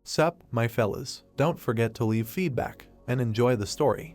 Sup, my fellas, don't forget to leave feedback, and enjoy the story.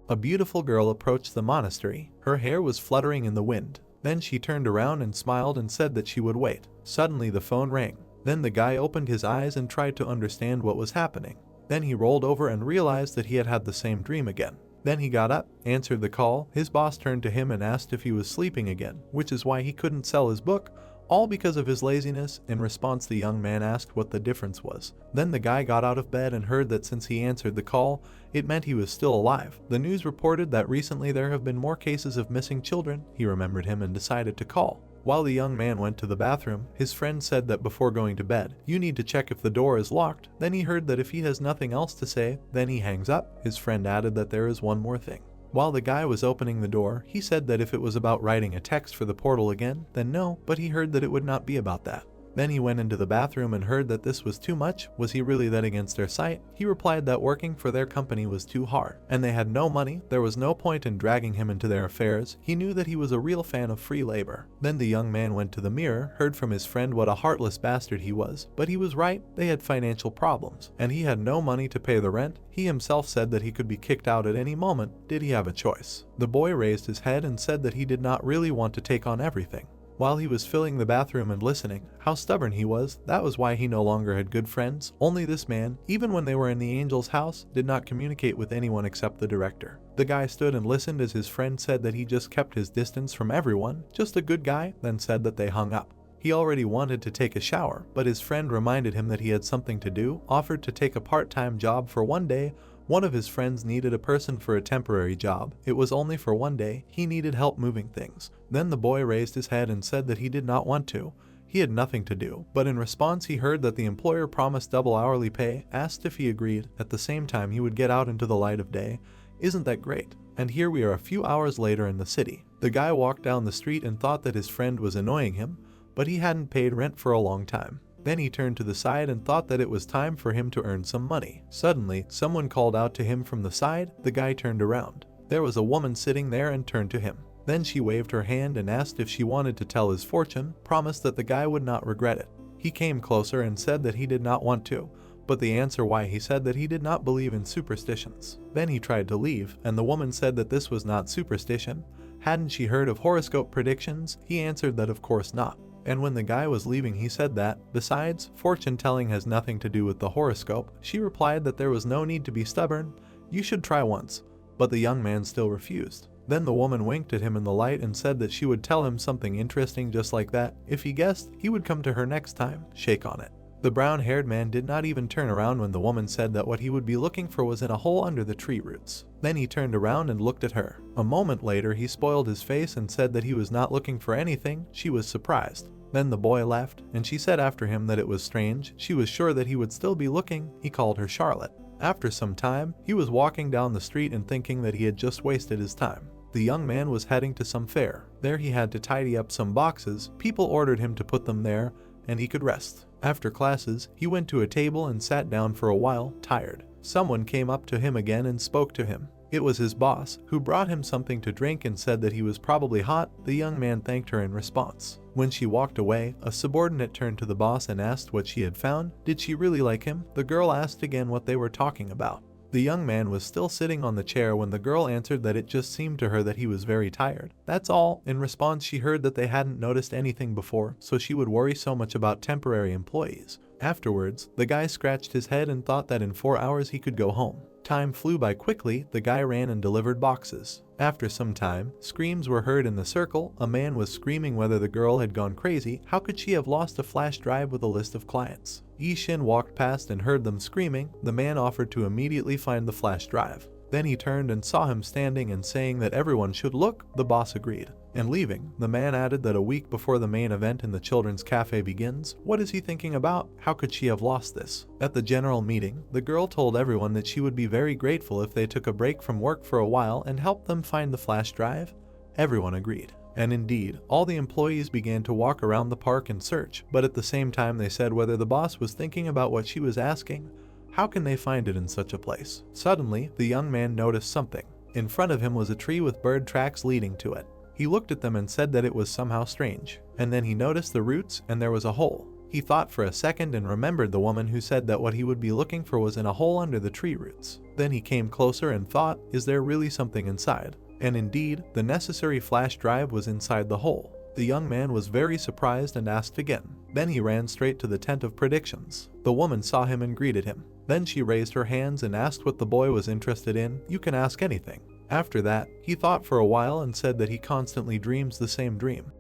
A beautiful girl approached the monastery. Her hair was fluttering in the wind. Then she turned around and smiled and said that she would wait. Suddenly the phone rang. Then the guy opened his eyes and tried to understand what was happening. Then he rolled over and realized that he had had the same dream again. Then he got up, answered the call. His boss turned to him and asked if he was sleeping again, which is why he couldn't sell his book, all because of his laziness. In response, the young man asked what the difference was. Then the guy got out of bed and heard that since he answered the call, it meant he was still alive. The news reported that recently there have been more cases of missing children. He remembered him and decided to call. While the young man went to the bathroom, his friend said that before going to bed, you need to check if the door is locked. Then he heard that if he has nothing else to say, then he hangs up. His friend added that there is one more thing. While the guy was opening the door, he said that if it was about writing a text for the portal again, then no, but he heard that it would not be about that. Then he went into the bathroom and heard that this was too much. Was he really that against their sight? He replied that working for their company was too hard, and they had no money. There was no point in dragging him into their affairs. He knew that he was a real fan of free labor. Then the young man went to the mirror, heard from his friend what a heartless bastard he was, but he was right. They had financial problems, and he had no money to pay the rent. He himself said that he could be kicked out at any moment. Did he have a choice? The boy raised his head and said that he did not really want to take on everything. While he was filling the bathroom and listening, how stubborn he was. That was why he no longer had good friends. Only this man, even when they were in the angel's house, did not communicate with anyone except the director. The guy stood and listened as his friend said that he just kept his distance from everyone, just a good guy, then said that they hung up. He already wanted to take a shower, but his friend reminded him that he had something to do, offered to take a part-time job for one day. One of his friends needed a person for a temporary job. It was only for one day. He needed help moving things. Then the boy raised his head and said that he did not want to. He had nothing to do. But in response, he heard that the employer promised double hourly pay, asked if he agreed. At the same time, he would get out into the light of day. Isn't that great? And here we are a few hours later in the city. The guy walked down the street and thought that his friend was annoying him, but he hadn't paid rent for a long time. Then he turned to the side and thought that it was time for him to earn some money. Suddenly, someone called out to him from the side. The guy turned around. There was a woman sitting there and turned to him. Then she waved her hand and asked if she wanted to tell his fortune, promised that the guy would not regret it. He came closer and said that he did not want to, but the answer why he said that he did not believe in superstitions. Then he tried to leave, and the woman said that this was not superstition. Hadn't she heard of horoscope predictions? He answered that of course not. And when the guy was leaving, he said that, besides, fortune telling has nothing to do with the horoscope. She replied that there was no need to be stubborn. You should try once. But the young man still refused. Then the woman winked at him in the light and said that she would tell him something interesting just like that. If he guessed, he would come to her next time. Shake on it. The brown-haired man did not even turn around when the woman said that what he would be looking for was in a hole under the tree roots. Then he turned around and looked at her. A moment later, he spoiled his face and said that he was not looking for anything. She was surprised. Then the boy left, and she said after him that it was strange. She was sure that he would still be looking. He called her Charlotte. After some time, he was walking down the street and thinking that he had just wasted his time. The young man was heading to some fair. There he had to tidy up some boxes. People ordered him to put them there, and he could rest. After classes, he went to a table and sat down for a while, tired. Someone came up to him again and spoke to him. It was his boss, who brought him something to drink and said that he was probably hot. The young man thanked her in response. When she walked away, a subordinate turned to the boss and asked what she had found. Did she really like him? The girl asked again what they were talking about. The young man was still sitting on the chair when the girl answered that it just seemed to her that he was very tired. That's all. In response, she heard that they hadn't noticed anything before, so she would worry so much about temporary employees. Afterwards, the guy scratched his head and thought that in 4 hours he could go home. Time flew by quickly. The guy ran and delivered boxes. After some time, screams were heard in the circle. A man was screaming whether the girl had gone crazy. How could she have lost a flash drive with a list of clients? Yi-Shin walked past and heard them screaming. The man offered to immediately find the flash drive. Then he turned and saw him standing and saying that everyone should look. The boss agreed. And leaving, the man added that a week before the main event in the children's cafe begins, what is he thinking about? How could she have lost this? At the general meeting, the girl told everyone that she would be very grateful if they took a break from work for a while and helped them find the flash drive. Everyone agreed. And indeed, all the employees began to walk around the park and search, but at the same time they said whether the boss was thinking about what she was asking. How can they find it in such a place? Suddenly, the young man noticed something. In front of him was a tree with bird tracks leading to it. He looked at them and said that it was somehow strange. And then he noticed the roots and there was a hole. He thought for a second and remembered the woman who said that what he would be looking for was in a hole under the tree roots. Then he came closer and thought, is there really something inside? And indeed, the necessary flash drive was inside the hole. The young man was very surprised and asked again. Then he ran straight to the tent of predictions. The woman saw him and greeted him. Then she raised her hands and asked what the boy was interested in. You can ask anything. After that, he thought for a while and said that he constantly dreams the same dream.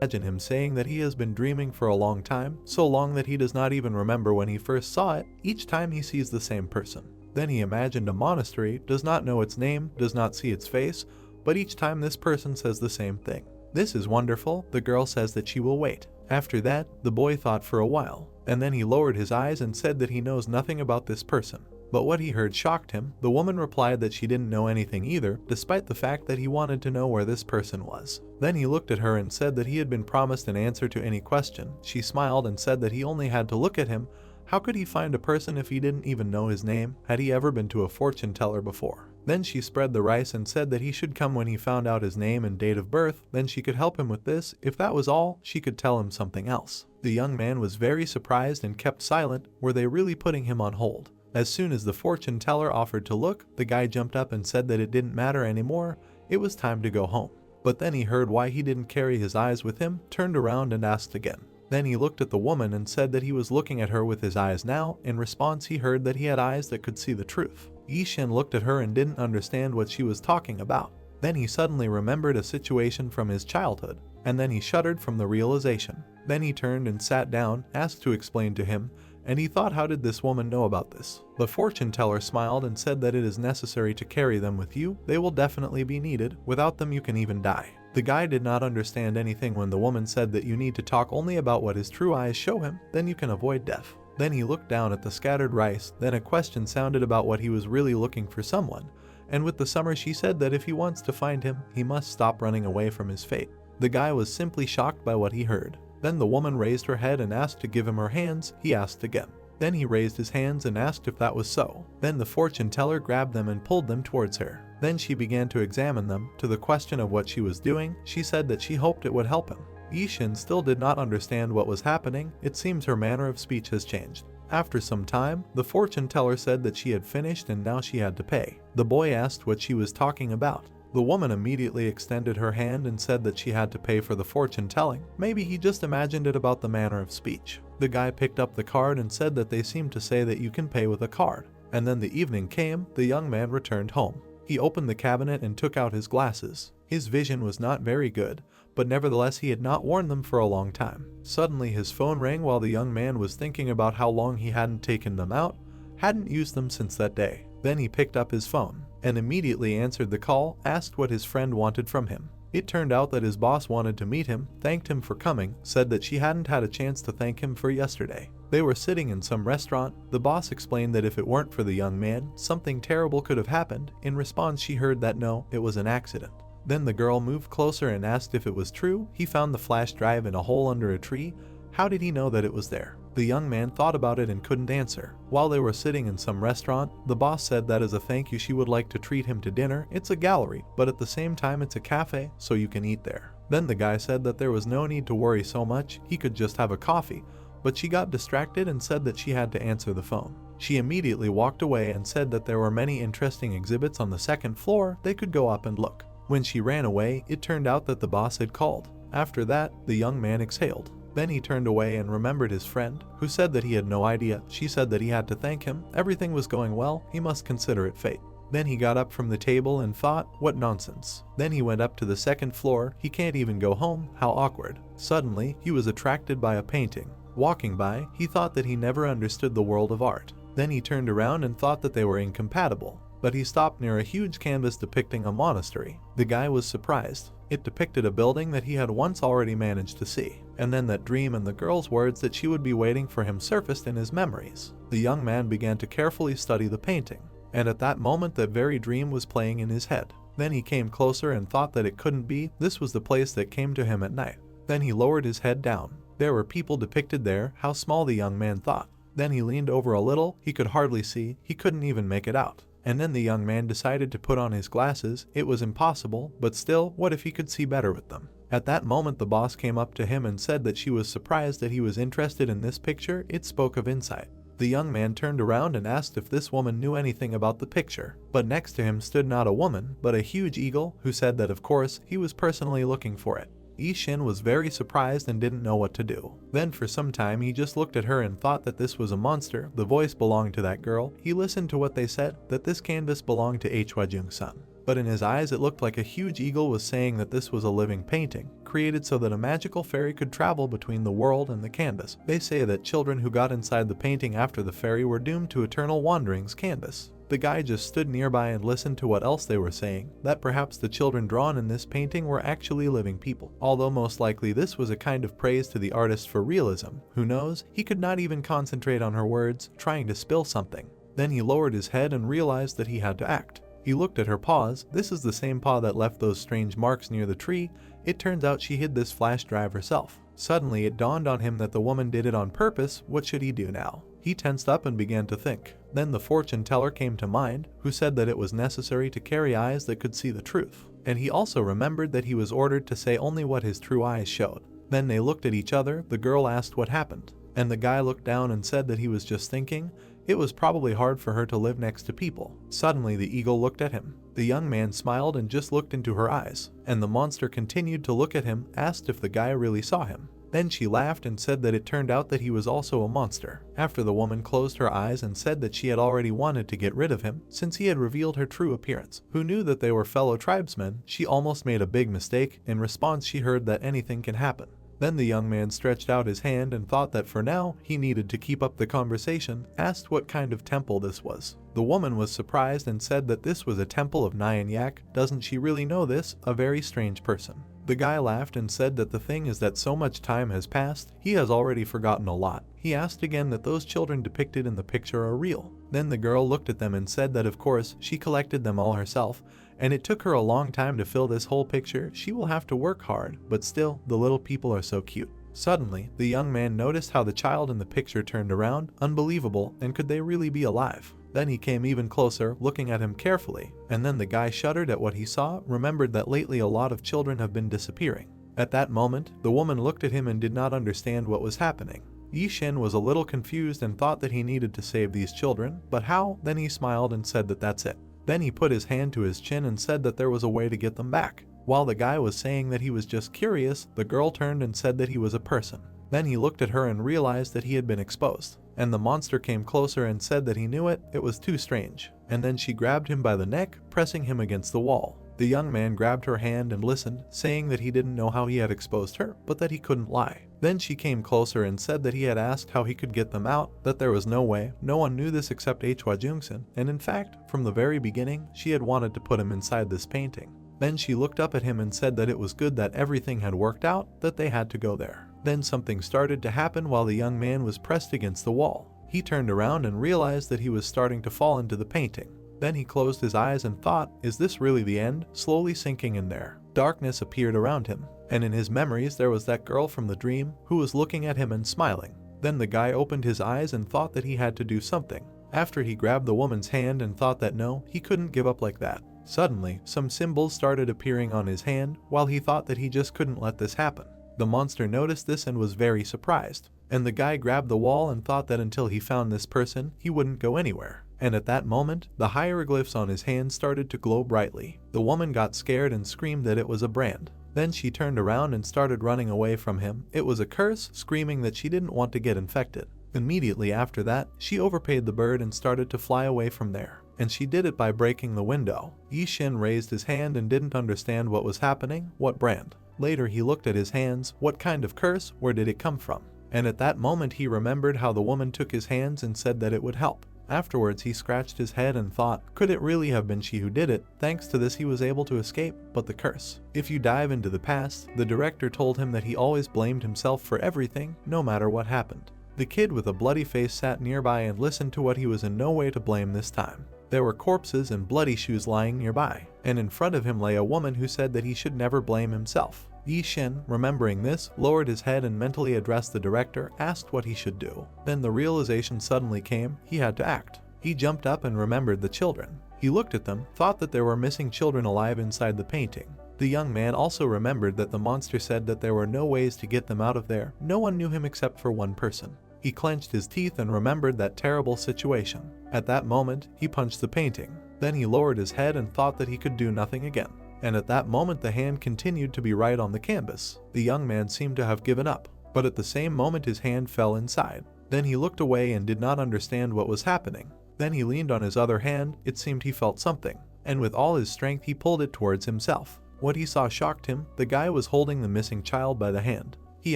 Imagine him saying that he has been dreaming for a long time, so long that he does not even remember when he first saw it, each time he sees the same person. Then he imagined a monastery, does not know its name, does not see its face, but each time this person says the same thing. This is wonderful, the girl says that she will wait. After that, the boy thought for a while, and then he lowered his eyes and said that he knows nothing about this person. But what he heard shocked him. The woman replied that she didn't know anything either, despite the fact that he wanted to know where this person was. Then he looked at her and said that he had been promised an answer to any question. She smiled and said that he only had to look at him. How could he find a person if he didn't even know his name? Had he ever been to a fortune teller before? Then she spread the rice and said that he should come when he found out his name and date of birth, then she could help him with this. If that was all, she could tell him something else. The young man was very surprised and kept silent. Were they really putting him on hold? As soon as the fortune teller offered to look, the guy jumped up and said that it didn't matter anymore, it was time to go home. But then he heard why he didn't carry his eyes with him, turned around and asked again. Then he looked at the woman and said that he was looking at her with his eyes now. In response, he heard that he had eyes that could see the truth. Yishin looked at her and didn't understand what she was talking about. Then he suddenly remembered a situation from his childhood, and then he shuddered from the realization. Then he turned and sat down, asked to explain to him, and he thought, how did this woman know about this? The fortune teller smiled and said that it is necessary to carry them with you. They will definitely be needed. Without them you can even die. The guy did not understand anything when the woman said that you need to talk only about what his true eyes show him, then you can avoid death. Then he looked down at the scattered rice, then a question sounded about what he was really looking for someone, and with the summer she said that if he wants to find him, he must stop running away from his fate. The guy was simply shocked by what he heard. Then the woman raised her head and asked to give him her hands. He asked again. Then he raised his hands and asked if that was so. Then the fortune teller grabbed them and pulled them towards her. Then she began to examine them. To the question of what she was doing, she said that she hoped it would help him. Yishin still did not understand what was happening. It seems her manner of speech has changed. After some time, the fortune teller said that she had finished and now she had to pay. The boy asked what she was talking about. The woman immediately extended her hand and said that she had to pay for the fortune telling. Maybe he just imagined it about the manner of speech. The guy picked up the card and said that they seemed to say that you can pay with a card. And then the evening came, the young man returned home. He opened the cabinet and took out his glasses. His vision was not very good, but nevertheless he had not worn them for a long time. Suddenly his phone rang while the young man was thinking about how long he hadn't taken them out, hadn't used them since that day. Then he picked up his phone and immediately answered the call, asked what his friend wanted from him. It turned out that his boss wanted to meet him, thanked him for coming, said that she hadn't had a chance to thank him for yesterday. They were sitting in some restaurant. The boss explained that if it weren't for the young man, something terrible could have happened. In response, she heard that no, it was an accident. Then the girl moved closer and asked if it was true. He found the flash drive in a hole under a tree. How did he know that it was there? The young man thought about it and couldn't answer. While they were sitting in some restaurant, the boss said that as a thank you she would like to treat him to dinner. It's a gallery, but at the same time it's a cafe, so you can eat there. Then the guy said that there was no need to worry so much, he could just have a coffee, but she got distracted and said that she had to answer the phone. She immediately walked away and said that there were many interesting exhibits on the second floor, they could go up and look. When she ran away, it turned out that the boss had called. After that, the young man exhaled. Then he turned away and remembered his friend, who said that he had no idea. She said that he had to thank him, everything was going well, he must consider it fate. Then he got up from the table and thought, what nonsense. Then he went up to the second floor, he can't even go home, how awkward. Suddenly, he was attracted by a painting. Walking by, he thought that he never understood the world of art. Then he turned around and thought that they were incompatible. But he stopped near a huge canvas depicting a monastery. The guy was surprised. It depicted a building that he had once already managed to see. And then that dream and the girl's words that she would be waiting for him surfaced in his memories. The young man began to carefully study the painting. And at that moment that very dream was playing in his head. Then he came closer and thought that it couldn't be. This was the place that came to him at night. Then he lowered his head down. There were people depicted there, how small the young man thought. Then he leaned over a little, he could hardly see, he couldn't even make it out. And then the young man decided to put on his glasses. It was impossible, but still, what if he could see better with them? At that moment the boss came up to him and said that she was surprised that he was interested in this picture. It spoke of insight. The young man turned around and asked if this woman knew anything about the picture, but next to him stood not a woman, but a huge eagle, who said that of course he was personally looking for it. Yi-shin was very surprised and didn't know what to do. Then for some time he just looked at her and thought that this was a monster. The voice belonged to that girl. He listened to what they said, that this canvas belonged to Hwajung-sun. But in his eyes it looked like a huge eagle was saying that this was a living painting, created so that a magical fairy could travel between the world and the canvas. They say that children who got inside the painting after the fairy were doomed to eternal wanderings. Canvas. The guy just stood nearby and listened to what else they were saying, that perhaps the children drawn in this painting were actually living people. Although most likely this was a kind of praise to the artist for realism. Who knows? He could not even concentrate on her words, trying to spill something. Then he lowered his head and realized that he had to act. He looked at her paws. This is the same paw that left those strange marks near the tree. It turns out she hid this flash drive herself. Suddenly it dawned on him that the woman did it on purpose. What should he do now? He tensed up and began to think. Then the fortune teller came to mind, who said that it was necessary to carry eyes that could see the truth. And he also remembered that he was ordered to say only what his true eyes showed. Then they looked at each other. The girl asked what happened, and the guy looked down and said that he was just thinking. It was probably hard for her to live next to people. Suddenly the eagle looked at him. The young man smiled and just looked into her eyes, and the monster continued to look at him, asked if the guy really saw him. Then she laughed and said that it turned out that he was also a monster. After the woman closed her eyes and said that she had already wanted to get rid of him, since he had revealed her true appearance. Who knew that they were fellow tribesmen? She almost made a big mistake. In response she heard that anything can happen. Then the young man stretched out his hand and thought that for now he needed to keep up the conversation, asked what kind of temple this was. The woman was surprised and said that this was a temple of Nyan Yak. Doesn't she really know this? A very strange person. The guy laughed and said that the thing is that so much time has passed, he has already forgotten a lot. He asked again that those children depicted in the picture are real. Then the girl looked at them and said that of course she collected them all herself, and it took her a long time to fill this whole picture. She will have to work hard, but still, the little people are so cute. Suddenly, the young man noticed how the child in the picture turned around. Unbelievable, and could they really be alive? Then he came even closer, looking at him carefully, and then the guy shuddered at what he saw, remembered that lately a lot of children have been disappearing. At that moment, the woman looked at him and did not understand what was happening. Yi-shin was a little confused and thought that he needed to save these children, but how? Then he smiled and said that that's it. Then he put his hand to his chin and said that there was a way to get them back. While the guy was saying that he was just curious, the girl turned and said that he was a person. Then he looked at her and realized that he had been exposed. And the monster came closer and said that he knew it. It was too strange. And then she grabbed him by the neck, pressing him against the wall. The young man grabbed her hand and listened, saying that he didn't know how he had exposed her, but that he couldn't lie. Then she came closer and said that he had asked how he could get them out, that there was no way. No one knew this except Hwajung-sun, and in fact, from the very beginning, she had wanted to put him inside this painting. Then she looked up at him and said that it was good that everything had worked out, that they had to go there. Then something started to happen while the young man was pressed against the wall. He turned around and realized that he was starting to fall into the painting. Then he closed his eyes and thought, is this really the end? Slowly sinking in there. Darkness appeared around him, and in his memories there was that girl from the dream who was looking at him and smiling. Then the guy opened his eyes and thought that he had to do something. After he grabbed the woman's hand and thought that no, he couldn't give up like that. Suddenly, some symbols started appearing on his hand while he thought that he just couldn't let this happen. The monster noticed this and was very surprised. And the guy grabbed the wall and thought that until he found this person, he wouldn't go anywhere. And at that moment, the hieroglyphs on his hand started to glow brightly. The woman got scared and screamed that it was a brand. Then she turned around and started running away from him. It was a curse, screaming that she didn't want to get infected. Immediately after that, she overpaid the bird and started to fly away from there. And she did it by breaking the window. Yi-shin raised his hand and didn't understand what was happening. What brand? Later he looked at his hands. What kind of curse? Where did it come from? And at that moment he remembered how the woman took his hands and said that it would help. Afterwards he scratched his head and thought, could it really have been she who did it? Thanks to this he was able to escape, but the curse. If you dive into the past, the director told him that he always blamed himself for everything, no matter what happened. The kid with a bloody face sat nearby and listened to what he was in no way to blame this time. There were corpses and bloody shoes lying nearby, and in front of him lay a woman who said that he should never blame himself. Yi-shin, remembering this, lowered his head and mentally addressed the director, asked what he should do. Then the realization suddenly came, he had to act. He jumped up and remembered the children. He looked at them, thought that there were missing children alive inside the painting. The young man also remembered that the monster said that there were no ways to get them out of there. No one knew him except for one person. He clenched his teeth and remembered that terrible situation. At that moment, he punched the painting. Then he lowered his head and thought that he could do nothing again. And at that moment the hand continued to be right on the canvas. The young man seemed to have given up, but at the same moment his hand fell inside. Then he looked away and did not understand what was happening. Then he leaned on his other hand. It seemed he felt something, and with all his strength he pulled it towards himself. What he saw shocked him. The guy was holding the missing child by the hand. He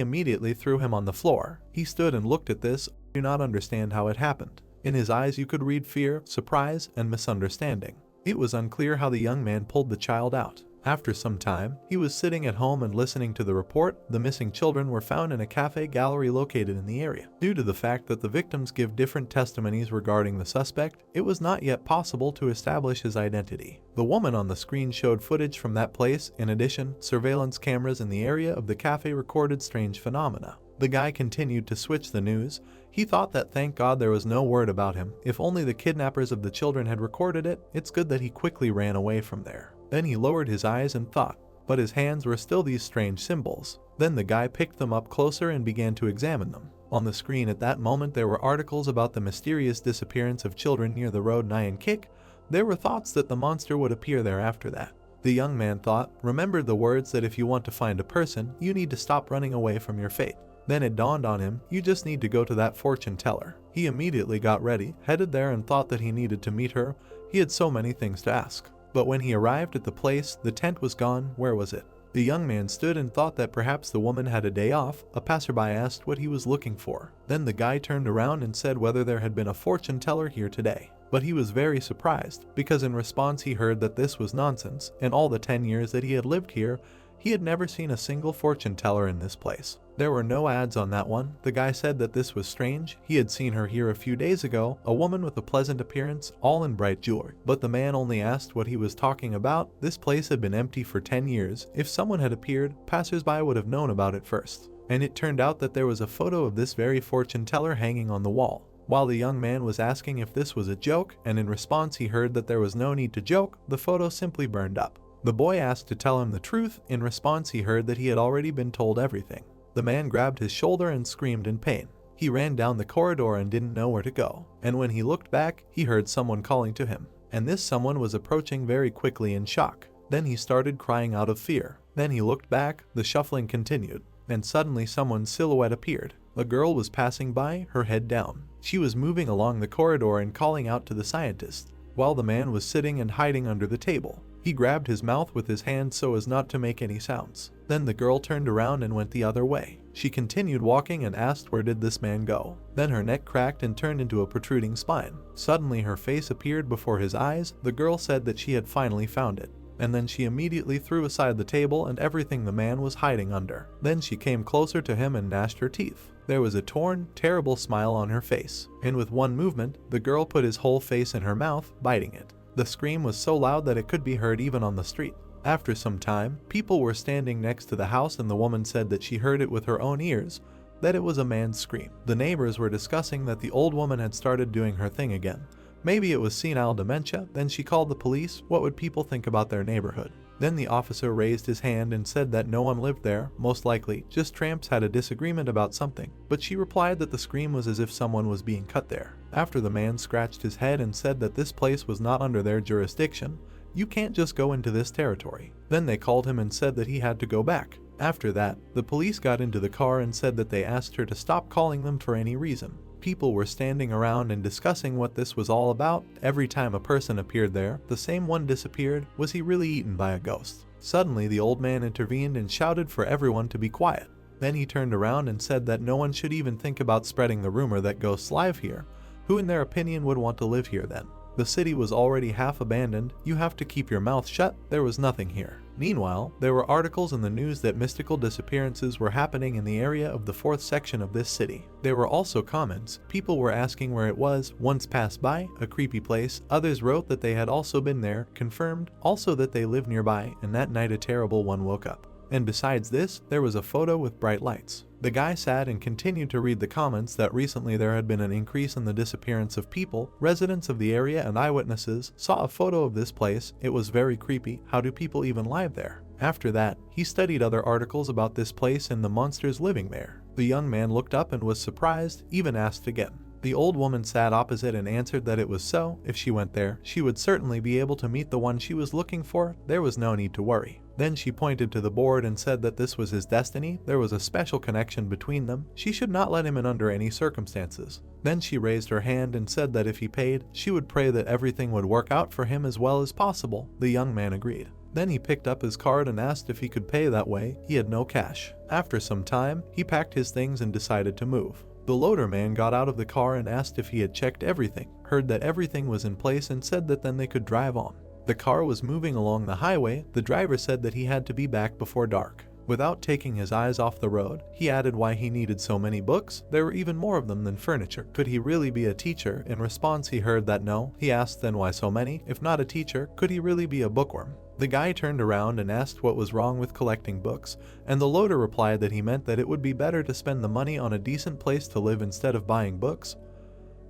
immediately threw him on the floor. He stood and looked at this. Do not understand how it happened. In his eyes you could read fear, surprise, and misunderstanding. It was unclear how the young man pulled the child out. After some time, he was sitting at home and listening to the report. The missing children were found in a cafe gallery located in the area. Due to the fact that the victims give different testimonies regarding the suspect, it was not yet possible to establish his identity. The woman on the screen showed footage from that place. In addition, surveillance cameras in the area of the cafe recorded strange phenomena. The guy continued to switch the news. He thought that thank God there was no word about him. If only the kidnappers of the children had recorded it. It's good that he quickly ran away from there. Then he lowered his eyes and thought, but his hands were still these strange symbols. Then the guy picked them up closer and began to examine them. On the screen at that moment there were articles about the mysterious disappearance of children near the road Nyan Kik. There were thoughts that the monster would appear there after that. The young man remembered the words that if you want to find a person, you need to stop running away from your fate. Then it dawned on him, you just need to go to that fortune teller. He immediately got ready, headed there and thought that he needed to meet her. He had so many things to ask. But when he arrived at the place, the tent was gone. Where was it? The young man stood and thought that perhaps the woman had a day off. A passerby asked what he was looking for. Then the guy turned around and said whether there had been a fortune teller here today. But he was very surprised, because in response he heard that this was nonsense. In all the 10 years that he had lived here, he had never seen a single fortune teller in this place. There were no ads on that one. The guy said that this was strange. He had seen her here a few days ago, a woman with a pleasant appearance, all in bright jewelry. But the man only asked what he was talking about. This place had been empty for 10 years. If someone had appeared, passersby would have known about it first. And it turned out that there was a photo of this very fortune teller hanging on the wall. While the young man was asking if this was a joke, and in response he heard that there was no need to joke, the photo simply burned up. The boy asked to tell him the truth. In response he heard that he had already been told everything. The man grabbed his shoulder and screamed in pain. He ran down the corridor and didn't know where to go. And when he looked back, he heard someone calling to him. And this someone was approaching very quickly in shock. Then he started crying out of fear. Then he looked back, the shuffling continued. And suddenly someone's silhouette appeared. A girl was passing by, her head down. She was moving along the corridor and calling out to the scientist, while the man was sitting and hiding under the table. He grabbed his mouth with his hand so as not to make any sounds. Then the girl turned around and went the other way. She continued walking and asked where did this man go. Then her neck cracked and turned into a protruding spine. Suddenly her face appeared before his eyes. The girl said that she had finally found it. And then she immediately threw aside the table and everything the man was hiding under. Then she came closer to him and gnashed her teeth. There was a torn, terrible smile on her face. And with one movement, the girl put his whole face in her mouth, biting it. The scream was so loud that it could be heard even on the street. After some time, people were standing next to the house and the woman said that she heard it with her own ears, that it was a man's scream. The neighbors were discussing that the old woman had started doing her thing again. Maybe it was senile dementia. Then she called the police. What would people think about their neighborhood? Then the officer raised his hand and said that no one lived there, most likely, just tramps had a disagreement about something. But she replied that the scream was as if someone was being cut there. After the man scratched his head and said that this place was not under their jurisdiction. You can't just go into this territory. Then they called him and said that he had to go back. After that, the police got into the car and said that they asked her to stop calling them for any reason. People were standing around and discussing what this was all about. Every time a person appeared there, the same one disappeared. Was he really eaten by a ghost? Suddenly the old man intervened and shouted for everyone to be quiet. Then he turned around and said that no one should even think about spreading the rumor that ghosts live here. Who in their opinion would want to live here then? The city was already half abandoned. You have to keep your mouth shut. There was nothing here. Meanwhile, there were articles in the news that mystical disappearances were happening in the area of the 4th section of this city. There were also comments. People were asking where it was. Once passed by, a creepy place. Others wrote that they had also been there, confirmed, also that they lived nearby, and that night a terrible one woke up. And besides this, there was a photo with bright lights. The guy sat and continued to read the comments that recently there had been an increase in the disappearance of people. Residents of the area and eyewitnesses saw a photo of this place. It was very creepy. How do people even live there? After that, he studied other articles about this place and the monsters living there. The young man looked up and was surprised, even asked again. The old woman sat opposite and answered that it was so. If she went there, she would certainly be able to meet the one she was looking for. There was no need to worry. Then she pointed to the board and said that this was his destiny. There was a special connection between them. She should not let him in under any circumstances. Then she raised her hand and said that if he paid, she would pray that everything would work out for him as well as possible. The young man agreed. Then he picked up his card and asked if he could pay that way. He had no cash. After some time, he packed his things and decided to move. The loader man got out of the car and asked if he had checked everything, heard that everything was in place and said that then they could drive on. The car was moving along the highway. The driver said that he had to be back before dark. Without taking his eyes off the road, he added why he needed so many books. There were even more of them than furniture. Could he really be a teacher? In response, he heard that no. He asked then why so many? If not a teacher, could he really be a bookworm? The guy turned around and asked what was wrong with collecting books, and the loader replied that he meant that it would be better to spend the money on a decent place to live instead of buying books.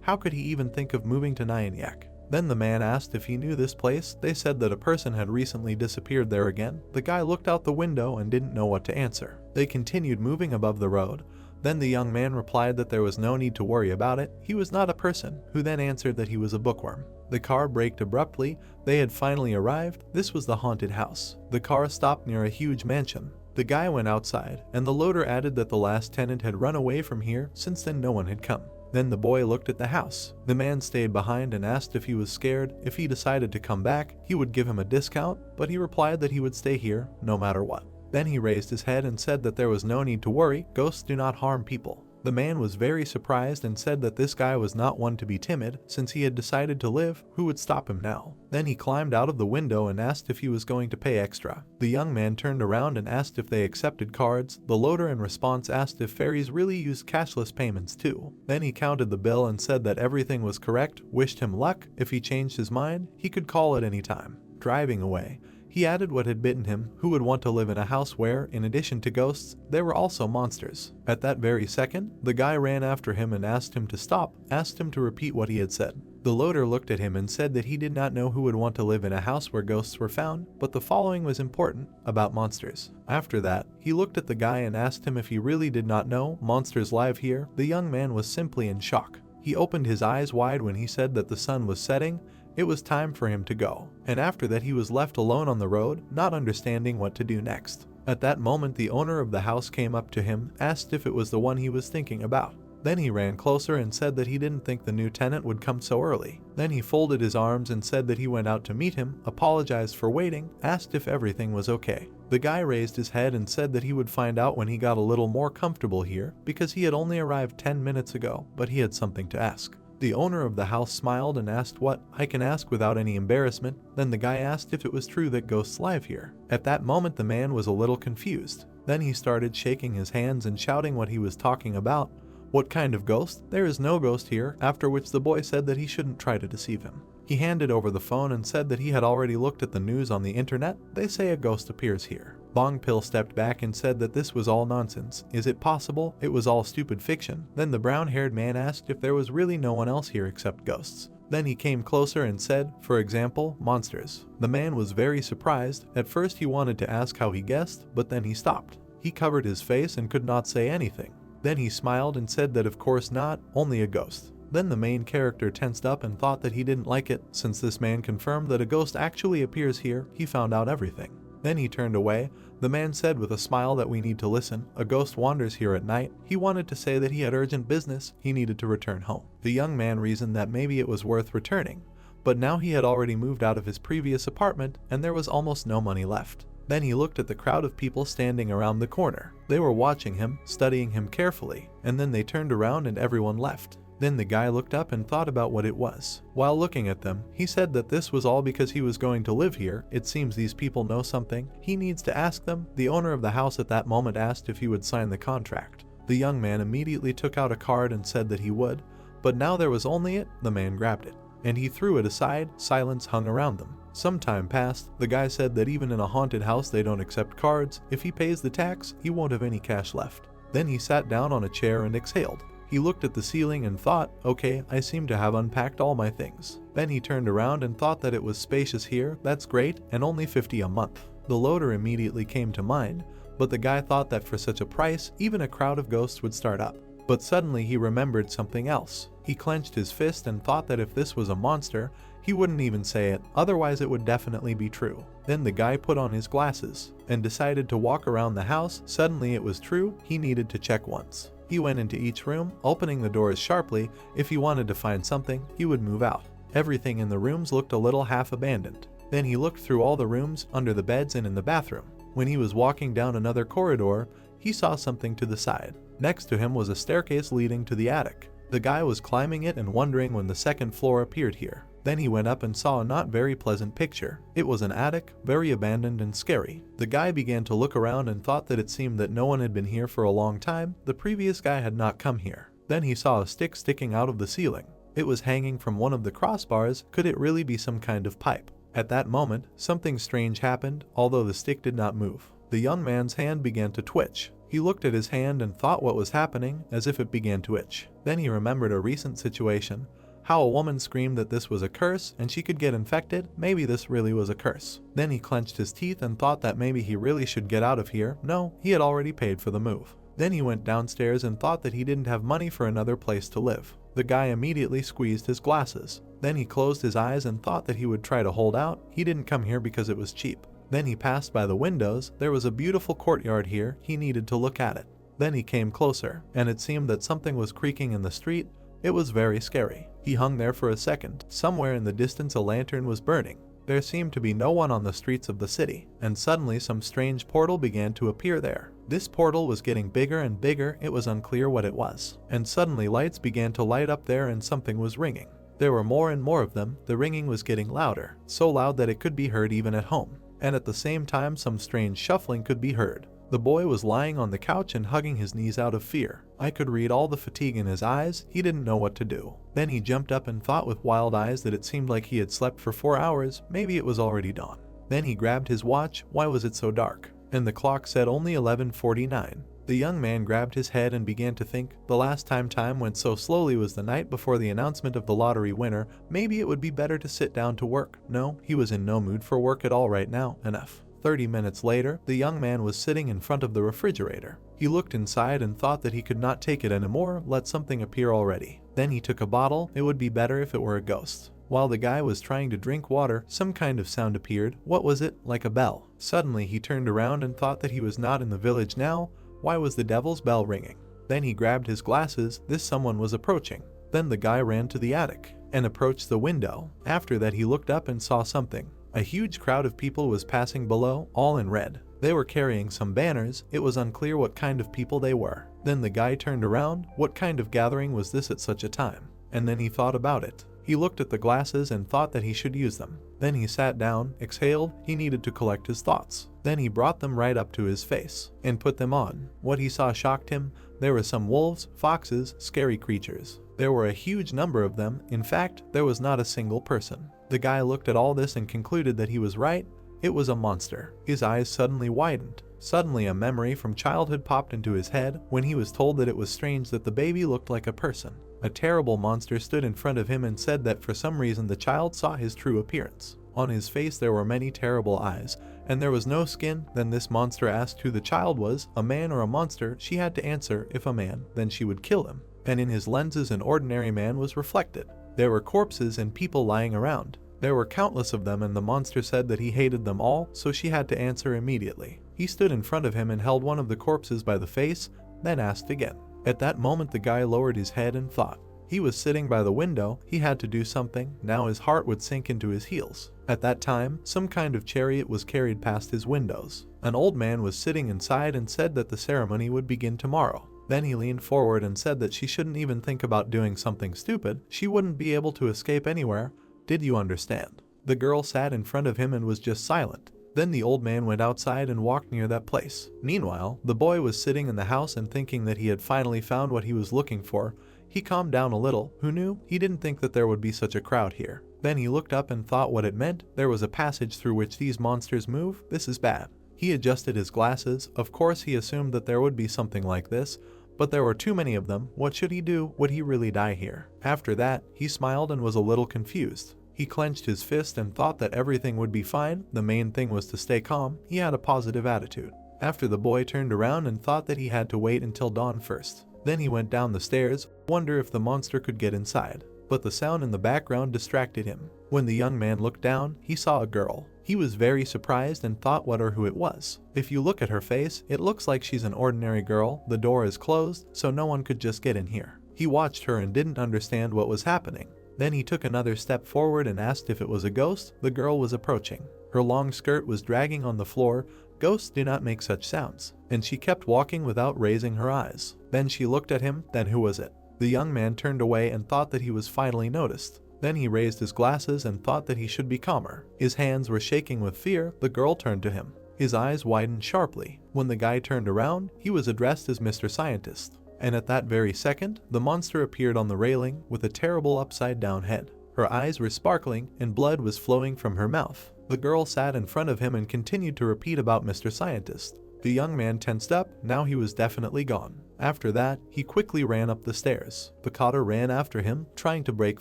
How could he even think of moving to Nyanyak? Then the man asked if he knew this place. They said that a person had recently disappeared there again. The guy looked out the window and didn't know what to answer. They continued moving above the road. Then the young man replied that there was no need to worry about it. He was not a person, who then answered that he was a bookworm. The car braked abruptly. They had finally arrived. This was the haunted house. The car stopped near a huge mansion. The guy went outside, and the loader added that the last tenant had run away from here. Since then no one had come. Then the boy looked at the house. The man stayed behind and asked if he was scared. If he decided to come back, he would give him a discount, but he replied that he would stay here no matter what. Then he raised his head and said that there was no need to worry. Ghosts do not harm people. The man was very surprised and said that this guy was not one to be timid. Since he had decided to live, who would stop him now? Then he climbed out of the window and asked if he was going to pay extra. The young man turned around and asked if they accepted cards. The loader in response asked if ferries really use cashless payments too. Then he counted the bill and said that everything was correct, wished him luck. If he changed his mind, he could call at any time. Driving away, he added what had bitten him. Who would want to live in a house where, in addition to ghosts, there were also monsters? At that very second, the guy ran after him and asked him to stop, asked him to repeat what he had said. The loader looked at him and said that he did not know who would want to live in a house where ghosts were found, but the following was important about monsters. After that, he looked at the guy and asked him if he really did not know monsters live here. The young man was simply in shock. He opened his eyes wide when he said that the sun was setting. It was time for him to go, and after that he was left alone on the road, not understanding what to do next. At that moment the owner of the house came up to him, asked if it was the one he was thinking about. Then he ran closer and said that he didn't think the new tenant would come so early. Then he folded his arms and said that he went out to meet him, apologized for waiting, asked if everything was okay. The guy raised his head and said that he would find out when he got a little more comfortable here, because he had only arrived 10 minutes ago, but he had something to ask. The owner of the house smiled and asked what I can ask without any embarrassment. Then the guy asked if it was true that ghosts live here. At that moment the man was a little confused. Then he started shaking his hands and shouting what he was talking about. What kind of ghost? There is no ghost here, after which the boy said that he shouldn't try to deceive him. He handed over the phone and said that he had already looked at the news on the internet. They say a ghost appears here. Bong Pil stepped back and said that this was all nonsense. Is it possible? It was all stupid fiction. Then the brown-haired man asked if there was really no one else here except ghosts. Then he came closer and said, for example, monsters. The man was very surprised. At first he wanted to ask how he guessed, but then he stopped. He covered his face and could not say anything. Then he smiled and said that of course not, only a ghost. Then the main character tensed up and thought that he didn't like it. Since this man confirmed that a ghost actually appears here, he found out everything. Then he turned away. The man said with a smile that we need to listen. A ghost wanders here at night. He wanted to say that he had urgent business. He needed to return home. The young man reasoned that maybe it was worth returning, but now he had already moved out of his previous apartment and there was almost no money left. Then he looked at the crowd of people standing around the corner. They were watching him, studying him carefully, and then they turned around and everyone left. Then the guy looked up and thought about what it was. While looking at them, he said that this was all because he was going to live here. It seems these people know something. He needs to ask them. The owner of the house at that moment asked if he would sign the contract. The young man immediately took out a card and said that he would, but now there was only it. The man grabbed it, and he threw it aside. Silence hung around them. Some time passed. The guy said that even in a haunted house they don't accept cards. If he pays the tax, he won't have any cash left. Then he sat down on a chair and exhaled. He looked at the ceiling and thought, okay, I seem to have unpacked all my things. Then he turned around and thought that it was spacious here. That's great, and only $50 a month. The loader immediately came to mind, but the guy thought that for such a price, even a crowd of ghosts would start up. But suddenly he remembered something else. He clenched his fist and thought that if this was a monster, he wouldn't even say it, otherwise it would definitely be true. Then the guy put on his glasses and decided to walk around the house. Suddenly it was true, he needed to check once. He went into each room, opening the doors sharply. If he wanted to find something, he would move out. Everything in the rooms looked a little half abandoned. Then he looked through all the rooms, under the beds and in the bathroom. When he was walking down another corridor, he saw something to the side. Next to him was a staircase leading to the attic. The guy was climbing it and wondering when the second floor appeared here. Then he went up and saw a not very pleasant picture. It was an attic, very abandoned and scary. The guy began to look around and thought that it seemed that no one had been here for a long time. The previous guy had not come here. Then he saw a stick sticking out of the ceiling. It was hanging from one of the crossbars. Could it really be some kind of pipe? At that moment, something strange happened, although the stick did not move. The young man's hand began to twitch. He looked at his hand and thought what was happening, as if it began to itch. Then he remembered a recent situation, how a woman screamed that this was a curse and she could get infected. Maybe this really was a curse. Then he clenched his teeth and thought that maybe he really should get out of here. No, he had already paid for the move. Then he went downstairs and thought that he didn't have money for another place to live. The guy immediately squeezed his glasses. Then he closed his eyes and thought that he would try to hold out. He didn't come here because it was cheap. Then he passed by the windows. There was a beautiful courtyard here. He needed to look at it. Then he came closer, and it seemed that something was creaking in the street. It was very scary. He hung there for a second. Somewhere in the distance a lantern was burning. There seemed to be no one on the streets of the city, and suddenly some strange portal began to appear there. This portal was getting bigger and bigger. It was unclear what it was. And suddenly lights began to light up there and something was ringing. There were more and more of them. The ringing was getting louder, so loud that it could be heard even at home. And at the same time some strange shuffling could be heard. The boy was lying on the couch and hugging his knees out of fear. I could read all the fatigue in his eyes. He didn't know what to do. Then he jumped up and thought with wild eyes that it seemed like he had slept for 4 hours. Maybe it was already dawn. Then he grabbed his watch. Why was it so dark? And the clock said only 11:49. The young man grabbed his head and began to think. The last time went so slowly was the night before the announcement of the lottery winner. Maybe it would be better to sit down to work. No, he was in no mood for work at all right now. Enough. 30 minutes later, the young man was sitting in front of the refrigerator. He looked inside and thought that he could not take it anymore. Let something appear already. Then he took a bottle. It would be better if it were a ghost. While the guy was trying to drink water, some kind of sound appeared. What was it? Like a bell. Suddenly he turned around and thought that he was not in the village now. Why was the devil's bell ringing? Then he grabbed his glasses. This someone was approaching. Then the guy ran to the attic and approached the window. After that he looked up and saw something. A huge crowd of people was passing below, all in red. They were carrying some banners. It was unclear what kind of people they were. Then the guy turned around. What kind of gathering was this at such a time? And then he thought about it. He looked at the glasses and thought that he should use them. Then he sat down, exhaled. He needed to collect his thoughts. Then he brought them right up to his face and put them on. What he saw shocked him. There were some wolves, foxes, scary creatures. There were a huge number of them. In fact, there was not a single person. The guy looked at all this and concluded that he was right. It was a monster. His eyes suddenly widened. Suddenly a memory from childhood popped into his head when he was told that it was strange that the baby looked like a person. A terrible monster stood in front of him and said that for some reason the child saw his true appearance. On his face there were many terrible eyes, and there was no skin. Then this monster asked who the child was, a man or a monster. She had to answer. If a man, then she would kill him. And in his lenses an ordinary man was reflected. There were corpses and people lying around. There were countless of them, and the monster said that he hated them all, so she had to answer immediately. He stood in front of him and held one of the corpses by the face, then asked again. At that moment the guy lowered his head and thought. He was sitting by the window. He had to do something. Now his heart would sink into his heels. At that time, some kind of chariot was carried past his windows. An old man was sitting inside and said that the ceremony would begin tomorrow. Then he leaned forward and said that she shouldn't even think about doing something stupid. She wouldn't be able to escape anywhere. Did you understand? The girl sat in front of him and was just silent. Then the old man went outside and walked near that place. Meanwhile, the boy was sitting in the house and thinking that he had finally found what he was looking for. He calmed down a little. Who knew? He didn't think that there would be such a crowd here. Then he looked up and thought what it meant. There was a passage through which these monsters move. This is bad. He adjusted his glasses. Of course he assumed that there would be something like this, but there were too many of them. What should he do? Would he really die here? After that, he smiled and was a little confused. He clenched his fist and thought that everything would be fine. The main thing was to stay calm. He had a positive attitude. After the boy turned around and thought that he had to wait until dawn first. Then he went down the stairs, wonder if the monster could get inside. But the sound in the background distracted him. When the young man looked down, he saw a girl. He was very surprised and thought what or who it was. If you look at her face, it looks like she's an ordinary girl. The door is closed, so no one could just get in here. He watched her and didn't understand what was happening. Then he took another step forward and asked if it was a ghost. The girl was approaching. Her long skirt was dragging on the floor. Ghosts do not make such sounds. And she kept walking without raising her eyes. Then she looked at him. Then who was it? The young man turned away and thought that he was finally noticed. Then he raised his glasses and thought that he should be calmer. His hands were shaking with fear. The girl turned to him. His eyes widened sharply. When the guy turned around, he was addressed as Mr. Scientist. And at that very second, the monster appeared on the railing with a terrible upside-down head. Her eyes were sparkling and blood was flowing from her mouth. The girl sat in front of him and continued to repeat about Mr. Scientist. The young man tensed up. Now he was definitely gone. After that, he quickly ran up the stairs. The cotter ran after him, trying to break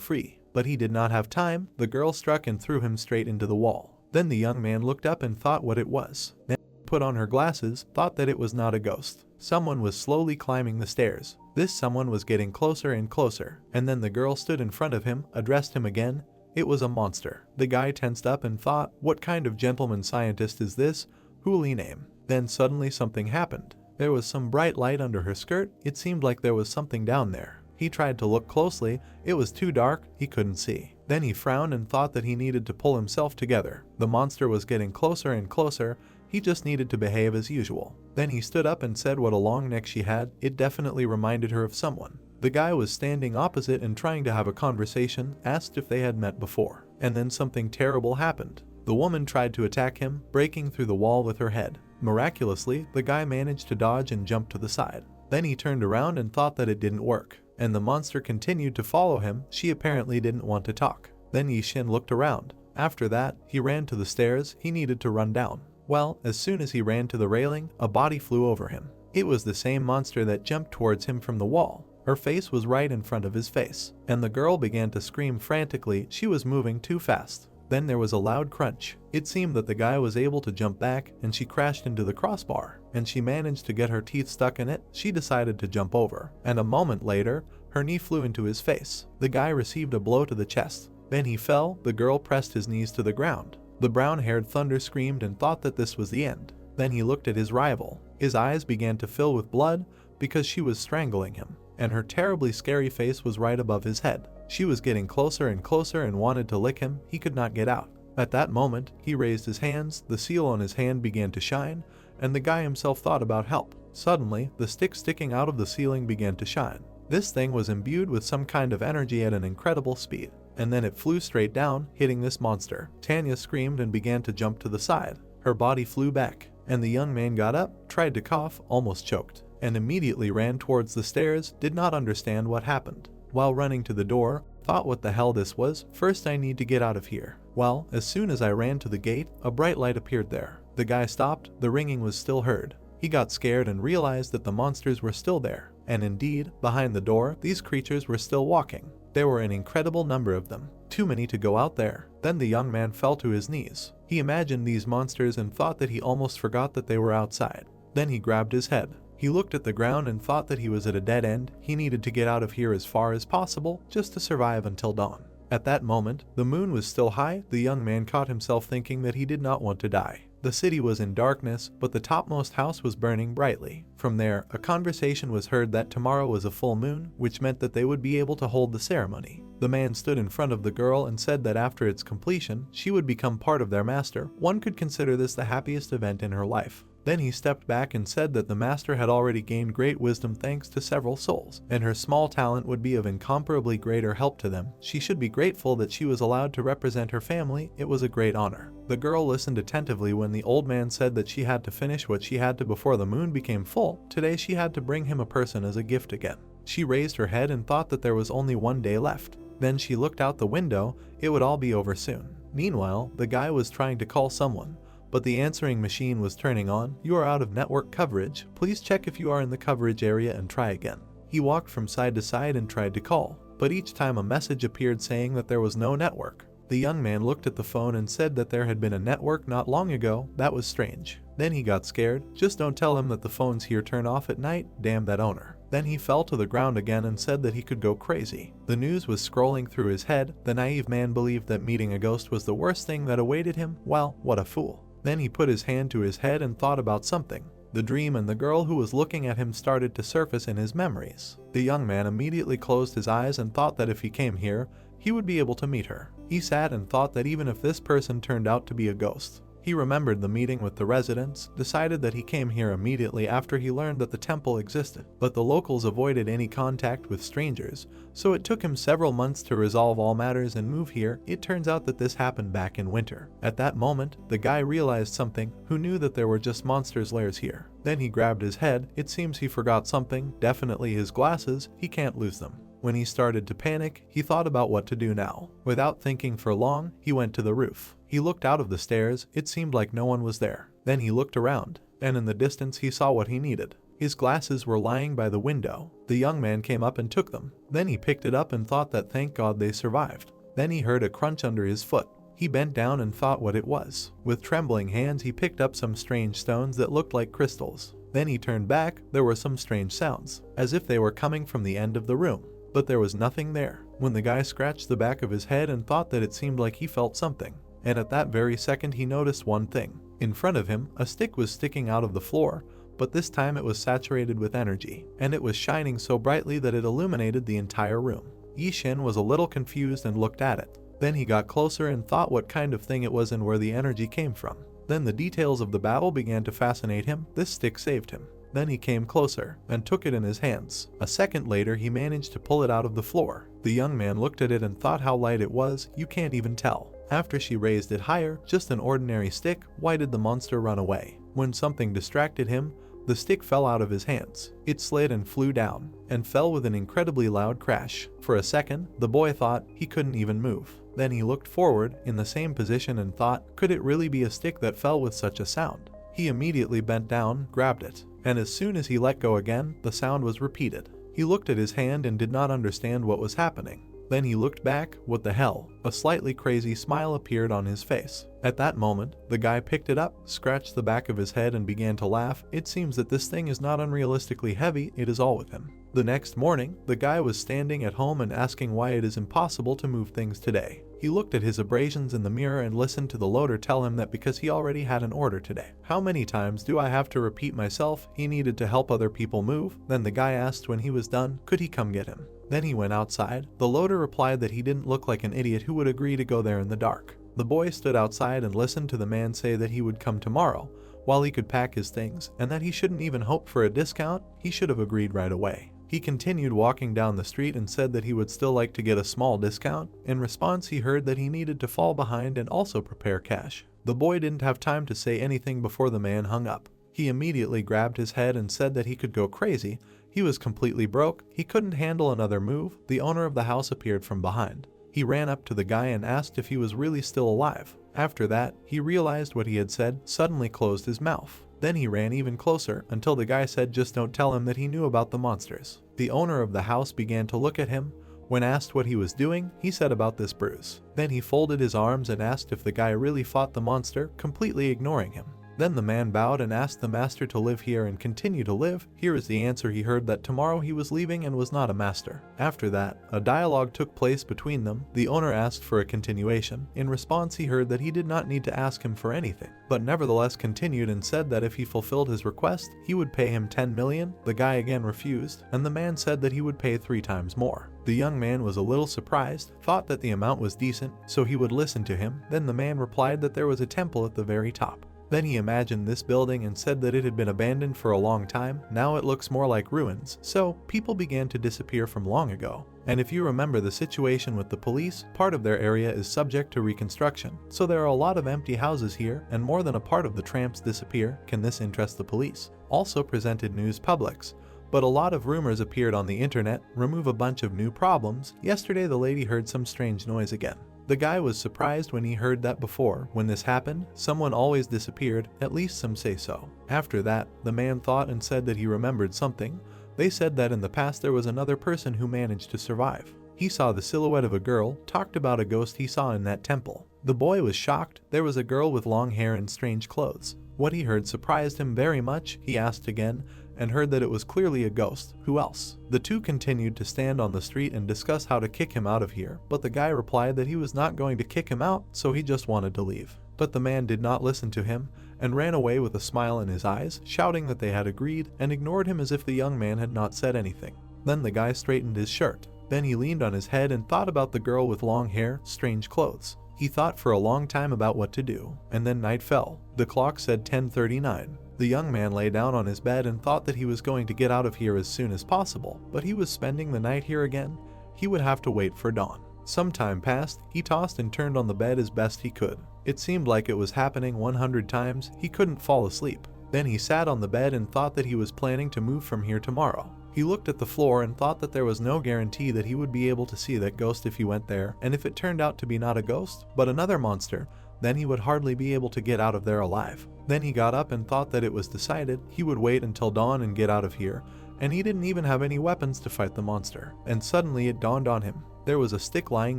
free. But he did not have time. The girl struck and threw him straight into the wall. Then the young man looked up and thought what it was. Then put on her glasses, thought that it was not a ghost. Someone was slowly climbing the stairs. This someone was getting closer and closer. And then the girl stood in front of him, addressed him again. It was a monster. The guy tensed up and thought, what kind of gentleman scientist is this? Who'll he name? Then suddenly something happened. There was some bright light under her skirt. It seemed like there was something down there. He tried to look closely. It was too dark. He couldn't see. Then he frowned and thought that he needed to pull himself together. The monster was getting closer and closer. He just needed to behave as usual. Then he stood up and said what a long neck she had. It definitely reminded her of someone. The guy was standing opposite and trying to have a conversation, asked if they had met before. And then something terrible happened. The woman tried to attack him, breaking through the wall with her head. Miraculously, the guy managed to dodge and jump to the side. Then he turned around and thought that it didn't work. And the monster continued to follow him. She apparently didn't want to talk. Then Yishin looked around. After that, he ran to the stairs. He needed to run down. Well, as soon as he ran to the railing, a body flew over him. It was the same monster that jumped towards him from the wall. Her face was right in front of his face. And the girl began to scream frantically. She was moving too fast. Then there was a loud crunch. It seemed that the guy was able to jump back and she crashed into the crossbar. And she managed to get her teeth stuck in it. She decided to jump over. And a moment later, her knee flew into his face. The guy received a blow to the chest. Then he fell. The girl pressed his knees to the ground. The brown-haired Thunder screamed and thought that this was the end. Then he looked at his rival. His eyes began to fill with blood because she was strangling him. And her terribly scary face was right above his head. She was getting closer and closer and wanted to lick him. He could not get out. At that moment, he raised his hands. The seal on his hand began to shine, and the guy himself thought about help. Suddenly, the stick sticking out of the ceiling began to shine. This thing was imbued with some kind of energy at an incredible speed. And then it flew straight down, hitting this monster. Tanya screamed and began to jump to the side. Her body flew back, and the young man got up, tried to cough, almost choked, and immediately ran towards the stairs, did not understand what happened. While running to the door, thought what the hell this was. First I need to get out of here. Well, as soon as I ran to the gate, a bright light appeared there. The guy stopped. The ringing was still heard. He got scared and realized that the monsters were still there. And indeed, behind the door, these creatures were still walking. There were an incredible number of them. Too many to go out there. Then the young man fell to his knees. He imagined these monsters and thought that he almost forgot that they were outside. Then he grabbed his head. He looked at the ground and thought that he was at a dead end. He needed to get out of here as far as possible, just to survive until dawn. At that moment, the moon was still high. The young man caught himself thinking that he did not want to die. The city was in darkness, but the topmost house was burning brightly. From there, a conversation was heard that tomorrow was a full moon, which meant that they would be able to hold the ceremony. The man stood in front of the girl and said that after its completion, she would become part of their master. One could consider this the happiest event in her life. Then he stepped back and said that the master had already gained great wisdom thanks to several souls, and her small talent would be of incomparably greater help to them. She should be grateful that she was allowed to represent her family. It was a great honor. The girl listened attentively when the old man said that she had to finish what she had to before the moon became full. Today she had to bring him a person as a gift again. She raised her head and thought that there was only one day left. Then she looked out the window. It would all be over soon. Meanwhile, the guy was trying to call someone, but the answering machine was turning on. You are out of network coverage. Please check if you are in the coverage area and try again. He walked from side to side and tried to call, but each time a message appeared saying that there was no network. The young man looked at the phone and said that there had been a network not long ago. That was strange. Then he got scared. Just don't tell him that the phones here turn off at night. Damn that owner. Then he fell to the ground again and said that he could go crazy. The news was scrolling through his head. The naive man believed that meeting a ghost was the worst thing that awaited him. Well, what a fool. Then he put his hand to his head and thought about something. The dream and the girl who was looking at him started to surface in his memories. The young man immediately closed his eyes and thought that if he came here, he would be able to meet her. He sat and thought that even if this person turned out to be a ghost. He remembered the meeting with the residents, decided that he came here immediately after he learned that the temple existed. But the locals avoided any contact with strangers, so it took him several months to resolve all matters and move here. It turns out that this happened back in winter. At that moment, the guy realized something, who knew that there were just monsters' lairs here. Then he grabbed his head. It seems he forgot something, definitely his glasses. He can't lose them. When he started to panic, he thought about what to do now. Without thinking for long, he went to the roof. He looked out of the stairs. It seemed like no one was there. Then he looked around, and in the distance he saw what he needed. His glasses were lying by the window. The young man came up and took them. Then he picked it up and thought that thank God they survived. Then he heard a crunch under his foot. He bent down and thought what it was. With trembling hands he picked up some strange stones that looked like crystals. Then he turned back. There were some strange sounds, as if they were coming from the end of the room. But there was nothing there. When the guy scratched the back of his head and thought that it seemed like he felt something. And at that very second he noticed one thing. In front of him, a stick was sticking out of the floor, but this time it was saturated with energy, and it was shining so brightly that it illuminated the entire room. Yi Shin was a little confused and looked at it. Then he got closer and thought what kind of thing it was and where the energy came from. Then the details of the battle began to fascinate him. This stick saved him. Then he came closer and took it in his hands. A second later he managed to pull it out of the floor. The young man looked at it and thought how light it was. You can't even tell. After she raised it higher, just an ordinary stick, why did the monster run away? When something distracted him, the stick fell out of his hands. It slid and flew down, and fell with an incredibly loud crash. For a second, the boy thought he couldn't even move. Then he looked forward, in the same position, and thought, could it really be a stick that fell with such a sound? He immediately bent down, grabbed it, and as soon as he let go again, the sound was repeated. He looked at his hand and did not understand what was happening. Then he looked back. What the hell? A slightly crazy smile appeared on his face. At that moment, the guy picked it up, scratched the back of his head and began to laugh. It seems that this thing is not unrealistically heavy. It is all with him. The next morning, the guy was standing at home and asking why it is impossible to move things today. He looked at his abrasions in the mirror and listened to the loader tell him that because he already had an order today. How many times do I have to repeat myself? He needed to help other people move. Then the guy asked when he was done, could he come get him? Then he went outside. The loader replied that he didn't look like an idiot who would agree to go there in the dark. The boy stood outside and listened to the man say that he would come tomorrow, while he could pack his things, and that he shouldn't even hope for a discount. He should have agreed right away. He continued walking down the street and said that he would still like to get a small discount. In response, he heard that he needed to fall behind and also prepare cash. The boy didn't have time to say anything before the man hung up. He immediately grabbed his head and said that he could go crazy. He was completely broke. He couldn't handle another move. The owner of the house appeared from behind. He ran up to the guy and asked if he was really still alive. After that, he realized what he had said, suddenly closed his mouth. Then he ran even closer until the guy said just don't tell him that he knew about the monsters. The owner of the house began to look at him. When asked what he was doing, he said about this bruise. Then he folded his arms and asked if the guy really fought the monster, completely ignoring him. Then the man bowed and asked the master to live here and continue to live. Here is the answer. He heard that tomorrow he was leaving and was not a master. After that, a dialogue took place between them. The owner asked for a continuation. In response, he heard that he did not need to ask him for anything, but nevertheless continued and said that if he fulfilled his request, he would pay him 10 million. The guy again refused, and the man said that he would pay 3 times more. The young man was a little surprised, thought that the amount was decent, so he would listen to him. Then the man replied that there was a temple at the very top. Then he imagined this building and said that it had been abandoned for a long time. Now it looks more like ruins. So, people began to disappear from long ago. And if you remember the situation with the police, part of their area is subject to reconstruction. So there are a lot of empty houses here, and more than a part of the tramps disappear. Can this interest the police? Also presented news publics. But a lot of rumors appeared on the internet, remove a bunch of new problems. Yesterday the lady heard some strange noise again. The guy was surprised when he heard that before. When this happened, someone always disappeared, at least some say so. After that, the man thought and said that he remembered something. They said that in the past there was another person who managed to survive. He saw the silhouette of a girl, talked about a ghost he saw in that temple. The boy was shocked. There was a girl with long hair and strange clothes. What he heard surprised him very much. He asked again, and heard that it was clearly a ghost. Who else? The two continued to stand on the street and discuss how to kick him out of here, but the guy replied that he was not going to kick him out, so he just wanted to leave. But the man did not listen to him, and ran away with a smile in his eyes, shouting that they had agreed, and ignored him as if the young man had not said anything. Then the guy straightened his shirt. Then he leaned on his head and thought about the girl with long hair, strange clothes. He thought for a long time about what to do, and then night fell. The clock said 10:39. The young man lay down on his bed and thought that he was going to get out of here as soon as possible, but he was spending the night here again. He would have to wait for dawn. Some time passed. He tossed and turned on the bed as best he could. It seemed like it was happening 100 times. He couldn't fall asleep. Then he sat on the bed and thought that he was planning to move from here tomorrow. He looked at the floor and thought that there was no guarantee that he would be able to see that ghost if he went there, and if it turned out to be not a ghost, but another monster, then he would hardly be able to get out of there alive. Then he got up and thought that it was decided he would wait until dawn and get out of here, and he didn't even have any weapons to fight the monster. And suddenly it dawned on him. There was a stick lying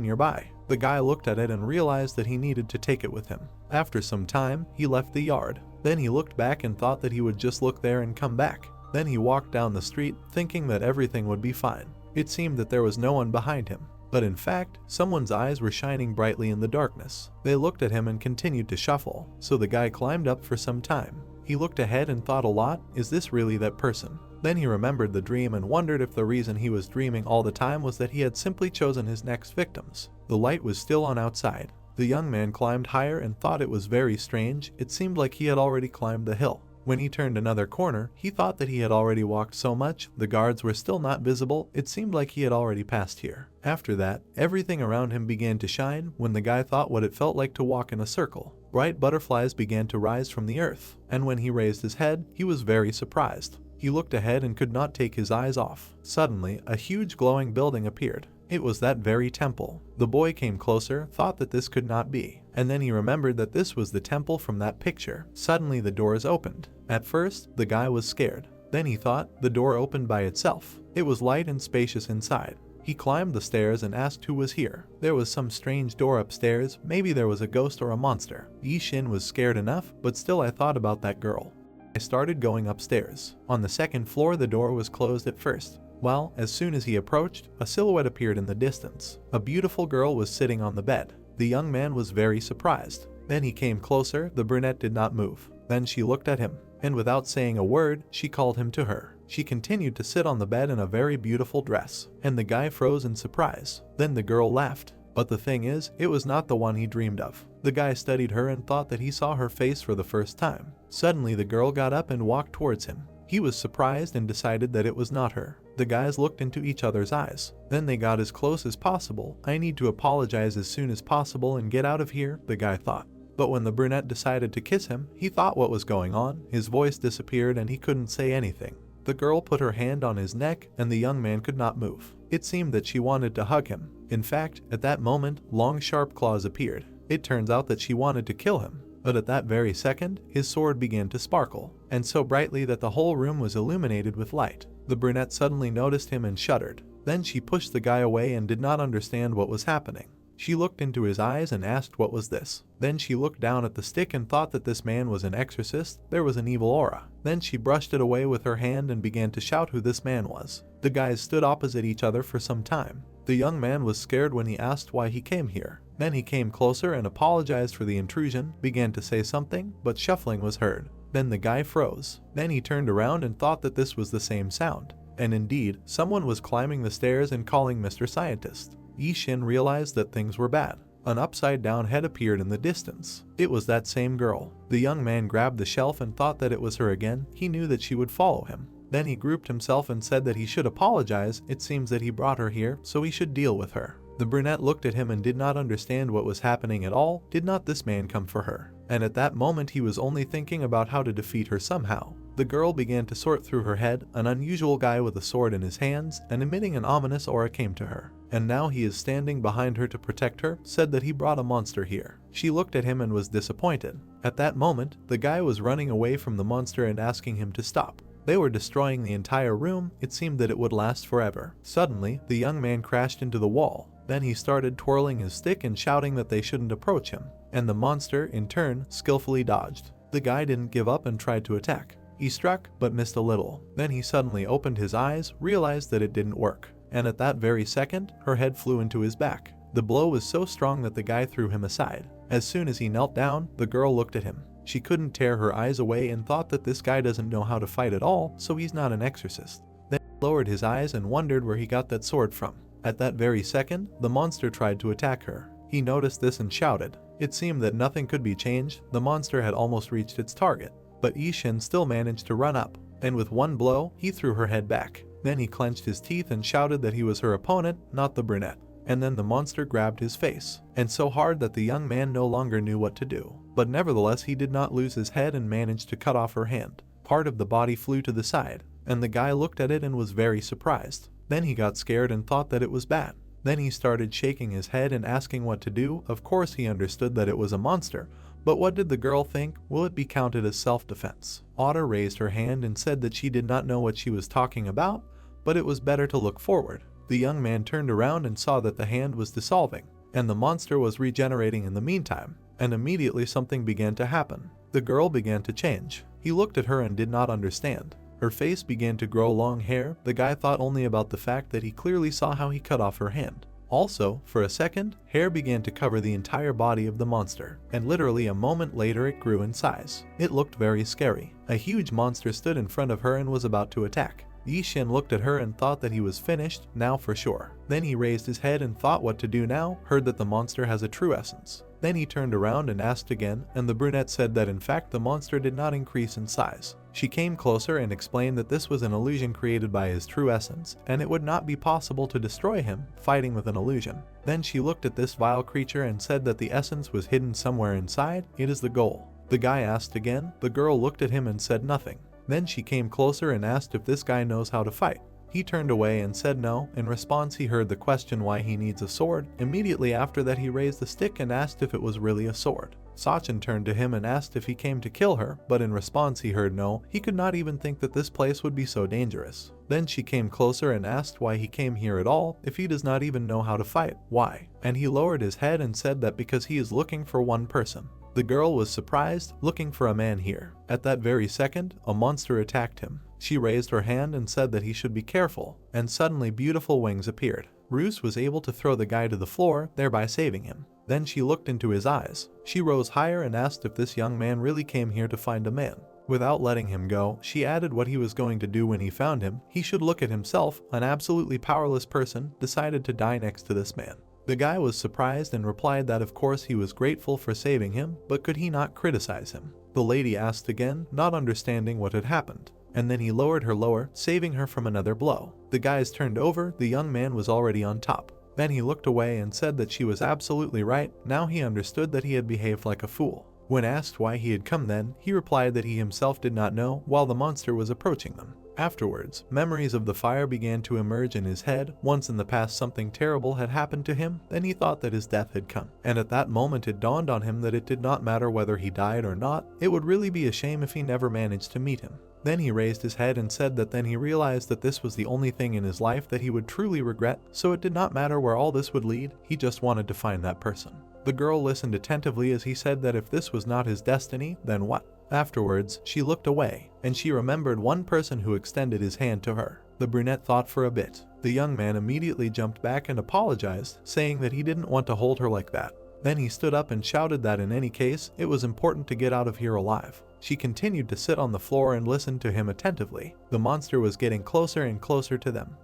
nearby. The guy looked at it and realized that he needed to take it with him. After some time, he left the yard. Then he looked back and thought that he would just look there and come back. Then he walked down the street, thinking that everything would be fine. It seemed that there was no one behind him. But in fact, someone's eyes were shining brightly in the darkness. They looked at him and continued to shuffle, so the guy climbed up for some time. He looked ahead and thought a lot, is this really that person? Then he remembered the dream and wondered if the reason he was dreaming all the time was that he had simply chosen his next victims. The light was still on outside. The young man climbed higher and thought it was very strange. It seemed like he had already climbed the hill. When he turned another corner, he thought that he had already walked so much. The guards were still not visible. It seemed like he had already passed here. After that, everything around him began to shine when the guy thought what it felt like to walk in a circle. Bright butterflies began to rise from the earth, and when he raised his head, he was very surprised. He looked ahead and could not take his eyes off. Suddenly, a huge glowing building appeared. It was that very temple. The boy came closer, thought that this could not be, and then he remembered that this was the temple from that picture. Suddenly the doors opened. At first, the guy was scared. Then he thought the door opened by itself. It was light and spacious inside. He climbed the stairs and asked who was here. There was some strange door upstairs. Maybe there was a ghost or a monster. Yi-Shin was scared enough, but still I thought about that girl. I started going upstairs. On the second floor, the door was closed at first. Well, as soon as he approached, a silhouette appeared in the distance. A beautiful girl was sitting on the bed. The young man was very surprised. Then he came closer. The brunette did not move. Then she looked at him, and without saying a word, she called him to her. She continued to sit on the bed in a very beautiful dress, and the guy froze in surprise. Then the girl laughed. But the thing is, it was not the one he dreamed of. The guy studied her and thought that he saw her face for the first time. Suddenly the girl got up and walked towards him. He was surprised and decided that it was not her. The guys looked into each other's eyes. Then they got as close as possible. I need to apologize as soon as possible and get out of here, the guy thought. But when the brunette decided to kiss him, he thought what was going on. His voice disappeared and he couldn't say anything. The girl put her hand on his neck and the young man could not move. It seemed that she wanted to hug him. In fact, at that moment, long sharp claws appeared. It turns out that she wanted to kill him. But at that very second, his sword began to sparkle, and so brightly that the whole room was illuminated with light. The brunette suddenly noticed him and shuddered. Then she pushed the guy away and did not understand what was happening. She looked into his eyes and asked what was this. Then she looked down at the stick and thought that this man was an exorcist. There was an evil aura. Then she brushed it away with her hand and began to shout who this man was. The guys stood opposite each other for some time. The young man was scared when he asked why he came here. Then he came closer and apologized for the intrusion, began to say something, but shuffling was heard. Then the guy froze. Then he turned around and thought that this was the same sound. And indeed, someone was climbing the stairs and calling Mr. Scientist. Yi-Shin realized that things were bad. An upside-down head appeared in the distance. It was that same girl. The young man grabbed the shelf and thought that it was her again. He knew that she would follow him. Then he grouped himself and said that he should apologize. It seems that he brought her here, so he should deal with her. The brunette looked at him and did not understand what was happening at all. Did not this man come for her? And at that moment he was only thinking about how to defeat her somehow. The girl began to sort through her head. An unusual guy with a sword in his hands and emitting an ominous aura came to her. And now he is standing behind her to protect her, said that he brought a monster here. She looked at him and was disappointed. At that moment, the guy was running away from the monster and asking him to stop. They were destroying the entire room. It seemed that it would last forever. Suddenly, the young man crashed into the wall. Then he started twirling his stick and shouting that they shouldn't approach him, and the monster, in turn, skillfully dodged. The guy didn't give up and tried to attack. He struck, but missed a little. Then he suddenly opened his eyes, realized that it didn't work, and at that very second, her head flew into his back. The blow was so strong that the guy threw him aside. As soon as he knelt down, the girl looked at him. She couldn't tear her eyes away and thought that this guy doesn't know how to fight at all, so he's not an exorcist. Then he lowered his eyes and wondered where he got that sword from. At that very second, the monster tried to attack her. He noticed this and shouted. It seemed that nothing could be changed. The monster had almost reached its target, but Ishin still managed to run up, and with one blow, he threw her head back. Then he clenched his teeth and shouted that he was her opponent, not the brunette. And then the monster grabbed his face, and so hard that the young man no longer knew what to do. But nevertheless, he did not lose his head and managed to cut off her hand. Part of the body flew to the side, and the guy looked at it and was very surprised. Then he got scared and thought that it was bad. Then he started shaking his head and asking what to do. Of course he understood that it was a monster, but what did the girl think? Will it be counted as self-defense? Otter raised her hand and said that she did not know what she was talking about, but it was better to look forward. The young man turned around and saw that the hand was dissolving, and the monster was regenerating in the meantime, and immediately something began to happen. The girl began to change. He looked at her and did not understand. Her face began to grow long hair. The guy thought only about the fact that he clearly saw how he cut off her hand. Also, for a second, hair began to cover the entire body of the monster, and literally a moment later it grew in size. It looked very scary. A huge monster stood in front of her and was about to attack. Yishin looked at her and thought that he was finished, now for sure. Then he raised his head and thought what to do now, heard that the monster has a true essence. Then he turned around and asked again, and the brunette said that in fact the monster did not increase in size. She came closer and explained that this was an illusion created by his true essence, and it would not be possible to destroy him, fighting with an illusion. Then she looked at this vile creature and said that the essence was hidden somewhere inside. It is the goal. The guy asked again. The girl looked at him and said nothing. Then she came closer and asked if this guy knows how to fight. He turned away and said no. In response, he heard the question why he needs a sword. Immediately after that, he raised the stick and asked if it was really a sword. Sachin turned to him and asked if he came to kill her, but in response he heard no. He could not even think that this place would be so dangerous. Then she came closer and asked why he came here at all, if he does not even know how to fight. Why? And he lowered his head and said that because he is looking for one person. The girl was surprised, looking for a man here. At that very second, a monster attacked him. She raised her hand and said that he should be careful, and suddenly beautiful wings appeared. Roos was able to throw the guy to the floor, thereby saving him. Then she looked into his eyes. She rose higher and asked if this young man really came here to find a man. Without letting him go, she added what he was going to do when he found him. He should look at himself. An absolutely powerless person decided to die next to this man. The guy was surprised and replied that of course he was grateful for saving him, but could he not criticize him? The lady asked again, not understanding what had happened. And then he lowered her lower, saving her from another blow. The guys turned over. The young man was already on top. Then he looked away and said that she was absolutely right. Now he understood that he had behaved like a fool. When asked why he had come then, he replied that he himself did not know while the monster was approaching them. Afterwards, memories of the fire began to emerge in his head. Once in the past something terrible had happened to him, then he thought that his death had come. And at that moment it dawned on him that it did not matter whether he died or not. It would really be a shame if he never managed to meet him. Then he raised his head and said that then he realized that this was the only thing in his life that he would truly regret, so it did not matter where all this would lead, he just wanted to find that person. The girl listened attentively as he said that if this was not his destiny, then what? Afterwards, she looked away, and she remembered one person who extended his hand to her. The brunette thought for a bit. The young man immediately jumped back and apologized, saying that he didn't want to hold her like that. Then he stood up and shouted that in any case, it was important to get out of here alive. She continued to sit on the floor and listened to him attentively. The monster was getting closer and closer to them.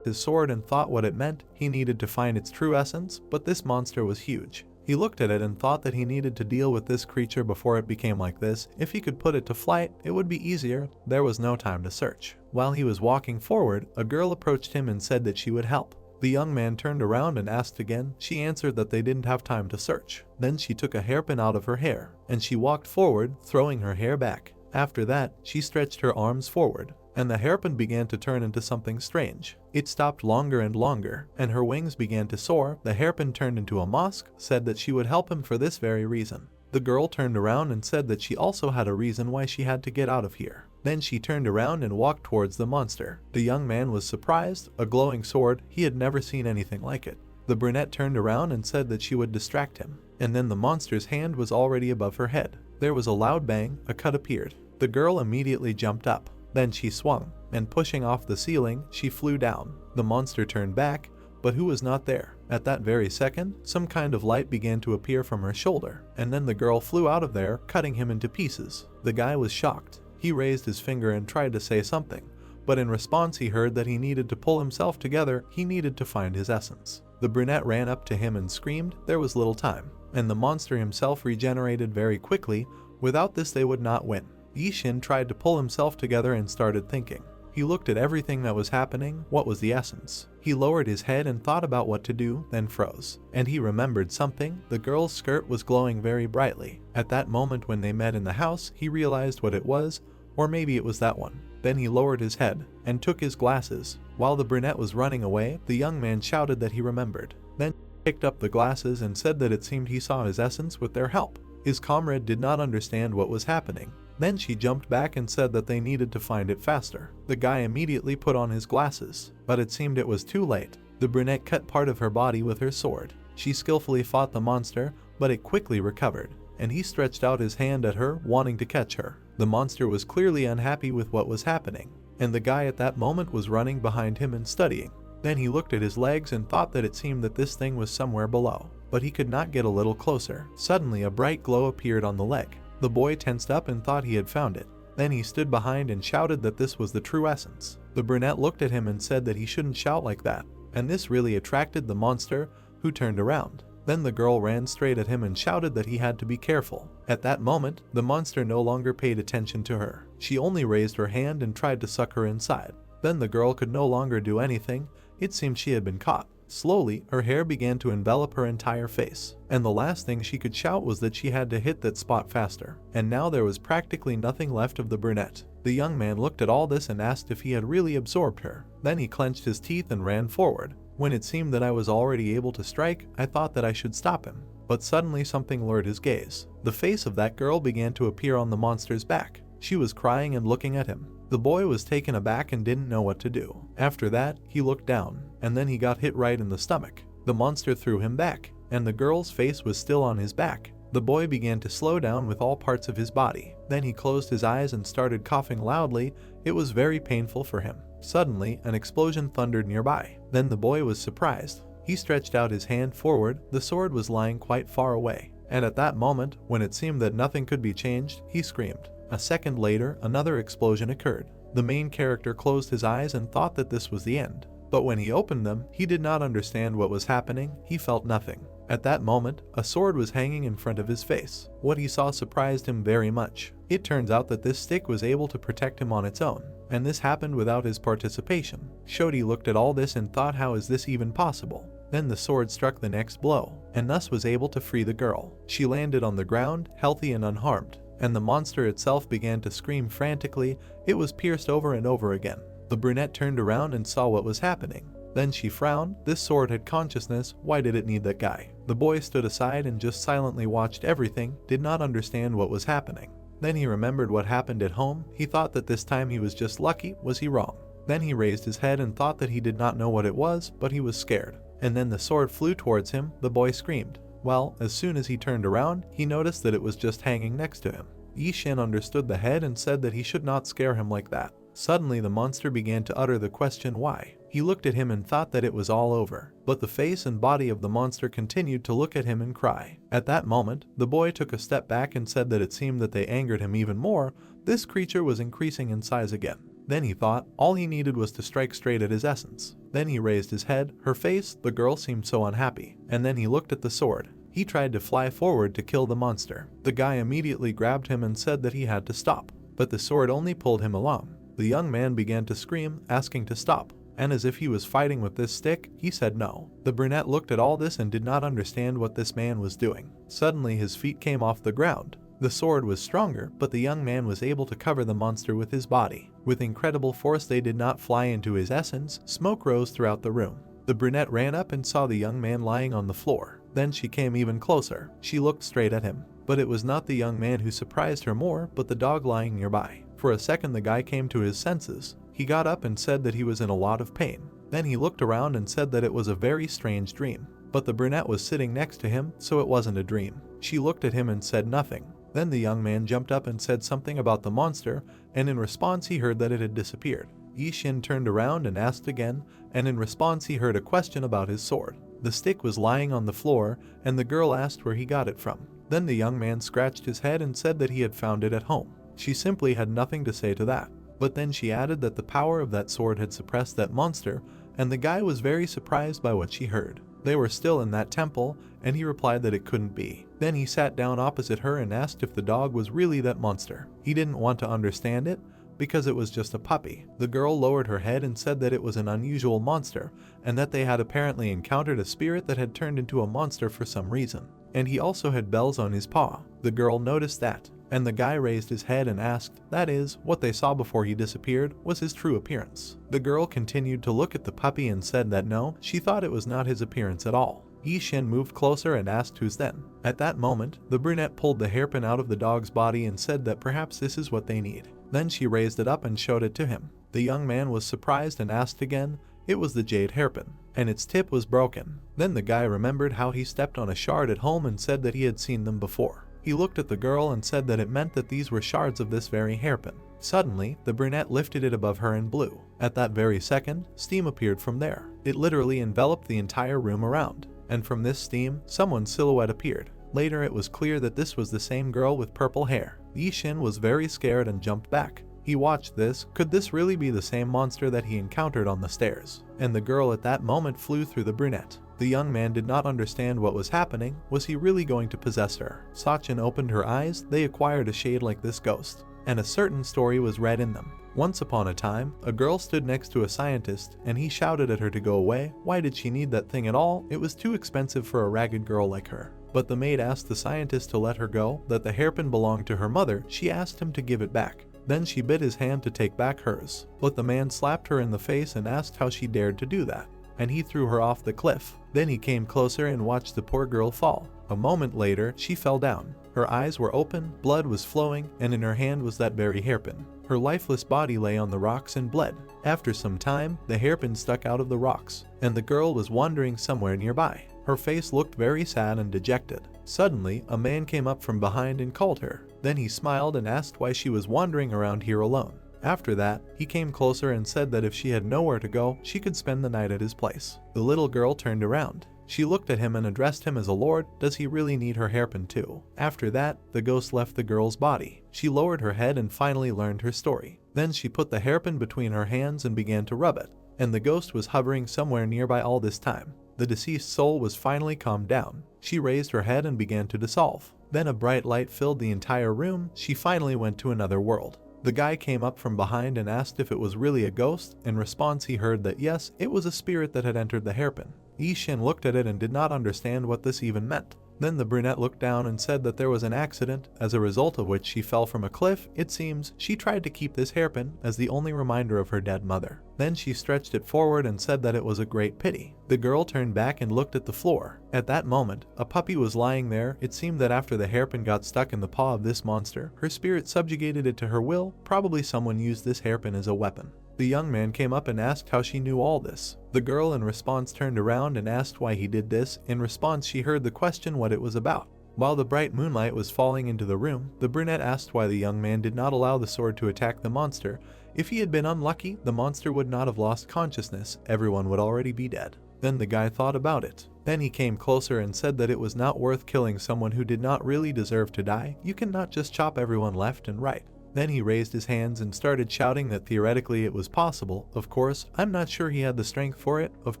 His sword and thought what it meant. He needed to find its true essence, but this monster was huge. He looked at it and thought that he needed to deal with this creature before it became like this. If he could put it to flight, it would be easier. There was no time to search. While he was walking forward, a girl approached him and said that she would help. The young man turned around and asked again. She answered that they didn't have time to search. Then she took a hairpin out of her hair, and she walked forward, throwing her hair back. After that, she stretched her arms forward, and the hairpin began to turn into something strange. It stopped longer and longer, and her wings began to soar. The hairpin turned into a mosque, said that she would help him for this very reason. The girl turned around and said that she also had a reason why she had to get out of here. Then she turned around and walked towards the monster. The young man was surprised, a glowing sword, he had never seen anything like it. The brunette turned around and said that she would distract him, and then the monster's hand was already above her head. There was a loud bang, a cut appeared. The girl immediately jumped up. Then she swung, and pushing off the ceiling, she flew down. The monster turned back, but who was not there? At that very second, some kind of light began to appear from her shoulder, and then the girl flew out of there, cutting him into pieces. The guy was shocked. He raised his finger and tried to say something, but in response he heard that he needed to pull himself together, he needed to find his essence. The brunette ran up to him and screamed. There was little time, and the monster himself regenerated very quickly. Without this they would not win. Yishin tried to pull himself together and started thinking. He looked at everything that was happening. What was the essence? He lowered his head and thought about what to do, then froze. And he remembered something. The girl's skirt was glowing very brightly. At that moment when they met in the house, he realized what it was, or maybe it was that one. Then he lowered his head and took his glasses. While the brunette was running away, the young man shouted that he remembered. Then he picked up the glasses and said that it seemed he saw his essence with their help. His comrade did not understand what was happening. Then she jumped back and said that they needed to find it faster. The guy immediately put on his glasses, but it seemed it was too late. The brunette cut part of her body with her sword. She skillfully fought the monster, but it quickly recovered, and he stretched out his hand at her, wanting to catch her. The monster was clearly unhappy with what was happening, and the guy at that moment was running behind him and studying. Then he looked at his legs and thought that it seemed that this thing was somewhere below, but he could not get a little closer. Suddenly a bright glow appeared on the leg. The boy tensed up and thought he had found it. Then he stood behind and shouted that this was the true essence. The brunette looked at him and said that he shouldn't shout like that, and this really attracted the monster, who turned around. Then the girl ran straight at him and shouted that he had to be careful. At that moment, the monster no longer paid attention to her. She only raised her hand and tried to suck her inside. Then the girl could no longer do anything. It seemed she had been caught. Slowly, her hair began to envelop her entire face, and the last thing she could shout was that she had to hit that spot faster. And now there was practically nothing left of the brunette. The young man looked at all this and asked if he had really absorbed her. Then he clenched his teeth and ran forward. When it seemed that I was already able to strike, I thought that I should stop him. But suddenly something lured his gaze. The face of that girl began to appear on the monster's back. She was crying and looking at him. The boy was taken aback and didn't know what to do. After that, he looked down, and then he got hit right in the stomach. The monster threw him back, and the girl's face was still on his back. The boy began to slow down with all parts of his body. Then he closed his eyes and started coughing loudly. It was very painful for him. Suddenly, an explosion thundered nearby. Then the boy was surprised. He stretched out his hand forward. The sword was lying quite far away. And at that moment, when it seemed that nothing could be changed, he screamed. A second later, another explosion occurred. The main character closed his eyes and thought that this was the end. But when he opened them, he did not understand what was happening. He felt nothing. At that moment, a sword was hanging in front of his face. What he saw surprised him very much. It turns out that this stick was able to protect him on its own, and this happened without his participation. Shodi looked at all this and thought, how is this even possible? Then the sword struck the next blow, and thus was able to free the girl. She landed on the ground, healthy and unharmed, and the monster itself began to scream frantically. It was pierced over and over again. The brunette turned around and saw what was happening. Then she frowned. This sword had consciousness. Why did it need that guy? The boy stood aside and just silently watched everything, did not understand what was happening. Then he remembered what happened at home. He thought that this time he was just lucky. Was he wrong? Then he raised his head and thought that he did not know what it was, but he was scared. And then the sword flew towards him. The boy screamed. Well, as soon as he turned around, he noticed that it was just hanging next to him. Yishin understood the head and said that he should not scare him like that. Suddenly the monster began to utter the question why. He looked at him and thought that it was all over, but the face and body of the monster continued to look at him and cry. At that moment, the boy took a step back and said that it seemed that they angered him even more. This creature was increasing in size again. Then he thought all he needed was to strike straight at his essence. Then he raised his head. Her face, the girl seemed so unhappy. And then he looked at the sword. He tried to fly forward to kill the monster. The guy immediately grabbed him and said that he had to stop, but the sword only pulled him along. The young man began to scream, asking to stop, and as if he was fighting with this stick, he said no. The brunette looked at all this and did not understand what this man was doing. Suddenly his feet came off the ground. The sword was stronger, but the young man was able to cover the monster with his body. With incredible force they did not fly into his essence. Smoke rose throughout the room. The brunette ran up and saw the young man lying on the floor. Then she came even closer. She looked straight at him. But it was not the young man who surprised her more, but the dog lying nearby. For a second the guy came to his senses. He got up and said that he was in a lot of pain. Then he looked around and said that it was a very strange dream. But the brunette was sitting next to him, so it wasn't a dream. She looked at him and said nothing. Then the young man jumped up and said something about the monster, and in response he heard that it had disappeared. Yi-Shin turned around and asked again, and in response he heard a question about his sword. The stick was lying on the floor, and the girl asked where he got it from. Then the young man scratched his head and said that he had found it at home. She simply had nothing to say to that. But then she added that the power of that sword had suppressed that monster, and the guy was very surprised by what she heard. They were still in that temple, and he replied that it couldn't be. Then he sat down opposite her and asked if the dog was really that monster. He didn't want to understand it, because it was just a puppy. The girl lowered her head and said that it was an unusual monster, and that they had apparently encountered a spirit that had turned into a monster for some reason. And he also had bells on his paw. The girl noticed that, and the guy raised his head and asked, that is, what they saw before he disappeared was his true appearance. The girl continued to look at the puppy and said that no, she thought it was not his appearance at all. Yi-Shin moved closer and asked who's then. At that moment, the brunette pulled the hairpin out of the dog's body and said that perhaps this is what they need. Then she raised it up and showed it to him. The young man was surprised and asked again. It was the jade hairpin, and its tip was broken. Then the guy remembered how he stepped on a shard at home and said that he had seen them before. He looked at the girl and said that it meant that these were shards of this very hairpin. Suddenly, the brunette lifted it above her and blew. At that very second, steam appeared from there. It literally enveloped the entire room around. And from this steam, someone's silhouette appeared. Later it was clear that this was the same girl with purple hair. Yi-Shin was very scared and jumped back. He watched this. Could this really be the same monster that he encountered on the stairs? And the girl at that moment flew through the brunette. The young man did not understand what was happening. Was he really going to possess her? Sachin opened her eyes. They acquired a shade like this ghost, and a certain story was read in them. Once upon a time, a girl stood next to a scientist, and he shouted at her to go away. Why did she need that thing at all? It was too expensive for a ragged girl like her. But the maid asked the scientist to let her go, that the hairpin belonged to her mother. She asked him to give it back. Then she bit his hand to take back hers. But the man slapped her in the face and asked how she dared to do that. And he threw her off the cliff. Then he came closer and watched the poor girl fall. A moment later, she fell down. Her eyes were open, blood was flowing, and in her hand was that very hairpin. Her lifeless body lay on the rocks and bled. After some time, the hairpin stuck out of the rocks, and the girl was wandering somewhere nearby. Her face looked very sad and dejected. Suddenly, a man came up from behind and called her. Then he smiled and asked why she was wandering around here alone. After that, he came closer and said that if she had nowhere to go, she could spend the night at his place. The little girl turned around. She looked at him and addressed him as a lord. Does he really need her hairpin too? After that, the ghost left the girl's body. She lowered her head and finally learned her story. Then she put the hairpin between her hands and began to rub it. And the ghost was hovering somewhere nearby all this time. The deceased soul was finally calmed down. She raised her head and began to dissolve. Then a bright light filled the entire room. She finally went to another world. The guy came up from behind and asked if it was really a ghost. In response, he heard that yes, it was a spirit that had entered the hairpin. Yi-Shin looked at it and did not understand what this even meant. Then the brunette looked down and said that there was an accident, as a result of which she fell from a cliff. It seems she tried to keep this hairpin as the only reminder of her dead mother. Then she stretched it forward and said that it was a great pity. The girl turned back and looked at the floor. At that moment, a puppy was lying there. It seemed that after the hairpin got stuck in the paw of this monster, her spirit subjugated it to her will. Probably someone used this hairpin as a weapon. The young man came up and asked how she knew all this. The girl in response turned around and asked why he did this. In response, she heard the question what it was about. While the bright moonlight was falling into the room, the brunette asked why the young man did not allow the sword to attack the monster. If he had been unlucky, the monster would not have lost consciousness. Everyone would already be dead. Then the guy thought about it. Then he came closer and said that it was not worth killing someone who did not really deserve to die. You cannot just chop everyone left and right. Then he raised his hands and started shouting that theoretically it was possible. Of course, I'm not sure he had the strength for it. Of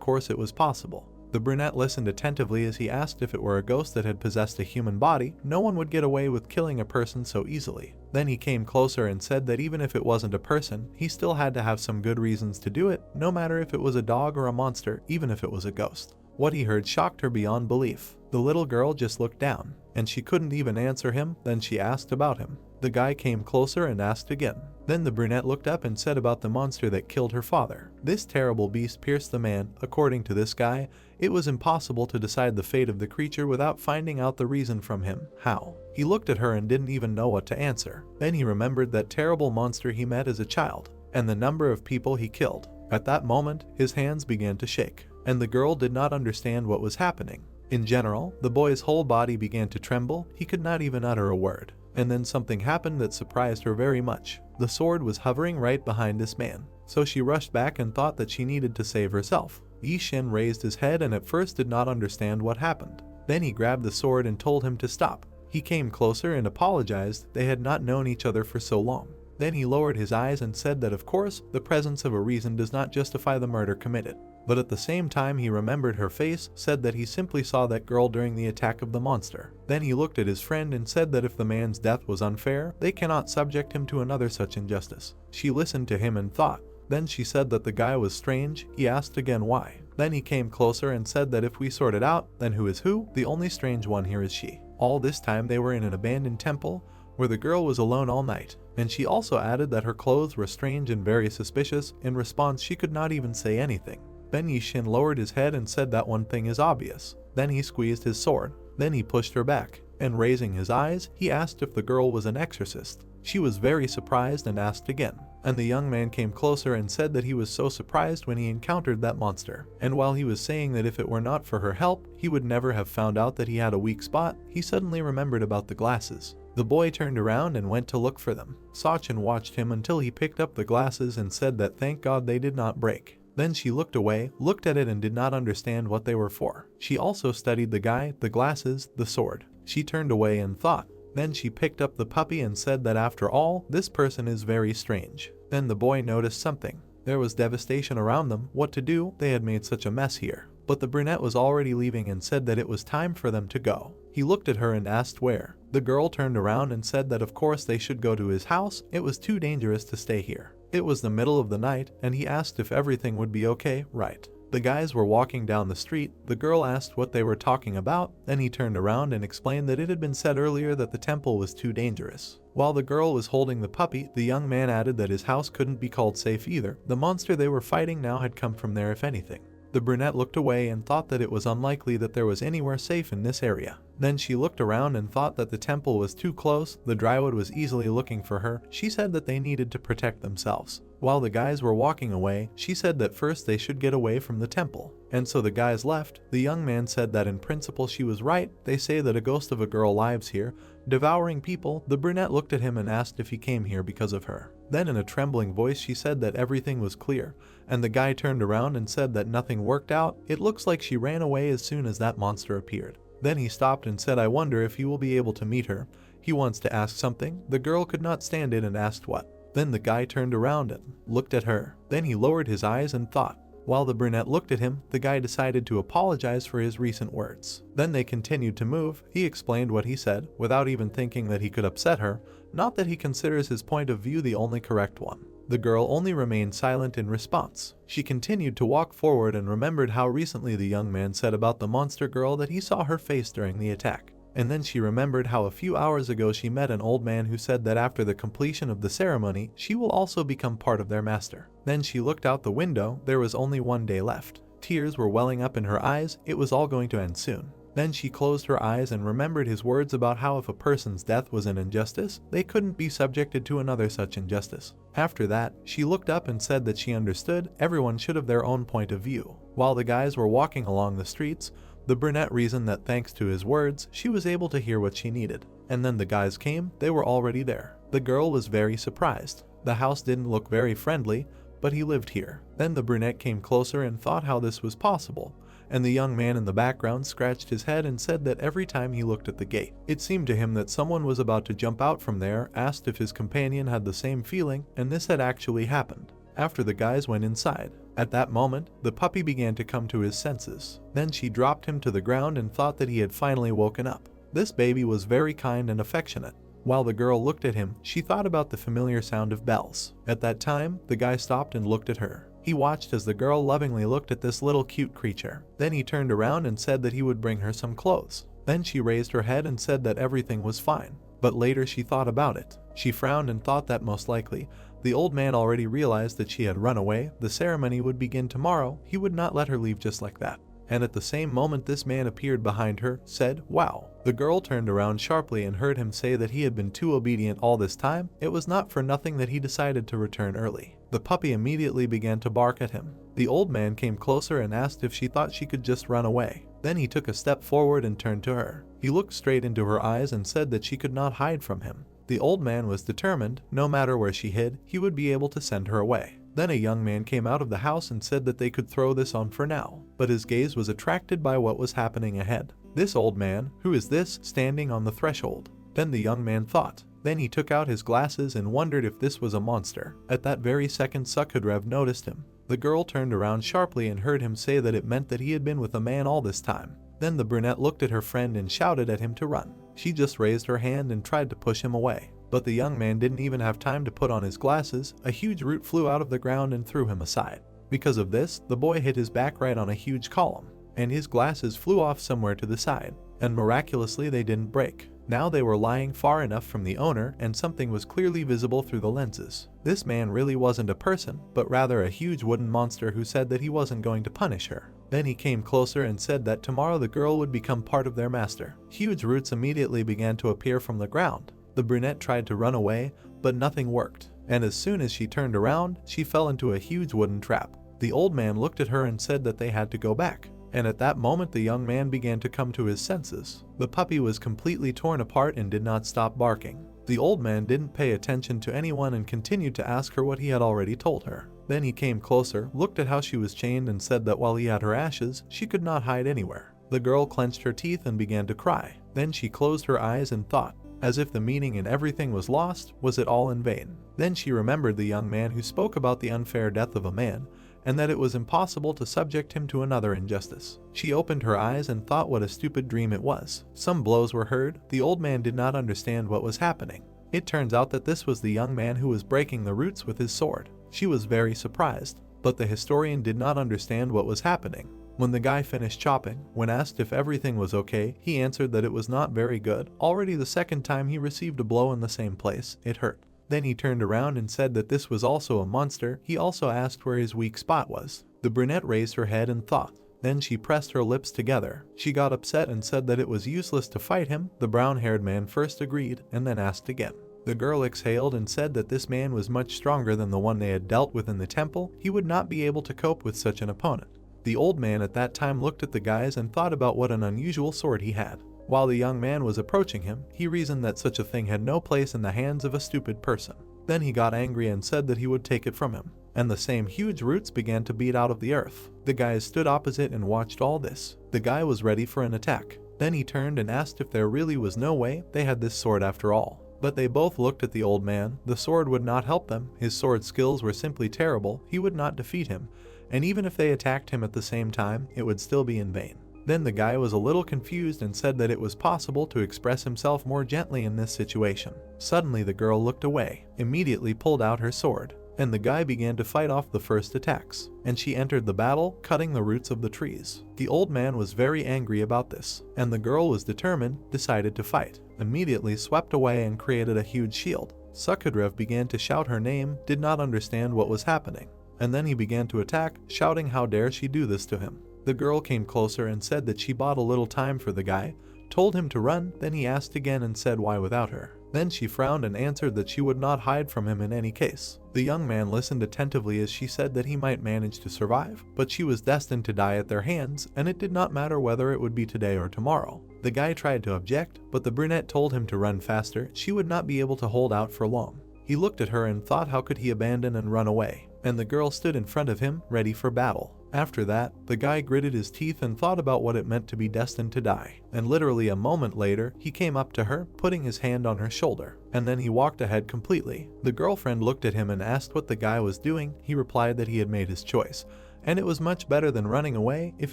course it was possible. The brunette listened attentively as he asked if it were a ghost that had possessed a human body. No one would get away with killing a person so easily. Then he came closer and said that even if it wasn't a person, he still had to have some good reasons to do it, no matter if it was a dog or a monster, even if it was a ghost. What he heard shocked her beyond belief. The little girl just looked down, and she couldn't even answer him. Then she asked about him. The guy came closer and asked again. Then the brunette looked up and said about the monster that killed her father. This terrible beast pierced the man. According to this guy, it was impossible to decide the fate of the creature without finding out the reason from him. How? He looked at her and didn't even know what to answer. Then he remembered that terrible monster he met as a child, and the number of people he killed. At that moment, his hands began to shake, and the girl did not understand what was happening. In general, the boy's whole body began to tremble. He could not even utter a word. And then something happened that surprised her very much. The sword was hovering right behind this man, so she rushed back and thought that she needed to save herself. Yi Shin raised his head and at first did not understand what happened. Then he grabbed the sword and told him to stop. He came closer and apologized. They had not known each other for so long. Then he lowered his eyes and said that of course, the presence of a reason does not justify the murder committed. But at the same time he remembered her face, said that he simply saw that girl during the attack of the monster. Then he looked at his friend and said that if the man's death was unfair, they cannot subject him to another such injustice. She listened to him and thought. Then she said that the guy was strange. He asked again why. Then he came closer and said that if we sort it out, then who is who? The only strange one here is she. All this time they were in an abandoned temple, where the girl was alone all night. And she also added that her clothes were strange and very suspicious. In response, she could not even say anything. Then Yi Shin lowered his head and said that one thing is obvious. Then he squeezed his sword. Then he pushed her back, and raising his eyes, he asked if the girl was an exorcist. She was very surprised and asked again. And the young man came closer and said that he was so surprised when he encountered that monster. And while he was saying that if it were not for her help, he would never have found out that he had a weak spot, he suddenly remembered about the glasses. The boy turned around and went to look for them. Sachin watched him until he picked up the glasses and said that thank God they did not break. Then she looked away, looked at it and did not understand what they were for. She also studied the guy, the glasses, the sword. She turned away and thought. Then she picked up the puppy and said that after all, this person is very strange. Then the boy noticed something. There was devastation around them. What to do? They had made such a mess here. But the brunette was already leaving and said that it was time for them to go. He looked at her and asked where. The girl turned around and said that of course they should go to his house. It was too dangerous to stay here. It was the middle of the night, and he asked if everything would be okay, right? The guys were walking down the street. The girl asked what they were talking about, then he turned around and explained that it had been said earlier that the temple was too dangerous. While the girl was holding the puppy, the young man added that his house couldn't be called safe either. The monster they were fighting now had come from there if anything. The brunette looked away and thought that it was unlikely that there was anywhere safe in this area. Then she looked around and thought that the temple was too close. The drywood was easily looking for her. She said that they needed to protect themselves. While the guys were walking away, she said that first they should get away from the temple. And so the guys left. The young man said that in principle she was right. They say that a ghost of a girl lives here, devouring people. The brunette looked at him and asked if he came here because of her. Then in a trembling voice she said that everything was clear, and the guy turned around and said that nothing worked out. It looks like she ran away as soon as that monster appeared. Then he stopped and said, I wonder if you will be able to meet her. He wants to ask something. The girl could not stand it and asked what. Then the guy turned around and looked at her. Then he lowered his eyes and thought. While the brunette looked at him, the guy decided to apologize for his recent words. Then they continued to move. He explained what he said, without even thinking that he could upset her, not that he considers his point of view the only correct one. The girl only remained silent in response. She continued to walk forward and remembered how recently the young man said about the monster girl that he saw her face during the attack. And then she remembered how a few hours ago she met an old man who said that after the completion of the ceremony, she will also become part of their master. Then she looked out the window. There was only one day left. Tears were welling up in her eyes. It was all going to end soon. Then she closed her eyes and remembered his words about how if a person's death was an injustice, they couldn't be subjected to another such injustice. After that, she looked up and said that she understood everyone should have their own point of view. While the guys were walking along the streets, the brunette reasoned that thanks to his words, she was able to hear what she needed. And then the guys came. They were already there. The girl was very surprised. The house didn't look very friendly, but he lived here. Then the brunette came closer and thought how this was possible. And the young man in the background scratched his head and said that every time he looked at the gate, it seemed to him that someone was about to jump out from there, asked if his companion had the same feeling, and this had actually happened. After the guys went inside. At that moment, the puppy began to come to his senses. Then she dropped him to the ground and thought that he had finally woken up. This baby was very kind and affectionate. While the girl looked at him, she thought about the familiar sound of bells. At that time, the guy stopped and looked at her. He watched as the girl lovingly looked at this little cute creature. Then he turned around and said that he would bring her some clothes. Then she raised her head and said that everything was fine. But later she thought about it. She frowned and thought that most likely, the old man already realized that she had run away. The ceremony would begin tomorrow. He would not let her leave just like that. And at the same moment this man appeared behind her, said, "Wow." The girl turned around sharply and heard him say that he had been too obedient all this time. It was not for nothing that he decided to return early. The puppy immediately began to bark at him. The old man came closer and asked if she thought she could just run away. Then he took a step forward and turned to her. He looked straight into her eyes and said that she could not hide from him. The old man was determined, no matter where she hid, he would be able to send her away. Then a young man came out of the house and said that they could throw this on for now, but his gaze was attracted by what was happening ahead. This old man, who is this, standing on the threshold? Then the young man thought. Then he took out his glasses and wondered if this was a monster. At that very second Sukadrev noticed him. The girl turned around sharply and heard him say that it meant that he had been with a man all this time. Then the brunette looked at her friend and shouted at him to run. She just raised her hand and tried to push him away. But the young man didn't even have time to put on his glasses. A huge root flew out of the ground and threw him aside. Because of this, the boy hit his back right on a huge column, and his glasses flew off somewhere to the side, and miraculously they didn't break. Now they were lying far enough from the owner and something was clearly visible through the lenses. This man really wasn't a person, but rather a huge wooden monster who said that he wasn't going to punish her. Then he came closer and said that tomorrow the girl would become part of their master. Huge roots immediately began to appear from the ground. The brunette tried to run away, but nothing worked, and as soon as she turned around, she fell into a huge wooden trap. The old man looked at her and said that they had to go back. And at that moment the young man began to come to his senses. The puppy was completely torn apart and did not stop barking. The old man didn't pay attention to anyone and continued to ask her what he had already told her. Then he came closer, looked at how she was chained and said that while he had her ashes, she could not hide anywhere. The girl clenched her teeth and began to cry. Then she closed her eyes and thought, as if the meaning in everything was lost, was it all in vain? Then she remembered the young man who spoke about the unfair death of a man, and that it was impossible to subject him to another injustice. She opened her eyes and thought what a stupid dream it was. Some blows were heard. The old man did not understand what was happening. It turns out that this was the young man who was breaking the roots with his sword. She was very surprised, but the historian did not understand what was happening. When the guy finished chopping, when asked if everything was okay, he answered that it was not very good. Already the second time he received a blow in the same place, it hurt. Then he turned around and said that this was also a monster. He also asked where his weak spot was. The brunette raised her head and thought. Then she pressed her lips together. She got upset and said that it was useless to fight him. The brown-haired man first agreed and then asked again. The girl exhaled and said that this man was much stronger than the one they had dealt with in the temple. He would not be able to cope with such an opponent. The old man at that time looked at the guys and thought about what an unusual sword he had. While the young man was approaching him, he reasoned that such a thing had no place in the hands of a stupid person. Then he got angry and said that he would take it from him. And the same huge roots began to beat out of the earth. The guys stood opposite and watched all this. The guy was ready for an attack. Then he turned and asked if there really was no way they had this sword after all. But they both looked at the old man. The sword would not help them. His sword skills were simply terrible. He would not defeat him. And even if they attacked him at the same time, it would still be in vain. Then the guy was a little confused and said that it was possible to express himself more gently in this situation. Suddenly the girl looked away, immediately pulled out her sword, and the guy began to fight off the first attacks, and she entered the battle, cutting the roots of the trees. The old man was very angry about this, and the girl was determined, decided to fight, immediately swept away and created a huge shield. Sukadrev began to shout her name, did not understand what was happening. And then he began to attack, shouting how dare she do this to him. The girl came closer and said that she bought a little time for the guy, told him to run, then he asked again and said why without her. Then she frowned and answered that she would not hide from him in any case. The young man listened attentively as she said that he might manage to survive, but she was destined to die at their hands, and it did not matter whether it would be today or tomorrow. The guy tried to object, but the brunette told him to run faster. She would not be able to hold out for long. He looked at her and thought how could he abandon and run away, and the girl stood in front of him, ready for battle. After that, the guy gritted his teeth and thought about what it meant to be destined to die. And literally a moment later, he came up to her, putting his hand on her shoulder. And then he walked ahead completely. The girlfriend looked at him and asked what the guy was doing. He replied that he had made his choice, and it was much better than running away. If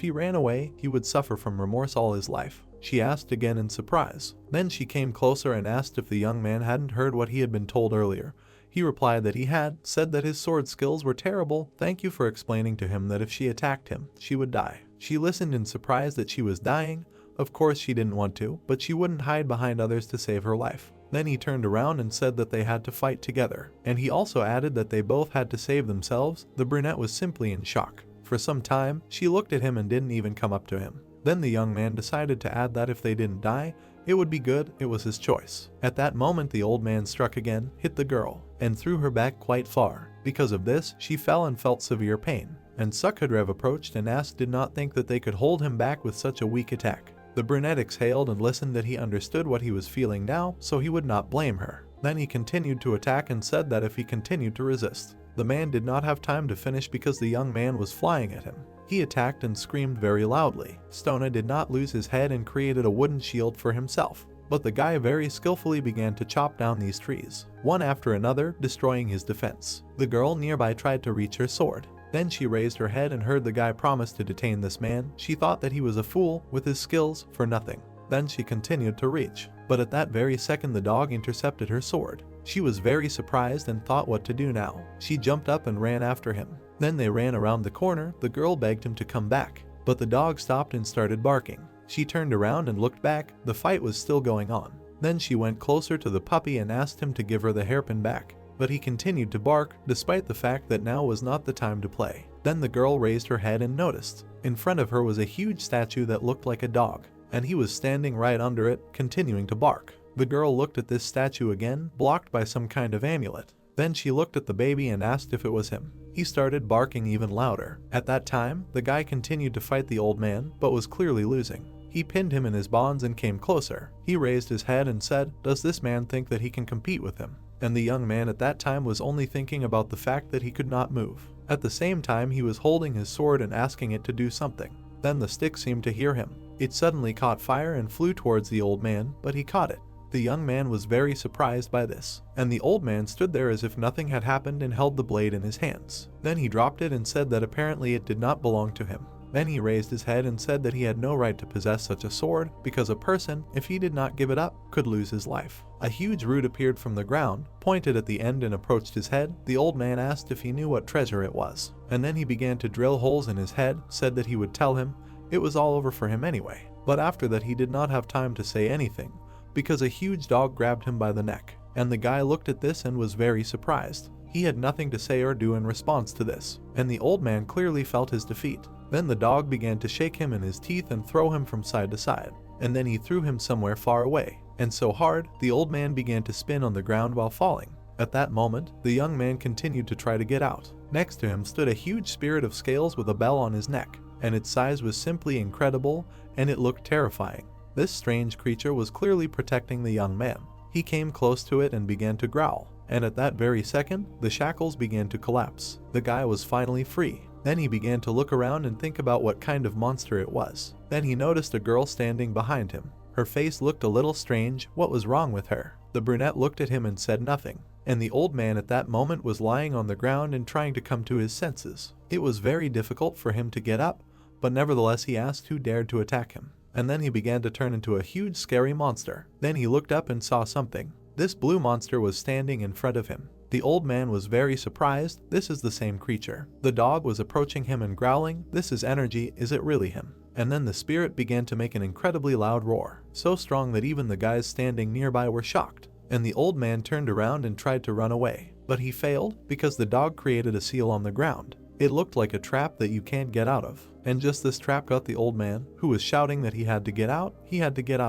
he ran away, he would suffer from remorse all his life. She asked again in surprise. Then she came closer and asked if the young man hadn't heard what he had been told earlier. He replied that he had, said that his sword skills were terrible. Thank you for explaining to him that if she attacked him, she would die. She listened in surprise that she was dying. Of course she didn't want to, but she wouldn't hide behind others to save her life. Then he turned around and said that they had to fight together, and he also added that they both had to save themselves. The brunette was simply in shock. For some time, she looked at him and didn't even come up to him. Then the young man decided to add that if they didn't die, it would be good, it was his choice. At that moment the old man struck again, hit the girl, and threw her back quite far. Because of this, she fell and felt severe pain. And Sukhadrev approached and asked did not think that they could hold him back with such a weak attack. The brunette exhaled and listened that he understood what he was feeling now, so he would not blame her. Then he continued to attack and said that if he continued to resist, the man did not have time to finish because the young man was flying at him. He attacked and screamed very loudly. Stona did not lose his head and created a wooden shield for himself. But the guy very skillfully began to chop down these trees, one after another, destroying his defense. The girl nearby tried to reach her sword. Then she raised her head and heard the guy promise to detain this man. She thought that he was a fool with his skills for nothing. Then she continued to reach, but at that very second the dog intercepted her sword. She was very surprised and thought what to do now. She jumped up and ran after him. Then they ran around the corner. The girl begged him to come back, but the dog stopped and started barking. She turned around and looked back. The fight was still going on. Then she went closer to the puppy and asked him to give her the hairpin back, but he continued to bark despite the fact that now was not the time to play. Then the girl raised her head and noticed. In front of her was a huge statue that looked like a dog, and he was standing right under it, continuing to bark. The girl looked at this statue again, blocked by some kind of amulet. Then she looked at the baby and asked if it was him. He started barking even louder. At that time, the guy continued to fight the old man, but was clearly losing. He pinned him in his bonds and came closer. He raised his head and said, "Does this man think that he can compete with him?" And the young man at that time was only thinking about the fact that he could not move. At the same time, he was holding his sword and asking it to do something. Then the stick seemed to hear him. It suddenly caught fire and flew towards the old man, but he caught it. The young man was very surprised by this, and the old man stood there as if nothing had happened and held the blade in his hands. Then he dropped it and said that apparently it did not belong to him. Then he raised his head and said that he had no right to possess such a sword because a person, if he did not give it up, could lose his life. A huge root appeared from the ground, pointed at the end and approached his head. The old man asked if he knew what treasure it was, and then he began to drill holes in his head, said that he would tell him. It was all over for him anyway. But after that he did not have time to say anything, because a huge dog grabbed him by the neck, and the guy looked at this and was very surprised. He had nothing to say or do in response to this, and the old man clearly felt his defeat. Then the dog began to shake him in his teeth and throw him from side to side, and then he threw him somewhere far away, and so hard, the old man began to spin on the ground while falling. At that moment, the young man continued to try to get out. Next to him stood a huge spirit of scales with a bell on his neck, and its size was simply incredible, and it looked terrifying. This strange creature was clearly protecting the young man. He came close to it and began to growl, and at that very second, the shackles began to collapse. The guy was finally free. Then he began to look around and think about what kind of monster it was. Then he noticed a girl standing behind him. Her face looked a little strange. What was wrong with her? The brunette looked at him and said nothing, and the old man at that moment was lying on the ground and trying to come to his senses. It was very difficult for him to get up, but nevertheless he asked who dared to attack him. And then he began to turn into a huge scary monster. Then he looked up and saw something. This blue monster was standing in front of him. The old man was very surprised. This is the same creature. The dog was approaching him and growling, "This is energy, is it really him?" And then the spirit began to make an incredibly loud roar, so strong that even the guys standing nearby were shocked. And the old man turned around and tried to run away, but he failed because the dog created a seal on the ground. It looked like a trap that you can't get out of. And just this trap got the old man, who was shouting that he had to get out,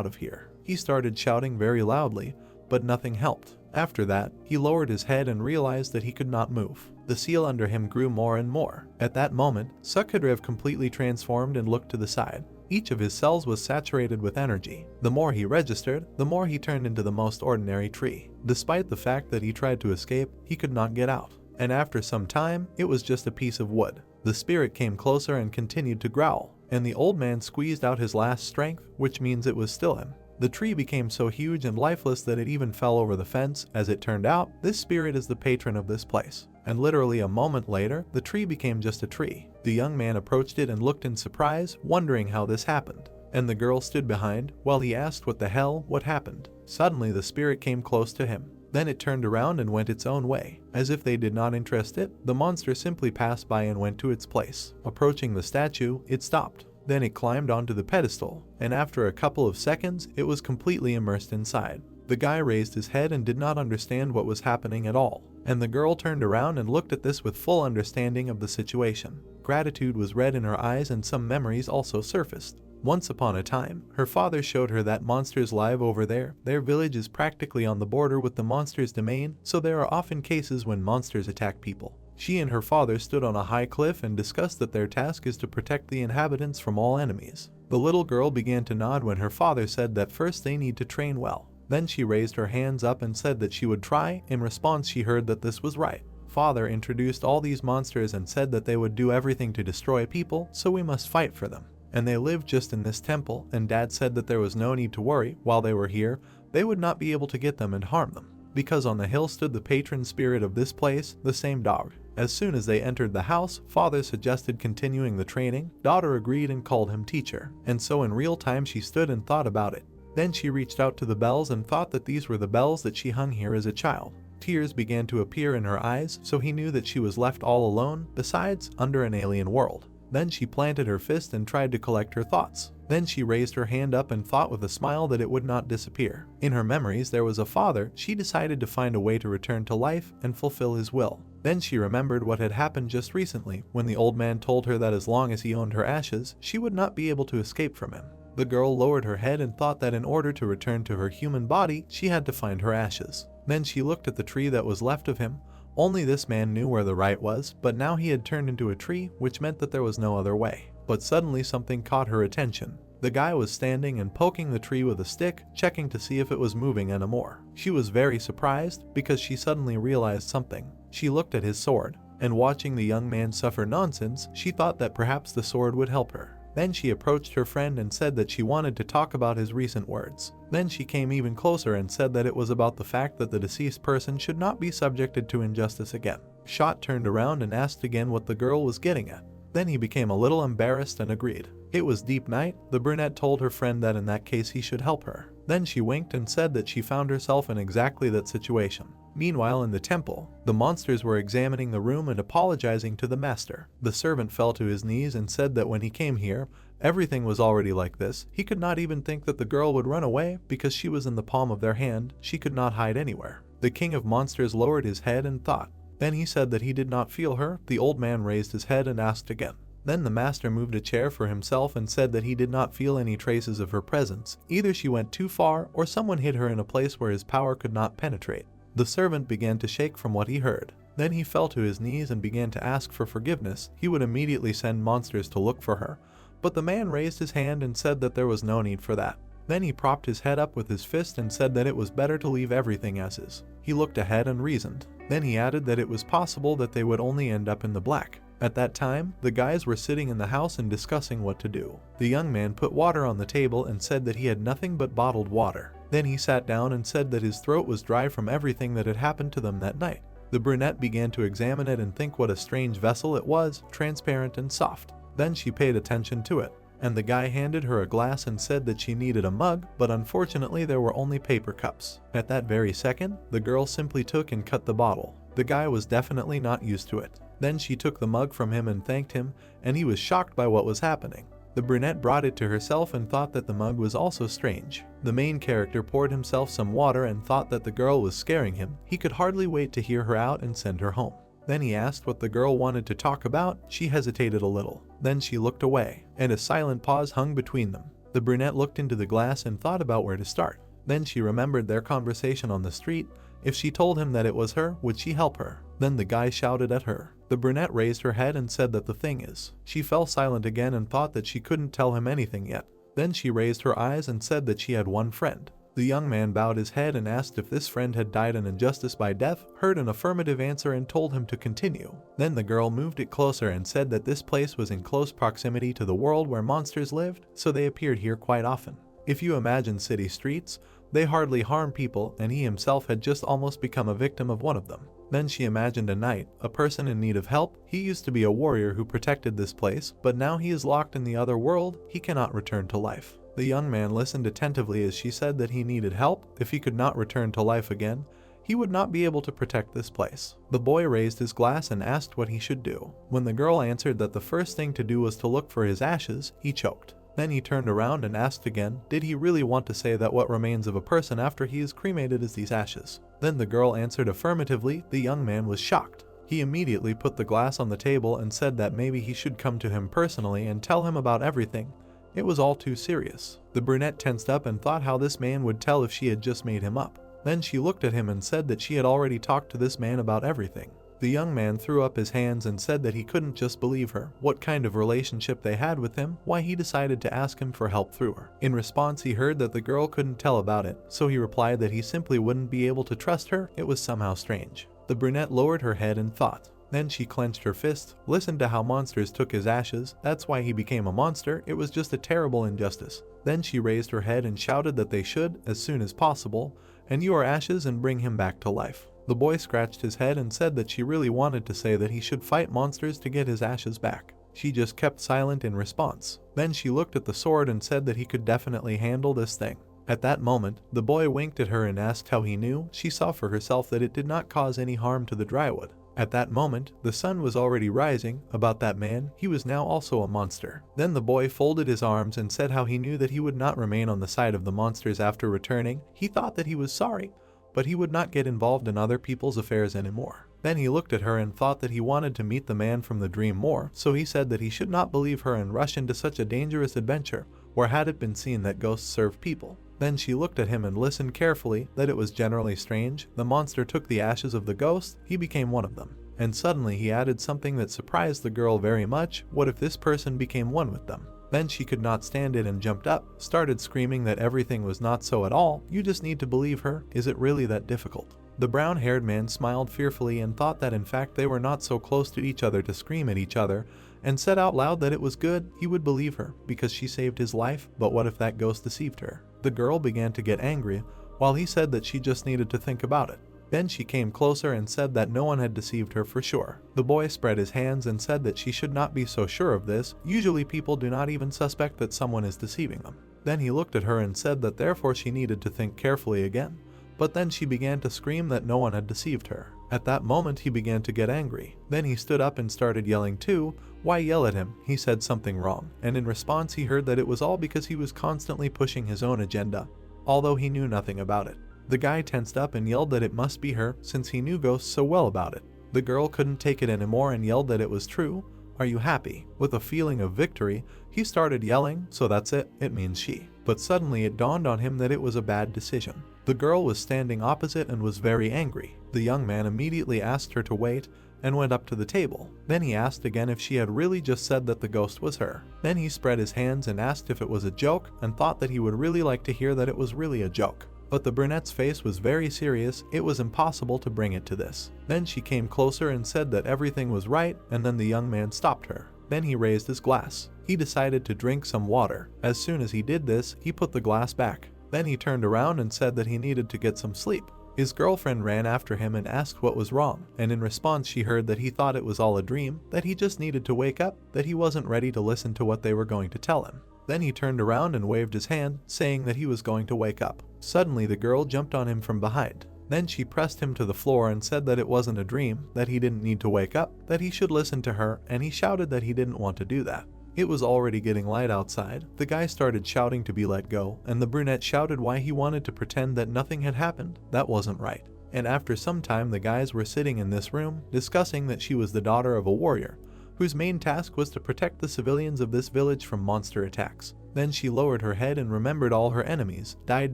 of here. He started shouting very loudly, but nothing helped. After that, he lowered his head and realized that he could not move. The seal under him grew more and more. At that moment, Sukhadrev completely transformed and looked to the side. Each of his cells was saturated with energy. The more he registered, the more he turned into the most ordinary tree. Despite the fact that he tried to escape, he could not get out. And after some time, it was just a piece of wood. The spirit came closer and continued to growl, and the old man squeezed out his last strength, which means it was still him. The tree became so huge and lifeless that it even fell over the fence. As it turned out, this spirit is the patron of this place. And literally a moment later, the tree became just a tree. The young man approached it and looked in surprise, wondering how this happened. And the girl stood behind, while he asked what happened. Suddenly the spirit came close to him. Then it turned around and went its own way. As if they did not interest it, the monster simply passed by and went to its place. Approaching the statue, it stopped. Then it climbed onto the pedestal, and after a couple of seconds, it was completely immersed inside. The guy raised his head and did not understand what was happening at all, and the girl turned around and looked at this with full understanding of the situation. Gratitude was read in her eyes and some memories also surfaced. Once upon a time, her father showed her that monsters live over there. Their village is practically on the border with the monster's domain, so there are often cases when monsters attack people. She and her father stood on a high cliff and discussed that their task is to protect the inhabitants from all enemies. The little girl began to nod when her father said that first they need to train well. Then she raised her hands up and said that she would try. In response, she heard that this was right. Father introduced all these monsters and said that they would do everything to destroy people, so we must fight for them. And they lived just in this temple, and Dad said that there was no need to worry. While they were here, they would not be able to get them and harm them, because on the hill stood the patron spirit of this place, the same dog. As soon as they entered the house, father suggested continuing the training. Daughter agreed and called him teacher, and so in real time she stood and thought about it. Then she reached out to the bells and thought that these were the bells that she hung here as a child. Tears began to appear in her eyes, so he knew that she was left all alone, besides, under an alien world. Then she planted her fist and tried to collect her thoughts. Then she raised her hand up and thought with a smile that it would not disappear. In her memories there was a father. She decided to find a way to return to life and fulfill his will. Then she remembered what had happened just recently, when the old man told her that as long as he owned her ashes, she would not be able to escape from him. The girl lowered her head and thought that in order to return to her human body, she had to find her ashes. Then she looked at the tree that was left of him. Only this man knew where the right was, but now he had turned into a tree, which meant that there was no other way. But suddenly something caught her attention. The guy was standing and poking the tree with a stick, checking to see if it was moving anymore. She was very surprised, because she suddenly realized something. She looked at his sword, and watching the young man suffer nonsense, she thought that perhaps the sword would help her. Then she approached her friend and said that she wanted to talk about his recent words. Then she came even closer and said that it was about the fact that the deceased person should not be subjected to injustice again. Shot turned around and asked again what the girl was getting at. Then he became a little embarrassed and agreed. It was deep night. The brunette told her friend that in that case he should help her. Then she winked and said that she found herself in exactly that situation. Meanwhile, in the temple, the monsters were examining the room and apologizing to the master. The servant fell to his knees and said that when he came here, everything was already like this. He could not even think that the girl would run away because she was in the palm of their hand. She could not hide anywhere. The king of monsters lowered his head and thought. Then he said that he did not feel her. The old man raised his head and asked again. Then the master moved a chair for himself and said that he did not feel any traces of her presence. Either she went too far or someone hid her in a place where his power could not penetrate. The servant began to shake from what he heard. Then he fell to his knees and began to ask for forgiveness. He would immediately send monsters to look for her, but the man raised his hand and said that there was no need for that. Then he propped his head up with his fist and said that it was better to leave everything as is. He looked ahead and reasoned. Then he added that it was possible that they would only end up in the black. At that time, the guys were sitting in the house and discussing what to do. The young man put water on the table and said that he had nothing but bottled water. Then he sat down and said that his throat was dry from everything that had happened to them that night. The brunette began to examine it and think what a strange vessel it was, transparent and soft. Then she paid attention to it, and the guy handed her a glass and said that she needed a mug, but unfortunately there were only paper cups. At that very second, the girl simply took and cut the bottle. The guy was definitely not used to it. Then she took the mug from him and thanked him, and he was shocked by what was happening. The brunette brought it to herself and thought that the mug was also strange. The main character poured himself some water and thought that the girl was scaring him. He could hardly wait to hear her out and send her home. Then he asked what the girl wanted to talk about. She hesitated a little. Then she looked away, and a silent pause hung between them. The brunette looked into the glass and thought about where to start. Then she remembered their conversation on the street. If she told him that it was her, would she help her? Then the guy shouted at her. The brunette raised her head and said that the thing is. She fell silent again and thought that she couldn't tell him anything yet. Then she raised her eyes and said that she had one friend. The young man bowed his head and asked if this friend had died an injustice by death, heard an affirmative answer and told him to continue. Then the girl moved it closer and said that this place was in close proximity to the world where monsters lived, so they appeared here quite often. If you imagine city streets, they hardly harm people, and he himself had just almost become a victim of one of them. Then she imagined a knight, a person in need of help. He used to be a warrior who protected this place, but now he is locked in the other world. He cannot return to life. The young man listened attentively as she said that he needed help. If he could not return to life again, he would not be able to protect this place. The boy raised his glass and asked what he should do. When the girl answered that the first thing to do was to look for his ashes, he choked. Then he turned around and asked again, did he really want to say that what remains of a person after he is cremated is these ashes? Then the girl answered affirmatively. The young man was shocked. He immediately put the glass on the table and said that maybe he should come to him personally and tell him about everything. It was all too serious. The brunette tensed up and thought how this man would tell if she had just made him up. Then she looked at him and said that she had already talked to this man about everything. The young man threw up his hands and said that he couldn't just believe her, what kind of relationship they had with him, why he decided to ask him for help through her. In response, he heard that the girl couldn't tell about it, so he replied that he simply wouldn't be able to trust her. It was somehow strange. The brunette lowered her head and thought. Then she clenched her fist, listened to how monsters took his ashes, that's why he became a monster, it was just a terrible injustice. Then she raised her head and shouted that they should, as soon as possible, and you are ashes and bring him back to life. The boy scratched his head and said that she really wanted to say that he should fight monsters to get his ashes back. She just kept silent in response. Then she looked at the sword and said that he could definitely handle this thing. At that moment, the boy winked at her and asked how he knew. She saw for herself that it did not cause any harm to the drywood. At that moment, the sun was already rising. About that man, he was now also a monster. Then the boy folded his arms and said how he knew that he would not remain on the side of the monsters after returning. He thought that he was sorry, but he would not get involved in other people's affairs anymore. Then he looked at her and thought that he wanted to meet the man from the dream more, so he said that he should not believe her and rush into such a dangerous adventure, where had it been seen that ghosts serve people. Then she looked at him and listened carefully, that it was generally strange. The monster took the ashes of the ghost, he became one of them. And suddenly he added something that surprised the girl very much. What if this person became one with them? Then she could not stand it and jumped up, started screaming that everything was not so at all. You just need to believe her. Is it really that difficult? The brown-haired man smiled fearfully and thought that in fact they were not so close to each other to scream at each other, and said out loud that it was good. He would believe her because she saved his life, but what if that ghost deceived her? The girl began to get angry, while he said that she just needed to think about it. Then she came closer and said that no one had deceived her for sure. The boy spread his hands and said that she should not be so sure of this. Usually people do not even suspect that someone is deceiving them. Then he looked at her and said that therefore she needed to think carefully again. But then she began to scream that no one had deceived her. At that moment he began to get angry. Then he stood up and started yelling too. Why yell at him? He said something wrong. And in response he heard that it was all because he was constantly pushing his own agenda, although he knew nothing about it. The guy tensed up and yelled that it must be her, since he knew ghosts so well about it. The girl couldn't take it anymore and yelled that it was true. Are you happy? With a feeling of victory, he started yelling, so that's it, it means she. But suddenly it dawned on him that it was a bad decision. The girl was standing opposite and was very angry. The young man immediately asked her to wait and went up to the table. Then he asked again if she had really just said that the ghost was her. Then he spread his hands and asked if it was a joke and thought that he would really like to hear that it was really a joke. But the brunette's face was very serious. It was impossible to bring it to this. Then she came closer and said that everything was right, and then the young man stopped her. Then he raised his glass. He decided to drink some water. As soon as he did this, he put the glass back. Then he turned around and said that he needed to get some sleep. His girlfriend ran after him and asked what was wrong, and in response she heard that he thought it was all a dream, that he just needed to wake up, that he wasn't ready to listen to what they were going to tell him. Then he turned around and waved his hand, saying that he was going to wake up. Suddenly the girl jumped on him from behind. Then she pressed him to the floor and said that it wasn't a dream, that he didn't need to wake up, that he should listen to her, and he shouted that he didn't want to do that. It was already getting light outside. The guy started shouting to be let go, and the brunette shouted why he wanted to pretend that nothing had happened. That wasn't right. And after some time the guys were sitting in this room, discussing that she was the daughter of a warrior, whose main task was to protect the civilians of this village from monster attacks. Then she lowered her head and remembered all her enemies died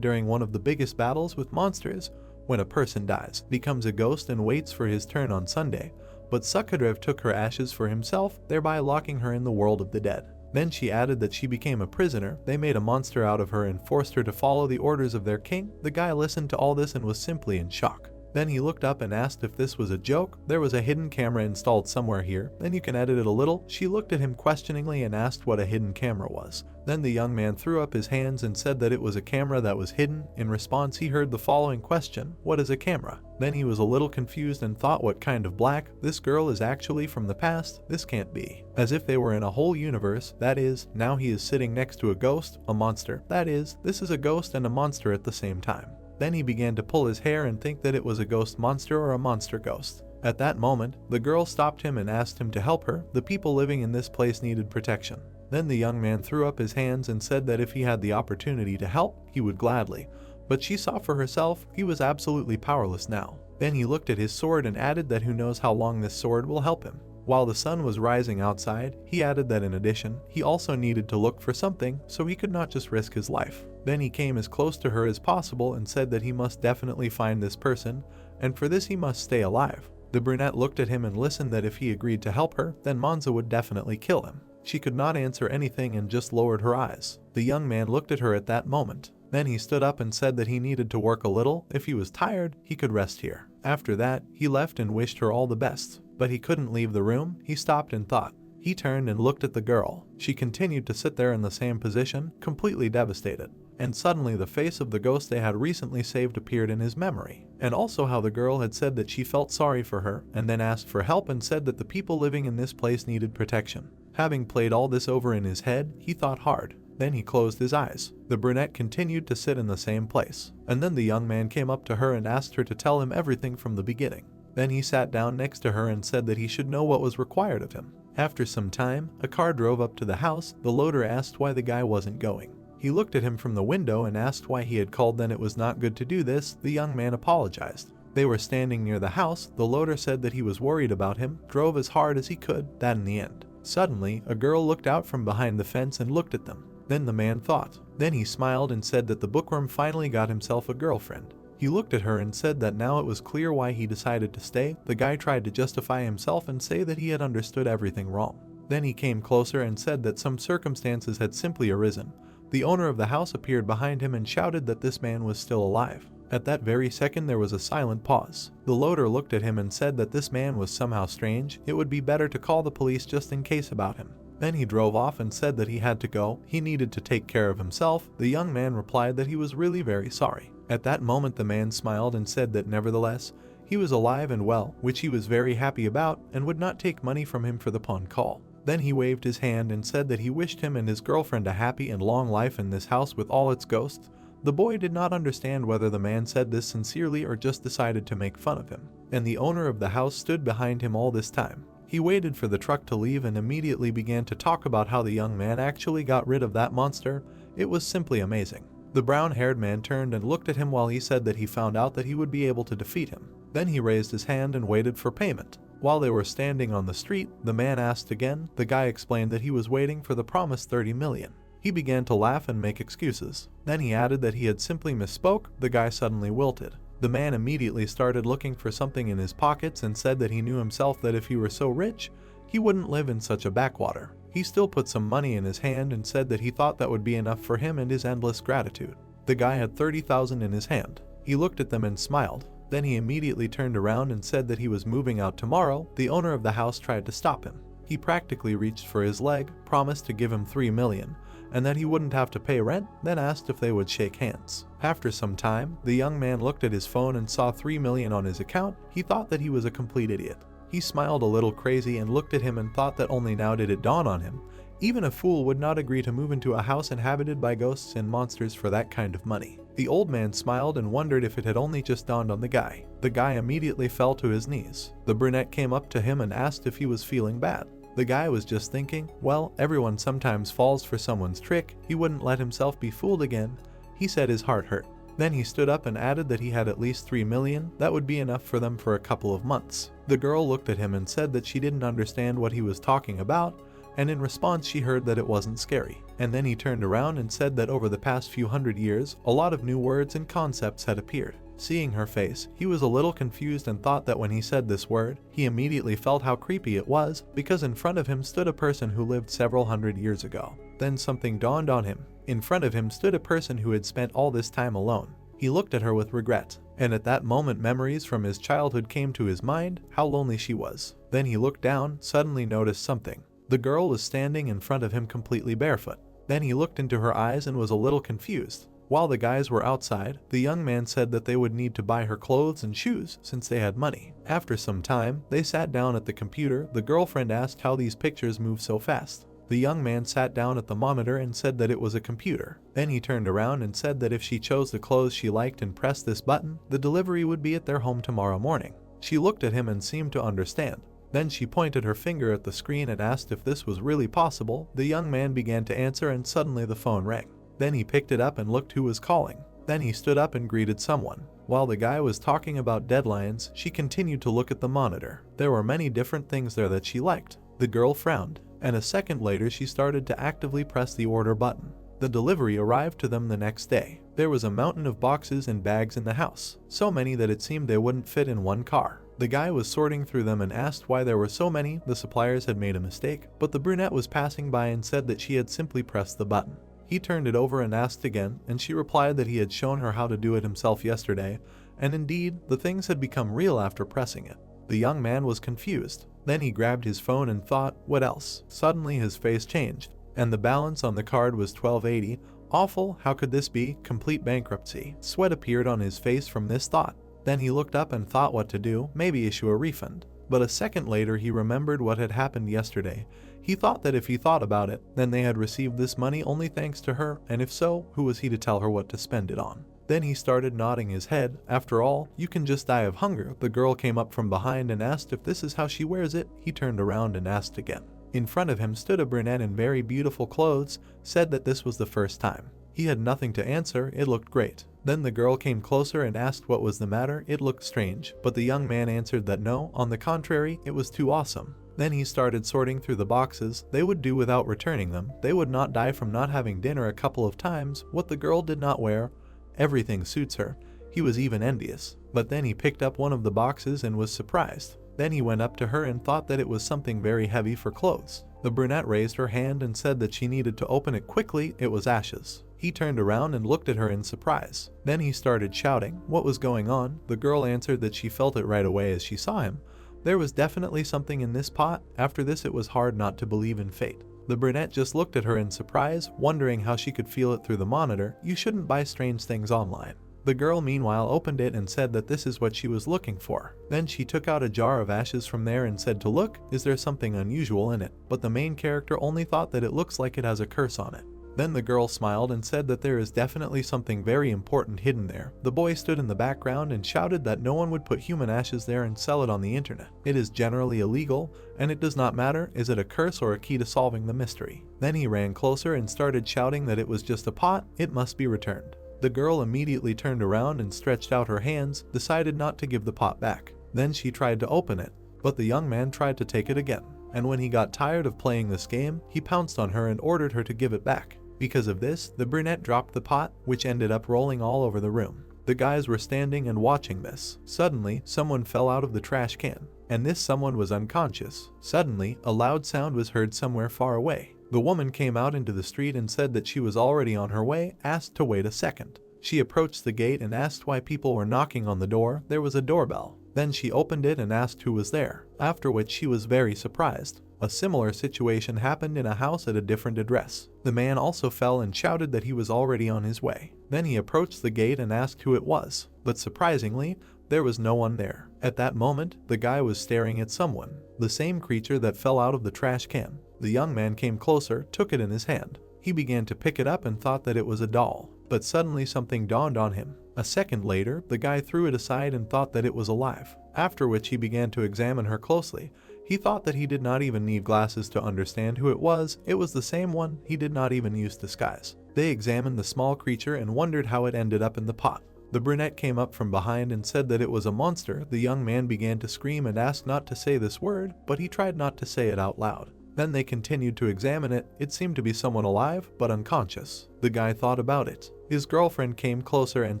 during one of the biggest battles with monsters. When a person dies, becomes a ghost and waits for his turn on Sunday, but Sukadrev took her ashes for himself, thereby locking her in the world of the dead. Then she added that she became a prisoner. They made a monster out of her and forced her to follow the orders of their king. The guy listened to all this and was simply in shock. Then he looked up and asked if this was a joke. There was a hidden camera installed somewhere here, then you can edit it a little. She looked at him questioningly and asked what a hidden camera was. Then the young man threw up his hands and said that it was a camera that was hidden. In response he heard the following question, what is a camera? Then he was a little confused and thought, what kind of black? This girl is actually from the past, this can't be. As if they were in a whole universe, that is, now he is sitting next to a ghost, a monster. That is, this is a ghost and a monster at the same time. Then he began to pull his hair and think that it was a ghost monster or a monster ghost. At that moment, the girl stopped him and asked him to help her. The people living in this place needed protection. Then the young man threw up his hands and said that if he had the opportunity to help, he would gladly. But she saw for herself he was absolutely powerless now. Then he looked at his sword and added that who knows how long this sword will help him. While the sun was rising outside, he added that in addition, he also needed to look for something, so he could not just risk his life. Then he came as close to her as possible and said that he must definitely find this person, and for this he must stay alive. The brunette looked at him and listened that if he agreed to help her, then Manza would definitely kill him. She could not answer anything and just lowered her eyes. The young man looked at her at that moment. Then he stood up and said that he needed to work a little. If he was tired, he could rest here. After that, he left and wished her all the best. But he couldn't leave the room. He stopped and thought. He turned and looked at the girl. She continued to sit there in the same position, completely devastated. And suddenly the face of the ghost they had recently saved appeared in his memory. And also how the girl had said that she felt sorry for her, and then asked for help and said that the people living in this place needed protection. Having played all this over in his head, he thought hard. Then he closed his eyes. The brunette continued to sit in the same place. And then the young man came up to her and asked her to tell him everything from the beginning. Then he sat down next to her and said that he should know what was required of him. After some time, a car drove up to the house. The loader asked why the guy wasn't going. He looked at him from the window and asked why he had called. Then it was not good to do this. The young man apologized. They were standing near the house. The loader said that he was worried about him, drove as hard as he could. That in the end. Suddenly, a girl looked out from behind the fence and looked at them. Then the man thought. Then he smiled and said that the bookworm finally got himself a girlfriend. He looked at her and said that now it was clear why he decided to stay. The guy tried to justify himself and say that he had understood everything wrong. Then he came closer and said that some circumstances had simply arisen. The owner of the house appeared behind him and shouted that this man was still alive. At that very second there was a silent pause. The loader looked at him and said that this man was somehow strange. It would be better to call the police just in case about him. Then he drove off and said that he had to go. He needed to take care of himself. The young man replied that he was really very sorry. At that moment the man smiled and said that nevertheless, he was alive and well, which he was very happy about, and would not take money from him for the pawn call. Then he waved his hand and said that he wished him and his girlfriend a happy and long life in this house with all its ghosts. The boy did not understand whether the man said this sincerely or just decided to make fun of him. And the owner of the house stood behind him all this time. He waited for the truck to leave and immediately began to talk about how the young man actually got rid of that monster. It was simply amazing. The brown-haired man turned and looked at him while he said that he found out that he would be able to defeat him. Then he raised his hand and waited for payment. While they were standing on the street, the man asked again. The guy explained that he was waiting for the promised 30 million. He began to laugh and make excuses. Then he added that he had simply misspoke. The guy suddenly wilted. The man immediately started looking for something in his pockets and said that he knew himself that if he were so rich, he wouldn't live in such a backwater. He still put some money in his hand and said that he thought that would be enough for him and his endless gratitude. The guy had 30,000 in his hand. He looked at them and smiled. Then he immediately turned around and said that he was moving out tomorrow. The owner of the house tried to stop him. He practically reached for his leg, promised to give him 3 million, and that he wouldn't have to pay rent, then asked if they would shake hands. After some time, the young man looked at his phone and saw 3 million on his account. He thought that he was a complete idiot. He smiled a little crazy and looked at him and thought that only now did it dawn on him. Even a fool would not agree to move into a house inhabited by ghosts and monsters for that kind of money. The old man smiled and wondered if it had only just dawned on the guy. The guy immediately fell to his knees. The brunette came up to him and asked if he was feeling bad. The guy was just thinking, well, everyone sometimes falls for someone's trick. He wouldn't let himself be fooled again. He said his heart hurt. Then he stood up and added that he had at least 3 million. That would be enough for them for a couple of months. The girl looked at him and said that she didn't understand what he was talking about, and in response she heard that it wasn't scary. And then he turned around and said that over the past few hundred years, a lot of new words and concepts had appeared. Seeing her face, he was a little confused and thought that when he said this word, he immediately felt how creepy it was, because in front of him stood a person who lived several hundred years ago. Then something dawned on him. In front of him stood a person who had spent all this time alone. He looked at her with regret, and at that moment memories from his childhood came to his mind, how lonely she was. Then he looked down, suddenly noticed something. The girl was standing in front of him completely barefoot. Then he looked into her eyes and was a little confused. While the guys were outside, the young man said that they would need to buy her clothes and shoes since they had money. After some time, they sat down at the computer. The girlfriend asked how these pictures move so fast. The young man sat down at the monitor and said that it was a computer. Then he turned around and said that if she chose the clothes she liked and pressed this button, the delivery would be at their home tomorrow morning. She looked at him and seemed to understand. Then she pointed her finger at the screen and asked if this was really possible. The young man began to answer and suddenly the phone rang. Then he picked it up and looked who was calling. Then he stood up and greeted someone. While the guy was talking about deadlines, she continued to look at the monitor. There were many different things there that she liked. The girl frowned, and a second later she started to actively press the order button. The delivery arrived to them the next day. There was a mountain of boxes and bags in the house, so many that it seemed they wouldn't fit in one car. The guy was sorting through them and asked why there were so many. The suppliers had made a mistake, but the brunette was passing by and said that she had simply pressed the button. He turned it over and asked again, and she replied that he had shown her how to do it himself yesterday, and indeed, the things had become real after pressing it. The young man was confused. Then he grabbed his phone and thought, what else? Suddenly his face changed, and the balance on the card was $12.80. Awful, how could this be? Complete bankruptcy. Sweat appeared on his face from this thought. Then he looked up and thought what to do, maybe issue a refund. But a second later he remembered what had happened yesterday. He thought that if he thought about it, then they had received this money only thanks to her, and if so, who was he to tell her what to spend it on? Then he started nodding his head. After all, you can just die of hunger. The girl came up from behind and asked if this is how she wears it. He turned around and asked again. In front of him stood a brunette in very beautiful clothes, said that this was the first time. He had nothing to answer, it looked great. Then the girl came closer and asked what was the matter. It looked strange, but the young man answered that no, on the contrary, it was too awesome. Then he started sorting through the boxes. They would do without returning them. They would not die from not having dinner a couple of times. What the girl did not wear, everything suits her. He was even envious. But then he picked up one of the boxes and was surprised. Then he went up to her and thought that it was something very heavy for clothes. The brunette raised her hand and said that she needed to open it quickly. It was ashes. He turned around and looked at her in surprise. Then he started shouting. What was going on? The girl answered that she felt it right away as she saw him. There was definitely something in this pot. After this it was hard not to believe in fate. The brunette just looked at her in surprise, wondering how she could feel it through the monitor. You shouldn't buy strange things online. The girl meanwhile opened it and said that this is what she was looking for. Then she took out a jar of ashes from there and said to look, is there something unusual in it? But the main character only thought that it looks like it has a curse on it. Then the girl smiled and said that there is definitely something very important hidden there. The boy stood in the background and shouted that no one would put human ashes there and sell it on the internet. It is generally illegal, and it does not matter, is it a curse or a key to solving the mystery? Then he ran closer and started shouting that it was just a pot, it must be returned. The girl immediately turned around and stretched out her hands, decided not to give the pot back. Then she tried to open it, but the young man tried to take it again. And when he got tired of playing this game, he pounced on her and ordered her to give it back. Because of this, the brunette dropped the pot, which ended up rolling all over the room. The guys were standing and watching this. Suddenly, someone fell out of the trash can, and this someone was unconscious. Suddenly, a loud sound was heard somewhere far away. The woman came out into the street and said that she was already on her way, asked to wait a second. She approached the gate and asked why people were knocking on the door. There was a doorbell. Then she opened it and asked who was there, after which she was very surprised. A similar situation happened in a house at a different address. The man also fell and shouted that he was already on his way. Then he approached the gate and asked who it was, but surprisingly, there was no one there. At that moment, the guy was staring at someone, the same creature that fell out of the trash can. The young man came closer, took it in his hand. He began to pick it up and thought that it was a doll, but suddenly something dawned on him. A second later, the guy threw it aside and thought that it was alive, after which he began to examine her closely. He thought that he did not even need glasses to understand who it was. It was the same one. He did not even use disguise. They examined the small creature and wondered how it ended up in the pot. The brunette came up from behind and said that it was a monster. The young man began to scream and asked not to say this word, but he tried not to say it out loud. Then they continued to examine it. It seemed to be someone alive, but unconscious. The guy thought about it. His girlfriend came closer and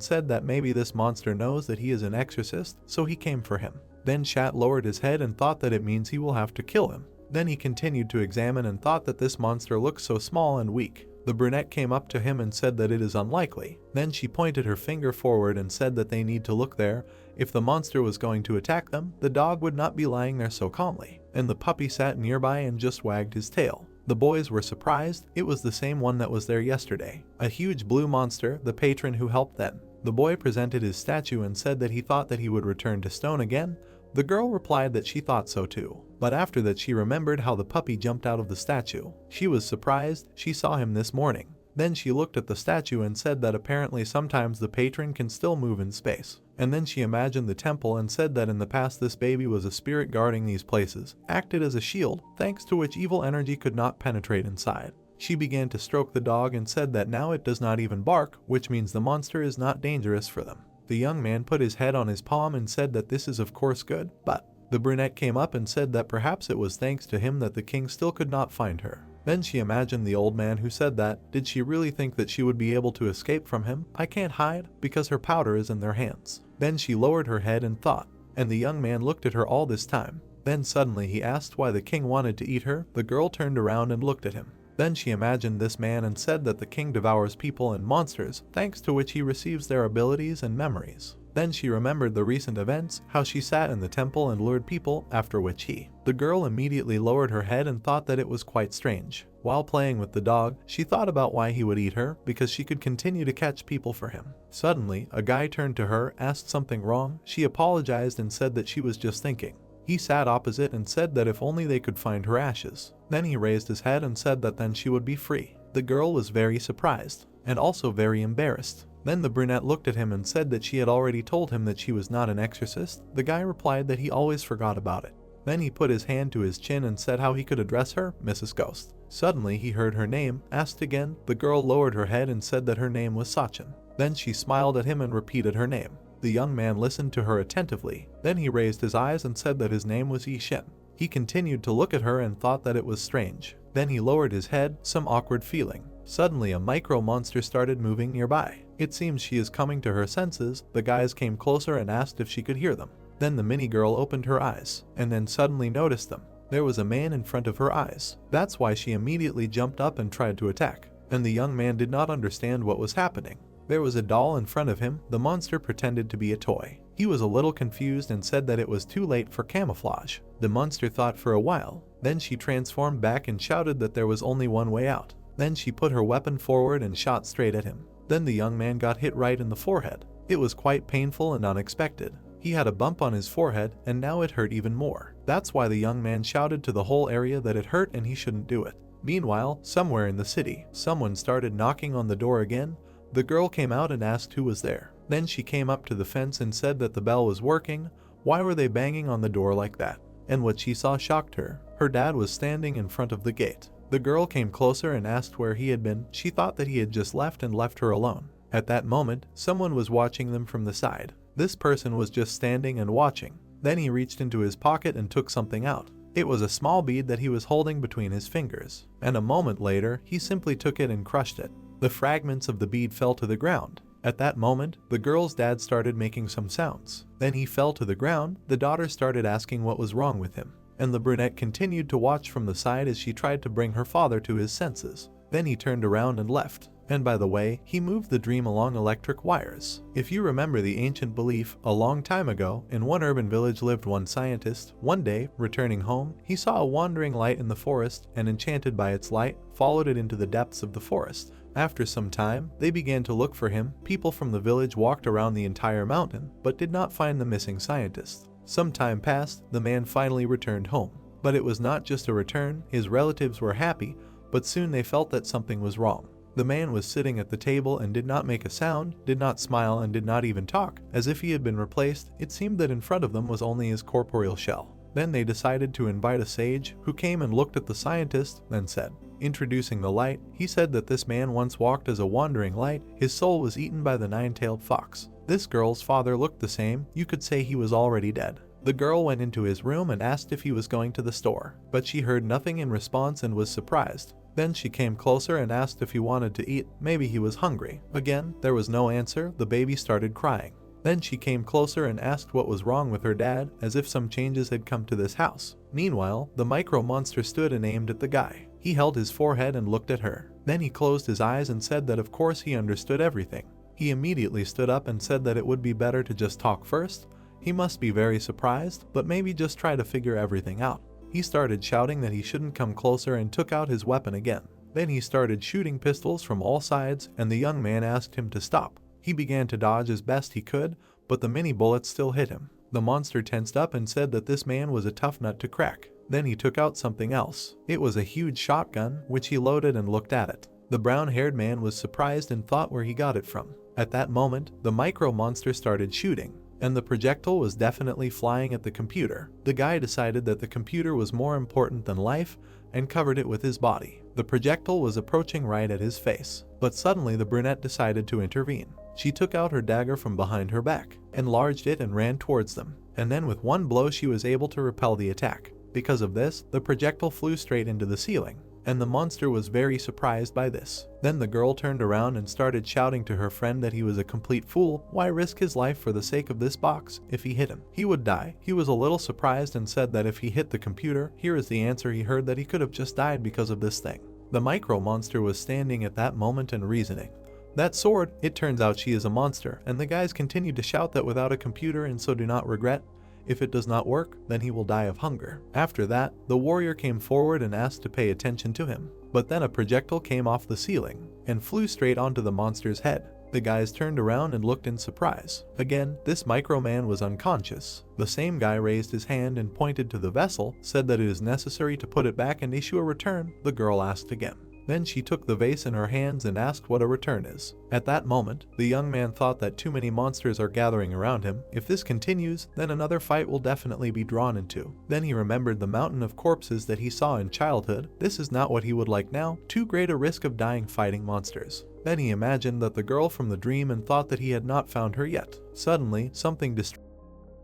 said that maybe this monster knows that he is an exorcist, so he came for him. Then Chat lowered his head and thought that it means he will have to kill him. Then he continued to examine and thought that this monster looks so small and weak. The brunette came up to him and said that it is unlikely. Then she pointed her finger forward and said that they need to look there. If the monster was going to attack them, the dog would not be lying there so calmly. And the puppy sat nearby and just wagged his tail. The boys were surprised. It was the same one that was there yesterday. A huge blue monster, the patron who helped them. The boy presented his statue and said that he thought that he would return to stone again. The girl replied that she thought so too, but after that she remembered how the puppy jumped out of the statue. She was surprised. She saw him this morning. Then she looked at the statue and said that apparently sometimes the patron can still move in space. And then she imagined the temple and said that in the past this baby was a spirit guarding these places, acted as a shield, thanks to which evil energy could not penetrate inside. She began to stroke the dog and said that now it does not even bark, which means the monster is not dangerous for them. The young man put his head on his palm and said that this is of course good, but the brunette came up and said that perhaps it was thanks to him that the king still could not find her. Then she imagined the old man who said that, did she really think that she would be able to escape from him? I can't hide, because her powder is in their hands. Then she lowered her head and thought, and the young man looked at her all this time. Then suddenly he asked why the king wanted to eat her. The girl turned around and looked at him. Then she imagined this man and said that the king devours people and monsters, thanks to which he receives their abilities and memories. Then she remembered the recent events, how she sat in the temple and lured people, after which he. The girl immediately lowered her head and thought that it was quite strange. While playing with the dog, she thought about why he would eat her, because she could continue to catch people for him. Suddenly, a guy turned to her, asked something wrong. She apologized and said that she was just thinking. He sat opposite and said that if only they could find her ashes. Then he raised his head and said that then she would be free. The girl was very surprised, and also very embarrassed. Then the brunette looked at him and said that she had already told him that she was not an exorcist. The guy replied that he always forgot about it. Then he put his hand to his chin and said how he could address her, Mrs. Ghost. Suddenly he heard her name, asked again. The girl lowered her head and said that her name was Sachin. Then she smiled at him and repeated her name. The young man listened to her attentively. Then he raised his eyes and said that his name was Yishin. He continued to look at her and thought that it was strange. Then he lowered his head, some awkward feeling. Suddenly a micro monster started moving nearby. It seems she is coming to her senses. The guys came closer and asked if she could hear them. Then the mini girl opened her eyes, and then suddenly noticed them. There was a man in front of her eyes. That's why she immediately jumped up and tried to attack. And the young man did not understand what was happening. There was a doll in front of him. The monster pretended to be a toy. He was a little confused and said that it was too late for camouflage. The monster thought for a while. Then she transformed back and shouted that there was only one way out. Then she put her weapon forward and shot straight at him. Then the young man got hit right in the forehead. It was quite painful and unexpected. He had a bump on his forehead and now it hurt even more. That's why the young man shouted to the whole area that it hurt and he shouldn't do it. Meanwhile, somewhere in the city, someone started knocking on the door again. The girl came out and asked who was there. Then she came up to the fence and said that the bell was working. Why were they banging on the door like that? And what she saw shocked her. Her dad was standing in front of the gate. The girl came closer and asked where he had been. She thought that he had just left and left her alone. At that moment, someone was watching them from the side. This person was just standing and watching. Then he reached into his pocket and took something out. It was a small bead that he was holding between his fingers. And a moment later, he simply took it and crushed it. The fragments of the bead fell to the ground. At that moment, the girl's dad started making some sounds. Then he fell to the ground. The daughter started asking what was wrong with him. And the brunette continued to watch from the side as she tried to bring her father to his senses. Then he turned around and left. And by the way, he moved the dream along electric wires. If you remember the ancient belief, a long time ago, in one urban village lived one scientist. One day, returning home, he saw a wandering light in the forest and enchanted by its light, followed it into the depths of the forest. After some time, they began to look for him. People from the village walked around the entire mountain, but did not find the missing scientist. Some time passed, the man finally returned home. But it was not just a return. His relatives were happy, but soon they felt that something was wrong. The man was sitting at the table and did not make a sound, did not smile, and did not even talk. As if he had been replaced, it seemed that in front of them was only his corporeal shell. Then they decided to invite a sage, who came and looked at the scientist, then said, introducing the light, he said that this man once walked as a wandering light. His soul was eaten by the nine-tailed fox. This girl's father looked the same. You could say he was already dead. The girl went into his room and asked if he was going to the store, but she heard nothing in response and was surprised. Then she came closer and asked if he wanted to eat. Maybe he was hungry. Again, there was no answer. The baby started crying. Then she came closer and asked what was wrong with her dad, as if some changes had come to this house. Meanwhile, the micro monster stood and aimed at the guy. He held his forehead and looked at her. Then he closed his eyes and said that of course he understood everything. He immediately stood up and said that it would be better to just talk first. He must be very surprised, but maybe just try to figure everything out. He started shouting that he shouldn't come closer and took out his weapon again. Then he started shooting pistols from all sides, and the young man asked him to stop. He began to dodge as best he could, but the mini bullets still hit him. The monster tensed up and said that this man was a tough nut to crack. Then he took out something else. It was a huge shotgun, which he loaded and looked at it. The brown-haired man was surprised and thought where he got it from. At that moment, the micro monster started shooting, and the projectile was definitely flying at the computer. The guy decided that the computer was more important than life and covered it with his body. The projectile was approaching right at his face, but suddenly the brunette decided to intervene. She took out her dagger from behind her back, enlarged it and ran towards them, and then with one blow she was able to repel the attack. Because of this, the projectile flew straight into the ceiling, and the monster was very surprised by this. Then the girl turned around and started shouting to her friend that he was a complete fool. Why risk his life for the sake of this box? If he hit him, he would die. He was a little surprised and said that if he hit the computer, here is the answer he heard, that he could have just died because of this thing. The micro monster was standing at that moment and reasoning. That sword, it turns out she is a monster, and the guys continued to shout that without a computer and so do not regret. If it does not work, then he will die of hunger. After that, the warrior came forward and asked to pay attention to him. But then a projectile came off the ceiling and flew straight onto the monster's head. The guys turned around and looked in surprise. Again, this micro man was unconscious. The same guy raised his hand and pointed to the vessel, said that it is necessary to put it back and issue a return. The girl asked again. Then she took the vase in her hands and asked what a return is. At that moment, the young man thought that too many monsters are gathering around him. If this continues, then another fight will definitely be drawn into. Then he remembered the mountain of corpses that he saw in childhood. This is not what he would like now. Too great a risk of dying fighting monsters. Then he imagined that the girl from the dream and thought that he had not found her yet. Suddenly,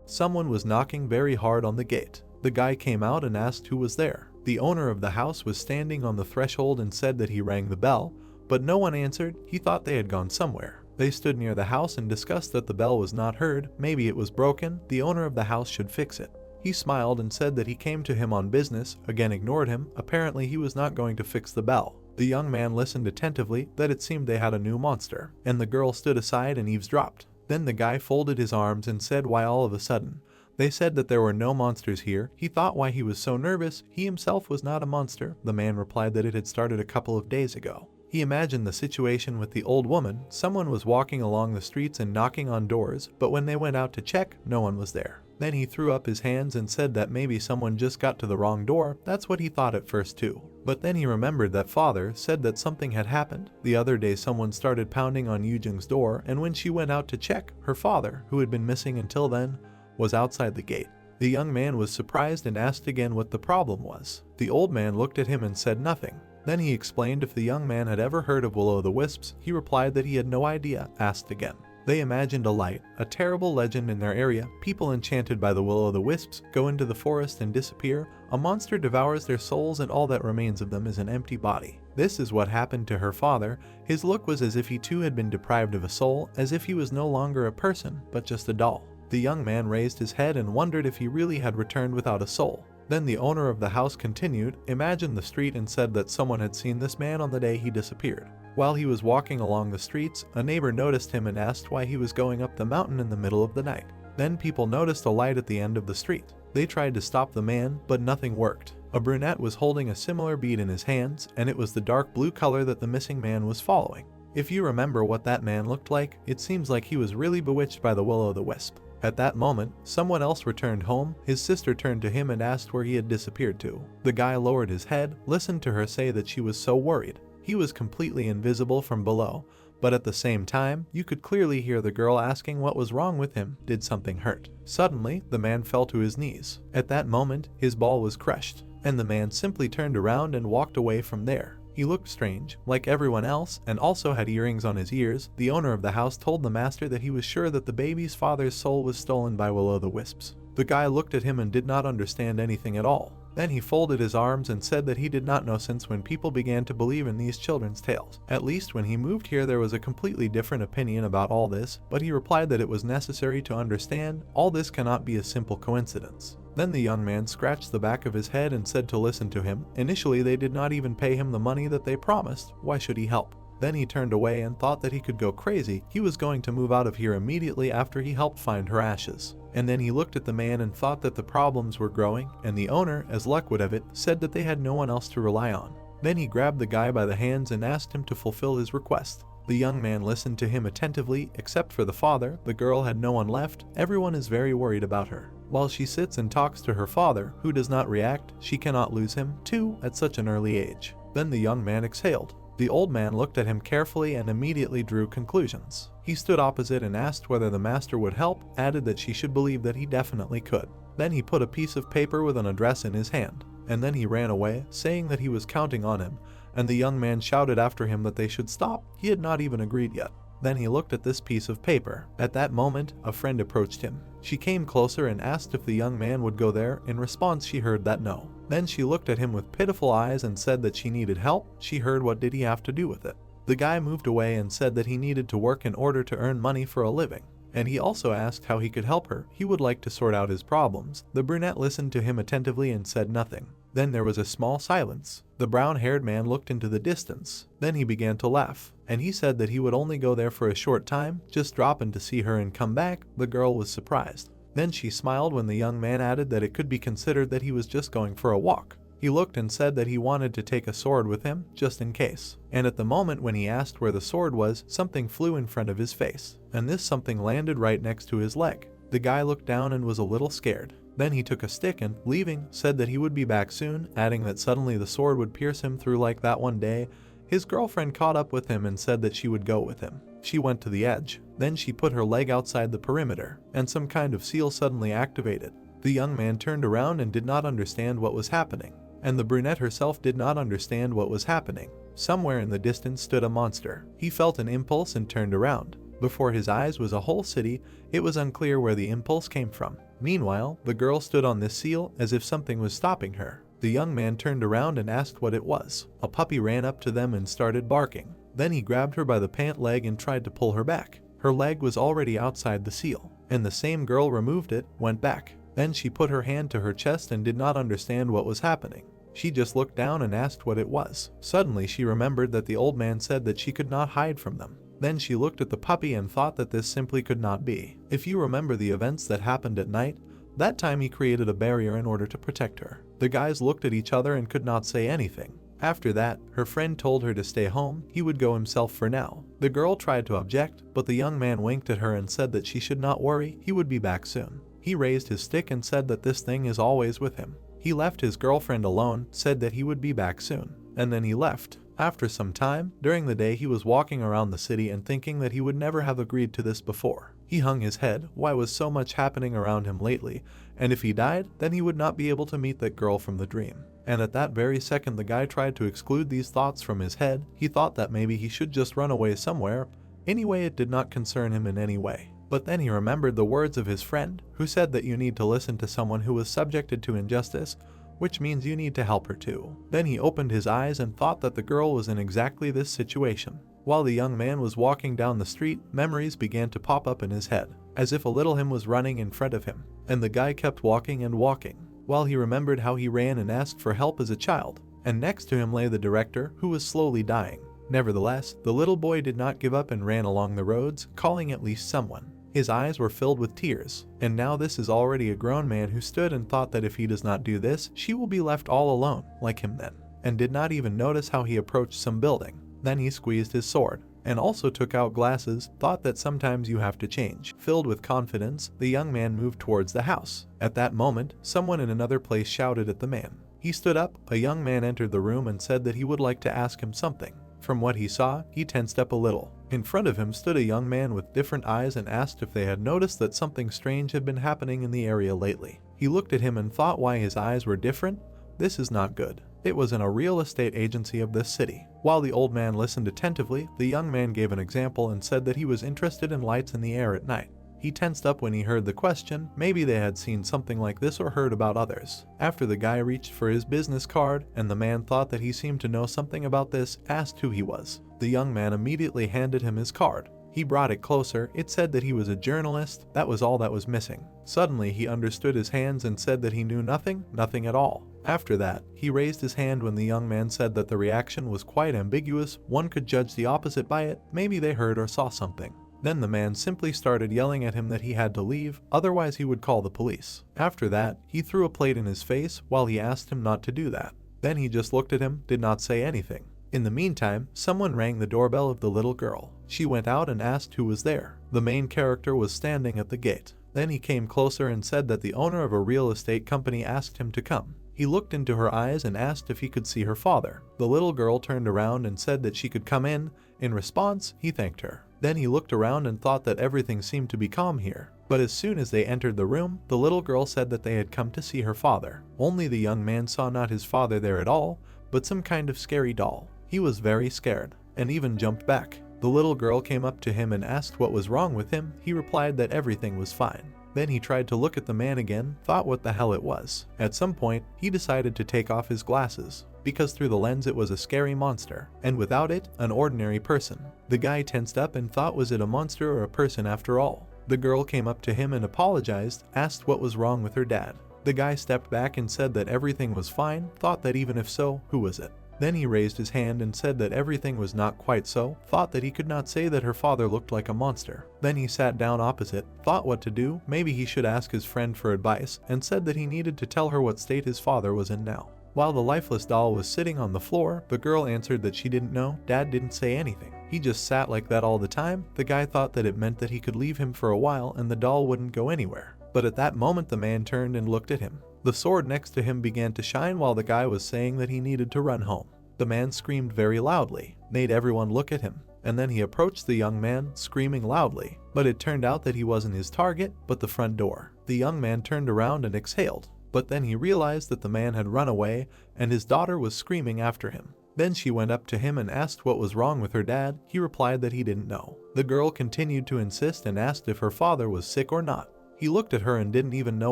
someone was knocking very hard on the gate. The guy came out and asked who was there. The owner of the house was standing on the threshold and said that he rang the bell, but no one answered. He thought they had gone somewhere. They stood near the house and discussed that the bell was not heard. Maybe it was broken. The owner of the house should fix it. He smiled and said that he came to him on business, again ignored him. Apparently he was not going to fix the bell. The young man listened attentively, that it seemed they had a new monster, and the girl stood aside and eavesdropped. Then the guy folded his arms and said why all of a sudden. They said that there were no monsters here. He thought why he was so nervous. He himself was not a monster. The man replied that it had started a couple of days ago. He imagined the situation with the old woman. Someone was walking along the streets and knocking on doors, but when they went out to check, no one was there. Then he threw up his hands and said that maybe someone just got to the wrong door. That's what he thought at first too. But then he remembered that father said that something had happened. The other day someone started pounding on Yujing's door, and when she went out to check, her father, who had been missing until then, was outside the gate. The young man was surprised and asked again what the problem was. The old man looked at him and said nothing. Then he explained if the young man had ever heard of will-o'-the-wisps. He replied that he had no idea. Asked again. They imagined a light, a terrible legend in their area. People enchanted by the will-o'-the-wisps go into the forest and disappear. A monster devours their souls and all that remains of them is an empty body. This is what happened to her father. His look was as if he too had been deprived of a soul, as if he was no longer a person, but just a doll. The young man raised his head and wondered if he really had returned without a soul. Then the owner of the house continued, imagined the street and said that someone had seen this man on the day he disappeared. While he was walking along the streets, a neighbor noticed him and asked why he was going up the mountain in the middle of the night. Then people noticed a light at the end of the street. They tried to stop the man, but nothing worked. A brunette was holding a similar bead in his hands, and it was the dark blue color that the missing man was following. If you remember what that man looked like, it seems like he was really bewitched by the will-o'-the-wisp. At that moment, someone else returned home. His sister turned to him and asked where he had disappeared to. The guy lowered his head, listened to her say that she was so worried. He was completely invisible from below, but at the same time, you could clearly hear the girl asking what was wrong with him. Did something hurt? Suddenly, the man fell to his knees. At that moment, his ball was crushed, and the man simply turned around and walked away from there. He looked strange, like everyone else, and also had earrings on his ears. The owner of the house told the master that he was sure that the baby's father's soul was stolen by will-o'-the-wisps. The guy looked at him and did not understand anything at all. Then he folded his arms and said that he did not know since when people began to believe in these children's tales. At least when he moved here there was a completely different opinion about all this, but he replied that it was necessary to understand all this cannot be a simple coincidence. Then the young man scratched the back of his head and said to listen to him. Initially they did not even pay him the money that they promised. Why should he help? Then he turned away and thought that he could go crazy. He was going to move out of here immediately after he helped find her ashes. And then he looked at the man and thought that the problems were growing, and the owner, as luck would have it, said that they had no one else to rely on. Then he grabbed the guy by the hands and asked him to fulfill his request. The young man listened to him attentively, except for the father. The girl had no one left. Everyone is very worried about her. While she sits and talks to her father, who does not react, she cannot lose him, too, at such an early age. Then the young man exhaled. The old man looked at him carefully and immediately drew conclusions. He stood opposite and asked whether the master would help, added that she should believe that he definitely could. Then he put a piece of paper with an address in his hand, and then he ran away, saying that he was counting on him, and the young man shouted after him that they should stop. He had not even agreed yet. Then he looked at this piece of paper. At that moment, a friend approached him. She came closer and asked if the young man would go there. In response, she heard that no. Then she looked at him with pitiful eyes and said that she needed help. She heard what did he have to do with it. The guy moved away and said that he needed to work in order to earn money for a living. And he also asked how he could help her. He would like to sort out his problems. The brunette listened to him attentively and said nothing. Then there was a small silence. The brown-haired man looked into the distance. Then he began to laugh, and he said that he would only go there for a short time, just drop in to see her and come back. The girl was surprised. Then she smiled when the young man added that it could be considered that he was just going for a walk. He looked and said that he wanted to take a sword with him, just in case. And at the moment when he asked where the sword was, something flew in front of his face, and this something landed right next to his leg. The guy looked down and was a little scared. Then he took a stick and, leaving, said that he would be back soon, adding that suddenly the sword would pierce him through like that one day. His girlfriend caught up with him and said that she would go with him. She went to the edge. Then she put her leg outside the perimeter, and some kind of seal suddenly activated. The young man turned around and did not understand what was happening, and the brunette herself did not understand what was happening. Somewhere in the distance stood a monster. He felt an impulse and turned around. Before his eyes was a whole city. It was unclear where the impulse came from. Meanwhile, the girl stood on this seal as if something was stopping her. The young man turned around and asked what it was. A puppy ran up to them and started barking. Then he grabbed her by the pant leg and tried to pull her back. Her leg was already outside the seal, and the same girl removed it, went back. Then she put her hand to her chest and did not understand what was happening. She just looked down and asked what it was. Suddenly she remembered that the old man said that she could not hide from them. Then she looked at the puppy and thought that this simply could not be. If you remember the events that happened at night, that time he created a barrier in order to protect her. The guys looked at each other and could not say anything. After that, her friend told her to stay home. He would go himself for now. The girl tried to object, but the young man winked at her and said that she should not worry, he would be back soon. He raised his stick and said that this thing is always with him. He left his girlfriend alone, said that he would be back soon, and then he left. After some time, during the day he was walking around the city and thinking that he would never have agreed to this before. He hung his head, why was so much happening around him lately, and if he died, then he would not be able to meet that girl from the dream. And at that very second the guy tried to exclude these thoughts from his head. He thought that maybe he should just run away somewhere. Anyway, it did not concern him in any way. But then he remembered the words of his friend, who said that you need to listen to someone who was subjected to injustice, which means you need to help her too. Then he opened his eyes and thought that the girl was in exactly this situation. While the young man was walking down the street, memories began to pop up in his head, as if a little him was running in front of him, and the guy kept walking and walking, while he remembered how he ran and asked for help as a child, and next to him lay the director, who was slowly dying. Nevertheless, the little boy did not give up and ran along the roads, calling at least someone. His eyes were filled with tears, and now this is already a grown man who stood and thought that if he does not do this, she will be left all alone, like him then, and did not even notice how he approached some building. Then he squeezed his sword, and also took out glasses, thought that sometimes you have to change. Filled with confidence, the young man moved towards the house. At that moment, someone in another place shouted at the man. He stood up, a young man entered the room and said that he would like to ask him something. From what he saw, he tensed up a little. In front of him stood a young man with different eyes and asked if they had noticed that something strange had been happening in the area lately. He looked at him and thought why his eyes were different. This is not good. It was in a real estate agency of this city. While the old man listened attentively, the young man gave an example and said that he was interested in lights in the air at night. He tensed up when he heard the question. Maybe they had seen something like this or heard about others. After the guy reached for his business card, and the man thought that he seemed to know something about this, asked who he was. The young man immediately handed him his card. He brought it closer. It said that he was a journalist. That was all that was missing. Suddenly he understood his hands and said that he knew nothing at all. After that, he raised his hand when the young man said that the reaction was quite ambiguous. One could judge the opposite by it. Maybe they heard or saw something. Then the man simply started yelling at him that he had to leave, otherwise he would call the police. After that, he threw a plate in his face while he asked him not to do that. Then he just looked at him, did not say anything. In the meantime, someone rang the doorbell of the little girl. She went out and asked who was there. The main character was standing at the gate. Then he came closer and said that the owner of a real estate company asked him to come. He looked into her eyes and asked if he could see her father. The little girl turned around and said that she could come in. In response, he thanked her. Then he looked around and thought that everything seemed to be calm here. But as soon as they entered the room, the little girl said that they had come to see her father. Only the young man saw not his father there at all, but some kind of scary doll. He was very scared, and even jumped back. The little girl came up to him and asked what was wrong with him. He replied that everything was fine. Then he tried to look at the man again, thought what the hell it was. At some point, he decided to take off his glasses, because through the lens it was a scary monster, and without it, an ordinary person. The guy tensed up and thought, was it a monster or a person after all? The girl came up to him and apologized, asked what was wrong with her dad. The guy stepped back and said that everything was fine, thought that even if so, who was it? Then he raised his hand and said that everything was not quite so, thought that he could not say that her father looked like a monster. Then he sat down opposite, thought what to do, maybe he should ask his friend for advice, and said that he needed to tell her what state his father was in now. While the lifeless doll was sitting on the floor, the girl answered that she didn't know. Dad didn't say anything. He just sat like that all the time. The guy thought that it meant that he could leave him for a while and the doll wouldn't go anywhere. But at that moment the man turned and looked at him. The sword next to him began to shine while the guy was saying that he needed to run home. The man screamed very loudly, made everyone look at him, and then he approached the young man, screaming loudly. But it turned out that he wasn't his target, but the front door. The young man turned around and exhaled, but then he realized that the man had run away and his daughter was screaming after him. Then she went up to him and asked what was wrong with her dad. He replied that he didn't know. The girl continued to insist and asked if her father was sick or not. He looked at her and didn't even know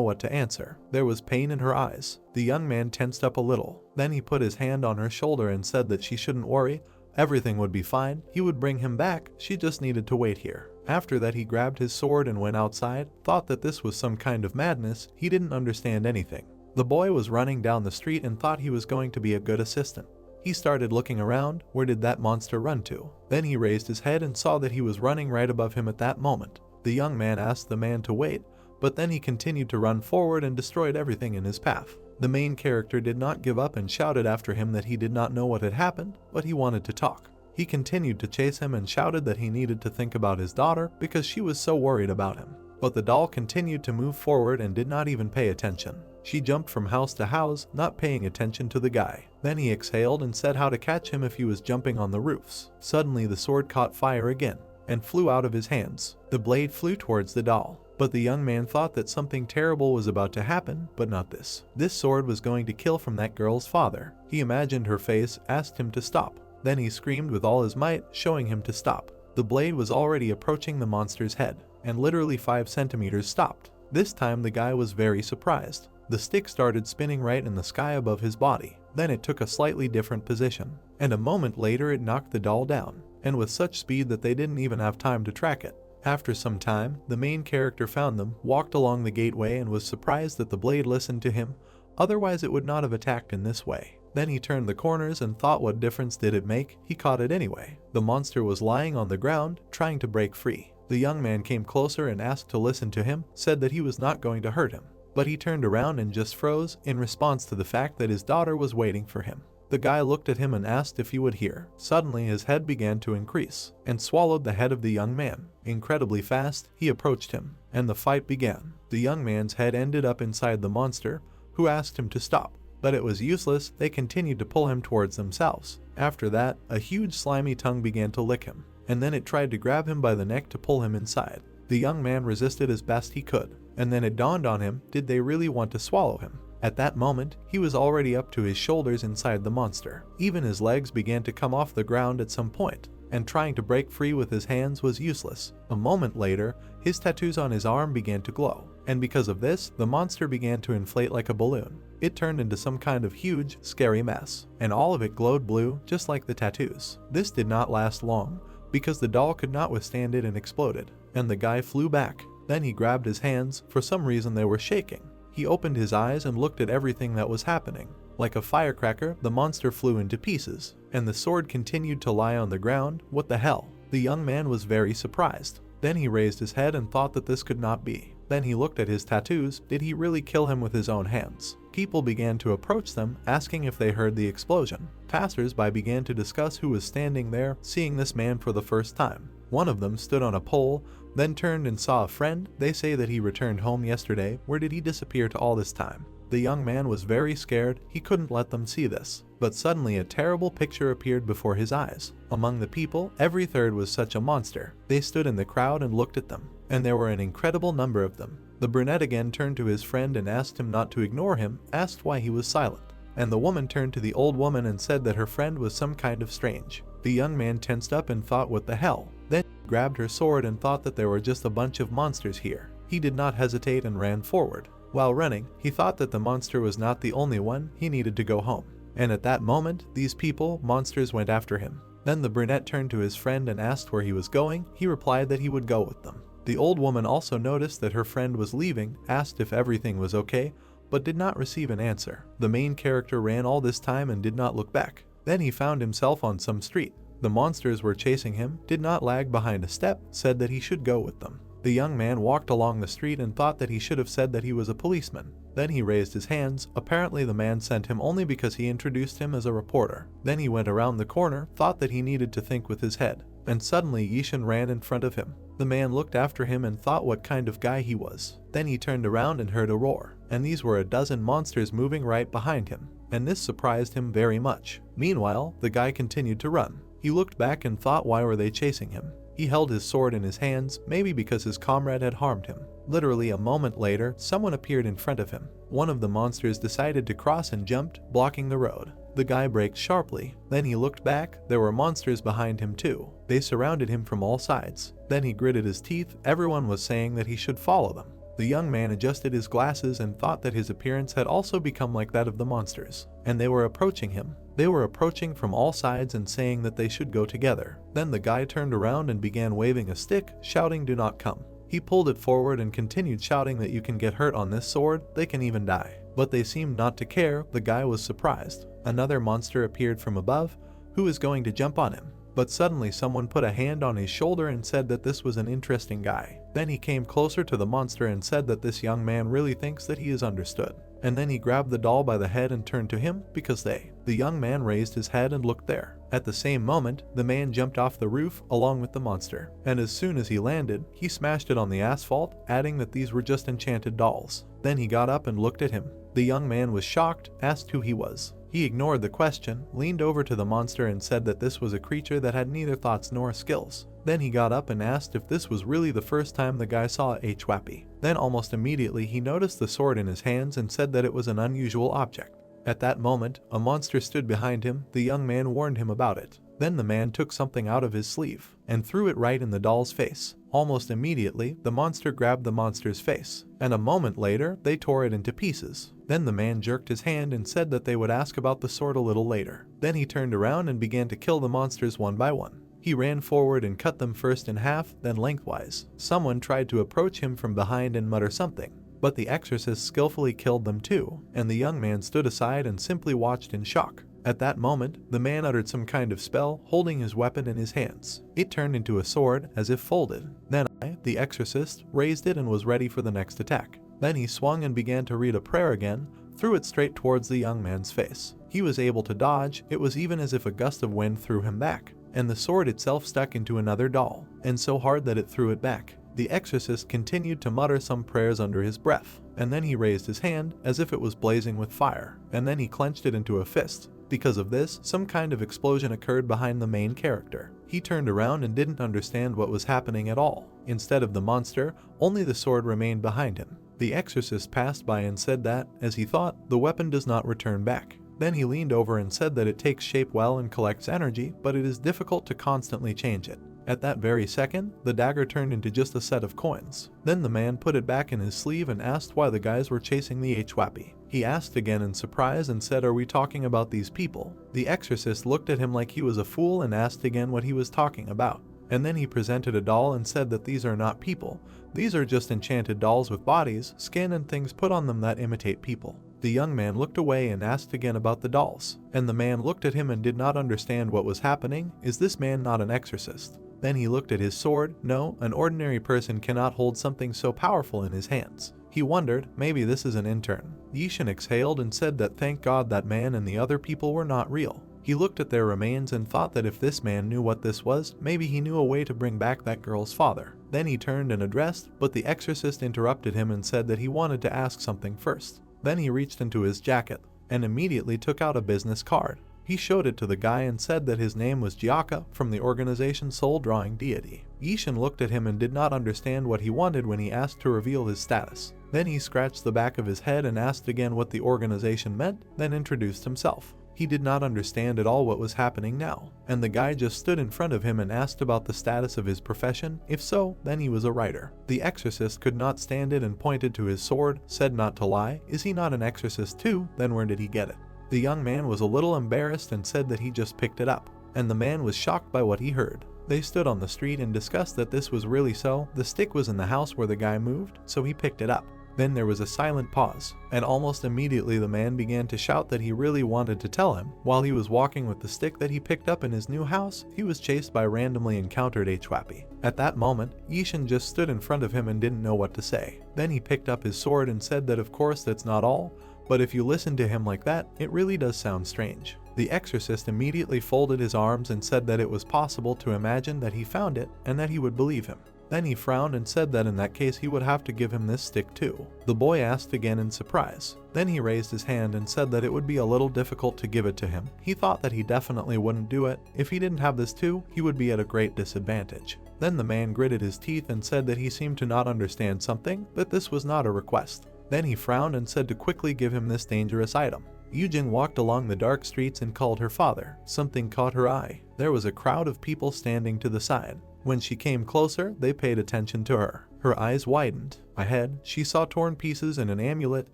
what to answer. There was pain in her eyes. The young man tensed up a little. Then he put his hand on her shoulder and said that she shouldn't worry. Everything would be fine. He would bring him back. She just needed to wait here. After that he grabbed his sword and went outside. Thought that this was some kind of madness. He didn't understand anything. The boy was running down the street and thought he was going to be a good assistant. He started looking around. Where did that monster run to? Then he raised his head and saw that he was running right above him at that moment. The young man asked the man to wait, but then he continued to run forward and destroyed everything in his path. The main character did not give up and shouted after him that he did not know what had happened, but he wanted to talk. He continued to chase him and shouted that he needed to think about his daughter because she was so worried about him. But the doll continued to move forward and did not even pay attention. She jumped from house to house, not paying attention to the guy. Then he exhaled and said how to catch him if he was jumping on the roofs. Suddenly the sword caught fire again and flew out of his hands. The blade flew towards the doll. But the young man thought that something terrible was about to happen, but not this. This sword was going to kill from that girl's father. He imagined her face, asked him to stop. Then he screamed with all his might, showing him to stop. The blade was already approaching the monster's head, and literally 5 centimeters stopped. This time the guy was very surprised. The stick started spinning right in the sky above his body. Then it took a slightly different position, and a moment later it knocked the doll down, and with such speed that they didn't even have time to track it. After some time, the main character found them, walked along the gateway and was surprised that the blade listened to him, otherwise it would not have attacked in this way. Then he turned the corners and thought what difference did it make, he caught it anyway. The monster was lying on the ground, trying to break free. The young man came closer and asked to listen to him, said that he was not going to hurt him. But he turned around and just froze, in response to the fact that his daughter was waiting for him. The guy looked at him and asked if he would hear. Suddenly his head began to increase, and swallowed the head of the young man. Incredibly fast, he approached him, and the fight began. The young man's head ended up inside the monster, who asked him to stop. But it was useless, they continued to pull him towards themselves. After that, a huge slimy tongue began to lick him, and then it tried to grab him by the neck to pull him inside. The young man resisted as best he could, and then it dawned on him, did they really want to swallow him? At that moment, he was already up to his shoulders inside the monster. Even his legs began to come off the ground at some point, and trying to break free with his hands was useless. A moment later, his tattoos on his arm began to glow, and because of this, the monster began to inflate like a balloon. It turned into some kind of huge, scary mess, and all of it glowed blue, just like the tattoos. This did not last long, because the doll could not withstand it and exploded, and the guy flew back. Then he grabbed his hands, for some reason they were shaking. He opened his eyes and looked at everything that was happening. Like a firecracker, the monster flew into pieces, and the sword continued to lie on the ground. What the hell? The young man was very surprised. Then he raised his head and thought that this could not be. Then he looked at his tattoos. Did he really kill him with his own hands? People began to approach them, asking if they heard the explosion. Passers-by began to discuss who was standing there, seeing this man for the first time. One of them stood on a pole, then turned and saw a friend. They say that he returned home yesterday. Where did he disappear to all this time? The young man was very scared, he couldn't let them see this. But suddenly a terrible picture appeared before his eyes. Among the people, every third was such a monster. They stood in the crowd and looked at them, and there were an incredible number of them. The brunette again turned to his friend and asked him not to ignore him, asked why he was silent. And the woman turned to the old woman and said that her friend was some kind of strange. The young man tensed up and thought, what the hell? Then he grabbed her sword and thought that there were just a bunch of monsters here. He did not hesitate and ran forward. While running, he thought that the monster was not the only one, he needed to go home. And at that moment, these monsters went after him. Then the brunette turned to his friend and asked where he was going. He replied that he would go with them. The old woman also noticed that her friend was leaving, asked if everything was okay, but did not receive an answer. The main character ran all this time and did not look back. Then he found himself on some street. The monsters were chasing him, did not lag behind a step, said that he should go with them. The young man walked along the street and thought that he should have said that he was a policeman. Then he raised his hands. Apparently the man sent him only because he introduced him as a reporter. Then he went around the corner, thought that he needed to think with his head. And suddenly Yishin ran in front of him. The man looked after him and thought what kind of guy he was. Then he turned around and heard a roar. And these were a dozen monsters moving right behind him. And this surprised him very much. Meanwhile, the guy continued to run. He looked back and thought, why were they chasing him? He held his sword in his hands, maybe because his comrade had harmed him. Literally a moment later, someone appeared in front of him. One of the monsters decided to cross and jumped, blocking the road. The guy braked sharply. Then he looked back. There were monsters behind him too. They surrounded him from all sides. Then he gritted his teeth. Everyone was saying that he should follow them. The young man adjusted his glasses and thought that his appearance had also become like that of the monsters. And they were approaching him. They were approaching from all sides and saying that they should go together. Then the guy turned around and began waving a stick, shouting, "Do not come." He pulled it forward and continued shouting that you can get hurt on this sword, they can even die. But they seemed not to care. The guy was surprised. Another monster appeared from above, who was going to jump on him. But suddenly someone put a hand on his shoulder and said that this was an interesting guy. Then he came closer to the monster and said that this young man really thinks that he is understood. And then he grabbed the doll by the head and turned to him, because the young man raised his head and looked there. At the same moment, the man jumped off the roof along with the monster. And as soon as he landed, he smashed it on the asphalt, adding that these were just enchanted dolls. Then he got up and looked at him. The young man was shocked, asked who he was. He ignored the question, leaned over to the monster and said that this was a creature that had neither thoughts nor skills. Then he got up and asked if this was really the first time the guy saw a Chwappy. Then almost immediately he noticed the sword in his hands and said that it was an unusual object. At that moment, a monster stood behind him. The young man warned him about it. Then the man took something out of his sleeve and threw it right in the doll's face. Almost immediately, the monster grabbed the monster's face, and a moment later, they tore it into pieces. Then the man jerked his hand and said that they would ask about the sword a little later. Then he turned around and began to kill the monsters one by one. He ran forward and cut them first in half, then lengthwise. Someone tried to approach him from behind and mutter something, but the exorcist skillfully killed them too, and the young man stood aside and simply watched in shock. At that moment, the man uttered some kind of spell, holding his weapon in his hands. It turned into a sword, as if folded. Then the exorcist, raised it and was ready for the next attack. Then he swung and began to read a prayer again, threw it straight towards the young man's face. He was able to dodge. It was even as if a gust of wind threw him back, and the sword itself stuck into another doll, and so hard that it threw it back. The exorcist continued to mutter some prayers under his breath, and then he raised his hand as if it was blazing with fire, and then he clenched it into a fist. Because of this, some kind of explosion occurred behind the main character. He turned around and didn't understand what was happening at all. Instead of the monster, only the sword remained behind him. The exorcist passed by and said that, as he thought, the weapon does not return back. Then he leaned over and said that it takes shape well and collects energy, but it is difficult to constantly change it. At that very second, the dagger turned into just a set of coins. Then the man put it back in his sleeve and asked why the guys were chasing the Chwappy. He asked again in surprise and said, "Are we talking about these people?" The exorcist looked at him like he was a fool and asked again what he was talking about. And then he presented a doll and said that these are not people. These are just enchanted dolls with bodies, skin and things put on them that imitate people. The young man looked away and asked again about the dolls. And the man looked at him and did not understand what was happening. Is this man not an exorcist? Then he looked at his sword. No, an ordinary person cannot hold something so powerful in his hands. He wondered, maybe this is an intern. Yishin exhaled and said that thank God that man and the other people were not real. He looked at their remains and thought that if this man knew what this was, maybe he knew a way to bring back that girl's father. Then he turned and addressed, but the exorcist interrupted him and said that he wanted to ask something first. Then he reached into his jacket and immediately took out a business card. He showed it to the guy and said that his name was Gyaka from the organization's soul drawing deity. Yishin looked at him and did not understand what he wanted when he asked to reveal his status. Then he scratched the back of his head and asked again what the organization meant, then introduced himself. He did not understand at all what was happening now, and the guy just stood in front of him and asked about the status of his profession. If so, then he was a writer. The exorcist could not stand it and pointed to his sword, said not to lie. Is he not an exorcist too? Then where did he get it? The young man was a little embarrassed and said that he just picked it up, and the man was shocked by what he heard. They stood on the street and discussed that this was really so. The stick was in the house where the guy moved, so he picked it up. Then there was a silent pause, and almost immediately the man began to shout that he really wanted to tell him. While he was walking with the stick that he picked up in his new house, he was chased by randomly encountered Hwappy. At that moment, Yishin just stood in front of him and didn't know what to say. Then he picked up his sword and said that of course that's not all, but if you listen to him like that, it really does sound strange. The exorcist immediately folded his arms and said that it was possible to imagine that he found it and that he would believe him. Then he frowned and said that in that case he would have to give him this stick too. The boy asked again in surprise. Then he raised his hand and said that it would be a little difficult to give it to him. He thought that he definitely wouldn't do it. If he didn't have this too, he would be at a great disadvantage. Then the man gritted his teeth and said that he seemed to not understand something, that this was not a request. Then he frowned and said to quickly give him this dangerous item. Yujin walked along the dark streets and called her father. Something caught her eye. There was a crowd of people standing to the side. When she came closer, they paid attention to her. Her eyes widened. Ahead, she saw torn pieces and an amulet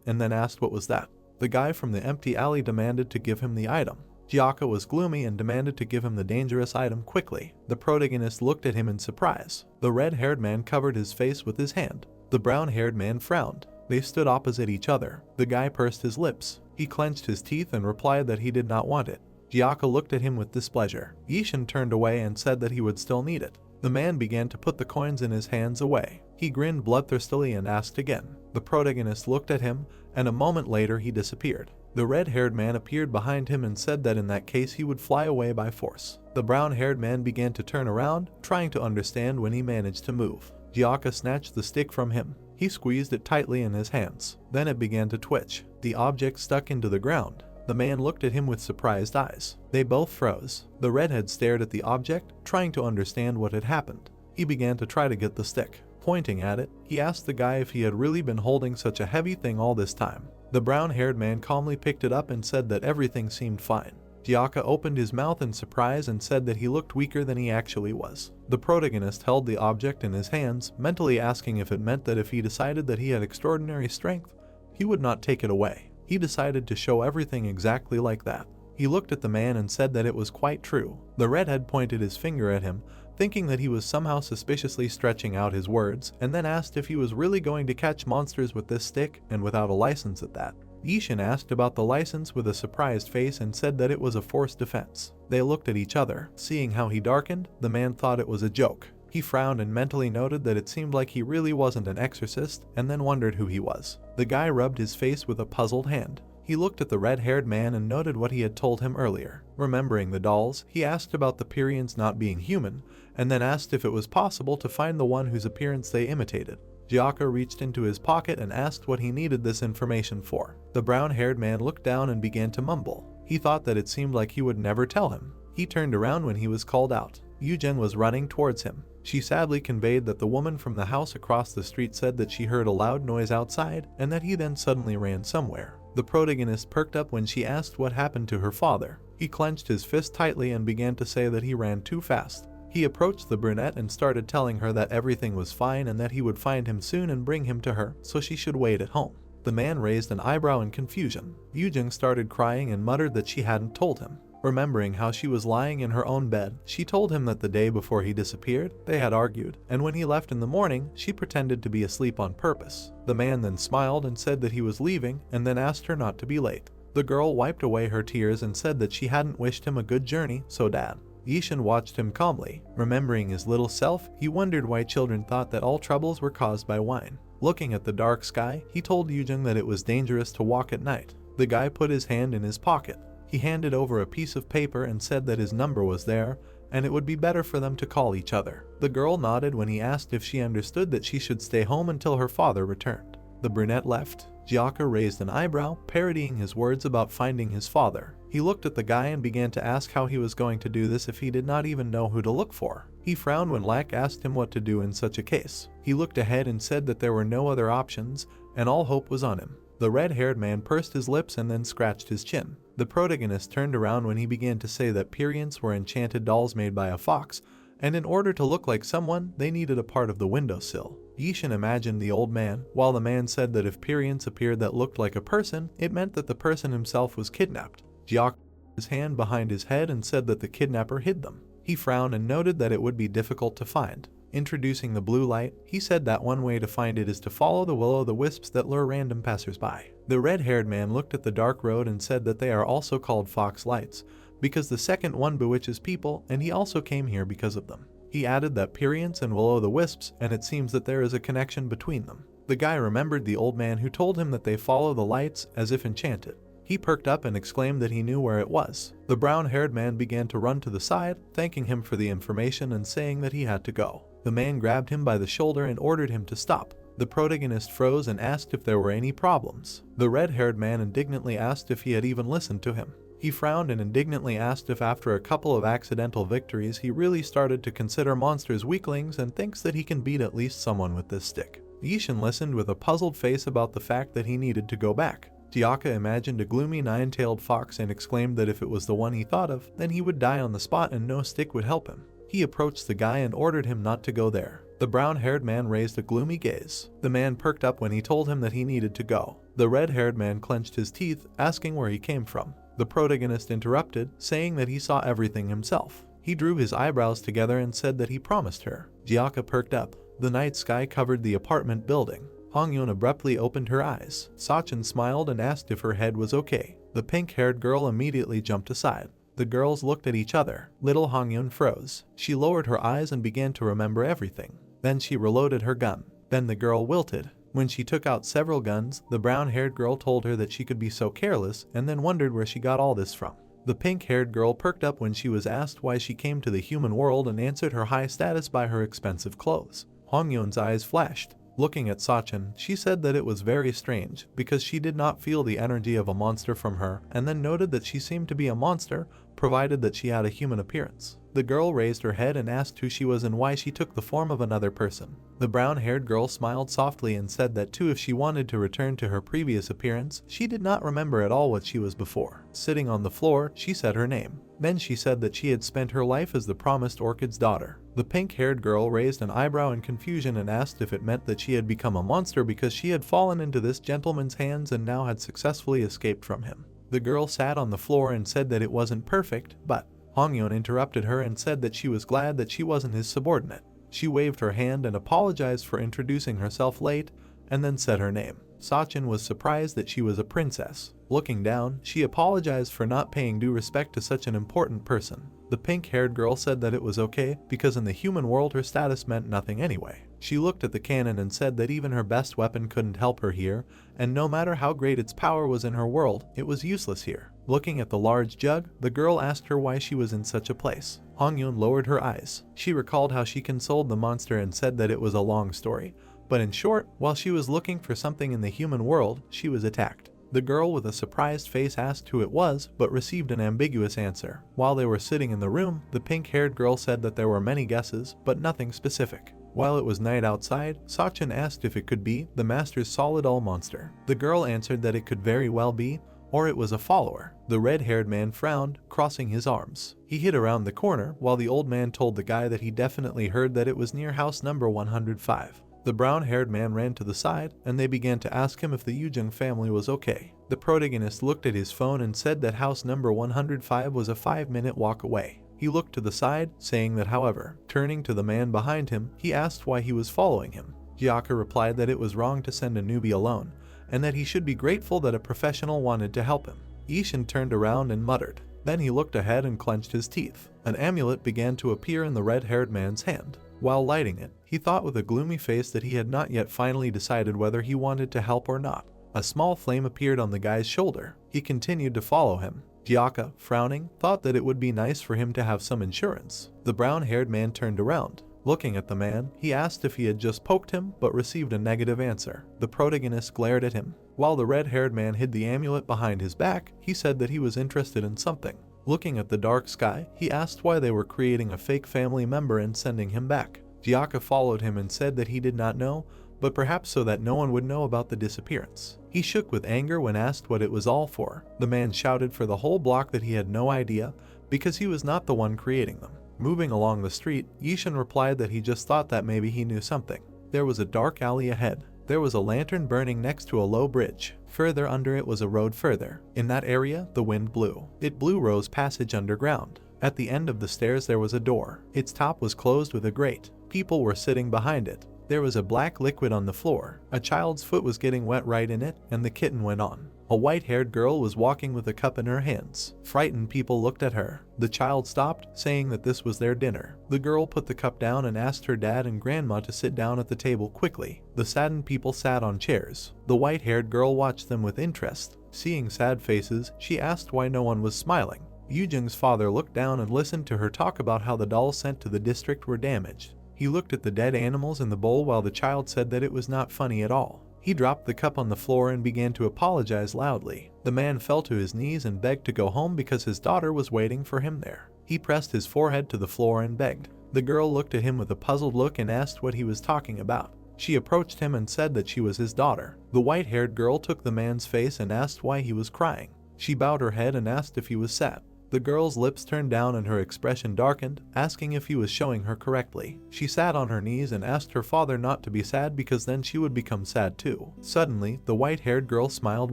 and then asked what was that. The guy from the empty alley demanded to give him the item. Gyaka was gloomy and demanded to give him the dangerous item quickly. The protagonist looked at him in surprise. The red-haired man covered his face with his hand. The brown-haired man frowned. They stood opposite each other. The guy pursed his lips. He clenched his teeth and replied that he did not want it. Gyaka looked at him with displeasure. Yishin turned away and said that he would still need it. The man began to put the coins in his hands away. He grinned bloodthirstily and asked again. The protagonist looked at him, and a moment later he disappeared. The red-haired man appeared behind him and said that in that case he would fly away by force. The brown-haired man began to turn around, trying to understand when he managed to move. Gyaka snatched the stick from him. He squeezed it tightly in his hands. Then it began to twitch. The object stuck into the ground. The man looked at him with surprised eyes. They both froze. The redhead stared at the object, trying to understand what had happened. He began to try to get the stick. Pointing at it, he asked the guy if he had really been holding such a heavy thing all this time. The brown-haired man calmly picked it up and said that everything seemed fine. Gyaka opened his mouth in surprise and said that he looked weaker than he actually was. The protagonist held the object in his hands, mentally asking if it meant that if he decided that he had extraordinary strength, he would not take it away. He decided to show everything exactly like that. He looked at the man and said that it was quite true. The redhead pointed his finger at him, thinking that he was somehow suspiciously stretching out his words, and then asked if he was really going to catch monsters with this stick and without a license at that. Yishin asked about the license with a surprised face and said that it was a forced defense. They looked at each other. Seeing how he darkened, the man thought it was a joke. He frowned and mentally noted that it seemed like he really wasn't an exorcist, and then wondered who he was. The guy rubbed his face with a puzzled hand. He looked at the red-haired man and noted what he had told him earlier. Remembering the dolls, he asked about the Pyrians not being human, and then asked if it was possible to find the one whose appearance they imitated. Gyaka reached into his pocket and asked what he needed this information for. The brown-haired man looked down and began to mumble. He thought that it seemed like he would never tell him. He turned around when he was called out. Yujin was running towards him. She sadly conveyed that the woman from the house across the street said that she heard a loud noise outside and that he then suddenly ran somewhere. The protagonist perked up when she asked what happened to her father. He clenched his fist tightly and began to say that he ran too fast. He approached the brunette and started telling her that everything was fine and that he would find him soon and bring him to her, so she should wait at home. The man raised an eyebrow in confusion. Yujin started crying and muttered that she hadn't told him. Remembering how she was lying in her own bed, she told him that the day before he disappeared, they had argued, and when he left in the morning, she pretended to be asleep on purpose. The man then smiled and said that he was leaving, and then asked her not to be late. The girl wiped away her tears and said that she hadn't wished him a good journey, so Dad. Yishin watched him calmly. Remembering his little self, he wondered why children thought that all troubles were caused by wine. Looking at the dark sky, he told Yujin that it was dangerous to walk at night. The guy put his hand in his pocket. He handed over a piece of paper and said that his number was there, and it would be better for them to call each other. The girl nodded when he asked if she understood that she should stay home until her father returned. The brunette left. Jiaka raised an eyebrow, parodying his words about finding his father. He looked at the guy and began to ask how he was going to do this if he did not even know who to look for. He frowned when Lack asked him what to do in such a case. He looked ahead and said that there were no other options, and all hope was on him. The red-haired man pursed his lips and then scratched his chin. The protagonist turned around when he began to say that Perients were enchanted dolls made by a fox, and in order to look like someone, they needed a part of the windowsill. Yishin imagined the old man, while the man said that if Perients appeared that looked like a person, it meant that the person himself was kidnapped. Jiaka put his hand behind his head and said that the kidnapper hid them. He frowned and noted that it would be difficult to find. Introducing the blue light, he said that one way to find it is to follow the will-o'-the-wisps that lure random passersby. The red-haired man looked at the dark road and said that they are also called fox lights, because the second one bewitches people, and he also came here because of them. He added that Perients and will-o'-the-wisps, and it seems that there is a connection between them. The guy remembered the old man who told him that they follow the lights as if enchanted. He perked up and exclaimed that he knew where it was. The brown-haired man began to run to the side, thanking him for the information and saying that he had to go. The man grabbed him by the shoulder and ordered him to stop. The protagonist froze and asked if there were any problems. The red-haired man indignantly asked if he had even listened to him. He frowned and indignantly asked if after a couple of accidental victories he really started to consider monsters weaklings and thinks that he can beat at least someone with this stick. Yishin listened with a puzzled face about the fact that he needed to go back. Jiaka imagined a gloomy nine-tailed fox and exclaimed that if it was the one he thought of, then he would die on the spot and no stick would help him. He approached the guy and ordered him not to go there. The brown-haired man raised a gloomy gaze. The man perked up when he told him that he needed to go. The red-haired man clenched his teeth, asking where he came from. The protagonist interrupted, saying that he saw everything himself. He drew his eyebrows together and said that he promised her. Jiaka perked up. The night sky covered the apartment building. Hongyun abruptly opened her eyes. Sachin smiled and asked if her head was okay. The pink-haired girl immediately jumped aside. The girls looked at each other. Little Hongyun froze. She lowered her eyes and began to remember everything. Then she reloaded her gun. Then the girl wilted. When she took out several guns, the brown-haired girl told her that she could be so careless and then wondered where she got all this from. The pink-haired girl perked up when she was asked why she came to the human world and answered her high status by her expensive clothes. Hongyun's eyes flashed. Looking at Sachin, she said that it was very strange because she did not feel the energy of a monster from her and then noted that she seemed to be a monster provided that she had a human appearance. The girl raised her head and asked who she was and why she took the form of another person. The brown-haired girl smiled softly and said that too if she wanted to return to her previous appearance, she did not remember at all what she was before. Sitting on the floor, she said her name. Then she said that she had spent her life as the promised Orchid's daughter. The pink-haired girl raised an eyebrow in confusion and asked if it meant that she had become a monster because she had fallen into this gentleman's hands and now had successfully escaped from him. The girl sat on the floor and said that it wasn't perfect, but Hongyun interrupted her and said that she was glad that she wasn't his subordinate. She waved her hand and apologized for introducing herself late, and then said her name. Sachin was surprised that she was a princess. Looking down, she apologized for not paying due respect to such an important person. The pink-haired girl said that it was okay, because in the human world her status meant nothing anyway. She looked at the cannon and said that even her best weapon couldn't help her here, and no matter how great its power was in her world, it was useless here. Looking at the large jug, the girl asked her why she was in such a place. Hongyun lowered her eyes. She recalled how she consoled the monster and said that it was a long story, but in short, while she was looking for something in the human world, she was attacked. The girl with a surprised face asked who it was, but received an ambiguous answer. While they were sitting in the room, the pink-haired girl said that there were many guesses, but nothing specific. While it was night outside, Sachin asked if it could be the master's solid-all monster. The girl answered that it could very well be, or it was a follower. The red-haired man frowned, crossing his arms. He hid around the corner, while the old man told the guy that he definitely heard that it was near house number 105. The brown-haired man ran to the side, and they began to ask him if the Yujin family was okay. The protagonist looked at his phone and said that house number 105 was a 5-minute walk away. He looked to the side, saying that however, turning to the man behind him, he asked why he was following him. Jiaka replied that it was wrong to send a newbie alone, and that he should be grateful that a professional wanted to help him. Yishin turned around and muttered. Then he looked ahead and clenched his teeth. An amulet began to appear in the red-haired man's hand. While lighting it, he thought with a gloomy face that he had not yet finally decided whether he wanted to help or not. A small flame appeared on the guy's shoulder. He continued to follow him. Jiaka, frowning, thought that it would be nice for him to have some insurance. The brown-haired man turned around. Looking at the man, he asked if he had just poked him, but received a negative answer. The protagonist glared at him. While the red-haired man hid the amulet behind his back, he said that he was interested in something. Looking at the dark sky, he asked why they were creating a fake family member and sending him back. Jiaka followed him and said that he did not know, but perhaps so that no one would know about the disappearance. He shook with anger when asked what it was all for. The man shouted for the whole block that he had no idea, because he was not the one creating them. Moving along the street, Yishin replied that he just thought that maybe he knew something. There was a dark alley ahead. There was a lantern burning next to a low bridge. Further under it was a road further. In that area, the wind blew. It blew Rose Passage underground. At the end of the stairs there was a door. Its top was closed with a grate. People were sitting behind it. There was a black liquid on the floor. A child's foot was getting wet right in it, and the kitten went on. A white-haired girl was walking with a cup in her hands. Frightened people looked at her. The child stopped, saying that this was their dinner. The girl put the cup down and asked her dad and grandma to sit down at the table quickly. The saddened people sat on chairs. The white-haired girl watched them with interest. Seeing sad faces, she asked why no one was smiling. Yujing's father looked down and listened to her talk about how the dolls sent to the district were damaged. He looked at the dead animals in the bowl while the child said that it was not funny at all. He dropped the cup on the floor and began to apologize loudly. The man fell to his knees and begged to go home because his daughter was waiting for him there. He pressed his forehead to the floor and begged. The girl looked at him with a puzzled look and asked what he was talking about. She approached him and said that she was his daughter. The white-haired girl took the man's face and asked why he was crying. She bowed her head and asked if he was sad. The girl's lips turned down and her expression darkened, asking if he was showing her correctly. She sat on her knees and asked her father not to be sad because then she would become sad too. Suddenly, the white-haired girl smiled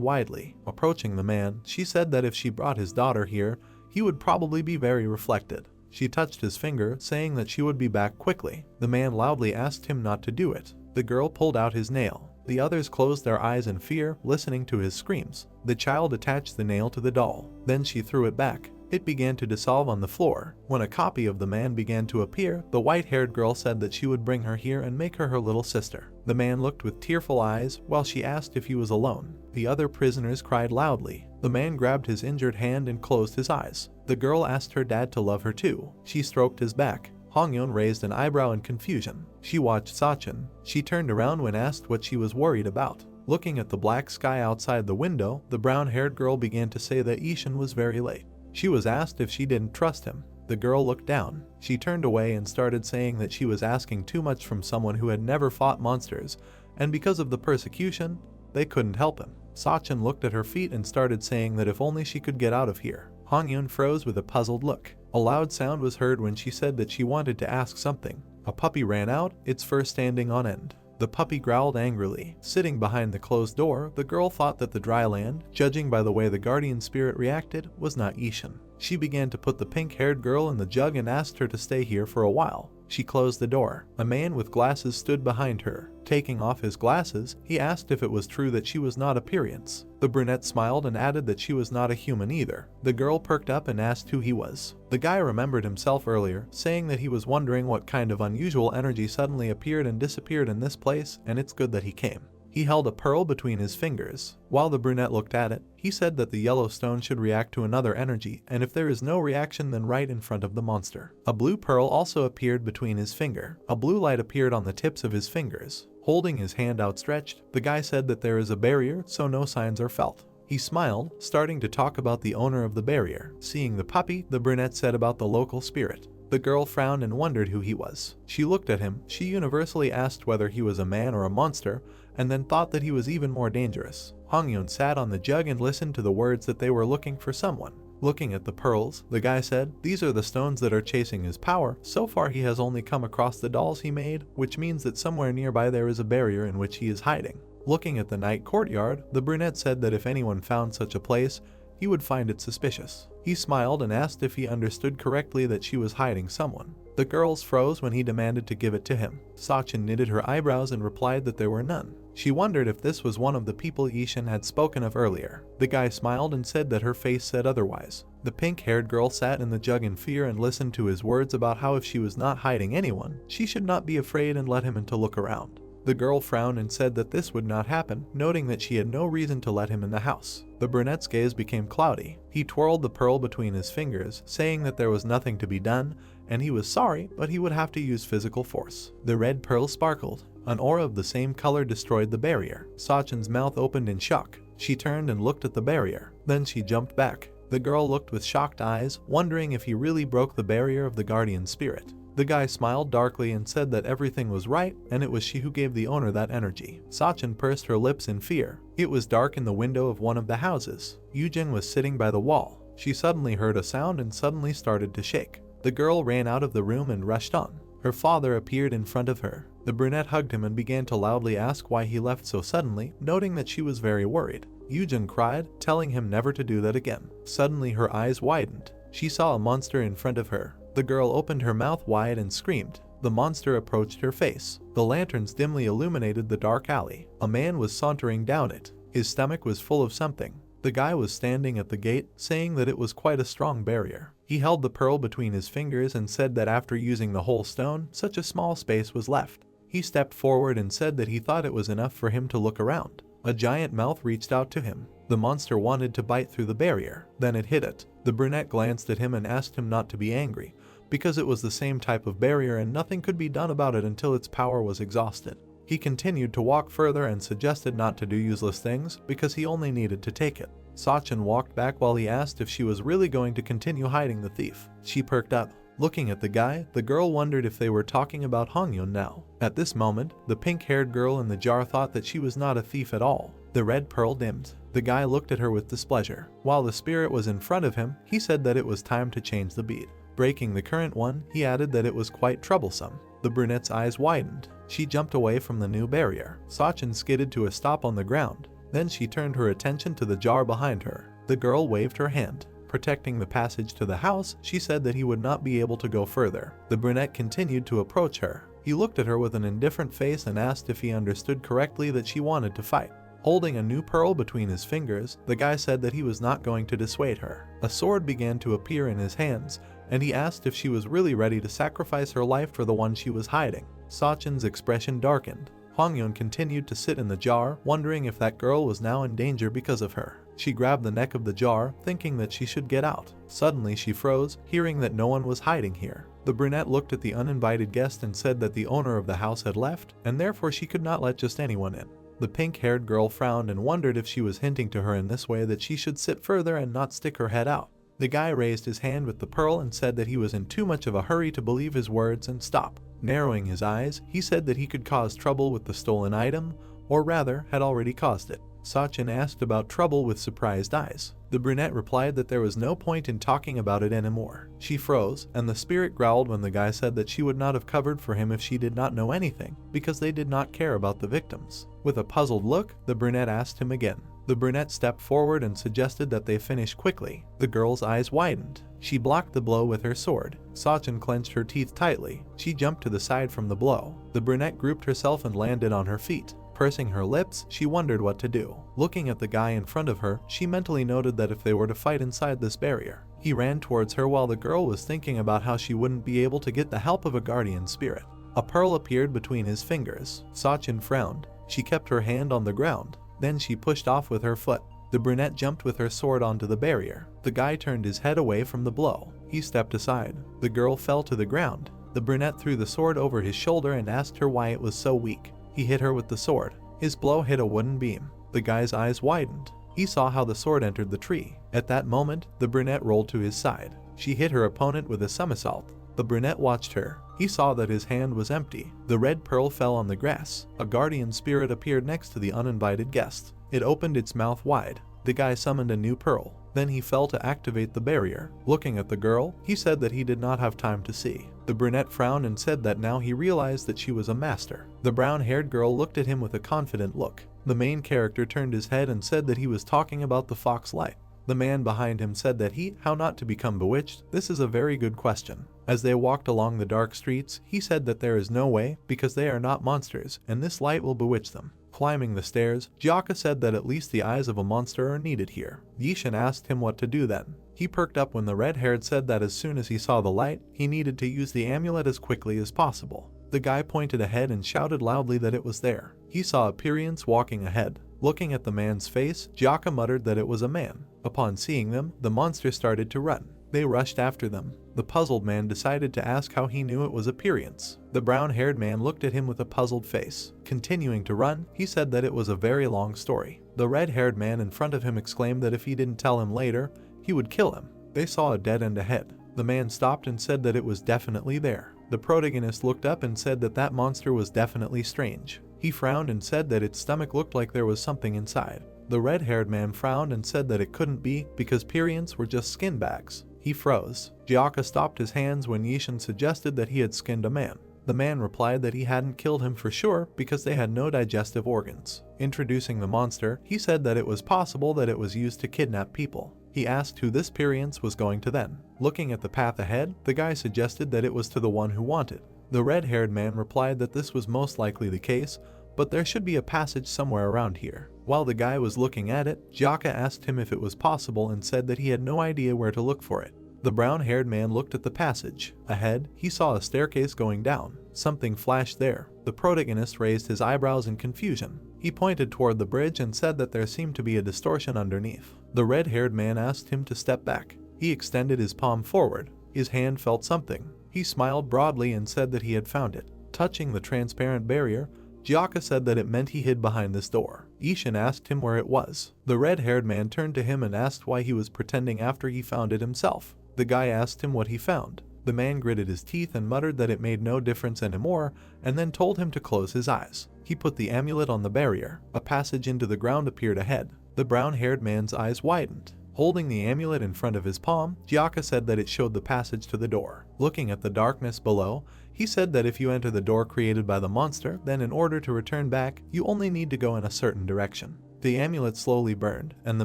widely. Approaching the man, she said that if she brought his daughter here, he would probably be very reflected. She touched his finger, saying that she would be back quickly. The man loudly asked him not to do it. The girl pulled out his nail. The others closed their eyes in fear, listening to his screams. The child attached the nail to the doll. Then she threw it back. It began to dissolve on the floor. When a copy of the man began to appear, the white-haired girl said that she would bring her here and make her little sister. The man looked with tearful eyes while she asked if he was alone. The other prisoners cried loudly. The man grabbed his injured hand and closed his eyes. The girl asked her dad to love her too. She stroked his back. Hongyeon raised an eyebrow in confusion. She watched Sachin. She turned around when asked what she was worried about. Looking at the black sky outside the window, the brown-haired girl began to say that Ishin was very late. She was asked if she didn't trust him. The girl looked down. She turned away and started saying that she was asking too much from someone who had never fought monsters, and because of the persecution, they couldn't help him. Sachin looked at her feet and started saying that if only she could get out of here. Hongyeon froze with a puzzled look. A loud sound was heard when she said that she wanted to ask something. A puppy ran out, its fur standing on end. The puppy growled angrily. Sitting behind the closed door, the girl thought that the dry land, judging by the way the guardian spirit reacted, was not Ishin. She began to put the pink-haired girl in the jug and asked her to stay here for a while. She closed the door. A man with glasses stood behind her. Taking off his glasses, he asked if it was true that she was not a Pyrians. The brunette smiled and added that she was not a human either. The girl perked up and asked who he was. The guy remembered himself earlier, saying that he was wondering what kind of unusual energy suddenly appeared and disappeared in this place, and it's good that he came. He held a pearl between his fingers. While the brunette looked at it, he said that the yellow stone should react to another energy, and if there is no reaction, then right in front of the monster. A blue pearl also appeared between his finger. A blue light appeared on the tips of his fingers. Holding his hand outstretched, the guy said that there is a barrier, so no signs are felt. He smiled, starting to talk about the owner of the barrier. Seeing the puppy, the brunette said about the local spirit. The girl frowned and wondered who he was. She looked at him. She universally asked whether he was a man or a monster, and then thought that he was even more dangerous. Hongyeon sat on the jug and listened to the words that they were looking for someone. Looking at the pearls, the guy said, "These are the stones that are chasing his power. So far he has only come across the dolls he made, which means that somewhere nearby there is a barrier in which he is hiding." Looking at the night courtyard, the brunette said that if anyone found such a place, he would find it suspicious. He smiled and asked if he understood correctly that she was hiding someone. The girls froze when he demanded to give it to him. Sachin knitted her eyebrows and replied that there were none. She wondered if this was one of the people Ishin had spoken of earlier. The guy smiled and said that her face said otherwise. The pink-haired girl sat in the jug in fear and listened to his words about how if she was not hiding anyone, she should not be afraid and let him in to look around. The girl frowned and said that this would not happen, noting that she had no reason to let him in the house. The brunette's gaze became cloudy. He twirled the pearl between his fingers, saying that there was nothing to be done, and he was sorry, but he would have to use physical force. The red pearl sparkled. An aura of the same color destroyed the barrier. Sachin's mouth opened in shock. She turned and looked at the barrier. Then she jumped back. The girl looked with shocked eyes, wondering if he really broke the barrier of the guardian spirit. The guy smiled darkly and said that everything was right, and it was she who gave the owner that energy. Sachin pursed her lips in fear. It was dark in the window of one of the houses. Yujin was sitting by the wall. She suddenly heard a sound and suddenly started to shake. The girl ran out of the room and rushed on. Her father appeared in front of her. The brunette hugged him and began to loudly ask why he left so suddenly, noting that she was very worried. Yujin cried, telling him never to do that again. Suddenly her eyes widened. She saw a monster in front of her. The girl opened her mouth wide and screamed. The monster approached her face. The lanterns dimly illuminated the dark alley. A man was sauntering down it. His stomach was full of something. The guy was standing at the gate, saying that it was quite a strong barrier. He held the pearl between his fingers and said that after using the whole stone, such a small space was left. He stepped forward and said that he thought it was enough for him to look around. A giant mouth reached out to him. The monster wanted to bite through the barrier. Then it hit it. The brunette glanced at him and asked him not to be angry, because it was the same type of barrier and nothing could be done about it until its power was exhausted. He continued to walk further and suggested not to do useless things because he only needed to take it. Sachin walked back while he asked if she was really going to continue hiding the thief. She perked up. Looking at the guy, the girl wondered if they were talking about Hongyun now. At this moment, the pink-haired girl in the jar thought that she was not a thief at all. The red pearl dimmed. The guy looked at her with displeasure. While the spirit was in front of him, he said that it was time to change the bead. Breaking the current one, he added that it was quite troublesome. The brunette's eyes widened. She jumped away from the new barrier. Sachin skidded to a stop on the ground. Then she turned her attention to the jar behind her. The girl waved her hand. Protecting the passage to the house, she said that he would not be able to go further. The brunette continued to approach her. He looked at her with an indifferent face and asked if he understood correctly that she wanted to fight. Holding a new pearl between his fingers, the guy said that he was not going to dissuade her. A sword began to appear in his hands, and he asked if she was really ready to sacrifice her life for the one she was hiding. Sachin's expression darkened. Hongyun continued to sit in the jar, wondering if that girl was now in danger because of her. She grabbed the neck of the jar, thinking that she should get out. Suddenly she froze, hearing that no one was hiding here. The brunette looked at the uninvited guest and said that the owner of the house had left, and therefore she could not let just anyone in. The pink-haired girl frowned and wondered if she was hinting to her in this way that she should sit further and not stick her head out. The guy raised his hand with the pearl and said that he was in too much of a hurry to believe his words and stop. Narrowing his eyes, he said that he could cause trouble with the stolen item, or rather, had already caused it. Sachin asked about trouble with surprised eyes. The brunette replied that there was no point in talking about it anymore. She froze, and the spirit growled when the guy said that she would not have covered for him if she did not know anything, because they did not care about the victims. With a puzzled look, the brunette asked him again. The brunette stepped forward and suggested that they finish quickly. The girl's eyes widened. She blocked the blow with her sword. Sachin clenched her teeth tightly. She jumped to the side from the blow. The brunette grouped herself and landed on her feet. Pursing her lips, she wondered what to do. Looking at the guy in front of her, she mentally noted that if they were to fight inside this barrier. He ran towards her while the girl was thinking about how she wouldn't be able to get the help of a guardian spirit. A pearl appeared between his fingers. Sachin frowned. She kept her hand on the ground. Then she pushed off with her foot. The brunette jumped with her sword onto the barrier. The guy turned his head away from the blow. He stepped aside. The girl fell to the ground. The brunette threw the sword over his shoulder and asked her why it was so weak. He hit her with the sword. His blow hit a wooden beam. The guy's eyes widened. He saw how the sword entered the tree. At that moment, the brunette rolled to his side. She hit her opponent with a somersault. The brunette watched her. He saw that his hand was empty. The red pearl fell on the grass. A guardian spirit appeared next to the uninvited guest. It opened its mouth wide. The guy summoned a new pearl. Then he fell to activate the barrier. Looking at the girl, he said that he did not have time to see. The brunette frowned and said that now he realized that she was a master. The brown-haired girl looked at him with a confident look. The main character turned his head and said that he was talking about the fox light. The man behind him said that how not to become bewitched? This is a very good question. As they walked along the dark streets, he said that there is no way, because they are not monsters, and this light will bewitch them. Climbing the stairs, Jaka said that at least the eyes of a monster are needed here. Yishan asked him what to do then. He perked up when the red-haired said that as soon as he saw the light, he needed to use the amulet as quickly as possible. The guy pointed ahead and shouted loudly that it was there. He saw appearance walking ahead. Looking at the man's face, Jaka muttered that it was a man. Upon seeing them, the monster started to run. They rushed after them. The puzzled man decided to ask how he knew it was appearance. The brown-haired man looked at him with a puzzled face. Continuing to run, he said that it was a very long story. The red-haired man in front of him exclaimed that if he didn't tell him later, he would kill him. They saw a dead end ahead. The man stopped and said that it was definitely there. The protagonist looked up and said that that monster was definitely strange. He frowned and said that its stomach looked like there was something inside. The red-haired man frowned and said that it couldn't be because Pyrians were just skin bags. He froze. Gyaka stopped his hands when Yishin suggested that he had skinned a man. The man replied that he hadn't killed him for sure because they had no digestive organs. Introducing the monster, he said that it was possible that it was used to kidnap people. He asked who this Pyrians was going to then. Looking at the path ahead, the guy suggested that it was to the one who wanted. The red-haired man replied that this was most likely the case, but there should be a passage somewhere around here. While the guy was looking at it, Gyaka asked him if it was possible and said that he had no idea where to look for it. The brown-haired man looked at the passage. Ahead, he saw a staircase going down. Something flashed there. The protagonist raised his eyebrows in confusion. He pointed toward the bridge and said that there seemed to be a distortion underneath. The red-haired man asked him to step back. He extended his palm forward. His hand felt something. He smiled broadly and said that he had found it. Touching the transparent barrier, Gyaka said that it meant he hid behind this door. Ishin asked him where it was. The red-haired man turned to him and asked why he was pretending after he found it himself. The guy asked him what he found. The man gritted his teeth and muttered that it made no difference anymore, and then told him to close his eyes. He put the amulet on the barrier. A passage into the ground appeared ahead. The brown-haired man's eyes widened. Holding the amulet in front of his palm, Gyaka said that it showed the passage to the door. Looking at the darkness below, he said that if you enter the door created by the monster, then in order to return back, you only need to go in a certain direction. The amulet slowly burned, and the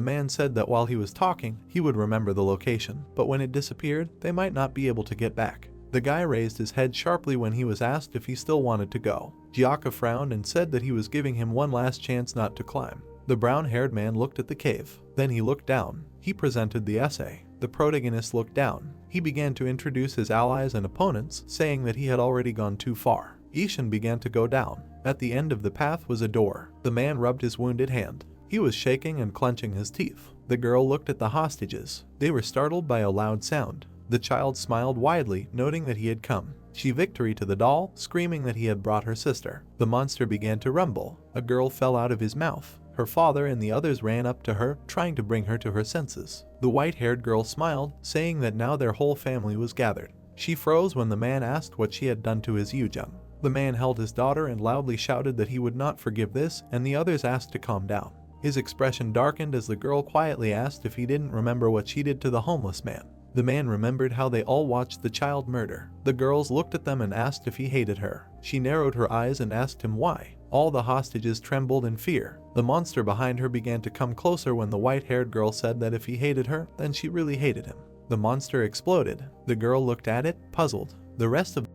man said that while he was talking, he would remember the location, but when it disappeared, they might not be able to get back. The guy raised his head sharply when he was asked if he still wanted to go. Gyaka frowned and said that he was giving him one last chance not to climb. The brown-haired man looked at the cave. Then he looked down. He presented the essay. The protagonist looked down. He began to introduce his allies and opponents, saying that he had already gone too far. Ishin began to go down. At the end of the path was a door. The man rubbed his wounded hand. He was shaking and clenching his teeth. The girl looked at the hostages. They were startled by a loud sound. The child smiled widely, noting that he had come. She victory to the doll, screaming that he had brought her sister. The monster began to rumble. A girl fell out of his mouth. Her father and the others ran up to her, trying to bring her to her senses. The white-haired girl smiled, saying that now their whole family was gathered. She froze when the man asked what she had done to his Yujung. The man held his daughter and loudly shouted that he would not forgive this, and the others asked to calm down. His expression darkened as the girl quietly asked if he didn't remember what she did to the homeless man. The man remembered how they all watched the child murder. The girls looked at them and asked if he hated her. She narrowed her eyes and asked him why. All the hostages trembled in fear. The monster behind her began to come closer when the white-haired girl said that if he hated her, then she really hated him. The monster exploded. The girl looked at it, puzzled. The rest of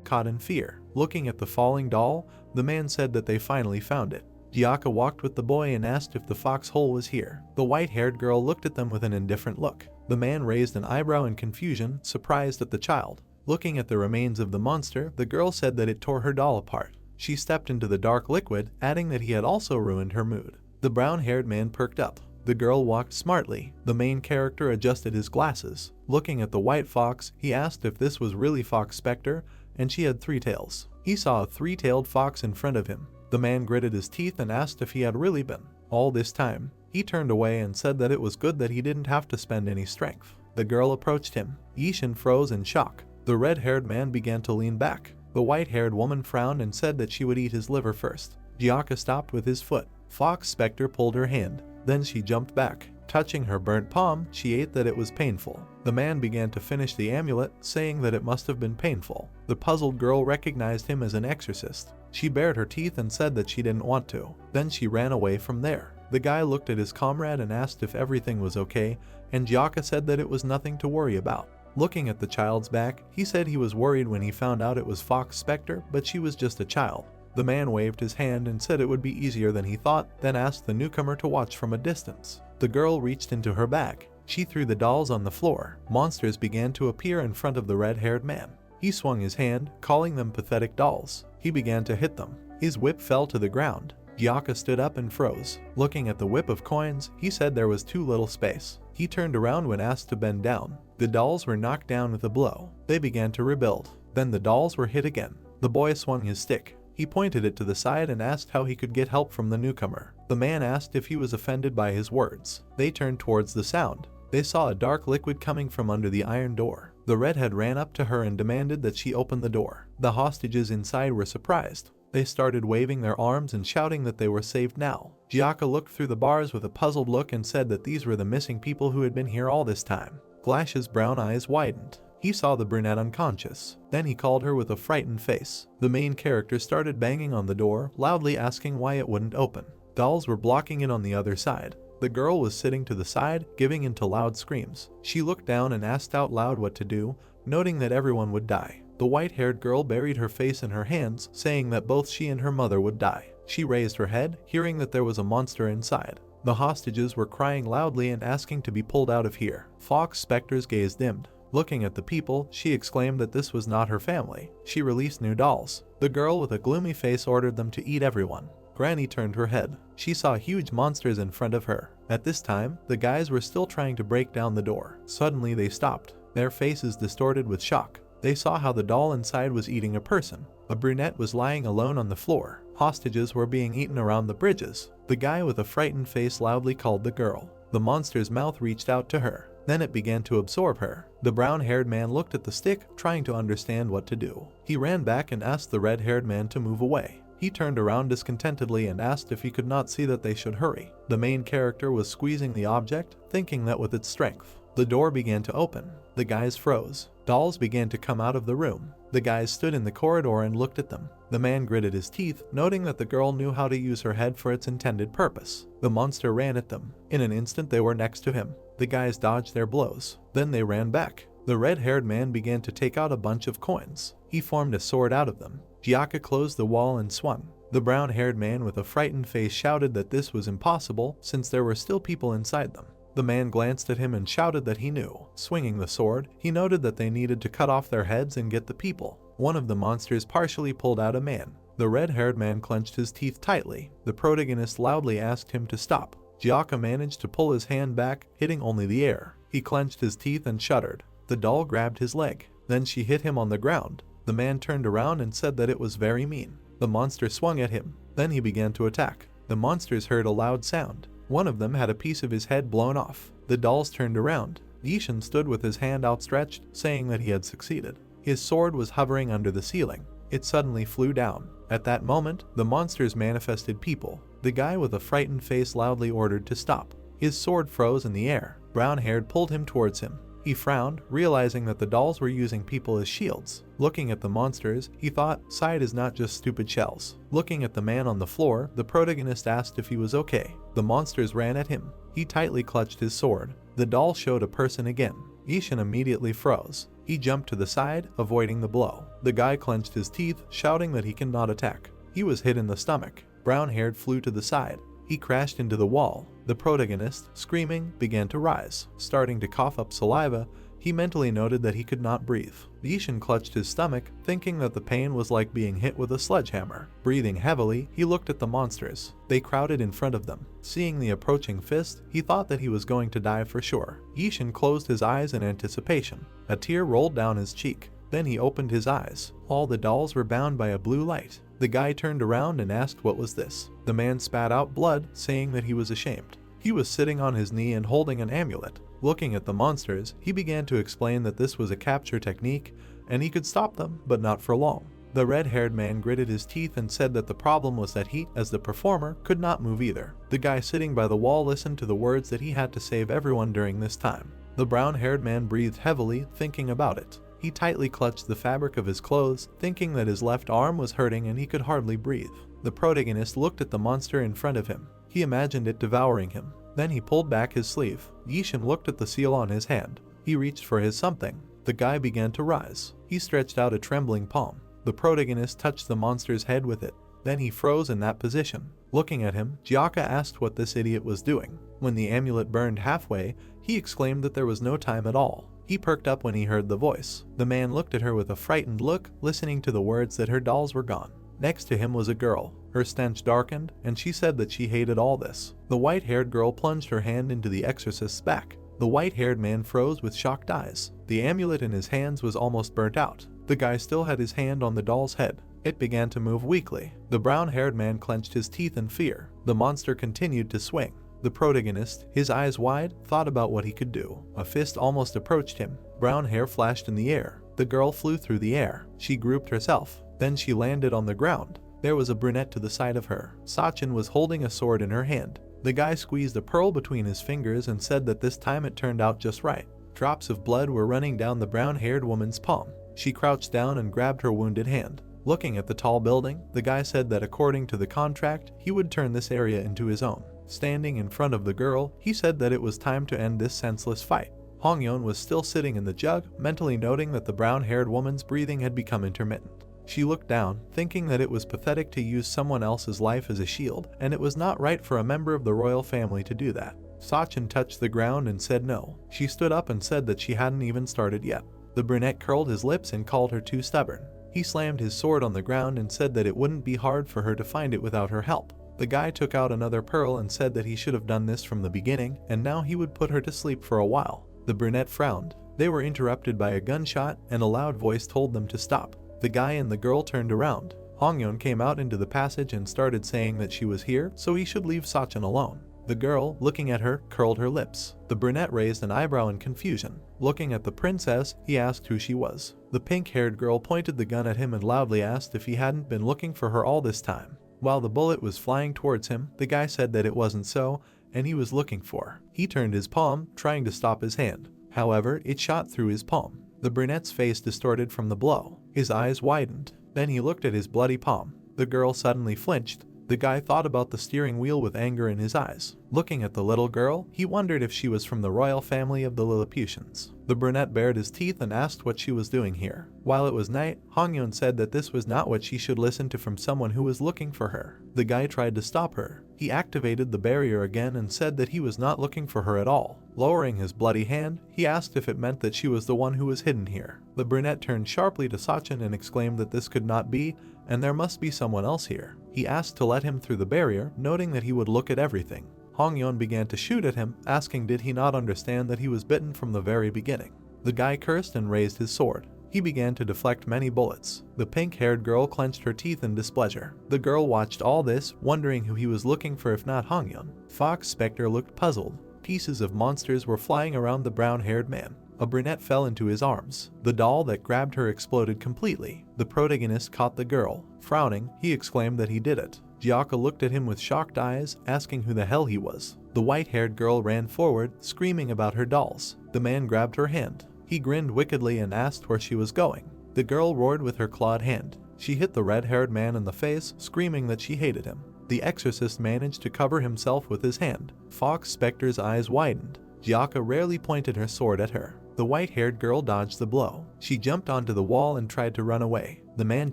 caught in fear. Looking at the falling doll, the man said that they finally found it. Gyaka walked with the boy and asked if the foxhole was here. The white-haired girl looked at them with an indifferent look. The man raised an eyebrow in confusion, surprised at the child. Looking at the remains of the monster, the girl said that it tore her doll apart. She stepped into the dark liquid, adding that he had also ruined her mood. The brown-haired man perked up. The girl walked smartly. The main character adjusted his glasses. Looking at the white fox, he asked if this was really Fox Spectre, and she had 3 tails. He saw a 3-tailed fox in front of him. The man gritted his teeth and asked if he had really been. All this time, he turned away and said that it was good that he didn't have to spend any strength. The girl approached him. Yishin froze in shock. The red-haired man began to lean back. The white-haired woman frowned and said that she would eat his liver first. Gyaka stopped with his foot. Fox Spectre pulled her hand. Then she jumped back. Touching her burnt palm, she ate that it was painful. The man began to finish the amulet, saying that it must have been painful. The puzzled girl recognized him as an exorcist. She bared her teeth and said that she didn't want to. Then she ran away from there. The guy looked at his comrade and asked if everything was okay, and Gyaka said that it was nothing to worry about. Looking at the child's back, he said he was worried when he found out it was Fox Spectre, but she was just a child. The man waved his hand and said it would be easier than he thought, then asked the newcomer to watch from a distance. The girl reached into her bag. She threw the dolls on the floor. Monsters began to appear in front of the red-haired man. He swung his hand, calling them pathetic dolls. He began to hit them. His whip fell to the ground. Gyaka stood up and froze. Looking at the whip of coins, he said there was too little space. He turned around when asked to bend down. The dolls were knocked down with a blow. They began to rebuild. Then the dolls were hit again. The boy swung his stick. He pointed it to the side and asked how he could get help from the newcomer. The man asked if he was offended by his words. They turned towards the sound. They saw a dark liquid coming from under the iron door. The redhead ran up to her and demanded that she open the door. The hostages inside were surprised. They started waving their arms and shouting that they were saved now. Gyaka looked through the bars with a puzzled look and said that these were the missing people who had been here all this time. Flash's brown eyes widened. He saw the brunette unconscious. Then he called her with a frightened face. The main character started banging on the door, loudly asking why it wouldn't open. Dolls were blocking it on the other side. The girl was sitting to the side, giving into loud screams. She looked down and asked out loud what to do, noting that everyone would die. The white-haired girl buried her face in her hands, saying that both she and her mother would die. She raised her head, hearing that there was a monster inside. The hostages were crying loudly and asking to be pulled out of here. Fox Spector's gaze dimmed. Looking at the people, she exclaimed that this was not her family. She released new dolls. The girl with a gloomy face ordered them to eat everyone. Granny turned her head. She saw huge monsters in front of her. At this time, the guys were still trying to break down the door. Suddenly they stopped, their faces distorted with shock. They saw how the doll inside was eating a person. A brunette was lying alone on the floor. Hostages were being eaten around the bridges. The guy with a frightened face loudly called the girl. The monster's mouth reached out to her. Then it began to absorb her. The brown-haired man looked at the stick, trying to understand what to do. He ran back and asked the red-haired man to move away. He turned around discontentedly and asked if he could not see that they should hurry. The main character was squeezing the object, thinking that with its strength. The door began to open. The guys froze. Dolls began to come out of the room. The guys stood in the corridor and looked at them. The man gritted his teeth, noting that the girl knew how to use her head for its intended purpose. The monster ran at them. In an instant they were next to him. The guys dodged their blows. Then they ran back. The red-haired man began to take out a bunch of coins. He formed a sword out of them. Gyaka closed the wall and swung. The brown-haired man with a frightened face shouted that this was impossible since there were still people inside them. The man glanced at him and shouted that he knew. Swinging the sword, he noted that they needed to cut off their heads and get the people. One of the monsters partially pulled out a man. The red-haired man clenched his teeth tightly. The protagonist loudly asked him to stop. Gyaka managed to pull his hand back, hitting only the air. He clenched his teeth and shuddered. The doll grabbed his leg. Then she hit him on the ground. The man turned around and said that it was very mean. The monster swung at him. Then he began to attack. The monsters heard a loud sound. One of them had a piece of his head blown off. The dolls turned around. Yishin stood with his hand outstretched, saying that he had succeeded. His sword was hovering under the ceiling. It suddenly flew down. At that moment, the monsters manifested people. The guy with a frightened face loudly ordered to stop. His sword froze in the air. Brown-haired pulled him towards him. He frowned, realizing that the dolls were using people as shields. Looking at the monsters, he thought, "Side is not just stupid shells." Looking at the man on the floor, the protagonist asked if he was okay. The monsters ran at him. He tightly clutched his sword. The doll showed a person again. Ishin immediately froze. He jumped to the side, avoiding the blow. The guy clenched his teeth, shouting that he cannot attack. He was hit in the stomach. Brown-haired flew to the side. He crashed into the wall. The protagonist, screaming, began to rise. Starting to cough up saliva, he mentally noted that he could not breathe. Yishin clutched his stomach, thinking that the pain was like being hit with a sledgehammer. Breathing heavily, he looked at the monsters. They crowded in front of them. Seeing the approaching fist, he thought that he was going to die for sure. Yishin closed his eyes in anticipation. A tear rolled down his cheek. Then he opened his eyes. All the dolls were bound by a blue light. The guy turned around and asked what was this. The man spat out blood, saying that he was ashamed. He was sitting on his knee and holding an amulet. Looking at the monsters, he began to explain that this was a capture technique, and he could stop them, but not for long. The red-haired man gritted his teeth and said that the problem was that he, as the performer, could not move either. The guy sitting by the wall listened to the words that he had to save everyone during this time. The brown-haired man breathed heavily, thinking about it. He tightly clutched the fabric of his clothes, thinking that his left arm was hurting and he could hardly breathe. The protagonist looked at the monster in front of him. He imagined it devouring him. Then he pulled back his sleeve. Yishin looked at the seal on his hand. He reached for his something. The guy began to rise. He stretched out a trembling palm. The protagonist touched the monster's head with it. Then he froze in that position. Looking at him, Gyaka asked what this idiot was doing. When the amulet burned halfway, he exclaimed that there was no time at all. He perked up when he heard the voice. The man looked at her with a frightened look, listening to the words that her dolls were gone. Next to him was a girl. Her stench darkened, and she said that she hated all this. The white-haired girl plunged her hand into the exorcist's back. The white-haired man froze with shocked eyes. The amulet in his hands was almost burnt out. The guy still had his hand on the doll's head. It began to move weakly. The brown-haired man clenched his teeth in fear. The monster continued to swing. The protagonist, his eyes wide, thought about what he could do. A fist almost approached him. Brown hair flashed in the air. The girl flew through the air. She grouped herself. Then she landed on the ground. There was a brunette to the side of her. Sachin was holding a sword in her hand. The guy squeezed a pearl between his fingers and said that this time it turned out just right. Drops of blood were running down the brown-haired woman's palm. She crouched down and grabbed her wounded hand. Looking at the tall building, the guy said that according to the contract, he would turn this area into his own. Standing in front of the girl, he said that it was time to end this senseless fight. Hongyeon was still sitting in the jug, mentally noting that the brown-haired woman's breathing had become intermittent. She looked down, thinking that it was pathetic to use someone else's life as a shield, and it was not right for a member of the royal family to do that. Sachin touched the ground and said no. She stood up and said that she hadn't even started yet. The brunette curled his lips and called her too stubborn. He slammed his sword on the ground and said that it wouldn't be hard for her to find it without her help. The guy took out another pearl and said that he should have done this from the beginning, and now he would put her to sleep for a while. The brunette frowned. They were interrupted by a gunshot, and a loud voice told them to stop. The guy and the girl turned around. Hongyeon came out into the passage and started saying that she was here, so he should leave Sachin alone. The girl, looking at her, curled her lips. The brunette raised an eyebrow in confusion. Looking at the princess, he asked who she was. The pink-haired girl pointed the gun at him and loudly asked if he hadn't been looking for her all this time. While the bullet was flying towards him, the guy said that it wasn't so, and he was looking for her. He turned his palm, trying to stop his hand. However, it shot through his palm. The brunette's face distorted from the blow. His eyes widened. Then he looked at his bloody palm. The girl suddenly flinched. The guy thought about the steering wheel with anger in his eyes. Looking at the little girl, he wondered if she was from the royal family of the Lilliputians. The brunette bared his teeth and asked what she was doing here. While it was night, Hongyeon said that this was not what she should listen to from someone who was looking for her. The guy tried to stop her. He activated the barrier again and said that he was not looking for her at all. Lowering his bloody hand, he asked if it meant that she was the one who was hidden here. The brunette turned sharply to Sachin and exclaimed that this could not be, and there must be someone else here. He asked to let him through the barrier, noting that he would look at everything. Hongyeon began to shoot at him, asking did he not understand that he was bitten from the very beginning. The guy cursed and raised his sword. He began to deflect many bullets. The pink-haired girl clenched her teeth in displeasure. The girl watched all this, wondering who he was looking for if not Hongyeon. Fox Spectre looked puzzled. Pieces of monsters were flying around the brown-haired man. A brunette fell into his arms. The doll that grabbed her exploded completely. The protagonist caught the girl. Frowning, he exclaimed that he did it. Gyaka looked at him with shocked eyes, asking who the hell he was. The white-haired girl ran forward, screaming about her dolls. The man grabbed her hand. He grinned wickedly and asked where she was going. The girl roared with her clawed hand. She hit the red-haired man in the face, screaming that she hated him. The exorcist managed to cover himself with his hand. Fox Spectre's eyes widened. Gyaka rarely pointed her sword at her. The white-haired girl dodged the blow. She jumped onto the wall and tried to run away. The man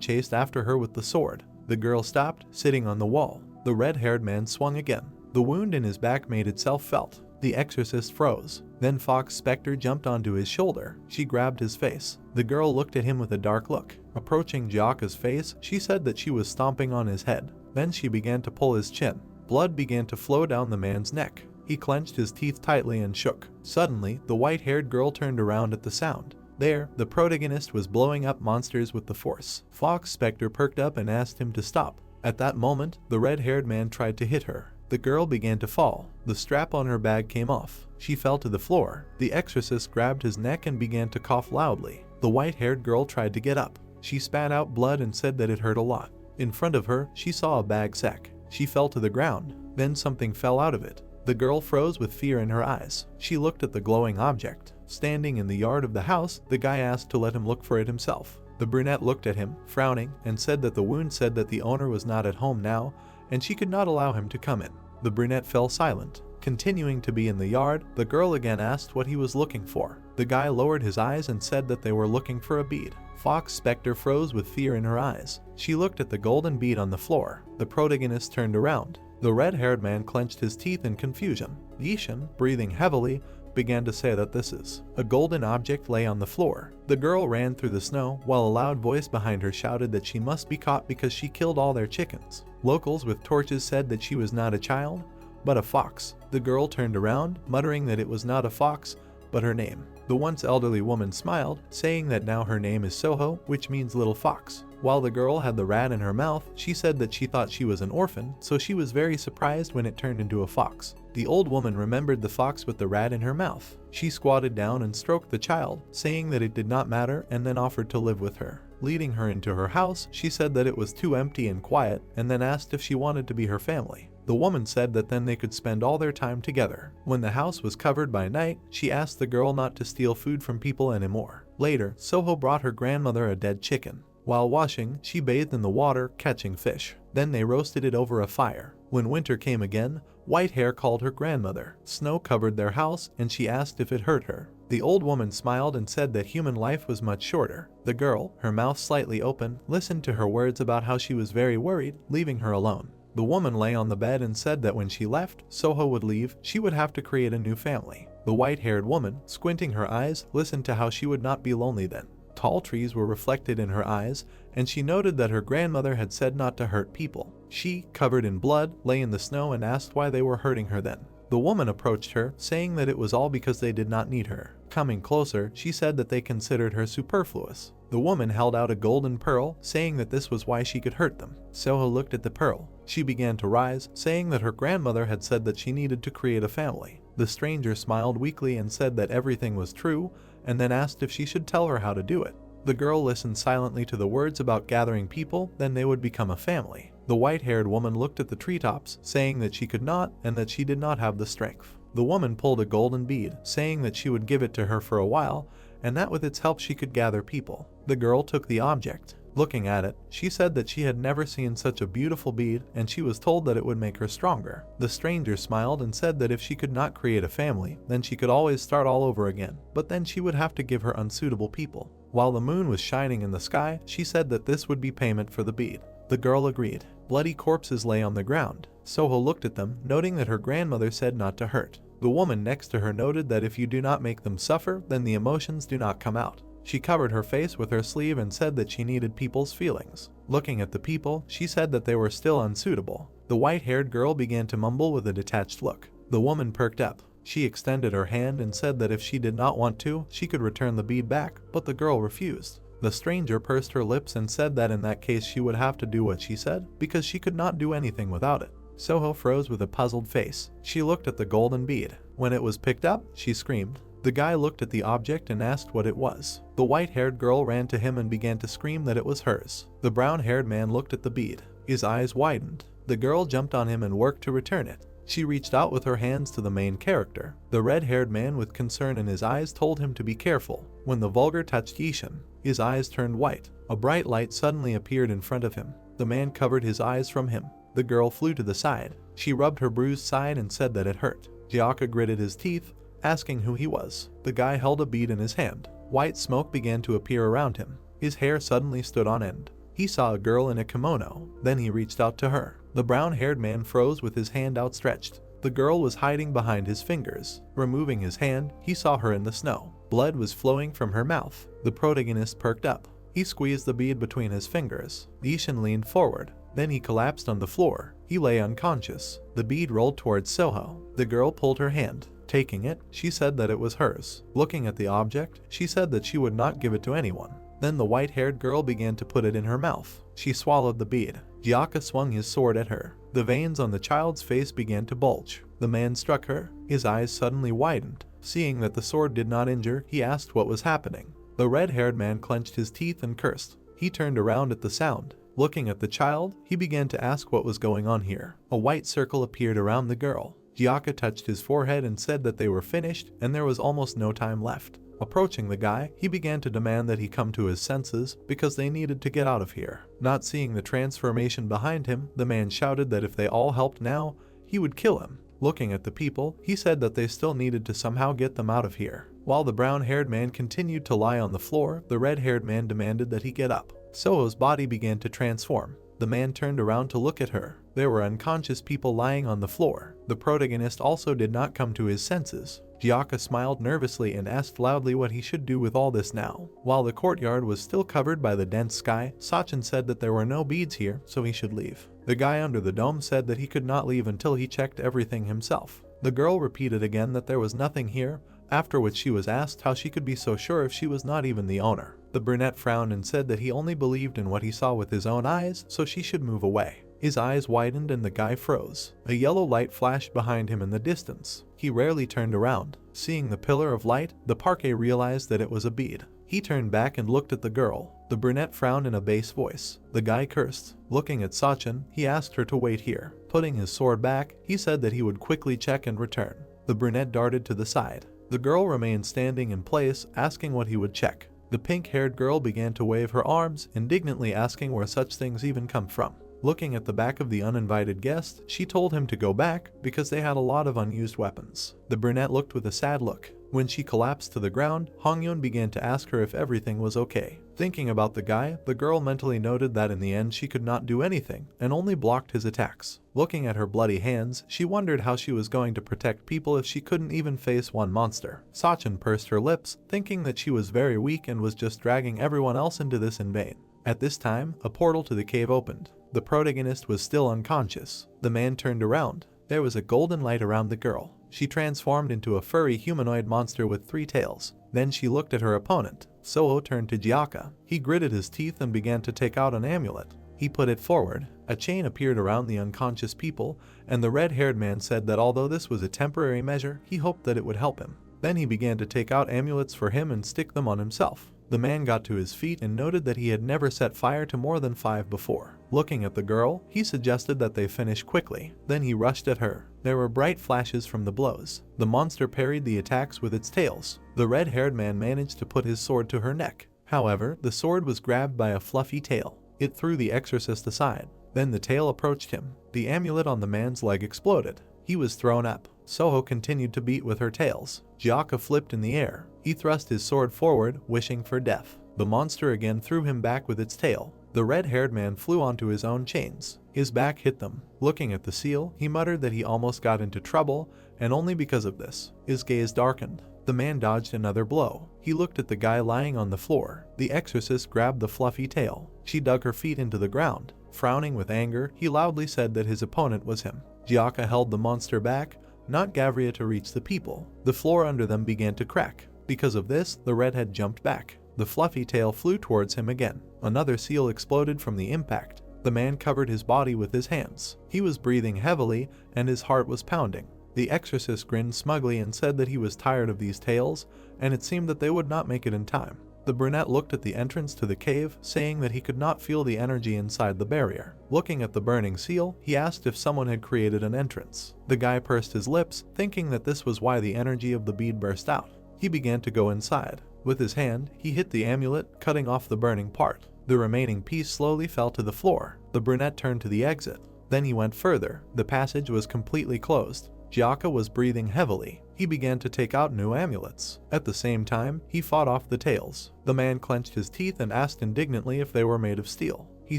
chased after her with the sword. The girl stopped, sitting on the wall. The red-haired man swung again. The wound in his back made itself felt. The exorcist froze. Then Fox Spectre jumped onto his shoulder. She grabbed his face. The girl looked at him with a dark look. Approaching Gyaka's face, she said that she was stomping on his head. Then she began to pull his chin. Blood began to flow down the man's neck. He clenched his teeth tightly and shook. Suddenly, the white-haired girl turned around at the sound. There, the protagonist was blowing up monsters with the force. Fox Spectre perked up and asked him to stop. At that moment, the red-haired man tried to hit her. The girl began to fall. The strap on her bag came off. She fell to the floor. The exorcist grabbed his neck and began to cough loudly. The white-haired girl tried to get up. She spat out blood and said that it hurt a lot. In front of her, she saw a bag sack. She fell to the ground. Then something fell out of it. The girl froze with fear in her eyes. She looked at the glowing object. Standing in the yard of the house, the guy asked to let him look for it himself. The brunette looked at him, frowning, and said that the wound said that the owner was not at home now, and she could not allow him to come in. The brunette fell silent. Continuing to be in the yard, the girl again asked what he was looking for. The guy lowered his eyes and said that they were looking for a bead. Fox Spectre froze with fear in her eyes. She looked at the golden bead on the floor. The protagonist turned around. The red-haired man clenched his teeth in confusion. Yishin, breathing heavily, began to say that this is. A golden object lay on the floor. The girl ran through the snow, while a loud voice behind her shouted that she must be caught because she killed all their chickens. Locals with torches said that she was not a child. but a fox. The girl turned around, muttering that it was not a fox, but her name. The once elderly woman smiled, saying that now her name is Soho, which means little fox. While the girl had the rat in her mouth, she said that she thought she was an orphan, so she was very surprised when it turned into a fox. The old woman remembered the fox with the rat in her mouth. She squatted down and stroked the child, saying that it did not matter, and then offered to live with her. Leading her into her house, she said that it was too empty and quiet, and then asked if she wanted to be her family. The woman said that then they could spend all their time together. When the house was covered by night, she asked the girl not to steal food from people anymore. Later, Soho brought her grandmother a dead chicken. While washing, she bathed in the water, catching fish. Then they roasted it over a fire. When winter came again, Whitehair called her grandmother. Snow covered their house, and she asked if it hurt her. The old woman smiled and said that human life was much shorter. The girl, her mouth slightly open, listened to her words about how she was very worried, leaving her alone. The woman lay on the bed and said that when she left, Soho would leave, she would have to create a new family. The white-haired woman, squinting her eyes, listened to how she would not be lonely then. Tall trees were reflected in her eyes, and she noted that her grandmother had said not to hurt people. She, covered in blood, lay in the snow and asked why they were hurting her then. The woman approached her, saying that it was all because they did not need her. Coming closer, she said that they considered her superfluous. The woman held out a golden pearl, saying that this was why she could hurt them. Soho looked at the pearl. She began to rise, saying that her grandmother had said that she needed to create a family. The stranger smiled weakly and said that everything was true, and then asked if she should tell her how to do it. The girl listened silently to the words about gathering people, then they would become a family. The white-haired woman looked at the treetops, saying that she could not and that she did not have the strength. The woman pulled a golden bead, saying that she would give it to her for a while, and that with its help she could gather people. The girl took the object. Looking at it, she said that she had never seen such a beautiful bead, and she was told that it would make her stronger. The stranger smiled and said that if she could not create a family, then she could always start all over again, but then she would have to give her unsuitable people. While the moon was shining in the sky, she said that this would be payment for the bead. The girl agreed. Bloody corpses lay on the ground. Soho looked at them, noting that her grandmother said not to hurt. The woman next to her noted that if you do not make them suffer, then the emotions do not come out. She covered her face with her sleeve and said that she needed people's feelings. Looking at the people, she said that they were still unsuitable. The white-haired girl began to mumble with a detached look. The woman perked up. She extended her hand and said that if she did not want to, she could return the bead back, but the girl refused. The stranger pursed her lips and said that in that case she would have to do what she said, because she could not do anything without it. Soho froze with a puzzled face. She looked at the golden bead. When it was picked up, she screamed. The guy looked at the object and asked what it was. The white-haired girl ran to him and began to scream that it was hers. The brown-haired man looked at the bead. His eyes widened. The girl jumped on him and worked to return it. She reached out with her hands to the main character. The red-haired man with concern in his eyes told him to be careful. When the vulgar touched Yishin, his eyes turned white. A bright light suddenly appeared in front of him. The man covered his eyes from him. The girl flew to the side. She rubbed her bruised side and said that it hurt. Gyaka gritted his teeth, asking who he was. The guy held a bead in his hand. White smoke began to appear around him. His hair suddenly stood on end. He saw a girl in a kimono. Then he reached out to her. The brown-haired man froze with his hand outstretched. The girl was hiding behind his fingers. Removing his hand, he saw her in the snow. Blood was flowing from her mouth. The protagonist perked up. He squeezed the bead between his fingers. Yishin leaned forward. Then he collapsed on the floor. He lay unconscious. The bead rolled towards Soho. The girl pulled her hand. Taking it, she said that it was hers. Looking at the object, she said that she would not give it to anyone. Then the white-haired girl began to put it in her mouth. She swallowed the bead. Gyaka swung his sword at her. The veins on the child's face began to bulge. The man struck her. His eyes suddenly widened. Seeing that the sword did not injure, he asked what was happening. The red-haired man clenched his teeth and cursed. He turned around at the sound. Looking at the child, he began to ask what was going on here. A white circle appeared around the girl. Gyaka touched his forehead and said that they were finished and there was almost no time left. Approaching the guy, he began to demand that he come to his senses because they needed to get out of here. Not seeing the transformation behind him, the man shouted that if they all helped now, he would kill him. Looking at the people, he said that they still needed to somehow get them out of here. While the brown-haired man continued to lie on the floor, the red-haired man demanded that he get up. Soho's body began to transform. The man turned around to look at her. There were unconscious people lying on the floor. The protagonist also did not come to his senses. Gyaka smiled nervously and asked loudly what he should do with all this now. While the courtyard was still covered by the dense sky, Sachin said that there were no beads here, so he should leave. The guy under the dome said that he could not leave until he checked everything himself. The girl repeated again that there was nothing here, after which she was asked how she could be so sure if she was not even the owner. The brunette frowned and said that he only believed in what he saw with his own eyes, so she should move away. His eyes widened and the guy froze. A yellow light flashed behind him in the distance. He rarely turned around. Seeing the pillar of light, the parquet realized that it was a bead. He turned back and looked at the girl. The brunette frowned in a bass voice. The guy cursed. Looking at Sachin, he asked her to wait here. Putting his sword back, he said that he would quickly check and return. The brunette darted to the side. The girl remained standing in place, asking what he would check. The pink-haired girl began to wave her arms, indignantly asking where such things even come from. Looking at the back of the uninvited guest, she told him to go back because they had a lot of unused weapons. The brunette looked with a sad look. When she collapsed to the ground, Hongyun began to ask her if everything was okay. Thinking about the guy, the girl mentally noted that in the end she could not do anything and only blocked his attacks. Looking at her bloody hands, she wondered how she was going to protect people if she couldn't even face one monster. Sachin pursed her lips, thinking that she was very weak and was just dragging everyone else into this in vain. At this time, a portal to the cave opened. The protagonist was still unconscious. The man turned around. There was a golden light around the girl. She transformed into a furry humanoid monster with 3 tails. Then she looked at her opponent. Soho turned to Gyaka. He gritted his teeth and began to take out an amulet. He put it forward. A chain appeared around the unconscious people, and the red-haired man said that although this was a temporary measure, he hoped that it would help him. Then he began to take out amulets for him and stick them on himself. The man got to his feet and noted that he had never set fire to more than 5 before. Looking at the girl, he suggested that they finish quickly. Then he rushed at her. There were bright flashes from the blows. The monster parried the attacks with its tails. The red-haired man managed to put his sword to her neck. However, the sword was grabbed by a fluffy tail. It threw the exorcist aside. Then the tail approached him. The amulet on the man's leg exploded. He was thrown up. Soho continued to beat with her tails. Gyaka flipped in the air. He thrust his sword forward, wishing for death. The monster again threw him back with its tail. The red-haired man flew onto his own chains. His back hit them. Looking at the seal, he muttered that he almost got into trouble, and only because of this. His gaze darkened. The man dodged another blow. He looked at the guy lying on the floor. The exorcist grabbed the fluffy tail. She dug her feet into the ground. Frowning with anger, he loudly said that his opponent was him. Gyaka held the monster back, not Gavria, to reach the people. The floor under them began to crack. Because of this, the redhead jumped back. The fluffy tail flew towards him again. Another seal exploded from the impact. The man covered his body with his hands. He was breathing heavily, and his heart was pounding. The exorcist grinned smugly and said that he was tired of these tales, and it seemed that they would not make it in time. The brunette looked at the entrance to the cave, saying that he could not feel the energy inside the barrier. Looking at the burning seal, he asked if someone had created an entrance. The guy pursed his lips, thinking that this was why the energy of the bead burst out. He began to go inside. With his hand, he hit the amulet, cutting off the burning part. The remaining piece slowly fell to the floor. The brunette turned to the exit. Then he went further. The passage was completely closed. Gyaka was breathing heavily. He began to take out new amulets. At the same time, he fought off the tails. The man clenched his teeth and asked indignantly if they were made of steel. He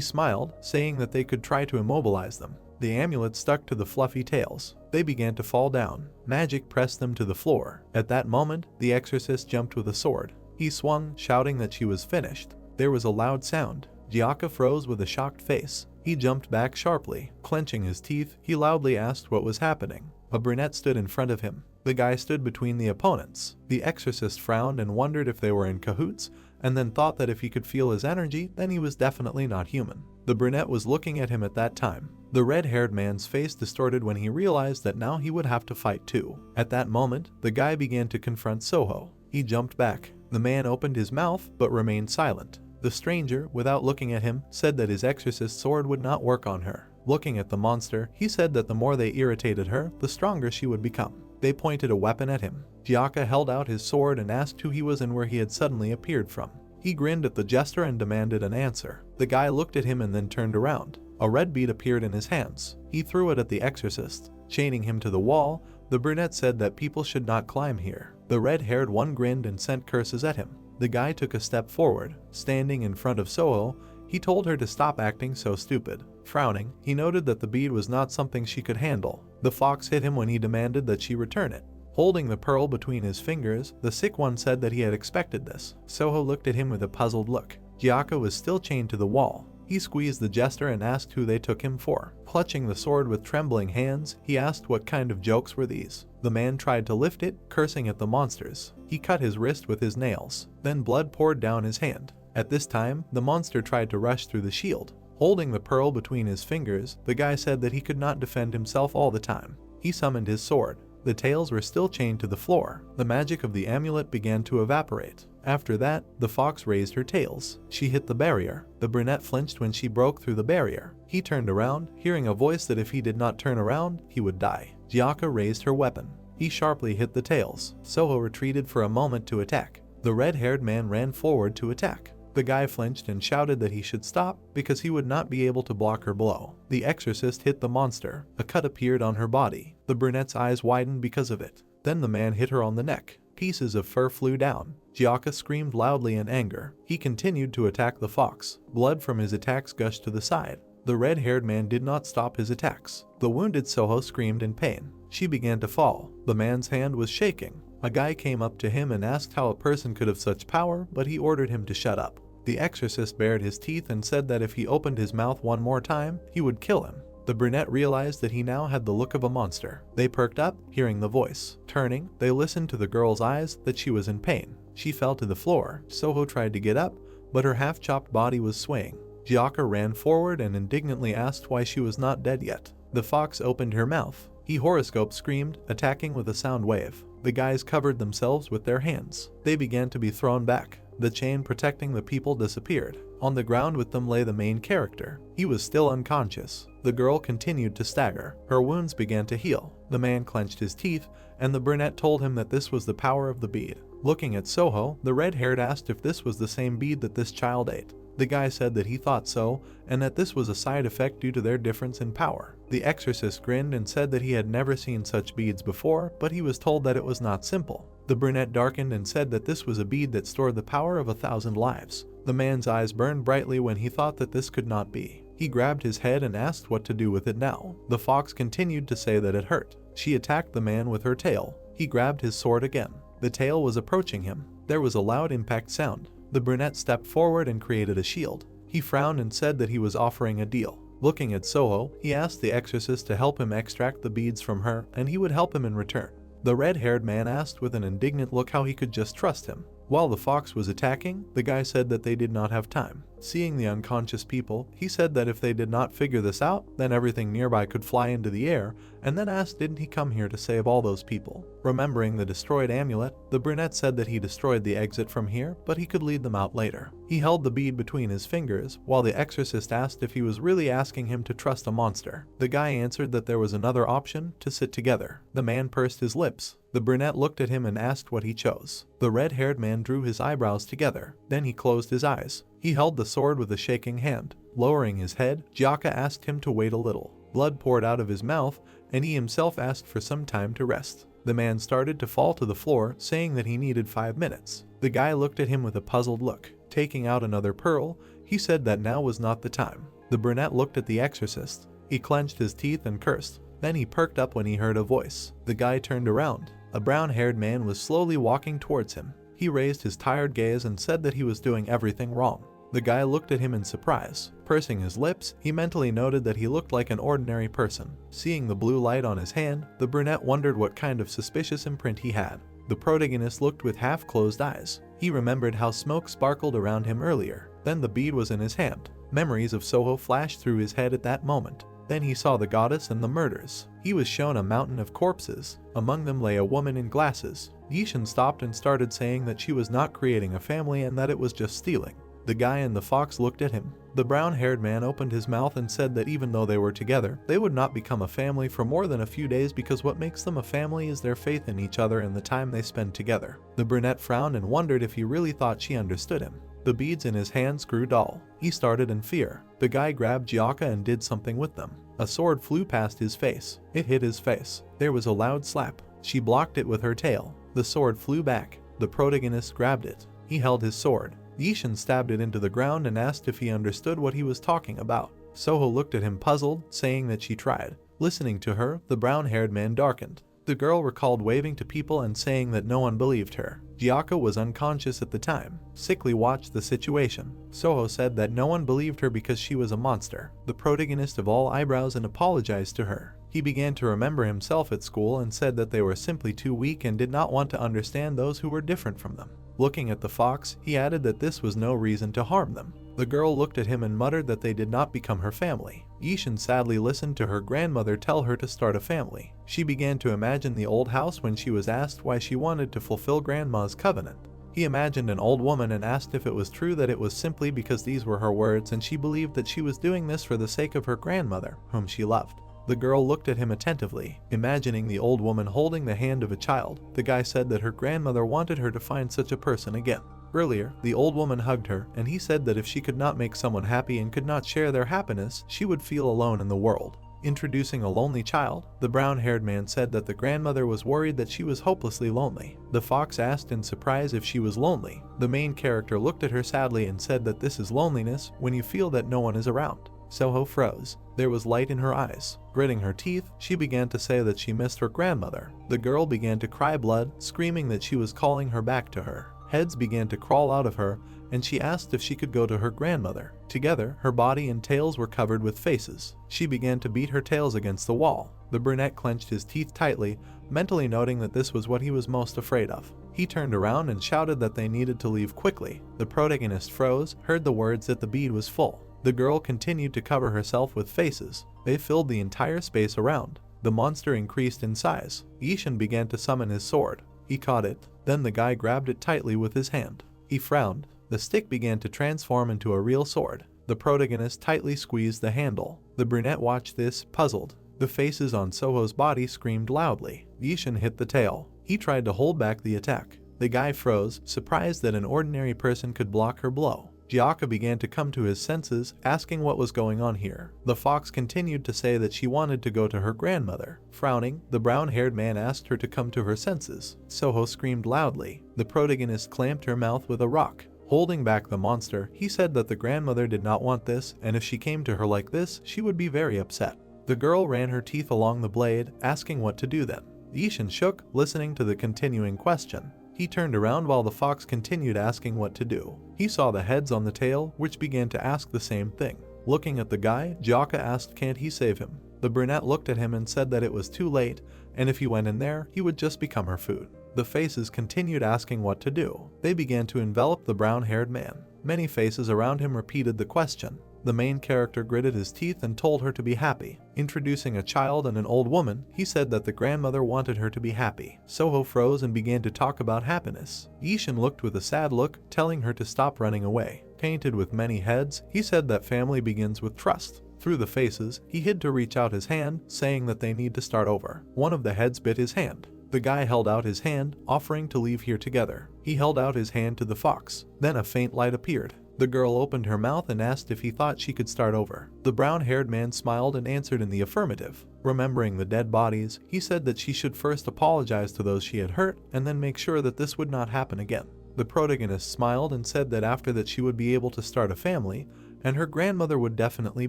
smiled, saying that they could try to immobilize them. The amulets stuck to the fluffy tails. They began to fall down. Magic pressed them to the floor. At that moment, the exorcist jumped with a sword. He swung, shouting that she was finished. There was a loud sound. Gyaka froze with a shocked face. He jumped back sharply. Clenching his teeth, he loudly asked what was happening. A brunette stood in front of him. The guy stood between the opponents. The exorcist frowned and wondered if they were in cahoots, and then thought that if he could feel his energy, then he was definitely not human. The brunette was looking at him at that time. The red-haired man's face distorted when he realized that now he would have to fight too. At that moment, the guy began to confront Soho. He jumped back. The man opened his mouth, but remained silent. The stranger, without looking at him, said that his exorcist sword would not work on her. Looking at the monster, he said that the more they irritated her, the stronger she would become. They pointed a weapon at him. Gyaka held out his sword and asked who he was and where he had suddenly appeared from. He grinned at the jester and demanded an answer. The guy looked at him and then turned around. A red bead appeared in his hands. He threw it at the exorcist. Chaining him to the wall, the brunette said that people should not climb here. The red-haired one grinned and sent curses at him. The guy took a step forward. Standing in front of Soho, He told her to stop acting so stupid. Frowning, he noted that the bead was not something she could handle. The fox hit him when he demanded that she return it. Holding the pearl between his fingers, the sick one said that he had expected this. Soho looked at him with a puzzled look. Gyaka was still chained to the wall. He squeezed the jester and asked who they took him for. Clutching the sword with trembling hands, he asked what kind of jokes were these. The man tried to lift it, cursing at the monsters. He cut his wrist with his nails. Then blood poured down his hand. At this time, the monster tried to rush through the shield. Holding the pearl between his fingers, the guy said that he could not defend himself all the time. He summoned his sword. The tails were still chained to the floor. The magic of the amulet began to evaporate. After that, the fox raised her tails. She hit the barrier. The brunette flinched when she broke through the barrier. He turned around, hearing a voice that if he did not turn around, he would die. Gyaka raised her weapon. He sharply hit the tails. Soho retreated for a moment to attack. The red-haired man ran forward to attack. The guy flinched and shouted that he should stop because he would not be able to block her blow. The exorcist hit the monster. A cut appeared on her body. The brunette's eyes widened because of it. Then the man hit her on the neck. Pieces of fur flew down. Gyaka screamed loudly in anger. He continued to attack the fox. Blood from his attacks gushed to the side. The red-haired man did not stop his attacks. The wounded Soho screamed in pain. She began to fall. The man's hand was shaking. A guy came up to him and asked how a person could have such power, but he ordered him to shut up. The exorcist bared his teeth and said that if he opened his mouth one more time, he would kill him. The brunette realized that he now had the look of a monster. They perked up, hearing the voice. Turning, they listened to the girl's eyes that she was in pain. She fell to the floor. Soho tried to get up, but her half-chopped body was swaying. Gyaka ran forward and indignantly asked why she was not dead yet. The fox opened her mouth. He horoscope screamed, attacking with a sound wave. The guys covered themselves with their hands. They began to be thrown back. The chain protecting the people disappeared. On the ground with them lay the main character. He was still unconscious. The girl continued to stagger. Her wounds began to heal. The man clenched his teeth, and the brunette told him that this was the power of the bead. Looking at Soho, the red-haired asked if this was the same bead that this child ate. The guy said that he thought so, and that this was a side effect due to their difference in power. The exorcist grinned and said that he had never seen such beads before, but he was told that it was not simple. The brunette darkened and said that this was a bead that stored the power of 1,000 lives. The man's eyes burned brightly when he thought that this could not be. He grabbed his head and asked what to do with it now. The fox continued to say that it hurt. She attacked the man with her tail. He grabbed his sword again. The tail was approaching him. There was a loud impact sound. The brunette stepped forward and created a shield. He frowned and said that he was offering a deal. Looking at Soho, he asked the exorcist to help him extract the beads from her, and he would help him in return. The red-haired man asked with an indignant look how he could just trust him. While the fox was attacking, the guy said that they did not have time. Seeing the unconscious people, he said that if they did not figure this out, then everything nearby could fly into the air, and then asked didn't he come here to save all those people. Remembering the destroyed amulet, the brunette said that he destroyed the exit from here, but he could lead them out later. He held the bead between his fingers, while the exorcist asked if he was really asking him to trust a monster. The guy answered that there was another option, to sit together. The man pursed his lips. The brunette looked at him and asked what he chose. The red-haired man drew his eyebrows together. Then he closed his eyes. He held the sword with a shaking hand. Lowering his head, Gyaka asked him to wait a little. Blood poured out of his mouth, and he himself asked for some time to rest. The man started to fall to the floor, saying that he needed 5 minutes. The guy looked at him with a puzzled look. Taking out another pearl, he said that now was not the time. The brunette looked at the exorcist. He clenched his teeth and cursed. Then he perked up when he heard a voice. The guy turned around. A brown-haired man was slowly walking towards him. He raised his tired gaze and said that he was doing everything wrong. The guy looked at him in surprise. Pursing his lips, he mentally noted that he looked like an ordinary person. Seeing the blue light on his hand, the brunette wondered what kind of suspicious imprint he had. The protagonist looked with half-closed eyes. He remembered how smoke sparkled around him earlier. Then the bead was in his hand. Memories of Soho flashed through his head at that moment. Then he saw the goddess and the murders. He was shown a mountain of corpses. Among them lay a woman in glasses. Yishin stopped and started saying that she was not creating a family and that it was just stealing. The guy and the fox looked at him. The brown-haired man opened his mouth and said that even though they were together, they would not become a family for more than a few days because what makes them a family is their faith in each other and the time they spend together. The brunette frowned and wondered if he really thought she understood him. The beads in his hands grew dull. He started in fear. The guy grabbed Gyaka and did something with them. A sword flew past his face. It hit his face. There was a loud slap. She blocked it with her tail. The sword flew back. The protagonist grabbed it. He held his sword. Yishin stabbed it into the ground and asked if he understood what he was talking about. Soho looked at him puzzled, saying that she tried. Listening to her, the brown-haired man darkened. The girl recalled waving to people and saying that no one believed her. Gyaka was unconscious at the time. Sickly watched the situation. Soho said that no one believed her because she was a monster. The protagonist of all eyebrows and apologized to her. He began to remember himself at school and said that they were simply too weak and did not want to understand those who were different from them. Looking at the fox, he added that this was no reason to harm them. The girl looked at him and muttered that they did not become her family. Yishin sadly listened to her grandmother tell her to start a family. She began to imagine the old house when she was asked why she wanted to fulfill grandma's covenant. He imagined an old woman and asked if it was true that it was simply because these were her words and she believed that she was doing this for the sake of her grandmother, whom she loved. The girl looked at him attentively, imagining the old woman holding the hand of a child. The guy said that her grandmother wanted her to find such a person again. Earlier, the old woman hugged her, and he said that if she could not make someone happy and could not share their happiness, she would feel alone in the world. Introducing a lonely child, the brown-haired man said that the grandmother was worried that she was hopelessly lonely. The fox asked in surprise if she was lonely. The main character looked at her sadly and said that this is loneliness when you feel that no one is around. Soho froze. There was light in her eyes. Gritting her teeth, she began to say that she missed her grandmother. The girl began to cry blood, screaming that she was calling her back to her. Heads began to crawl out of her, and she asked if she could go to her grandmother. Together, her body and tails were covered with faces. She began to beat her tails against the wall. The brunette clenched his teeth tightly, mentally noting that this was what he was most afraid of. He turned around and shouted that they needed to leave quickly. The protagonist froze, heard the words that the bead was full. The girl continued to cover herself with faces. They filled the entire space around. The monster increased in size. Yishin began to summon his sword. He caught it. Then the guy grabbed it tightly with his hand. He frowned. The stick began to transform into a real sword. The protagonist tightly squeezed the handle. The brunette watched this, puzzled. The faces on Soho's body screamed loudly. Yishin hit the tail. He tried to hold back the attack. The guy froze, surprised that an ordinary person could block her blow. Gyaka began to come to his senses, asking what was going on here. The fox continued to say that she wanted to go to her grandmother. Frowning, the brown-haired man asked her to come to her senses. Soho screamed loudly. The protagonist clamped her mouth with a rock. Holding back the monster, he said that the grandmother did not want this, and if she came to her like this, she would be very upset. The girl ran her teeth along the blade, asking what to do then. Yishin shook, listening to the continuing question. He turned around while the fox continued asking what to do. He saw the heads on the tail, which began to ask the same thing. Looking at the guy, Gyaka asked can't he save him. The brunette looked at him and said that it was too late, and if he went in there, he would just become her food. The faces continued asking what to do. They began to envelop the brown-haired man. Many faces around him repeated the question. The main character gritted his teeth and told her to be happy. Introducing a child and an old woman, he said that the grandmother wanted her to be happy. Soho froze and began to talk about happiness. Yishin looked with a sad look, telling her to stop running away. Painted with many heads, he said that family begins with trust. Through the faces, he hid to reach out his hand, saying that they need to start over. One of the heads bit his hand. The guy held out his hand, offering to leave here together. He held out his hand to the fox. Then a faint light appeared. The girl opened her mouth and asked if he thought she could start over. The brown-haired man smiled and answered in the affirmative. Remembering the dead bodies, he said that she should first apologize to those she had hurt and then make sure that this would not happen again. The protagonist smiled and said that after that she would be able to start a family, and her grandmother would definitely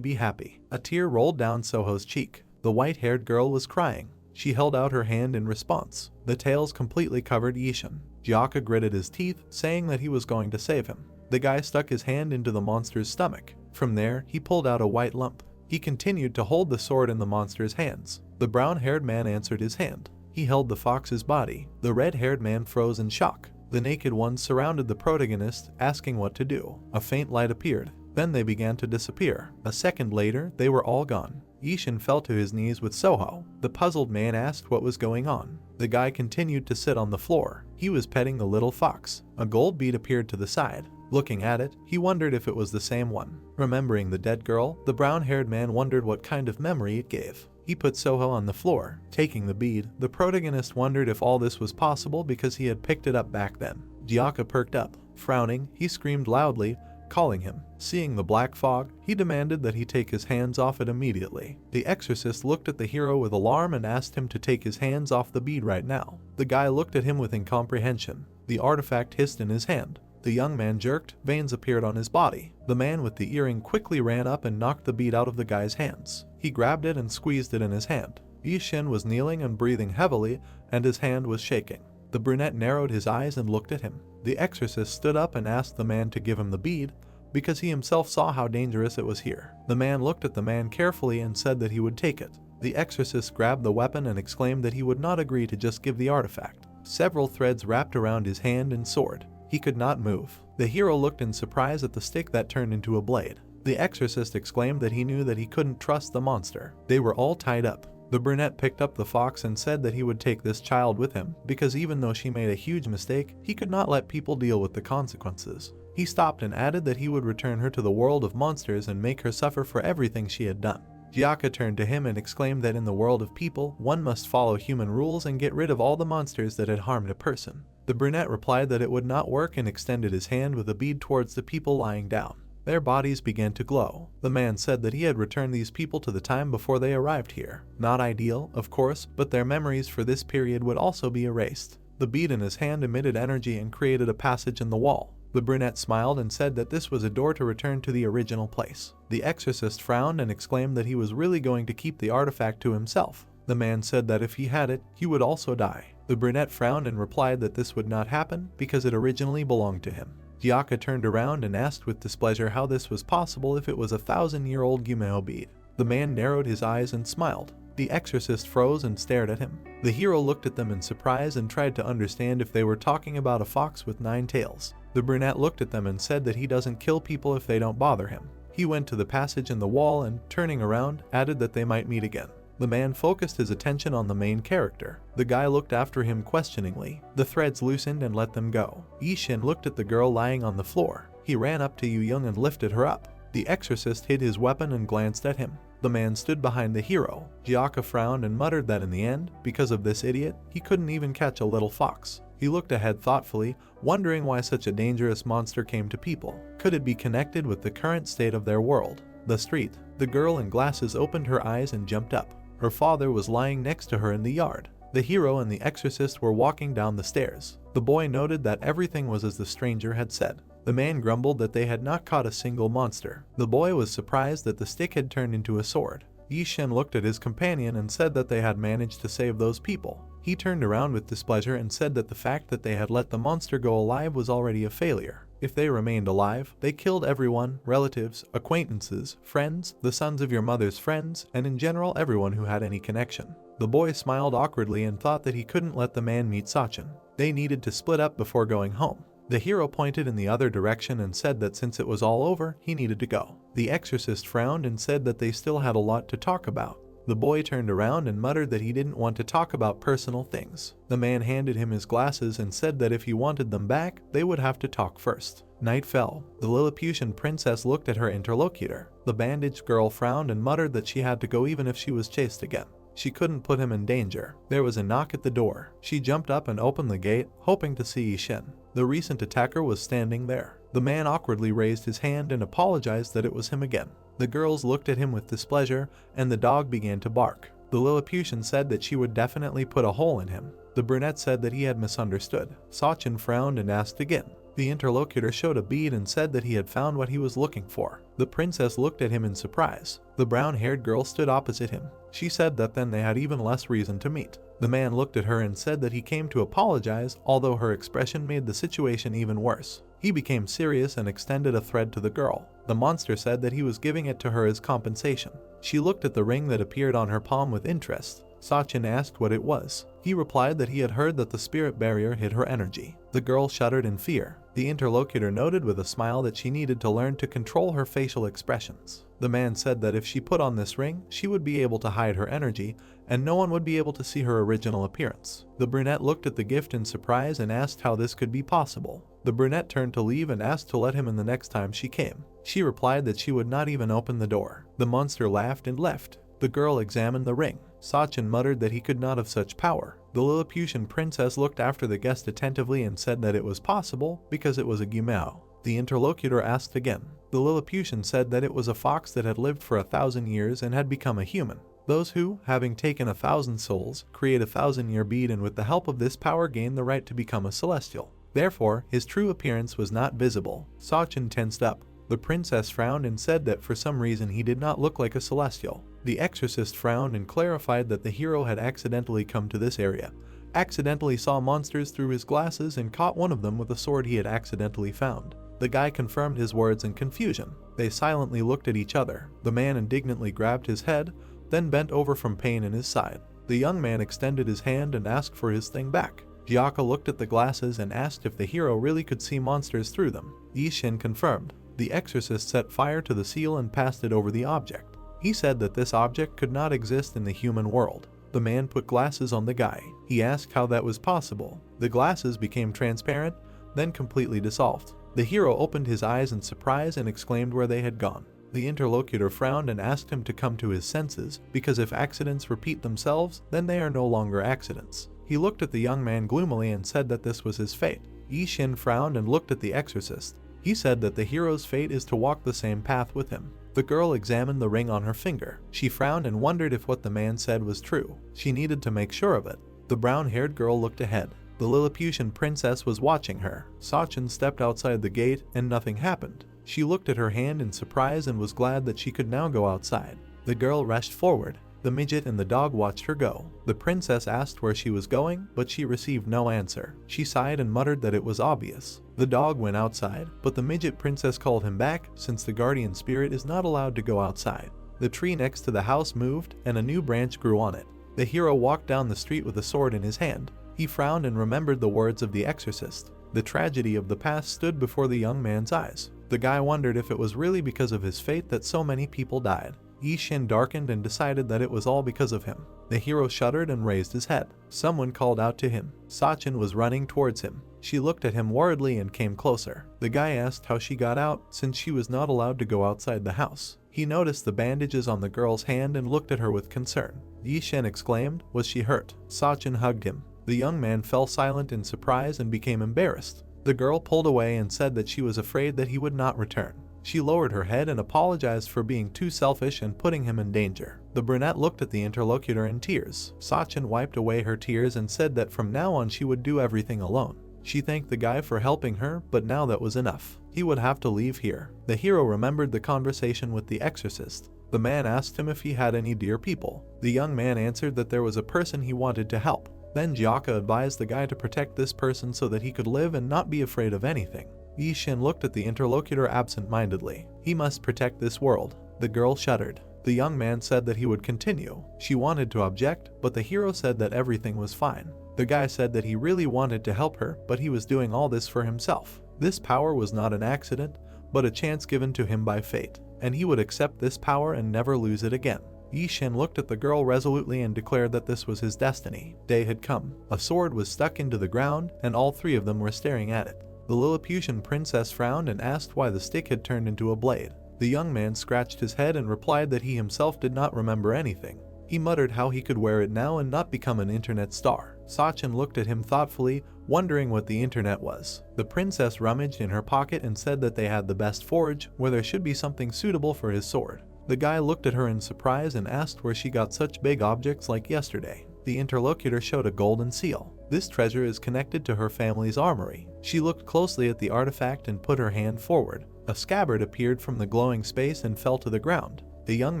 be happy. A tear rolled down Soho's cheek. The white-haired girl was crying. She held out her hand in response. The tails completely covered Yishin. Gyaka gritted his teeth, saying that he was going to save him. The guy stuck his hand into the monster's stomach. From there, he pulled out a white lump. He continued to hold the sword in the monster's hands. The brown-haired man answered his hand. He held the fox's body. The red-haired man froze in shock. The naked ones surrounded the protagonist, asking what to do. A faint light appeared. Then they began to disappear. A second later, they were all gone. Yishin fell to his knees with Soho. The puzzled man asked what was going on. The guy continued to sit on the floor. He was petting the little fox. A gold bead appeared to the side. Looking at it, he wondered if it was the same one. Remembering the dead girl, the brown-haired man wondered what kind of memory it gave. He put Soho on the floor. Taking the bead, the protagonist wondered if all this was possible because he had picked it up back then. Gyaka perked up. Frowning, he screamed loudly, calling him. Seeing the black fog, he demanded that he take his hands off it immediately. The exorcist looked at the hero with alarm and asked him to take his hands off the bead right now. The guy looked at him with incomprehension. The artifact hissed in his hand. The young man jerked, veins appeared on his body. The man with the earring quickly ran up and knocked the bead out of the guy's hands. He grabbed it and squeezed it in his hand. Yishin was kneeling and breathing heavily, and his hand was shaking. The brunette narrowed his eyes and looked at him. The exorcist stood up and asked the man to give him the bead, because he himself saw how dangerous it was here. The man looked at the man carefully and said that he would take it. The exorcist grabbed the weapon and exclaimed that he would not agree to just give the artifact. Several threads wrapped around his hand and sword. He could not move. The hero looked in surprise at the stick that turned into a blade. The exorcist exclaimed that he knew that he couldn't trust the monster. They were all tied up. The brunette picked up the fox and said that he would take this child with him, because even though she made a huge mistake, he could not let people deal with the consequences. He stopped and added that he would return her to the world of monsters and make her suffer for everything she had done. Gyaka turned to him and exclaimed that in the world of people, one must follow human rules and get rid of all the monsters that had harmed a person. The brunette replied that it would not work and extended his hand with a bead towards the people lying down. Their bodies began to glow. The man said that he had returned these people to the time before they arrived here. Not ideal, of course, but their memories for this period would also be erased. The bead in his hand emitted energy and created a passage in the wall. The brunette smiled and said that this was a door to return to the original place. The exorcist frowned and exclaimed that he was really going to keep the artifact to himself. The man said that if he had it, he would also die. The brunette frowned and replied that this would not happen because it originally belonged to him. Gyaka turned around and asked with displeasure how this was possible if it was a 1,000-year-old Gumeo bead. The man narrowed his eyes and smiled. The exorcist froze and stared at him. The hero looked at them in surprise and tried to understand if they were talking about a fox with 9 tails. The brunette looked at them and said that he doesn't kill people if they don't bother him. He went to the passage in the wall and, turning around, added that they might meet again. The man focused his attention on the main character. The guy looked after him questioningly. The threads loosened and let them go. Yishin looked at the girl lying on the floor. He ran up to Yu Young and lifted her up. The exorcist hid his weapon and glanced at him. The man stood behind the hero. Gyaka frowned and muttered that in the end, because of this idiot, he couldn't even catch a little fox. He looked ahead thoughtfully, wondering why such a dangerous monster came to people. Could it be connected with the current state of their world? The street. The girl in glasses opened her eyes and jumped up. Her father was lying next to her in the yard. The hero and the exorcist were walking down the stairs. The boy noted that everything was as the stranger had said. The man grumbled that they had not caught a single monster. The boy was surprised that the stick had turned into a sword. Yishin looked at his companion and said that they had managed to save those people. He turned around with displeasure and said that the fact that they had let the monster go alive was already a failure. If they remained alive, they killed everyone, relatives, acquaintances, friends, the sons of your mother's friends, and in general everyone who had any connection. The boy smiled awkwardly and thought that he couldn't let the man meet Sachin. They needed to split up before going home. The hero pointed in the other direction and said that since it was all over, he needed to go. The exorcist frowned and said that they still had a lot to talk about. The boy turned around and muttered that he didn't want to talk about personal things. The man handed him his glasses and said that if he wanted them back, they would have to talk first. Night fell. The Lilliputian princess looked at her interlocutor. The bandaged girl frowned and muttered that she had to go even if she was chased again. She couldn't put him in danger. There was a knock at the door. She jumped up and opened the gate, hoping to see Yishin. The recent attacker was standing there. The man awkwardly raised his hand and apologized that it was him again. The girls looked at him with displeasure, and the dog began to bark. The Lilliputian said that she would definitely put a hole in him. The brunette said that he had misunderstood. Sachin frowned and asked again. The interlocutor showed a bead and said that he had found what he was looking for. The princess looked at him in surprise. The brown-haired girl stood opposite him. She said that then they had even less reason to meet. The man looked at her and said that he came to apologize, although her expression made the situation even worse. He became serious and extended a thread to the girl. The monster said that he was giving it to her as compensation. She looked at the ring that appeared on her palm with interest. Sachin asked what it was. He replied that he had heard that the spirit barrier hid her energy. The girl shuddered in fear. The interlocutor noted with a smile that she needed to learn to control her facial expressions. The man said that if she put on this ring, she would be able to hide her energy, and no one would be able to see her original appearance. The brunette looked at the gift in surprise and asked how this could be possible. The brunette turned to leave and asked to let him in the next time she came. She replied that she would not even open the door. The monster laughed and left. The girl examined the ring. Sachin muttered that he could not have such power. The Lilliputian princess looked after the guest attentively and said that it was possible because it was a Gumeo. The interlocutor asked again. The Lilliputian said that it was a fox that had lived for 1,000 years and had become a human. Those who, having taken 1,000 souls, create a 1,000-year bead and with the help of this power gain the right to become a celestial. Therefore, his true appearance was not visible. Sachin tensed up. The princess frowned and said that for some reason he did not look like a celestial. The exorcist frowned and clarified that the hero had accidentally come to this area, accidentally saw monsters through his glasses and caught one of them with a sword he had accidentally found. The guy confirmed his words in confusion. They silently looked at each other. The man indignantly grabbed his head, then bent over from pain in his side. The young man extended his hand and asked for his thing back. Jiaka looked at the glasses and asked if the hero really could see monsters through them. Yishin confirmed. The exorcist set fire to the seal and passed it over the object. He said that this object could not exist in the human world. The man put glasses on the guy. He asked how that was possible. The glasses became transparent, then completely dissolved. The hero opened his eyes in surprise and exclaimed where they had gone. The interlocutor frowned and asked him to come to his senses, because if accidents repeat themselves, then they are no longer accidents. He looked at the young man gloomily and said that this was his fate. Yishin frowned and looked at the exorcist. He said that the hero's fate is to walk the same path with him. The girl examined the ring on her finger. She frowned and wondered if what the man said was true. She needed to make sure of it. The brown-haired girl looked ahead. The Lilliputian princess was watching her. Sachin stepped outside the gate and nothing happened. She looked at her hand in surprise and was glad that she could now go outside. The girl rushed forward. The midget and the dog watched her go. The princess asked where she was going, but she received no answer. She sighed and muttered that it was obvious. The dog went outside, but the midget princess called him back since the guardian spirit is not allowed to go outside. The tree next to the house moved and a new branch grew on it. The hero walked down the street with a sword in his hand. He frowned and remembered the words of the exorcist. The tragedy of the past stood before the young man's eyes. The guy wondered if it was really because of his fate that so many people died. Yishin darkened and decided that it was all because of him. The hero shuddered and raised his head. Someone called out to him. Sachin was running towards him. She looked at him worriedly and came closer. The guy asked how she got out since she was not allowed to go outside the house. He noticed the bandages on the girl's hand and looked at her with concern. Yishin exclaimed, "Was she hurt?" Sachin hugged him. The young man fell silent in surprise and became embarrassed. The girl pulled away and said that she was afraid that he would not return. She lowered her head and apologized for being too selfish and putting him in danger. The brunette looked at the interlocutor in tears. Sachin wiped away her tears and said that from now on she would do everything alone. She thanked the guy for helping her, but now that was enough. He would have to leave here. The hero remembered the conversation with the exorcist. The man asked him if he had any dear people. The young man answered that there was a person he wanted to help. Then Jiaka advised the guy to protect this person so that he could live and not be afraid of anything. Yishin looked at the interlocutor absent-mindedly. He must protect this world. The girl shuddered. The young man said that he would continue. She wanted to object, but the hero said that everything was fine. The guy said that he really wanted to help her, but he was doing all this for himself. This power was not an accident, but a chance given to him by fate, and he would accept this power and never lose it again. Yishin looked at the girl resolutely and declared that this was his destiny. Day had come. A sword was stuck into the ground, and all three of them were staring at it. The Lilliputian princess frowned and asked why the stick had turned into a blade. The young man scratched his head and replied that he himself did not remember anything. He muttered how he could wear it now and not become an internet star. Sachin looked at him thoughtfully, wondering what the internet was. The princess rummaged in her pocket and said that they had the best forge, where there should be something suitable for his sword. The guy looked at her in surprise and asked where she got such big objects like yesterday. The interlocutor showed a golden seal. This treasure is connected to her family's armory. She looked closely at the artifact and put her hand forward. A scabbard appeared from the glowing space and fell to the ground. The young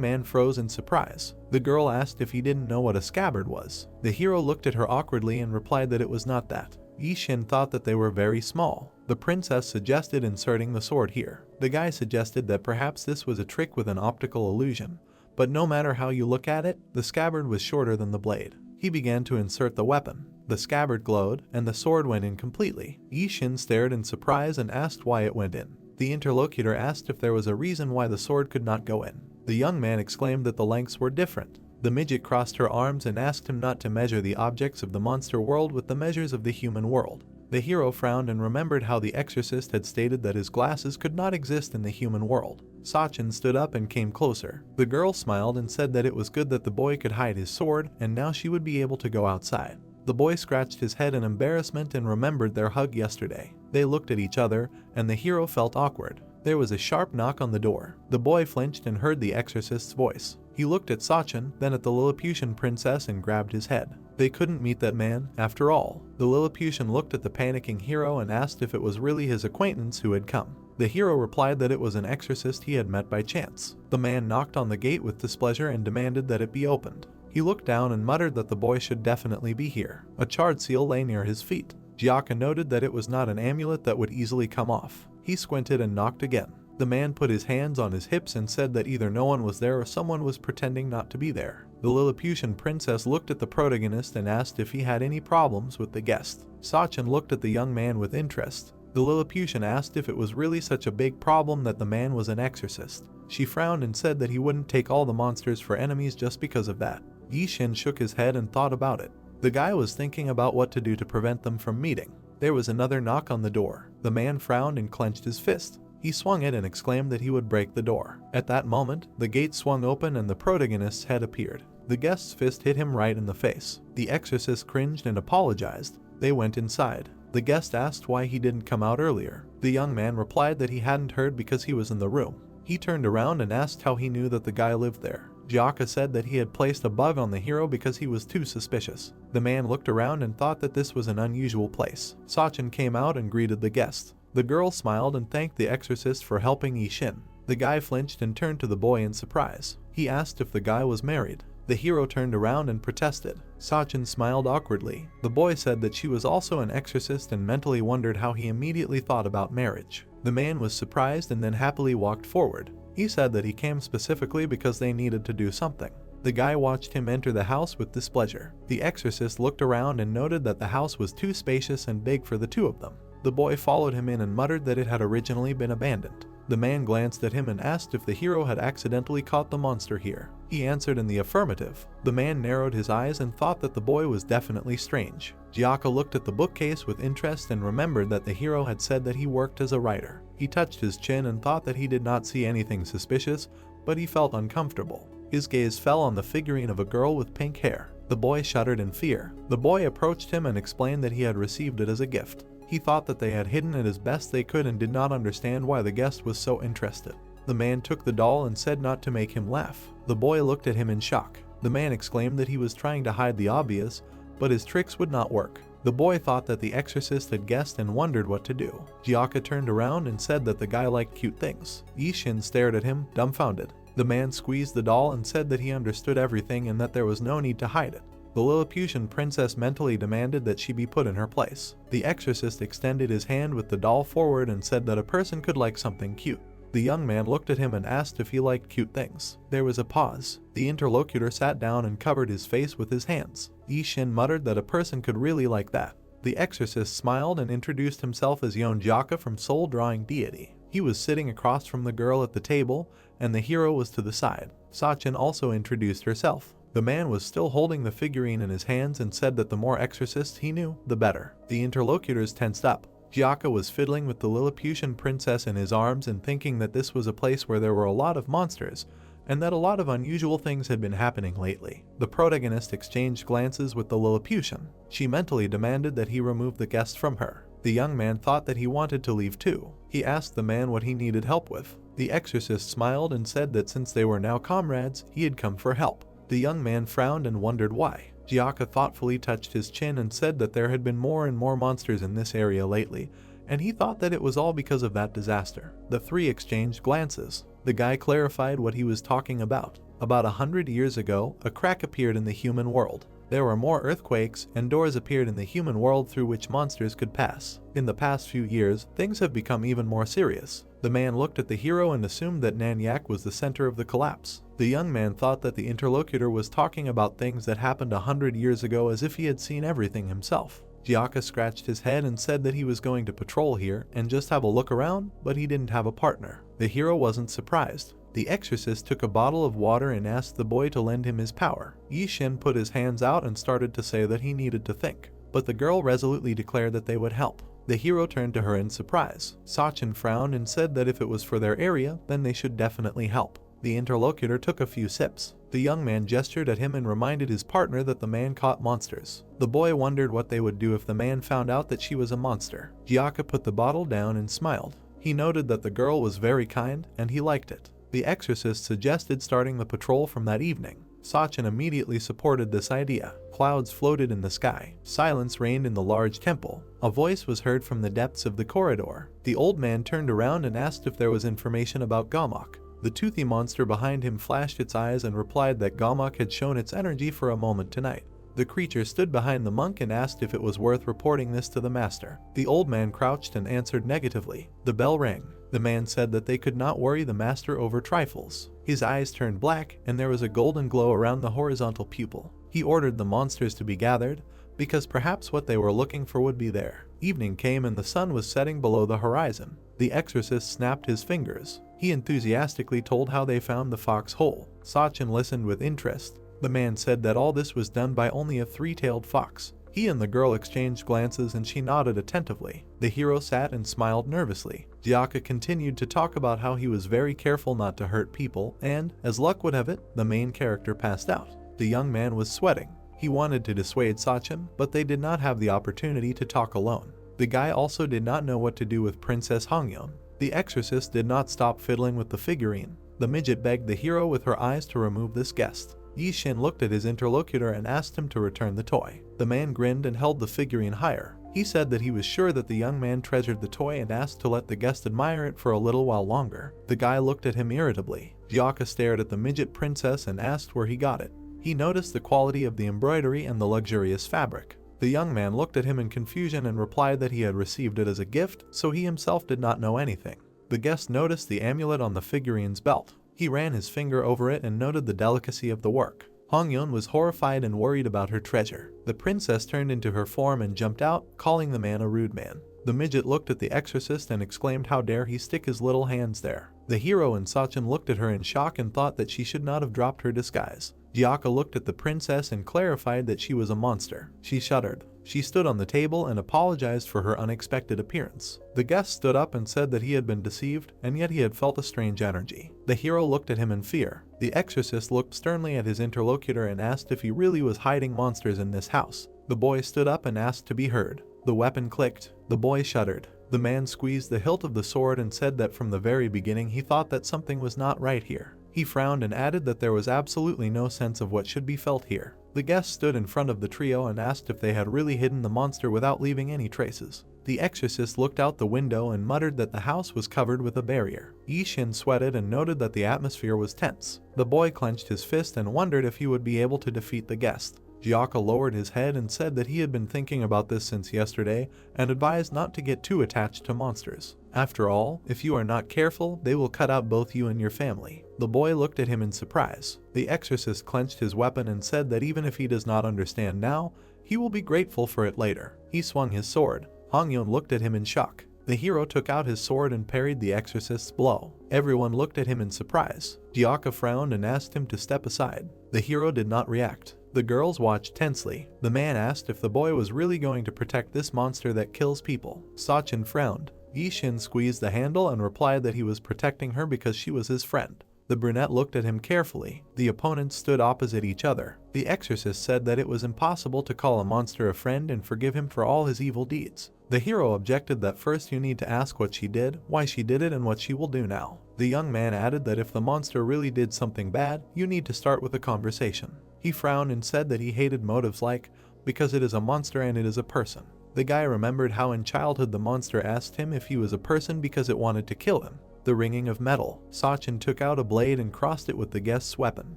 man froze in surprise. The girl asked if he didn't know what a scabbard was. The hero looked at her awkwardly and replied that it was not that. Yishin thought that they were very small. The princess suggested inserting the sword here. The guy suggested that perhaps this was a trick with an optical illusion. But no matter how you look at it, the scabbard was shorter than the blade. He began to insert the weapon. The scabbard glowed, and the sword went in completely. Yishin stared in surprise and asked why it went in. The interlocutor asked if there was a reason why the sword could not go in. The young man exclaimed that the lengths were different. The midget crossed her arms and asked him not to measure the objects of the monster world with the measures of the human world. The hero frowned and remembered how the exorcist had stated that his glasses could not exist in the human world. Sachin stood up and came closer. The girl smiled and said that it was good that the boy could hide his sword, and now she would be able to go outside. The boy scratched his head in embarrassment and remembered their hug yesterday. They looked at each other, and the hero felt awkward. There was a sharp knock on the door. The boy flinched and heard the exorcist's voice. He looked at Sachin, then at the Lilliputian princess and grabbed his head. They couldn't meet that man, after all. The Lilliputian looked at the panicking hero and asked if it was really his acquaintance who had come. The hero replied that it was an exorcist he had met by chance. The man knocked on the gate with displeasure and demanded that it be opened. He looked down and muttered that the boy should definitely be here. A charred seal lay near his feet. Gyaka noted that it was not an amulet that would easily come off. He squinted and knocked again. The man put his hands on his hips and said that either no one was there or someone was pretending not to be there. The Lilliputian princess looked at the protagonist and asked if he had any problems with the guest. Sachin looked at the young man with interest. The Lilliputian asked if it was really such a big problem that the man was an exorcist. She frowned and said that he wouldn't take all the monsters for enemies just because of that. Yishin shook his head and thought about it. The guy was thinking about what to do to prevent them from meeting. There was another knock on the door. The man frowned and clenched his fist. He swung it and exclaimed that he would break the door. At that moment, the gate swung open and the protagonist's head appeared. The guest's fist hit him right in the face. The exorcist cringed and apologized. They went inside. The guest asked why he didn't come out earlier. The young man replied that he hadn't heard because he was in the room. He turned around and asked how he knew that the guy lived there. Gyaka said that he had placed a bug on the hero because he was too suspicious. The man looked around and thought that this was an unusual place. Sachin came out and greeted the guest. The girl smiled and thanked the exorcist for helping Yishin. The guy flinched and turned to the boy in surprise. He asked if the guy was married. The hero turned around and protested. Sachin smiled awkwardly. The boy said that she was also an exorcist and mentally wondered how he immediately thought about marriage. The man was surprised and then happily walked forward. He said that he came specifically because they needed to do something. The guy watched him enter the house with displeasure. The exorcist looked around and noted that the house was too spacious and big for the two of them. The boy followed him in and muttered that it had originally been abandoned. The man glanced at him and asked if the hero had accidentally caught the monster here. He answered in the affirmative. The man narrowed his eyes and thought that the boy was definitely strange. Gyaka looked at the bookcase with interest and remembered that the hero had said that he worked as a writer. He touched his chin and thought that he did not see anything suspicious, but he felt uncomfortable. His gaze fell on the figurine of a girl with pink hair. The boy shuddered in fear. The boy approached him and explained that he had received it as a gift. He thought that they had hidden it as best they could and did not understand why the guest was so interested. The man took the doll and said not to make him laugh. The boy looked at him in shock. The man exclaimed that he was trying to hide the obvious, but his tricks would not work. The boy thought that the exorcist had guessed and wondered what to do. Gyaka turned around and said that the guy liked cute things. Yishin stared at him, dumbfounded. The man squeezed the doll and said that he understood everything and that there was no need to hide it. The Lilliputian princess mentally demanded that she be put in her place. The exorcist extended his hand with the doll forward and said that a person could like something cute. The young man looked at him and asked if he liked cute things. There was a pause. The interlocutor sat down and covered his face with his hands. Yishin muttered that a person could really like that. The exorcist smiled and introduced himself as Yon Gyaka from Soul Drawing Deity. He was sitting across from the girl at the table, and the hero was to the side. Sachin also introduced herself. The man was still holding the figurine in his hands and said that the more exorcists he knew, the better. The interlocutors tensed up. Gyaka was fiddling with the Lilliputian princess in his arms and thinking that this was a place where there were a lot of monsters, and that a lot of unusual things had been happening lately. The protagonist exchanged glances with the Lilliputian. She mentally demanded that he remove the guest from her. The young man thought that he wanted to leave too. He asked the man what he needed help with. The exorcist smiled and said that since they were now comrades, he had come for help. The young man frowned and wondered why. Gyaka thoughtfully touched his chin and said that there had been more and more monsters in this area lately, and he thought that it was all because of that disaster. The three exchanged glances. The guy clarified what he was talking about. About 100 years ago, a crack appeared in the human world. There were more earthquakes, and doors appeared in the human world through which monsters could pass. In the past few years, things have become even more serious. The man looked at the hero and assumed that Nanyak was the center of the collapse. The young man thought that the interlocutor was talking about things that happened 100 years ago as if he had seen everything himself. Gyaka scratched his head and said that he was going to patrol here and just have a look around, but he didn't have a partner. The hero wasn't surprised. The exorcist took a bottle of water and asked the boy to lend him his power. Yishin put his hands out and started to say that he needed to think, but the girl resolutely declared that they would help. The hero turned to her in surprise. Sachin frowned and said that if it was for their area, then they should definitely help. The interlocutor took a few sips. The young man gestured at him and reminded his partner that the man caught monsters. The boy wondered what they would do if the man found out that she was a monster. Gyaka put the bottle down and smiled. He noted that the girl was very kind, and he liked it. The exorcist suggested starting the patrol from that evening. Sachin immediately supported this idea. Clouds floated in the sky. Silence reigned in the large temple. A voice was heard from the depths of the corridor. The old man turned around and asked if there was information about Gamok. The toothy monster behind him flashed its eyes and replied that Gamok had shown its energy for a moment tonight. The creature stood behind the monk and asked if it was worth reporting this to the master. The old man crouched and answered negatively. The bell rang. The man said that they could not worry the master over trifles. His eyes turned black, and there was a golden glow around the horizontal pupil. He ordered the monsters to be gathered, because perhaps what they were looking for would be there. Evening came and the sun was setting below the horizon. The exorcist snapped his fingers. He enthusiastically told how they found the fox hole. Sachin listened with interest. The man said that all this was done by only a three-tailed fox. He and the girl exchanged glances and she nodded attentively. The hero sat and smiled nervously. Gyaka continued to talk about how he was very careful not to hurt people, and, as luck would have it, the main character passed out. The young man was sweating. He wanted to dissuade Sachin, but they did not have the opportunity to talk alone. The guy also did not know what to do with Princess Hongyeon. The exorcist did not stop fiddling with the figurine. The midget begged the hero with her eyes to remove this guest. Yishin looked at his interlocutor and asked him to return the toy. The man grinned and held the figurine higher. He said that he was sure that the young man treasured the toy and asked to let the guest admire it for a little while longer. The guy looked at him irritably. Gyaka stared at the midget princess and asked where he got it. He noticed the quality of the embroidery and the luxurious fabric. The young man looked at him in confusion and replied that he had received it as a gift, so he himself did not know anything. The guest noticed the amulet on the figurine's belt. He ran his finger over it and noted the delicacy of the work. Hongyeon was horrified and worried about her treasure. The princess turned into her form and jumped out, calling the man a rude man. The midget looked at the exorcist and exclaimed how dare he stick his little hands there. The hero and Sachin looked at her in shock and thought that she should not have dropped her disguise. Gyaka looked at the princess and clarified that she was a monster. She shuddered. She stood on the table and apologized for her unexpected appearance. The guest stood up and said that he had been deceived, and yet he had felt a strange energy. The hero looked at him in fear. The exorcist looked sternly at his interlocutor and asked if he really was hiding monsters in this house. The boy stood up and asked to be heard. The weapon clicked. The boy shuddered. The man squeezed the hilt of the sword and said that from the very beginning he thought that something was not right here. He frowned and added that there was absolutely no sense of what should be felt here. The guest stood in front of the trio and asked if they had really hidden the monster without leaving any traces. The exorcist looked out the window and muttered that the house was covered with a barrier. Yishin sweated and noted that the atmosphere was tense. The boy clenched his fist and wondered if he would be able to defeat the guest. Gyaka lowered his head and said that he had been thinking about this since yesterday and advised not to get too attached to monsters. After all, if you are not careful, they will cut out both you and your family. The boy looked at him in surprise. The exorcist clenched his weapon and said that even if he does not understand now, he will be grateful for it later. He swung his sword. Hongyeon looked at him in shock. The hero took out his sword and parried the exorcist's blow. Everyone looked at him in surprise. Gyaka frowned and asked him to step aside. The hero did not react. The girls watched tensely. The man asked if the boy was really going to protect this monster that kills people. Sachin frowned. Yishin squeezed the handle and replied that he was protecting her because she was his friend. The brunette looked at him carefully. The opponents stood opposite each other. The exorcist said that it was impossible to call a monster a friend and forgive him for all his evil deeds. The hero objected that first you need to ask what she did, why she did it, and what she will do now. The young man added that if the monster really did something bad, you need to start with a conversation. He frowned and said that he hated motives like, because it is a monster and it is a person. The guy remembered how in childhood the monster asked him if he was a person because it wanted to kill him. The ringing of metal. Sachin took out a blade and crossed it with the guest's weapon.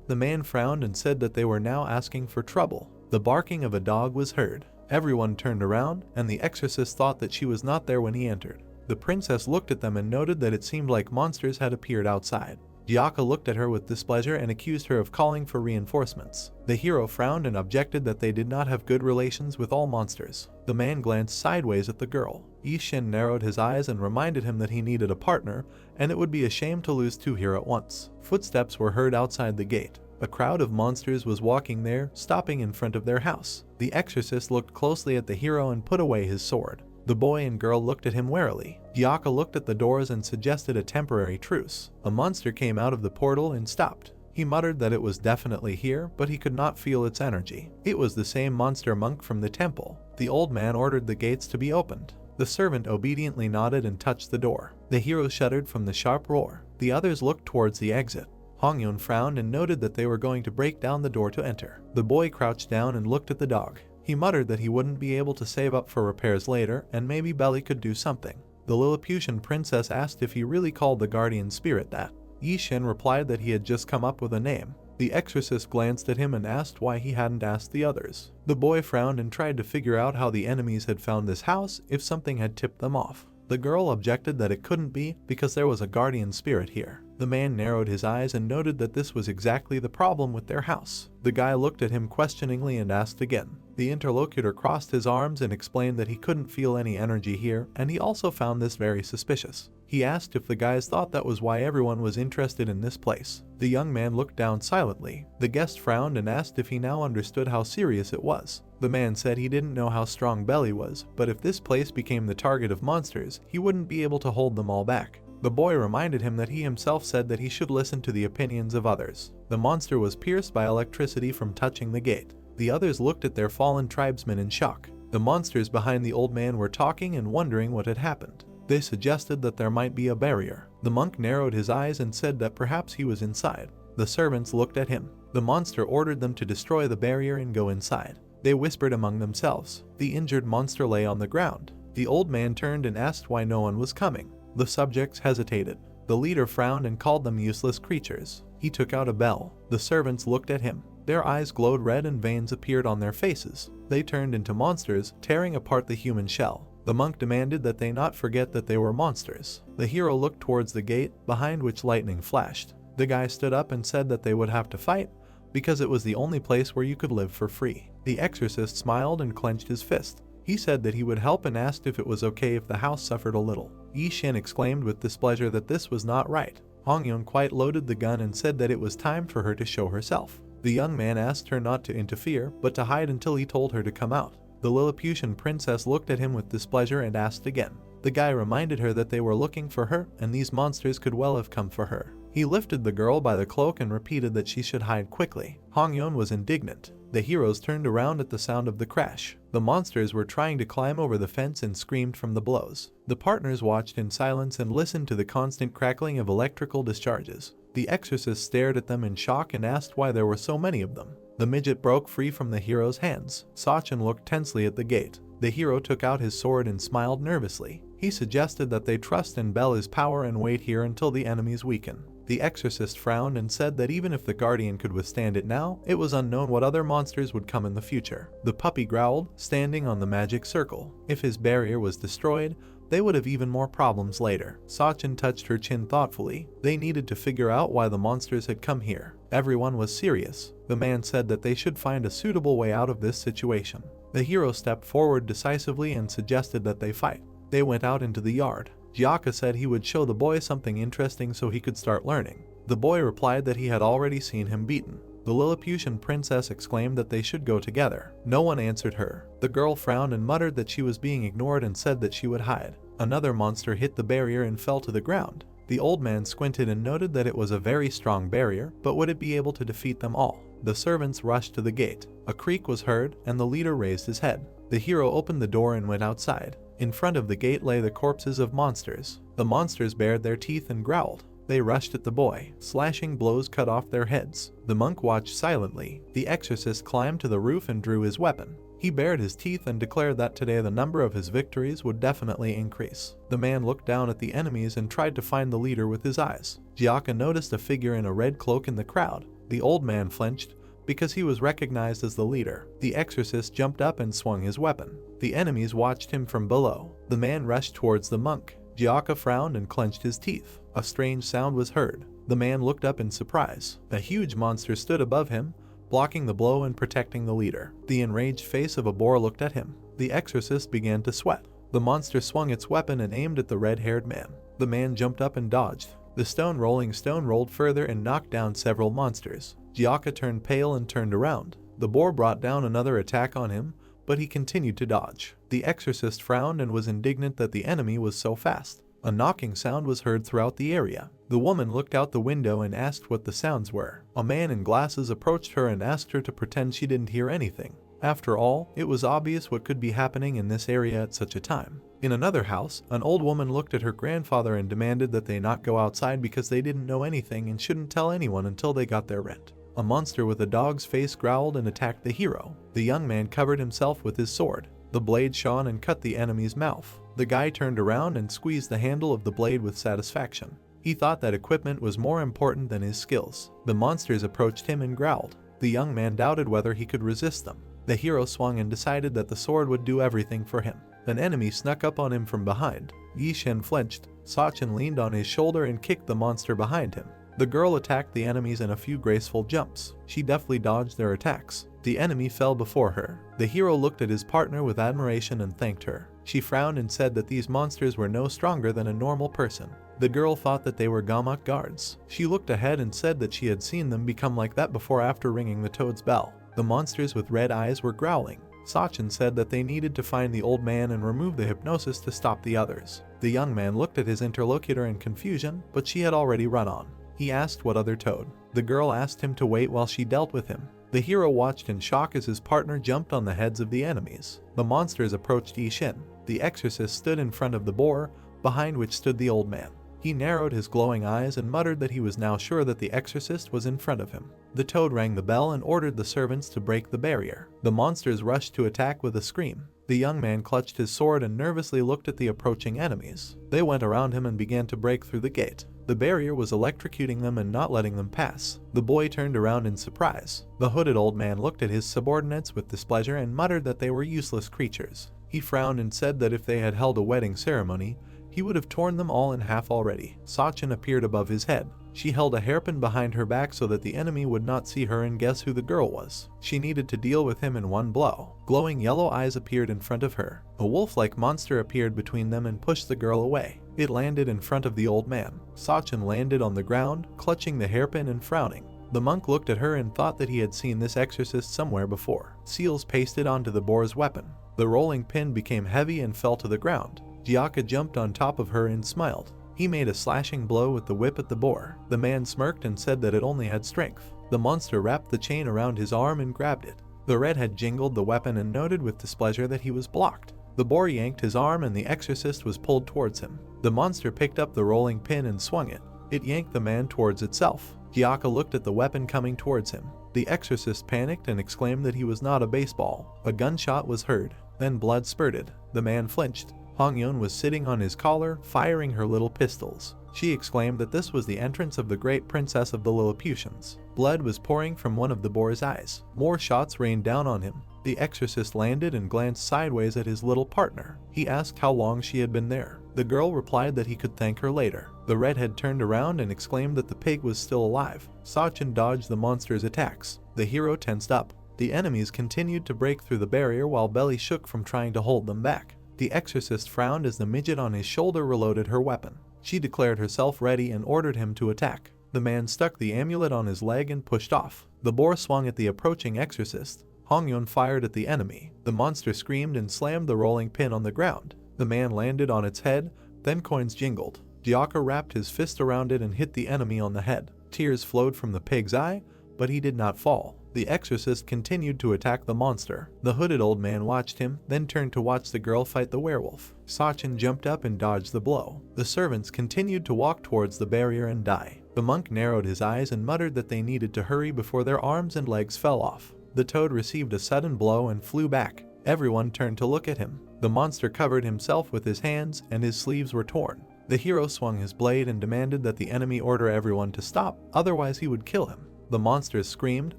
The man frowned and said that they were now asking for trouble. The barking of a dog was heard. Everyone turned around, and the exorcist thought that she was not there when he entered. The princess looked at them and noted that it seemed like monsters had appeared outside. Gyaka looked at her with displeasure and accused her of calling for reinforcements. The hero frowned and objected that they did not have good relations with all monsters. The man glanced sideways at the girl. Yishin narrowed his eyes and reminded him that he needed a partner, and it would be a shame to lose two here at once. Footsteps were heard outside the gate. A crowd of monsters was walking there, stopping in front of their house. The exorcist looked closely at the hero and put away his sword. The boy and girl looked at him warily. Gyaka looked at the doors and suggested a temporary truce. A monster came out of the portal and stopped. He muttered that it was definitely here, but he could not feel its energy. It was the same monster monk from the temple. The old man ordered the gates to be opened. The servant obediently nodded and touched the door. The hero shuddered from the sharp roar. The others looked towards the exit. Hongyun frowned and noted that they were going to break down the door to enter. The boy crouched down and looked at the dog. He muttered that he wouldn't be able to save up for repairs later and maybe Belly could do something. The Lilliputian princess asked if he really called the guardian spirit that. Yi Shen replied that he had just come up with a name. The exorcist glanced at him and asked why he hadn't asked the others. The boy frowned and tried to figure out how the enemies had found this house if something had tipped them off. The girl objected that it couldn't be because there was a guardian spirit here. The man narrowed his eyes and noted that this was exactly the problem with their house. The guy looked at him questioningly and asked again. The interlocutor crossed his arms and explained that he couldn't feel any energy here, and he also found this very suspicious. He asked if the guys thought that was why everyone was interested in this place. The young man looked down silently. The guest frowned and asked if he now understood how serious it was. The man said he didn't know how strong Belly was, but if this place became the target of monsters, he wouldn't be able to hold them all back. The boy reminded him that he himself said that he should listen to the opinions of others. The monster was pierced by electricity from touching the gate. The others looked at their fallen tribesmen in shock. The monsters behind the old man were talking and wondering what had happened. They suggested that there might be a barrier. The monk narrowed his eyes and said that perhaps he was inside. The servants looked at him. The monster ordered them to destroy the barrier and go inside. They whispered among themselves. The injured monster lay on the ground. The old man turned and asked why no one was coming. The subjects hesitated. The leader frowned and called them useless creatures. He took out a bell. The servants looked at him. Their eyes glowed red and veins appeared on their faces. They turned into monsters, tearing apart the human shell. The monk demanded that they not forget that they were monsters. The hero looked towards the gate, behind which lightning flashed. The guy stood up and said that they would have to fight, because it was the only place where you could live for free. The exorcist smiled and clenched his fist. He said that he would help and asked if it was okay if the house suffered a little. Yi Shen exclaimed with displeasure that this was not right. Hongyun quite loaded the gun and said that it was time for her to show herself. The young man asked her not to interfere, but to hide until he told her to come out. The Lilliputian princess looked at him with displeasure and asked again. The guy reminded her that they were looking for her, and these monsters could well have come for her. He lifted the girl by the cloak and repeated that she should hide quickly. Hongyun was indignant. The heroes turned around at the sound of the crash. The monsters were trying to climb over the fence and screamed from the blows. The partners watched in silence and listened to the constant crackling of electrical discharges. The exorcist stared at them in shock and asked why there were so many of them. The midget broke free from the hero's hands. Sachin looked tensely at the gate. The hero took out his sword and smiled nervously. He suggested that they trust in Bella's power and wait here until the enemies weaken. The exorcist frowned and said that even if the guardian could withstand it now, it was unknown what other monsters would come in the future. The puppy growled, standing on the magic circle. If his barrier was destroyed, they would have even more problems later. Sachin touched her chin thoughtfully. They needed to figure out why the monsters had come here. Everyone was serious. The man said that they should find a suitable way out of this situation. The hero stepped forward decisively and suggested that they fight. They went out into the yard. Jiaka said he would show the boy something interesting so he could start learning. The boy replied that he had already seen him beaten. The Lilliputian princess exclaimed that they should go together. No one answered her. The girl frowned and muttered that she was being ignored and said that she would hide. Another monster hit the barrier and fell to the ground. The old man squinted and noted that it was a very strong barrier, but would it be able to defeat them all? The servants rushed to the gate. A creak was heard, and the leader raised his head. The hero opened the door and went outside. In front of the gate lay the corpses of monsters. The monsters bared their teeth and growled. They rushed at the boy. Slashing blows cut off their heads. The monk watched silently. The exorcist climbed to the roof and drew his weapon. He bared his teeth and declared that today the number of his victories would definitely increase. The man looked down at the enemies and tried to find the leader with his eyes. Jiaka noticed a figure in a red cloak in the crowd. The old man flinched because he was recognized as the leader. The exorcist jumped up and swung his weapon. The enemies watched him from below. The man rushed towards the monk. Jiaka frowned and clenched his teeth. A strange sound was heard. The man looked up in surprise. A huge monster stood above him, blocking the blow and protecting the leader. The enraged face of a boar looked at him. The exorcist began to sweat. The monster swung its weapon and aimed at the red-haired man. The man jumped up and dodged. The stone-rolling stone rolled further and knocked down several monsters. Jiaka turned pale and turned around. The boar brought down another attack on him, but he continued to dodge. The exorcist frowned and was indignant that the enemy was so fast. A knocking sound was heard throughout the area. The woman looked out the window and asked what the sounds were. A man in glasses approached her and asked her to pretend she didn't hear anything. After all, it was obvious what could be happening in this area at such a time. In another house, an old woman looked at her grandfather and demanded that they not go outside because they didn't know anything and shouldn't tell anyone until they got their rent. A monster with a dog's face growled and attacked the hero. The young man covered himself with his sword. The blade shone and cut the enemy's mouth. The guy turned around and squeezed the handle of the blade with satisfaction. He thought that equipment was more important than his skills. The monsters approached him and growled. The young man doubted whether he could resist them. The hero swung and decided that the sword would do everything for him. An enemy snuck up on him from behind. Yi Shen flinched. Sachin leaned on his shoulder and kicked the monster behind him. The girl attacked the enemies in a few graceful jumps. She deftly dodged their attacks. The enemy fell before her. The hero looked at his partner with admiration and thanked her. She frowned and said that these monsters were no stronger than a normal person. The girl thought that they were Gamak guards. She looked ahead and said that she had seen them become like that before after ringing the toad's bell. The monsters with red eyes were growling. Sachin said that they needed to find the old man and remove the hypnosis to stop the others. The young man looked at his interlocutor in confusion, but she had already run on. He asked what other toad. The girl asked him to wait while she dealt with him. The hero watched in shock as his partner jumped on the heads of the enemies. The monsters approached Yi Shen. The exorcist stood in front of the boar, behind which stood the old man. He narrowed his glowing eyes and muttered that he was now sure that the exorcist was in front of him. The toad rang the bell and ordered the servants to break the barrier. The monsters rushed to attack with a scream. The young man clutched his sword and nervously looked at the approaching enemies. They went around him and began to break through the gate. The barrier was electrocuting them and not letting them pass. The boy turned around in surprise. The hooded old man looked at his subordinates with displeasure and muttered that they were useless creatures. He frowned and said that if they had held a wedding ceremony, he would have torn them all in half already. Sachin appeared above his head. She held a hairpin behind her back so that the enemy would not see her and guess who the girl was. She needed to deal with him in one blow. Glowing yellow eyes appeared in front of her. A wolf-like monster appeared between them and pushed the girl away. It landed in front of the old man. Sachin landed on the ground, clutching the hairpin and frowning. The monk looked at her and thought that he had seen this exorcist somewhere before. Seals pasted onto the boar's weapon. The rolling pin became heavy and fell to the ground. Jiaka jumped on top of her and smiled. He made a slashing blow with the whip at the boar. The man smirked and said that it only had strength. The monster wrapped the chain around his arm and grabbed it. The redhead jingled the weapon and noted with displeasure that he was blocked. The boar yanked his arm and the exorcist was pulled towards him. The monster picked up the rolling pin and swung it. It yanked the man towards itself. Jiaka looked at the weapon coming towards him. The exorcist panicked and exclaimed that he was not a baseball. A gunshot was heard. Then blood spurted. The man flinched. Hongyeon was sitting on his collar, firing her little pistols. She exclaimed that this was the entrance of the great princess of the Lilliputians. Blood was pouring from one of the boar's eyes. More shots rained down on him. The exorcist landed and glanced sideways at his little partner. He asked how long she had been there. The girl replied that he could thank her later. The redhead turned around and exclaimed that the pig was still alive. Sachin dodged the monster's attacks. The hero tensed up. The enemies continued to break through the barrier while Belly shook from trying to hold them back. The exorcist frowned as the midget on his shoulder reloaded her weapon. She declared herself ready and ordered him to attack. The man stuck the amulet on his leg and pushed off. The boar swung at the approaching exorcist. Hongyeon fired at the enemy. The monster screamed and slammed the rolling pin on the ground. The man landed on its head, then coins jingled. Jiaka wrapped his fist around it and hit the enemy on the head. Tears flowed from the pig's eye, but he did not fall. The exorcist continued to attack the monster. The hooded old man watched him, then turned to watch the girl fight the werewolf. Sachin jumped up and dodged the blow. The servants continued to walk towards the barrier and die. The monk narrowed his eyes and muttered that they needed to hurry before their arms and legs fell off. The toad received a sudden blow and flew back. Everyone turned to look at him. The monster covered himself with his hands and his sleeves were torn. The hero swung his blade and demanded that the enemy order everyone to stop, otherwise he would kill him. The monsters screamed,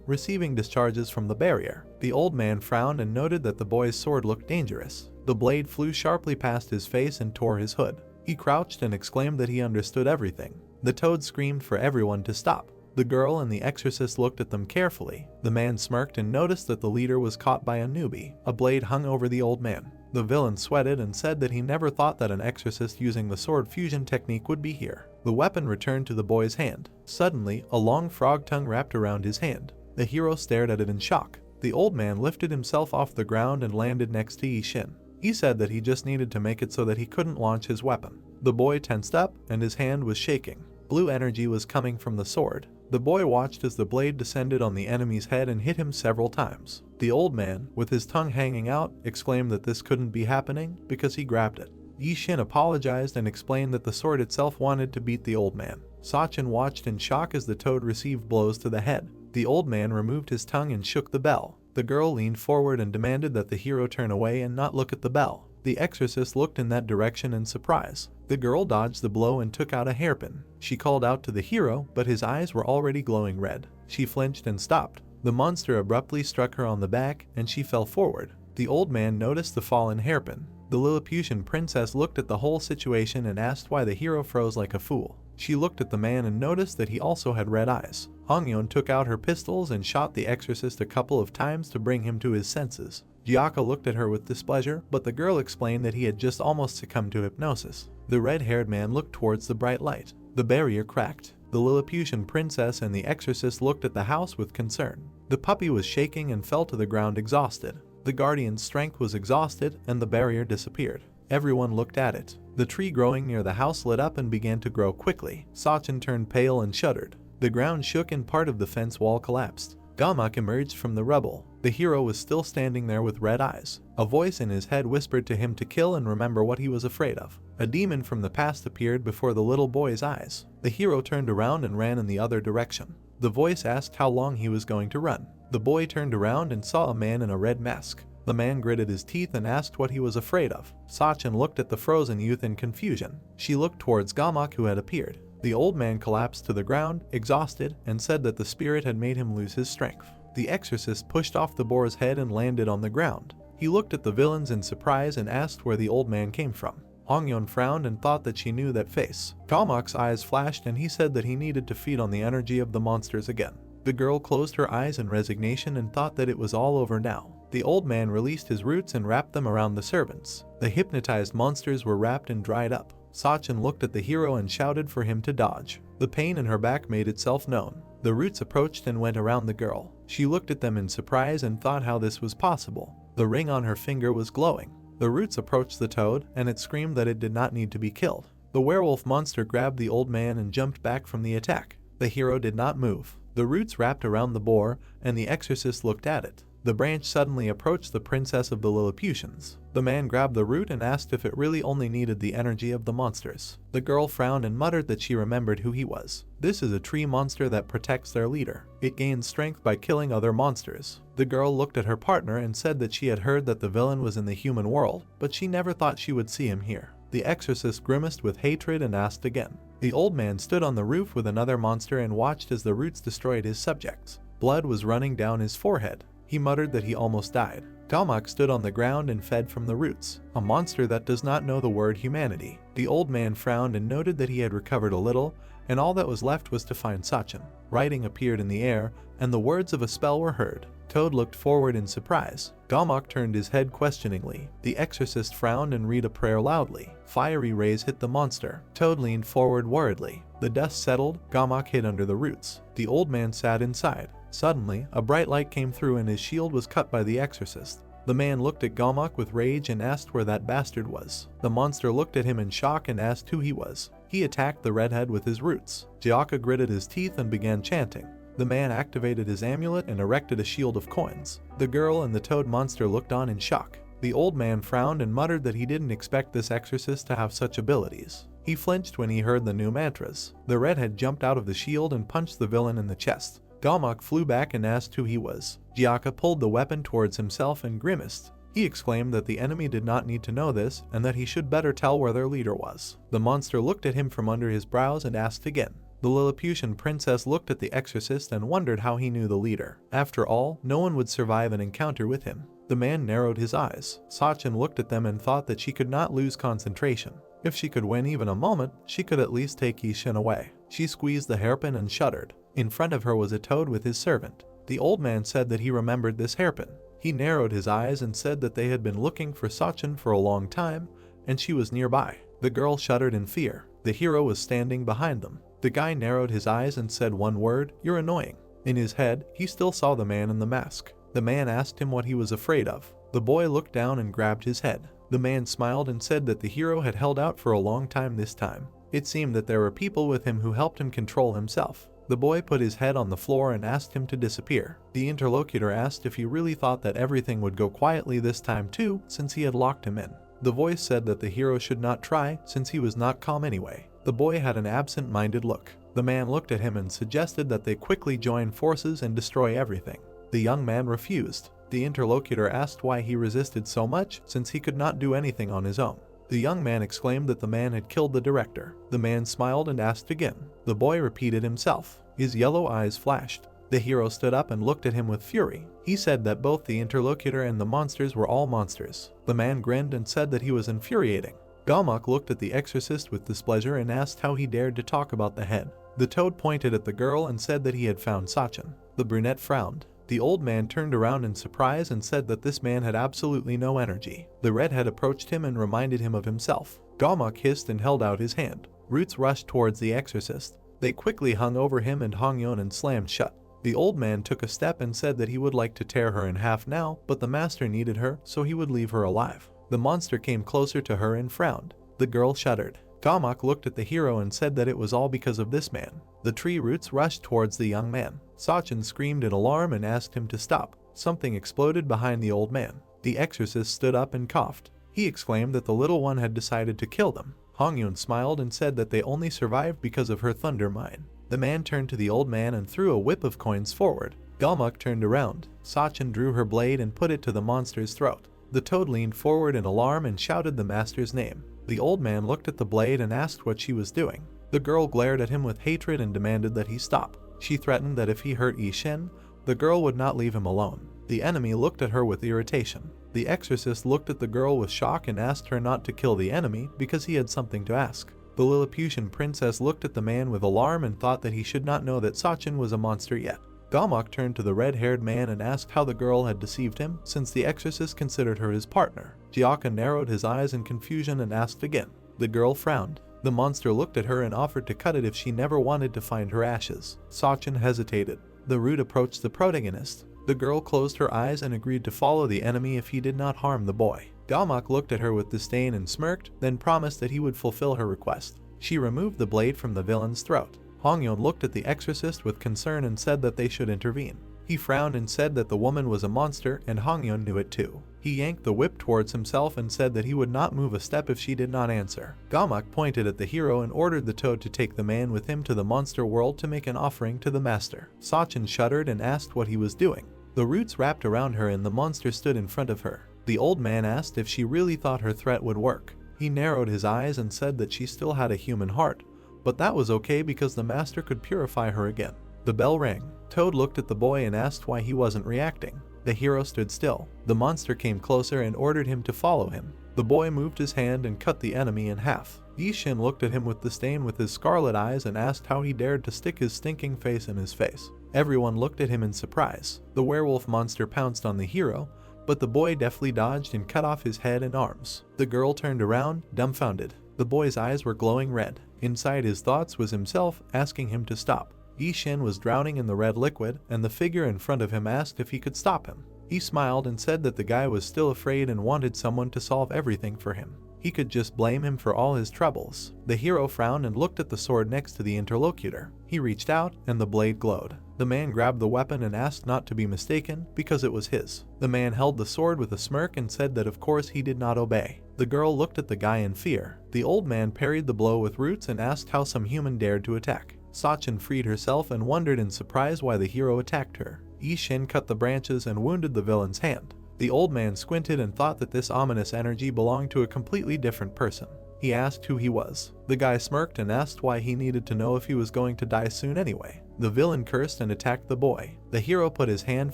receiving discharges from the barrier. The old man frowned and noted that the boy's sword looked dangerous. The blade flew sharply past his face and tore his hood. He crouched and exclaimed that he understood everything. The toad screamed for everyone to stop. The girl and the exorcist looked at them carefully. The man smirked and noticed that the leader was caught by a newbie. A blade hung over the old man. The villain sweated and said that he never thought that an exorcist using the sword fusion technique would be here. The weapon returned to the boy's hand. Suddenly, a long frog tongue wrapped around his hand. The hero stared at it in shock. The old man lifted himself off the ground and landed next to Yi Shen. He said that he just needed to make it so that he couldn't launch his weapon. The boy tensed up and his hand was shaking. Blue energy was coming from the sword. The boy watched as the blade descended on the enemy's head and hit him several times. The old man, with his tongue hanging out, exclaimed that this couldn't be happening because he grabbed it. Yi Xin apologized and explained that the sword itself wanted to beat the old man. Sachin watched in shock as the toad received blows to the head. The old man removed his tongue and shook the bell. The girl leaned forward and demanded that the hero turn away and not look at the bell. The exorcist looked in that direction in surprise. The girl dodged the blow and took out a hairpin. She called out to the hero, but his eyes were already glowing red. She flinched and stopped. The monster abruptly struck her on the back, and she fell forward. The old man noticed the fallen hairpin. The Lilliputian princess looked at the whole situation and asked why the hero froze like a fool. She looked at the man and noticed that he also had red eyes. Hongyeon took out her pistols and shot the exorcist a couple of times to bring him to his senses. Gyaka looked at her with displeasure, but the girl explained that he had just almost succumbed to hypnosis. The red-haired man looked towards the bright light. The barrier cracked. The Lilliputian princess and the exorcist looked at the house with concern. The puppy was shaking and fell to the ground exhausted. The guardian's strength was exhausted and the barrier disappeared. Everyone looked at it. The tree growing near the house lit up and began to grow quickly. Sachin turned pale and shuddered. The ground shook and part of the fence wall collapsed. Gamak emerged from the rubble. The hero was still standing there with red eyes. A voice in his head whispered to him to kill and remember what he was afraid of. A demon from the past appeared before the little boy's eyes. The hero turned around and ran in the other direction. The voice asked how long he was going to run. The boy turned around and saw a man in a red mask. The man gritted his teeth and asked what he was afraid of. Sachin looked at the frozen youth in confusion. She looked towards Gamak, who had appeared. The old man collapsed to the ground, exhausted, and said that the spirit had made him lose his strength. The exorcist pushed off the boar's head and landed on the ground. He looked at the villains in surprise and asked where the old man came from. Hongyeon frowned and thought that she knew that face. Gamak's eyes flashed and he said that he needed to feed on the energy of the monsters again. The girl closed her eyes in resignation and thought that it was all over now. The old man released his roots and wrapped them around the servants. The hypnotized monsters were wrapped and dried up. Sachin looked at the hero and shouted for him to dodge. The pain in her back made itself known. The roots approached and went around the girl. She looked at them in surprise and thought how this was possible. The ring on her finger was glowing. The roots approached the toad, and it screamed that it did not need to be killed. The werewolf monster grabbed the old man and jumped back from the attack. The hero did not move. The roots wrapped around the boar, and the exorcist looked at it. The branch suddenly approached the princess of the Lilliputians. The man grabbed the root and asked if it really only needed the energy of the monsters. The girl frowned and muttered that she remembered who he was. This is a tree monster that protects their leader. It gains strength by killing other monsters. The girl looked at her partner and said that she had heard that the villain was in the human world, but she never thought she would see him here. The exorcist grimaced with hatred and asked again. The old man stood on the roof with another monster and watched as the roots destroyed his subjects. Blood was running down his forehead. He muttered that he almost died. Gamak stood on the ground and fed from the roots, a monster that does not know the word humanity. The old man frowned and noted that he had recovered a little, and all that was left was to find Sachin. Writing appeared in the air, and the words of a spell were heard. Toad looked forward in surprise. Gamak turned his head questioningly. The exorcist frowned and read a prayer loudly. Fiery rays hit the monster. Toad leaned forward worriedly. The dust settled. Gamak hid under the roots. The old man sat inside. Suddenly, a bright light came through and his shield was cut by the exorcist. The man looked at Gamak with rage and asked where that bastard was. The monster looked at him in shock and asked who he was. He attacked the redhead with his roots. Gyaka gritted his teeth and began chanting. The man activated his amulet and erected a shield of coins. The girl and the toad monster looked on in shock. The old man frowned and muttered that he didn't expect this exorcist to have such abilities. He flinched when he heard the new mantras. The redhead jumped out of the shield and punched the villain in the chest. Gamak flew back and asked who he was. Gyaka pulled the weapon towards himself and grimaced. He exclaimed that the enemy did not need to know this and that he should better tell where their leader was. The monster looked at him from under his brows and asked again. The Lilliputian princess looked at the exorcist and wondered how he knew the leader. After all, no one would survive an encounter with him. The man narrowed his eyes. Sachin looked at them and thought that she could not lose concentration. If she could win even a moment, she could at least take Yi-Xin away. She squeezed the hairpin and shuddered. In front of her was a toad with his servant. The old man said that he remembered this hairpin. He narrowed his eyes and said that they had been looking for Sachin for a long time, and she was nearby. The girl shuddered in fear. The hero was standing behind them. The guy narrowed his eyes and said one word, "You're annoying." In his head, he still saw the man in the mask. The man asked him what he was afraid of. The boy looked down and grabbed his head. The man smiled and said that the hero had held out for a long time this time. It seemed that there were people with him who helped him control himself. The boy put his head on the floor and asked him to disappear. The interlocutor asked if he really thought that everything would go quietly this time too, since he had locked him in. The voice said that the hero should not try, since he was not calm anyway. The boy had an absent-minded look. The man looked at him and suggested that they quickly join forces and destroy everything. The young man refused. The interlocutor asked why he resisted so much, since he could not do anything on his own. The young man exclaimed that the man had killed the director. The man smiled and asked again. The boy repeated himself. His yellow eyes flashed. The hero stood up and looked at him with fury. He said that both the interlocutor and the monsters were all monsters. The man grinned and said that he was infuriating. Galmok looked at the exorcist with displeasure and asked how he dared to talk about the head. The toad pointed at the girl and said that he had found Sachin. The brunette frowned. The old man turned around in surprise and said that this man had absolutely no energy. The redhead approached him and reminded him of himself. Galmok hissed and held out his hand. Roots rushed towards the exorcist. They quickly hung over him and Hongyeon and slammed shut. The old man took a step and said that he would like to tear her in half now, but the master needed her, so he would leave her alive. The monster came closer to her and frowned. The girl shuddered. Galmok looked at the hero and said that it was all because of this man. The tree roots rushed towards the young man. Sachin screamed in alarm and asked him to stop. Something exploded behind the old man. The exorcist stood up and coughed. He exclaimed that the little one had decided to kill them. Hongyeon smiled and said that they only survived because of her thunder mine. The man turned to the old man and threw a whip of coins forward. Galmok turned around. Sachin drew her blade and put it to the monster's throat. The toad leaned forward in alarm and shouted the master's name. The old man looked at the blade and asked what she was doing. The girl glared at him with hatred and demanded that he stop. She threatened that if he hurt Yi Shen, the girl would not leave him alone. The enemy looked at her with irritation. The exorcist looked at the girl with shock and asked her not to kill the enemy because he had something to ask. The Lilliputian princess looked at the man with alarm and thought that he should not know that Sachin was a monster yet. Galmok turned to the red-haired man and asked how the girl had deceived him, since the exorcist considered her his partner. Jiaka narrowed his eyes in confusion and asked again. The girl frowned. The monster looked at her and offered to cut it if she never wanted to find her ashes. Sachin hesitated. The root approached the protagonist. The girl closed her eyes and agreed to follow the enemy if he did not harm the boy. Galmok looked at her with disdain and smirked, then promised that he would fulfill her request. She removed the blade from the villain's throat. Hongyeon looked at the exorcist with concern and said that they should intervene. He frowned and said that the woman was a monster, and Hongyeon knew it too. He yanked the whip towards himself and said that he would not move a step if she did not answer. Galmok pointed at the hero and ordered the toad to take the man with him to the monster world to make an offering to the master. Sachin shuddered and asked what he was doing. The roots wrapped around her and the monster stood in front of her. The old man asked if she really thought her threat would work. He narrowed his eyes and said that she still had a human heart, but that was okay because the master could purify her again. The bell rang. Toad looked at the boy and asked why he wasn't reacting. The hero stood still. The monster came closer and ordered him to follow him. The boy moved his hand and cut the enemy in half. Yi Shen looked at him with disdain with his scarlet eyes and asked how he dared to stick his stinking face in his face. Everyone looked at him in surprise. The werewolf monster pounced on the hero, but the boy deftly dodged and cut off his head and arms. The girl turned around, dumbfounded. The boy's eyes were glowing red. Inside his thoughts was himself asking him to stop. Yi Shen was drowning in the red liquid, and the figure in front of him asked if he could stop him. He smiled and said that the guy was still afraid and wanted someone to solve everything for him. He could just blame him for all his troubles. The hero frowned and looked at the sword next to the interlocutor. He reached out, and the blade glowed. The man grabbed the weapon and asked not to be mistaken, because it was his. The man held the sword with a smirk and said that of course he did not obey. The girl looked at the guy in fear. The old man parried the blow with roots and asked how some human dared to attack. Sachin freed herself and wondered in surprise why the hero attacked her. Yi Shen cut the branches and wounded the villain's hand. The old man squinted and thought that this ominous energy belonged to a completely different person. He asked who he was. The guy smirked and asked why he needed to know if he was going to die soon anyway. The villain cursed and attacked the boy. The hero put his hand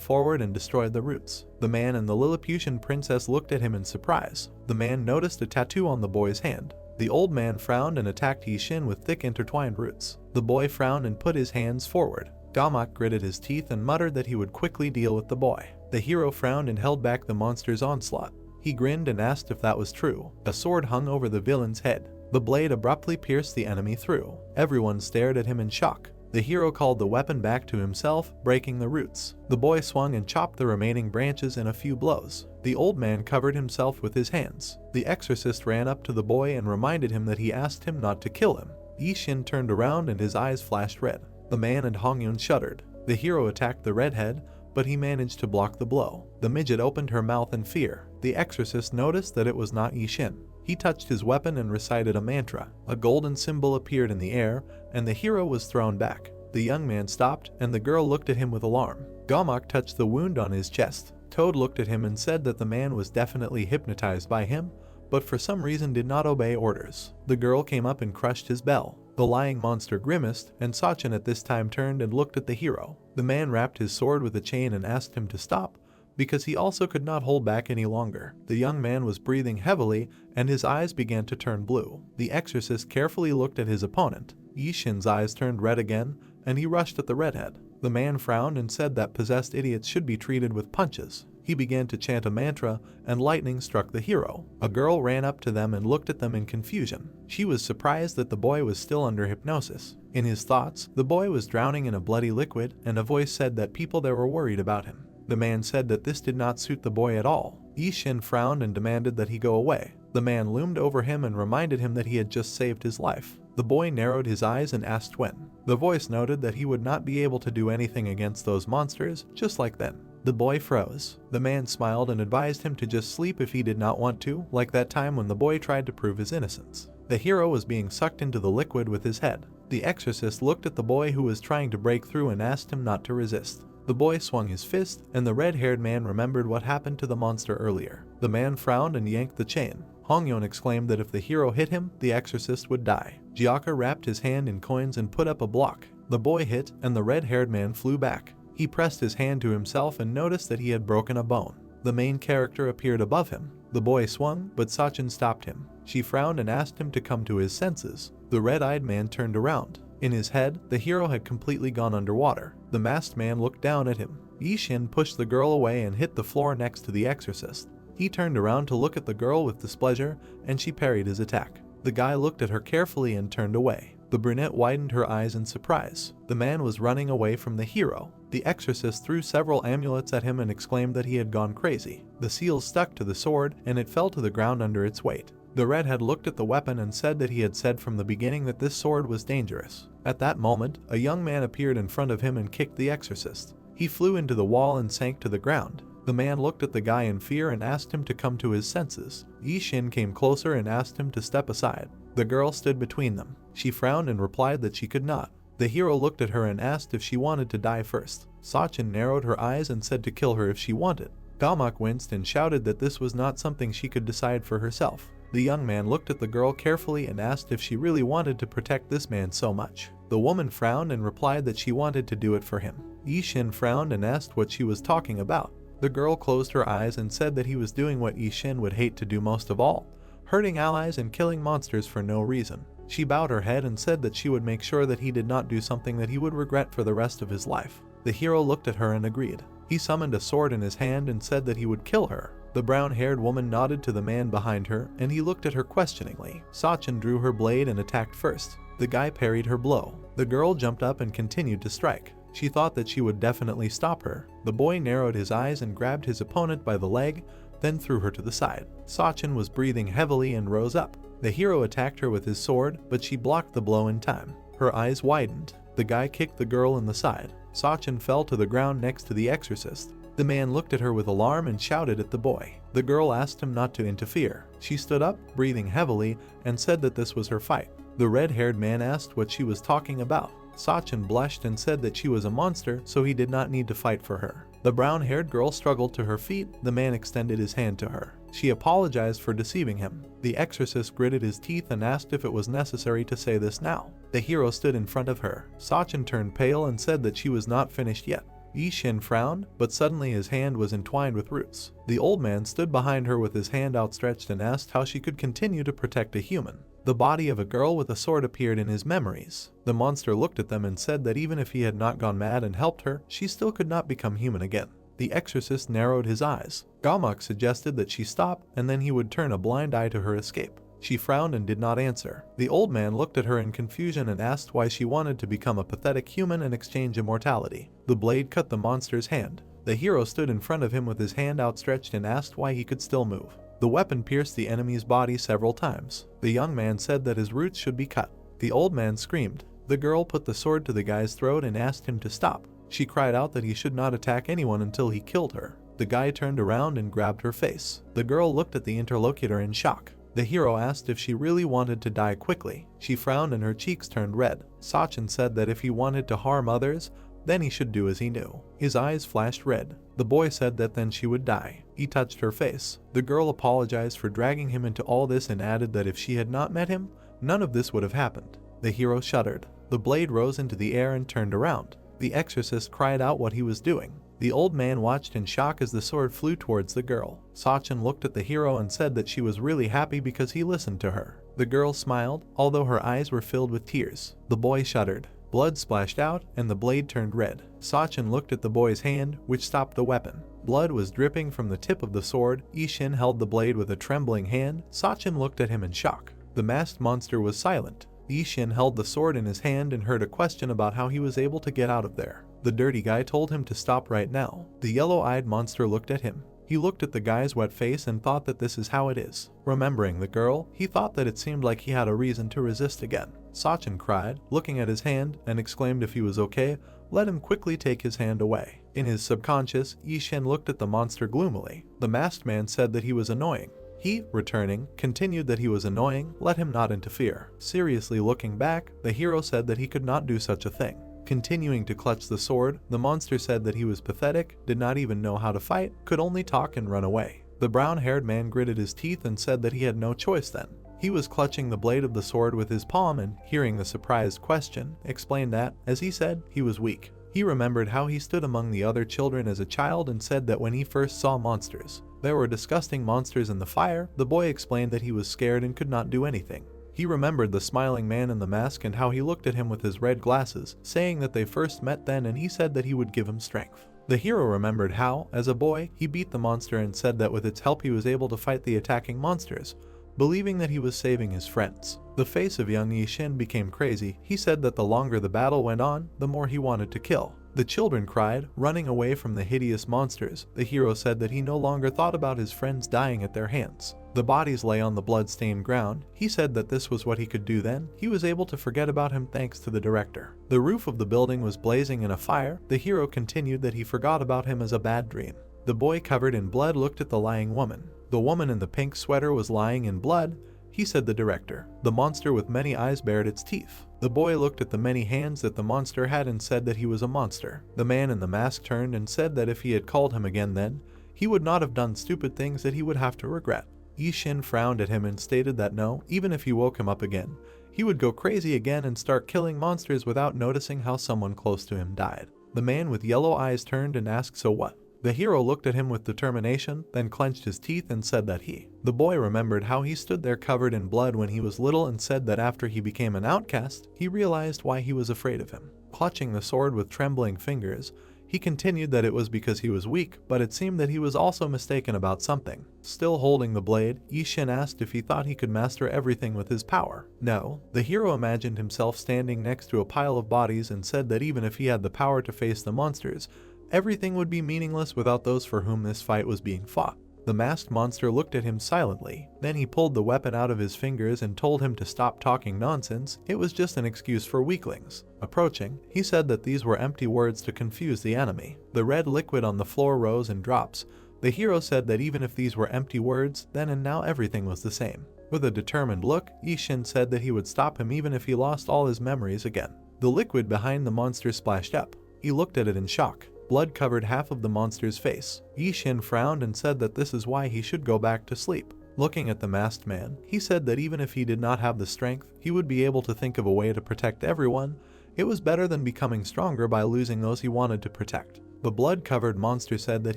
forward and destroyed the roots. The man and the Lilliputian princess looked at him in surprise. The man noticed a tattoo on the boy's hand. The old man frowned and attacked Yi Shen with thick intertwined roots. The boy frowned and put his hands forward. Galmok gritted his teeth and muttered that he would quickly deal with the boy. The hero frowned and held back the monster's onslaught. He grinned and asked if that was true. A sword hung over the villain's head. The blade abruptly pierced the enemy through. Everyone stared at him in shock. The hero called the weapon back to himself, breaking the roots. The boy swung and chopped the remaining branches in a few blows. The old man covered himself with his hands. The exorcist ran up to the boy and reminded him that he asked him not to kill him. Yi Shen turned around and his eyes flashed red. The man and Hongyun shuddered. The hero attacked the redhead, but he managed to block the blow. The midget opened her mouth in fear. The exorcist noticed that it was not Yishin. He touched his weapon and recited a mantra. A golden symbol appeared in the air, and the hero was thrown back. The young man stopped, and the girl looked at him with alarm. Gamak touched the wound on his chest. Toad looked at him and said that the man was definitely hypnotized by him, but for some reason did not obey orders. The girl came up and crushed his bell. The lying monster grimaced, and Sachin at this time turned and looked at the hero. The man wrapped his sword with a chain and asked him to stop, because he also could not hold back any longer. The young man was breathing heavily, and his eyes began to turn blue. The exorcist carefully looked at his opponent. Yishin's eyes turned red again, and he rushed at the redhead. The man frowned and said that possessed idiots should be treated with punches. He began to chant a mantra, and lightning struck the hero. A girl ran up to them and looked at them in confusion. She was surprised that the boy was still under hypnosis. In his thoughts, the boy was drowning in a bloody liquid, and a voice said that people there were worried about him. The man said that this did not suit the boy at all. Yishin frowned and demanded that he go away. The man loomed over him and reminded him that he had just saved his life. The boy narrowed his eyes and asked when. The voice noted that he would not be able to do anything against those monsters, just like then. The boy froze. The man smiled and advised him to just sleep if he did not want to, like that time when the boy tried to prove his innocence. The hero was being sucked into the liquid with his head. The exorcist looked at the boy who was trying to break through and asked him not to resist. The boy swung his fist, and the red-haired man remembered what happened to the monster earlier. The man frowned and yanked the chain. Hongyun exclaimed that if the hero hit him, the exorcist would die. Jiaka wrapped his hand in coins and put up a block. The boy hit, and the red-haired man flew back. He pressed his hand to himself and noticed that he had broken a bone. The main character appeared above him. The boy swung, but Sachin stopped him. She frowned and asked him to come to his senses. The red-eyed man turned around. In his head, the hero had completely gone underwater. The masked man looked down at him. Yishin pushed the girl away and hit the floor next to the exorcist. He turned around to look at the girl with displeasure, and she parried his attack. The guy looked at her carefully and turned away. The brunette widened her eyes in surprise. The man was running away from the hero. The exorcist threw several amulets at him and exclaimed that he had gone crazy. The seal stuck to the sword, and it fell to the ground under its weight. The redhead looked at the weapon and said that he had said from the beginning that this sword was dangerous. At that moment, a young man appeared in front of him and kicked the exorcist. He flew into the wall and sank to the ground. The man looked at the guy in fear and asked him to come to his senses. Yishin came closer and asked him to step aside. The girl stood between them. She frowned and replied that she could not. The hero looked at her and asked if she wanted to die first. Sachin narrowed her eyes and said to kill her if she wanted. Gamak winced and shouted that this was not something she could decide for herself. The young man looked at the girl carefully and asked if she really wanted to protect this man so much. The woman frowned and replied that she wanted to do it for him. Yishin frowned and asked what she was talking about. The girl closed her eyes and said that he was doing what Yishin would hate to do most of all, hurting allies and killing monsters for no reason. She bowed her head and said that she would make sure that he did not do something that he would regret for the rest of his life. The hero looked at her and agreed. He summoned a sword in his hand and said that he would kill her. The brown-haired woman nodded to the man behind her, and he looked at her questioningly. Sachin drew her blade and attacked first. The guy parried her blow. The girl jumped up and continued to strike. She thought that she would definitely stop her. The boy narrowed his eyes and grabbed his opponent by the leg, then threw her to the side. Sachin was breathing heavily and rose up. The hero attacked her with his sword, but she blocked the blow in time. Her eyes widened. The guy kicked the girl in the side. Sachin fell to the ground next to the exorcist. The man looked at her with alarm and shouted at the boy. The girl asked him not to interfere. She stood up, breathing heavily, and said that this was her fight. The red-haired man asked what she was talking about. Sachin blushed and said that she was a monster, so he did not need to fight for her. The brown-haired girl struggled to her feet. The man extended his hand to her. She apologized for deceiving him. The exorcist gritted his teeth and asked if it was necessary to say this now. The hero stood in front of her. Sachin turned pale and said that she was not finished yet. Yishin frowned, but suddenly his hand was entwined with roots. The old man stood behind her with his hand outstretched and asked how she could continue to protect a human. The body of a girl with a sword appeared in his memories. The monster looked at them and said that even if he had not gone mad and helped her, she still could not become human again. The exorcist narrowed his eyes. Gamak suggested that she stop, and then he would turn a blind eye to her escape. She frowned and did not answer. The old man looked at her in confusion and asked why she wanted to become a pathetic human and exchange immortality. The blade cut the monster's hand. The hero stood in front of him with his hand outstretched and asked why he could still move. The weapon pierced the enemy's body several times. The young man said that his roots should be cut. The old man screamed. The girl put the sword to the guy's throat and asked him to stop. She cried out that he should not attack anyone until he killed her. The guy turned around and grabbed her face. The girl looked at the interlocutor in shock. The hero asked if she really wanted to die quickly. She frowned and her cheeks turned red. Sachin said that if he wanted to harm others, then he should do as he knew. His eyes flashed red. The boy said that then she would die. He touched her face. The girl apologized for dragging him into all this and added that if she had not met him, none of this would have happened. The hero shuddered. The blade rose into the air and turned around. The exorcist cried out what he was doing. The old man watched in shock as the sword flew towards the girl. Sachin looked at the hero and said that she was really happy because he listened to her. The girl smiled, although her eyes were filled with tears. The boy shuddered. Blood splashed out, and the blade turned red. Sachin looked at the boy's hand, which stopped the weapon. Blood was dripping from the tip of the sword. Ishin held the blade with a trembling hand. Sachin looked at him in shock. The masked monster was silent. Ishin held the sword in his hand and heard a question about how he was able to get out of there. The dirty guy told him to stop right now. The yellow-eyed monster looked at him. He looked at the guy's wet face and thought that this is how it is. Remembering the girl, he thought that it seemed like he had a reason to resist again. Sachin cried, looking at his hand, and exclaimed if he was okay, let him quickly take his hand away. In his subconscious, Ishin looked at the monster gloomily. The masked man said that he was annoying. He, returning, continued that he was annoying, let him not interfere. Seriously looking back, the hero said that he could not do such a thing. Continuing to clutch the sword, the monster said that he was pathetic, did not even know how to fight, could only talk and run away. The brown-haired man gritted his teeth and said that he had no choice then. He was clutching the blade of the sword with his palm and, hearing the surprised question, explained that, as he said, he was weak. He remembered how he stood among the other children as a child and said that when he first saw monsters, there were disgusting monsters in the fire. The boy explained that he was scared and could not do anything. He remembered the smiling man in the mask and how he looked at him with his red glasses, saying that they first met then, and he said that he would give him strength. The hero remembered how, as a boy, he beat the monster and said that with its help he was able to fight the attacking monsters, believing that he was saving his friends. The face of young Yishin became crazy. He said that the longer the battle went on, the more he wanted to kill. The children cried, running away from the hideous monsters. The hero said that he no longer thought about his friends dying at their hands. The bodies lay on the blood-stained ground. He said that this was what he could do then. He was able to forget about him thanks to the director. The roof of the building was blazing in a fire. The hero continued that he forgot about him as a bad dream. The boy covered in blood looked at the lying woman. The woman in the pink sweater was lying in blood. He said the director. The monster with many eyes bared its teeth. The boy looked at the many hands that the monster had and said that he was a monster. The man in the mask turned and said that if he had called him again then, he would not have done stupid things that he would have to regret. Ishin frowned at him and stated that no, even if he woke him up again, he would go crazy again and start killing monsters without noticing how someone close to him died. The man with yellow eyes turned and asked, so what? The hero looked at him with determination, then clenched his teeth and said that the boy remembered how he stood there covered in blood when he was little and said that after he became an outcast, he realized why he was afraid of him. Clutching the sword with trembling fingers, he continued that it was because he was weak, but it seemed that he was also mistaken about something. Still holding the blade, Ishin asked if he thought he could master everything with his power. No. The hero imagined himself standing next to a pile of bodies and said that even if he had the power to face the monsters, everything would be meaningless without those for whom this fight was being fought. The masked monster looked at him silently. Then he pulled the weapon out of his fingers and told him to stop talking nonsense. It was just an excuse for weaklings. Approaching, he said that these were empty words to confuse the enemy. The red liquid on the floor rose in drops. The hero said that even if these were empty words, then and now everything was the same. With a determined look, Ishin said that he would stop him even if he lost all his memories again. The liquid behind the monster splashed up. He looked at it in shock. Blood covered half of the monster's face. Ishin frowned and said that this is why he should go back to sleep. Looking at the masked man, he said that even if he did not have the strength, he would be able to think of a way to protect everyone. It was better than becoming stronger by losing those he wanted to protect. The blood-covered monster said that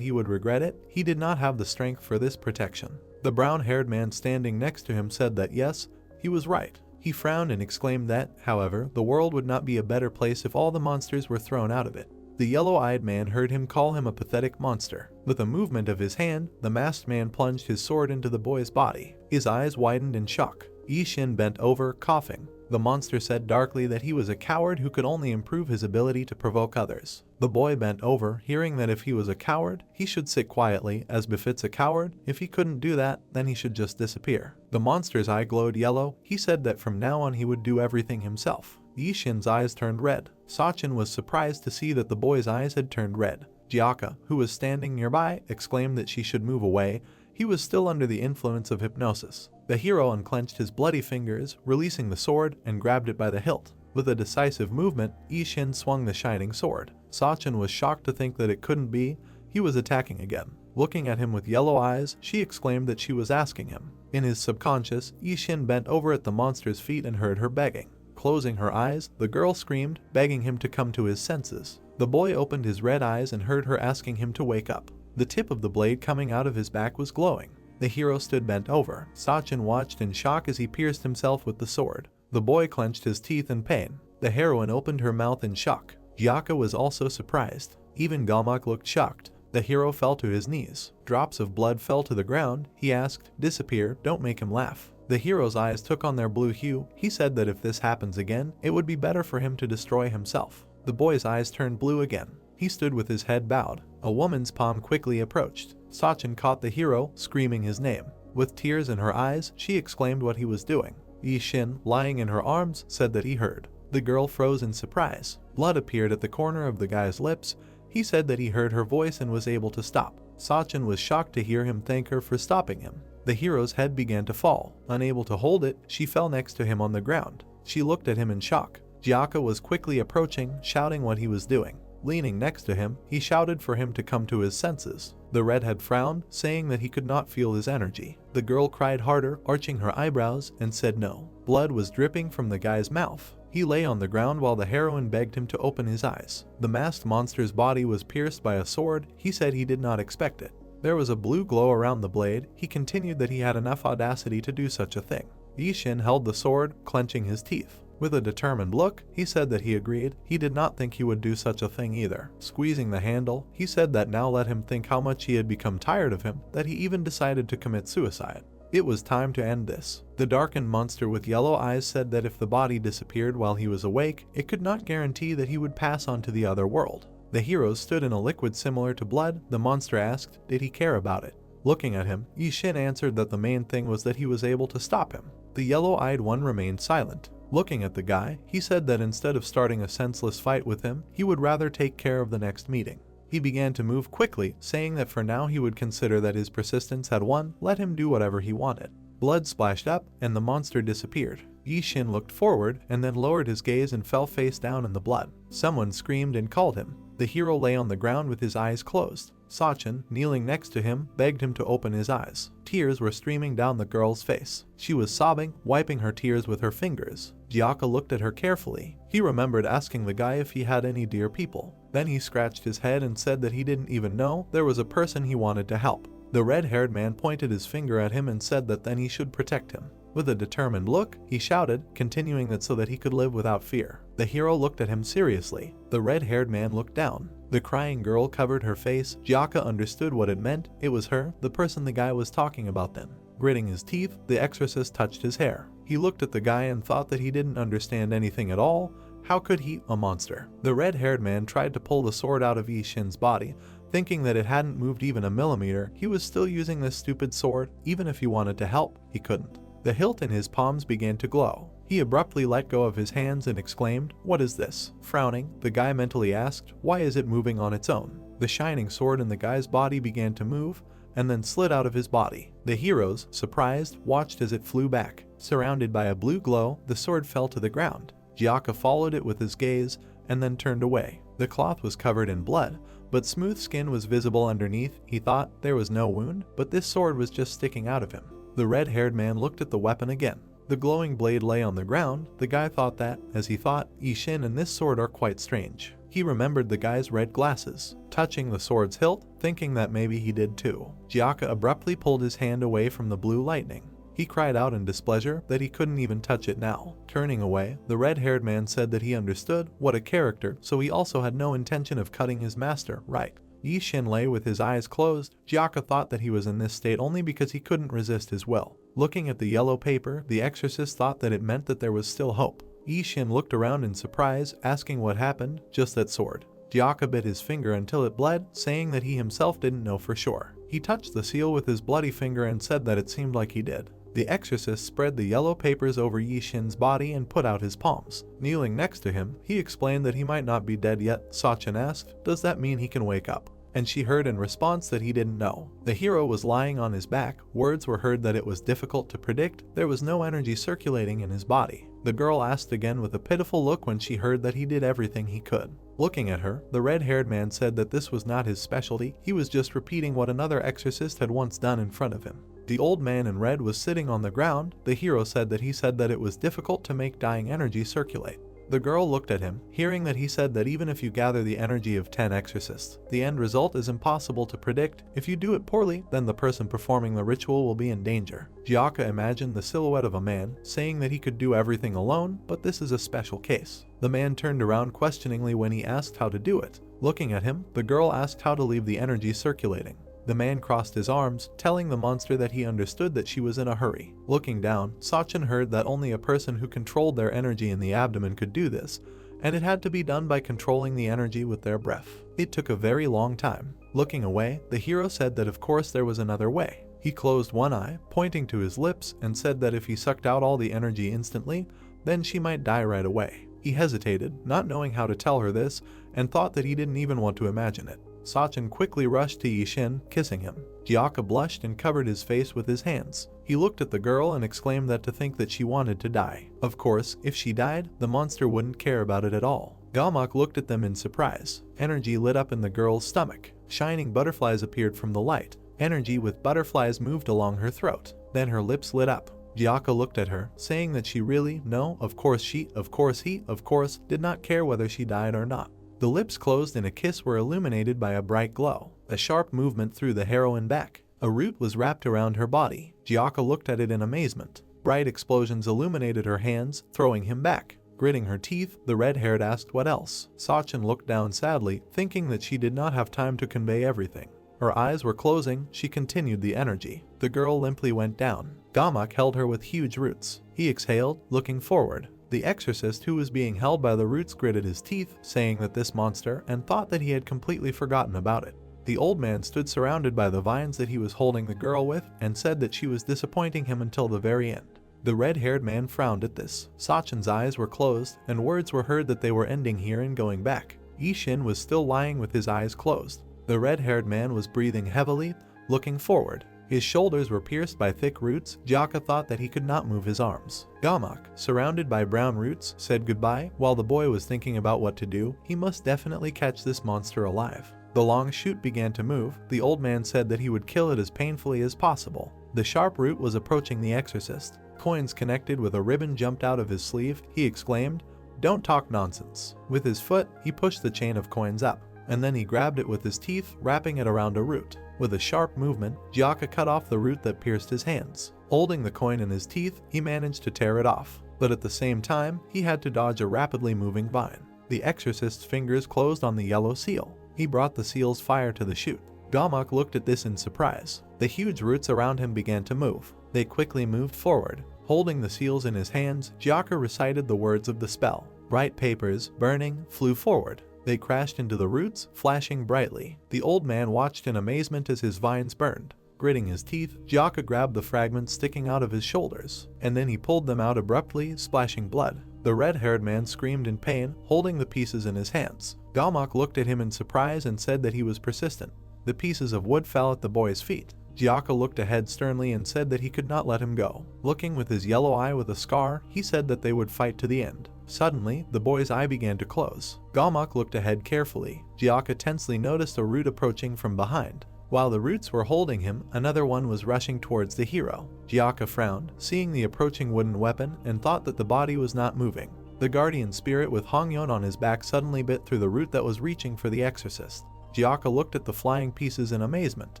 he would regret it. He did not have the strength for this protection. The brown-haired man standing next to him said that yes, he was right. He frowned and exclaimed that, however, the world would not be a better place if all the monsters were thrown out of it. The yellow-eyed man heard him call him a pathetic monster. With a movement of his hand, the masked man plunged his sword into the boy's body. His eyes widened in shock. Ishin bent over, coughing. The monster said darkly that he was a coward who could only improve his ability to provoke others. The boy bent over, hearing that if he was a coward, he should sit quietly, as befits a coward. If he couldn't do that, then he should just disappear. The monster's eye glowed yellow. He said that from now on he would do everything himself. Yishin's eyes turned red. Sachin was surprised to see that the boy's eyes had turned red. Jiaka, who was standing nearby, exclaimed that she should move away. He was still under the influence of hypnosis. The hero unclenched his bloody fingers, releasing the sword, and grabbed it by the hilt. With a decisive movement, Yishin swung the shining sword. Sachin was shocked to think that it couldn't be. He was attacking again. Looking at him with yellow eyes, she exclaimed that she was asking him. In his subconscious, Yishin bent over at the monster's feet and heard her begging. Closing her eyes, the girl screamed, begging him to come to his senses. The boy opened his red eyes and heard her asking him to wake up. The tip of the blade coming out of his back was glowing. The hero stood bent over. Sachin watched in shock as he pierced himself with the sword. The boy clenched his teeth in pain. The heroine opened her mouth in shock. Jiaka was also surprised. Even Galmak looked shocked. The hero fell to his knees. Drops of blood fell to the ground. He asked, "Disappear, don't make him laugh." The hero's eyes took on their blue hue. He said that if this happens again, it would be better for him to destroy himself. The boy's eyes turned blue again. He stood with his head bowed. A woman's palm quickly approached. Sachin caught the hero, screaming his name. With tears in her eyes, she exclaimed what he was doing. Yishin, lying in her arms, said that he heard. The girl froze in surprise. Blood appeared at the corner of the guy's lips. He said that he heard her voice and was able to stop. Sachin was shocked to hear him thank her for stopping him. The hero's head began to fall. Unable to hold it, she fell next to him on the ground. She looked at him in shock. Jiaka was quickly approaching, shouting what he was doing. Leaning next to him, he shouted for him to come to his senses. The redhead frowned, saying that he could not feel his energy. The girl cried harder, arching her eyebrows, and said no. Blood was dripping from the guy's mouth. He lay on the ground while the heroine begged him to open his eyes. The masked monster's body was pierced by a sword. He said he did not expect it. There was a blue glow around the blade. He continued that he had enough audacity to do such a thing. Yishin held the sword, clenching his teeth. With a determined look, he said that he agreed. He did not think he would do such a thing either. Squeezing the handle, he said that now let him think how much he had become tired of him, that he even decided to commit suicide. It was time to end this. The darkened monster with yellow eyes said that if the body disappeared while he was awake, it could not guarantee that he would pass on to the other world. The hero stood in a liquid similar to blood. The monster asked, did he care about it? Looking at him, Yishin answered that the main thing was that he was able to stop him. The yellow-eyed one remained silent. Looking at the guy, he said that instead of starting a senseless fight with him, he would rather take care of the next meeting. He began to move quickly, saying that for now he would consider that his persistence had won, let him do whatever he wanted. Blood splashed up, and the monster disappeared. Yishin looked forward, and then lowered his gaze and fell face down in the blood. Someone screamed and called him. The hero lay on the ground with his eyes closed. Sachin, kneeling next to him, begged him to open his eyes. Tears were streaming down the girl's face. She was sobbing, wiping her tears with her fingers. Jiaka looked at her carefully. He remembered asking the guy if he had any dear people. Then he scratched his head and said that he didn't even know there was a person he wanted to help. The red-haired man pointed his finger at him and said that then he should protect him. With a determined look, he shouted, continuing that so that he could live without fear. The hero looked at him seriously. The red-haired man looked down. The crying girl covered her face. Jiaka understood what it meant. It was her, the person the guy was talking about then. Gritting his teeth, the exorcist touched his hair. He looked at the guy and thought that he didn't understand anything at all. How could he, a monster? The red-haired man tried to pull the sword out of Yishin's body. Thinking that it hadn't moved even a millimeter, he was still using this stupid sword. Even if he wanted to help, he couldn't. The hilt in his palms began to glow. He abruptly let go of his hands and exclaimed, "What is this?" Frowning, the guy mentally asked, "Why is it moving on its own?" The shining sword in the guy's body began to move, and then slid out of his body. The heroes, surprised, watched as it flew back. Surrounded by a blue glow, the sword fell to the ground. Jiaka followed it with his gaze, and then turned away. The cloth was covered in blood, but smooth skin was visible underneath. He thought there was no wound, but this sword was just sticking out of him. The red-haired man looked at the weapon again. The glowing blade lay on the ground. The guy thought that, as he thought, Yishin and this sword are quite strange. He remembered the guy's red glasses. Touching the sword's hilt, thinking that maybe he did too. Jiaka abruptly pulled his hand away from the blue lightning. He cried out in displeasure that he couldn't even touch it now. Turning away, the red-haired man said that he understood, what a character, so he also had no intention of cutting his master, right? Yishin lay with his eyes closed. Jiaka thought that he was in this state only because he couldn't resist his will. Looking at the yellow paper, the exorcist thought that it meant that there was still hope. Ishin looked around in surprise, asking what happened. Just that sword. Gyaka bit his finger until it bled, saying that he himself didn't know for sure. He touched the seal with his bloody finger and said that it seemed like he did. The exorcist spread the yellow papers over Yishin's body and put out his palms. Kneeling next to him, he explained that he might not be dead yet. Sachin asked, "Does that mean he can wake up?" And she heard in response that he didn't know. The hero was lying on his back. Words were heard that it was difficult to predict. There was no energy circulating in his body. The girl asked again with a pitiful look when she heard that he did everything he could. Looking at her, the red-haired man said that this was not his specialty. He was just repeating what another exorcist had once done in front of him. The old man in red was sitting on the ground. The hero said that he said that it was difficult to make dying energy circulate. The girl looked at him, hearing that he said that even if you gather the energy of 10 exorcists, the end result is impossible to predict. If you do it poorly, then the person performing the ritual will be in danger. Gyaka imagined the silhouette of a man, saying that he could do everything alone, but this is a special case. The man turned around questioningly when he asked how to do it. Looking at him, the girl asked how to leave the energy circulating. The man crossed his arms, telling the monster that he understood that she was in a hurry. Looking down, Sachin heard that only a person who controlled their energy in the abdomen could do this, and it had to be done by controlling the energy with their breath. It took a very long time. Looking away, the hero said that of course there was another way. He closed one eye, pointing to his lips, and said that if he sucked out all the energy instantly, then she might die right away. He hesitated, not knowing how to tell her this, and thought that he didn't even want to imagine it. Sachin quickly rushed to Yishin, kissing him. Gyaka blushed and covered his face with his hands. He looked at the girl and exclaimed that to think that she wanted to die. Of course, if she died, the monster wouldn't care about it at all. Gamak looked at them in surprise. Energy lit up in the girl's stomach. Shining butterflies appeared from the light. Energy with butterflies moved along her throat. Then her lips lit up. Gyaka looked at her, saying that she really, no, of course she, of course he, of course, did not care whether she died or not. The lips closed and a kiss were illuminated by a bright glow. A sharp movement threw the heroine back. A root was wrapped around her body. Gyaka looked at it in amazement. Bright explosions illuminated her hands, throwing him back. Gritting her teeth, the red-haired asked what else. Sachin looked down sadly, thinking that she did not have time to convey everything. Her eyes were closing. She continued the energy. The girl limply went down. Gamak held her with huge roots. He exhaled, looking forward. The exorcist who was being held by the roots gritted his teeth, saying that this monster, and thought that he had completely forgotten about it. The old man stood surrounded by the vines that he was holding the girl with, and said that she was disappointing him until the very end. The red-haired man frowned at this. Sachin's eyes were closed, and words were heard that they were ending here and going back. Ishin was still lying with his eyes closed. The red-haired man was breathing heavily, looking forward. His shoulders were pierced by thick roots. Gyaka thought that he could not move his arms. Gamak, surrounded by brown roots, said goodbye. While the boy was thinking about what to do, he must definitely catch this monster alive. The long shoot began to move. The old man said that he would kill it as painfully as possible. The sharp root was approaching the exorcist. Coins connected with a ribbon jumped out of his sleeve. He exclaimed, "Don't talk nonsense." With his foot, he pushed the chain of coins up, and then he grabbed it with his teeth, wrapping it around a root. With a sharp movement, Gyaka cut off the root that pierced his hands. Holding the coin in his teeth, he managed to tear it off. But at the same time, he had to dodge a rapidly moving vine. The exorcist's fingers closed on the yellow seal. He brought the seal's fire to the shoot. Gamak looked at this in surprise. The huge roots around him began to move. They quickly moved forward. Holding the seals in his hands, Gyaka recited the words of the spell. Bright papers, burning, flew forward. They crashed into the roots, flashing brightly. The old man watched in amazement as his vines burned. Gritting his teeth, Gyaka grabbed the fragments sticking out of his shoulders, and then he pulled them out abruptly, splashing blood. The red-haired man screamed in pain, holding the pieces in his hands. Gamak looked at him in surprise and said that he was persistent. The pieces of wood fell at the boy's feet. Gyaka looked ahead sternly and said that he could not let him go. Looking with his yellow eye with a scar, he said that they would fight to the end. Suddenly, the boy's eye began to close. Gamak looked ahead carefully. Gyaka tensely noticed a root approaching from behind. While the roots were holding him, another one was rushing towards the hero. Gyaka frowned, seeing the approaching wooden weapon, and thought that the body was not moving. The guardian spirit with Hongyeon on his back suddenly bit through the root that was reaching for the exorcist. Gyaka looked at the flying pieces in amazement.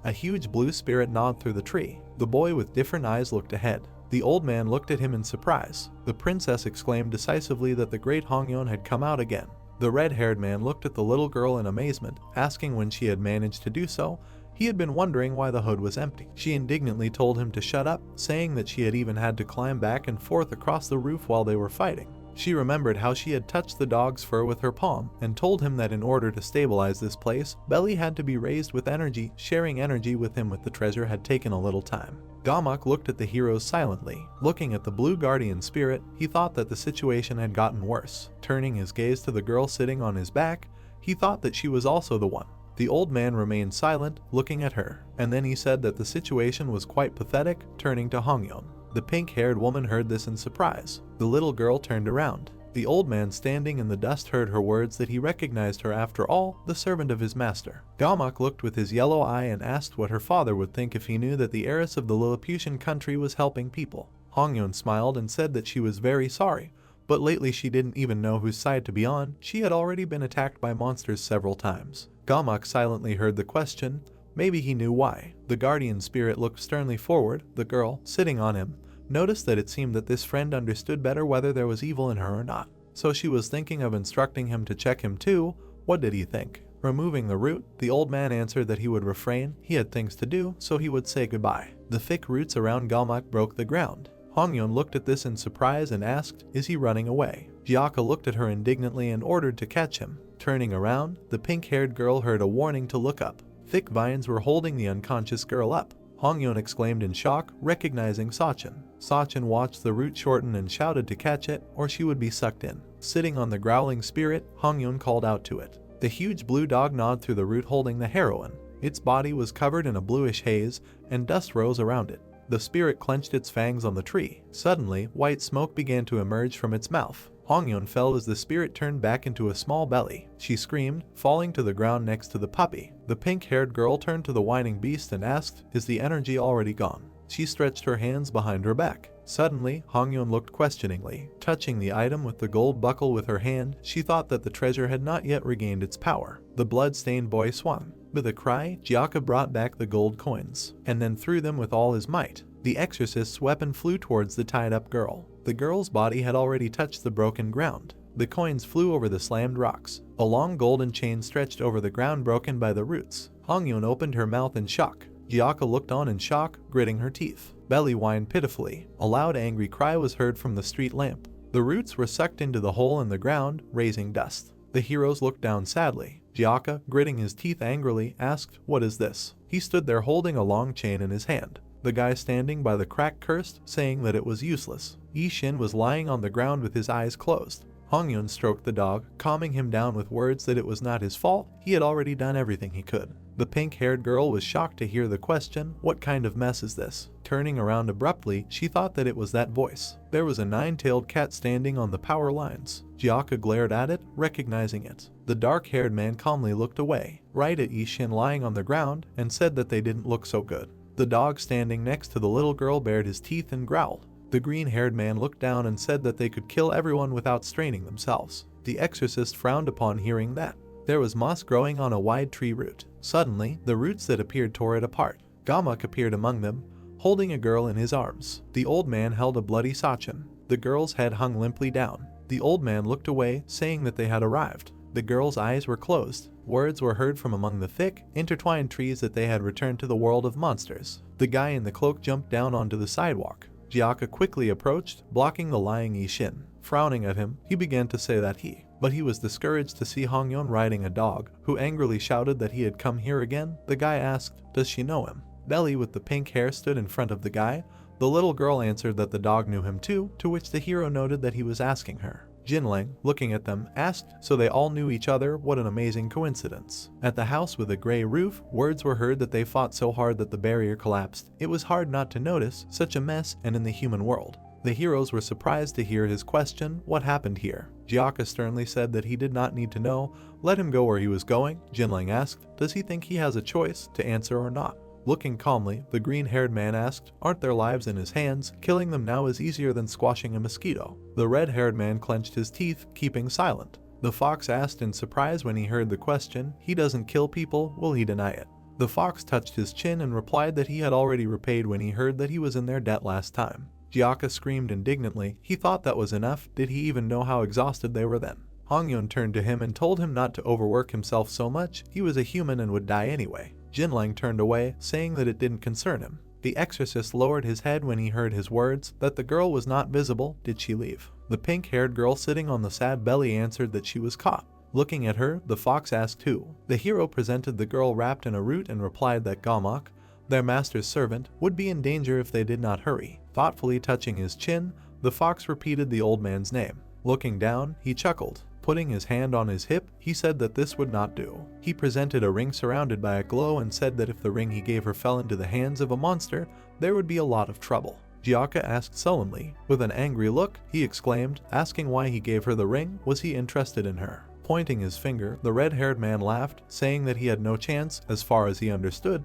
A huge blue spirit gnawed through the tree. The boy with different eyes looked ahead. The old man looked at him in surprise. The princess exclaimed decisively that the great Hongyeon had come out again. The red-haired man looked at the little girl in amazement, asking when she had managed to do so, He had been wondering why the hood was empty. She indignantly told him to shut up, saying that she had even had to climb back and forth across the roof while they were fighting. She remembered how she had touched the dog's fur with her palm and told him that in order to stabilize this place, Belly had to be raised with energy. Sharing energy with him with the treasure had taken a little time. Gamak looked at the heroes silently. Looking at the blue guardian spirit, he thought that the situation had gotten worse. Turning his gaze to the girl sitting on his back, he thought that she was also the one. The old man remained silent, looking at her, and then he said that the situation was quite pathetic, turning to Hongyeon. The pink-haired woman heard this in surprise. The little girl turned around. The old man standing in the dust heard her words that he recognized her, after all, the servant of his master. Gamak looked with his yellow eye and asked what her father would think if he knew that the heiress of the Lilliputian country was helping people. Hongyeon smiled and said that she was very sorry, but lately she didn't even know whose side to be on. She had already been attacked by monsters several times. Gamak silently heard the question. Maybe he knew why. The guardian spirit looked sternly forward. The girl, sitting on him, noticed that it seemed that this friend understood better whether there was evil in her or not. So she was thinking of instructing him to check him too. What did he think? Removing the root, the old man answered that he would refrain. He had things to do, so he would say goodbye. The thick roots around Gamak broke the ground. Hongyeon looked at this in surprise and asked, "Is he running away?" Jiaka looked at her indignantly and ordered to catch him. Turning around, the pink-haired girl heard a warning to look up. Thick vines were holding the unconscious girl up. Hongyeon exclaimed in shock, recognizing Sachin. Sachin watched the root shorten and shouted to catch it, or she would be sucked in. Sitting on the growling spirit, Hongyeon called out to it. The huge blue dog gnawed through the root holding the heroine. Its body was covered in a bluish haze, and dust rose around it. The spirit clenched its fangs on the tree. Suddenly, white smoke began to emerge from its mouth. Hongyeon fell as the spirit turned back into a small belly. She screamed, falling to the ground next to the puppy. The pink-haired girl turned to the whining beast and asked, "Is the energy already gone?" She stretched her hands behind her back. Suddenly, Hongyeon looked questioningly. Touching the item with the gold buckle with her hand, she thought that the treasure had not yet regained its power. The blood-stained boy swung. With a cry, Jiaka brought back the gold coins, and then threw them with all his might. The exorcist's weapon flew towards the tied-up girl. The girl's body had already touched the broken ground. The coins flew over the slammed rocks. A long golden chain stretched over the ground broken by the roots. Hongyeon opened her mouth in shock. Jiaka looked on in shock, gritting her teeth. Belly whined pitifully. A loud angry cry was heard from the street lamp. The roots were sucked into the hole in the ground, raising dust. The heroes looked down sadly. Jiaka, gritting his teeth angrily, asked, "What is this?" He stood there holding a long chain in his hand. The guy standing by the crack cursed, saying that it was useless. Yi-shin was lying on the ground with his eyes closed. Hongyeon stroked the dog, calming him down with words that it was not his fault. He had already done everything he could. The pink-haired girl was shocked to hear the question, "What kind of mess is this?" Turning around abruptly, she thought that it was that voice. There was a nine-tailed cat standing on the power lines. Jiaka glared at it, recognizing it. The dark-haired man calmly looked away, right at Yi-shin lying on the ground, and said that they didn't look so good. The dog standing next to the little girl bared his teeth and growled. The green-haired man looked down and said that they could kill everyone without straining themselves. The exorcist frowned upon hearing that. There was moss growing on a wide tree root. Suddenly, the roots that appeared tore it apart. Gamak appeared among them, holding a girl in his arms. The old man held a bloody Sachin. The girl's head hung limply down. The old man looked away, saying that they had arrived. The girl's eyes were closed. Words were heard from among the thick, intertwined trees that they had returned to the world of monsters. The guy in the cloak jumped down onto the sidewalk. Jiaka quickly approached, blocking the lying Yi-shin. Frowning at him, he began to say that but he was discouraged to see Hongyeon riding a dog, who angrily shouted that he had come here again. The guy asked, "Does she know him?" Belly with the pink hair stood in front of the guy. The little girl answered that the dog knew him too, to which the hero noted that he was asking her. Jinling, looking at them, asked, "So they all knew each other? What an amazing coincidence." At the house with a gray roof, words were heard that they fought so hard that the barrier collapsed. It was hard not to notice such a mess and in the human world. The heroes were surprised to hear his question, "What happened here?" Jiaka sternly said that he did not need to know. Let him go where he was going. Jinling asked, "Does he think he has a choice to answer or not?" Looking calmly, the green-haired man asked, "Aren't their lives in his hands? Killing them now is easier than squashing a mosquito." The red-haired man clenched his teeth, keeping silent. The fox asked in surprise when he heard the question, "He doesn't kill people, will he deny it?" The fox touched his chin and replied that he had already repaid when he heard that he was in their debt last time. Jiaka screamed indignantly. He thought that was enough. Did he even know how exhausted they were then? Hongyun turned to him and told him not to overwork himself so much, he was a human and would die anyway. Jinlang turned away, saying that it didn't concern him. The exorcist lowered his head when he heard his words, that the girl was not visible. Did she leave? The pink-haired girl sitting on the sad belly answered that she was caught. Looking at her, the fox asked who. The hero presented the girl wrapped in a root and replied that Gamak, their master's servant, would be in danger if they did not hurry. Thoughtfully touching his chin, the fox repeated the old man's name. Looking down, he chuckled. Putting his hand on his hip, he said that this would not do. He presented a ring surrounded by a glow and said that if the ring he gave her fell into the hands of a monster, there would be a lot of trouble. Gyaka asked sullenly. With an angry look, he exclaimed, asking why he gave her the ring. Was he interested in her? Pointing his finger, the red-haired man laughed, saying that he had no chance, as far as he understood,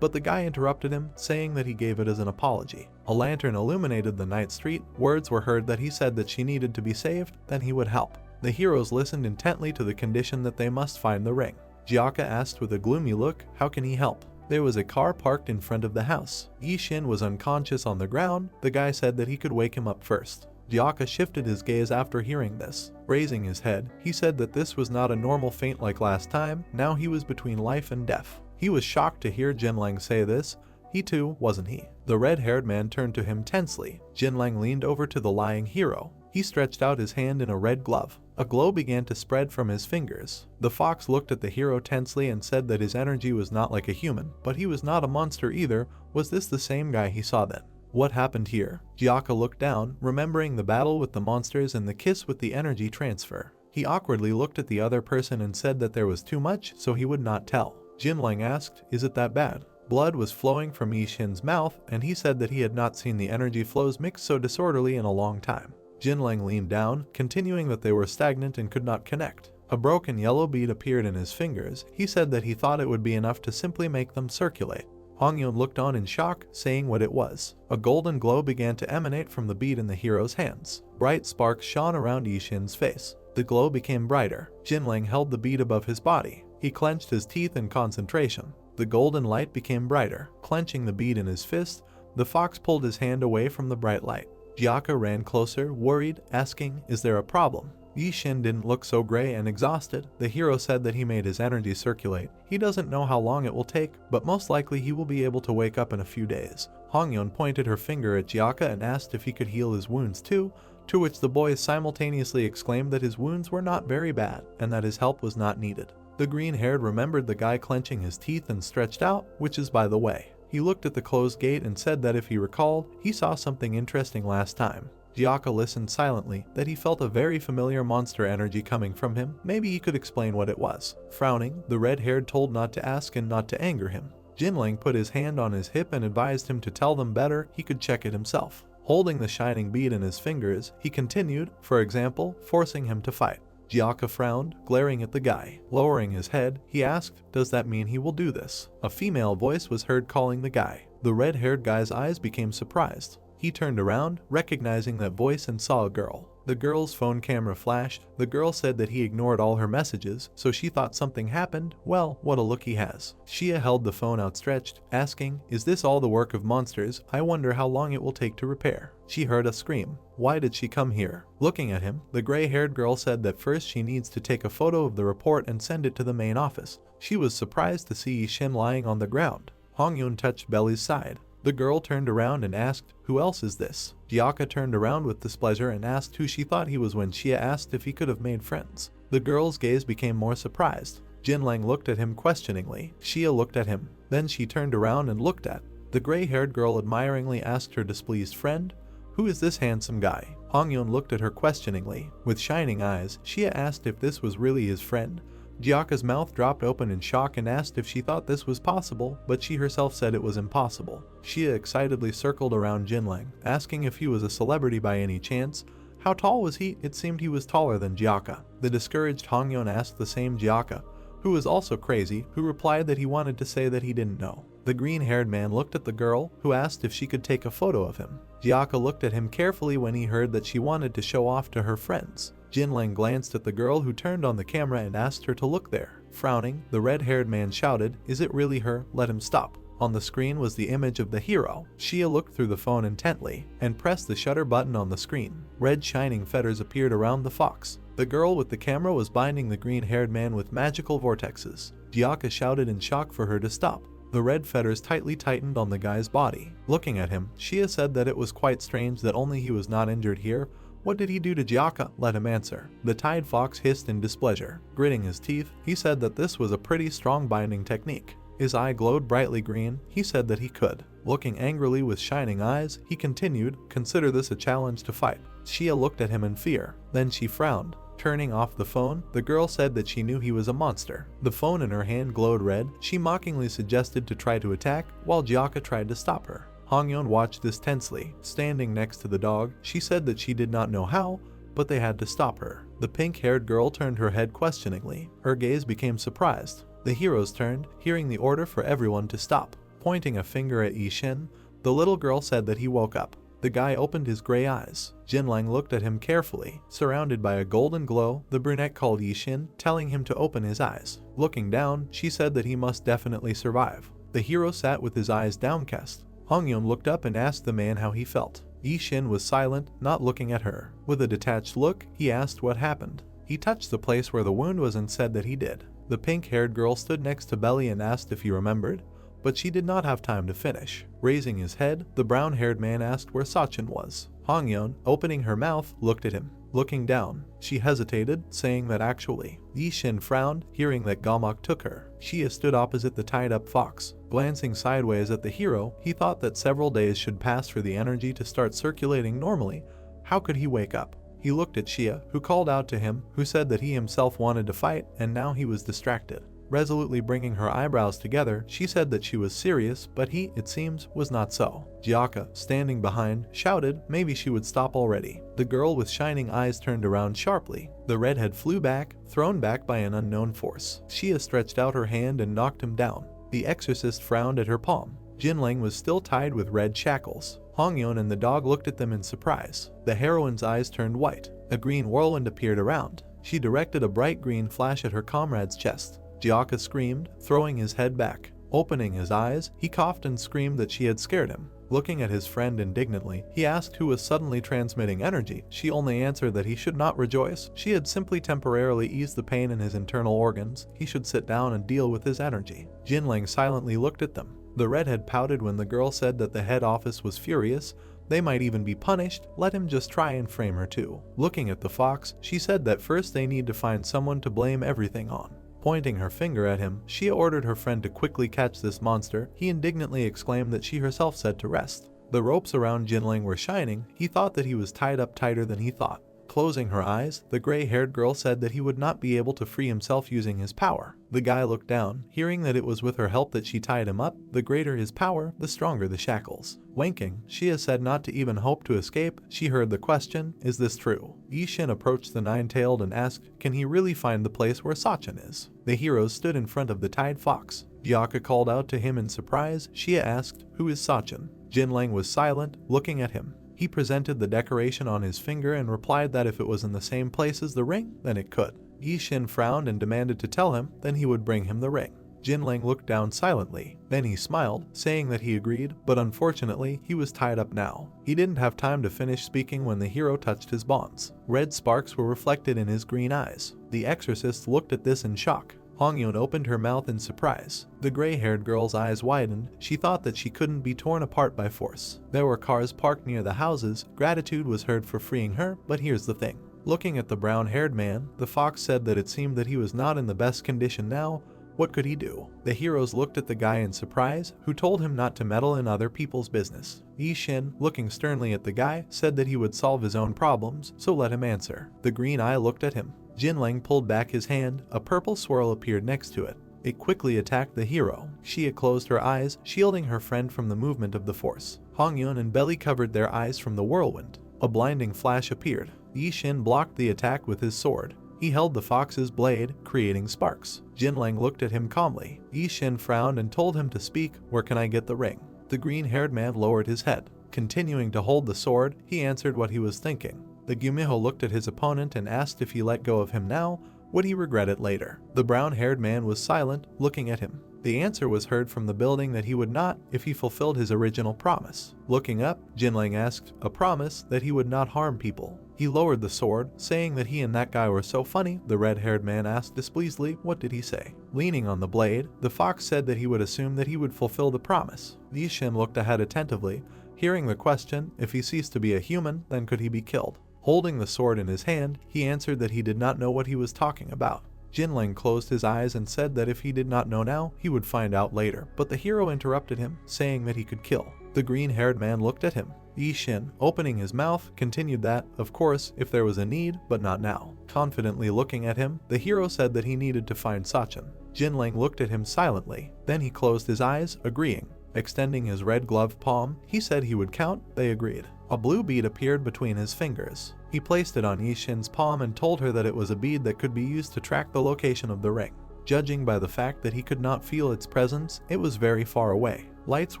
but the guy interrupted him, saying that he gave it as an apology. A lantern illuminated the night street. Words were heard that he said that she needed to be saved, then he would help. The heroes listened intently to the condition that they must find the ring. Gyaka asked with a gloomy look, how can he help? There was a car parked in front of the house. Yishin was unconscious on the ground. The guy said that he could wake him up first. Gyaka shifted his gaze after hearing this. Raising his head, he said that this was not a normal faint like last time. Now he was between life and death. He was shocked to hear Jinlang say this. He too, wasn't he? The red-haired man turned to him tensely. Jinlang leaned over to the lying hero. He stretched out his hand in a red glove. A glow began to spread from his fingers. The fox looked at the hero tensely and said that his energy was not like a human, but he was not a monster either. Was this the same guy he saw then? What happened here? Gyaka looked down, remembering the battle with the monsters and the kiss with the energy transfer. He awkwardly looked at the other person and said that there was too much, so he would not tell. Jinlang asked, is it that bad? Blood was flowing from Yishin's mouth, and he said that he had not seen the energy flows mix so disorderly in a long time. Jinlang leaned down, continuing that they were stagnant and could not connect. A broken yellow bead appeared in his fingers. He said that he thought it would be enough to simply make them circulate. Hongyun looked on in shock, saying what it was. A golden glow began to emanate from the bead in the hero's hands. Bright sparks shone around Yishin's face. The glow became brighter. Jinlang held the bead above his body. He clenched his teeth in concentration. The golden light became brighter. Clenching the bead in his fist, the fox pulled his hand away from the bright light. Gyaka ran closer, worried, asking, is there a problem? Yishin didn't look so gray and exhausted. The hero said that he made his energy circulate. He doesn't know how long it will take, but most likely he will be able to wake up in a few days. Hongyun pointed her finger at Gyaka and asked if he could heal his wounds too, to which the boys simultaneously exclaimed that his wounds were not very bad and that his help was not needed. The green-haired remembered the guy clenching his teeth and stretched out, which is by the way. He looked at the closed gate and said that if he recalled, he saw something interesting last time. Gyaka listened silently, that he felt a very familiar monster energy coming from him. Maybe he could explain what it was. Frowning, the red-haired told not to ask and not to anger him. Jinlang put his hand on his hip and advised him to tell them better, he could check it himself. Holding the shining bead in his fingers, he continued, for example, forcing him to fight. Gyaka frowned, glaring at the guy. Lowering his head, he asked, does that mean he will do this? A female voice was heard calling the guy. The red-haired guy's eyes became surprised. He turned around, recognizing that voice, and saw a girl. The girl's phone camera flashed. The girl said that he ignored all her messages, so she thought something happened. Well, what a look he has. Shia held the phone outstretched, asking, is this all the work of monsters? I wonder how long it will take to repair. She heard a scream. Why did she come here? Looking at him, the gray-haired girl said that first she needs to take a photo of the report and send it to the main office. She was surprised to see Yishin lying on the ground. Hongyun touched Belly's side. The girl turned around and asked, who else is this? Gyaka turned around with displeasure and asked who she thought he was when Shia asked if he could have made friends. The girl's gaze became more surprised. Jinlang looked at him questioningly. Shia looked at him. Then she turned around and looked at. The gray-haired girl admiringly asked her displeased friend, who is this handsome guy? Hongyun looked at her questioningly. With shining eyes, Shia asked if this was really his friend. Gyaka's mouth dropped open in shock and asked if she thought this was possible, but she herself said it was impossible. Shia excitedly circled around Jinlang, asking if he was a celebrity by any chance. How tall was he? It seemed he was taller than Gyaka. The discouraged Hongyun asked the same Gyaka, who was also crazy, who replied that he wanted to say that he didn't know. The green-haired man looked at the girl, who asked if she could take a photo of him. Gyaka looked at him carefully when he heard that she wanted to show off to her friends. Jinlang glanced at the girl who turned on the camera and asked her to look there. Frowning, the red-haired man shouted, is it really her? Let him stop. On the screen was the image of the hero. Shia looked through the phone intently and pressed the shutter button on the screen. Red shining feathers appeared around the fox. The girl with the camera was binding the green-haired man with magical vortexes. Gyaka shouted in shock for her to stop. The red fetters tightly tightened on the guy's body. Looking at him, Shia said that it was quite strange that only he was not injured here. What did he do to Gyaka? Let him answer. The Tide Fox hissed in displeasure. Gritting his teeth, he said that this was a pretty strong binding technique. His eye glowed brightly green. He said that he could. Looking angrily with shining eyes, he continued, "Consider this a challenge to fight." Shia looked at him in fear. Then she frowned. Turning off the phone, the girl said that she knew he was a monster. The phone in her hand glowed red. She mockingly suggested to try to attack, while Gyaka tried to stop her. Hongyeon watched this tensely. Standing next to the dog, she said that she did not know how, but they had to stop her. The pink-haired girl turned her head questioningly. Her gaze became surprised. The heroes turned, hearing the order for everyone to stop. Pointing a finger at Yishin, the little girl said that he woke up. The guy opened his gray eyes. Jinlang looked at him carefully. Surrounded by a golden glow, the brunette called Yishin, telling him to open his eyes. Looking down, she said that he must definitely survive. The hero sat with his eyes downcast. Hongyeon looked up and asked the man how he felt. Yishin was silent, not looking at her. With a detached look, he asked what happened. He touched the place where the wound was and said that he did. The pink-haired girl stood next to Belly and asked if he remembered, but she did not have time to finish. Raising his head, the brown-haired man asked where Sachin was. Hongyeon, opening her mouth, looked at him. Looking down, she hesitated, saying that actually. Yishin frowned, hearing that Gamak took her. Shia stood opposite the tied-up fox. Glancing sideways at the hero, he thought that several days should pass for the energy to start circulating normally. How could he wake up? He looked at Shia, who called out to him, who said that he himself wanted to fight, and now he was distracted. Resolutely bringing her eyebrows together, she said that she was serious, but he, it seems, was not so. Gyaka, standing behind, shouted maybe she would stop already. The girl with shining eyes turned around sharply. The redhead flew back, thrown back by an unknown force. Shia stretched out her hand and knocked him down. The exorcist frowned at her palm. Jinlang was still tied with red shackles. Hongyeon and the dog looked at them in surprise. The heroine's eyes turned white. A green whirlwind appeared around. She directed a bright green flash at her comrade's chest. Gyaka screamed, throwing his head back. Opening his eyes, he coughed and screamed that she had scared him. Looking at his friend indignantly, he asked who was suddenly transmitting energy. She only answered that he should not rejoice. She had simply temporarily eased the pain in his internal organs. He should sit down and deal with his energy. Jinlang silently looked at them. The redhead pouted when the girl said that the head office was furious. They might even be punished. Let him just try and frame her too. Looking at the fox, she said that first they need to find someone to blame everything on. Pointing her finger at him, Shia ordered her friend to quickly catch this monster. He indignantly exclaimed that she herself said to rest. The ropes around Jinlang were shining. He thought that he was tied up tighter than he thought. Closing her eyes, the gray-haired girl said that he would not be able to free himself using his power. The guy looked down, hearing that it was with her help that she tied him up. The greater his power, the stronger the shackles. Winking, Shia said not to even hope to escape. She heard the question, "Is this true?" Yishin approached the nine-tailed and asked, "Can he really find the place where Sachin is?" The heroes stood in front of the tied fox. Gyaka called out to him in surprise. Shia asked, "Who is Sachin?" Jinlang was silent, looking at him. He presented the decoration on his finger and replied that if it was in the same place as the ring, then it could. Yishin frowned and demanded to tell him, then he would bring him the ring. Jinlang looked down silently. Then he smiled, saying that he agreed, but unfortunately, he was tied up now. He didn't have time to finish speaking when the hero touched his bonds. Red sparks were reflected in his green eyes. The exorcist looked at this in shock. Hongyeon opened her mouth in surprise. The gray-haired girl's eyes widened. She thought that she couldn't be torn apart by force. There were cars parked near the houses. Gratitude was heard for freeing her, but here's the thing. Looking at the brown-haired man, the fox said that it seemed that he was not in the best condition now. What could he do? The heroes looked at the guy in surprise, who told him not to meddle in other people's business. Yishin, looking sternly at the guy, said that he would solve his own problems, so let him answer. The green eye looked at him. Jinlang pulled back his hand. A purple swirl appeared next to it. It quickly attacked the hero. Shia closed her eyes, shielding her friend from the movement of the force. Hongyeon and Belly covered their eyes from the whirlwind. A blinding flash appeared. Yishin blocked the attack with his sword. He held the fox's blade, creating sparks. Jinlang looked at him calmly. Yishin frowned and told him to speak. "Where can I get the ring?" The green-haired man lowered his head. Continuing to hold the sword, he answered what he was thinking. The Gumiho looked at his opponent and asked if he let go of him now, would he regret it later? The brown-haired man was silent, looking at him. The answer was heard from the building that he would not if he fulfilled his original promise. Looking up, Jinlang asked, "A promise that he would not harm people." He lowered the sword, saying that he and that guy were so funny. The red-haired man asked displeasedly, "What did he say?" Leaning on the blade, the fox said that he would assume that he would fulfill the promise. Yishin looked ahead attentively, hearing the question, if he ceased to be a human, then could he be killed? Holding the sword in his hand, he answered that he did not know what he was talking about. Jinling closed his eyes and said that if he did not know now, he would find out later, but the hero interrupted him, saying that he could kill. The green-haired man looked at him. Yishin, opening his mouth, continued that, of course, if there was a need, but not now. Confidently looking at him, the hero said that he needed to find Sachin. Jinling looked at him silently, then he closed his eyes, agreeing. Extending his red-gloved palm, he said he would count. They agreed. A blue bead appeared between his fingers. He placed it on Yishin's palm and told her that it was a bead that could be used to track the location of the ring. Judging by the fact that he could not feel its presence, it was very far away. Lights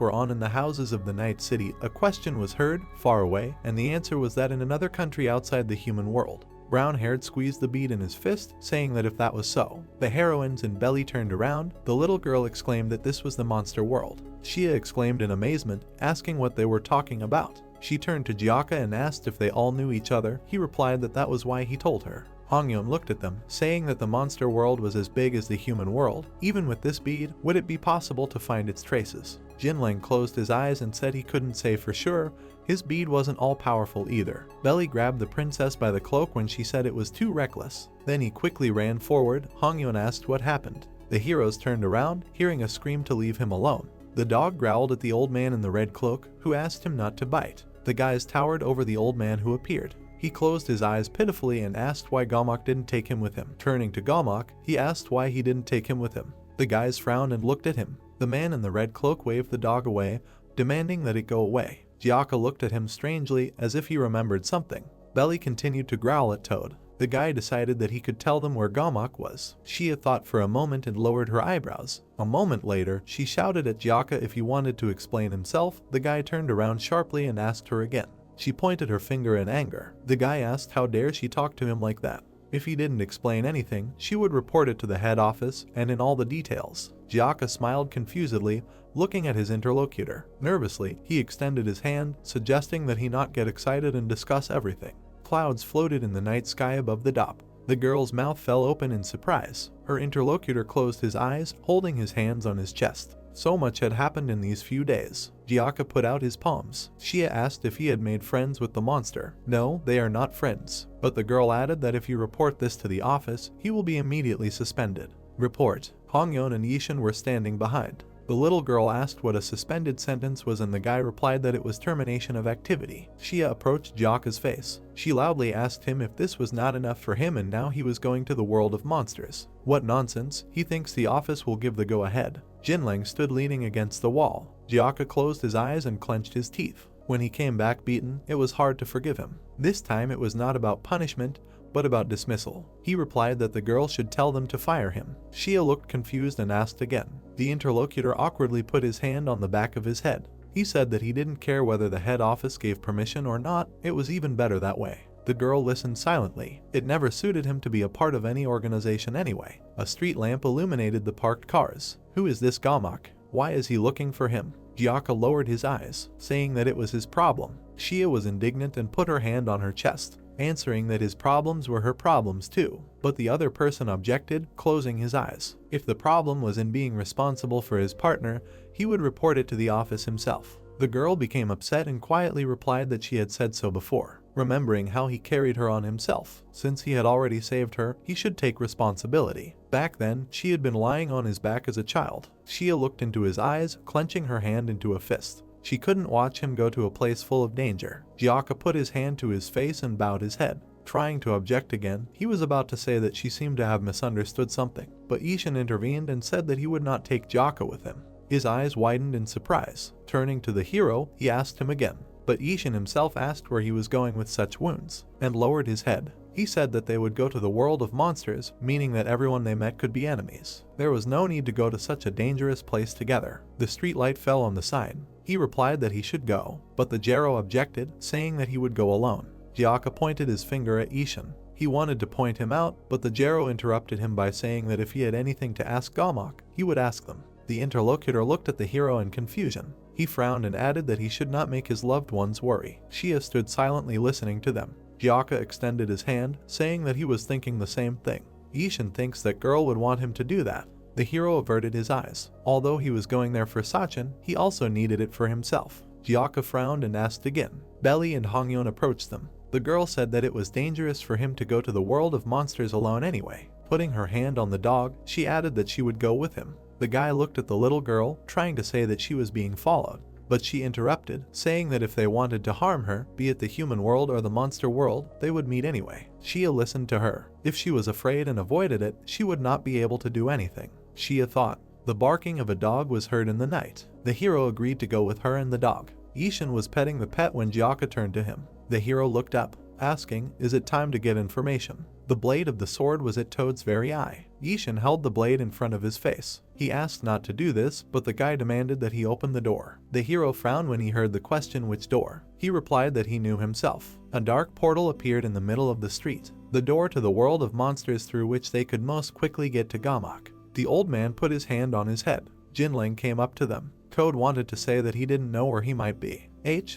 were on in the houses of the night city. A question was heard, far away, and the answer was that in another country outside the human world. Brown-haired squeezed the bead in his fist, saying that if that was so. The heroines in belly turned around. The little girl exclaimed that this was the monster world. Shia exclaimed in amazement, asking what they were talking about. She turned to Gyaka and asked if they all knew each other. He replied that that was why he told her. Hongyeon looked at them, saying that the monster world was as big as the human world. Even with this bead, would it be possible to find its traces? Jinling closed his eyes and said he couldn't say for sure. His bead wasn't all-powerful either. Belly grabbed the princess by the cloak when she said it was too reckless. Then he quickly ran forward. Hongyeon asked what happened. The heroes turned around, hearing a scream to leave him alone. The dog growled at the old man in the red cloak, who asked him not to bite. The guys towered over the old man who appeared. He closed his eyes pitifully and asked why Gomok didn't take him with him. Turning to Gomok, he asked why he didn't take him with him. The guys frowned and looked at him. The man in the red cloak waved the dog away, demanding that it go away. Gyaka looked at him strangely, as if he remembered something. Belly continued to growl at Toad. The guy decided that he could tell them where Gomok was. Shia thought for a moment and lowered her eyebrows. A moment later, she shouted at Gyaka if he wanted to explain himself. The guy turned around sharply and asked her again. She pointed her finger in anger. The guy asked how dare she talk to him like that. If he didn't explain anything, she would report it to the head office and in all the details. Gyaka smiled confusedly, looking at his interlocutor. Nervously, he extended his hand, suggesting that he not get excited and discuss everything. Clouds floated in the night sky above the dop. The girl's mouth fell open in surprise. Her interlocutor closed his eyes, holding his hands on his chest. So much had happened in these few days. Gyaka put out his palms. Shia asked if he had made friends with the monster. No, they are not friends. But the girl added that if you report this to the office, he will be immediately suspended. Report. Hongyeon and Yishin were standing behind. The little girl asked what a suspended sentence was and the guy replied that it was termination of activity. Shia approached Gyaka's face. She loudly asked him if this was not enough for him and now he was going to the world of monsters. What nonsense, he thinks the office will give the go-ahead. Jinling stood leaning against the wall. Gyaka closed his eyes and clenched his teeth. When he came back beaten, it was hard to forgive him. This time it was not about punishment, but about dismissal. He replied that the girl should tell them to fire him. Shia looked confused and asked again. The interlocutor awkwardly put his hand on the back of his head. He said that he didn't care whether the head office gave permission or not, it was even better that way. The girl listened silently. It never suited him to be a part of any organization anyway. A street lamp illuminated the parked cars. Who is this Gomok? Why is he looking for him? Gyaka lowered his eyes, saying that it was his problem. Shia was indignant and put her hand on her chest, answering that his problems were her problems too. But the other person objected, closing his eyes. If the problem was in being responsible for his partner, he would report it to the office himself. The girl became upset and quietly replied that she had said so before. Remembering how he carried her on himself. Since he had already saved her, he should take responsibility. Back then, she had been lying on his back as a child. Shia looked into his eyes, clenching her hand into a fist. She couldn't watch him go to a place full of danger. Gyaka put his hand to his face and bowed his head. Trying to object again, he was about to say that she seemed to have misunderstood something, but Yishin intervened and said that he would not take Gyaka with him. His eyes widened in surprise. Turning to the hero, he asked him again. But Yishin himself asked where he was going with such wounds, and lowered his head. He said that they would go to the world of monsters, meaning that everyone they met could be enemies. There was no need to go to such a dangerous place together. The streetlight fell on the sign. He replied that he should go, but the Jero objected, saying that he would go alone. Gyaka pointed his finger at Yishin. He wanted to point him out, but the Jero interrupted him by saying that if he had anything to ask Gomok, he would ask them. The interlocutor looked at the hero in confusion. He frowned and added that he should not make his loved ones worry. Shia stood silently listening to them. Gyaka extended his hand, saying that he was thinking the same thing. Ishin thinks that girl would want him to do that. The hero averted his eyes. Although he was going there for Sachin, he also needed it for himself. Gyaka frowned and asked again. Belly and Hongyeon approached them. The girl said that it was dangerous for him to go to the world of monsters alone anyway. Putting her hand on the dog, she added that she would go with him. The guy looked at the little girl, trying to say that she was being followed, but she interrupted, saying that if they wanted to harm her, be it the human world or the monster world, they would meet anyway. Shia listened to her. If she was afraid and avoided it, she would not be able to do anything. Shia thought. The barking of a dog was heard in the night. The hero agreed to go with her and the dog. Ishin was petting the pet when Gyaka turned to him. The hero looked up, asking, "Is it time to get information?" The blade of the sword was at Toad's very eye. Ishin held the blade in front of his face. He asked not to do this, but the guy demanded that he open the door. The hero frowned when he heard the question which door. He replied that he knew himself. A dark portal appeared in the middle of the street, the door to the world of monsters through which they could most quickly get to Gamak. The old man put his hand on his head. Jinling came up to them. Toad wanted to say that he didn't know where he might be.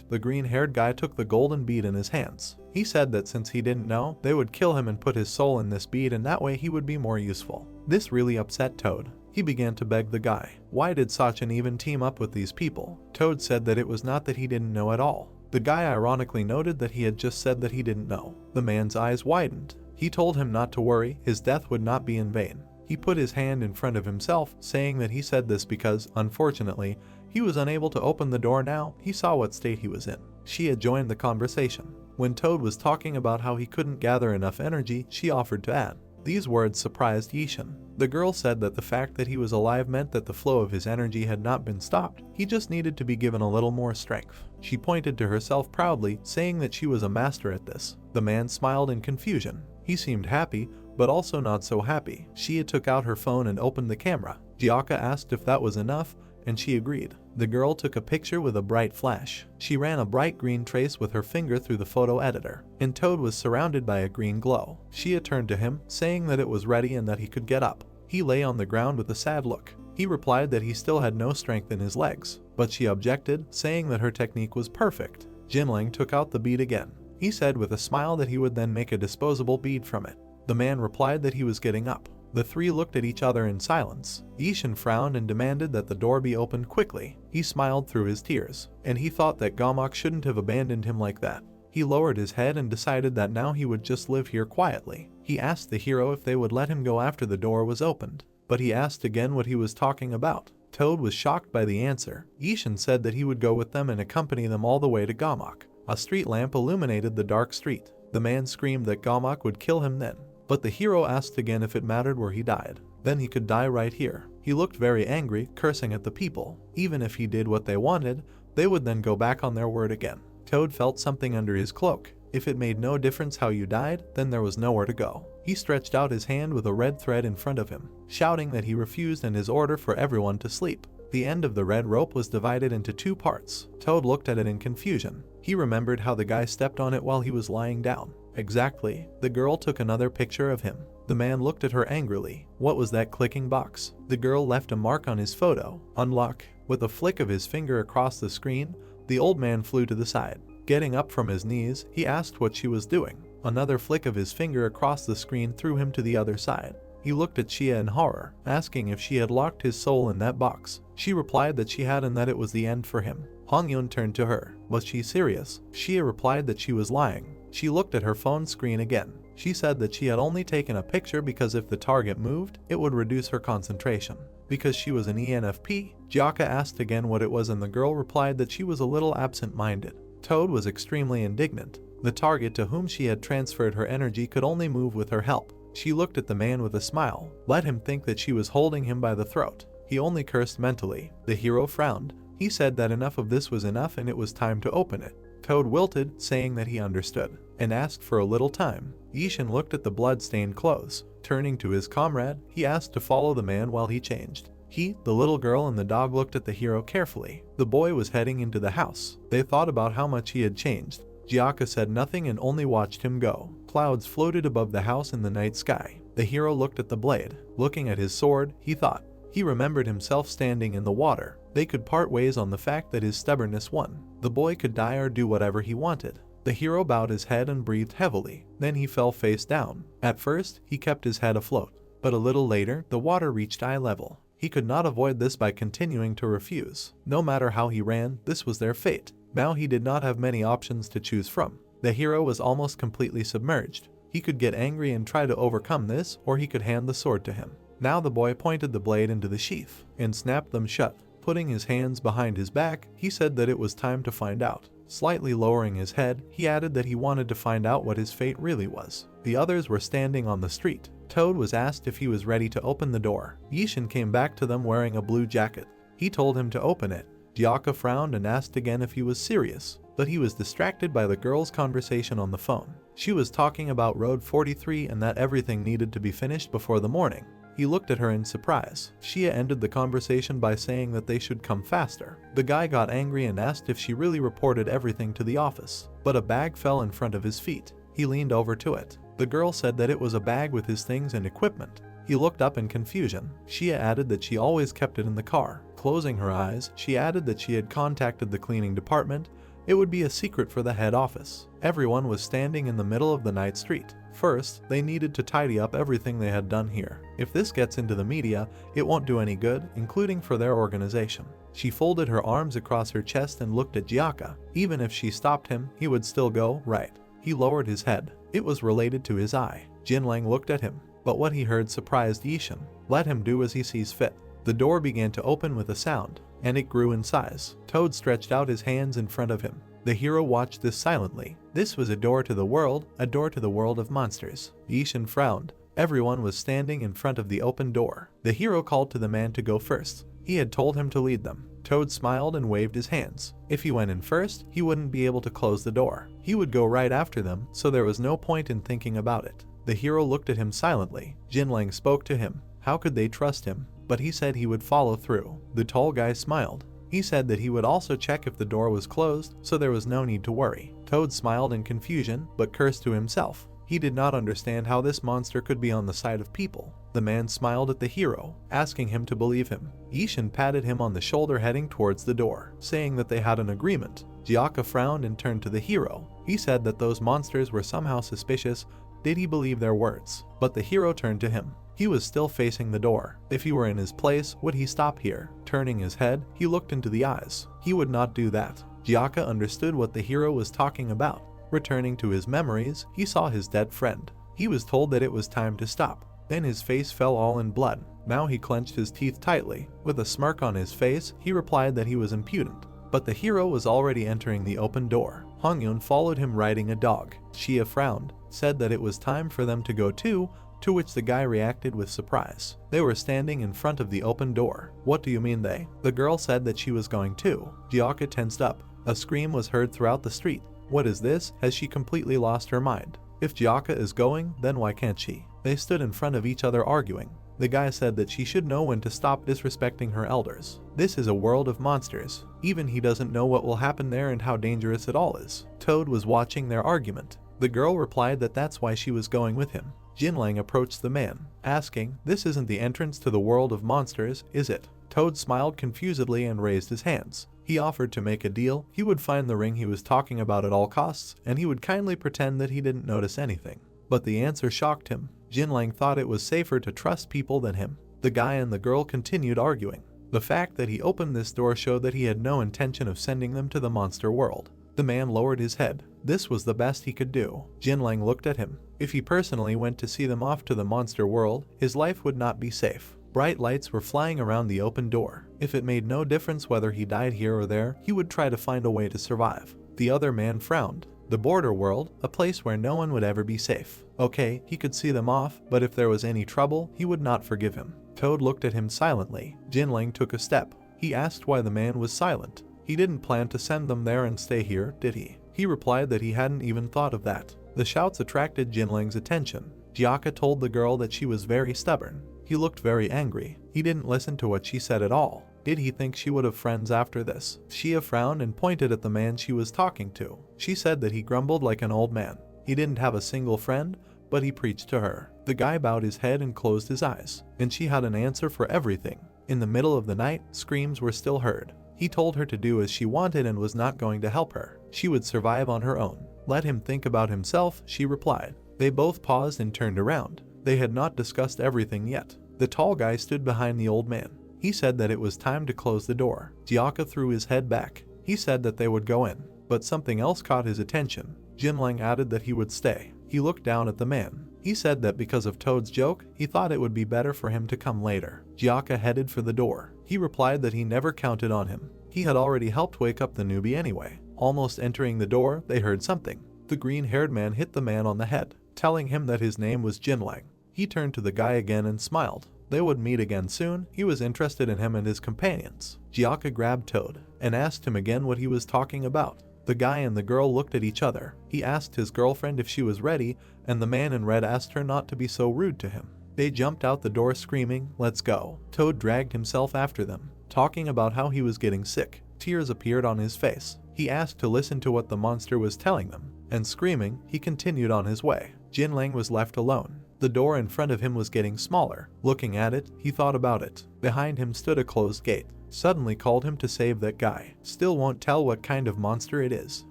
The green-haired guy took the golden bead in his hands. He said that since he didn't know, they would kill him and put his soul in this bead, and that way he would be more useful. This really upset Toad. He began to beg the guy. Why did Sachin even team up with these people? Toad said that it was not that he didn't know at all. The guy ironically noted that he had just said that he didn't know. The man's eyes widened. He told him not to worry, his death would not be in vain. He put his hand in front of himself, saying that he said this because, unfortunately, he was unable to open the door now. He saw what state he was in. She had joined the conversation. When Toad was talking about how he couldn't gather enough energy, she offered to add. These words surprised Ishin. The girl said that the fact that he was alive meant that the flow of his energy had not been stopped. He just needed to be given a little more strength. She pointed to herself proudly, saying that she was a master at this. The man smiled in confusion. He seemed happy, but also not so happy. Shia took out her phone and opened the camera. Gyaka asked if that was enough, and she agreed. The girl took a picture with a bright flash. She ran a bright green trace with her finger through the photo editor, and Toad was surrounded by a green glow. Shia turned to him, saying that it was ready and that he could get up. He lay on the ground with a sad look. He replied that he still had no strength in his legs, but she objected, saying that her technique was perfect. Jinling took out the bead again. He said with a smile that he would then make a disposable bead from it. The man replied that he was getting up. The three looked at each other in silence. Ishin frowned and demanded that the door be opened quickly. He smiled through his tears, and he thought that Gamak shouldn't have abandoned him like that. He lowered his head and decided that now he would just live here quietly. He asked the hero if they would let him go after the door was opened, but he asked again what he was talking about. Toad was shocked by the answer. Ishin said that he would go with them and accompany them all the way to Gamak. A street lamp illuminated the dark street. The man screamed that Gamak would kill him then. But the hero asked again if it mattered where he died. Then he could die right here. He looked very angry, cursing at the people. Even if he did what they wanted, they would then go back on their word again. Toad felt something under his cloak. If it made no difference how you died, then there was nowhere to go. He stretched out his hand with a red thread in front of him, shouting that he refused and his order for everyone to sleep. The end of the red rope was divided into two parts. Toad looked at it in confusion. He remembered how the guy stepped on it while he was lying down. Exactly. The girl took another picture of him. The man looked at her angrily. What was that clicking box? The girl left a mark on his photo. Unlock. With a flick of his finger across the screen, the old man flew to the side. Getting up from his knees, he asked what she was doing. Another flick of his finger across the screen threw him to the other side. He looked at Shia in horror, asking if she had locked his soul in that box. She replied that she had and that it was the end for him. Hongyeon turned to her. Was she serious? Shia replied that she was lying. She looked at her phone screen again. She said that she had only taken a picture because if the target moved, it would reduce her concentration. Because she was an ENFP, Gyaka asked again what it was and the girl replied that she was a little absent-minded. Toad was extremely indignant. The target to whom she had transferred her energy could only move with her help. She looked at the man with a smile, let him think that she was holding him by the throat. He only cursed mentally. The hero frowned. He said that enough of this was enough and it was time to open it. Toad wilted, saying that he understood, and asked for a little time. Ishin looked at the blood-stained clothes. Turning to his comrade, he asked to follow the man while he changed. He, the little girl, and the dog looked at the hero carefully. The boy was heading into the house. They thought about how much he had changed. Gyaka said nothing and only watched him go. Clouds floated above the house in the night sky. The hero looked at the blade. Looking at his sword, he thought. He remembered himself standing in the water. They could part ways on the fact that his stubbornness won. The boy could die or do whatever he wanted. The hero bowed his head and breathed heavily, then he fell face down. At first, he kept his head afloat, but a little later, the water reached eye level. He could not avoid this by continuing to refuse. No matter how he ran, this was their fate. Now he did not have many options to choose from. The hero was almost completely submerged. He could get angry and try to overcome this, or he could hand the sword to him. Now the boy pointed the blade into the sheath and snapped them shut. Putting his hands behind his back, he said that it was time to find out. Slightly lowering his head, he added that he wanted to find out what his fate really was. The others were standing on the street. Toad was asked if he was ready to open the door. Yishin came back to them wearing a blue jacket. He told him to open it. Gyaka frowned and asked again if he was serious, but he was distracted by the girl's conversation on the phone. She was talking about Road 43 and that everything needed to be finished before the morning. He looked at her in surprise. Shia ended the conversation by saying that they should come faster. The guy got angry and asked if she really reported everything to the office, but a bag fell in front of his feet. He leaned over to it. The girl said that it was a bag with his things and equipment. He looked up in confusion. Shia added that she always kept it in the car. Closing her eyes, she added that she had contacted the cleaning department. It would be a secret for the head office. Everyone was standing in the middle of the night street. First, they needed to tidy up everything they had done here. If this gets into the media, it won't do any good, including for their organization. She folded her arms across her chest and looked at Gyaka. Even if she stopped him, he would still go right. He lowered his head. It was related to his eye. Jinlang looked at him, but what he heard surprised Yishin. Let him do as he sees fit. The door began to open with a sound, and it grew in size. Toad stretched out his hands in front of him. The hero watched this silently. This was a door to the world of monsters. Yishin frowned. Everyone was standing in front of the open door. The hero called to the man to go first. He had told him to lead them. Toad smiled and waved his hands. If he went in first, he wouldn't be able to close the door. He would go right after them, so there was no point in thinking about it. The hero looked at him silently. Jinlang spoke to him. How could they trust him? But he said he would follow through. The tall guy smiled. He said that he would also check if the door was closed, so there was no need to worry. Toad smiled in confusion, but cursed to himself. He did not understand how this monster could be on the side of people. The man smiled at the hero, asking him to believe him. Yishin patted him on the shoulder heading towards the door, saying that they had an agreement. Gyaka frowned and turned to the hero. He said that those monsters were somehow suspicious. Did he believe their words? But the hero turned to him. He was still facing the door. If he were in his place, would he stop here? Turning his head, he looked into the eyes. He would not do that. Gyaka understood what the hero was talking about. Returning to his memories, he saw his dead friend. He was told that it was time to stop. Then his face fell all in blood. Now he clenched his teeth tightly. With a smirk on his face, he replied that he was impudent. But the hero was already entering the open door. Hongyun followed him riding a dog. Shia frowned, said that it was time for them to go too, to which the guy reacted with surprise. They were standing in front of the open door. What do you mean they? The girl said that she was going too. Gyaka tensed up. A scream was heard throughout the street. What is this? Has she completely lost her mind? If Gyaka is going, then why can't she? They stood in front of each other arguing. The guy said that she should know when to stop disrespecting her elders. This is a world of monsters. Even he doesn't know what will happen there and how dangerous it all is. Toad was watching their argument. The girl replied that that's why she was going with him. Jinlang approached the man, asking, "This isn't the entrance to the world of monsters, is it?" Toad smiled confusedly and raised his hands. He offered to make a deal. He would find the ring he was talking about at all costs, and he would kindly pretend that he didn't notice anything. But the answer shocked him. Jinlang thought it was safer to trust people than him. The guy and the girl continued arguing. The fact that he opened this door showed that he had no intention of sending them to the monster world. The man lowered his head. This was the best he could do. Jinlang looked at him. If he personally went to see them off to the monster world, his life would not be safe. Bright lights were flying around the open door. If it made no difference whether he died here or there, he would try to find a way to survive. The other man frowned. The border world, a place where no one would ever be safe. Okay, he could see them off, but if there was any trouble, he would not forgive him. Toad looked at him silently. Jinlang took a step. He asked why the man was silent. He didn't plan to send them there and stay here, did he? He replied that he hadn't even thought of that. The shouts attracted Jinlang's attention. Gyaka told the girl that she was very stubborn. He looked very angry. He didn't listen to what she said at all. Did he think she would have friends after this? Shia frowned and pointed at the man she was talking to. She said that he grumbled like an old man. He didn't have a single friend, but he preached to her. The guy bowed his head and closed his eyes, and she had an answer for everything. In the middle of the night, screams were still heard. He told her to do as she wanted and was not going to help her. She would survive on her own. Let him think about himself, she replied. They both paused and turned around. They had not discussed everything yet. The tall guy stood behind the old man. He said that it was time to close the door. Jiaka threw his head back. He said that they would go in, but something else caught his attention. Jinlang added that he would stay. He looked down at the man. He said that because of Toad's joke, he thought it would be better for him to come later. Jiaka headed for the door. He replied that he never counted on him. He had already helped wake up the newbie anyway. Almost entering the door, they heard something. The green-haired man hit the man on the head, telling him that his name was Jinlang. He turned to the guy again and smiled. They would meet again soon. He was interested in him and his companions. Jiaka grabbed Toad and asked him again what he was talking about. The guy and the girl looked at each other. He asked his girlfriend if she was ready, and the man in red asked her not to be so rude to him. They jumped out the door screaming, "Let's go." Toad dragged himself after them, talking about how he was getting sick. Tears appeared on his face. He asked to listen to what the monster was telling them, and screaming, he continued on his way. Jinlang was left alone. The door in front of him was getting smaller. Looking at it, he thought about it. Behind him stood a closed gate. Suddenly called him to save that guy. Still won't tell what kind of monster it is.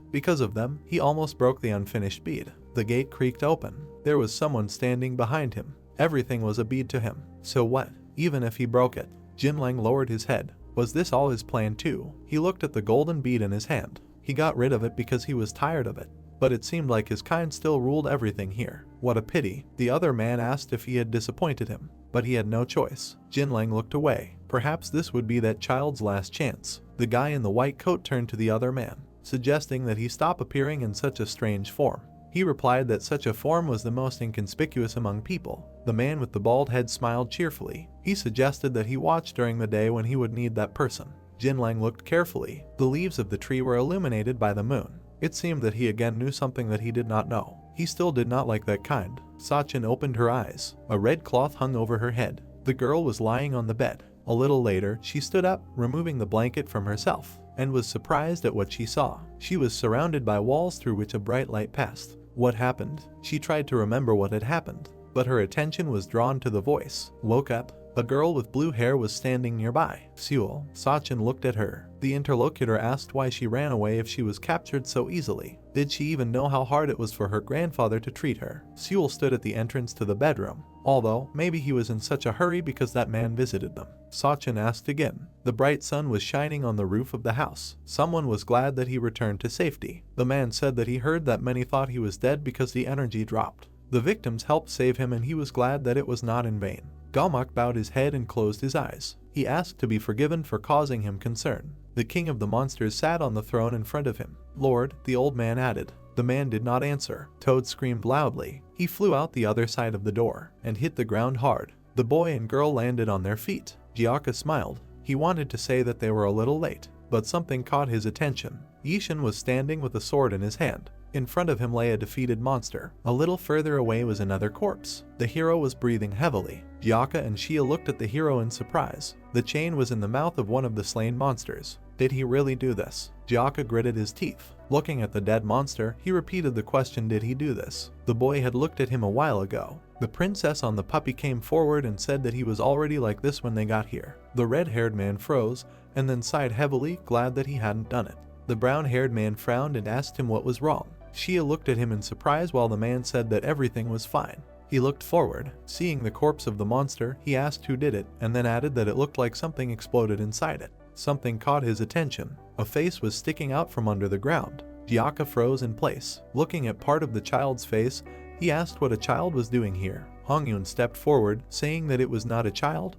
Because of them, he almost broke the unfinished bead. The gate creaked open. There was someone standing behind him. Everything was a bead to him. So what? Even if he broke it? Jinlang lowered his head. Was this all his plan too? He looked at the golden bead in his hand. He got rid of it because he was tired of it. But it seemed like his kind still ruled everything here. What a pity. The other man asked if he had disappointed him, but he had no choice. Jinlang looked away. Perhaps this would be that child's last chance. The guy in the white coat turned to the other man, suggesting that he stop appearing in such a strange form. He replied that such a form was the most inconspicuous among people. The man with the bald head smiled cheerfully. He suggested that he watch during the day when he would need that person. Jinlang looked carefully. The leaves of the tree were illuminated by the moon. It seemed that he again knew something that he did not know. He still did not like that kind. Sachin opened her eyes. A red cloth hung over her head. The girl was lying on the bed. A little later, she stood up, removing the blanket from herself, and was surprised at what she saw. She was surrounded by walls through which a bright light passed. What happened? She tried to remember what had happened, but her attention was drawn to the voice. Woke up. A girl with blue hair was standing nearby. Seul. Sachin looked at her. The interlocutor asked why she ran away if she was captured so easily. Did she even know how hard it was for her grandfather to treat her? Seul stood at the entrance to the bedroom. Although, maybe he was in such a hurry because that man visited them. Sachin asked again. The bright sun was shining on the roof of the house. Someone was glad that he returned to safety. The man said that he heard that many thought he was dead because the energy dropped. The victims helped save him and he was glad that it was not in vain. Galmak bowed his head and closed his eyes. He asked to be forgiven for causing him concern. The king of the monsters sat on the throne in front of him. Lord, the old man added. The man did not answer. Toad screamed loudly. He flew out the other side of the door and hit the ground hard. The boy and girl landed on their feet. Jiaka smiled. He wanted to say that they were a little late, but something caught his attention. Yishin was standing with a sword in his hand. In front of him lay a defeated monster. A little further away was another corpse. The hero was breathing heavily. Jiaka and Shia looked at the hero in surprise. The chain was in the mouth of one of the slain monsters. Did he really do this? Jiaka gritted his teeth. Looking at the dead monster, he repeated the question, did he do this? The boy had looked at him a while ago. The princess on the puppy came forward and said that he was already like this when they got here. The red-haired man froze, and then sighed heavily, glad that he hadn't done it. The brown-haired man frowned and asked him what was wrong. Shia looked at him in surprise while the man said that everything was fine. He looked forward. Seeing the corpse of the monster, he asked who did it, and then added that it looked like something exploded inside it. Something caught his attention. A face was sticking out from under the ground. Jiaka froze in place. Looking at part of the child's face, he asked what a child was doing here. Hongyun stepped forward, saying that it was not a child.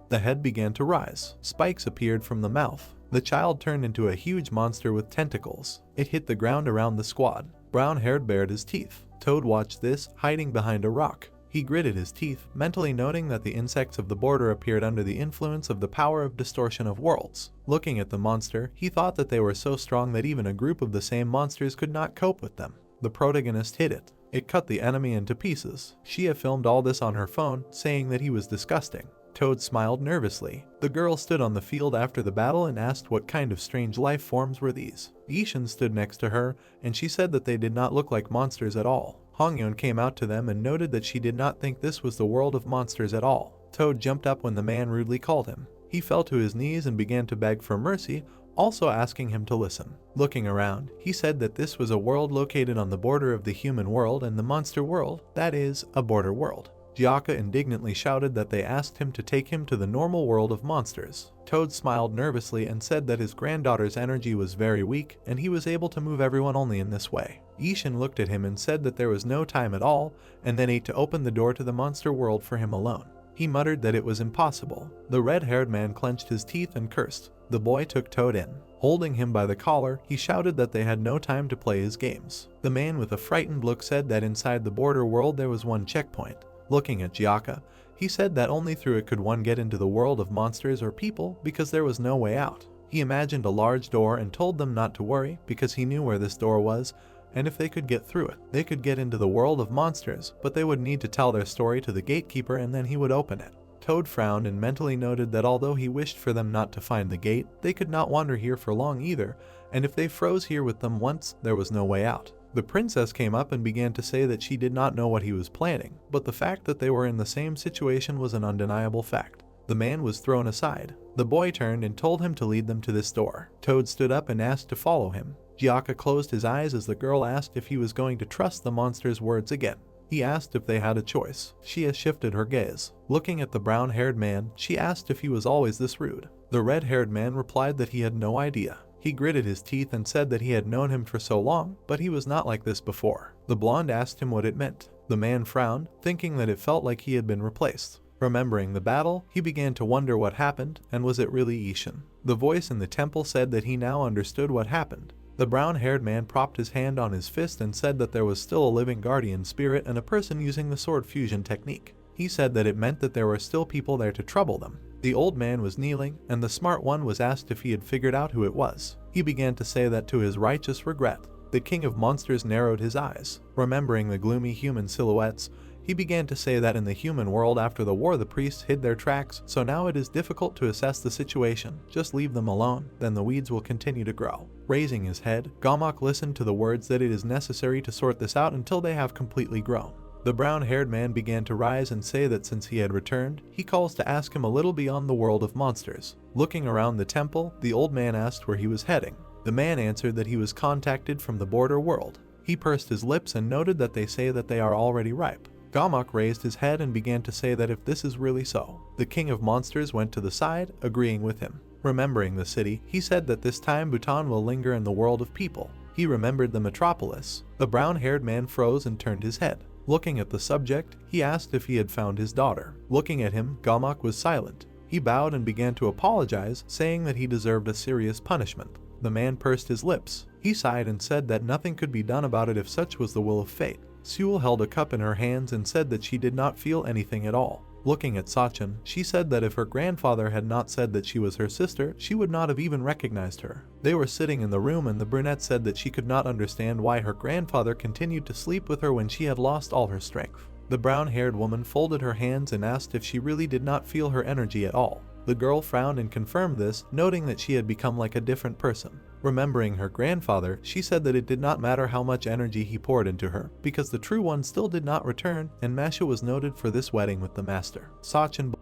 The head began to rise. Spikes appeared from the mouth. The child turned into a huge monster with tentacles. It hit the ground around the squad. Brown-haired bared his teeth. Toad watched this, hiding behind a rock. He gritted his teeth, mentally noting that the insects of the border appeared under the influence of the power of distortion of worlds. Looking at the monster, he thought that they were so strong that even a group of the same monsters could not cope with them. The protagonist hit it. It cut the enemy into pieces. Shia filmed all this on her phone, saying that he was disgusting. Toad smiled nervously. The girl stood on the field after the battle and asked what kind of strange life forms were these. Yishin stood next to her, and she said that they did not look like monsters at all. Hongyun came out to them and noted that she did not think this was the world of monsters at all. Toad jumped up when the man rudely called him. He fell to his knees and began to beg for mercy, also asking him to listen. Looking around, he said that this was a world located on the border of the human world and the monster world, that is, a border world. Gyaka indignantly shouted that they asked him to take him to the normal world of monsters. Toad smiled nervously and said that his granddaughter's energy was very weak and he was able to move everyone only in this way. Ishin looked at him and said that there was no time at all, and then ate to open the door to the monster world for him alone. He muttered that it was impossible. The red-haired man clenched his teeth and cursed. The boy took Toad in. Holding him by the collar, he shouted that they had no time to play his games. The man with a frightened look said that inside the border world there was one checkpoint. Looking at Gyaka, he said that only through it could one get into the world of monsters or people because there was no way out. He imagined a large door and told them not to worry because he knew where this door was, and if they could get through it, they could get into the world of monsters, but they would need to tell their story to the gatekeeper and then he would open it. Toad frowned and mentally noted that although he wished for them not to find the gate, they could not wander here for long either, and if they froze here with them once, there was no way out. The princess came up and began to say that she did not know what he was planning, but the fact that they were in the same situation was an undeniable fact. The man was thrown aside. The boy turned and told him to lead them to this door. Toad stood up and asked to follow him. Gyaka closed his eyes as the girl asked if he was going to trust the monster's words again. He asked if they had a choice. She shifted her gaze. Looking at the brown-haired man, she asked if he was always this rude. The red-haired man replied that he had no idea. He gritted his teeth and said that he had known him for so long, but he was not like this before. The blonde asked him what it meant. The man frowned, thinking that it felt like he had been replaced. Remembering the battle, he began to wonder what happened, and was it really Ishin? The voice in the temple said that he now understood what happened. The brown-haired man propped his hand on his fist and said that there was still a living guardian spirit and a person using the sword fusion technique. He said that it meant that there were still people there to trouble them. The old man was kneeling, and the smart one was asked if he had figured out who it was. He began to say that to his righteous regret. The king of monsters narrowed his eyes. Remembering the gloomy human silhouettes, he began to say that in the human world after the war the priests hid their tracks, so now it is difficult to assess the situation. Just leave them alone, then the weeds will continue to grow. Raising his head, Gamok listened to the words that it is necessary to sort this out until they have completely grown. The brown-haired man began to rise and say that since he had returned, he calls to ask him a little beyond the world of monsters. Looking around the temple, the old man asked where he was heading. The man answered that he was contacted from the border world. He pursed his lips and noted that they say that they are already ripe. Gamok raised his head and began to say that if this is really so. The king of monsters went to the side, agreeing with him. Remembering the city, he said that this time Bhutan will linger in the world of people. He remembered the metropolis. The brown-haired man froze and turned his head. Looking at the subject, he asked if he had found his daughter. Looking at him, Gamok was silent. He bowed and began to apologize, saying that he deserved a serious punishment. The man pursed his lips. He sighed and said that nothing could be done about it if such was the will of fate. Seul held a cup in her hands and said that she did not feel anything at all. Looking at Sachin, she said that if her grandfather had not said that she was her sister, she would not have even recognized her. They were sitting in the room and the brunette said that she could not understand why her grandfather continued to sleep with her when she had lost all her strength. The brown-haired woman folded her hands and asked if she really did not feel her energy at all. The girl frowned and confirmed this, noting that she had become like a different person. Remembering her grandfather, she said that it did not matter how much energy he poured into her, because the true one still did not return, and Masha was noted for this wedding with the master. Sachin.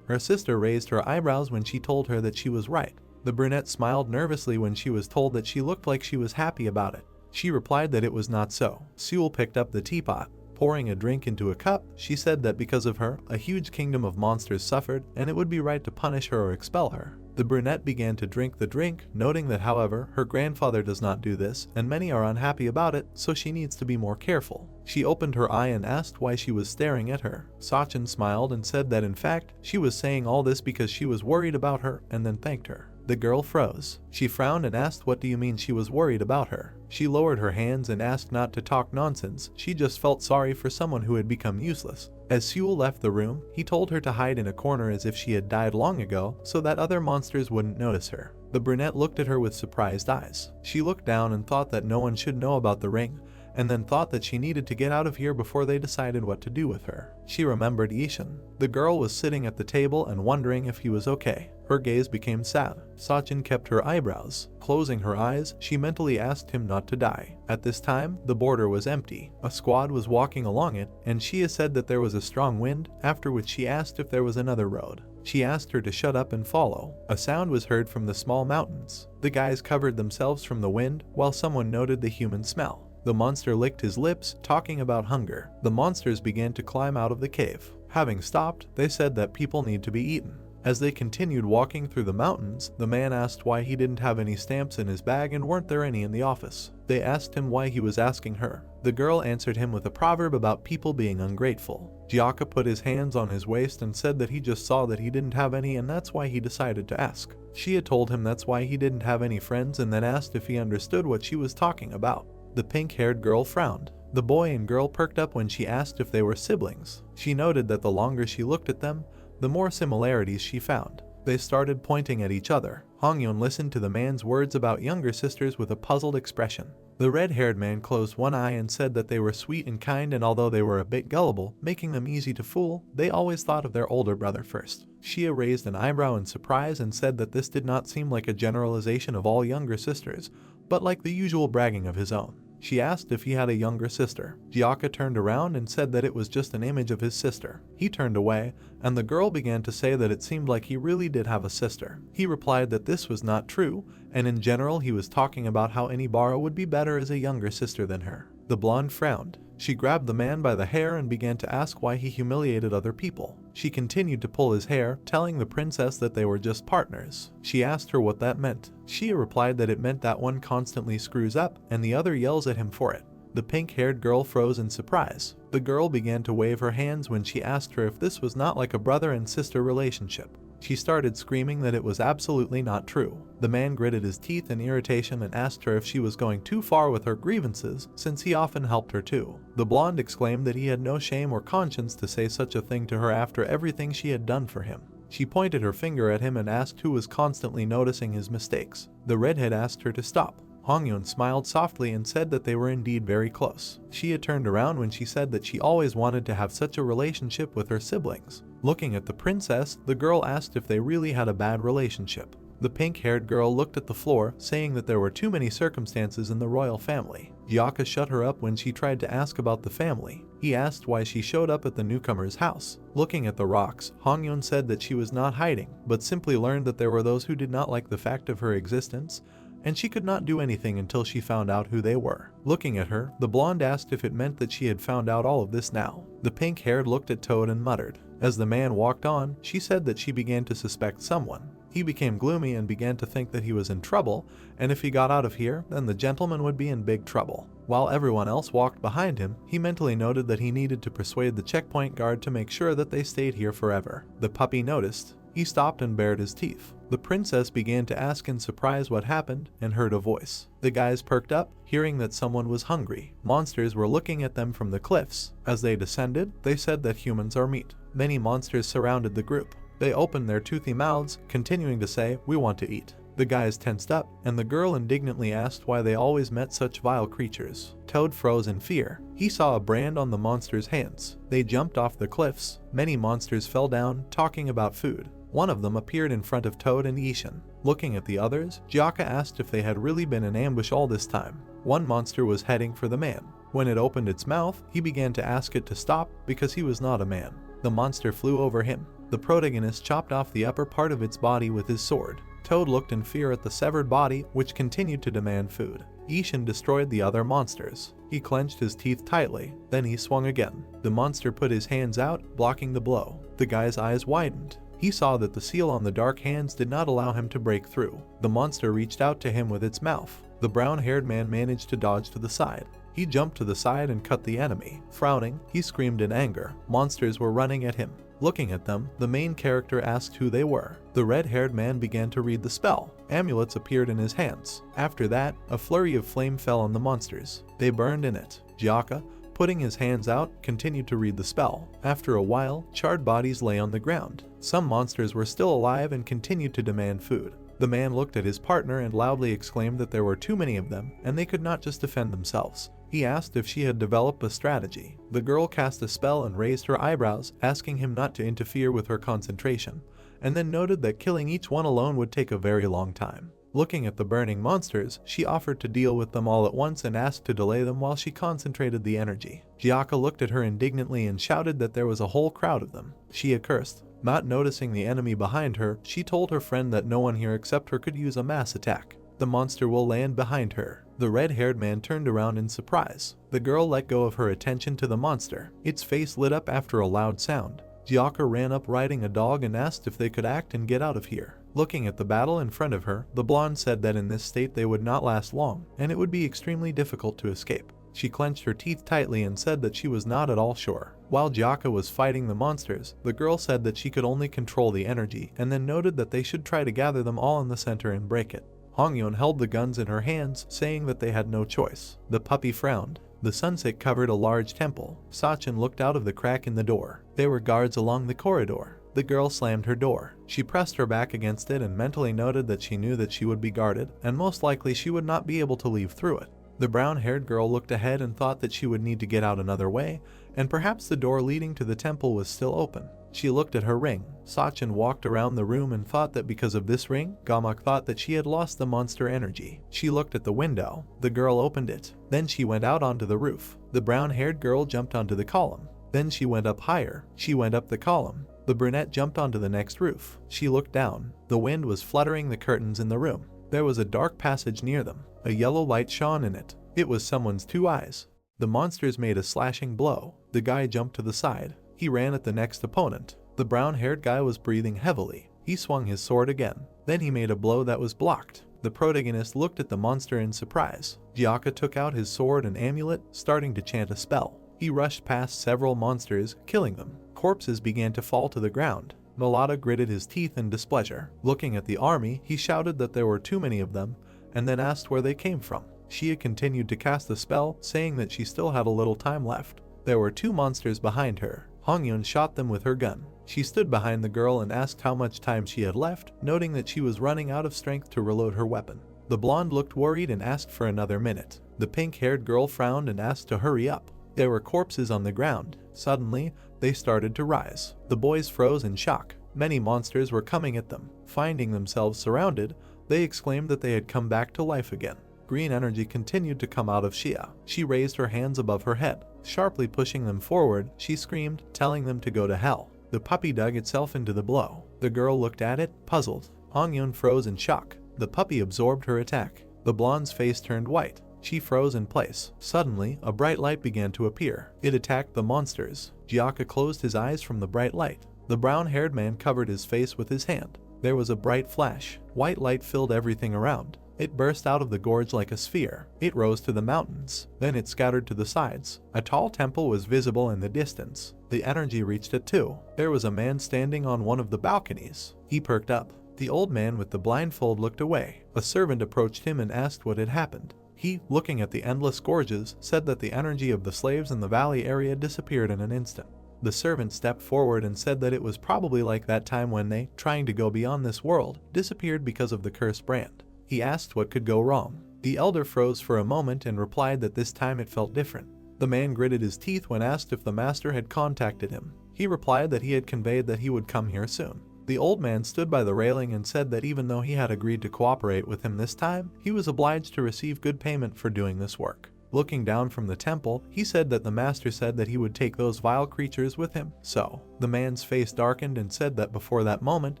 Her sister raised her eyebrows when she told her that she was right. The brunette smiled nervously when she was told that she looked like she was happy about it. She replied that it was not so. Seul picked up the teapot. Pouring a drink into a cup, she said that because of her, a huge kingdom of monsters suffered, and it would be right to punish her or expel her. The brunette began to drink the drink, noting that however, her grandfather does not do this, and many are unhappy about it, so she needs to be more careful. She opened her eye and asked why she was staring at her. Sachin smiled and said that in fact, she was saying all this because she was worried about her, and then thanked her. The girl froze. She frowned and asked what do you mean she was worried about her. She lowered her hands and asked not to talk nonsense, she just felt sorry for someone who had become useless. As Seul left the room, he told her to hide in a corner as if she had died long ago, so that other monsters wouldn't notice her. The brunette looked at her with surprised eyes. She looked down and thought that no one should know about the ring, and then thought that she needed to get out of here before they decided what to do with her. She remembered Ishin. The girl was sitting at the table and wondering if he was okay. Her gaze became sad. Sachin kept her eyebrows. Closing her eyes, she mentally asked him not to die. At this time, the border was empty. A squad was walking along it, and Shia said that there was a strong wind, after which she asked if there was another road. She asked her to shut up and follow. A sound was heard from the small mountains. The guys covered themselves from the wind, while someone noted the human smell. The monster licked his lips, talking about hunger. The monsters began to climb out of the cave. Having stopped, they said that people need to be eaten. As they continued walking through the mountains, the man asked why he didn't have any stamps in his bag and weren't there any in the office. They asked him why he was asking her. The girl answered him with a proverb about people being ungrateful. Gyaka put his hands on his waist and said that he just saw that he didn't have any and that's why he decided to ask. Shia told him that's why he didn't have any friends and then asked if he understood what she was talking about. The pink-haired girl frowned. The boy and girl perked up when she asked if they were siblings. She noted that the longer she looked at them, the more similarities she found. They started pointing at each other. Hongyeon listened to the man's words about younger sisters with a puzzled expression. The red-haired man closed one eye and said that they were sweet and kind, and although they were a bit gullible, making them easy to fool, they always thought of their older brother first. Shia raised an eyebrow in surprise and said that this did not seem like a generalization of all younger sisters, but like the usual bragging of his own. She asked if he had a younger sister. Gyaka turned around and said that it was just an image of his sister. He turned away, and the girl began to say that it seemed like he really did have a sister. He replied that this was not true, and in general he was talking about how Anibara would be better as a younger sister than her. The blonde frowned. She grabbed the man by the hair and began to ask why he humiliated other people. She continued to pull his hair, telling the princess that they were just partners. She asked her what that meant. Shia replied that it meant that one constantly screws up and the other yells at him for it. The pink-haired girl froze in surprise. The girl began to wave her hands when she asked her if this was not like a brother and sister relationship. She started screaming that it was absolutely not true. The man gritted his teeth in irritation and asked her if she was going too far with her grievances, since he often helped her too. The blonde exclaimed that he had no shame or conscience to say such a thing to her after everything she had done for him. She pointed her finger at him and asked who was constantly noticing his mistakes. The redhead asked her to stop. Hongyeon smiled softly and said that they were indeed very close. Shia turned around when she said that she always wanted to have such a relationship with her siblings. Looking at the princess, the girl asked if they really had a bad relationship. The pink-haired girl looked at the floor, saying that there were too many circumstances in the royal family. Gyaka shut her up when she tried to ask about the family. He asked why she showed up at the newcomer's house. Looking at the rocks, Hongyeon said that she was not hiding, but simply learned that there were those who did not like the fact of her existence, and she could not do anything until she found out who they were. Looking at her, the blonde asked if it meant that she had found out all of this now. The pink-haired looked at Toad and muttered. As the man walked on, she said that she began to suspect someone. He became gloomy and began to think that he was in trouble, and if he got out of here, then the gentleman would be in big trouble. While everyone else walked behind him, he mentally noted that he needed to persuade the checkpoint guard to make sure that they stayed here forever. The puppy noticed. He stopped and bared his teeth. The princess began to ask in surprise what happened and heard a voice. The guys perked up, hearing that someone was hungry. Monsters were looking at them from the cliffs. As they descended, they said that humans are meat. Many monsters surrounded the group. They opened their toothy mouths, continuing to say, "We want to eat." The guys tensed up, and the girl indignantly asked why they always met such vile creatures. Toad froze in fear. He saw a brand on the monsters' hands. They jumped off the cliffs. Many monsters fell down, talking about food. One of them appeared in front of Toad and Ishin. Looking at the others, Gyaka asked if they had really been in ambush all this time. One monster was heading for the man. When it opened its mouth, he began to ask it to stop because he was not a man. The monster flew over him. The protagonist chopped off the upper part of its body with his sword. Toad looked in fear at the severed body, which continued to demand food. Ishin destroyed the other monsters. He clenched his teeth tightly, then he swung again. The monster put his hands out, blocking the blow. The guy's eyes widened. He saw that the seal on the dark hands did not allow him to break through. The monster reached out to him with its mouth. The brown-haired man managed to dodge to the side. He jumped to the side and cut the enemy. Frowning, he screamed in anger. Monsters were running at him. Looking at them, the main character asked who they were. The red-haired man began to read the spell. Amulets appeared in his hands. After that, a flurry of flame fell on the monsters. They burned in it. Gyaka, putting his hands out, continued to read the spell. After a while, charred bodies lay on the ground. Some monsters were still alive and continued to demand food. The man looked at his partner and loudly exclaimed that there were too many of them, and they could not just defend themselves. He asked if she had developed a strategy. The girl cast a spell and raised her eyebrows, asking him not to interfere with her concentration, and then noted that killing each one alone would take a very long time. Looking at the burning monsters, she offered to deal with them all at once and asked to delay them while she concentrated the energy. Jiaka looked at her indignantly and shouted that there was a whole crowd of them. She cursed. Not noticing the enemy behind her, she told her friend that no one here except her could use a mass attack. The monster will land behind her. The red-haired man turned around in surprise. The girl let go of her attention to the monster. Its face lit up after a loud sound. Jiaka ran up riding a dog and asked if they could act and get out of here. Looking at the battle in front of her, the blonde said that in this state they would not last long, and it would be extremely difficult to escape. She clenched her teeth tightly and said that she was not at all sure. While Jiaka was fighting the monsters, the girl said that she could only control the energy, and then noted that they should try to gather them all in the center and break it. Hongyeon held the guns in her hands, saying that they had no choice. The puppy frowned. The sunset covered a large temple. Sachin looked out of the crack in the door. There were guards along the corridor. The girl slammed her door. She pressed her back against it and mentally noted that she knew that she would be guarded, and most likely she would not be able to leave through it. The brown-haired girl looked ahead and thought that she would need to get out another way, and perhaps the door leading to the temple was still open. She looked at her ring. Sachin walked around the room and thought that because of this ring, Gamak thought that she had lost the monster energy. She looked at the window. The girl opened it. Then she went out onto the roof. The brown-haired girl jumped onto the column. Then she went up higher. She went up the column. The brunette jumped onto the next roof. She looked down. The wind was fluttering the curtains in the room. There was a dark passage near them. A yellow light shone in it. It was someone's two eyes. The monsters made a slashing blow. The guy jumped to the side. He ran at the next opponent. The brown-haired guy was breathing heavily. He swung his sword again. Then he made a blow that was blocked. The protagonist looked at the monster in surprise. Jiaka took out his sword and amulet, starting to chant a spell. He rushed past several monsters, killing them. Corpses began to fall to the ground. Mulata gritted his teeth in displeasure. Looking at the army, he shouted that there were too many of them, and then asked where they came from. Shia continued to cast the spell, saying that she still had a little time left. There were two monsters behind her. Hongyeon shot them with her gun. She stood behind the girl and asked how much time she had left, noting that she was running out of strength to reload her weapon. The blonde looked worried and asked for another minute. The pink-haired girl frowned and asked to hurry up. There were corpses on the ground. Suddenly, they started to rise. The boys froze in shock. Many monsters were coming at them. Finding themselves surrounded, they exclaimed that they had come back to life again. Green energy continued to come out of Shia. She raised her hands above her head. Sharply pushing them forward, she screamed, telling them to go to hell. The puppy dug itself into the blow. The girl looked at it, puzzled. Hongyeon froze in shock. The puppy absorbed her attack. The blonde's face turned white. She froze in place. Suddenly, a bright light began to appear. It attacked the monsters. Jiaka closed his eyes from the bright light. The brown-haired man covered his face with his hand. There was a bright flash. White light filled everything around. It burst out of the gorge like a sphere. It rose to the mountains. Then it scattered to the sides. A tall temple was visible in the distance. The energy reached it too. There was a man standing on one of the balconies. He perked up. The old man with the blindfold looked away. A servant approached him and asked what had happened. He, looking at the endless gorges, said that the energy of the slaves in the valley area disappeared in an instant. The servant stepped forward and said that it was probably like that time when they, trying to go beyond this world, disappeared because of the cursed brand. He asked what could go wrong. The elder froze for a moment and replied that this time it felt different. The man gritted his teeth when asked if the master had contacted him. He replied that he had conveyed that he would come here soon. The old man stood by the railing and said that even though he had agreed to cooperate with him this time, he was obliged to receive good payment for doing this work. Looking down from the temple, he said that the master said that he would take those vile creatures with him. So, the man's face darkened and said that before that moment,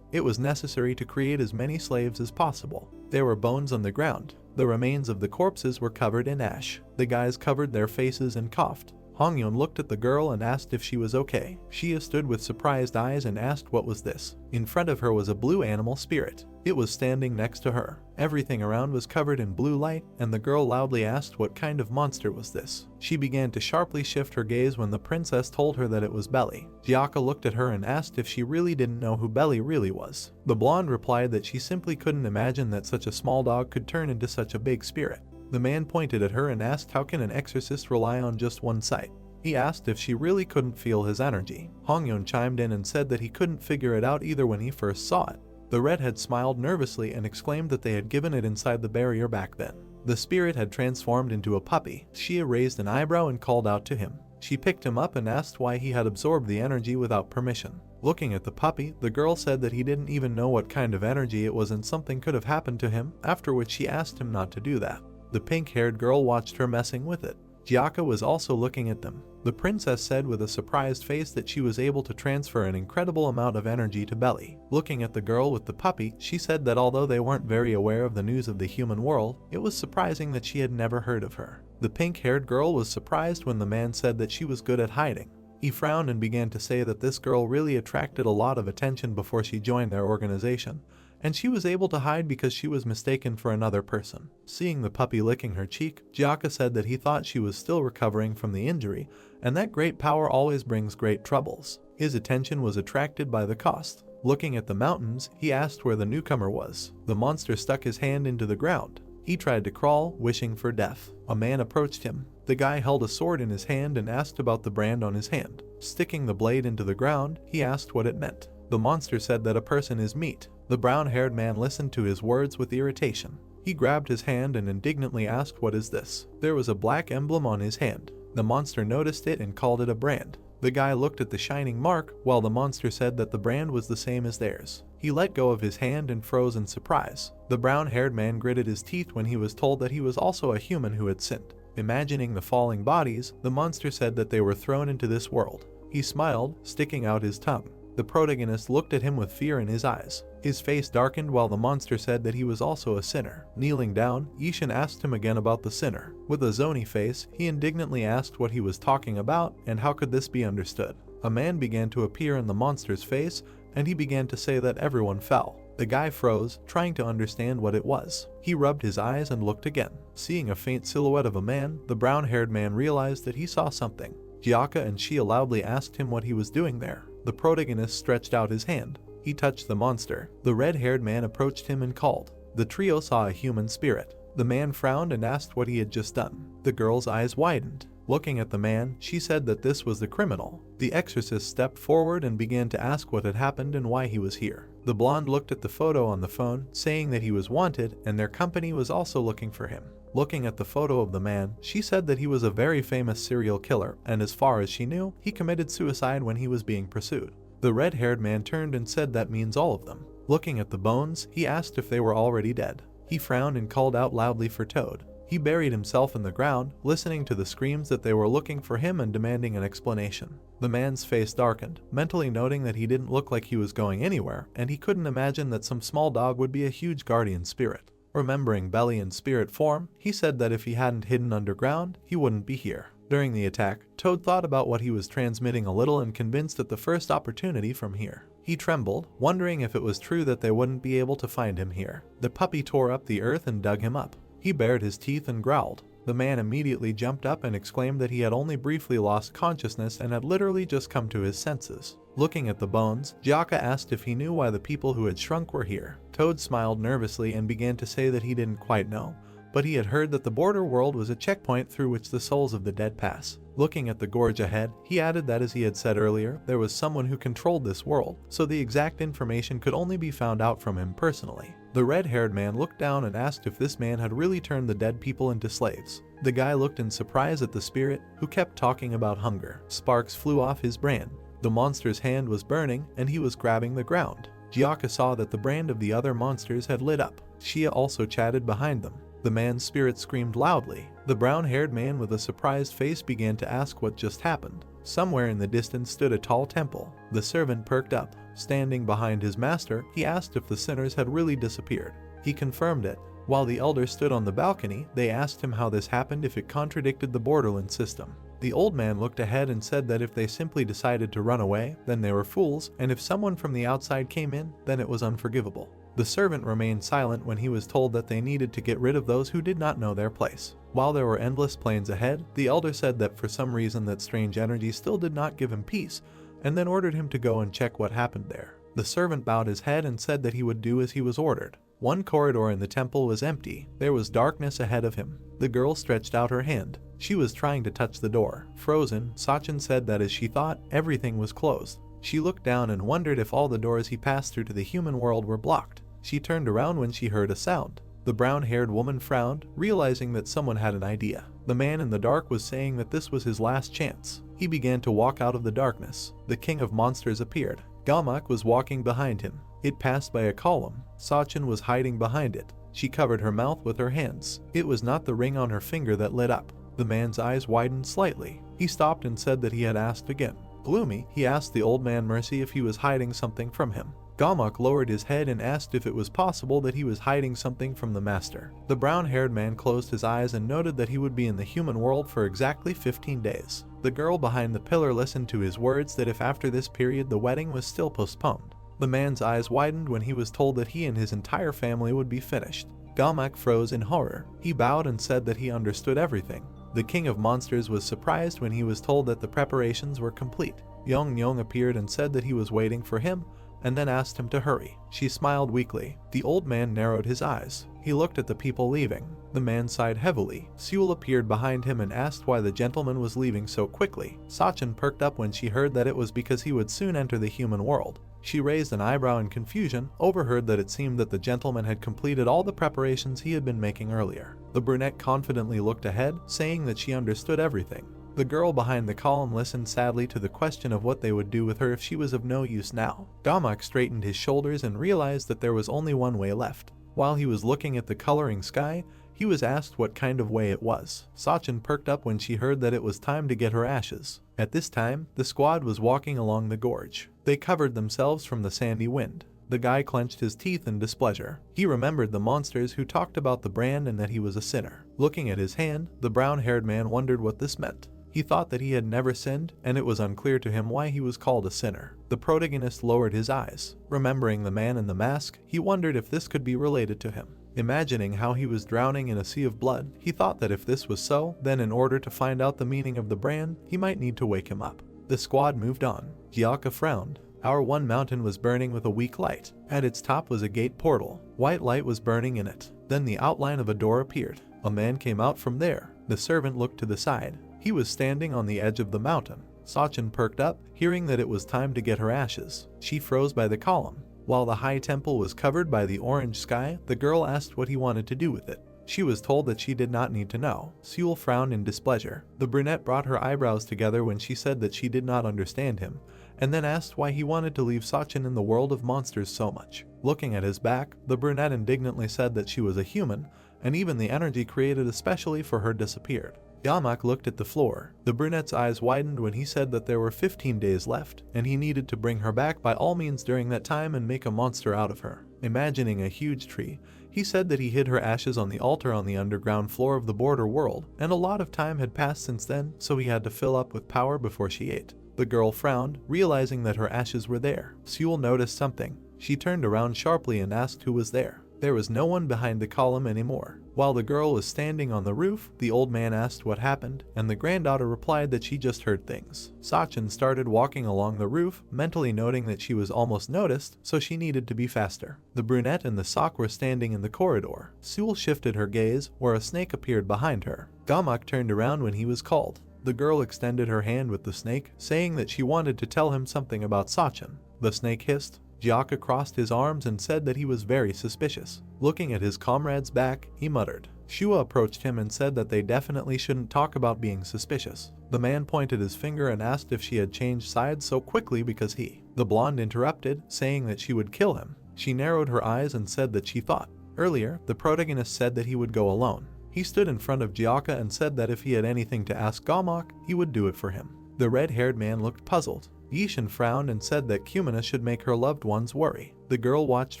it was necessary to create as many slaves as possible. There were bones on the ground. The remains of the corpses were covered in ash. The guys covered their faces and coughed. Hongyeon looked at the girl and asked if she was okay. Shia stood with surprised eyes and asked what was this. In front of her was a blue animal spirit. It was standing next to her. Everything around was covered in blue light, and the girl loudly asked what kind of monster was this. She began to sharply shift her gaze when the princess told her that it was Belly. Jiaka looked at her and asked if she really didn't know who Belly really was. The blonde replied that she simply couldn't imagine that such a small dog could turn into such a big spirit. The man pointed at her and asked how can an exorcist rely on just one sight. He asked if she really couldn't feel his energy. Hongyeon chimed in and said that he couldn't figure it out either when he first saw it. The redhead smiled nervously and exclaimed that they had given it inside the barrier back then. The spirit had transformed into a puppy. She raised an eyebrow and called out to him. She picked him up and asked why he had absorbed the energy without permission. Looking at the puppy, the girl said that he didn't even know what kind of energy it was and something could have happened to him, after which she asked him not to do that. The pink-haired girl watched her messing with it. Gyaka was also looking at them. The princess said with a surprised face that she was able to transfer an incredible amount of energy to Belly. Looking at the girl with the puppy, she said that although they weren't very aware of the news of the human world, it was surprising that she had never heard of her. The pink-haired girl was surprised when the man said that she was good at hiding. He frowned and began to say that this girl really attracted a lot of attention before she joined their organization, and she was able to hide because she was mistaken for another person. Seeing the puppy licking her cheek, Gyaka said that he thought she was still recovering from the injury, and that great power always brings great troubles. His attention was attracted by the cost. Looking at the mountains, he asked where the newcomer was. The monster stuck his hand into the ground. He tried to crawl, wishing for death. A man approached him. The guy held a sword in his hand and asked about the brand on his hand. Sticking the blade into the ground, he asked what it meant. The monster said that a person is meat. The brown-haired man listened to his words with irritation. He grabbed his hand and indignantly asked, "What is this?" There was a black emblem on his hand. The monster noticed it and called it a brand. The guy looked at the shining mark, while the monster said that the brand was the same as theirs. He let go of his hand and froze in surprise. The brown-haired man gritted his teeth when he was told that he was also a human who had sinned. Imagining the falling bodies, the monster said that they were thrown into this world. He smiled, sticking out his tongue. The protagonist looked at him with fear in his eyes. His face darkened while the monster said that he was also a sinner. Kneeling down, Ishin asked him again about the sinner. With a zony face, he indignantly asked what he was talking about and how could this be understood. A man began to appear in the monster's face, and he began to say that everyone fell. The guy froze, trying to understand what it was. He rubbed his eyes and looked again. Seeing a faint silhouette of a man, the brown-haired man realized that he saw something. Gyaka and Shia loudly asked him what he was doing there. The protagonist stretched out his hand. He touched the monster. The red-haired man approached him and called. The trio saw a human spirit. The man frowned and asked what he had just done. The girl's eyes widened. Looking at the man, she said that this was the criminal. The exorcist stepped forward and began to ask what had happened and why he was here. The blonde looked at the photo on the phone, saying that he was wanted and their company was also looking for him. Looking at the photo of the man, she said that he was a very famous serial killer, and as far as she knew, he committed suicide when he was being pursued. The red-haired man turned and said that means all of them. Looking at the bones, he asked if they were already dead. He frowned and called out loudly for Toad. He buried himself in the ground, listening to the screams that they were looking for him and demanding an explanation. The man's face darkened, mentally noting that he didn't look like he was going anywhere, and he couldn't imagine that some small dog would be a huge guardian spirit. Remembering Belly in spirit form, he said that if he hadn't hidden underground, he wouldn't be here. During the attack, Toad thought about what he was transmitting a little and convinced at the first opportunity from here. He trembled, wondering if it was true that they wouldn't be able to find him here. The puppy tore up the earth and dug him up. He bared his teeth and growled. The man immediately jumped up and exclaimed that he had only briefly lost consciousness and had literally just come to his senses. Looking at the bones, Gyaka asked if he knew why the people who had shrunk were here. Toad smiled nervously and began to say that he didn't quite know, but he had heard that the border world was a checkpoint through which the souls of the dead pass. Looking at the gorge ahead, he added that as he had said earlier, there was someone who controlled this world, so the exact information could only be found out from him personally. The red-haired man looked down and asked if this man had really turned the dead people into slaves. The guy looked in surprise at the spirit, who kept talking about hunger. Sparks flew off his brand. The monster's hand was burning, and he was grabbing the ground. Gyaka saw that the brand of the other monsters had lit up. Shia also chatted behind them. The man's spirit screamed loudly. The brown-haired man with a surprised face began to ask what just happened. Somewhere in the distance stood a tall temple. The servant perked up. Standing behind his master, he asked if the sinners had really disappeared. He confirmed it. While the elder stood on the balcony, they asked him how this happened if it contradicted the borderland system. The old man looked ahead and said that if they simply decided to run away, then they were fools, and if someone from the outside came in, then it was unforgivable. The servant remained silent when he was told that they needed to get rid of those who did not know their place. While there were endless plains ahead, the elder said that for some reason that strange energy still did not give him peace, and then ordered him to go and check what happened there. The servant bowed his head and said that he would do as he was ordered. One corridor in the temple was empty. There was darkness ahead of him. The girl stretched out her hand. She was trying to touch the door. Frozen, Sachin said that as she thought, everything was closed. She looked down and wondered if all the doors he passed through to the human world were blocked. She turned around when she heard a sound. The brown-haired woman frowned, realizing that someone had an idea. The man in the dark was saying that this was his last chance. He began to walk out of the darkness. The king of monsters appeared. Gamak was walking behind him. It passed by a column. Sachin was hiding behind it. She covered her mouth with her hands. It was not the ring on her finger that lit up. The man's eyes widened slightly. He stopped and said that he had asked again. Gloomy, he asked the old man Mercy if he was hiding something from him. Gamak lowered his head and asked if it was possible that he was hiding something from the master. The brown-haired man closed his eyes and noted that he would be in the human world for exactly 15 days. The girl behind the pillar listened to his words that if after this period the wedding was still postponed. The man's eyes widened when he was told that he and his entire family would be finished. Gamak froze in horror. He bowed and said that he understood everything. The king of monsters was surprised when he was told that the preparations were complete. Yong appeared and said that he was waiting for him, and then asked him to hurry. She smiled weakly. The old man narrowed his eyes. He looked at the people leaving. The man sighed heavily. Seul appeared behind him and asked why the gentleman was leaving so quickly. Sachin perked up when she heard that it was because he would soon enter the human world. She raised an eyebrow in confusion, overheard that it seemed that the gentleman had completed all the preparations he had been making earlier. The brunette confidently looked ahead, saying that she understood everything. The girl behind the column listened sadly to the question of what they would do with her if she was of no use now. Gamak straightened his shoulders and realized that there was only one way left. While he was looking at the coloring sky, he was asked what kind of way it was. Sachin perked up when she heard that it was time to get her ashes. At this time, the squad was walking along the gorge. They covered themselves from the sandy wind. The guy clenched his teeth in displeasure. He remembered the monsters who talked about the brand and that he was a sinner. Looking at his hand, the brown-haired man wondered what this meant. He thought that he had never sinned, and it was unclear to him why he was called a sinner. The protagonist lowered his eyes. Remembering the man in the mask, he wondered if this could be related to him. Imagining how he was drowning in a sea of blood, he thought that if this was so, then in order to find out the meaning of the brand, he might need to wake him up. The squad moved on. Gyaka frowned. Our one mountain was burning with a weak light. At its top was a gate portal. White light was burning in it. Then the outline of a door appeared. A man came out from there. The servant looked to the side. He was standing on the edge of the mountain. Sachin perked up, hearing that it was time to get her ashes. She froze by the column. While the high temple was covered by the orange sky, the girl asked what he wanted to do with it. She was told that she did not need to know. Seul frowned in displeasure. The brunette brought her eyebrows together when she said that she did not understand him, and then asked why he wanted to leave Sachin in the world of monsters so much. Looking at his back, the brunette indignantly said that she was a human, and even the energy created especially for her disappeared. Gamak looked at the floor. The brunette's eyes widened when he said that there were 15 days left, and he needed to bring her back by all means during that time and make a monster out of her. Imagining a huge tree, he said that he hid her ashes on the altar on the underground floor of the border world, and a lot of time had passed since then, so he had to fill up with power before she ate. The girl frowned, realizing that her ashes were there. Seul noticed something. She turned around sharply and asked who was there. There was no one behind the column anymore. While the girl was standing on the roof, the old man asked what happened, and the granddaughter replied that she just heard things. Sachin started walking along the roof, mentally noting that she was almost noticed, so she needed to be faster. The brunette and the sock were standing in the corridor. Seul shifted her gaze, where a snake appeared behind her. Gamak turned around when he was called. The girl extended her hand with the snake, saying that she wanted to tell him something about Sachin. The snake hissed. Gyaka crossed his arms and said that he was very suspicious. Looking at his comrade's back, he muttered. Shua approached him and said that they definitely shouldn't talk about being suspicious. The man pointed his finger and asked if she had changed sides so quickly because he. The blonde interrupted, saying that she would kill him. She narrowed her eyes and said that she thought. Earlier, the protagonist said that he would go alone. He stood in front of Gyaka and said that if he had anything to ask Gamak, he would do it for him. The red-haired man looked puzzled. Yishin frowned and said that Kumina should make her loved ones worry. The girl watched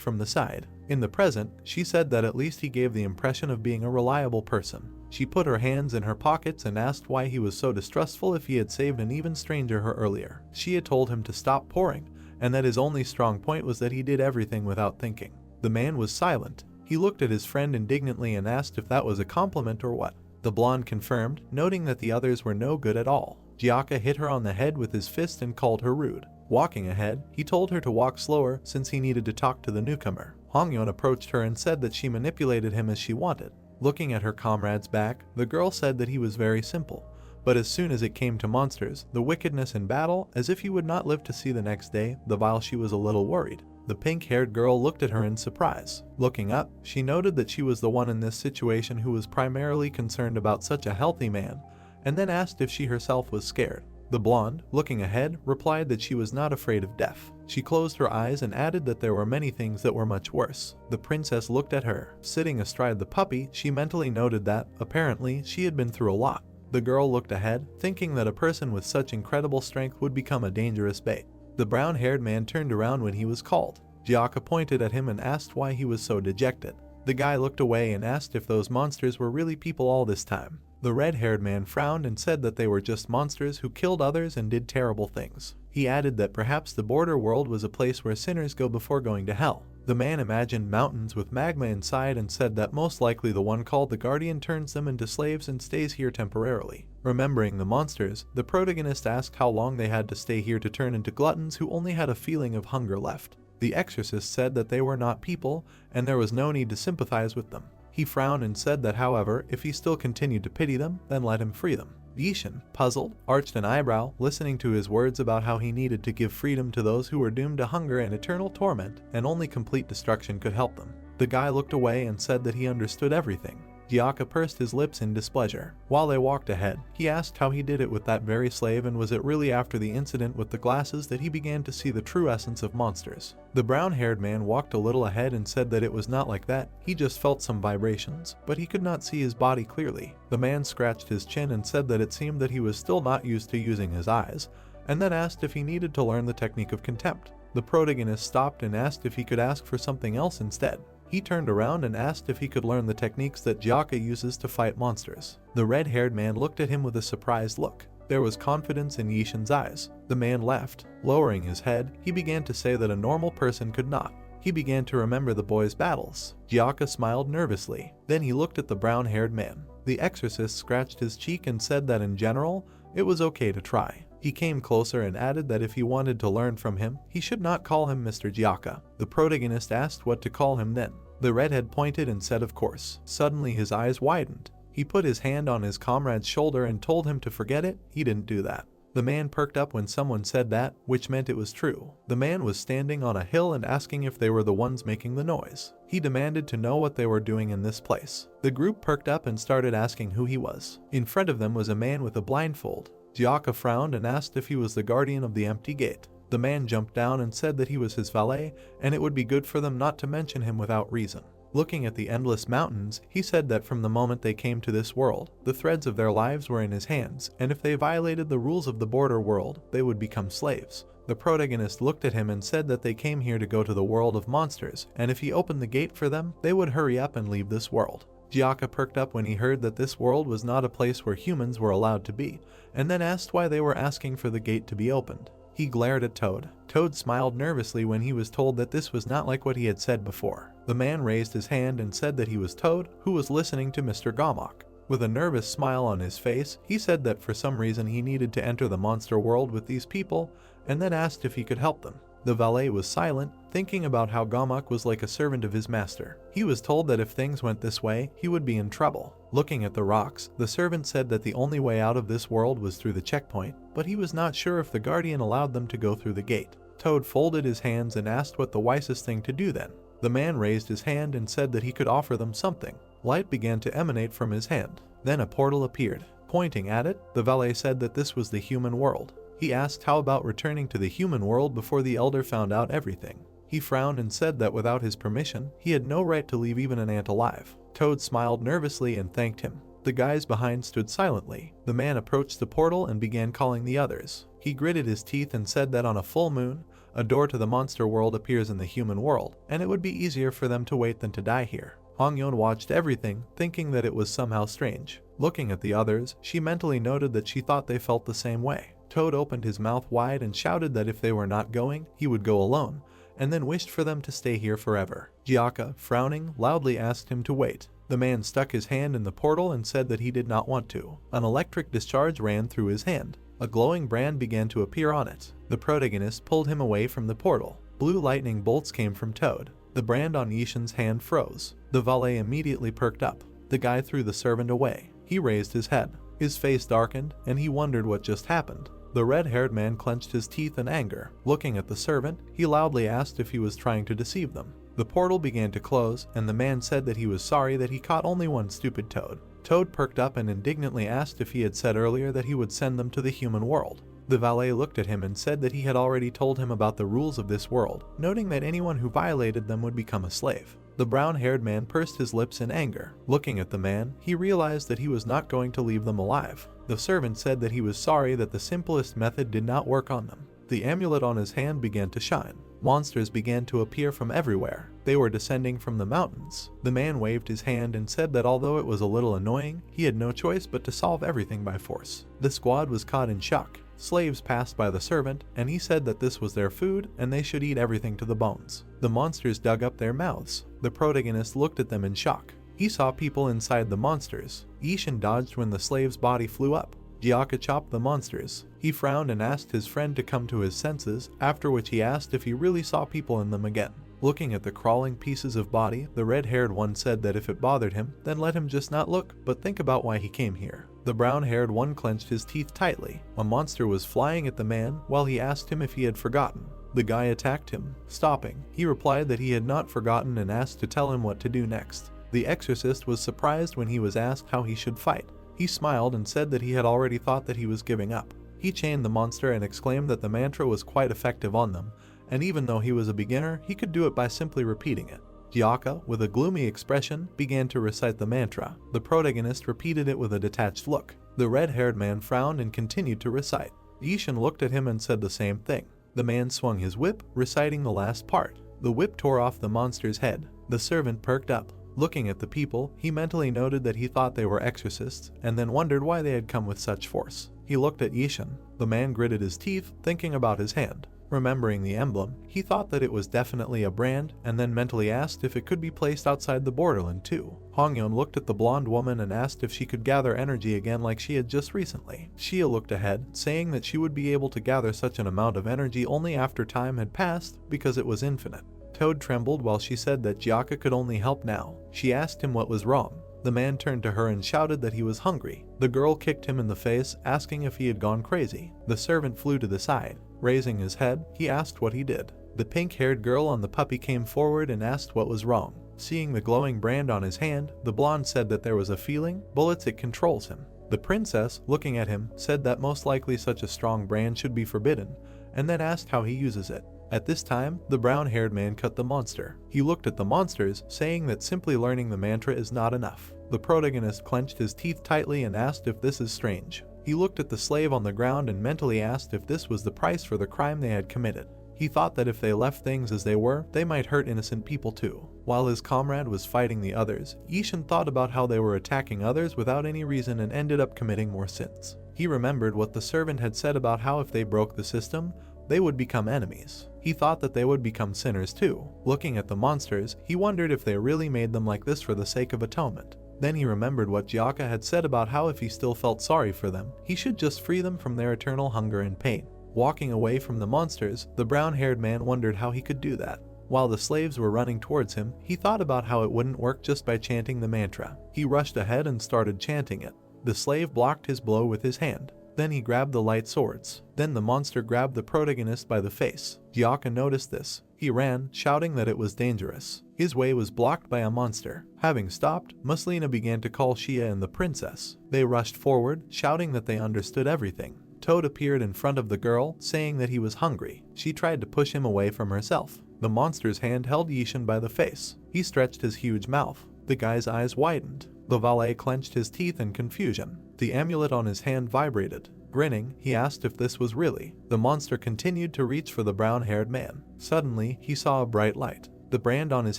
from the side. In the present, she said that at least he gave the impression of being a reliable person. She put her hands in her pockets and asked why he was so distrustful if he had saved an even stranger her earlier. She had told him to stop pouring, and that his only strong point was that he did everything without thinking. The man was silent. He looked at his friend indignantly and asked if that was a compliment or what. The blonde confirmed, noting that the others were no good at all. Gyaka hit her on the head with his fist and called her rude. Walking ahead, he told her to walk slower since he needed to talk to the newcomer. Hongyeon approached her and said that she manipulated him as she wanted. Looking at her comrade's back, the girl said that he was very simple, but as soon as it came to monsters, the wickedness in battle, as if he would not live to see the next day, the while she was a little worried. The pink-haired girl looked at her in surprise. Looking up, she noted that she was the one in this situation who was primarily concerned about such a healthy man, and then asked if she herself was scared. The blonde, looking ahead, replied that she was not afraid of death. She closed her eyes and added that there were many things that were much worse. The princess looked at her. Sitting astride the puppy, she mentally noted that, apparently, she had been through a lot. The girl looked ahead, thinking that a person with such incredible strength would become a dangerous bait. The brown-haired man turned around when he was called. Gyaka pointed at him and asked why he was so dejected. The guy looked away and asked if those monsters were really people all this time. The red-haired man frowned and said that they were just monsters who killed others and did terrible things. He added that perhaps the border world was a place where sinners go before going to hell. The man imagined mountains with magma inside and said that most likely the one called the Guardian turns them into slaves and stays here temporarily. Remembering the monsters, the protagonist asked how long they had to stay here to turn into gluttons who only had a feeling of hunger left. The exorcist said that they were not people and there was no need to sympathize with them. He frowned and said that however, if he still continued to pity them, then let him free them. Yishin, puzzled, arched an eyebrow, listening to his words about how he needed to give freedom to those who were doomed to hunger and eternal torment, and only complete destruction could help them. The guy looked away and said that he understood everything. Gyaka pursed his lips in displeasure. While they walked ahead, he asked how he did it with that very slave, and was it really after the incident with the glasses that he began to see the true essence of monsters. The brown-haired man walked a little ahead and said that it was not like that, he just felt some vibrations, but he could not see his body clearly. The man scratched his chin and said that it seemed that he was still not used to using his eyes, and then asked if he needed to learn the technique of contempt. The protagonist stopped and asked if he could ask for something else instead. He turned around and asked if he could learn the techniques that Gyaka uses to fight monsters. The red-haired man looked at him with a surprised look. There was confidence in Yishin's eyes. The man left. Lowering his head, he began to say that a normal person could not. He began to remember the boy's battles. Gyaka smiled nervously. Then he looked at the brown-haired man. The exorcist scratched his cheek and said that in general, it was okay to try. He came closer and added that if he wanted to learn from him, he should not call him Mr. Gyaka. The protagonist asked what to call him then. The redhead pointed and said of course. Suddenly his eyes widened. He put his hand on his comrade's shoulder and told him to forget it. He didn't do that. The man perked up when someone said that, which meant it was true. The man was standing on a hill and asking if they were the ones making the noise. He demanded to know what they were doing in this place. The group perked up and started asking who he was. In front of them was a man with a blindfold. Gyaka frowned and asked if he was the guardian of the empty gate. The man jumped down and said that he was his valet, and it would be good for them not to mention him without reason. Looking at the endless mountains, he said that from the moment they came to this world, the threads of their lives were in his hands, and if they violated the rules of the border world, they would become slaves. The protagonist looked at him and said that they came here to go to the world of monsters, and if he opened the gate for them, they would hurry up and leave this world. Gyaka perked up when he heard that this world was not a place where humans were allowed to be, and then asked why they were asking for the gate to be opened. He glared at Toad. Toad smiled nervously when he was told that this was not like what he had said before. The man raised his hand and said that he was Toad, who was listening to Mr. Gomok. With a nervous smile on his face, he said that for some reason he needed to enter the monster world with these people, and then asked if he could help them. The valet was silent, thinking about how Gomok was like a servant of his master. He was told that if things went this way, he would be in trouble. Looking at the rocks, the servant said that the only way out of this world was through the checkpoint, but he was not sure if the guardian allowed them to go through the gate. Toad folded his hands and asked what the wisest thing to do then. The man raised his hand and said that he could offer them something. Light began to emanate from his hand. Then a portal appeared. Pointing at it, the valet said that this was the human world. He asked how about returning to the human world before the elder found out everything. He frowned and said that without his permission, he had no right to leave even an ant alive. Toad smiled nervously and thanked him. The guys behind stood silently. The man approached the portal and began calling the others. He gritted his teeth and said that on a full moon, a door to the monster world appears in the human world, and it would be easier for them to wait than to die here. Hongyeon watched everything, thinking that it was somehow strange. Looking at the others, she mentally noted that she thought they felt the same way. Toad opened his mouth wide and shouted that if they were not going, he would go alone, and then wished for them to stay here forever. Gyaka, frowning, loudly asked him to wait. The man stuck his hand in the portal and said that he did not want to. An electric discharge ran through his hand. A glowing brand began to appear on it. The protagonist pulled him away from the portal. Blue lightning bolts came from Toad. The brand on Yishin's hand froze. The valet immediately perked up. The guy threw the servant away. He raised his head. His face darkened, and he wondered what just happened. The red-haired man clenched his teeth in anger. Looking at the servant, he loudly asked if he was trying to deceive them. The portal began to close, and the man said that he was sorry that he caught only one stupid toad. Toad perked up and indignantly asked if he had said earlier that he would send them to the human world. The valet looked at him and said that he had already told him about the rules of this world, noting that anyone who violated them would become a slave. The brown-haired man pursed his lips in anger. Looking at the man, he realized that he was not going to leave them alive. The servant said that he was sorry that the simplest method did not work on them. The amulet on his hand began to shine. Monsters began to appear from everywhere. They were descending from the mountains. The man waved his hand and said that although it was a little annoying, he had no choice but to solve everything by force. The squad was caught in shock. Slaves passed by the servant, and he said that this was their food and they should eat everything to the bones. The monsters dug up their mouths. The protagonist looked at them in shock. He saw people inside the monsters. Ishin dodged when the slave's body flew up. Gyaka chopped the monsters. He frowned and asked his friend to come to his senses, after which he asked if he really saw people in them again. Looking at the crawling pieces of body, the red-haired one said that if it bothered him, then let him just not look, but think about why he came here. The brown-haired one clenched his teeth tightly. A monster was flying at the man while he asked him if he had forgotten. The guy attacked him, stopping. He replied that he had not forgotten and asked to tell him what to do next. The exorcist was surprised when he was asked how he should fight. He smiled and said that he had already thought that he was giving up. He chained the monster and exclaimed that the mantra was quite effective on them, and even though he was a beginner, he could do it by simply repeating it. Gyaka, with a gloomy expression, began to recite the mantra. The protagonist repeated it with a detached look. The red-haired man frowned and continued to recite. Ishin looked at him and said the same thing. The man swung his whip, reciting the last part. The whip tore off the monster's head. The servant perked up. Looking at the people, he mentally noted that he thought they were exorcists, and then wondered why they had come with such force. He looked at Ishin. The man gritted his teeth, thinking about his hand. Remembering the emblem, he thought that it was definitely a brand, and then mentally asked if it could be placed outside the borderland too. Hongyeon looked at the blonde woman and asked if she could gather energy again like she had just recently. Shia looked ahead, saying that she would be able to gather such an amount of energy only after time had passed, because it was infinite. Toad trembled while she said that Gyaka could only help now. She asked him what was wrong. The man turned to her and shouted that he was hungry. The girl kicked him in the face, asking if he had gone crazy. The servant flew to the side. Raising his head, he asked what he did. The pink-haired girl on the puppy came forward and asked what was wrong. Seeing the glowing brand on his hand, the blonde said that there was a feeling, bullets, it controls him. The princess, looking at him, said that most likely such a strong brand should be forbidden, and then asked how he uses it. At this time, the brown-haired man cut the monster. He looked at the monsters, saying that simply learning the mantra is not enough. The protagonist clenched his teeth tightly and asked if this is strange. He looked at the slave on the ground and mentally asked if this was the price for the crime they had committed. He thought that if they left things as they were, they might hurt innocent people too. While his comrade was fighting the others, Ishin thought about how they were attacking others without any reason and ended up committing more sins. He remembered what the servant had said about how if they broke the system, they would become enemies. He thought that they would become sinners too. Looking at the monsters, he wondered if they really made them like this for the sake of atonement. Then he remembered what Gyaka had said about how if he still felt sorry for them, he should just free them from their eternal hunger and pain. Walking away from the monsters, the brown-haired man wondered how he could do that. While the slaves were running towards him, he thought about how it wouldn't work just by chanting the mantra. He rushed ahead and started chanting it. The slave blocked his blow with his hand. Then he grabbed the light swords. Then the monster grabbed the protagonist by the face. Gyaka noticed this. He ran, shouting that it was dangerous. His way was blocked by a monster. Having stopped, Muslina began to call Shia and the princess. They rushed forward, shouting that they understood everything. Toad appeared in front of the girl, saying that he was hungry. She tried to push him away from herself. The monster's hand held Ishin by the face. He stretched his huge mouth. The guy's eyes widened. The valet clenched his teeth in confusion. The amulet on his hand vibrated. Grinning, he asked if this was really. The monster continued to reach for the brown-haired man. Suddenly, he saw a bright light. The brand on his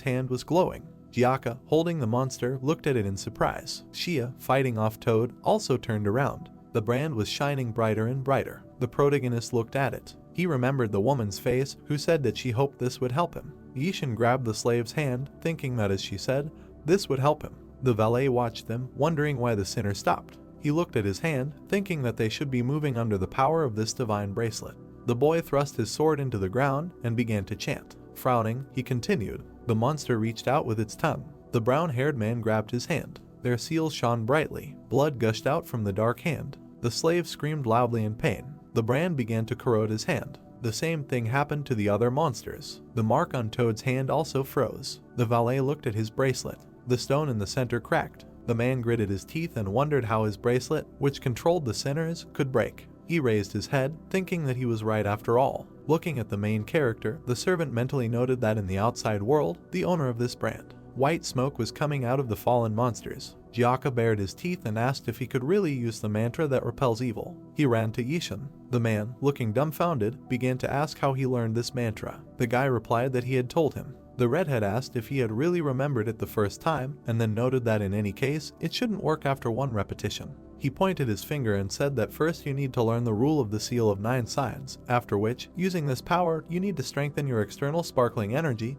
hand was glowing. Gyaka, holding the monster, looked at it in surprise. Shia, fighting off Toad, also turned around. The brand was shining brighter and brighter. The protagonist looked at it. He remembered the woman's face, who said that she hoped this would help him. Ishin grabbed the slave's hand, thinking that as she said, this would help him. The valet watched them, wondering why the sinner stopped. He looked at his hand, thinking that they should be moving under the power of this divine bracelet. The boy thrust his sword into the ground and began to chant. Frowning, he continued. The monster reached out with its tongue. The brown-haired man grabbed his hand. Their seals shone brightly. Blood gushed out from the dark hand. The slave screamed loudly in pain. The brand began to corrode his hand. The same thing happened to the other monsters. The mark on Toad's hand also froze. The valet looked at his bracelet. The stone in the center cracked. The man gritted his teeth and wondered how his bracelet, which controlled the centers, could break. He raised his head, thinking that he was right after all. Looking at the main character, the servant mentally noted that in the outside world, the owner of this brand, white smoke was coming out of the fallen monsters. Gyaka bared his teeth and asked if he could really use the mantra that repels evil. He ran to Yishin. The man, looking dumbfounded, began to ask how he learned this mantra. The guy replied that he had told him. The redhead asked if he had really remembered it the first time, and then noted that in any case, it shouldn't work after one repetition. He pointed his finger and said that first you need to learn the rule of the seal of 9 signs, after which, using this power, you need to strengthen your external sparkling energy,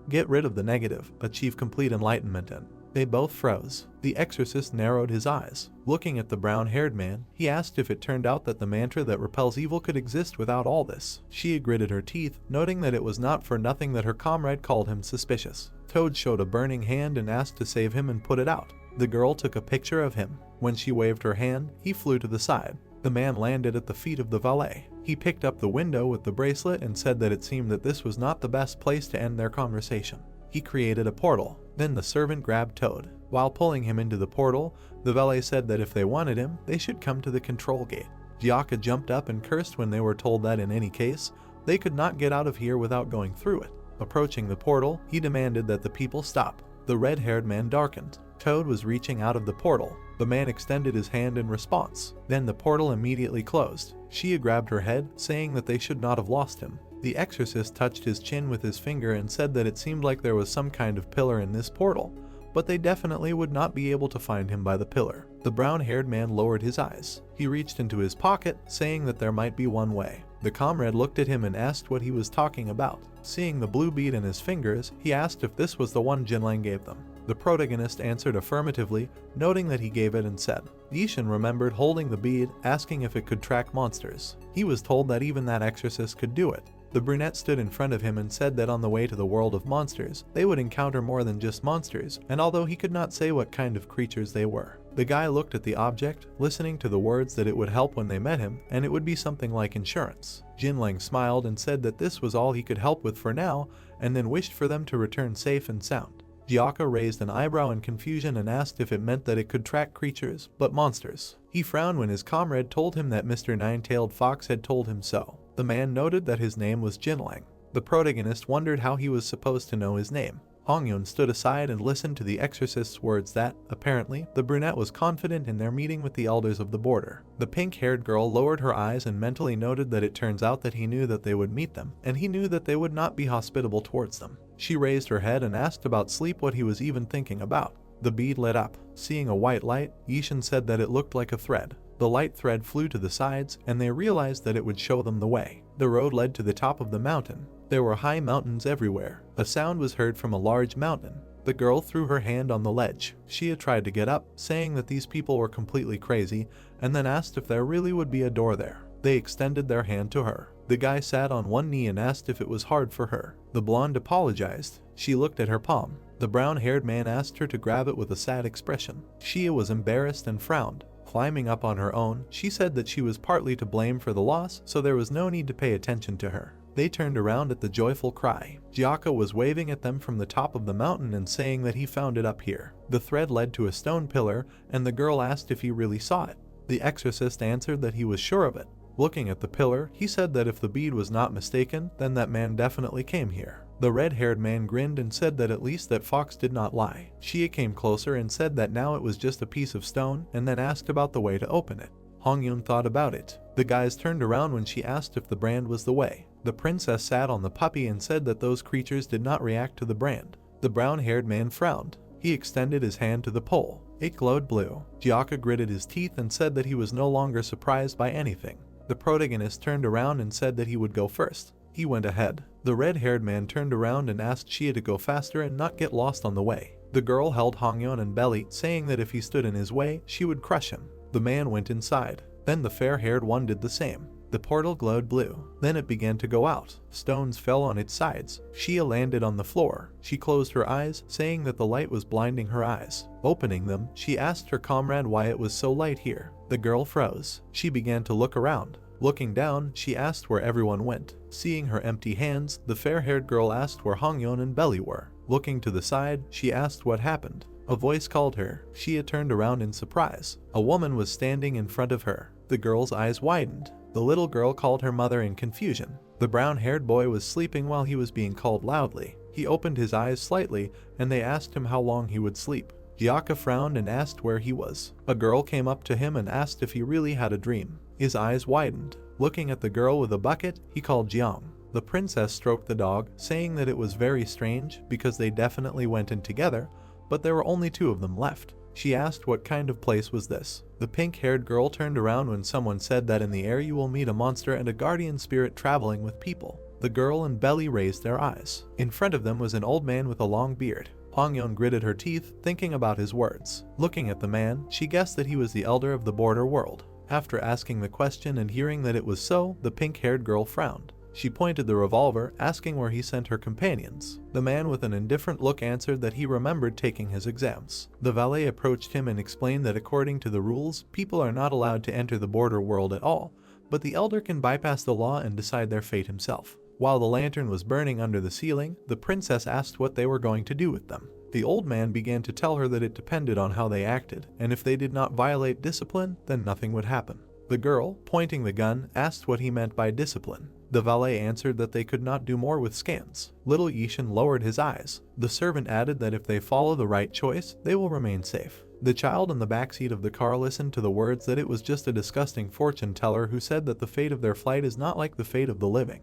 get rid of the negative, achieve complete enlightenment, and they both froze. The exorcist narrowed his eyes. Looking at the brown-haired man, he asked if it turned out that the mantra that repels evil could exist without all this. She gritted her teeth, noting that it was not for nothing that her comrade called him suspicious. Toad showed a burning hand and asked to save him and put it out. The girl took a picture of him. When she waved her hand, he flew to the side. The man landed at the feet of the valet. He picked up the window with the bracelet and said that it seemed that this was not the best place to end their conversation. He created a portal. Then the servant grabbed Toad. While pulling him into the portal, the valet said that if they wanted him, they should come to the control gate. Gyaka jumped up and cursed when they were told that in any case, they could not get out of here without going through it. Approaching the portal, he demanded that the people stop. The red-haired man darkened. Toad was reaching out of the portal. The man extended his hand in response. Then the portal immediately closed. Shia grabbed her head, saying that they should not have lost him. The exorcist touched his chin with his finger and said that it seemed like there was some kind of pillar in this portal, but they definitely would not be able to find him by the pillar. The brown-haired man lowered his eyes. He reached into his pocket, saying that there might be one way. The comrade looked at him and asked what he was talking about. Seeing the blue bead in his fingers, he asked if this was the one Jinlang gave them. The protagonist answered affirmatively, noting that he gave it and said. Yishin remembered holding the bead, asking if it could track monsters. He was told that even that exorcist could do it. The brunette stood in front of him and said that on the way to the world of monsters, they would encounter more than just monsters, and although he could not say what kind of creatures they were. The guy looked at the object, listening to the words that it would help when they met him, and it would be something like insurance. Jinlang smiled and said that this was all he could help with for now, and then wished for them to return safe and sound. Gyaka raised an eyebrow in confusion and asked if it meant that it could track creatures, but monsters. He frowned when his comrade told him that Mr. Nine-Tailed Fox had told him so. The man noted that his name was Jinlang. The protagonist wondered how he was supposed to know his name. Hongyun stood aside and listened to the exorcist's words that, apparently, the brunette was confident in their meeting with the elders of the border. The pink-haired girl lowered her eyes and mentally noted that it turns out that he knew that they would meet them, and he knew that they would not be hospitable towards them. She raised her head and asked about sleep what he was even thinking about. The bead lit up. Seeing a white light, Yishin said that it looked like a thread. The light thread flew to the sides, and they realized that it would show them the way. The road led to the top of the mountain. There were high mountains everywhere. A sound was heard from a large mountain. The girl threw her hand on the ledge. Shia tried to get up, saying that these people were completely crazy, and then asked if there really would be a door there. They extended their hand to her. The guy sat on one knee and asked if it was hard for her. The blonde apologized. She looked at her palm. The brown-haired man asked her to grab it with a sad expression. Shia was embarrassed and frowned. Climbing up on her own, she said that she was partly to blame for the loss, so there was no need to pay attention to her. They turned around at the joyful cry. Gyaka was waving at them from the top of the mountain and saying that he found it up here. The thread led to a stone pillar, and the girl asked if he really saw it. The exorcist answered that he was sure of it. Looking at the pillar, he said that if the bead was not mistaken, then that man definitely came here. The red-haired man grinned and said that at least that Fox did not lie. Shia came closer and said that now it was just a piece of stone, and then asked about the way to open it. Hongyun thought about it. The guys turned around when she asked if the brand was the way. The princess sat on the puppy and said that those creatures did not react to the brand. The brown-haired man frowned. He extended his hand to the pole. It glowed blue. Gyaka gritted his teeth and said that he was no longer surprised by anything. The protagonist turned around and said that he would go first. He went ahead. The red-haired man turned around and asked Shia to go faster and not get lost on the way. The girl held Hongyun and Belly, saying that if he stood in his way, she would crush him. The man went inside. Then the fair-haired one did the same. The portal glowed blue. Then it began to go out. Stones fell on its sides. Shia landed on the floor. She closed her eyes, saying that the light was blinding her eyes. Opening them, she asked her comrade why it was so light here. The girl froze. She began to look around. Looking down, she asked where everyone went. Seeing her empty hands, the fair-haired girl asked where Hongyeon and Belly were. Looking to the side, she asked what happened. A voice called her. She had turned around in surprise. A woman was standing in front of her. The girl's eyes widened. The little girl called her mother in confusion. The brown-haired boy was sleeping while he was being called loudly. He opened his eyes slightly, and they asked him how long he would sleep. Gyaka frowned and asked where he was. A girl came up to him and asked if he really had a dream. His eyes widened. Looking at the girl with a bucket, he called Jiang. The princess stroked the dog, saying that it was very strange because they definitely went in together, but there were only 2 of them left. She asked what kind of place was this. The pink-haired girl turned around when someone said that in the air you will meet a monster and a guardian spirit traveling with people. The girl and Belly raised their eyes. In front of them was an old man with a long beard. Hongyeon gritted her teeth, thinking about his words. Looking at the man, she guessed that he was the elder of the border world. After asking the question and hearing that it was so, the pink-haired girl frowned. She pointed the revolver, asking where he sent her companions. The man with an indifferent look answered that he remembered taking his exams. The valet approached him and explained that according to the rules, people are not allowed to enter the border world at all, but the elder can bypass the law and decide their fate himself. While the lantern was burning under the ceiling, the princess asked what they were going to do with them. The old man began to tell her that it depended on how they acted, and if they did not violate discipline, then nothing would happen. The girl, pointing the gun, asked what he meant by discipline. The valet answered that they could not do more with scans. Little Yishin lowered his eyes. The servant added that if they follow the right choice, they will remain safe. The child in the backseat of the car listened to the words that it was just a disgusting fortune teller who said that the fate of their flight is not like the fate of the living,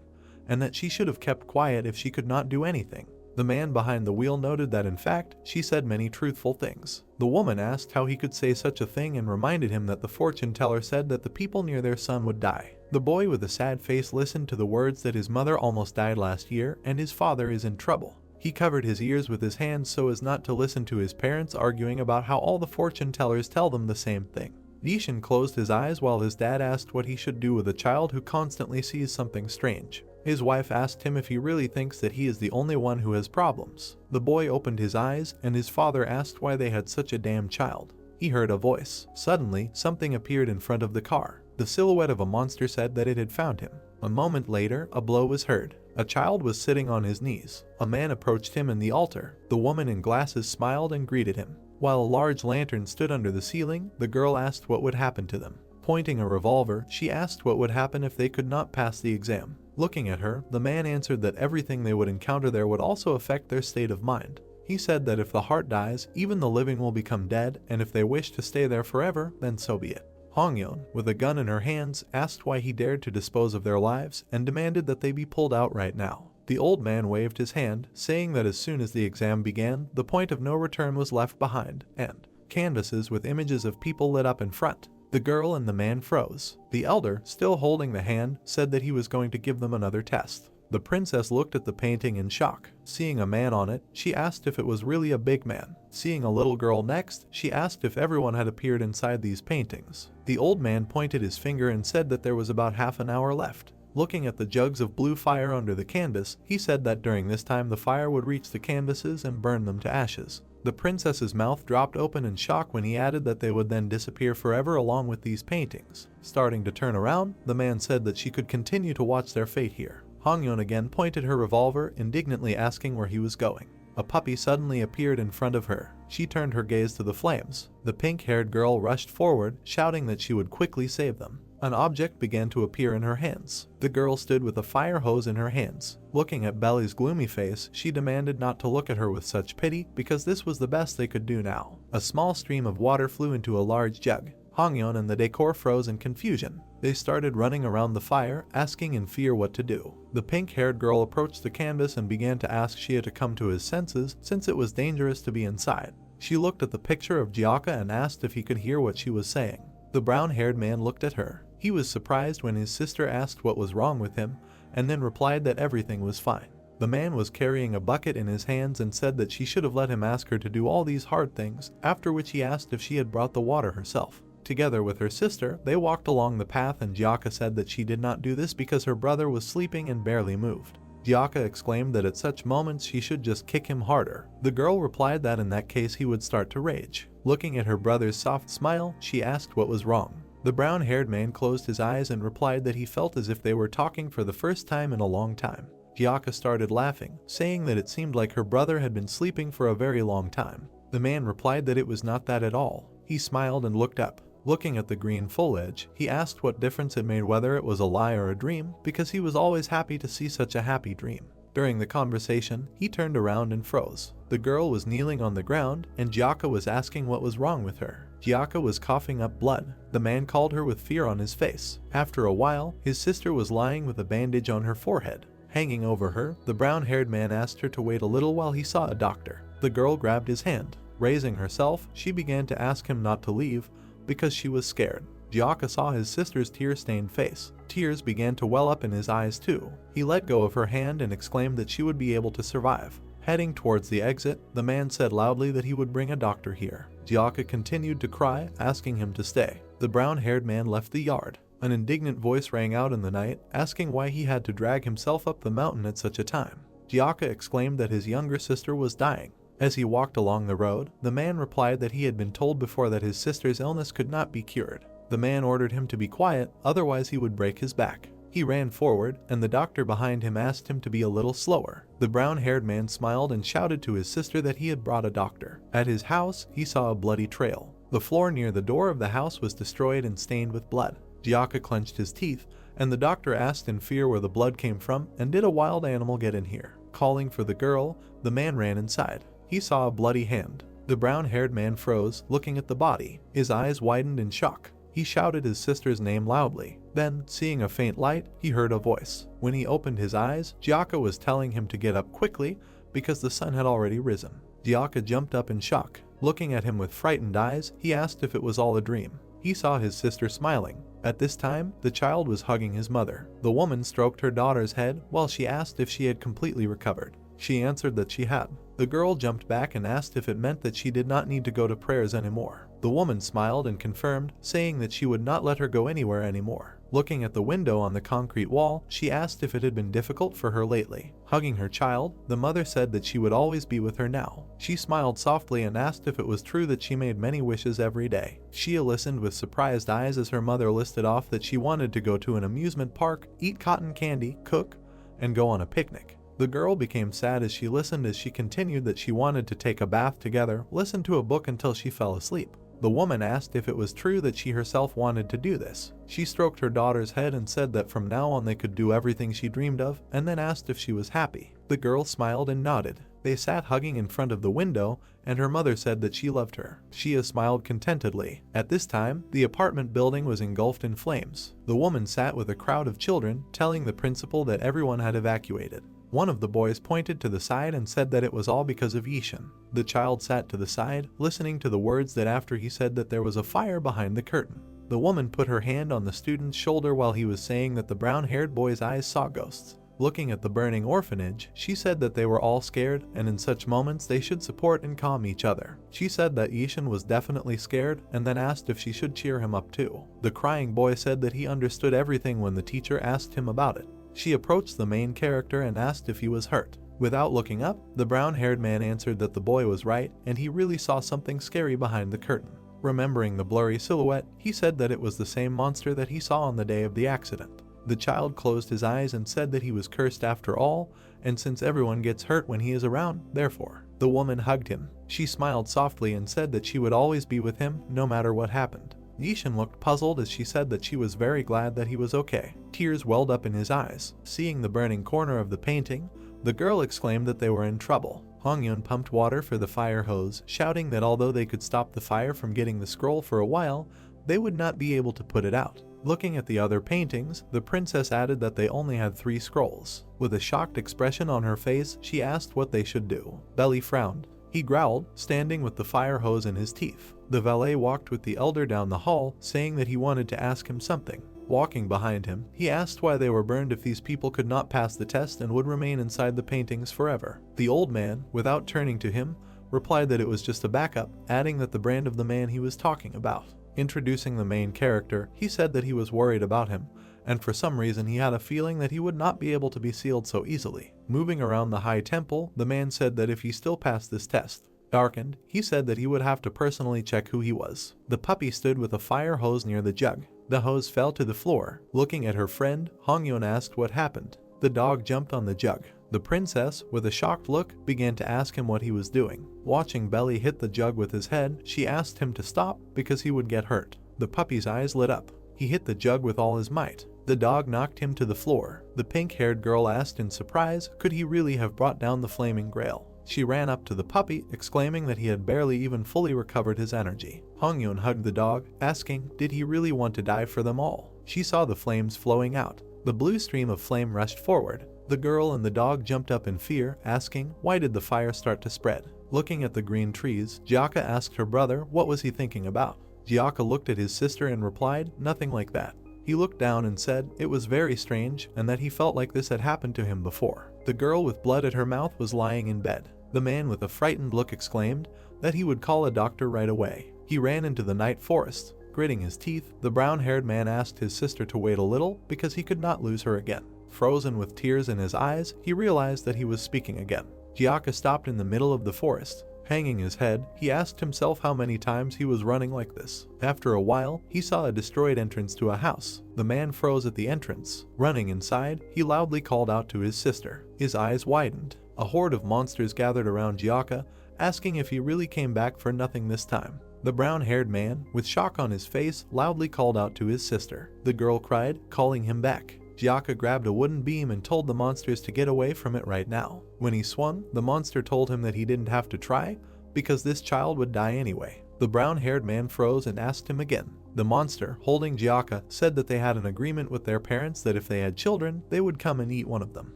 and that she should have kept quiet if she could not do anything. The man behind the wheel noted that in fact, she said many truthful things. The woman asked how he could say such a thing and reminded him that the fortune teller said that the people near their son would die. The boy with a sad face listened to the words that his mother almost died last year and his father is in trouble. He covered his ears with his hands so as not to listen to his parents arguing about how all the fortune tellers tell them the same thing. Yishin closed his eyes while his dad asked what he should do with a child who constantly sees something strange. His wife asked him if he really thinks that he is the only one who has problems. The boy opened his eyes, and his father asked why they had such a damn child. He heard a voice. Suddenly, something appeared in front of the car. The silhouette of a monster said that it had found him. A moment later, a blow was heard. A child was sitting on his knees. A man approached him in the altar. The woman in glasses smiled and greeted him. While a large lantern stood under the ceiling, the girl asked what would happen to them. Pointing a revolver, she asked what would happen if they could not pass the exam. Looking at her, the man answered that everything they would encounter there would also affect their state of mind. He said that if the heart dies, even the living will become dead, and if they wish to stay there forever, then so be it. Hongyeon, with a gun in her hands, asked why he dared to dispose of their lives and demanded that they be pulled out right now. The old man waved his hand, saying that as soon as the exam began, the point of no return was left behind, and canvases with images of people lit up in front. The girl and the man froze. The elder, still holding the hand, said that he was going to give them another test. The princess looked at the painting in shock. Seeing a man on it, she asked if it was really a big man. Seeing a little girl next, she asked if everyone had appeared inside these paintings. The old man pointed his finger and said that there was about half an hour left. Looking at the jugs of blue fire under the canvas, he said that during this time the fire would reach the canvases and burn them to ashes. The princess's mouth dropped open in shock when he added that they would then disappear forever along with these paintings. Starting to turn around, the man said that she could continue to watch their fate here. Hongyeon again pointed her revolver, indignantly asking where he was going. A puppy suddenly appeared in front of her. She turned her gaze to the flames. The pink-haired girl rushed forward, shouting that she would quickly save them. An object began to appear in her hands. The girl stood with a fire hose in her hands. Looking at Belly's gloomy face, she demanded not to look at her with such pity because this was the best they could do now. A small stream of water flew into a large jug. Hongyeon and the decor froze in confusion. They started running around the fire, asking in fear what to do. The pink-haired girl approached the canvas and began to ask Shia to come to his senses since it was dangerous to be inside. She looked at the picture of Gyaka and asked if he could hear what she was saying. The brown-haired man looked at her. He was surprised when his sister asked what was wrong with him, and then replied that everything was fine. The man was carrying a bucket in his hands and said that she should have let him ask her to do all these hard things, after which he asked if she had brought the water herself. Together with her sister, they walked along the path and Gyaka said that she did not do this because her brother was sleeping and barely moved. Gyaka exclaimed that at such moments she should just kick him harder. The girl replied that in that case he would start to rage. Looking at her brother's soft smile, she asked what was wrong. The brown-haired man closed his eyes and replied that he felt as if they were talking for the first time in a long time. Gyaka started laughing, saying that it seemed like her brother had been sleeping for a very long time. The man replied that it was not that at all. He smiled and looked up. Looking at the green foliage, he asked what difference it made whether it was a lie or a dream, because he was always happy to see such a happy dream. During the conversation, he turned around and froze. The girl was kneeling on the ground, and Gyaka was asking what was wrong with her. Gyaka was coughing up blood. The man called her with fear on his face. After a while, his sister was lying with a bandage on her forehead. Hanging over her, the brown-haired man asked her to wait a little while he saw a doctor. The girl grabbed his hand. Raising herself, she began to ask him not to leave because she was scared. Gyaka saw his sister's tear-stained face. Tears began to well up in his eyes too. He let go of her hand and exclaimed that she would be able to survive. Heading towards the exit, the man said loudly that he would bring a doctor here. Gyaka continued to cry, asking him to stay. The brown-haired man left the yard. An indignant voice rang out in the night, asking why he had to drag himself up the mountain at such a time. Gyaka exclaimed that his younger sister was dying. As he walked along the road, the man replied that he had been told before that his sister's illness could not be cured. The man ordered him to be quiet, otherwise he would break his back. He ran forward, and the doctor behind him asked him to be a little slower. The brown-haired man smiled and shouted to his sister that he had brought a doctor. At his house, he saw a bloody trail. The floor near the door of the house was destroyed and stained with blood. Gyaka clenched his teeth, and the doctor asked in fear where the blood came from and did a wild animal get in here. Calling for the girl, the man ran inside. He saw a bloody hand. The brown-haired man froze, looking at the body. His eyes widened in shock. He shouted his sister's name loudly. Then, seeing a faint light, he heard a voice. When he opened his eyes, Gyaka was telling him to get up quickly because the sun had already risen. Gyaka jumped up in shock. Looking at him with frightened eyes, he asked if it was all a dream. He saw his sister smiling. At this time, the child was hugging his mother. The woman stroked her daughter's head while she asked if she had completely recovered. She answered that she had. The girl jumped back and asked if it meant that she did not need to go to prayers anymore. The woman smiled and confirmed, saying that she would not let her go anywhere anymore. Looking at the window on the concrete wall, she asked if it had been difficult for her lately. Hugging her child, the mother said that she would always be with her now. She smiled softly and asked if it was true that she made many wishes every day. Shia listened with surprised eyes as her mother listed off that she wanted to go to an amusement park, eat cotton candy, cook, and go on a picnic. The girl became sad as she listened as she continued that she wanted to take a bath together, listen to a book until she fell asleep. The woman asked if it was true that she herself wanted to do this. She stroked her daughter's head and said that from now on they could do everything she dreamed of, and then asked if she was happy. The girl smiled and nodded. They sat hugging in front of the window, and her mother said that she loved her. Shia smiled contentedly. At this time, the apartment building was engulfed in flames. The woman sat with a crowd of children, telling the principal that everyone had evacuated. One of the boys pointed to the side and said that it was all because of Yishin. The child sat to the side, listening to the words that after he said that there was a fire behind the curtain. The woman put her hand on the student's shoulder while he was saying that the brown-haired boy's eyes saw ghosts. Looking at the burning orphanage, she said that they were all scared, and in such moments they should support and calm each other. She said that Yishin was definitely scared, and then asked if she should cheer him up too. The crying boy said that he understood everything when the teacher asked him about it. She approached the main character and asked if he was hurt. Without looking up, the brown-haired man answered that the boy was right, and he really saw something scary behind the curtain. Remembering the blurry silhouette, he said that it was the same monster that he saw on the day of the accident. The child closed his eyes and said that he was cursed after all, and since everyone gets hurt when he is around, therefore. The woman hugged him. She smiled softly and said that she would always be with him, no matter what happened. Yishin looked puzzled as she said that she was very glad that he was okay. Tears welled up in his eyes. Seeing the burning corner of the painting, the girl exclaimed that they were in trouble. Hongyun pumped water for the fire hose, shouting that although they could stop the fire from getting the scroll for a while, they would not be able to put it out. Looking at the other paintings, the princess added that they only had 3 scrolls. With a shocked expression on her face, she asked what they should do. Belly frowned. He growled, standing with the fire hose in his teeth. The valet walked with the elder down the hall, saying that he wanted to ask him something. Walking behind him, he asked why they were burned if these people could not pass the test and would remain inside the paintings forever. The old man, without turning to him, replied that it was just a backup, adding that the brand of the man he was talking about. Introducing the main character, he said that he was worried about him, and for some reason he had a feeling that he would not be able to be sealed so easily. Moving around the high temple, the man said that if he still passed this test, darkened, he said that he would have to personally check who he was. The puppy stood with a fire hose near the jug. The hose fell to the floor. Looking at her friend, Hongyun asked what happened. The dog jumped on the jug. The princess, with a shocked look, began to ask him what he was doing. Watching Belly hit the jug with his head, she asked him to stop because he would get hurt. The puppy's eyes lit up. He hit the jug with all his might. The dog knocked him to the floor. The pink-haired girl asked in surprise, could he really have brought down the flaming grail? She ran up to the puppy, exclaiming that he had barely even fully recovered his energy. Hongyun hugged the dog, asking, did he really want to die for them all? She saw the flames flowing out. The blue stream of flame rushed forward. The girl and the dog jumped up in fear, asking, why did the fire start to spread? Looking at the green trees, Jiaka asked her brother what was he thinking about. Jiaka looked at his sister and replied, nothing like that. He looked down and said it was very strange and that he felt like this had happened to him before. The girl with blood at her mouth was lying in bed. The man with a frightened look exclaimed that he would call a doctor right away. He ran into the night forest. Gritting his teeth, the brown-haired man asked his sister to wait a little because he could not lose her again. Frozen with tears in his eyes, he realized that he was speaking again. Jiaka stopped in the middle of the forest. Hanging his head, he asked himself how many times he was running like this. After a while, he saw a destroyed entrance to a house. The man froze at the entrance. Running inside, he loudly called out to his sister. His eyes widened. A horde of monsters gathered around Jiaka, asking if he really came back for nothing this time. The brown-haired man, with shock on his face, loudly called out to his sister. The girl cried, calling him back. Jiaka grabbed a wooden beam and told the monsters to get away from it right now. When he swung, the monster told him that he didn't have to try, because this child would die anyway. The brown-haired man froze and asked him again. The monster, holding Jiaka, said that they had an agreement with their parents that if they had children, they would come and eat one of them.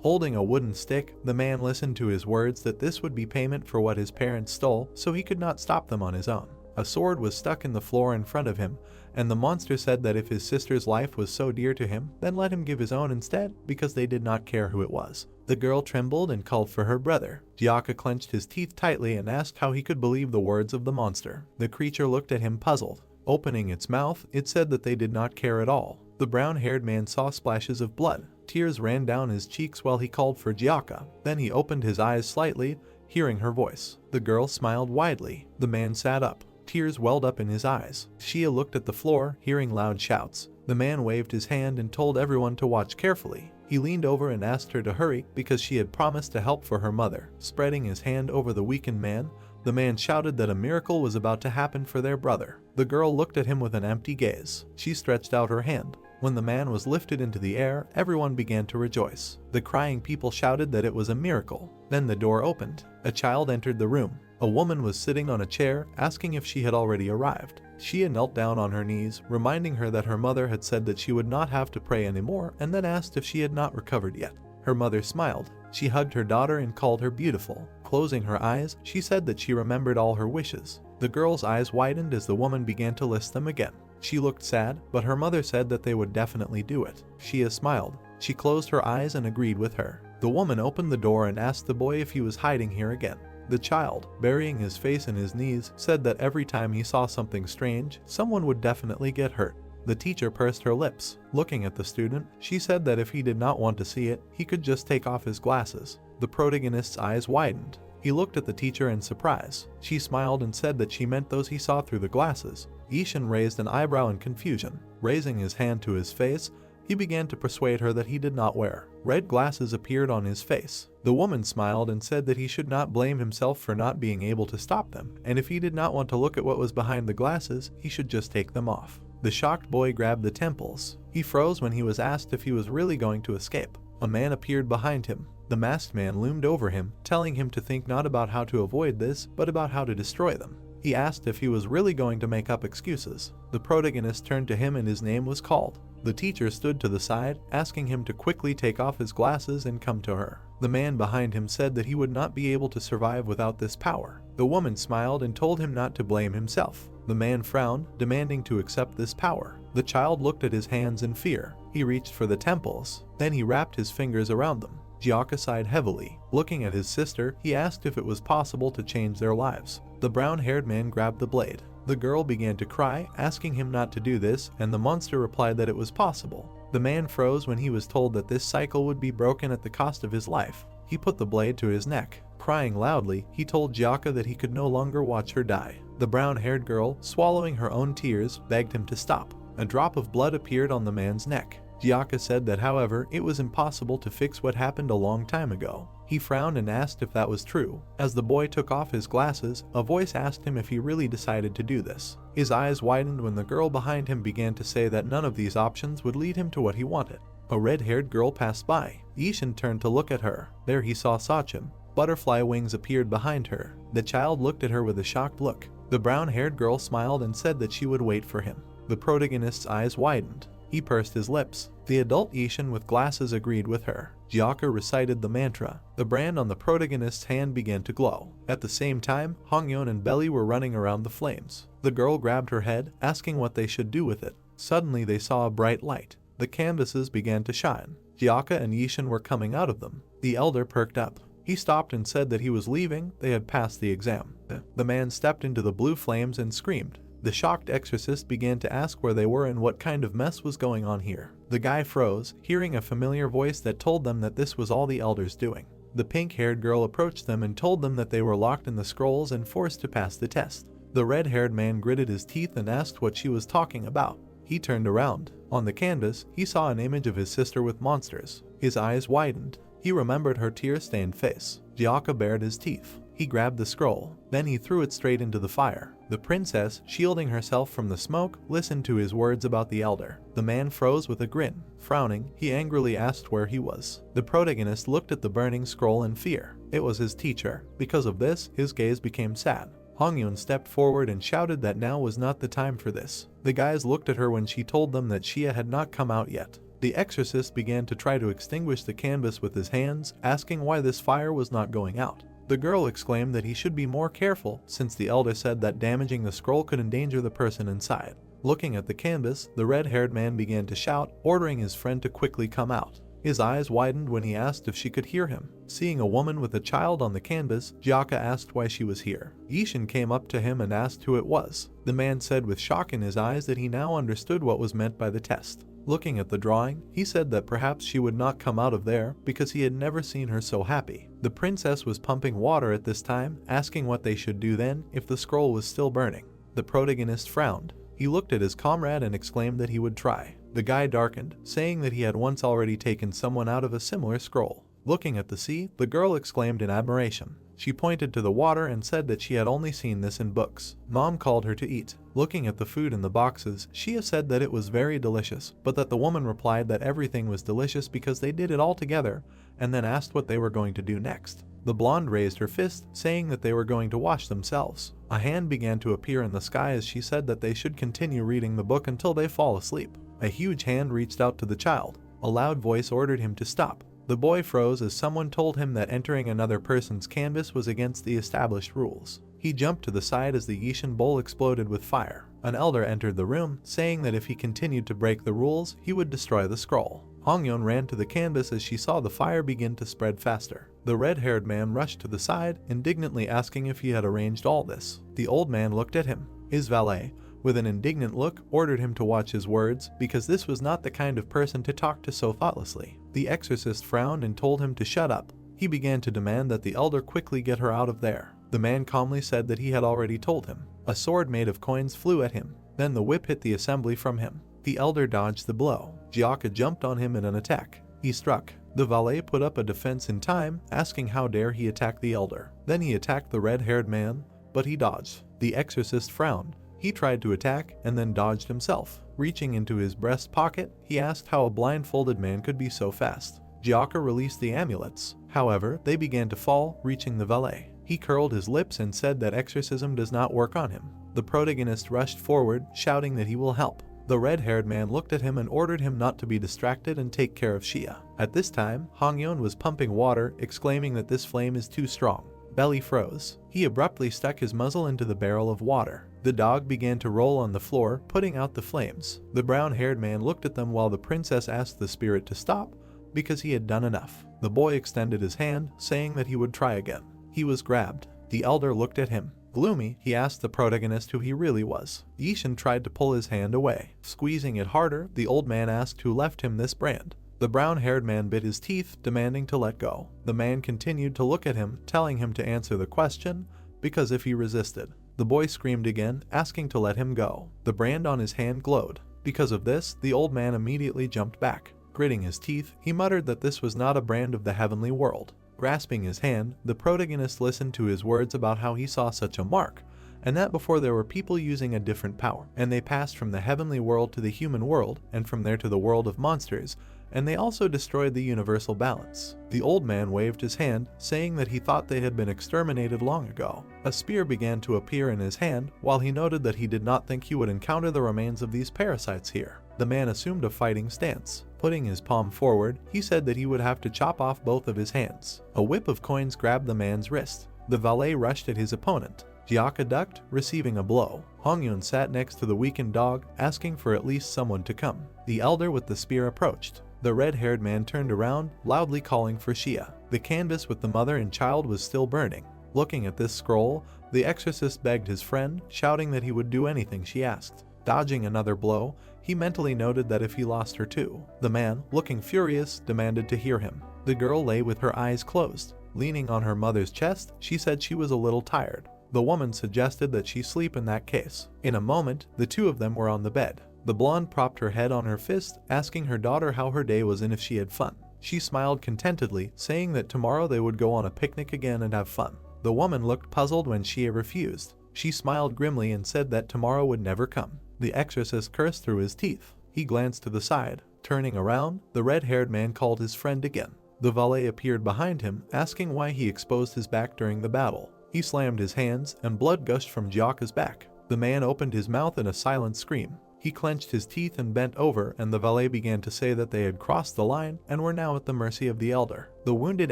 Holding a wooden stick, the man listened to his words that this would be payment for what his parents stole, so he could not stop them on his own. A sword was stuck in the floor in front of him, and the monster said that if his sister's life was so dear to him, then let him give his own instead, because they did not care who it was. The girl trembled and called for her brother. Jiaka clenched his teeth tightly and asked how he could believe the words of the monster. The creature looked at him puzzled. Opening its mouth, it said that they did not care at all. The brown-haired man saw splashes of blood. Tears ran down his cheeks while he called for Jiaka. Then he opened his eyes slightly, hearing her voice. The girl smiled widely. The man sat up. Tears welled up in his eyes. Shia looked at the floor, hearing loud shouts. The man waved his hand and told everyone to watch carefully. He leaned over and asked her to hurry because she had promised to help for her mother. Spreading his hand over the weakened man, the man shouted that a miracle was about to happen for their brother. The girl looked at him with an empty gaze. She stretched out her hand. When the man was lifted into the air, everyone began to rejoice. The crying people shouted that it was a miracle. Then the door opened. A child entered the room. A woman was sitting on a chair, asking if she had already arrived. Shia knelt down on her knees, reminding her that her mother had said that she would not have to pray anymore, and then asked if she had not recovered yet. Her mother smiled. She hugged her daughter and called her beautiful. Closing her eyes, she said that she remembered all her wishes. The girl's eyes widened as the woman began to list them again. She looked sad, but her mother said that they would definitely do it. Shia smiled. She closed her eyes and agreed with her. The woman opened the door and asked the boy if he was hiding here again. The child, burying his face in his knees, said that every time he saw something strange, someone would definitely get hurt. The teacher pursed her lips. Looking at the student, she said that if he did not want to see it, he could just take off his glasses. The protagonist's eyes widened. He looked at the teacher in surprise. She smiled and said that she meant those he saw through the glasses. Ishan raised an eyebrow in confusion. Raising his hand to his face, he began to persuade her that he did not wear. Red glasses appeared on his face. The woman smiled and said that he should not blame himself for not being able to stop them, and if he did not want to look at what was behind the glasses, he should just take them off. The shocked boy grabbed the temples. He froze when he was asked if he was really going to escape. A man appeared behind him. The masked man loomed over him, telling him to think not about how to avoid this, but about how to destroy them. He asked if he was really going to make up excuses. The protagonist turned to him and his name was called. The teacher stood to the side, asking him to quickly take off his glasses and come to her. The man behind him said that he would not be able to survive without this power. The woman smiled and told him not to blame himself. The man frowned, demanding to accept this power. The child looked at his hands in fear. He reached for the temples. Then he wrapped his fingers around them. Jiaka sighed heavily. Looking at his sister, he asked if it was possible to change their lives. The brown-haired man grabbed the blade. The girl began to cry, asking him not to do this, and the monster replied that it was possible. The man froze when he was told that this cycle would be broken at the cost of his life. He put the blade to his neck. Crying loudly, he told Gyaka that he could no longer watch her die. The brown-haired girl, swallowing her own tears, begged him to stop. A drop of blood appeared on the man's neck. Gyaka said that however, it was impossible to fix what happened a long time ago. He frowned and asked if that was true. As the boy took off his glasses, a voice asked him if he really decided to do this. His eyes widened when the girl behind him began to say that none of these options would lead him to what he wanted. A red-haired girl passed by. Ishin turned to look at her. There he saw Sachin. Butterfly wings appeared behind her. The child looked at her with a shocked look. The brown-haired girl smiled and said that she would wait for him. The protagonist's eyes widened. He pursed his lips. The adult Ishin with glasses agreed with her. Gyaka recited the mantra. The brand on the protagonist's hand began to glow. At the same time, Hongyeon and Belly were running around the flames. The girl grabbed her head, asking what they should do with it. Suddenly they saw a bright light. The canvases began to shine. Gyaka and Ishin were coming out of them. The elder perked up. He stopped and said that he was leaving. They had passed the exam. The man stepped into the blue flames and screamed. The shocked exorcist began to ask where they were and what kind of mess was going on here. The guy froze, hearing a familiar voice that told them that this was all the elders doing. The pink-haired girl approached them and told them that they were locked in the scrolls and forced to pass the test. The red-haired man gritted his teeth and asked what she was talking about. He turned around. On the canvas, he saw an image of his sister with monsters. His eyes widened. He remembered her tear-stained face. Gyaka bared his teeth. He grabbed the scroll. Then he threw it straight into the fire. The princess, shielding herself from the smoke, listened to his words about the elder. The man froze with a grin. Frowning, he angrily asked where he was. The protagonist looked at the burning scroll in fear. It was his teacher. Because of this, his gaze became sad. Hongyeon stepped forward and shouted that now was not the time for this. The guys looked at her when she told them that Shia had not come out yet. The exorcist began to try to extinguish the canvas with his hands, asking why this fire was not going out. The girl exclaimed that he should be more careful, since the elder said that damaging the scroll could endanger the person inside. Looking at the canvas, the red-haired man began to shout, ordering his friend to quickly come out. His eyes widened when he asked if she could hear him. Seeing a woman with a child on the canvas, Gyaka asked why she was here. Ishin came up to him and asked who it was. The man said with shock in his eyes that he now understood what was meant by the test. Looking at the drawing, he said that perhaps she would not come out of there because he had never seen her so happy. The princess was pumping water at this time, asking what they should do then if the scroll was still burning. The protagonist frowned. He looked at his comrade and exclaimed that he would try. The guy darkened, saying that he had once already taken someone out of a similar scroll. Looking at the sea, the girl exclaimed in admiration. She pointed to the water and said that she had only seen this in books. Mom called her to eat. Looking at the food in the boxes, Shia said that it was very delicious, but that the woman replied that everything was delicious because they did it all together, and then asked what they were going to do next. The blonde raised her fist, saying that they were going to wash themselves. A hand began to appear in the sky as she said that they should continue reading the book until they fall asleep. A huge hand reached out to the child. A loud voice ordered him to stop. The boy froze as someone told him that entering another person's canvas was against the established rules. He jumped to the side as the Yishin bowl exploded with fire. An elder entered the room, saying that if he continued to break the rules, he would destroy the scroll. Hongyeon ran to the canvas as she saw the fire begin to spread faster. The red-haired man rushed to the side, indignantly asking if he had arranged all this. The old man looked at him. His valet, with an indignant look, ordered him to watch his words, because this was not the kind of person to talk to so thoughtlessly. The exorcist frowned and told him to shut up. He began to demand that the elder quickly get her out of there. The man calmly said that he had already told him. A sword made of coins flew at him. Then the whip hit the assembly from him. The elder dodged the blow. Gyaka jumped on him in an attack. He struck. The valet put up a defense in time, asking how dare he attack the elder. Then he attacked the red-haired man, but he dodged. The exorcist frowned. He tried to attack and then dodged himself. Reaching into his breast pocket, he asked how a blindfolded man could be so fast. Gyaka released the amulets. However, they began to fall, reaching the valet. He curled his lips and said that exorcism does not work on him. The protagonist rushed forward, shouting that he will help. The red-haired man looked at him and ordered him not to be distracted and take care of Shia. At this time, Hongyeon was pumping water, exclaiming that this flame is too strong. Belly froze. He abruptly stuck his muzzle into the barrel of water. The dog began to roll on the floor, putting out the flames. The brown-haired man looked at them while the princess asked the spirit to stop, because he had done enough. The boy extended his hand, saying that he would try again. He was grabbed. The elder looked at him. Gloomy, he asked the protagonist who he really was. Yishin tried to pull his hand away. Squeezing it harder, the old man asked who left him this brand. The brown-haired man bit his teeth, demanding to let go. The man continued to look at him, telling him to answer the question, because if he resisted, the boy screamed again, asking to let him go. The brand on his hand glowed. Because of this, the old man immediately jumped back. Gritting his teeth, he muttered that this was not a brand of the heavenly world. Grasping his hand, the protagonist listened to his words about how he saw such a mark, and that before there were people using a different power, and they passed from the heavenly world to the human world, and from there to the world of monsters, and they also destroyed the universal balance. The old man waved his hand, saying that he thought they had been exterminated long ago. A spear began to appear in his hand, while he noted that he did not think he would encounter the remains of these parasites here. The man assumed a fighting stance. Putting his palm forward, he said that he would have to chop off both of his hands. A whip of coins grabbed the man's wrist. The valet rushed at his opponent. Gyaka ducked, receiving a blow. Hongyun sat next to the weakened dog, asking for at least someone to come. The elder with the spear approached. The red-haired man turned around, loudly calling for Shia. The canvas with the mother and child was still burning. Looking at this scroll, the exorcist begged his friend, shouting that he would do anything she asked. Dodging another blow, he mentally noted that if he lost her too. The man, looking furious, demanded to hear him. The girl lay with her eyes closed. Leaning on her mother's chest, she said she was a little tired. The woman suggested that she sleep in that case. In a moment, the two of them were on the bed. The blonde propped her head on her fist, asking her daughter how her day was and if she had fun. She smiled contentedly, saying that tomorrow they would go on a picnic again and have fun. The woman looked puzzled when Shia refused. She smiled grimly and said that tomorrow would never come. The exorcist cursed through his teeth. He glanced to the side. Turning around, the red-haired man called his friend again. The valet appeared behind him, asking why he exposed his back during the battle. He slammed his hands, and blood gushed from Gyaka's back. The man opened his mouth in a silent scream. He clenched his teeth and bent over, and the valet began to say that they had crossed the line and were now at the mercy of the elder. The wounded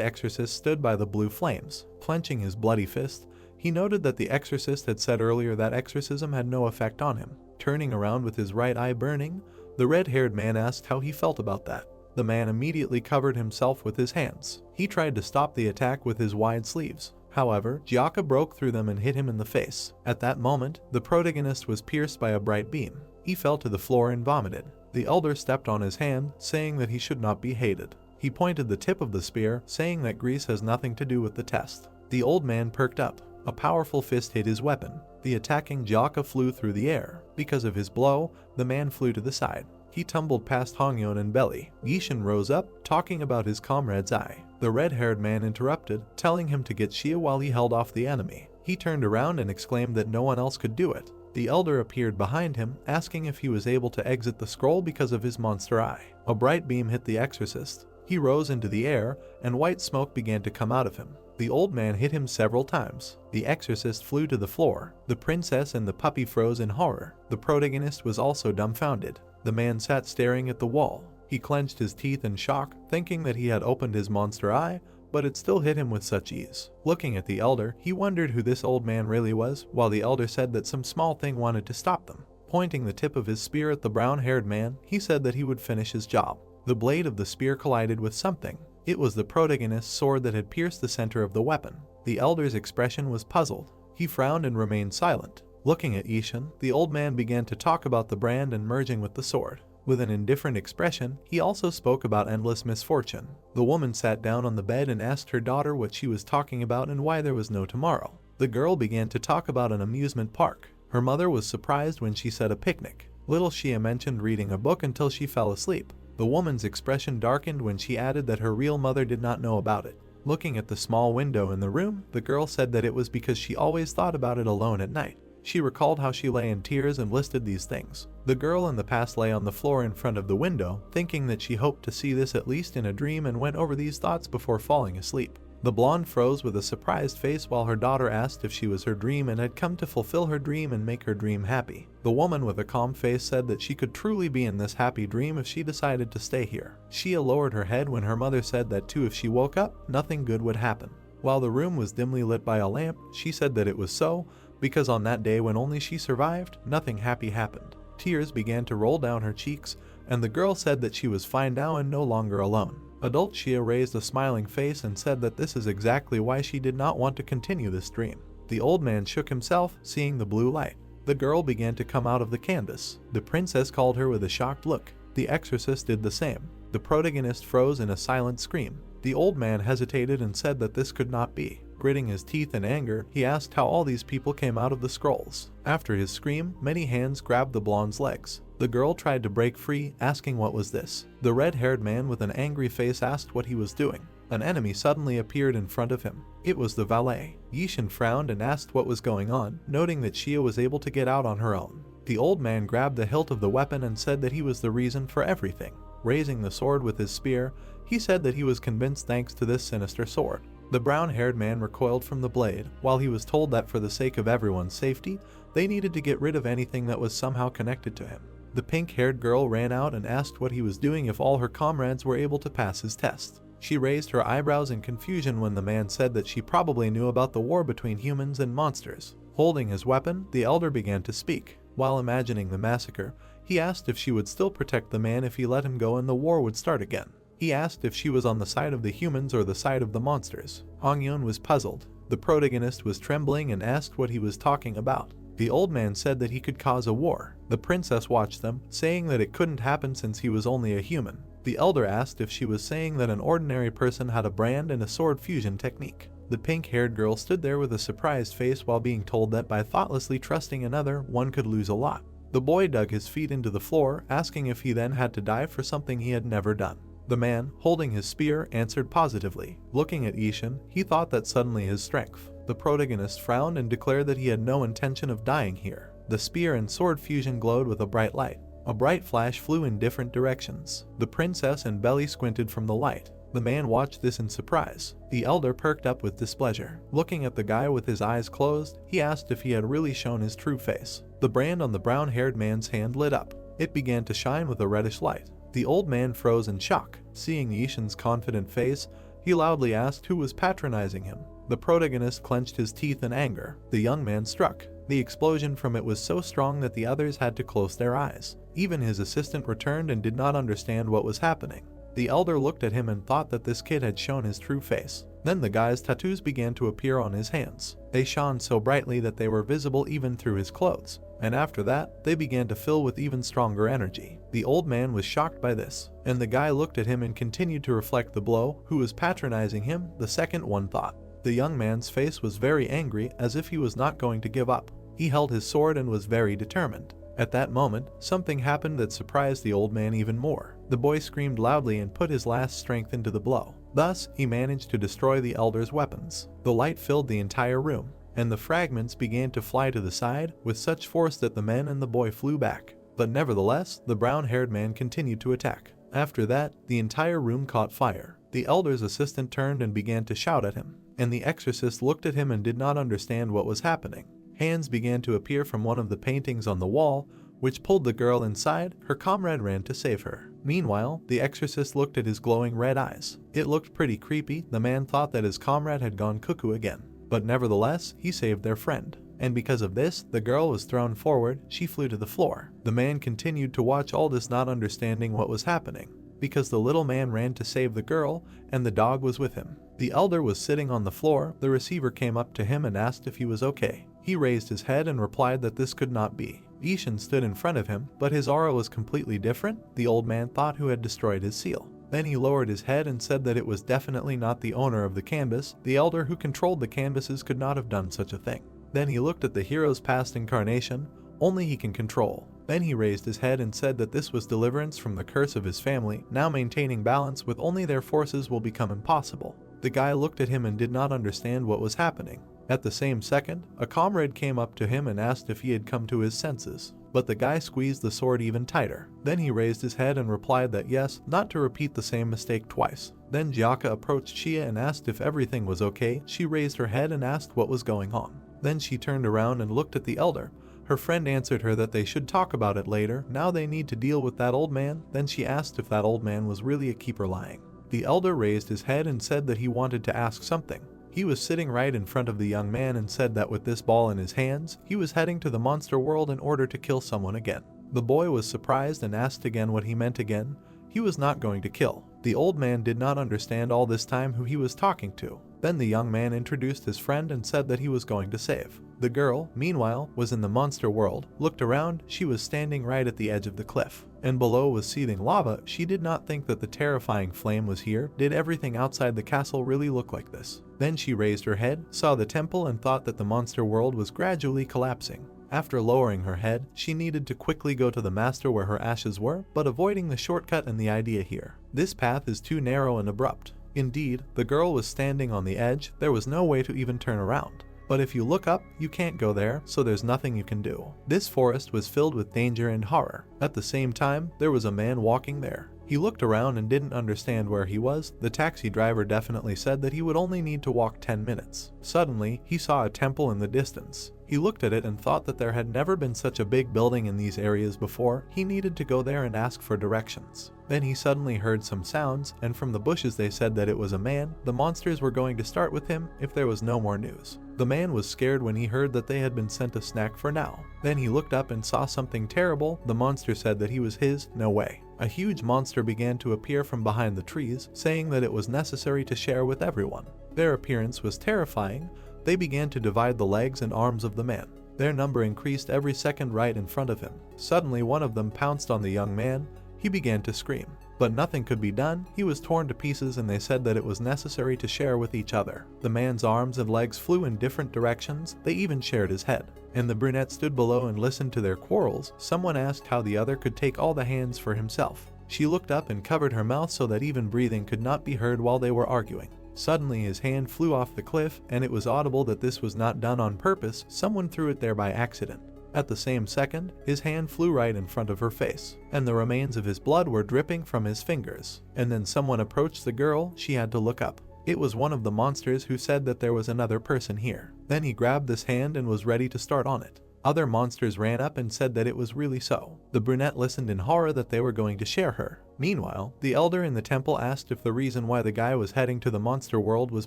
exorcist stood by the blue flames. Clenching his bloody fist, he noted that the exorcist had said earlier that exorcism had no effect on him. Turning around with his right eye burning, the red-haired man asked how he felt about that. The man immediately covered himself with his hands. He tried to stop the attack with his wide sleeves. However, Gyaka broke through them and hit him in the face. At that moment, the protagonist was pierced by a bright beam. He fell to the floor and vomited. The elder stepped on his hand, saying that he should not be hated. He pointed the tip of the spear, saying that grease has nothing to do with the test. The old man perked up. A powerful fist hit his weapon. The attacking Gyaka flew through the air. Because of his blow, the man flew to the side. He tumbled past Hongyeon and Belly. Yishin rose up, talking about his comrade's eye. The red-haired man interrupted, telling him to get Shia while he held off the enemy. He turned around and exclaimed that no one else could do it. The elder appeared behind him, asking if he was able to exit the scroll because of his monster eye. A bright beam hit the exorcist. He rose into the air, and white smoke began to come out of him. The old man hit him several times. The exorcist flew to the floor. The princess and the puppy froze in horror. The protagonist was also dumbfounded. The man sat staring at the wall. He clenched his teeth in shock, thinking that he had opened his monster eye, but it still hit him with such ease. Looking at the elder, he wondered who this old man really was, while the elder said that some small thing wanted to stop them. Pointing the tip of his spear at the brown-haired man, he said that he would finish his job. The blade of the spear collided with something. It was the protagonist's sword that had pierced the center of the weapon. The elder's expression was puzzled. He frowned and remained silent. Looking at Ishin, the old man began to talk about the brand and merging with the sword. With an indifferent expression, he also spoke about endless misfortune. The woman sat down on the bed and asked her daughter what she was talking about and why there was no tomorrow. The girl began to talk about an amusement park. Her mother was surprised when she said a picnic. Little Shia mentioned reading a book until she fell asleep. The woman's expression darkened when she added that her real mother did not know about it. Looking at the small window in the room, the girl said that it was because she always thought about it alone at night. She recalled how she lay in tears and listed these things. The girl in the past lay on the floor in front of the window, thinking that she hoped to see this at least in a dream, and went over these thoughts before falling asleep. The blonde froze with a surprised face while her daughter asked if she was her dream and had come to fulfill her dream and make her dream happy. The woman with a calm face said that she could truly be in this happy dream if she decided to stay here. Shia lowered her head when her mother said that too, if she woke up, nothing good would happen. While the room was dimly lit by a lamp, she said that it was so, because on that day when only she survived, nothing happy happened. Tears began to roll down her cheeks, and the girl said that she was fine now and no longer alone. Adult Shia raised a smiling face and said that this is exactly why she did not want to continue this dream. The old man shook himself, seeing the blue light. The girl began to come out of the canvas. The princess called her with a shocked look. The exorcist did the same. The protagonist froze in a silent scream. The old man hesitated and said that this could not be. Gritting his teeth in anger, he asked how all these people came out of the scrolls. After his scream, many hands grabbed the blonde's legs. The girl tried to break free, asking what was this. The red-haired man with an angry face asked what he was doing. An enemy suddenly appeared in front of him. It was the valet. Yishin frowned and asked what was going on, noting that Xia was able to get out on her own. The old man grabbed the hilt of the weapon and said that he was the reason for everything. Raising the sword with his spear, he said that he was convinced thanks to this sinister sword. The brown-haired man recoiled from the blade, while he was told that for the sake of everyone's safety, they needed to get rid of anything that was somehow connected to him. The pink-haired girl ran out and asked what he was doing if all her comrades were able to pass his test. She raised her eyebrows in confusion when the man said that she probably knew about the war between humans and monsters. Holding his weapon, the elder began to speak. While imagining the massacre, he asked if she would still protect the man if he let him go and the war would start again. He asked if she was on the side of the humans or the side of the monsters. Hong-Yun was puzzled. The protagonist was trembling and asked what he was talking about. The old man said that he could cause a war. The princess watched them, saying that it couldn't happen since he was only a human. The elder asked if she was saying that an ordinary person had a brand and a sword fusion technique. The pink-haired girl stood there with a surprised face while being told that by thoughtlessly trusting another, one could lose a lot. The boy dug his feet into the floor, asking if he then had to die for something he had never done. The man, holding his spear, answered positively. Looking at Yishin, he thought that suddenly his strength. The protagonist frowned and declared that he had no intention of dying here. The spear and sword fusion glowed with a bright light. A bright flash flew in different directions. The princess and Belly squinted from the light. The man watched this in surprise. The elder perked up with displeasure. Looking at the guy with his eyes closed, he asked if he had really shown his true face. The brand on the brown-haired man's hand lit up. It began to shine with a reddish light. The old man froze in shock. Seeing Yishin's confident face, he loudly asked who was patronizing him. The protagonist clenched his teeth in anger. The young man struck. The explosion from it was so strong that the others had to close their eyes. Even his assistant returned and did not understand what was happening. The elder looked at him and thought that this kid had shown his true face. Then the guy's tattoos began to appear on his hands. They shone so brightly that they were visible even through his clothes. And after that, they began to fill with even stronger energy. The old man was shocked by this, and the guy looked at him and continued to reflect the blow. Who was patronizing him? The second one thought. The young man's face was very angry, as if he was not going to give up. He held his sword and was very determined. At that moment, something happened that surprised the old man even more. The boy screamed loudly and put his last strength into the blow. Thus, he managed to destroy the elder's weapons. The light filled the entire room, and the fragments began to fly to the side with such force that the men and the boy flew back. But nevertheless, the brown-haired man continued to attack. After that, the entire room caught fire. The elder's assistant turned and began to shout at him, and the exorcist looked at him and did not understand what was happening. Hands began to appear from one of the paintings on the wall, which pulled the girl inside. Her comrade ran to save her. Meanwhile, the exorcist looked at his glowing red eyes. It looked pretty creepy. The man thought that his comrade had gone cuckoo again. But nevertheless, he saved their friend. And because of this, the girl was thrown forward. She flew to the floor. The man continued to watch all this, not understanding what was happening, because the little man ran to save the girl, and the dog was with him. The elder was sitting on the floor. The receiver came up to him and asked if he was okay. He raised his head and replied that this could not be. Yishin stood in front of him, but his aura was completely different. The old man thought who had destroyed his seal. Then he lowered his head and said that it was definitely not the owner of the canvas. The elder who controlled the canvases could not have done such a thing. Then he looked at the hero's past incarnation. Only he can control. Then he raised his head and said that this was deliverance from the curse of his family. Now maintaining balance with only their forces will become impossible. The guy looked at him and did not understand what was happening. At the same second, a comrade came up to him and asked if he had come to his senses. But the guy squeezed the sword even tighter. Then he raised his head and replied that yes, not to repeat the same mistake twice. Then Jiaka approached Xia and asked if everything was okay. She raised her head and asked what was going on. Then she turned around and looked at the elder. Her friend answered her that they should talk about it later. Now they need to deal with that old man. Then she asked if that old man was really a keeper lying. The elder raised his head and said that he wanted to ask something. He was sitting right in front of the young man and said that with this ball in his hands, he was heading to the monster world in order to kill someone again. The boy was surprised and asked again what he meant again. He was not going to kill. The old man did not understand all this time who he was talking to. Then the young man introduced his friend and said that he was going to save. The girl, meanwhile, was in the monster world, looked around, she was standing right at the edge of the cliff, and below was seething lava. She did not think that the terrifying flame was here. Did everything outside the castle really look like this? Then she raised her head, saw the temple, and thought that the monster world was gradually collapsing. After lowering her head, she needed to quickly go to the master where her ashes were, but avoiding the shortcut and the idea here. This path is too narrow and abrupt. Indeed, the girl was standing on the edge, there was no way to even turn around. But if you look up, you can't go there, so there's nothing you can do. This forest was filled with danger and horror. At the same time, there was a man walking there. He looked around and didn't understand where he was. The taxi driver definitely said that he would only need to walk 10 minutes. Suddenly, he saw a temple in the distance. He looked at it and thought that there had never been such a big building in these areas before. He needed to go there and ask for directions. Then he suddenly heard some sounds, and from the bushes they said that it was a man. The monsters were going to start with him if there was no more news. The man was scared when he heard that they had been sent a snack for now. Then he looked up and saw something terrible. The monster said that he was his. No way. A huge monster began to appear from behind the trees, saying that it was necessary to share with everyone. Their appearance was terrifying. They began to divide the legs and arms of the man. Their number increased every second right in front of him. Suddenly one of them pounced on the young man. He began to scream. But nothing could be done. He was torn to pieces, and they said that it was necessary to share with each other. The man's arms and legs flew in different directions. They even shared his head. And the brunette stood below and listened to their quarrels. Someone asked how the other could take all the hands for himself. She looked up and covered her mouth so that even breathing could not be heard while they were arguing. Suddenly his hand flew off the cliff, and it was audible that this was not done on purpose. Someone threw it there by accident. At the same second, his hand flew right in front of her face, and the remains of his blood were dripping from his fingers. And then someone approached the girl. She had to look up. It was one of the monsters who said that there was another person here. Then he grabbed this hand and was ready to start on it. Other monsters ran up and said that it was really so. The brunette listened in horror that they were going to share her. Meanwhile, the elder in the temple asked if the reason why the guy was heading to the monster world was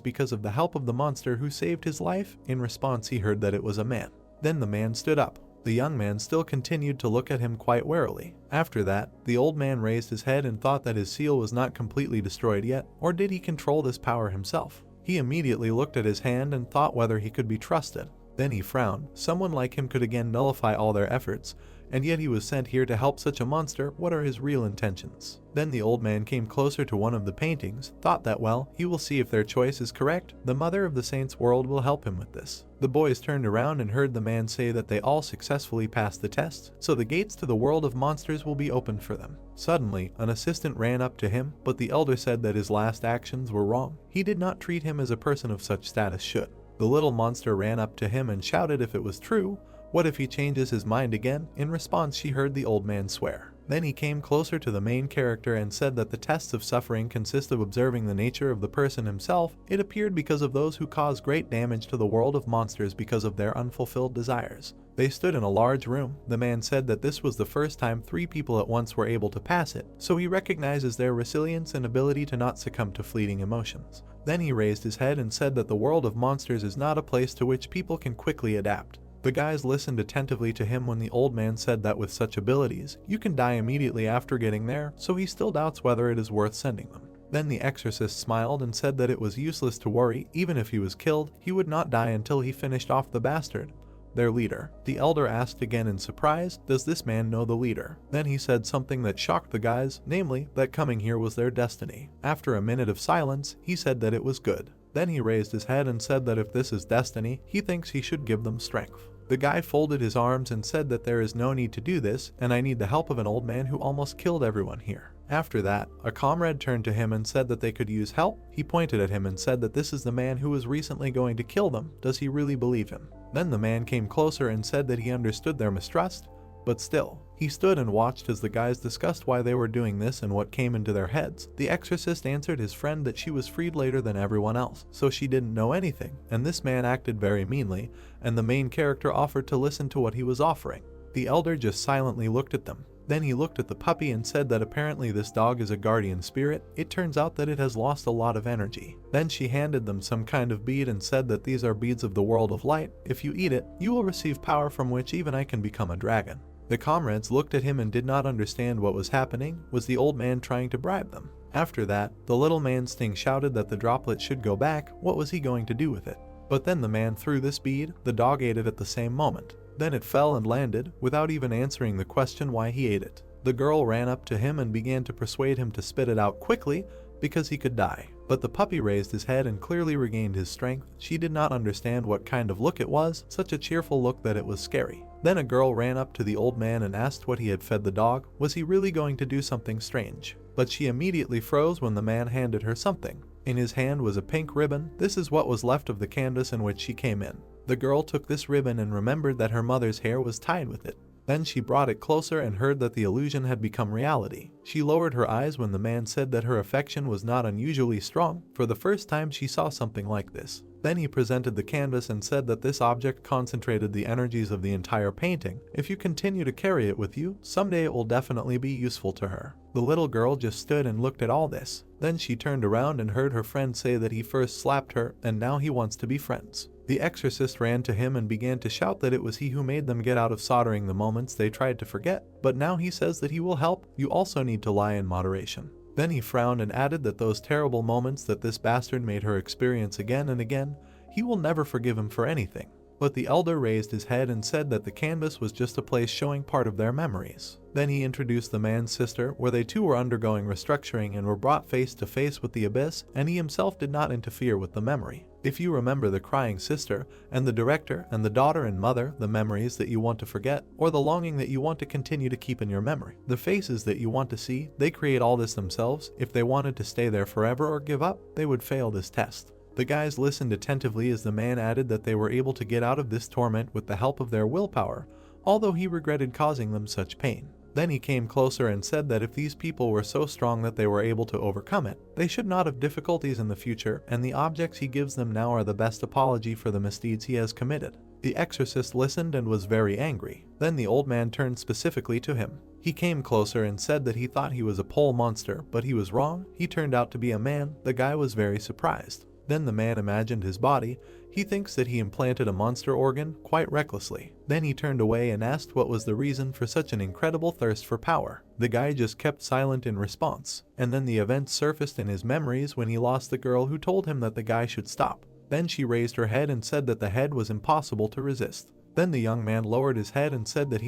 because of the help of the monster who saved his life. In response, he heard that it was a man. Then the man stood up. The young man still continued to look at him quite warily. After that, the old man raised his head and thought that his seal was not completely destroyed yet, or did he control this power himself? He immediately looked at his hand and thought whether he could be trusted. Then he frowned. Someone like him could again nullify all their efforts, and yet he was sent here to help such a monster. What are his real intentions? Then the old man came closer to one of the paintings, thought that well, he will see if their choice is correct. The mother of the saint's world will help him with this. The boys turned around and heard the man say that they all successfully passed the test, so the gates to the world of monsters will be opened for them. Suddenly, an assistant ran up to him, but the elder said that his last actions were wrong. He did not treat him as a person of such status should. The little monster ran up to him and shouted if it was true. What if he changes his mind again? In response, she heard the old man swear. Then he came closer to the main character and said that the tests of suffering consist of observing the nature of the person himself. It appeared because of those who cause great damage to the world of monsters because of their unfulfilled desires. They stood in a large room. The man said that this was the first time 3 people at once were able to pass it, so he recognizes their resilience and ability to not succumb to fleeting emotions. Then he raised his head and said that the world of monsters is not a place to which people can quickly adapt. The guys listened attentively to him when the old man said that with such abilities, you can die immediately after getting there, so he still doubts whether it is worth sending them. Then the exorcist smiled and said that it was useless to worry. Even if he was killed, he would not die until he finished off the bastard, their leader. The elder asked again in surprise, does this man know the leader? Then he said something that shocked the guys, namely, that coming here was their destiny. After a minute of silence, he said that it was good. Then he raised his head and said that if this is destiny, he thinks he should give them strength. The guy folded his arms and said that there is no need to do this, and I need the help of an old man who almost killed everyone here. After that, a comrade turned to him and said that they could use help. He pointed at him and said that this is the man who was recently going to kill them. Does he really believe him? Then the man came closer and said that he understood their mistrust, but still, he stood and watched as the guys discussed why they were doing this and what came into their heads. The exorcist answered his friend that she was freed later than everyone else, so she didn't know anything, and this man acted very meanly, and the main character offered to listen to what he was offering. The elder just silently looked at them. Then he looked at the puppy and said that apparently this dog is a guardian spirit. It turns out that it has lost a lot of energy. Then she handed them some kind of bead and said that these are beads of the world of light. If you eat it, you will receive power from which even I can become a dragon. The comrades looked at him and did not understand what was happening. Was the old man trying to bribe them? After that, the little man's sting shouted that the droplet should go back. What was he going to do with it? But then the man threw this bead, the dog ate it at the same moment. Then it fell and landed, without even answering the question why he ate it. The girl ran up to him and began to persuade him to spit it out quickly, because he could die. But the puppy raised his head and clearly regained his strength. She did not understand what kind of look it was, such a cheerful look that it was scary. Then a girl ran up to the old man and asked what he had fed the dog. Was he really going to do something strange? But she immediately froze when the man handed her something. In his hand was a pink ribbon. This is what was left of the canvas in which she came in. The girl took this ribbon and remembered that her mother's hair was tied with it. Then she brought it closer and heard that the illusion had become reality. She lowered her eyes when the man said that her affection was not unusually strong. For the first time she saw something like this. Then he presented the canvas and said that this object concentrated the energies of the entire painting. If you continue to carry it with you, someday it will definitely be useful to her. The little girl just stood and looked at all this. Then she turned around and heard her friend say that he first slapped her and now he wants to be friends. The exorcist ran to him and began to shout that it was he who made them get out of soldering the moments they tried to forget, but now he says that he will help. You also need to lie in moderation. Then he frowned and added that those terrible moments that this bastard made her experience again and again, he will never forgive him for anything. But the elder raised his head and said that the canvas was just a place showing part of their memories. Then he introduced the man's sister, where they too were undergoing restructuring and were brought face to face with the abyss, and he himself did not interfere with the memory. If you remember the crying sister, and the director, and the daughter and mother, the memories that you want to forget, or the longing that you want to continue to keep in your memory, the faces that you want to see, they create all this themselves. If they wanted to stay there forever or give up, they would fail this test. The guys listened attentively as the man added that they were able to get out of this torment with the help of their willpower, although he regretted causing them such pain. Then he came closer and said that if these people were so strong that they were able to overcome it, they should not have difficulties in the future, and the objects he gives them now are the best apology for the misdeeds he has committed. The exorcist listened and was very angry. Then the old man turned specifically to him. He came closer and said that he thought he was a pole monster, but he was wrong. He turned out to be a man. The guy was very surprised. Then the man imagined his body. He thinks that he implanted a monster organ quite recklessly. Then he turned away and asked what was the reason for such an incredible thirst for power. The guy just kept silent in response. And then the event surfaced in his memories when he lost the girl who told him that the guy should stop. Then she raised her head and said that the head was impossible to resist. Then the young man lowered his head and said that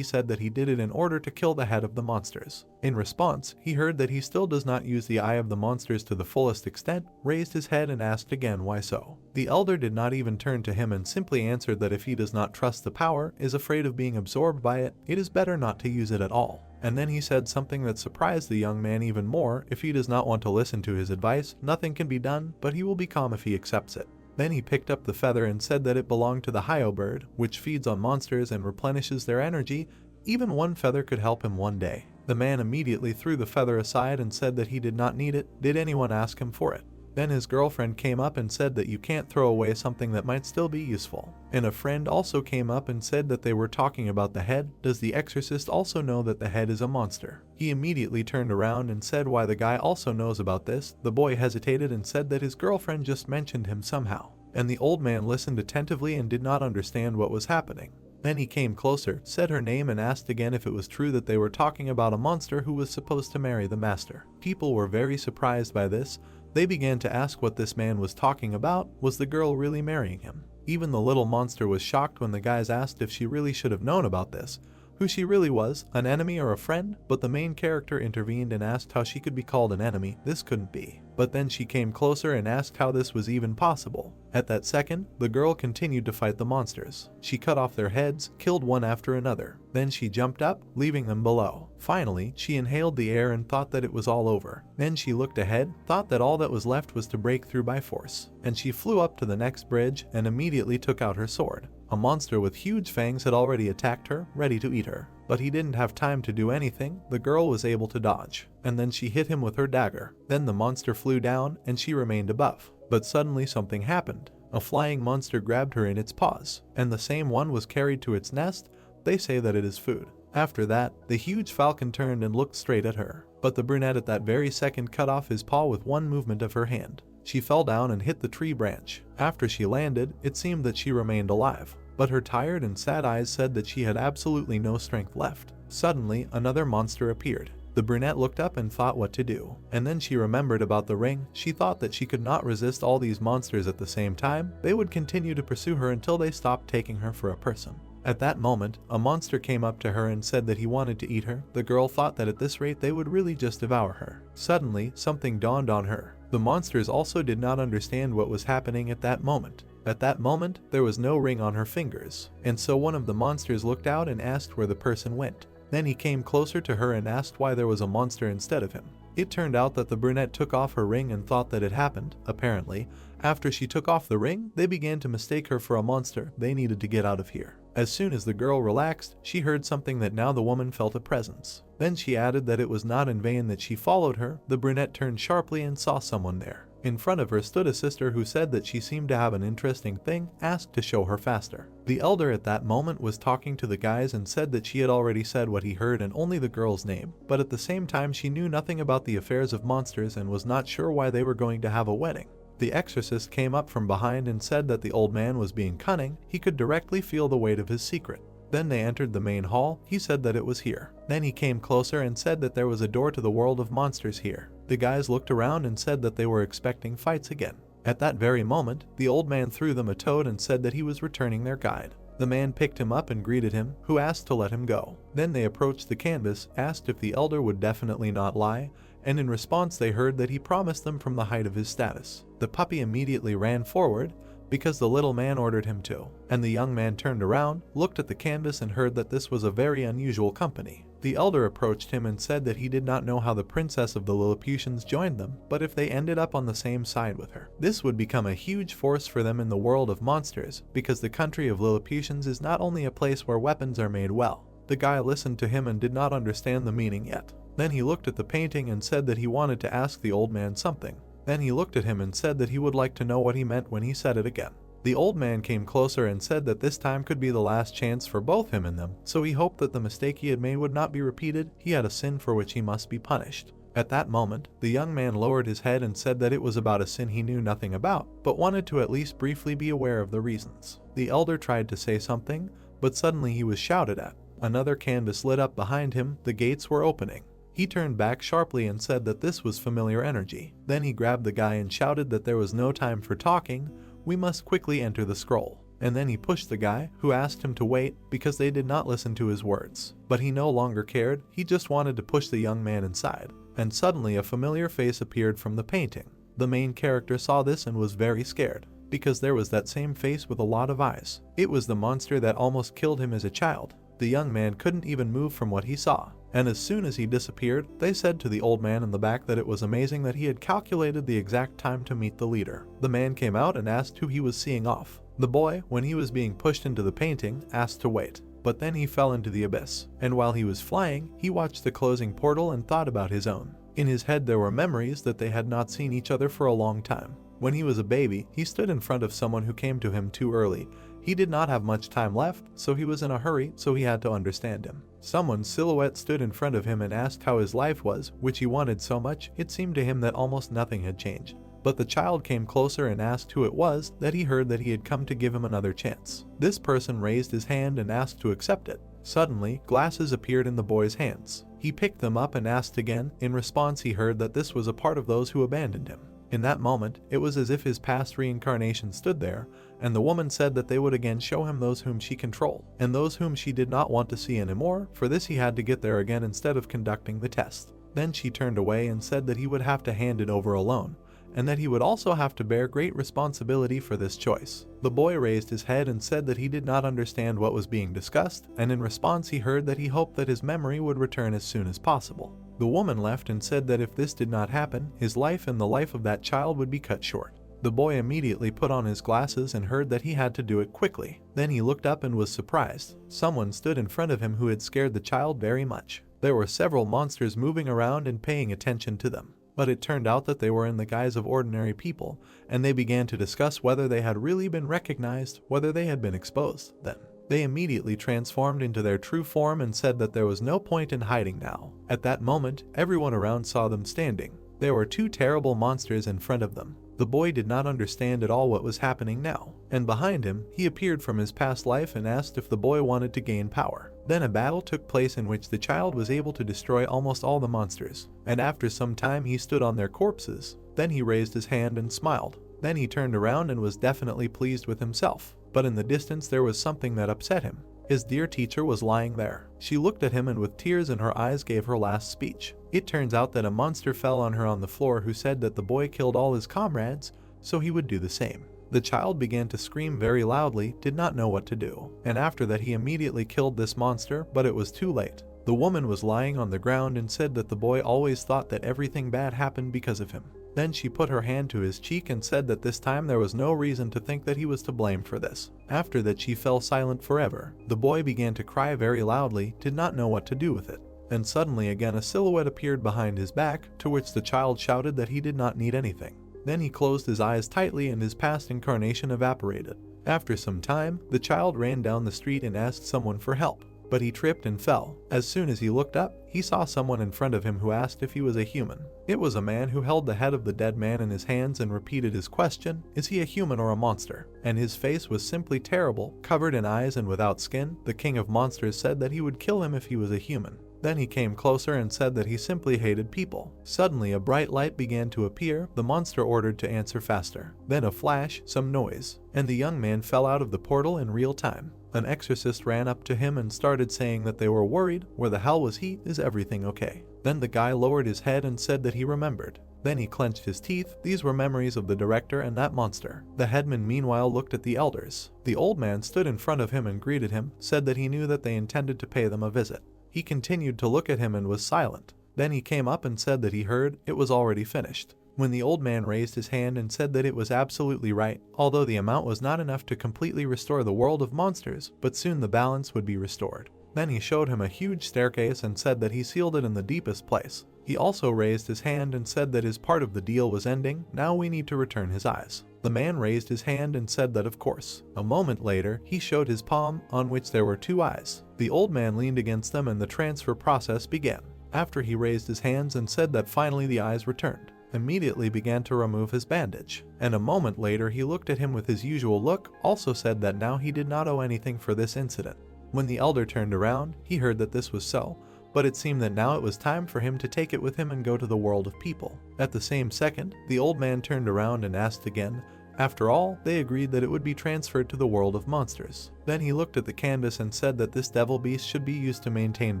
he did it in order to kill the head of the monsters. In response, he heard that he still does not use the eye of the monsters to the fullest extent, raised his head and asked again why so. The elder did not even turn to him and simply answered that if he does not trust the power, is afraid of being absorbed by it, it is better not to use it at all. And then he said something that surprised the young man even more. If he does not want to listen to his advice, nothing can be done, but he will be calm if he accepts it. Then he picked up the feather and said that it belonged to the Hyo bird, which feeds on monsters and replenishes their energy. Even one feather could help him one day. The man immediately threw the feather aside and said that he did not need it. Did anyone ask him for it? Then his girlfriend came up and said that you can't throw away something that might still be useful. And a friend also came up and said that they were talking about the head. Does the exorcist also know that the head is a monster? He immediately turned around and said why the guy also knows about this. The boy hesitated and said that his girlfriend just mentioned him somehow. And the old man listened attentively and did not understand what was happening. Then he came closer, said her name and asked again if it was true that they were talking about a monster who was supposed to marry the master. People were very surprised by this. They began to ask what this man was talking about. Was the girl really marrying him? Even the little monster was shocked when the guys asked if she really should have known about this, who she really was, an enemy or a friend, but the main character intervened and asked how she could be called an enemy. This couldn't be. But then she came closer and asked how this was even possible. At that second, the girl continued to fight the monsters. She cut off their heads, killed one after another. Then she jumped up, leaving them below. Finally, she inhaled the air and thought that it was all over. Then she looked ahead, thought that all that was left was to break through by force. And she flew up to the next bridge and immediately took out her sword. A monster with huge fangs had already attacked her, ready to eat her. But he didn't have time to do anything. The girl was able to dodge. And then she hit him with her dagger. Then the monster flew down and she remained above. But suddenly something happened. A flying monster grabbed her in its paws, and the same one was carried to its nest. They say that it is food. After that, the huge falcon turned and looked straight at her. But the brunette at that very second cut off his paw with one movement of her hand. She fell down and hit the tree branch. After she landed, it seemed that she remained alive. But her tired and sad eyes said that she had absolutely no strength left. Suddenly, another monster appeared. The brunette looked up and thought what to do, and then she remembered about the ring. She thought that she could not resist all these monsters at the same time. They would continue to pursue her until they stopped taking her for a person. At that moment, a monster came up to her and said that he wanted to eat her. The girl thought that at this rate they would really just devour her. Suddenly, something dawned on her. The monsters also did not understand what was happening at that moment. At that moment, there was no ring on her fingers, and so one of the monsters looked out and asked where the person went. Then he came closer to her and asked why there was a monster instead of him. It turned out that the brunette took off her ring and thought that it happened. Apparently, after she took off the ring, they began to mistake her for a monster. They needed to get out of here. As soon as the girl relaxed, she heard something that now the woman felt a presence. Then she added that it was not in vain that she followed her. The brunette turned sharply and saw someone there. In front of her stood a sister who said that she seemed to have an interesting thing, asked to show her faster. The elder at that moment was talking to the guys and said that she had already said what he heard and only the girl's name, but at the same time she knew nothing about the affairs of monsters and was not sure why they were going to have a wedding. The exorcist came up from behind and said that the old man was being cunning. He could directly feel the weight of his secret. Then they entered the main hall. He said that it was here. Then he came closer and said that there was a door to the world of monsters here. The guys looked around and said that they were expecting fights again. At that very moment, the old man threw them a toad and said that he was returning their guide. The man picked him up and greeted him, who asked to let him go. Then they approached the canvas, asked if the elder would definitely not lie, and in response they heard that he promised them from the height of his status. The puppy immediately ran forward, because the little man ordered him to, and the young man turned around, looked at the canvas and heard that this was a very unusual company. The elder approached him and said that he did not know how the princess of the Lilliputians joined them, but if they ended up on the same side with her, this would become a huge force for them in the world of monsters, because the country of Lilliputians is not only a place where weapons are made well. The guy listened to him and did not understand the meaning yet. Then he looked at the painting and said that he wanted to ask the old man something. Then he looked at him and said that he would like to know what he meant when he said it again. The old man came closer and said that this time could be the last chance for both him and them, so he hoped that the mistake he had made would not be repeated. He had a sin for which he must be punished. At that moment, the young man lowered his head and said that it was about a sin he knew nothing about, but wanted to at least briefly be aware of the reasons. The elder tried to say something, but suddenly he was shouted at. Another canvas lit up behind him. The gates were opening. He turned back sharply and said that this was familiar energy. Then he grabbed the guy and shouted that there was no time for talking. We must quickly enter the scroll. And then he pushed the guy, who asked him to wait because they did not listen to his words. But he no longer cared. He just wanted to push the young man inside. And suddenly a familiar face appeared from the painting. The main character saw this and was very scared, because there was that same face with a lot of eyes. It was the monster that almost killed him as a child. The young man couldn't even move from what he saw. And as soon as he disappeared, they said to the old man in the back that it was amazing that he had calculated the exact time to meet the leader. The man came out and asked who he was seeing off. The boy, when he was being pushed into the painting, asked to wait. But then he fell into the abyss. And while he was flying, he watched the closing portal and thought about his own. In his head there were memories that they had not seen each other for a long time. When he was a baby, he stood in front of someone who came to him too early. He did not have much time left, so he was in a hurry, so he had to understand him. Someone's silhouette stood in front of him and asked how his life was, which he wanted so much. It seemed to him that almost nothing had changed. But the child came closer and asked who it was, that he heard that he had come to give him another chance. This person raised his hand and asked to accept it. Suddenly, glasses appeared in the boy's hands. He picked them up and asked again. In response, he heard that this was a part of those who abandoned him. In that moment, it was as if his past reincarnation stood there, and the woman said that they would again show him those whom she controlled, and those whom she did not want to see anymore. For this he had to get there again instead of conducting the test. Then she turned away and said that he would have to hand it over alone, and that he would also have to bear great responsibility for this choice. The boy raised his head and said that he did not understand what was being discussed, and in response he heard that he hoped that his memory would return as soon as possible. The woman left and said that if this did not happen, his life and the life of that child would be cut short. The boy immediately put on his glasses and heard that he had to do it quickly. Then he looked up and was surprised. Someone stood in front of him who had scared the child very much. There were several monsters moving around and paying attention to them. But it turned out that they were in the guise of ordinary people, and they began to discuss whether they had really been recognized, whether they had been exposed. Then they immediately transformed into their true form and said that there was no point in hiding now. At that moment, everyone around saw them standing. There were two terrible monsters in front of them. The boy did not understand at all what was happening now, and behind him, he appeared from his past life and asked if the boy wanted to gain power. Then a battle took place in which the child was able to destroy almost all the monsters, and after some time he stood on their corpses. Then he raised his hand and smiled. Then he turned around and was definitely pleased with himself, but in the distance there was something that upset him. His dear teacher was lying there. She looked at him and with tears in her eyes gave her last speech. It turns out that a monster fell on her on the floor who said that the boy killed all his comrades, so he would do the same. The child began to scream very loudly, did not know what to do, and after that he immediately killed this monster, but it was too late. The woman was lying on the ground and said that the boy always thought that everything bad happened because of him. Then she put her hand to his cheek and said that this time there was no reason to think that he was to blame for this. After that she fell silent forever. The boy began to cry very loudly, did not know what to do with it. Then suddenly again a silhouette appeared behind his back, to which the child shouted that he did not need anything. Then he closed his eyes tightly and his past incarnation evaporated. After some time, the child ran down the street and asked someone for help, but he tripped and fell. As soon as he looked up, he saw someone in front of him who asked if he was a human. It was a man who held the head of the dead man in his hands and repeated his question, "Is he a human or a monster?" And his face was simply terrible, covered in eyes and without skin. The king of monsters said that he would kill him if he was a human. Then he came closer and said that he simply hated people. Suddenly a bright light began to appear. The monster ordered to answer faster. Then a flash, some noise, and the young man fell out of the portal in real time. An exorcist ran up to him and started saying that they were worried. Where the hell was he? Is everything okay? Then the guy lowered his head and said that he remembered. Then he clenched his teeth. These were memories of the director and that monster. The headman meanwhile looked at the elders. The old man stood in front of him and greeted him, said that he knew that they intended to pay them a visit. He continued to look at him and was silent. Then he came up and said that he heard it was already finished. When the old man raised his hand and said that it was absolutely right, although the amount was not enough to completely restore the world of monsters, but soon the balance would be restored. Then he showed him a huge staircase and said that he sealed it in the deepest place. He also raised his hand and said that his part of the deal was ending. Now we need to return his eyes. The man raised his hand and said that of course. A moment later, he showed his palm, on which there were 2 eyes. The old man leaned against them and the transfer process began. After he raised his hands and said that finally the eyes returned, immediately began to remove his bandage. And a moment later he looked at him with his usual look, also said that now he did not owe anything for this incident. When the elder turned around, he heard that this was so, but it seemed that now it was time for him to take it with him and go to the world of people. At the same second, the old man turned around and asked again. After all, they agreed that it would be transferred to the world of monsters. Then he looked at the canvas and said that this devil beast should be used to maintain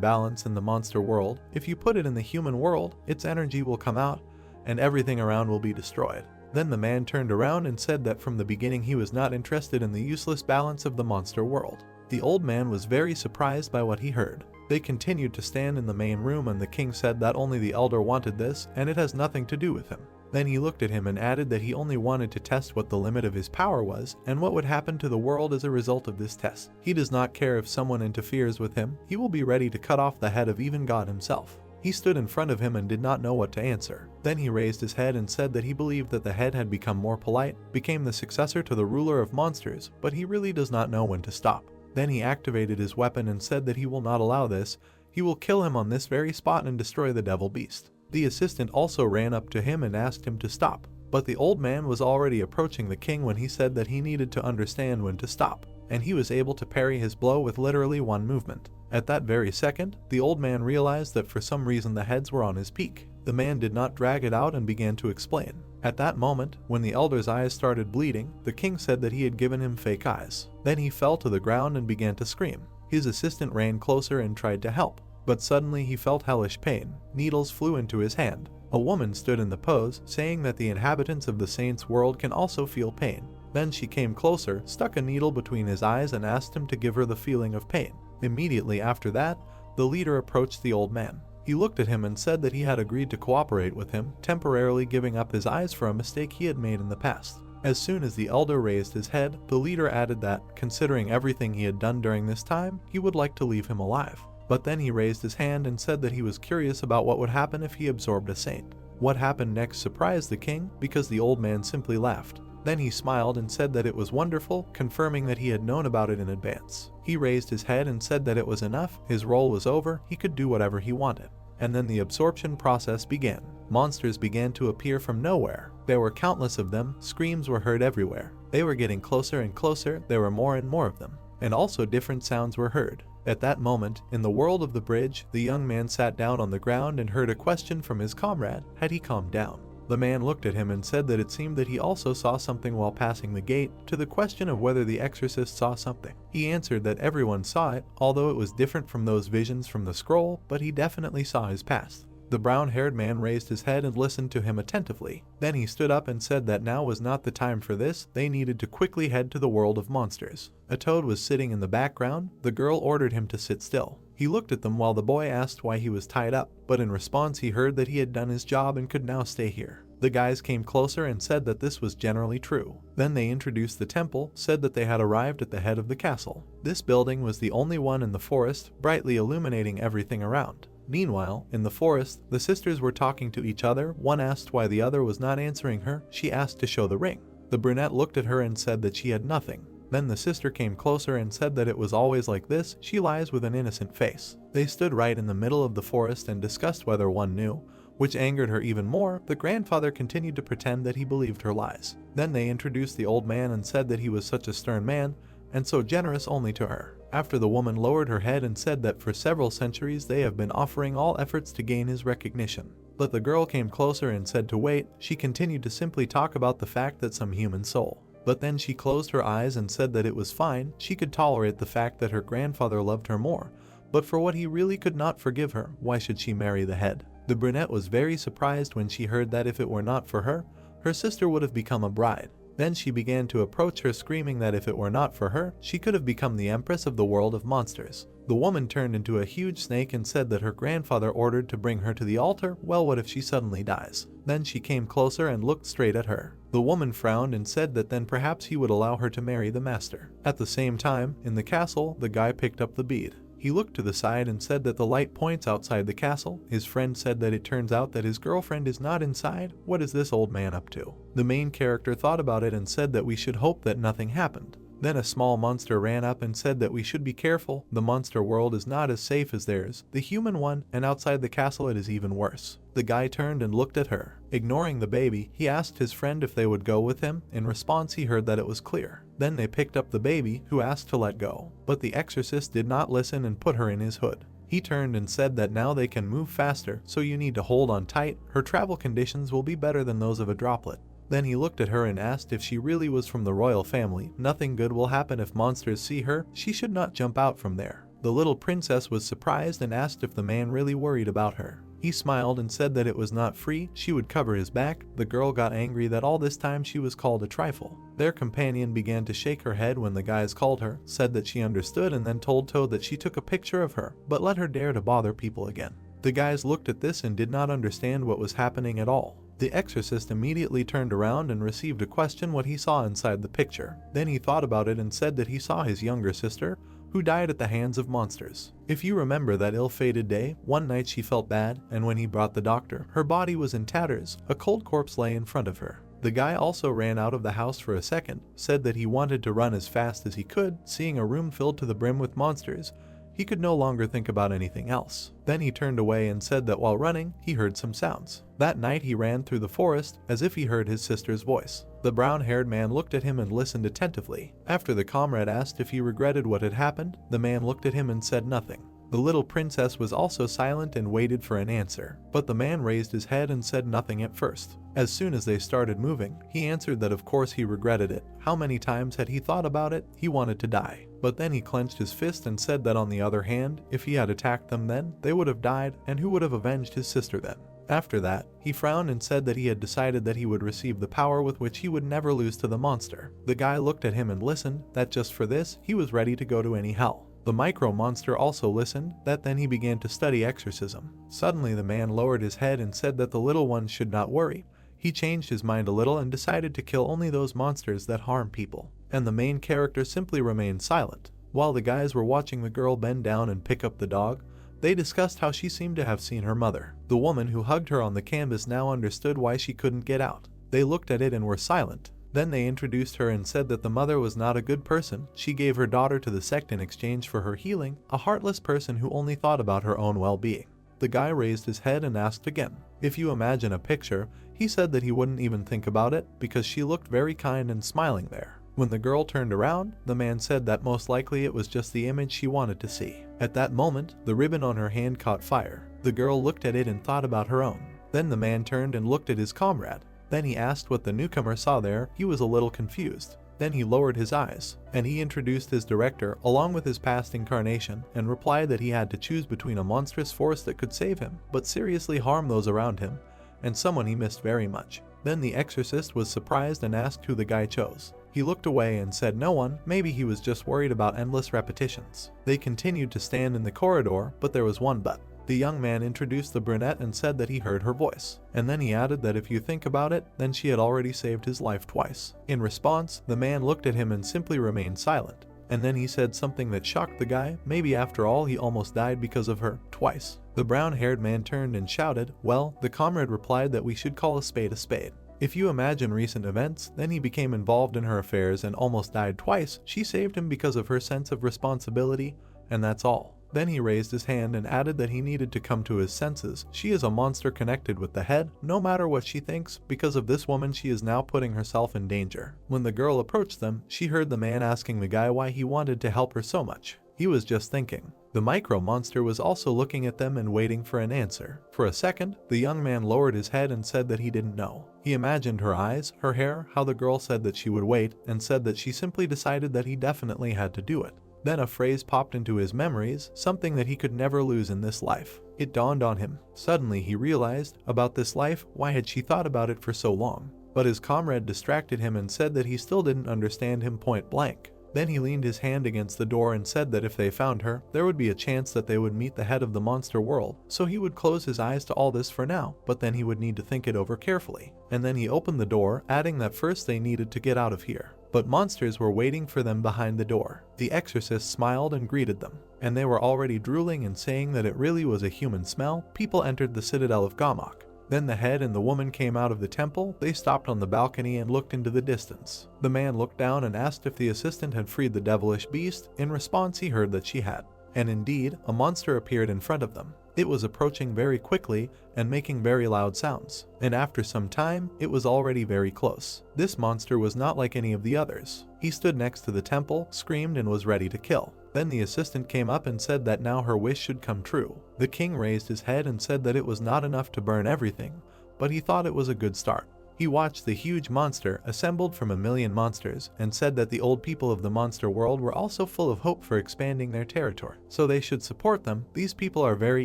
balance in the monster world. If you put it in the human world, its energy will come out, and everything around will be destroyed. Then the man turned around and said that from the beginning he was not interested in the useless balance of the monster world. The old man was very surprised by what he heard. They continued to stand in the main room and the king said that only the elder wanted this and it has nothing to do with him. Then he looked at him and added that he only wanted to test what the limit of his power was and what would happen to the world as a result of this test. He does not care if someone interferes with him. He will be ready to cut off the head of even God himself. He stood in front of him and did not know what to answer. Then he raised his head and said that he believed that the head had become more polite, became the successor to the ruler of monsters, but he really does not know when to stop. Then he activated his weapon and said that he will not allow this. He will kill him on this very spot and destroy the devil beast. The assistant also ran up to him and asked him to stop, but the old man was already approaching the king when he said that he needed to understand when to stop, and he was able to parry his blow with literally one movement. At that very second, the old man realized that for some reason the heads were on his peak. The man did not drag it out and began to explain. At that moment, when the elder's eyes started bleeding, the king said that he had given him fake eyes. Then he fell to the ground and began to scream. His assistant ran closer and tried to help, but suddenly he felt hellish pain. Needles flew into his hand. A woman stood in the pose, saying that the inhabitants of the saints' world can also feel pain. Then she came closer, stuck a needle between his eyes and asked him to give her the feeling of pain. Immediately after that, the leader approached the old man. He looked at him and said that he had agreed to cooperate with him, temporarily giving up his eyes for a mistake he had made in the past. As soon as the elder raised his head, the leader added that, considering everything he had done during this time, he would like to leave him alive. But then he raised his hand and said that he was curious about what would happen if he absorbed a saint. What happened next surprised the king, because the old man simply laughed. Then he smiled and said that it was wonderful, confirming that he had known about it in advance. He raised his head and said that it was enough, his role was over, he could do whatever he wanted. And then the absorption process began. Monsters began to appear from nowhere. There were countless of them, screams were heard everywhere. They were getting closer and closer, there were more and more of them. And also different sounds were heard. At that moment, in the world of the bridge, the young man sat down on the ground and heard a question from his comrade. Had he calmed down? The man looked at him and said that it seemed that he also saw something while passing the gate. To the question of whether the exorcist saw something, he answered that everyone saw it, although it was different from those visions from the scroll, but he definitely saw his past. The brown-haired man raised his head and listened to him attentively. Then he stood up and said that now was not the time for this, they needed to quickly head to the world of monsters. A toad was sitting in the background. The girl ordered him to sit still. He looked at them while the boy asked why he was tied up, but in response he heard that he had done his job and could now stay here. The guys came closer and said that this was generally true. Then they introduced the temple, said that they had arrived at the head of the castle. This building was the only one in the forest, brightly illuminating everything around. Meanwhile, in the forest, the sisters were talking to each other. One asked why the other was not answering her. She asked to show the ring. The brunette looked at her and said that she had nothing. Then the sister came closer and said that it was always like this, she lies with an innocent face. They stood right in the middle of the forest and discussed whether one knew, which angered her even more. The grandfather continued to pretend that he believed her lies. Then they introduced the old man and said that he was such a stern man, and so generous only to her. After the woman lowered her head and said that for several centuries they have been offering all efforts to gain his recognition. But the girl came closer and said to wait. She continued to simply talk about the fact that some human soul. But then she closed her eyes and said that it was fine, she could tolerate the fact that her grandfather loved her more, but for what he really could not forgive her, why should she marry the head? The brunette was very surprised when she heard that if it were not for her, her sister would have become a bride. Then she began to approach her, screaming that if it were not for her, she could have become the empress of the world of monsters. The woman turned into a huge snake and said that her grandfather ordered to bring her to the altar. Well, what if she suddenly dies? Then she came closer and looked straight at her. The woman frowned and said that then perhaps he would allow her to marry the master. At the same time, in the castle, the guy picked up the bead. He looked to the side and said that the light points outside the castle. His friend said that it turns out that his girlfriend is not inside. What is this old man up to? The main character thought about it and said that we should hope that nothing happened. Then a small monster ran up and said that we should be careful. The monster world is not as safe as theirs, the human one, and outside the castle it is even worse. The guy turned and looked at her. Ignoring the baby, he asked his friend if they would go with him. In response, he heard that it was clear. Then they picked up the baby, who asked to let go. But the exorcist did not listen and put her in his hood. He turned and said that now they can move faster, so you need to hold on tight. Her travel conditions will be better than those of a droplet. Then he looked at her and asked if she really was from the royal family. Nothing good will happen if monsters see her. She should not jump out from there. The little princess was surprised and asked if the man really worried about her. He smiled and said that it was not free, she would cover his back. The girl got angry that all this time she was called a trifle. Their companion began to shake her head when the guys called her, said that she understood, and then told Toad that she took a picture of her, but let her dare to bother people again. The guys looked at this and did not understand what was happening at all. The exorcist immediately turned around and received a question what he saw inside the picture. Then he thought about it and said that he saw his younger sister, who died at the hands of monsters. If you remember that ill-fated day, one night she felt bad, and when he brought the doctor, her body was in tatters. A cold corpse lay in front of her. The guy also ran out of the house for a second, said that he wanted to run as fast as he could. Seeing a room filled to the brim with monsters, he could no longer think about anything else. Then he turned away and said that while running, he heard some sounds. That night he ran through the forest, as if he heard his sister's voice. The brown-haired man looked at him and listened attentively. After the comrade asked if he regretted what had happened, the man looked at him and said nothing. The little princess was also silent and waited for an answer, but the man raised his head and said nothing at first. As soon as they started moving, he answered that of course he regretted it. How many times had he thought about it? He wanted to die. But then he clenched his fist and said that on the other hand, if he had attacked them then, they would have died, and who would have avenged his sister then? After that, he frowned and said that he had decided that he would receive the power with which he would never lose to the monster. The guy looked at him and listened, that just for this, he was ready to go to any hell. The micro-monster also listened, that then he began to study exorcism. Suddenly the man lowered his head and said that the little ones should not worry. He changed his mind a little and decided to kill only those monsters that harm people. And the main character simply remained silent. While the guys were watching the girl bend down and pick up the dog, they discussed how she seemed to have seen her mother. The woman who hugged her on the canvas now understood why she couldn't get out. They looked at it and were silent. Then they introduced her and said that the mother was not a good person. She gave her daughter to the sect in exchange for her healing, a heartless person who only thought about her own well-being. The guy raised his head and asked again. If you imagine a picture, he said that he wouldn't even think about it because she looked very kind and smiling there. When the girl turned around, the man said that most likely it was just the image she wanted to see. At that moment, the ribbon on her hand caught fire. The girl looked at it and thought about her own. Then the man turned and looked at his comrade. Then he asked what the newcomer saw there. He was a little confused. Then he lowered his eyes, and he introduced his director along with his past incarnation and replied that he had to choose between a monstrous force that could save him, but seriously harm those around him, and someone he missed very much. Then the exorcist was surprised and asked who the guy chose. He looked away and said no one, maybe he was just worried about endless repetitions. They continued to stand in the corridor, but there was one but. The young man introduced the brunette and said that he heard her voice. And then he added that if you think about it, then she had already saved his life twice. In response, the man looked at him and simply remained silent. And then he said something that shocked the guy. Maybe after all he almost died because of her, twice. The brown-haired man turned and shouted, well, the comrade replied that we should call a spade a spade. If you imagine recent events, then he became involved in her affairs and almost died twice. She saved him because of her sense of responsibility, and that's all. Then he raised his hand and added that he needed to come to his senses. She is a monster connected with the head, no matter what she thinks. Because of this woman, she is now putting herself in danger. When the girl approached them, she heard the man asking the guy why he wanted to help her so much. He was just thinking. The micro monster was also looking at them and waiting for an answer. For a second, the young man lowered his head and said that he didn't know. He imagined her eyes, her hair, how the girl said that she would wait, and said that she simply decided that he definitely had to do it. Then a phrase popped into his memories, something that he could never lose in this life. It dawned on him. Suddenly he realized, about this life, why had she thought about it for so long? But his comrade distracted him and said that he still didn't understand him point blank. Then he leaned his hand against the door and said that if they found her, there would be a chance that they would meet the head of the monster world, so he would close his eyes to all this for now, but then he would need to think it over carefully. And then he opened the door, adding that first they needed to get out of here. But monsters were waiting for them behind the door. The exorcist smiled and greeted them, and they were already drooling and saying that it really was a human smell. People entered the citadel of Gamok. Then the head and the woman came out of the temple. They stopped on the balcony and looked into the distance. The man looked down and asked if the assistant had freed the devilish beast. In response, he heard that she had. And indeed, a monster appeared in front of them. It was approaching very quickly and making very loud sounds. And after some time, it was already very close. This monster was not like any of the others. He stood next to the temple, screamed, and was ready to kill. Then the assistant came up and said that now her wish should come true. The king raised his head and said that it was not enough to burn everything, but he thought it was a good start. He watched the huge monster assembled from 1,000,000 monsters and said that the old people of the monster world were also full of hope for expanding their territory, so they should support them. These people are very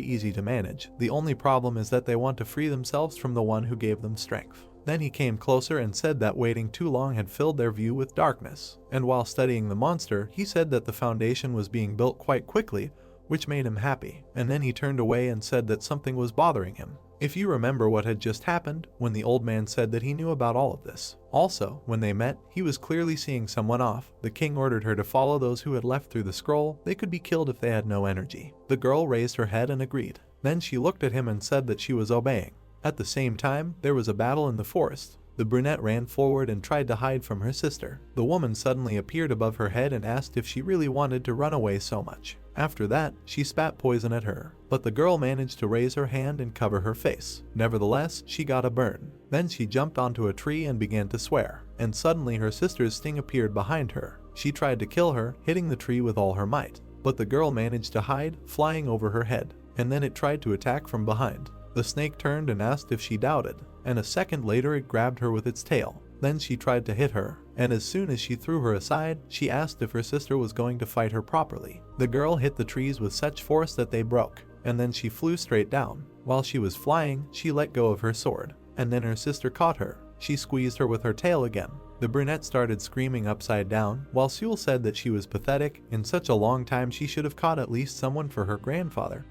easy to manage. The only problem is that they want to free themselves from the one who gave them strength. Then he came closer and said that waiting too long had filled their view with darkness. And while studying the monster, he said that the foundation was being built quite quickly, which made him happy. And then he turned away and said that something was bothering him. If you remember what had just happened, when the old man said that he knew about all of this. Also, when they met, he was clearly seeing someone off. The king ordered her to follow those who had left through the scroll. They could be killed if they had no energy. The girl raised her head and agreed. Then she looked at him and said that she was obeying. At the same time, there was a battle in the forest. The brunette ran forward and tried to hide from her sister. The woman suddenly appeared above her head and asked if she really wanted to run away so much. After that, she spat poison at her, but the girl managed to raise her hand and cover her face. Nevertheless, she got a burn. Then she jumped onto a tree and began to swear, and suddenly her sister's sting appeared behind her. She tried to kill her, hitting the tree with all her might, but the girl managed to hide, flying over her head, and then it tried to attack from behind. The snake turned and asked if she doubted, and a second later it grabbed her with its tail. Then she tried to hit her, and as soon as she threw her aside, she asked if her sister was going to fight her properly. The girl hit the trees with such force that they broke, and then she flew straight down. While she was flying, she let go of her sword, and then her sister caught her. She squeezed her with her tail again. The brunette started screaming upside down, while Sewell said that she was pathetic. In such a long time she should have caught at least someone for her grandfather.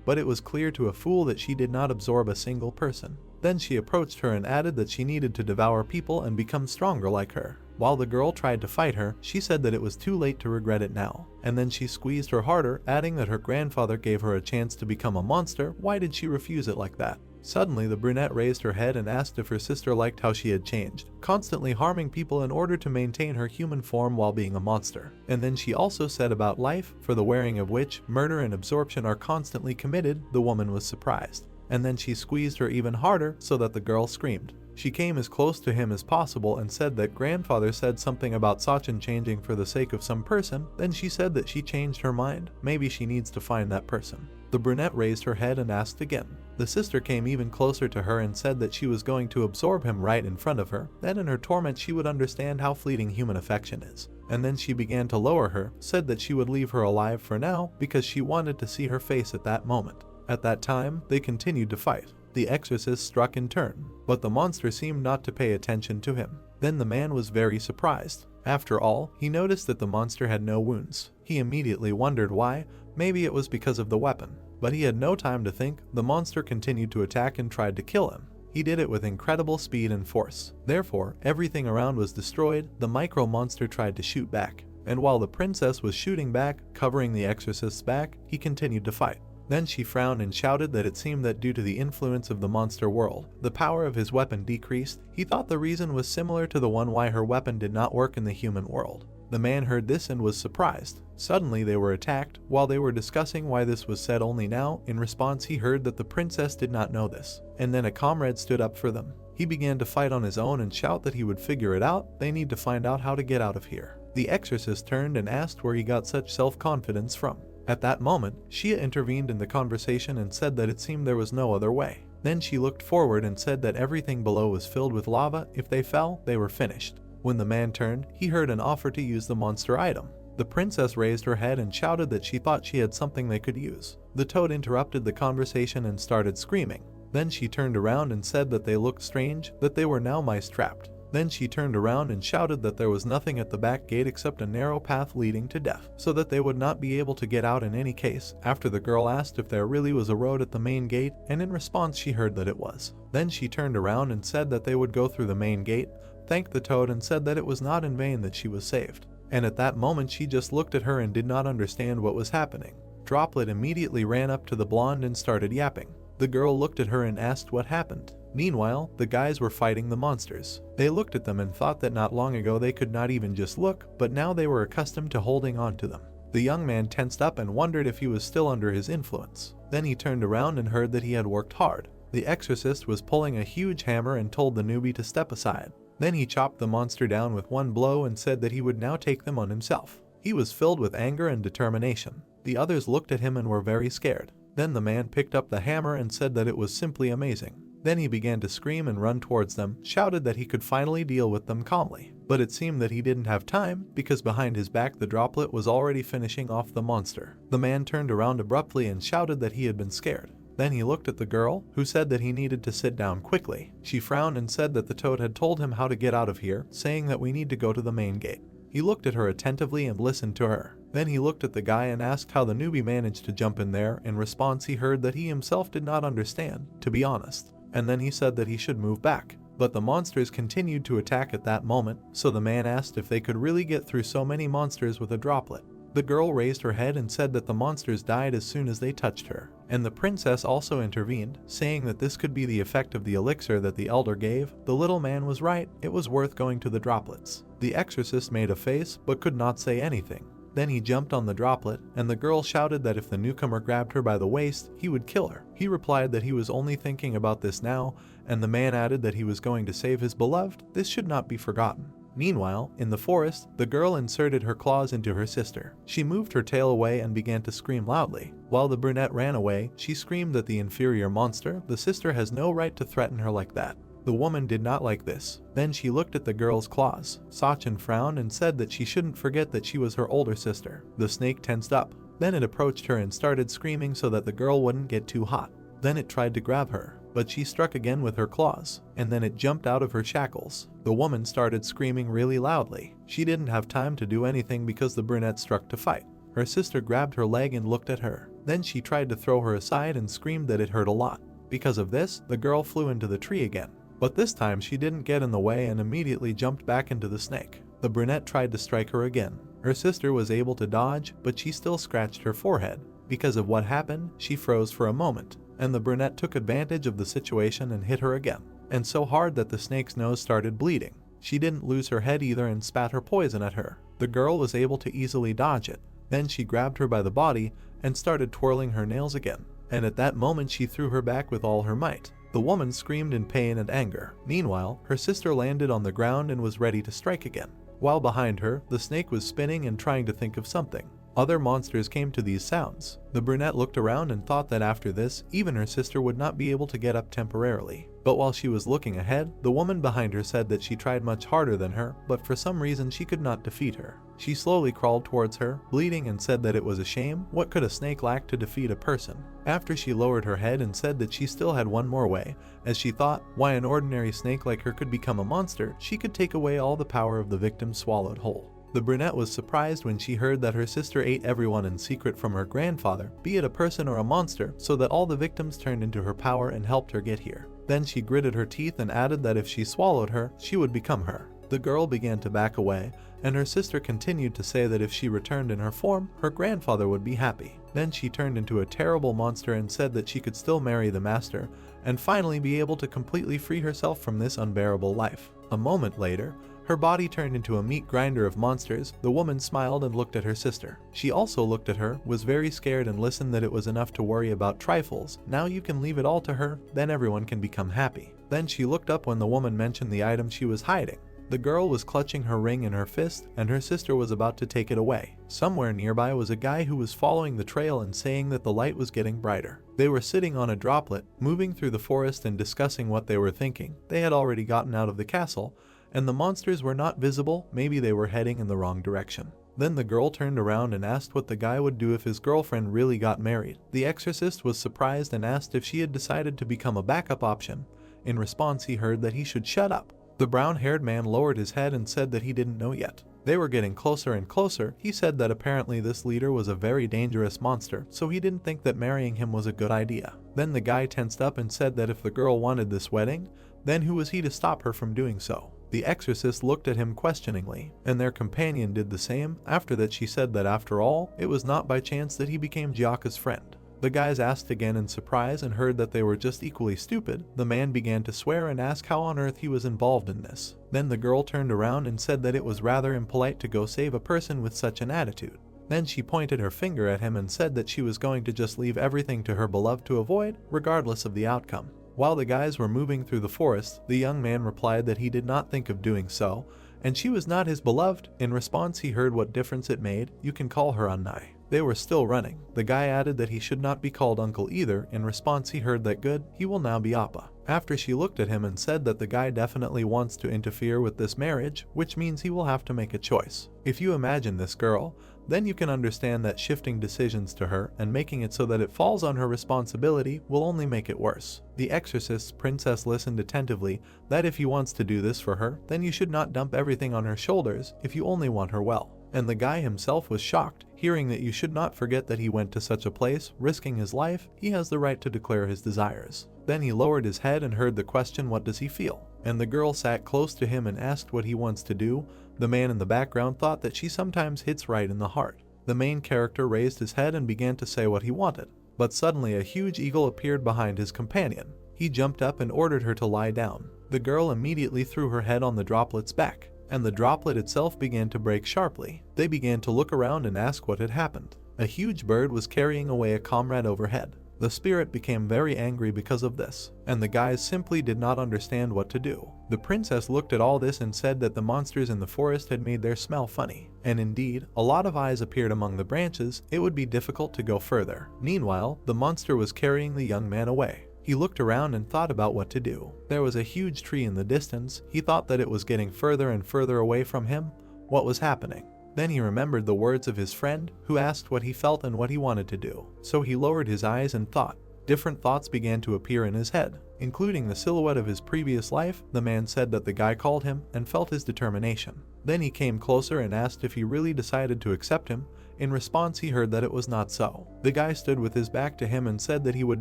But it was clear to a fool that she did not absorb a single person. Then she approached her and added that she needed to devour people and become stronger like her. While the girl tried to fight her, she said that it was too late to regret it now. And then she squeezed her harder, adding that her grandfather gave her a chance to become a monster. Why did she refuse it like that? Suddenly, the brunette raised her head and asked if her sister liked how she had changed, constantly harming people in order to maintain her human form while being a monster. And then she also said about life, for the wearing of which murder and absorption are constantly committed. The woman was surprised. And then she squeezed her even harder so that the girl screamed. She came as close to him as possible and said that grandfather said something about Sachin changing for the sake of some person. Then she said that she changed her mind. Maybe she needs to find that person. The brunette raised her head and asked again. The sister came even closer to her and said that she was going to absorb him right in front of her. Then in her torment she would understand how fleeting human affection is. And then she began to lower her, said that she would leave her alive for now because she wanted to see her face at that moment. At that time, they continued to fight. The exorcist struck in turn, but the monster seemed not to pay attention to him. Then the man was very surprised. After all, he noticed that the monster had no wounds. He immediately wondered why. Maybe it was because of the weapon. But he had no time to think. The monster continued to attack and tried to kill him. He did it with incredible speed and force. Therefore, everything around was destroyed. The micro monster tried to shoot back. And while the princess was shooting back, covering the exorcist's back, he continued to fight. Then she frowned and shouted that it seemed that due to the influence of the monster world, the power of his weapon decreased. He thought the reason was similar to the one why her weapon did not work in the human world. The man heard this and was surprised. Suddenly they were attacked. While they were discussing why this was said only now, in response he heard that the princess did not know this. And then a comrade stood up for them. He began to fight on his own and shout that he would figure it out. They need to find out how to get out of here. The exorcist turned and asked where he got such self-confidence from. At that moment, Shia intervened in the conversation and said that it seemed there was no other way. Then she looked forward and said that everything below was filled with lava. If they fell, they were finished. When the man turned, he heard an offer to use the monster item. The princess raised her head and shouted that she thought she had something they could use. The toad interrupted the conversation and started screaming. Then she turned around and said that they looked strange, that they were now mice trapped. Then she turned around and shouted that there was nothing at the back gate except a narrow path leading to death, so that they would not be able to get out in any case. After the girl asked if there really was a road at the main gate, and in response she heard that it was. Then she turned around and said that they would go through the main gate, thanked the toad and said that it was not in vain that she was saved. And at that moment she just looked at her and did not understand what was happening. Droplet immediately ran up to the blonde and started yapping. The girl looked at her and asked what happened. Meanwhile, the guys were fighting the monsters. They looked at them and thought that not long ago they could not even just look, but now they were accustomed to holding on to them. The young man tensed up and wondered if he was still under his influence. Then he turned around and heard that he had worked hard. The exorcist was pulling a huge hammer and told the newbie to step aside. Then he chopped the monster down with one blow and said that he would now take them on himself. He was filled with anger and determination. The others looked at him and were very scared. Then the man picked up the hammer and said that it was simply amazing. Then he began to scream and run towards them, shouted that he could finally deal with them calmly. But it seemed that he didn't have time, because behind his back the droplet was already finishing off the monster. The man turned around abruptly and shouted that he had been scared. Then he looked at the girl, who said that he needed to sit down quickly. She frowned and said that the toad had told him how to get out of here, saying that we need to go to the main gate. He looked at her attentively and listened to her. Then he looked at the guy and asked how the newbie managed to jump in there. In response he heard that he himself did not understand, to be honest. And then he said that he should move back. But the monsters continued to attack at that moment, so the man asked if they could really get through so many monsters with a droplet. The girl raised her head and said that the monsters died as soon as they touched her. And the princess also intervened, saying that this could be the effect of the elixir that the elder gave. The little man was right, it was worth going to the droplets. The exorcist made a face, but could not say anything. Then he jumped on the droplet, and the girl shouted that if the newcomer grabbed her by the waist, he would kill her. He replied that he was only thinking about this now, and the man added that he was going to save his beloved. This should not be forgotten. Meanwhile, in the forest, the girl inserted her claws into her sister. She moved her tail away and began to scream loudly. While the brunette ran away, she screamed that the inferior monster, the sister, has no right to threaten her like that. The woman did not like this. Then she looked at the girl's claws. Sachin frowned and said that she shouldn't forget that she was her older sister. The snake tensed up. Then it approached her and started screaming so that the girl wouldn't get too hot. Then it tried to grab her, but she struck again with her claws, and then it jumped out of her shackles. The woman started screaming really loudly. She didn't have time to do anything because the brunette struck to fight. Her sister grabbed her leg and looked at her. Then she tried to throw her aside and screamed that it hurt a lot. Because of this, the girl flew into the tree again. But this time she didn't get in the way and immediately jumped back into the snake. The brunette tried to strike her again. Her sister was able to dodge, but she still scratched her forehead. Because of what happened, she froze for a moment. and the brunette took advantage of the situation and hit her again, and so hard that the snake's nose started bleeding. She didn't lose her head either and spat her poison at her. The girl was able to easily dodge it. Then she grabbed her by the body and started twirling her nails again, and at that moment she threw her back with all her might. The woman screamed in pain and anger. Meanwhile, her sister landed on the ground and was ready to strike again, while behind her, the snake was spinning and trying to think of something. Other monsters came to these sounds. The brunette looked around and thought that after this, even her sister would not be able to get up temporarily. But while she was looking ahead, the woman behind her said that she tried much harder than her, but for some reason she could not defeat her. She slowly crawled towards her, bleeding, and said that it was a shame. What could a snake lack to defeat a person? After she lowered her head and said that she still had one more way, as she thought, why an ordinary snake like her could become a monster, she could take away all the power of the victim swallowed whole. The brunette was surprised when she heard that her sister ate everyone in secret from her grandfather, be it a person or a monster, so that all the victims turned into her power and helped her get here. Then she gritted her teeth and added that if she swallowed her, she would become her. The girl began to back away, and her sister continued to say that if she returned in her form, her grandfather would be happy. Then she turned into a terrible monster and said that she could still marry the master, and finally be able to completely free herself from this unbearable life. A moment later, her body turned into a meat grinder of monsters. The woman smiled and looked at her sister. She also looked at her, was very scared, and listened that it was enough to worry about trifles. Now you can leave it all to her, then everyone can become happy. Then she looked up when the woman mentioned the item she was hiding. The girl was clutching her ring in her fist, and her sister was about to take it away. Somewhere nearby was a guy who was following the trail and saying that the light was getting brighter. They were sitting on a droplet, moving through the forest and discussing what they were thinking. They had already gotten out of the castle, and the monsters were not visible. Maybe they were heading in the wrong direction. Then the girl turned around and asked what the guy would do if his girlfriend really got married. The exorcist was surprised and asked if she had decided to become a backup option. In response, he heard that he should shut up. The brown-haired man lowered his head and said that he didn't know yet. They were getting closer and closer. He said that apparently this leader was a very dangerous monster, so he didn't think that marrying him was a good idea. Then the guy tensed up and said that if the girl wanted this wedding, then who was he to stop her from doing so? The exorcist looked at him questioningly, and their companion did the same. After that, she said that after all, it was not by chance that he became Giaca's friend. The guys asked again in surprise and heard that they were just equally stupid. The man began to swear and ask how on earth he was involved in this. Then the girl turned around and said that it was rather impolite to go save a person with such an attitude. Then she pointed her finger at him and said that she was going to just leave everything to her beloved to avoid, regardless of the outcome. While the guys were moving through the forest, the young man replied that he did not think of doing so, and she was not his beloved. In response, he heard what difference it made. You can call her Annai. They were still running. The guy added that he should not be called uncle either. In response, he heard that good, he will now be Appa. After she looked at him and said that the guy definitely wants to interfere with this marriage, which means he will have to make a choice. If you imagine this girl, then you can understand that shifting decisions to her and making it so that it falls on her responsibility will only make it worse. The exorcist's princess listened attentively, that if he wants to do this for her, then you should not dump everything on her shoulders if you only want her well. And the guy himself was shocked, hearing that you should not forget that he went to such a place, risking his life. He has the right to declare his desires. Then he lowered his head and heard the question, what does he feel? And the girl sat close to him and asked what he wants to do. The man in the background thought that she sometimes hits right in the heart. The main character raised his head and began to say what he wanted. But suddenly a huge eagle appeared behind his companion. He jumped up and ordered her to lie down. The girl immediately threw her head on the droplet's back, and the droplet itself began to break sharply. They began to look around and ask what had happened. A huge bird was carrying away a comrade overhead. The spirit became very angry because of this, and the guys simply did not understand what to do. The princess looked at all this and said that the monsters in the forest had made their smell funny, and indeed, a lot of eyes appeared among the branches. It would be difficult to go further. Meanwhile, the monster was carrying the young man away. He looked around and thought about what to do. There was a huge tree in the distance. He thought that it was getting further and further away from him. What was happening? Then he remembered the words of his friend, who asked what he felt and what he wanted to do. So he lowered his eyes and thought. Different thoughts began to appear in his head, including the silhouette of his previous life. The man said that the guy called him and felt his determination. Then he came closer and asked if he really decided to accept him. In response, he heard that it was not so. The guy stood with his back to him and said that he would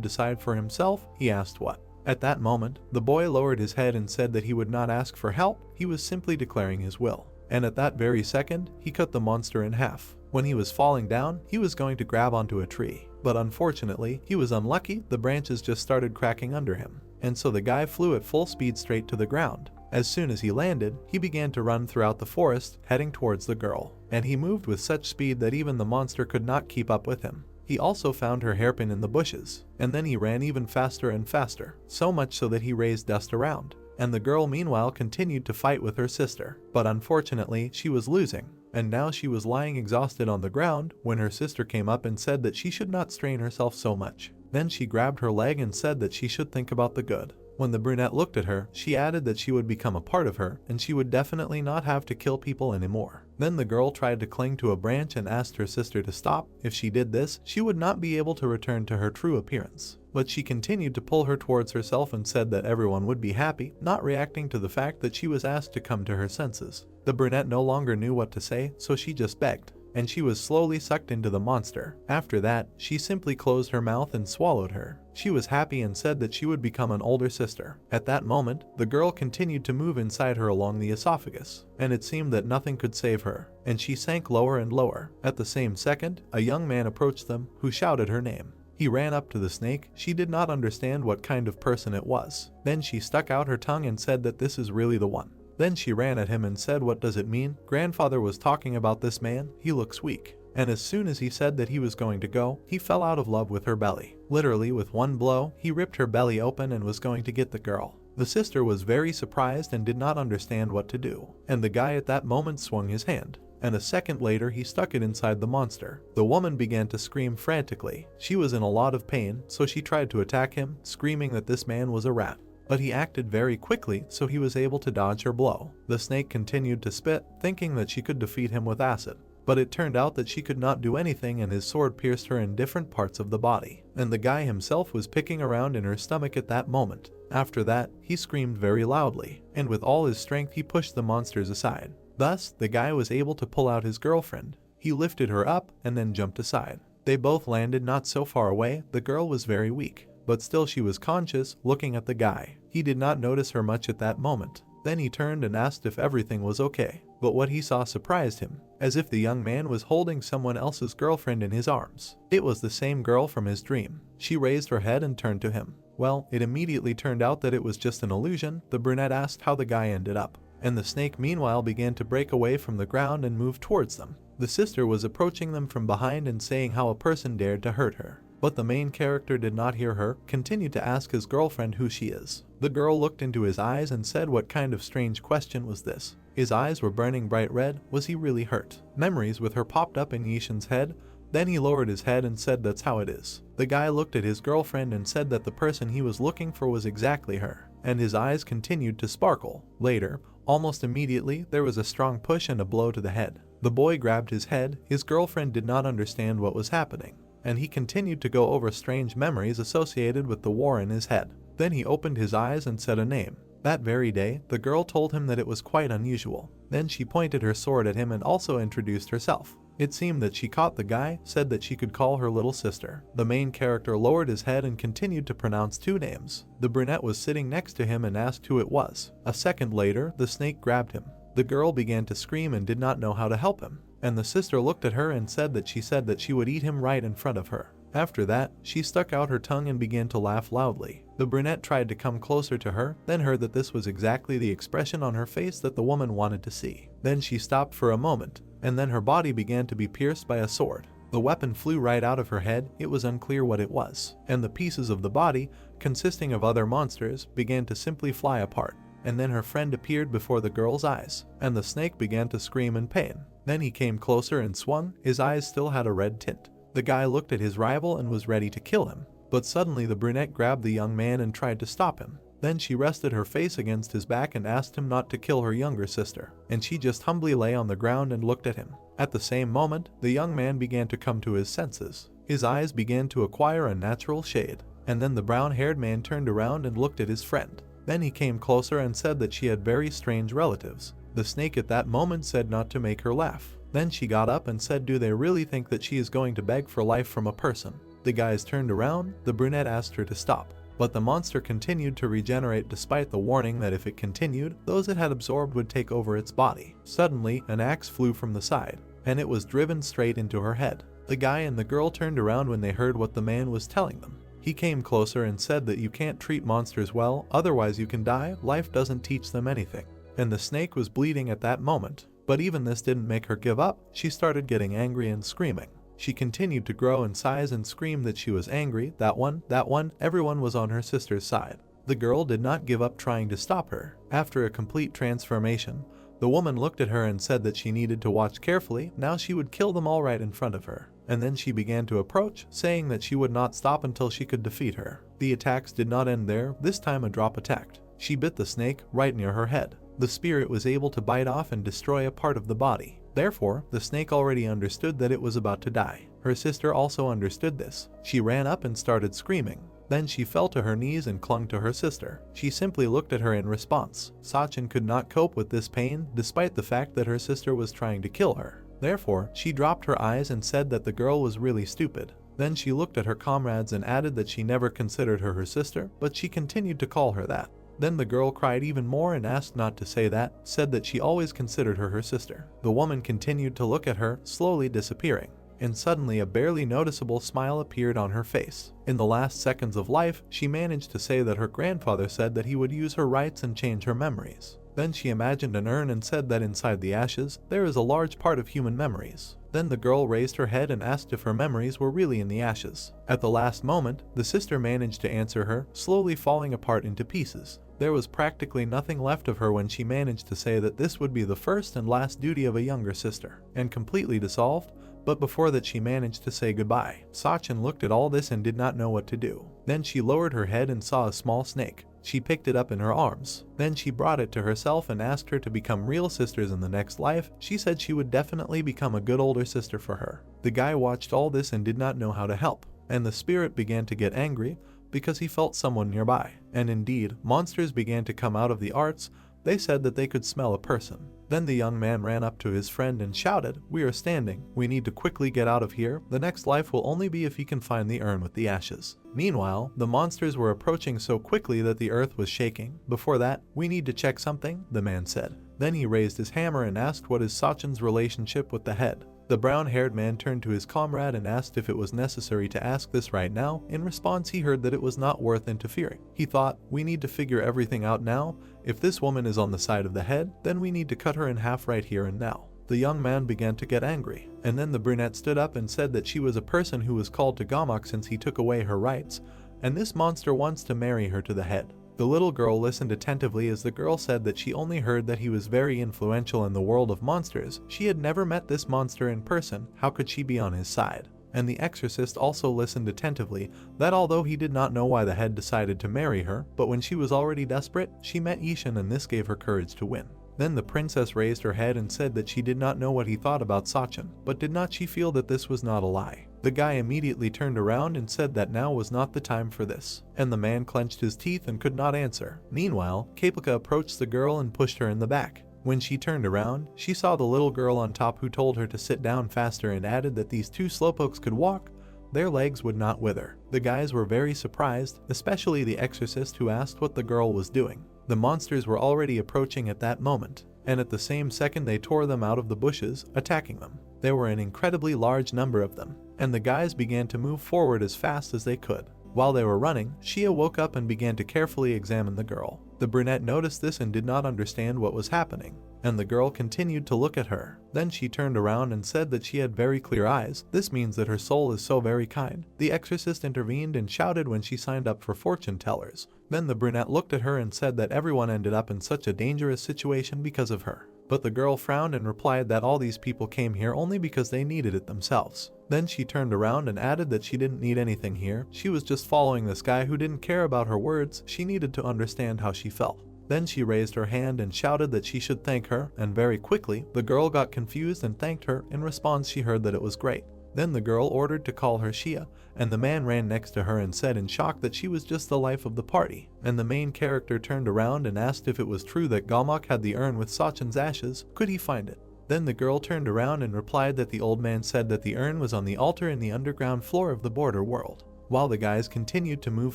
decide for himself. He asked what. At that moment, the boy lowered his head and said that he would not ask for help. He was simply declaring his will. And at that very second, he cut the monster in half. When he was falling down, he was going to grab onto a tree. But unfortunately, he was unlucky, the branches just started cracking under him. And so the guy flew at full speed straight to the ground. As soon as he landed, he began to run throughout the forest, heading towards the girl. And he moved with such speed that even the monster could not keep up with him. He also found her hairpin in the bushes, and then he ran even faster and faster, so much so that he raised dust around. And the girl meanwhile continued to fight with her sister, but unfortunately she was losing, and now she was lying exhausted on the ground when her sister came up and said that she should not strain herself so much. Then she grabbed her leg and said that she should think about the good. When the brunette looked at her, she added that she would become a part of her and she would definitely not have to kill people anymore. Then the girl tried to cling to a branch and asked her sister to stop. If she did this, she would not be able to return to her true appearance. But she continued to pull her towards herself and said that everyone would be happy, not reacting to the fact that she was asked to come to her senses. The brunette no longer knew what to say, so she just begged, and she was slowly sucked into the monster. After that, she simply closed her mouth and swallowed her. She was happy and said that she would become an older sister. At that moment, the girl continued to move inside her along the esophagus, and it seemed that nothing could save her, and she sank lower and lower. At the same second, a young man approached them, who shouted her name. He ran up to the snake. She did not understand what kind of person it was. Then she stuck out her tongue and said that this is really the one. Then she ran at him and said, "What does it mean? Grandfather was talking about this man. He looks weak." And as soon as he said that he was going to go, he fell out of love with her belly. Literally with one blow, he ripped her belly open and was going to get the girl. The sister was very surprised and did not understand what to do. And the guy at that moment swung his hand. And a second later he stuck it inside the monster. The woman began to scream frantically. She was in a lot of pain, so she tried to attack him, screaming that this man was a rat. But he acted very quickly, so he was able to dodge her blow. The snake continued to spit, thinking that she could defeat him with acid. But it turned out that she could not do anything and his sword pierced her in different parts of the body. And the guy himself was picking around in her stomach at that moment. After that, he screamed very loudly, and with all his strength he pushed the monsters aside. Thus, the guy was able to pull out his girlfriend. He lifted her up and then jumped aside. They both landed not so far away. The girl was very weak, but still she was conscious, looking at the guy. He did not notice her much at that moment. Then he turned and asked if everything was okay. But what he saw surprised him, as if the young man was holding someone else's girlfriend in his arms. It was the same girl from his dream. She raised her head and turned to him. Well, it immediately turned out that it was just an illusion. The brunette asked how the guy ended up, and the snake meanwhile began to break away from the ground and move towards them. The sister was approaching them from behind and saying how a person dared to hurt her. But the main character did not hear her, continued to ask his girlfriend who she is. The girl looked into his eyes and said, "What kind of strange question was this?" His eyes were burning bright red. Was he really hurt? Memories with her popped up in Yishin's head. Then he lowered his head and said, "That's how it is." The guy looked at his girlfriend and said that the person he was looking for was exactly her, and his eyes continued to sparkle. Later, almost immediately, there was a strong push and a blow to the head. The boy grabbed his head. His girlfriend did not understand what was happening, and he continued to go over strange memories associated with the war in his head. Then he opened his eyes and said a name. That very day, the girl told him that it was quite unusual. Then she pointed her sword at him and also introduced herself. It seemed that she caught the guy, said that she could call her little sister. The main character lowered his head and continued to pronounce two names. The brunette was sitting next to him and asked who it was. A second later, the snake grabbed him. The girl began to scream and did not know how to help him. And the sister looked at her and said that she would eat him right in front of her. After that, she stuck out her tongue and began to laugh loudly. The brunette tried to come closer to her, then heard that this was exactly the expression on her face that the woman wanted to see. Then she stopped for a moment, and then her body began to be pierced by a sword. The weapon flew right out of her head. It was unclear what it was, and the pieces of the body, consisting of other monsters, began to simply fly apart. And then her friend appeared before the girl's eyes, and the snake began to scream in pain. Then he came closer and swung. His eyes still had a red tint. The guy looked at his rival and was ready to kill him, but suddenly the brunette grabbed the young man and tried to stop him. Then she rested her face against his back and asked him not to kill her younger sister, and she just humbly lay on the ground and looked at him. At the same moment, the young man began to come to his senses. His eyes began to acquire a natural shade, and then the brown-haired man turned around and looked at his friend. Then he came closer and said that she had very strange relatives. The snake at that moment said not to make her laugh. Then she got up and said, "Do they really think that she is going to beg for life from a person?" The guys turned around. The brunette asked her to stop, but the monster continued to regenerate despite the warning that if it continued, those it had absorbed would take over its body. Suddenly, an axe flew from the side, and it was driven straight into her head. The guy and the girl turned around when they heard what the man was telling them. He came closer and said that you can't treat monsters well, otherwise you can die, life doesn't teach them anything. And the snake was bleeding at that moment, but even this didn't make her give up. She started getting angry and screaming. She continued to grow in size and screamed that she was angry. That one, everyone was on her sister's side. The girl did not give up trying to stop her. After a complete transformation, the woman looked at her and said that she needed to watch carefully, now she would kill them all right in front of her. And then she began to approach, saying that she would not stop until she could defeat her. The attacks did not end there, this time a drop attacked. She bit the snake right near her head. The spirit was able to bite off and destroy a part of the body. Therefore, the snake already understood that it was about to die. Her sister also understood this. She ran up and started screaming. Then she fell to her knees and clung to her sister. She simply looked at her in response. Sachin could not cope with this pain, despite the fact that her sister was trying to kill her. Therefore, she dropped her eyes and said that the girl was really stupid. Then she looked at her comrades and added that she never considered her her sister, but she continued to call her that. Then the girl cried even more and asked not to say that, said that she always considered her her sister. The woman continued to look at her, slowly disappearing. And suddenly a barely noticeable smile appeared on her face. In the last seconds of life, she managed to say that her grandfather said that he would use her rights and change her memories. Then she imagined an urn and said that inside the ashes, there is a large part of human memories. Then the girl raised her head and asked if her memories were really in the ashes. At the last moment, the sister managed to answer her, slowly falling apart into pieces. There was practically nothing left of her when she managed to say that this would be the first and last duty of a younger sister, and completely dissolved. But before that she managed to say goodbye. Sachin looked at all this and did not know what to do. Then she lowered her head and saw a small snake. She picked it up in her arms. Then she brought it to herself and asked her to become real sisters in the next life. She said she would definitely become a good older sister for her. The guy watched all this and did not know how to help. And the spirit began to get angry because he felt someone nearby. And indeed, monsters began to come out of the arts. They said that they could smell a person. Then the young man ran up to his friend and shouted, "We are standing. We need to quickly get out of here. The next life will only be if he can find the urn with the ashes." Meanwhile, the monsters were approaching so quickly that the earth was shaking. Before that, "We need to check something," the man said. Then he raised his hammer and asked what is Sachin's relationship with the head. The brown-haired man turned to his comrade and asked if it was necessary to ask this right now. In response, he heard that it was not worth interfering. He thought, "We need to figure everything out now. If this woman is on the side of the head, then we need to cut her in half right here and now." The young man began to get angry, and then the brunette stood up and said that she was a person who was called to Gamak since he took away her rights, and this monster wants to marry her to the head. The little girl listened attentively as the girl said that she only heard that he was very influential in the world of monsters. She had never met this monster in person. How could she be on his side? And the exorcist also listened attentively, that although he did not know why the head decided to marry her, but when she was already desperate, she met Ishan and this gave her courage to win. Then the princess raised her head and said that she did not know what he thought about Sachin, but did not she feel that this was not a lie? The guy immediately turned around and said that now was not the time for this, and the man clenched his teeth and could not answer. Meanwhile, Kapika approached the girl and pushed her in the back. When she turned around, she saw the little girl on top who told her to sit down faster and added that these two slowpokes could walk, their legs would not wither. The guys were very surprised, especially the exorcist who asked what the girl was doing. The monsters were already approaching at that moment, and at the same second they tore them out of the bushes, attacking them. There were an incredibly large number of them, and the guys began to move forward as fast as they could. While they were running, Shia woke up and began to carefully examine the girl. The brunette noticed this and did not understand what was happening, and the girl continued to look at her. Then she turned around and said that she had very clear eyes. This means that her soul is so very kind. The exorcist intervened and shouted when she signed up for fortune tellers. Then the brunette looked at her and said that everyone ended up in such a dangerous situation because of her. But the girl frowned and replied that all these people came here only because they needed it themselves. Then she turned around and added that she didn't need anything here. She was just following this guy who didn't care about her words. She needed to understand how she felt. Then she raised her hand and shouted that she should thank her, and very quickly, the girl got confused and thanked her. In response, she heard that it was great. Then the girl ordered to call her Shia, and the man ran next to her and said in shock that she was just the life of the party. And the main character turned around and asked if it was true that Gamak had the urn with Sachin's ashes, could he find it? Then the girl turned around and replied that the old man said that the urn was on the altar in the underground floor of the border world. While the guys continued to move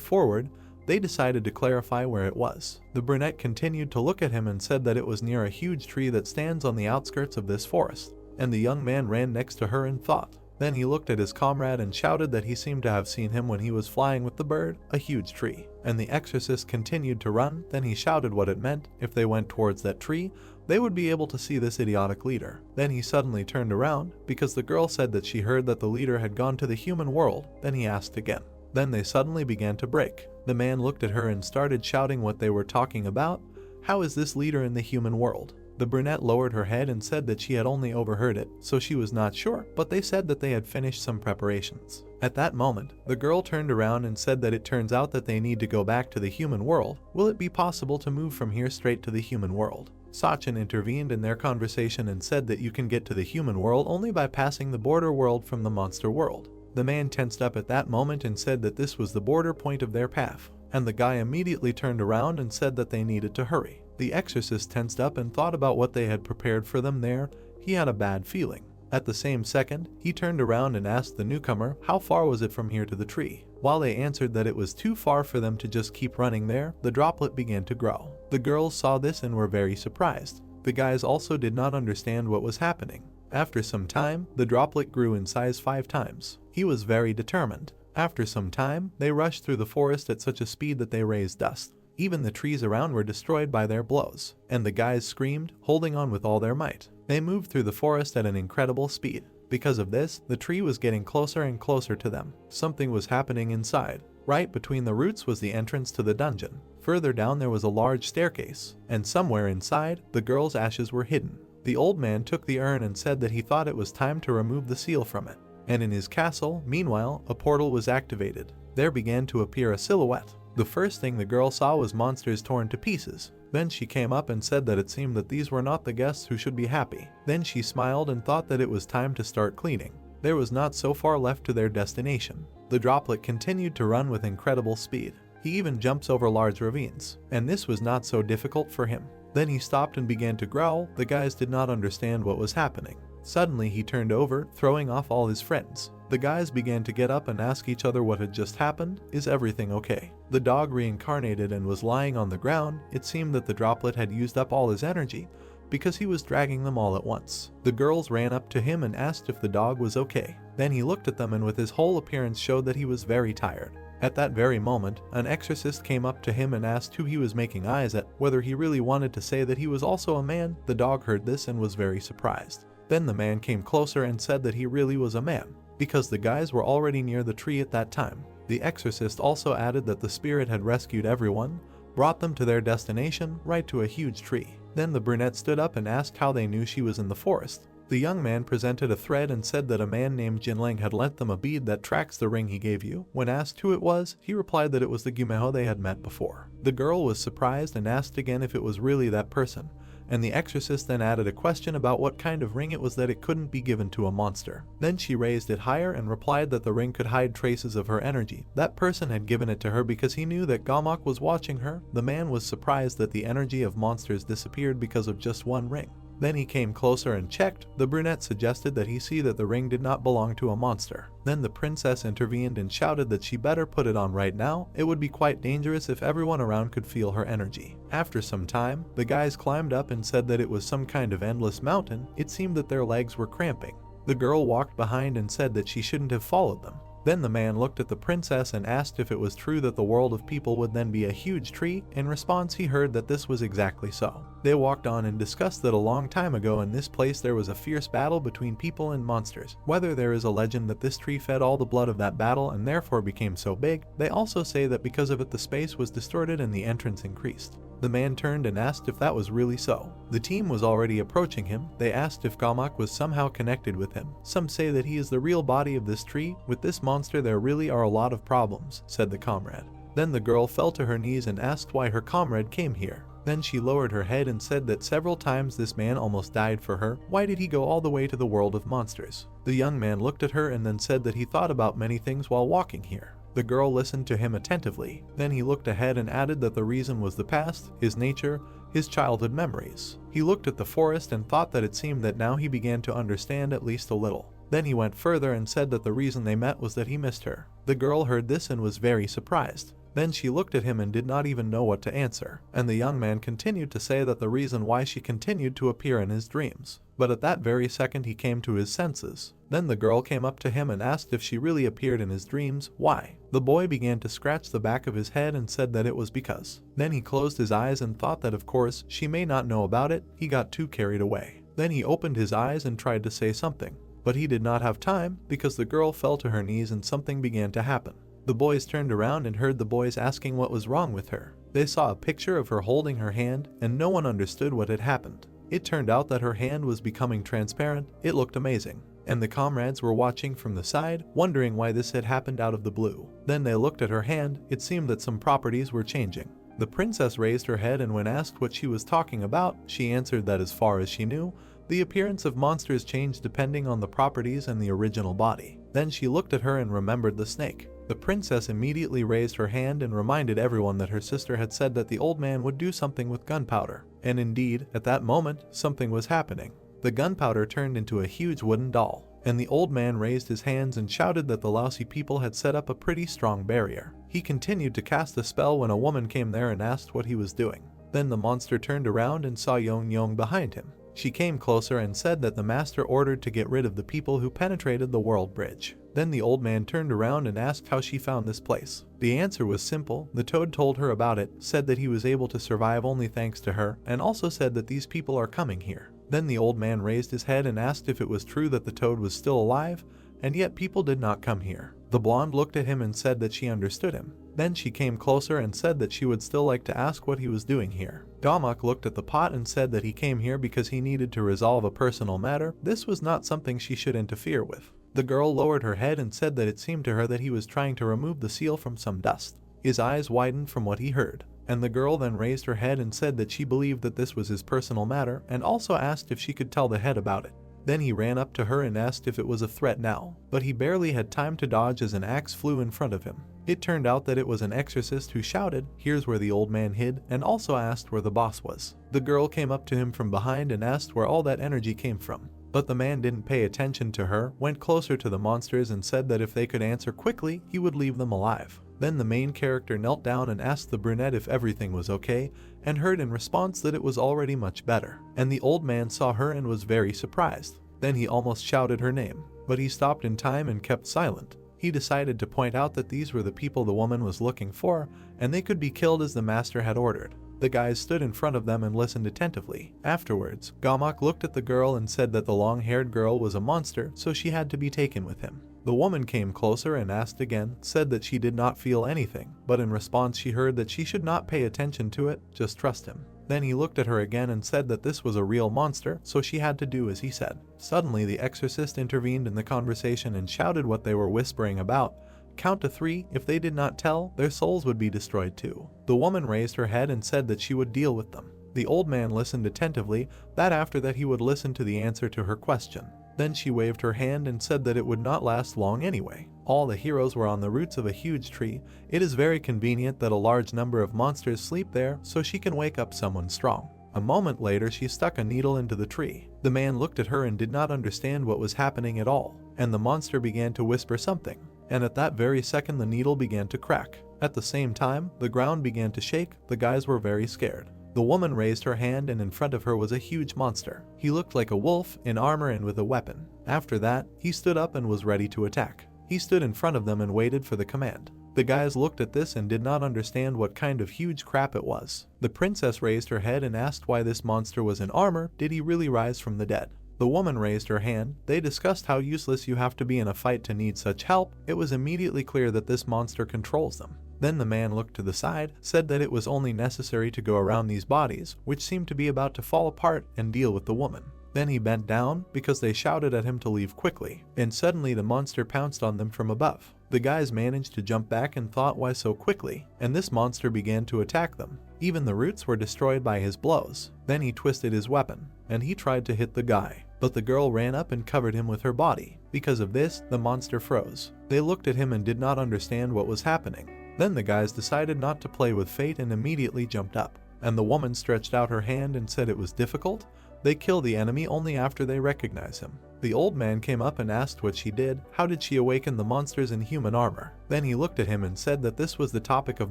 forward, they decided to clarify where it was. The brunette continued to look at him and said that it was near a huge tree that stands on the outskirts of this forest. And the young man ran next to her and thought, Then he looked at his comrade and shouted that he seemed to have seen him when he was flying with the bird, a huge tree. And the exorcist continued to run. Then he shouted what it meant. If they went towards that tree, they would be able to see this idiotic leader. Then he suddenly turned around because the girl said that she heard that the leader had gone to the human world. Then he asked again. Then they suddenly began to break. The man looked at her and started shouting what they were talking about. How is this leader in the human world? The brunette lowered her head and said that she had only overheard it, so she was not sure, but they said that they had finished some preparations. At that moment, the girl turned around and said that it turns out that they need to go back to the human world. Will it be possible to move from here straight to the human world? Sachin intervened in their conversation and said that you can get to the human world only by passing the border world from the monster world. The man tensed up at that moment and said that this was the border point of their path, and the guy immediately turned around and said that they needed to hurry. The exorcist tensed up and thought about what they had prepared for them there. He had a bad feeling. At the same second, he turned around and asked the newcomer how far was it from here to the tree. While they answered that it was too far for them to just keep running there, the droplet began to grow. The girls saw this and were very surprised. The guys also did not understand what was happening. After some time, the droplet grew in size 5 times. He was very determined. After some time, they rushed through the forest at such a speed that they raised dust. Even the trees around were destroyed by their blows, and the guys screamed, holding on with all their might. They moved through the forest at an incredible speed. Because of this, the tree was getting closer and closer to them. Something was happening inside. Right between the roots was the entrance to the dungeon. Further down there was a large staircase, and somewhere inside, the girls' ashes were hidden. The old man took the urn and said that he thought it was time to remove the seal from it. And in his castle, meanwhile, a portal was activated. There began to appear a silhouette. The first thing the girl saw was monsters torn to pieces. Then she came up and said that it seemed that these were not the guests who should be happy. Then she smiled and thought that it was time to start cleaning. There was not so far left to their destination. The droplet continued to run with incredible speed. He even jumps over large ravines, and this was not so difficult for him. Then he stopped and began to growl. The guys did not understand what was happening. Suddenly he turned over, throwing off all his friends. The guys began to get up and ask each other what had just happened. Is everything okay? The dog reincarnated and was lying on the ground. It seemed that the droplet had used up all his energy because he was dragging them all at once. The girls ran up to him and asked if the dog was okay. Then he looked at them and with his whole appearance showed that he was very tired. At that very moment, an exorcist came up to him and asked who he was making eyes at, whether he really wanted to say that he was also a man. The dog heard this and was very surprised. Then the man came closer and said that he really was a man, because the guys were already near the tree at that time. The exorcist also added that the spirit had rescued everyone, brought them to their destination, right to a huge tree. Then the brunette stood up and asked how they knew she was in the forest. The young man presented a thread and said that a man named Jinling had lent them a bead that tracks the ring he gave you. When asked who it was, he replied that it was the Gumeho they had met before. The girl was surprised and asked again if it was really that person, and the exorcist then added a question about what kind of ring it was that it couldn't be given to a monster. Then she raised it higher and replied that the ring could hide traces of her energy. That person had given it to her because he knew that Gamak was watching her. The man was surprised that the energy of monsters disappeared because of just one ring. Then he came closer and checked. The brunette suggested that he see that the ring did not belong to a monster. Then the princess intervened and shouted that she better put it on right now. It would be quite dangerous if everyone around could feel her energy. After some time, the guys climbed up and said that it was some kind of endless mountain. It seemed that their legs were cramping. The girl walked behind and said that she shouldn't have followed them. Then the man looked at the princess and asked if it was true that the world of people would then be a huge tree. In response, he heard that this was exactly so. They walked on and discussed that a long time ago in this place there was a fierce battle between people and monsters. Whether there is a legend that this tree fed all the blood of that battle and therefore became so big, they also say that because of it the space was distorted and the entrance increased. The man turned and asked if that was really so. The team was already approaching him. They asked if Gamak was somehow connected with him. Some say that he is the real body of this tree. With this monster there really are a lot of problems, said the comrade. Then the girl fell to her knees and asked why her comrade came here. Then she lowered her head and said that several times this man almost died for her. Why did he go all the way to the world of monsters? The young man looked at her and then said that he thought about many things while walking here. The girl listened to him attentively. Then he looked ahead and added that the reason was the past, his nature, his childhood memories. He looked at the forest and thought that it seemed that now he began to understand at least a little. Then he went further and said that the reason they met was that he missed her. The girl heard this and was very surprised. Then she looked at him and did not even know what to answer, and the young man continued to say that the reason why she continued to appear in his dreams. But at that very second he came to his senses. Then the girl came up to him and asked if she really appeared in his dreams, why? The boy began to scratch the back of his head and said that it was because. Then he closed his eyes and thought that of course she may not know about it. He got too carried away. Then he opened his eyes and tried to say something, but he did not have time because the girl fell to her knees and something began to happen. The boys turned around and heard the boys asking what was wrong with her. They saw a picture of her holding her hand and no one understood what had happened. It turned out that her hand was becoming transparent. It looked amazing. And the comrades were watching from the side, wondering why this had happened out of the blue. Then they looked at her hand. It seemed that some properties were changing. The princess raised her head and when asked what she was talking about, she answered that as far as she knew, the appearance of monsters changed depending on the properties and the original body. Then she looked at her and remembered the snake. The princess immediately raised her hand and reminded everyone that her sister had said that the old man would do something with gunpowder. And indeed, at that moment, something was happening. The gunpowder turned into a huge wooden doll, and the old man raised his hands and shouted that the lousy people had set up a pretty strong barrier. He continued to cast a spell when a woman came there and asked what he was doing. Then the monster turned around and saw Yong behind him. She came closer and said that the master ordered to get rid of the people who penetrated the world bridge. Then the old man turned around and asked how she found this place. The answer was simple. The toad told her about it, said that he was able to survive only thanks to her, and also said that these people are coming here. Then the old man raised his head and asked if it was true that the toad was still alive, and yet people did not come here. The blonde looked at him and said that she understood him. Then she came closer and said that she would still like to ask what he was doing here. Damak looked at the pot and said that he came here because he needed to resolve a personal matter. This was not something she should interfere with. The girl lowered her head and said that it seemed to her that he was trying to remove the seal from some dust. His eyes widened from what he heard, and the girl then raised her head and said that she believed that this was his personal matter and also asked if she could tell the head about it. Then he ran up to her and asked if it was a threat now, but he barely had time to dodge as an axe flew in front of him. It turned out that it was an exorcist who shouted, "Here's where the old man hid," and also asked where the boss was. The girl came up to him from behind and asked where all that energy came from. But the man didn't pay attention to her, went closer to the monsters and said that if they could answer quickly, he would leave them alive. Then the main character knelt down and asked the brunette if everything was okay, and heard in response that it was already much better. And the old man saw her and was very surprised. Then he almost shouted her name, but he stopped in time and kept silent. He decided to point out that these were the people the woman was looking for, and they could be killed as the master had ordered. The guys stood in front of them and listened attentively. Afterwards, Gamak looked at the girl and said that the long-haired girl was a monster, so she had to be taken with him. The woman came closer and asked again, said that she did not feel anything, but in response she heard that she should not pay attention to it, just trust him. Then he looked at her again and said that this was a real monster, so she had to do as he said. Suddenly the exorcist intervened in the conversation and shouted what they were whispering about. Count to 3, if they did not tell, their souls would be destroyed too. The woman raised her head and said that she would deal with them. The old man listened attentively, that after that he would listen to the answer to her question. Then she waved her hand and said that it would not last long anyway. All the heroes were on the roots of a huge tree. It is very convenient that a large number of monsters sleep there, so she can wake up someone strong. A moment later she stuck a needle into the tree. The man looked at her and did not understand what was happening at all, and the monster began to whisper something. And at that very second the needle began to crack. At the same time, the ground began to shake. The guys were very scared. The woman raised her hand and in front of her was a huge monster. He looked like a wolf, in armor and with a weapon. After that, he stood up and was ready to attack. He stood in front of them and waited for the command. The guys looked at this and did not understand what kind of huge crap it was. The princess raised her head and asked why this monster was in armor. Did he really rise from the dead? The woman raised her hand. They discussed how useless you have to be in a fight to need such help. It was immediately clear that this monster controls them. Then the man looked to the side, said that it was only necessary to go around these bodies, which seemed to be about to fall apart, and deal with the woman. Then he bent down, because they shouted at him to leave quickly, and suddenly the monster pounced on them from above. The guys managed to jump back and thought why so quickly, and this monster began to attack them. Even the roots were destroyed by his blows. Then he twisted his weapon, and he tried to hit the guy. But the girl ran up and covered him with her body. Because of this, the monster froze. They looked at him and did not understand what was happening. Then the guys decided not to play with fate and immediately jumped up. And the woman stretched out her hand and said it was difficult, They kill the enemy only after they recognize him. The old man came up and asked what she did. How did she awaken the monsters in human armor? Then he looked at him and said that this was the topic of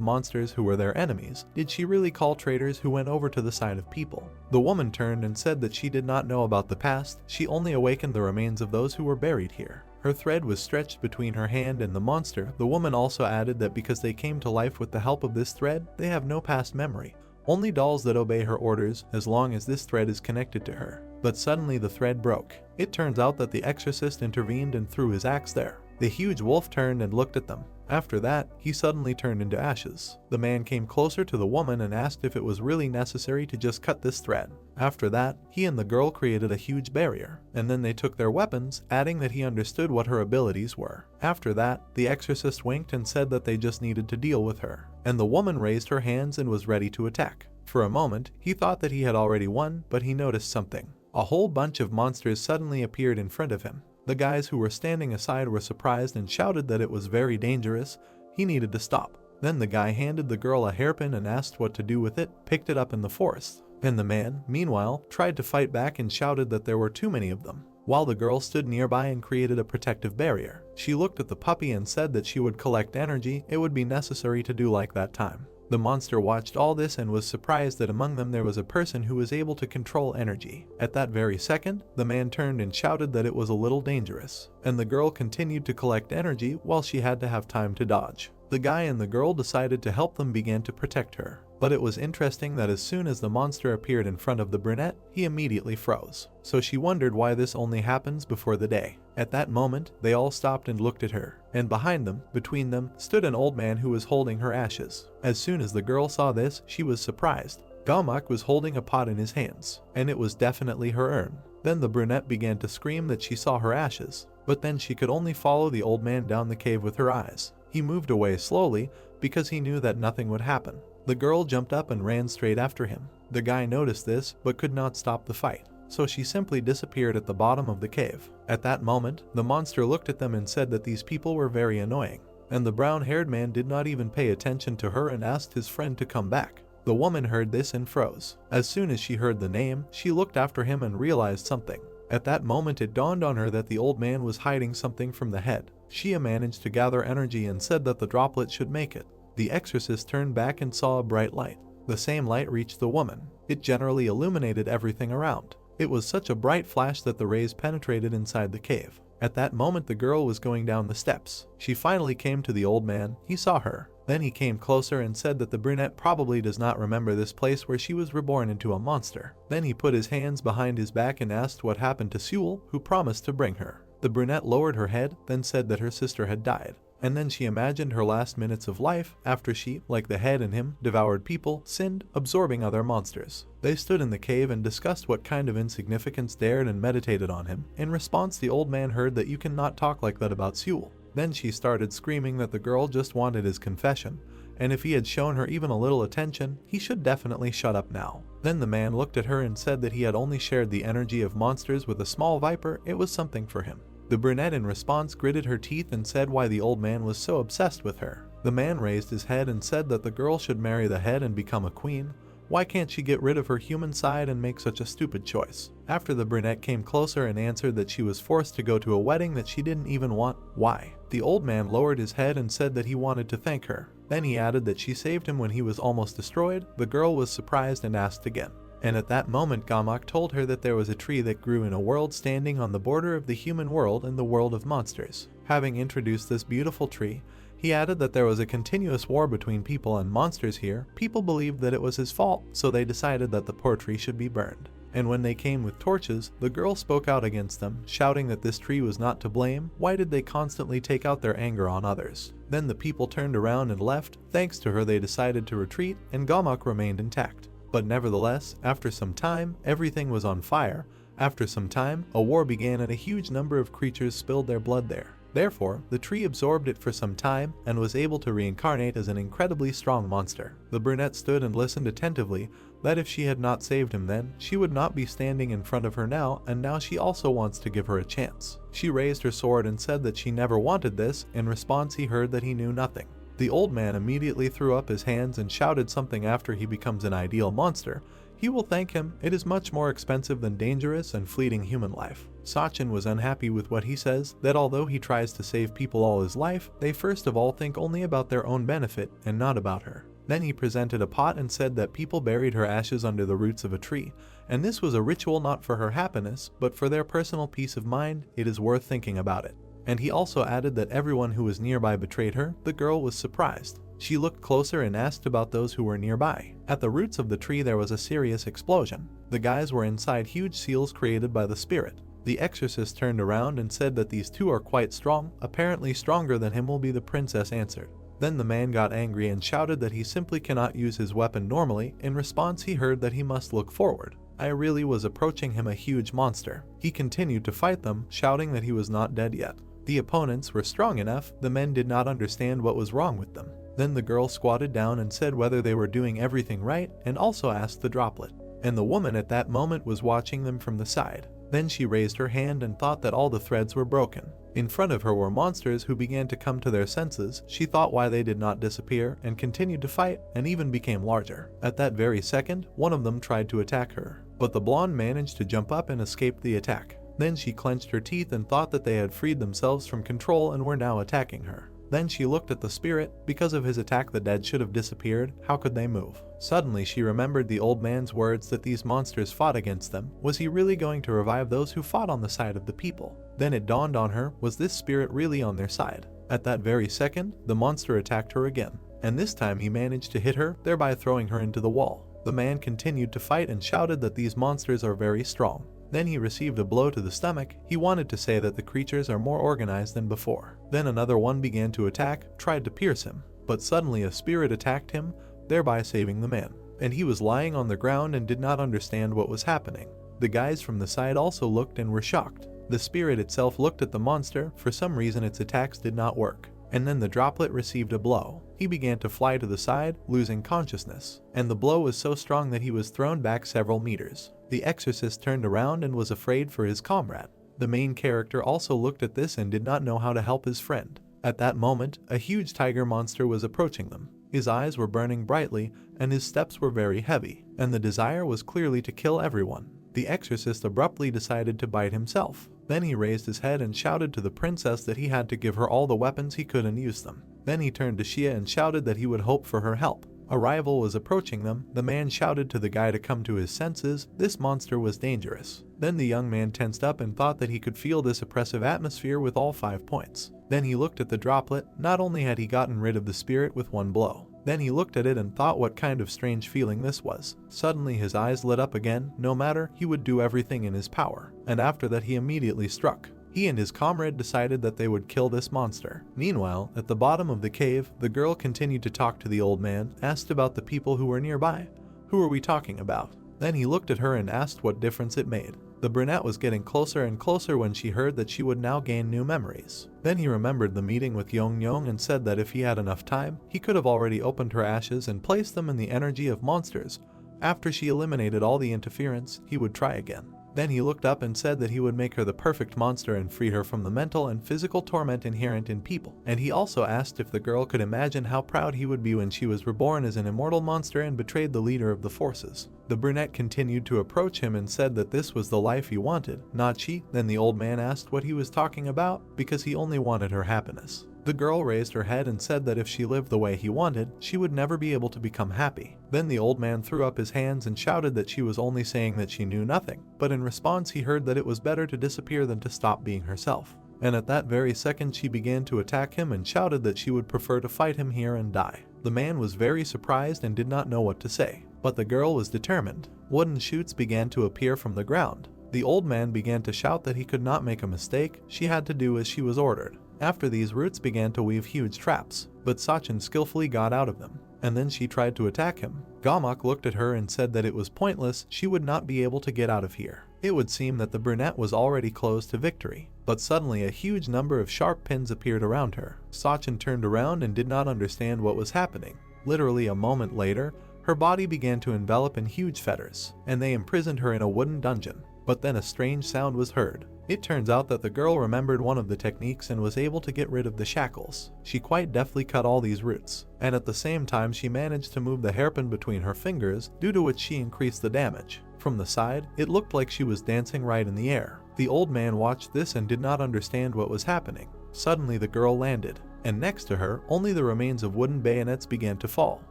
monsters who were their enemies. Did she really call traitors who went over to the side of people? The woman turned and said that she did not know about the past. She only awakened the remains of those who were buried here. Her thread was stretched between her hand and the monster. The woman also added that because they came to life with the help of this thread, they have no past memory. Only dolls that obey her orders as long as this thread is connected to her. But suddenly the thread broke. It turns out that the exorcist intervened and threw his axe there. The huge wolf turned and looked at them. After that, he suddenly turned into ashes. The man came closer to the woman and asked if it was really necessary to just cut this thread. After that, he and the girl created a huge barrier, and then they took their weapons, adding that he understood what her abilities were. After that, the exorcist winked and said that they just needed to deal with her, and the woman raised her hands and was ready to attack. For a moment, he thought that he had already won, but he noticed something. A whole bunch of monsters suddenly appeared in front of him. The guys who were standing aside were surprised and shouted that it was very dangerous. He needed to stop. Then the guy handed the girl a hairpin and asked what to do with it, picked it up in the forest. And the man, meanwhile, tried to fight back and shouted that there were too many of them. While the girl stood nearby and created a protective barrier. She looked at the puppy and said that she would collect energy. It would be necessary to do like that time. The monster watched all this and was surprised that among them there was a person who was able to control energy. At that very second, the man turned and shouted that it was a little dangerous, and the girl continued to collect energy while she had to have time to dodge. The guy and the girl decided to help them began to protect her. But it was interesting that as soon as the monster appeared in front of the brunette, he immediately froze. So she wondered why this only happens before the day. At that moment, they all stopped and looked at her, and behind them, between them, stood an old man who was holding her ashes. As soon as the girl saw this, she was surprised. Gamak was holding a pot in his hands, and it was definitely her urn. Then the brunette began to scream that she saw her ashes, but then she could only follow the old man down the cave with her eyes. He moved away slowly because he knew that nothing would happen. The girl jumped up and ran straight after him. The guy noticed this but could not stop the fight, so she simply disappeared at the bottom of the cave. At that moment, the monster looked at them and said that these people were very annoying, and the brown-haired man did not even pay attention to her and asked his friend to come back. The woman heard this and froze. As soon as she heard the name, she looked after him and realized something. At that moment it dawned on her that the old man was hiding something from the head. She managed to gather energy and said that the droplet should make it. The exorcist turned back and saw a bright light. The same light reached the woman. It generally illuminated everything around. It was such a bright flash that the rays penetrated inside the cave. At that moment the girl was going down the steps. She finally came to the old man. He saw her. Then he came closer and said that the brunette probably does not remember this place where she was reborn into a monster. Then he put his hands behind his back and asked what happened to Sewell, who promised to bring her. The brunette lowered her head, then said that her sister had died. And then she imagined her last minutes of life after she, like the head in him, devoured people, sinned, absorbing other monsters. They stood in the cave and discussed what kind of insignificance dared and meditated on him. In response, the old man heard that you cannot talk like that about Sewell. Then she started screaming that the girl just wanted his confession, and if he had shown her even a little attention, he should definitely shut up now. Then the man looked at her and said that he had only shared the energy of monsters with a small viper. It was something for him. The brunette in response gritted her teeth and said why the old man was so obsessed with her. The man raised his head and said that the girl should marry the head and become a queen. Why can't she get rid of her human side and make such a stupid choice? After the brunette came closer and answered that she was forced to go to a wedding that she didn't even want. Why? The old man lowered his head and said that he wanted to thank her. Then he added that she saved him when he was almost destroyed. The girl was surprised and asked again. And at that moment Gamak told her that there was a tree that grew in a world standing on the border of the human world and the world of monsters. Having introduced this beautiful tree, he added that there was a continuous war between people and monsters here. People believed that it was his fault, so they decided that the poor tree should be burned. And when they came with torches, the girl spoke out against them, shouting that this tree was not to blame. Why did they constantly take out their anger on others? Then the people turned around and left. Thanks to her, they decided to retreat, and Gamak remained intact. But nevertheless, after some time, everything was on fire. After some time, a war began and a huge number of creatures spilled their blood there. Therefore, the tree absorbed it for some time and was able to reincarnate as an incredibly strong monster. The brunette stood and listened attentively, that if she had not saved him then, she would not be standing in front of her now, and now she also wants to give her a chance. She raised her sword and said that she never wanted this. In response, he heard that he knew nothing. The old man immediately threw up his hands and shouted something after he becomes an ideal monster. He will thank him. It is much more expensive than dangerous and fleeting human life. Sachin was unhappy with what he says, that although he tries to save people all his life, they first of all think only about their own benefit and not about her. Then he presented a pot and said that people buried her ashes under the roots of a tree, and this was a ritual not for her happiness, but for their personal peace of mind. It is worth thinking about it. And he also added that everyone who was nearby betrayed her. The girl was surprised. She looked closer and asked about those who were nearby. At the roots of the tree there was a serious explosion. The guys were inside huge seals created by the spirit. The exorcist turned around and said that these two are quite strong, apparently stronger than him will be. The princess answered. Then the man got angry and shouted that he simply cannot use his weapon normally. In response he heard that he must look forward. Eerie was approaching him, a huge monster. He continued to fight them, shouting that he was not dead yet. The opponents were strong enough. The men did not understand what was wrong with them. Then the girl squatted down and said whether they were doing everything right, and also asked the droplet. And the woman at that moment was watching them from the side. Then she raised her hand and thought that all the threads were broken. In front of her were monsters who began to come to their senses. She thought why they did not disappear and continued to fight and even became larger. At that very second, one of them tried to attack her, but the blonde managed to jump up and escaped the attack. Then she clenched her teeth and thought that they had freed themselves from control and were now attacking her. Then she looked at the spirit. Because of his attack the dead should have disappeared. How could they move? Suddenly she remembered the old man's words that these monsters fought against them. Was he really going to revive those who fought on the side of the people? Then it dawned on her, was this spirit really on their side? At that very second, the monster attacked her again, and this time he managed to hit her, thereby throwing her into the wall. The man continued to fight and shouted that these monsters are very strong. Then he received a blow to the stomach. He wanted to say that the creatures are more organized than before. Then another one began to attack, tried to pierce him, but suddenly a spirit attacked him, thereby saving the man. And he was lying on the ground and did not understand what was happening. The guys from the side also looked and were shocked. The spirit itself looked at the monster. For some reason its attacks did not work. And then the droplet received a blow. He began to fly to the side, losing consciousness, and the blow was so strong that he was thrown back several meters. The exorcist turned around and was afraid for his comrade. The main character also looked at this and did not know how to help his friend. At that moment, a huge tiger monster was approaching them. His eyes were burning brightly, and his steps were very heavy, and the desire was clearly to kill everyone. The exorcist abruptly decided to bite himself. Then he raised his head and shouted to the princess that he had to give her all the weapons he could and use them. Then he turned to Shia and shouted that he would hope for her help. A rival was approaching them. The man shouted to the guy to come to his senses. This monster was dangerous. Then the young man tensed up and thought that he could feel this oppressive atmosphere with all 5 points. Then he looked at the droplet. Not only had he gotten rid of the spirit with one blow, then he looked at it and thought what kind of strange feeling this was. Suddenly his eyes lit up again. No matter, he would do everything in his power. And after that he immediately struck. He and his comrade decided that they would kill this monster. Meanwhile, at the bottom of the cave, the girl continued to talk to the old man, asked about the people who were nearby. Who are we talking about? Then he looked at her and asked what difference it made. The brunette was getting closer and closer when she heard that she would now gain new memories. Then he remembered the meeting with Yong Yong and said that if he had enough time, he could have already opened her ashes and placed them in the energy of monsters. After she eliminated all the interference, he would try again. Then he looked up and said that he would make her the perfect monster and free her from the mental and physical torment inherent in people. And he also asked if the girl could imagine how proud he would be when she was reborn as an immortal monster and betrayed the leader of the forces. The brunette continued to approach him and said that this was the life he wanted, not she. Then the old man asked what he was talking about, because he only wanted her happiness. The girl raised her head and said that if she lived the way he wanted, she would never be able to become happy. Then the old man threw up his hands and shouted that she was only saying that she knew nothing, but in response he heard that it was better to disappear than to stop being herself. And at that very second she began to attack him and shouted that she would prefer to fight him here and die. The man was very surprised and did not know what to say, but the girl was determined. Wooden shoots began to appear from the ground. The old man began to shout that he could not make a mistake. She had to do as she was ordered. After these roots began to weave huge traps, but Sachin skillfully got out of them, and then she tried to attack him. Gamak looked at her and said that it was pointless, she would not be able to get out of here. It would seem that the brunette was already close to victory, but suddenly a huge number of sharp pins appeared around her. Sachin turned around and did not understand what was happening. Literally a moment later, her body began to envelop in huge fetters, and they imprisoned her in a wooden dungeon. But then a strange sound was heard. It turns out that the girl remembered one of the techniques and was able to get rid of the shackles. She quite deftly cut all these roots, and at the same time she managed to move the hairpin between her fingers, due to which she increased the damage. From the side, it looked like she was dancing right in the air. The old man watched this and did not understand what was happening. Suddenly the girl landed, and next to her, only the remains of wooden bayonets began to fall.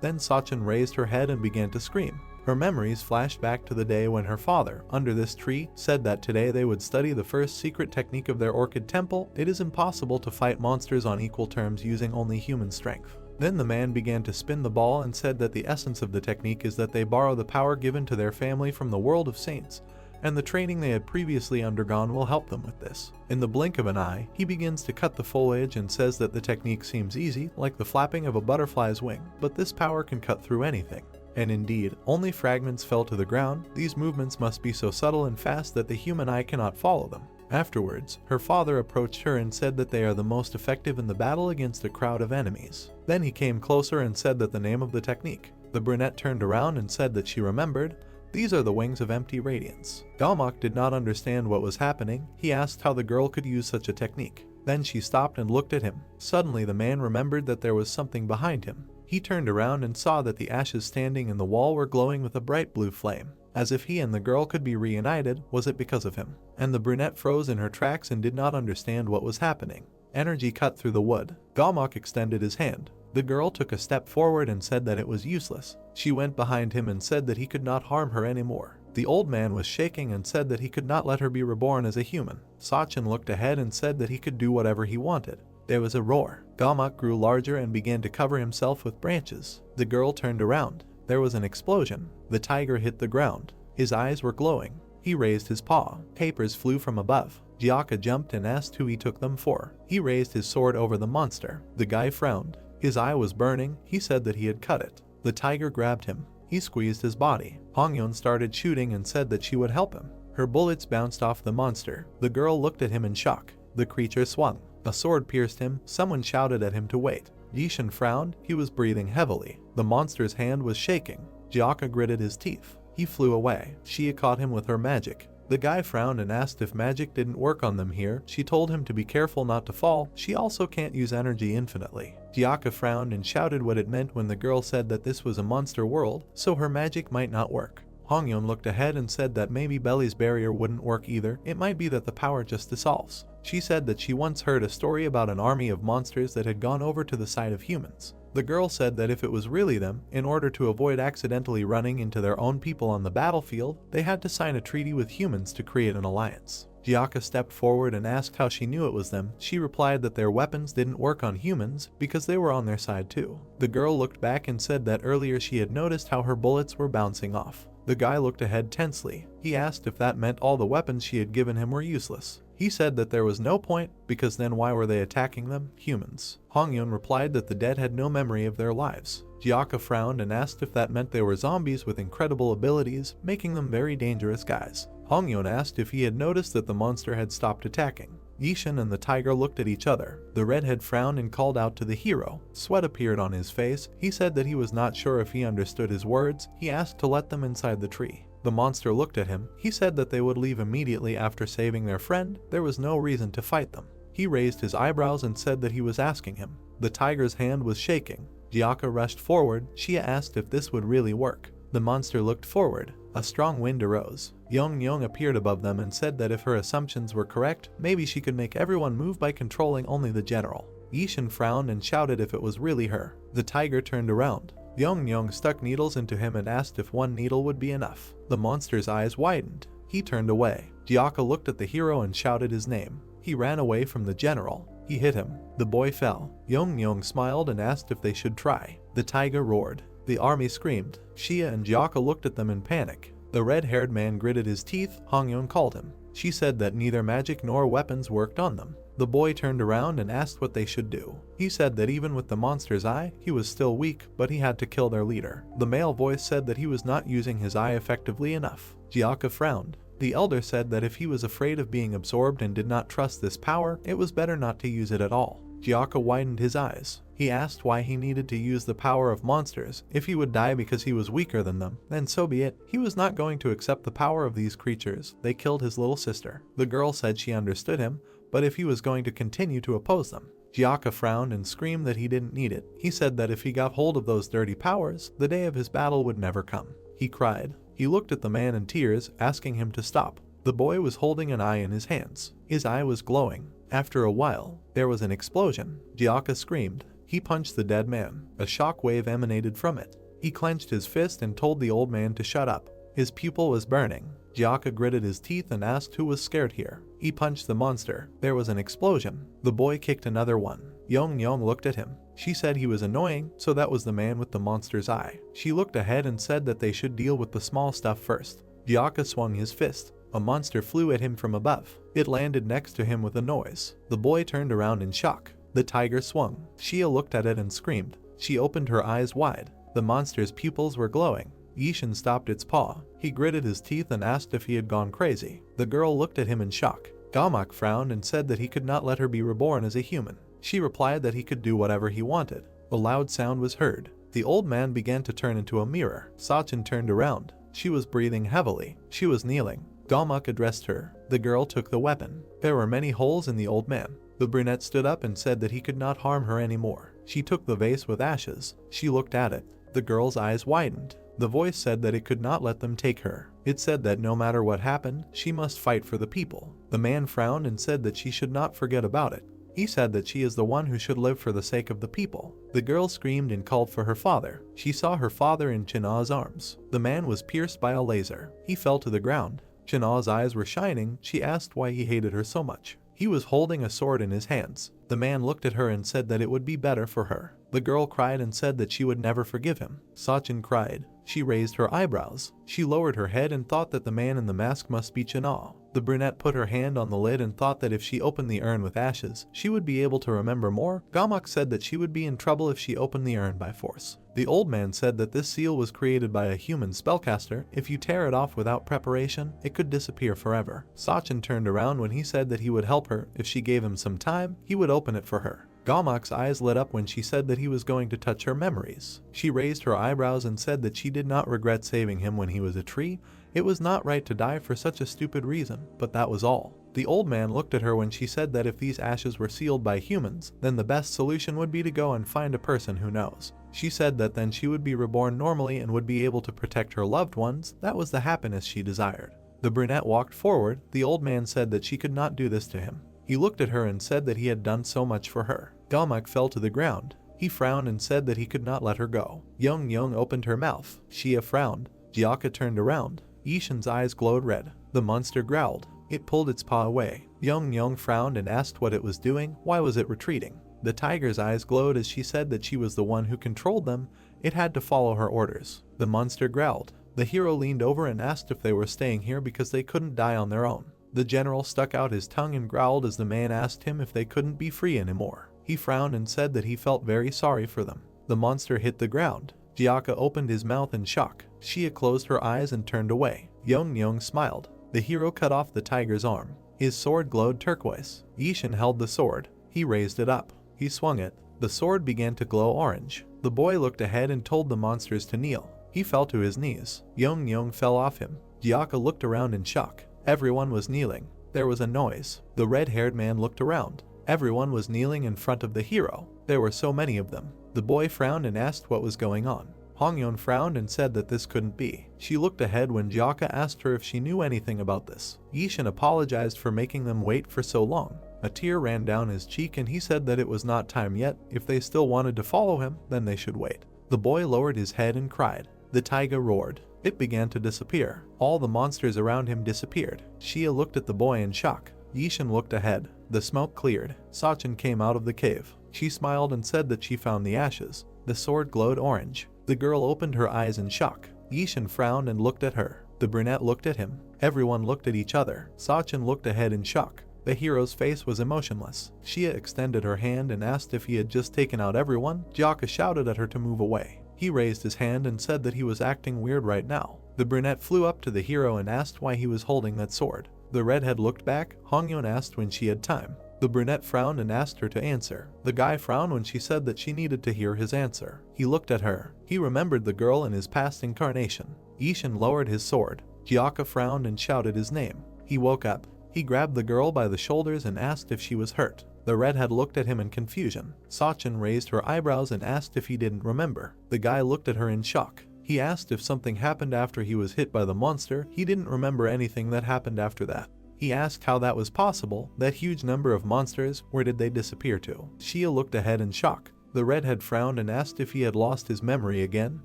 Then Sachin raised her head and began to scream. Her memories flashed back to the day when her father, under this tree, said that today they would study the first secret technique of their Orchid temple. It is impossible to fight monsters on equal terms using only human strength. Then the man began to spin the ball and said that the essence of the technique is that they borrow the power given to their family from the world of saints, and the training they had previously undergone will help them with this. In the blink of an eye, he begins to cut the foliage and says that the technique seems easy, like the flapping of a butterfly's wing, but this power can cut through anything. And indeed, only fragments fell to the ground. These movements must be so subtle and fast that the human eye cannot follow them. Afterwards, her father approached her and said that they are the most effective in the battle against a crowd of enemies. Then he came closer and said that the name of the technique. The brunette turned around and said that she remembered. These are the wings of empty radiance. Galmak did not understand what was happening. He asked how the girl could use such a technique. Then she stopped and looked at him. Suddenly the man remembered that there was something behind him. He turned around and saw that the ashes standing in the wall were glowing with a bright blue flame. As if he and the girl could be reunited. Was it because of him? And the brunette froze in her tracks and did not understand what was happening. Energy cut through the wood. Galmak extended his hand. The girl took a step forward and said that it was useless. She went behind him and said that he could not harm her anymore. The old man was shaking and said that he could not let her be reborn as a human. Sachin looked ahead and said that he could do whatever he wanted. There was a roar. Galmak grew larger and began to cover himself with branches. The girl turned around. There was an explosion. The tiger hit the ground. His eyes were glowing. He raised his paw. Papers flew from above. Jiaka jumped and asked who he took them for. He raised his sword over the monster. The guy frowned. His eye was burning. He said that he had cut it. The tiger grabbed him. He squeezed his body. Hongyeon started shooting and said that she would help him. Her bullets bounced off the monster. The girl looked at him in shock. The creature swung. A sword pierced him. Someone shouted at him to wait. Yishin frowned. He was breathing heavily. The monster's hand was shaking. Jiaka gritted his teeth. He flew away. Xia caught him with her magic. The guy frowned and asked if magic didn't work on them here. She told him to be careful not to fall. She also can't use energy infinitely. Jiaka frowned and shouted what it meant when the girl said that this was a monster world, so her magic might not work. Hongyeon looked ahead and said that maybe Belly's barrier wouldn't work either. It might be that the power just dissolves. She said that she once heard a story about an army of monsters that had gone over to the side of humans. The girl said that if it was really them, in order to avoid accidentally running into their own people on the battlefield, they had to sign a treaty with humans to create an alliance. Jiaka stepped forward and asked how she knew it was them. She replied that their weapons didn't work on humans because they were on their side too. The girl looked back and said that earlier she had noticed how her bullets were bouncing off. The guy looked ahead tensely. He asked if that meant all the weapons she had given him were useless. He said that there was no point, because then why were they attacking them? Humans. Hongyeon replied that the dead had no memory of their lives. Jiaka frowned and asked if that meant they were zombies with incredible abilities, making them very dangerous guys. Hongyeon asked if he had noticed that the monster had stopped attacking. Yishin and the tiger looked at each other. The redhead frowned and called out to the hero. Sweat appeared on his face. He said that he was not sure if he understood his words. He asked to let them inside the tree. The monster looked at him. He said that they would leave immediately after saving their friend. There was no reason to fight them. He raised his eyebrows and said that he was asking him. The tiger's hand was shaking. Jiaka rushed forward. Xia asked if this would really work. The monster looked forward. A strong wind arose. Yong appeared above them and said that if her assumptions were correct, maybe she could make everyone move by controlling only the general. Yishin frowned and shouted if it was really her. The tiger turned around. Yong stuck needles into him and asked if one needle would be enough. The monster's eyes widened. He turned away. Jiaka looked at the hero and shouted his name. He ran away from the general. He hit him. The boy fell. Yong smiled and asked if they should try. The tiger roared. The army screamed. Xia and Jiaka looked at them in panic. The red-haired man gritted his teeth. Hongyeon called him. She said that neither magic nor weapons worked on them. The boy turned around and asked what they should do. He said that even with the monster's eye, he was still weak, but he had to kill their leader. The male voice said that he was not using his eye effectively enough. Jiaka frowned. The elder said that if he was afraid of being absorbed and did not trust this power, it was better not to use it at all. Gyaka widened his eyes. He asked why he needed to use the power of monsters. If he would die because he was weaker than them, then so be it. He was not going to accept the power of these creatures. They killed his little sister. The girl said she understood him, but if he was going to continue to oppose them. Gyaka frowned and screamed that he didn't need it. He said that if he got hold of those dirty powers, the day of his battle would never come. He cried. He looked at the man in tears, asking him to stop. The boy was holding an eye in his hands. His eye was glowing. After a while, there was an explosion. Gyaka screamed. He punched the dead man. A shock wave emanated from it. He clenched his fist and told the old man to shut up. His pupil was burning. Gyaka gritted his teeth and asked who was scared here. He punched the monster. There was an explosion. The boy kicked another one. Yong looked at him. She said he was annoying, so that was the man with the monster's eye. She looked ahead and said that they should deal with the small stuff first. Gyaka swung his fist. A monster flew at him from above. It landed next to him with a noise. The boy turned around in shock. The tiger swung. Shia looked at it and screamed. She opened her eyes wide. The monster's pupils were glowing. Yishin stopped its paw. He gritted his teeth and asked if he had gone crazy. The girl looked at him in shock. Gamak frowned and said that he could not let her be reborn as a human. She replied that he could do whatever he wanted. A loud sound was heard. The old man began to turn into a mirror. Sachin turned around. She was breathing heavily. She was kneeling. Gamak addressed her. The girl took the weapon. There were many holes in the old man. The brunette stood up and said that he could not harm her anymore. She took the vase with ashes. She looked at it. The girl's eyes widened. The voice said that it could not let them take her. It said that no matter what happened, she must fight for the people. The man frowned and said that she should not forget about it. He said that she is the one who should live for the sake of the people. The girl screamed and called for her father. She saw her father in China's arms. The man was pierced by a laser. He fell to the ground. China's eyes were shining. She asked why he hated her so much. He was holding a sword in his hands. The man looked at her and said that it would be better for her. The girl cried and said that she would never forgive him. Sachin cried. She raised her eyebrows. She lowered her head and thought that the man in the mask must be China. The brunette put her hand on the lid and thought that if she opened the urn with ashes, she would be able to remember more. Gamak said that she would be in trouble if she opened the urn by force. The old man said that this seal was created by a human spellcaster. If you tear it off without preparation, it could disappear forever. Sachin turned around when he said that he would help her. If she gave him some time, he would open it for her. Gamak's eyes lit up when she said that he was going to touch her memories. She raised her eyebrows and said that she did not regret saving him when he was a tree. It was not right to die for such a stupid reason, but that was all. The old man looked at her when she said that if these ashes were sealed by humans, then the best solution would be to go and find a person who knows. She said that then she would be reborn normally and would be able to protect her loved ones. That was the happiness she desired. The brunette walked forward. The old man said that she could not do this to him. He looked at her and said that he had done so much for her. Gamak fell to the ground. He frowned and said that he could not let her go. Young opened her mouth. Shia frowned. Gyaka turned around. Yishin's eyes glowed red. The monster growled. It pulled its paw away. Young frowned and asked what it was doing. Why was it retreating? The tiger's eyes glowed as she said that she was the one who controlled them. It had to follow her orders. The monster growled. The hero leaned over and asked if they were staying here because they couldn't die on their own. The general stuck out his tongue and growled as the man asked him if they couldn't be free anymore. He frowned and said that he felt very sorry for them. The monster hit the ground. Gyaka opened his mouth in shock. Shia closed her eyes and turned away. Young smiled. The hero cut off the tiger's arm. His sword glowed turquoise. Yishin held the sword. He raised it up. He swung it. The sword began to glow orange. The boy looked ahead and told the monsters to kneel. He fell to his knees. Young fell off him. Gyaka looked around in shock. Everyone was kneeling. There was a noise. The red-haired man looked around. Everyone was kneeling in front of the hero. There were so many of them. The boy frowned and asked what was going on. Hongyeon frowned and said that this couldn't be. She looked ahead when Gyaka asked her if she knew anything about this. Yishin apologized for making them wait for so long. A tear ran down his cheek and he said that it was not time yet. If they still wanted to follow him, then they should wait. The boy lowered his head and cried. The tiger roared. It began to disappear. All the monsters around him disappeared. Shia looked at the boy in shock. Yishin looked ahead. The smoke cleared. Sachin came out of the cave. She smiled and said that she found the ashes. The sword glowed orange. The girl opened her eyes in shock. Yishin frowned and looked at her. The brunette looked at him. Everyone looked at each other. Sachin looked ahead in shock. The hero's face was emotionless. Shia extended her hand and asked if he had just taken out everyone. Gyaka shouted at her to move away. He raised his hand and said that he was acting weird right now. The brunette flew up to the hero and asked why he was holding that sword. The redhead looked back. Hongyeon asked when she had time. The brunette frowned and asked her to answer. The guy frowned when she said that she needed to hear his answer. He looked at her. He remembered the girl in his past incarnation. Ishin lowered his sword. Gyaka frowned and shouted his name. He woke up. He grabbed the girl by the shoulders and asked if she was hurt. The redhead looked at him in confusion. Sachin raised her eyebrows and asked if he didn't remember. The guy looked at her in shock. He asked if something happened after he was hit by the monster. He didn't remember anything that happened after that. He asked how that was possible, that huge number of monsters, where did they disappear to? Shia looked ahead in shock. The redhead frowned and asked if he had lost his memory again.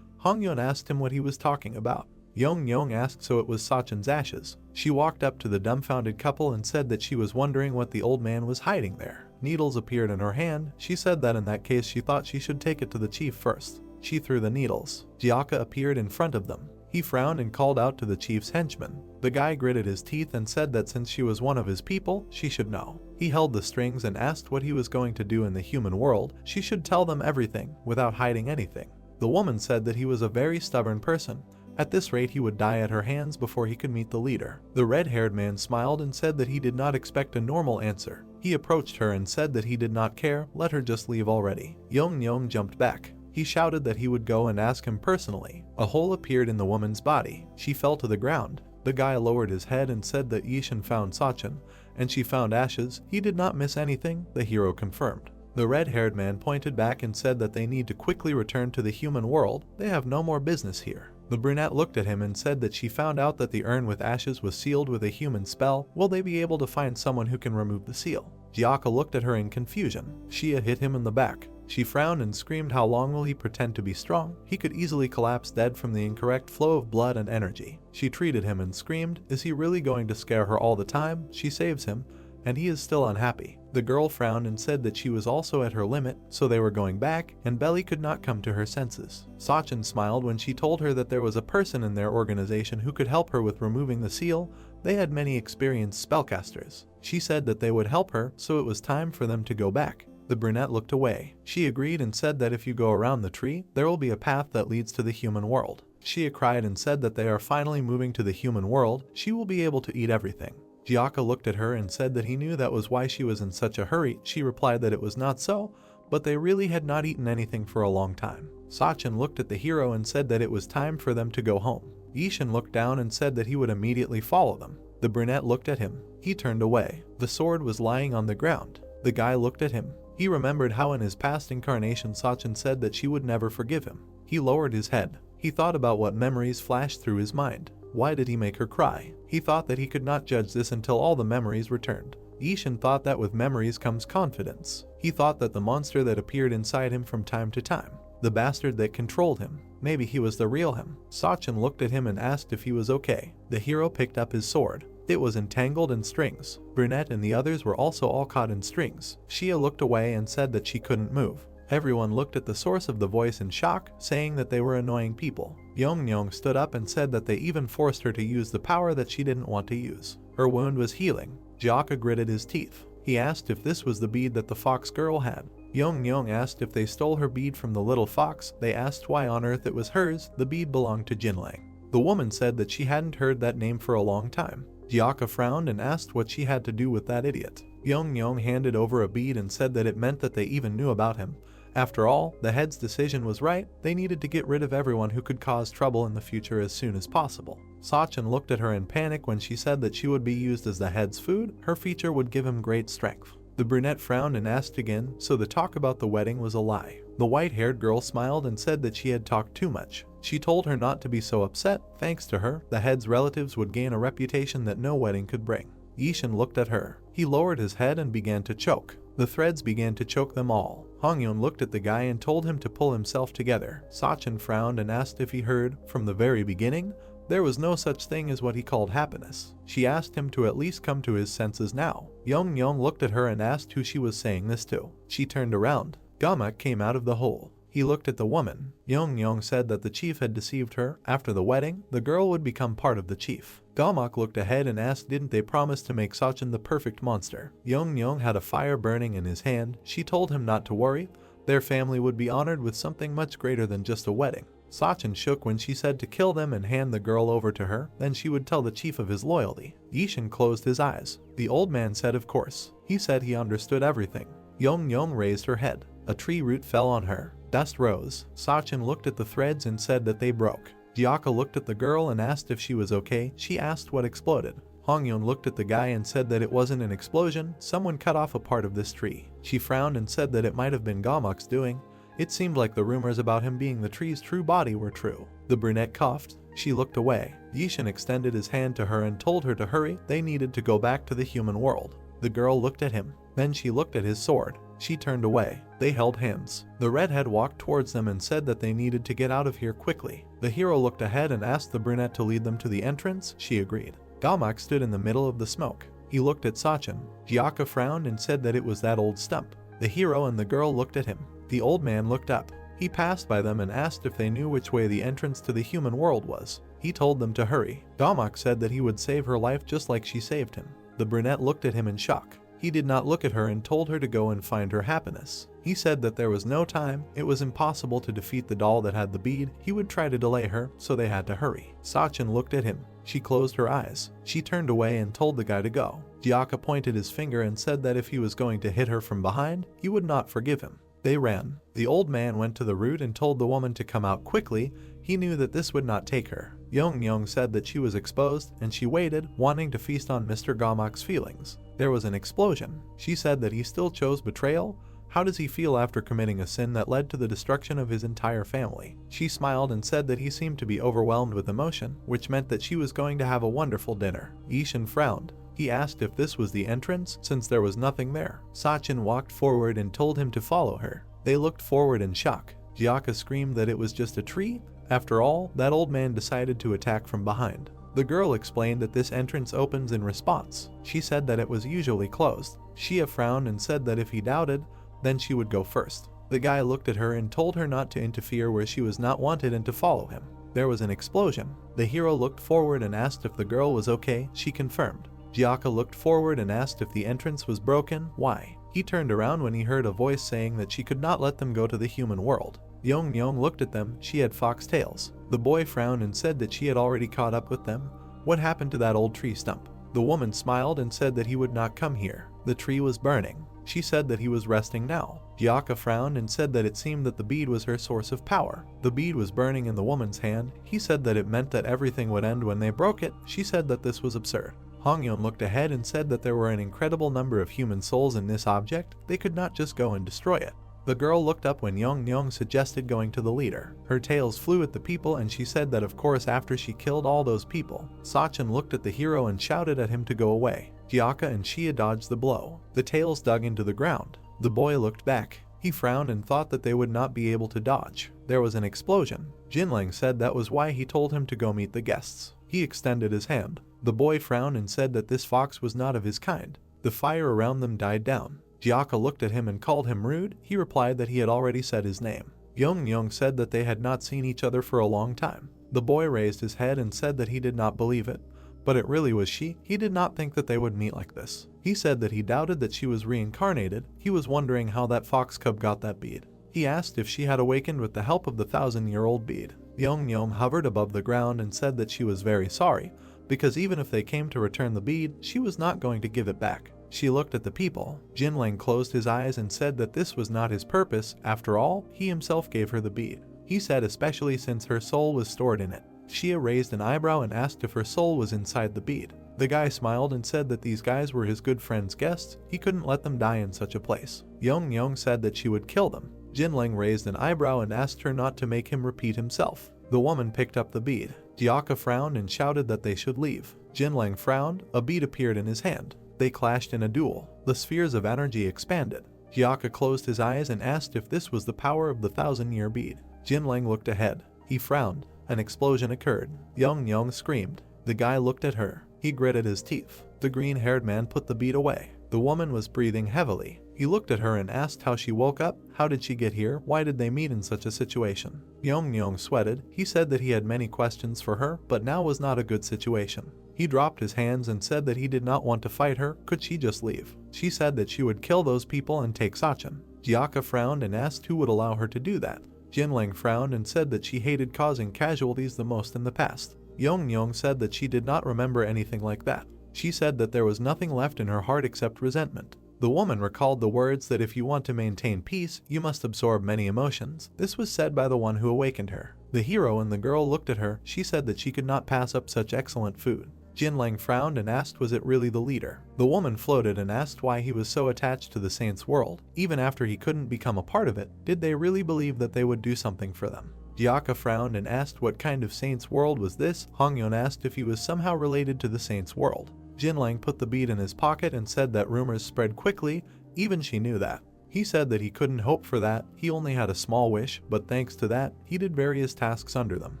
Hongyeon asked him what he was talking about. Yong asked so it was Sachin's ashes. She walked up to the dumbfounded couple and said that she was wondering what the old man was hiding there. Needles appeared in her hand. She said that in that case she thought she should take it to the chief first. She threw the needles. Gyaka appeared in front of them. He frowned and called out to the chief's henchman. The guy gritted his teeth and said that since she was one of his people, she should know. He held the strings and asked what he was going to do in the human world. She should tell them everything, without hiding anything. The woman said that he was a very stubborn person. At this rate he would die at her hands before he could meet the leader. The red-haired man smiled and said that he did not expect a normal answer. He approached her and said that he did not care, let her just leave already. Yong jumped back. He shouted that he would go and ask him personally. A hole appeared in the woman's body. She fell to the ground. The guy lowered his head and said that Ishin found Sachin, and she found ashes. He did not miss anything, the hero confirmed. The red-haired man pointed back and said that they need to quickly return to the human world. They have no more business here. The brunette looked at him and said that she found out that the urn with ashes was sealed with a human spell. Will they be able to find someone who can remove the seal? Gyaka looked at her in confusion. Shia hit him in the back. She frowned and screamed, how long will he pretend to be strong? He could easily collapse dead from the incorrect flow of blood and energy. She treated him and screamed, is he really going to scare her all the time? She saves him, and he is still unhappy. The girl frowned and said that she was also at her limit, so they were going back, and Belly could not come to her senses. Sachin smiled when she told her that there was a person in their organization who could help her with removing the seal. They had many experienced spellcasters. She said that they would help her, so it was time for them to go back. The brunette looked away. She agreed and said that if you go around the tree, there will be a path that leads to the human world. Shia cried and said that they are finally moving to the human world. She will be able to eat everything. Gyaka looked at her and said that he knew that was why she was in such a hurry. She replied that it was not so, but they really had not eaten anything for a long time. Sachin looked at the hero and said that it was time for them to go home. Ishin looked down and said that he would immediately follow them. The brunette looked at him. He turned away. The sword was lying on the ground. The guy looked at him. He remembered how in his past incarnation Sachin said that she would never forgive him. He lowered his head. He thought about what memories flashed through his mind. Why did he make her cry? He thought that he could not judge this until all the memories returned. Ishin thought that with memories comes confidence. He thought that the monster that appeared inside him from time to time, the bastard that controlled him, maybe he was the real him. Sachin looked at him and asked if he was okay. The hero picked up his sword. It was entangled in strings. Brunette and the others were also all caught in strings. Shia looked away and said that she couldn't move. Everyone looked at the source of the voice in shock, saying that they were annoying people. Yong stood up and said that they even forced her to use the power that she didn't want to use. Her wound was healing. Gyaka gritted his teeth. He asked if this was the bead that the fox girl had. Yong asked if they stole her bead from the little fox. They asked why on earth it was hers. The bead belonged to Jinlang. The woman said that she hadn't heard that name for a long time. Gyaka frowned and asked what she had to do with that idiot. Yong handed over a bead and said that it meant that they even knew about him. After all, the head's decision was right. They needed to get rid of everyone who could cause trouble in the future as soon as possible. Sachin looked at her in panic when she said that she would be used as the head's food. Her feature would give him great strength. The brunette frowned and asked again, so the talk about the wedding was a lie. The white-haired girl smiled and said that she had talked too much. She told her not to be so upset. Thanks to her, the head's relatives would gain a reputation that no wedding could bring. Ishin looked at her. He lowered his head and began to choke. The threads began to choke them all. Hongyeon looked at the guy and told him to pull himself together. Sachin frowned and asked if he heard, from the very beginning, there was no such thing as what he called happiness. She asked him to at least come to his senses now. Yong looked at her and asked who she was saying this to. She turned around. Gamak came out of the hole. He looked at the woman. Yong said that the chief had deceived her. After the wedding, the girl would become part of the chief. Gamak looked ahead and asked didn't they promise to make Sachin the perfect monster. Yong had a fire burning in his hand. She told him not to worry. Their family would be honored with something much greater than just a wedding. Sachin shook when she said to kill them and hand the girl over to her, then she would tell the chief of his loyalty. Yishin closed his eyes. The old man said of course. He said he understood everything. Yong raised her head. A tree root fell on her. Dust rose. Sachin looked at the threads and said that they broke. Jiaka looked at the girl and asked if she was okay. She asked what exploded. Hongyeon looked at the guy and said that it wasn't an explosion, someone cut off a part of this tree. She frowned and said that it might have been Gamok's doing. It seemed like the rumors about him being the tree's true body were true. The brunette coughed. She looked away. Yishin extended his hand to her and told her to hurry, they needed to go back to the human world. The girl looked at him. Then she looked at his sword. She turned away. They held hands. The redhead walked towards them and said that they needed to get out of here quickly. The hero looked ahead and asked the brunette to lead them to the entrance. She agreed. Gamok stood in the middle of the smoke. He looked at Sachin. Jiaka frowned and said that it was that old stump. The hero and the girl looked at him. The old man looked up. He passed by them and asked if they knew which way the entrance to the human world was. He told them to hurry. Gamok said that he would save her life just like she saved him. The brunette looked at him in shock. He did not look at her and told her to go and find her happiness. He said that there was no time, it was impossible to defeat the doll that had the bead, he would try to delay her, so they had to hurry. Sachin looked at him. She closed her eyes. She turned away and told the guy to go. Jiaka pointed his finger and said that if he was going to hit her from behind, he would not forgive him. They ran. The old man went to the root and told the woman to come out quickly. He knew that this would not take her. Yong said that she was exposed, and she waited, wanting to feast on Mr. Gamok's feelings. There was an explosion. She said that he still chose betrayal. How does he feel after committing a sin that led to the destruction of his entire family? She smiled and said that he seemed to be overwhelmed with emotion, which meant that she was going to have a wonderful dinner. Yishin frowned. He asked if this was the entrance, since there was nothing there. Sachin walked forward and told him to follow her. They looked forward in shock. Jiaka screamed that it was just a tree. After all, that old man decided to attack from behind. The girl explained that this entrance opens in response. She said that it was usually closed. Shia frowned and said that if he doubted, then she would go first. The guy looked at her and told her not to interfere where she was not wanted and to follow him. There was an explosion. The hero looked forward and asked if the girl was okay. She confirmed. Jiaka looked forward and asked if the entrance was broken. Why? He turned around when he heard a voice saying that she could not let them go to the human world. Yong looked at them. She had fox tails. The boy frowned and said that she had already caught up with them. What happened to that old tree stump? The woman smiled and said that he would not come here. The tree was burning. She said that he was resting now. Jiaka frowned and said that it seemed that the bead was her source of power. The bead was burning in the woman's hand. He said that it meant that everything would end when they broke it. She said that this was absurd. Hongyeon looked ahead and said that there were an incredible number of human souls in this object. They could not just go and destroy it. The girl looked up when Yong suggested going to the leader. Her tails flew at the people and she said that of course after she killed all those people. Sachin looked at the hero and shouted at him to go away. Jiaka and Shia dodged the blow. The tails dug into the ground. The boy looked back. He frowned and thought that they would not be able to dodge. There was an explosion. Jinling said that was why he told him to go meet the guests. He extended his hand. The boy frowned and said that this fox was not of his kind. The fire around them died down. Jiaka looked at him and called him rude. He replied that he had already said his name. Yong said that they had not seen each other for a long time. The boy raised his head and said that he did not believe it. But it really was she. He did not think that they would meet like this. He said that he doubted that she was reincarnated. He was wondering how that fox cub got that bead. He asked if she had awakened with the help of the 1,000-year-old bead. Yong hovered above the ground and said that she was very sorry, because even if they came to return the bead, she was not going to give it back. She looked at the people. Jinling closed his eyes and said that this was not his purpose. After all, he himself gave her the bead. He said especially since her soul was stored in it. Shia raised an eyebrow and asked if her soul was inside the bead. The guy smiled and said that these guys were his good friend's guests. He couldn't let them die in such a place. Yong said that she would kill them. Jinling raised an eyebrow and asked her not to make him repeat himself. The woman picked up the bead. Jiaka frowned and shouted that they should leave. Jinling frowned. A bead appeared in his hand. They clashed in a duel. The spheres of energy expanded. Jiaka closed his eyes and asked if this was the power of the 1,000-year bead. Jinling looked ahead. He frowned. An explosion occurred. Yong screamed. The guy looked at her. He gritted his teeth. The green-haired man put the bead away. The woman was breathing heavily. He looked at her and asked how she woke up. How did she get here? Why did they meet in such a situation? Yong sweated. He said that he had many questions for her, but now was not a good situation. He dropped his hands and said that he did not want to fight her. Could she just leave? She said that she would kill those people and take Sachin. Jiaka frowned and asked who would allow her to do that. Jinling frowned and said that she hated causing casualties the most in the past. Yong said that she did not remember anything like that. She said that there was nothing left in her heart except resentment. The woman recalled the words that if you want to maintain peace, you must absorb many emotions. This was said by the one who awakened her. The hero and the girl looked at her. She said that she could not pass up such excellent food. Jinling frowned and asked was it really the leader. The woman floated and asked why he was so attached to the saints' world. Even after he couldn't become a part of it, did they really believe that they would do something for them? Jiaka frowned and asked what kind of saints' world was this. Hongyeon asked if he was somehow related to the saints' world. Jinling put the bead in his pocket and said that rumors spread quickly, even she knew that. He said that he couldn't hope for that, he only had a small wish, but thanks to that, he did various tasks under them.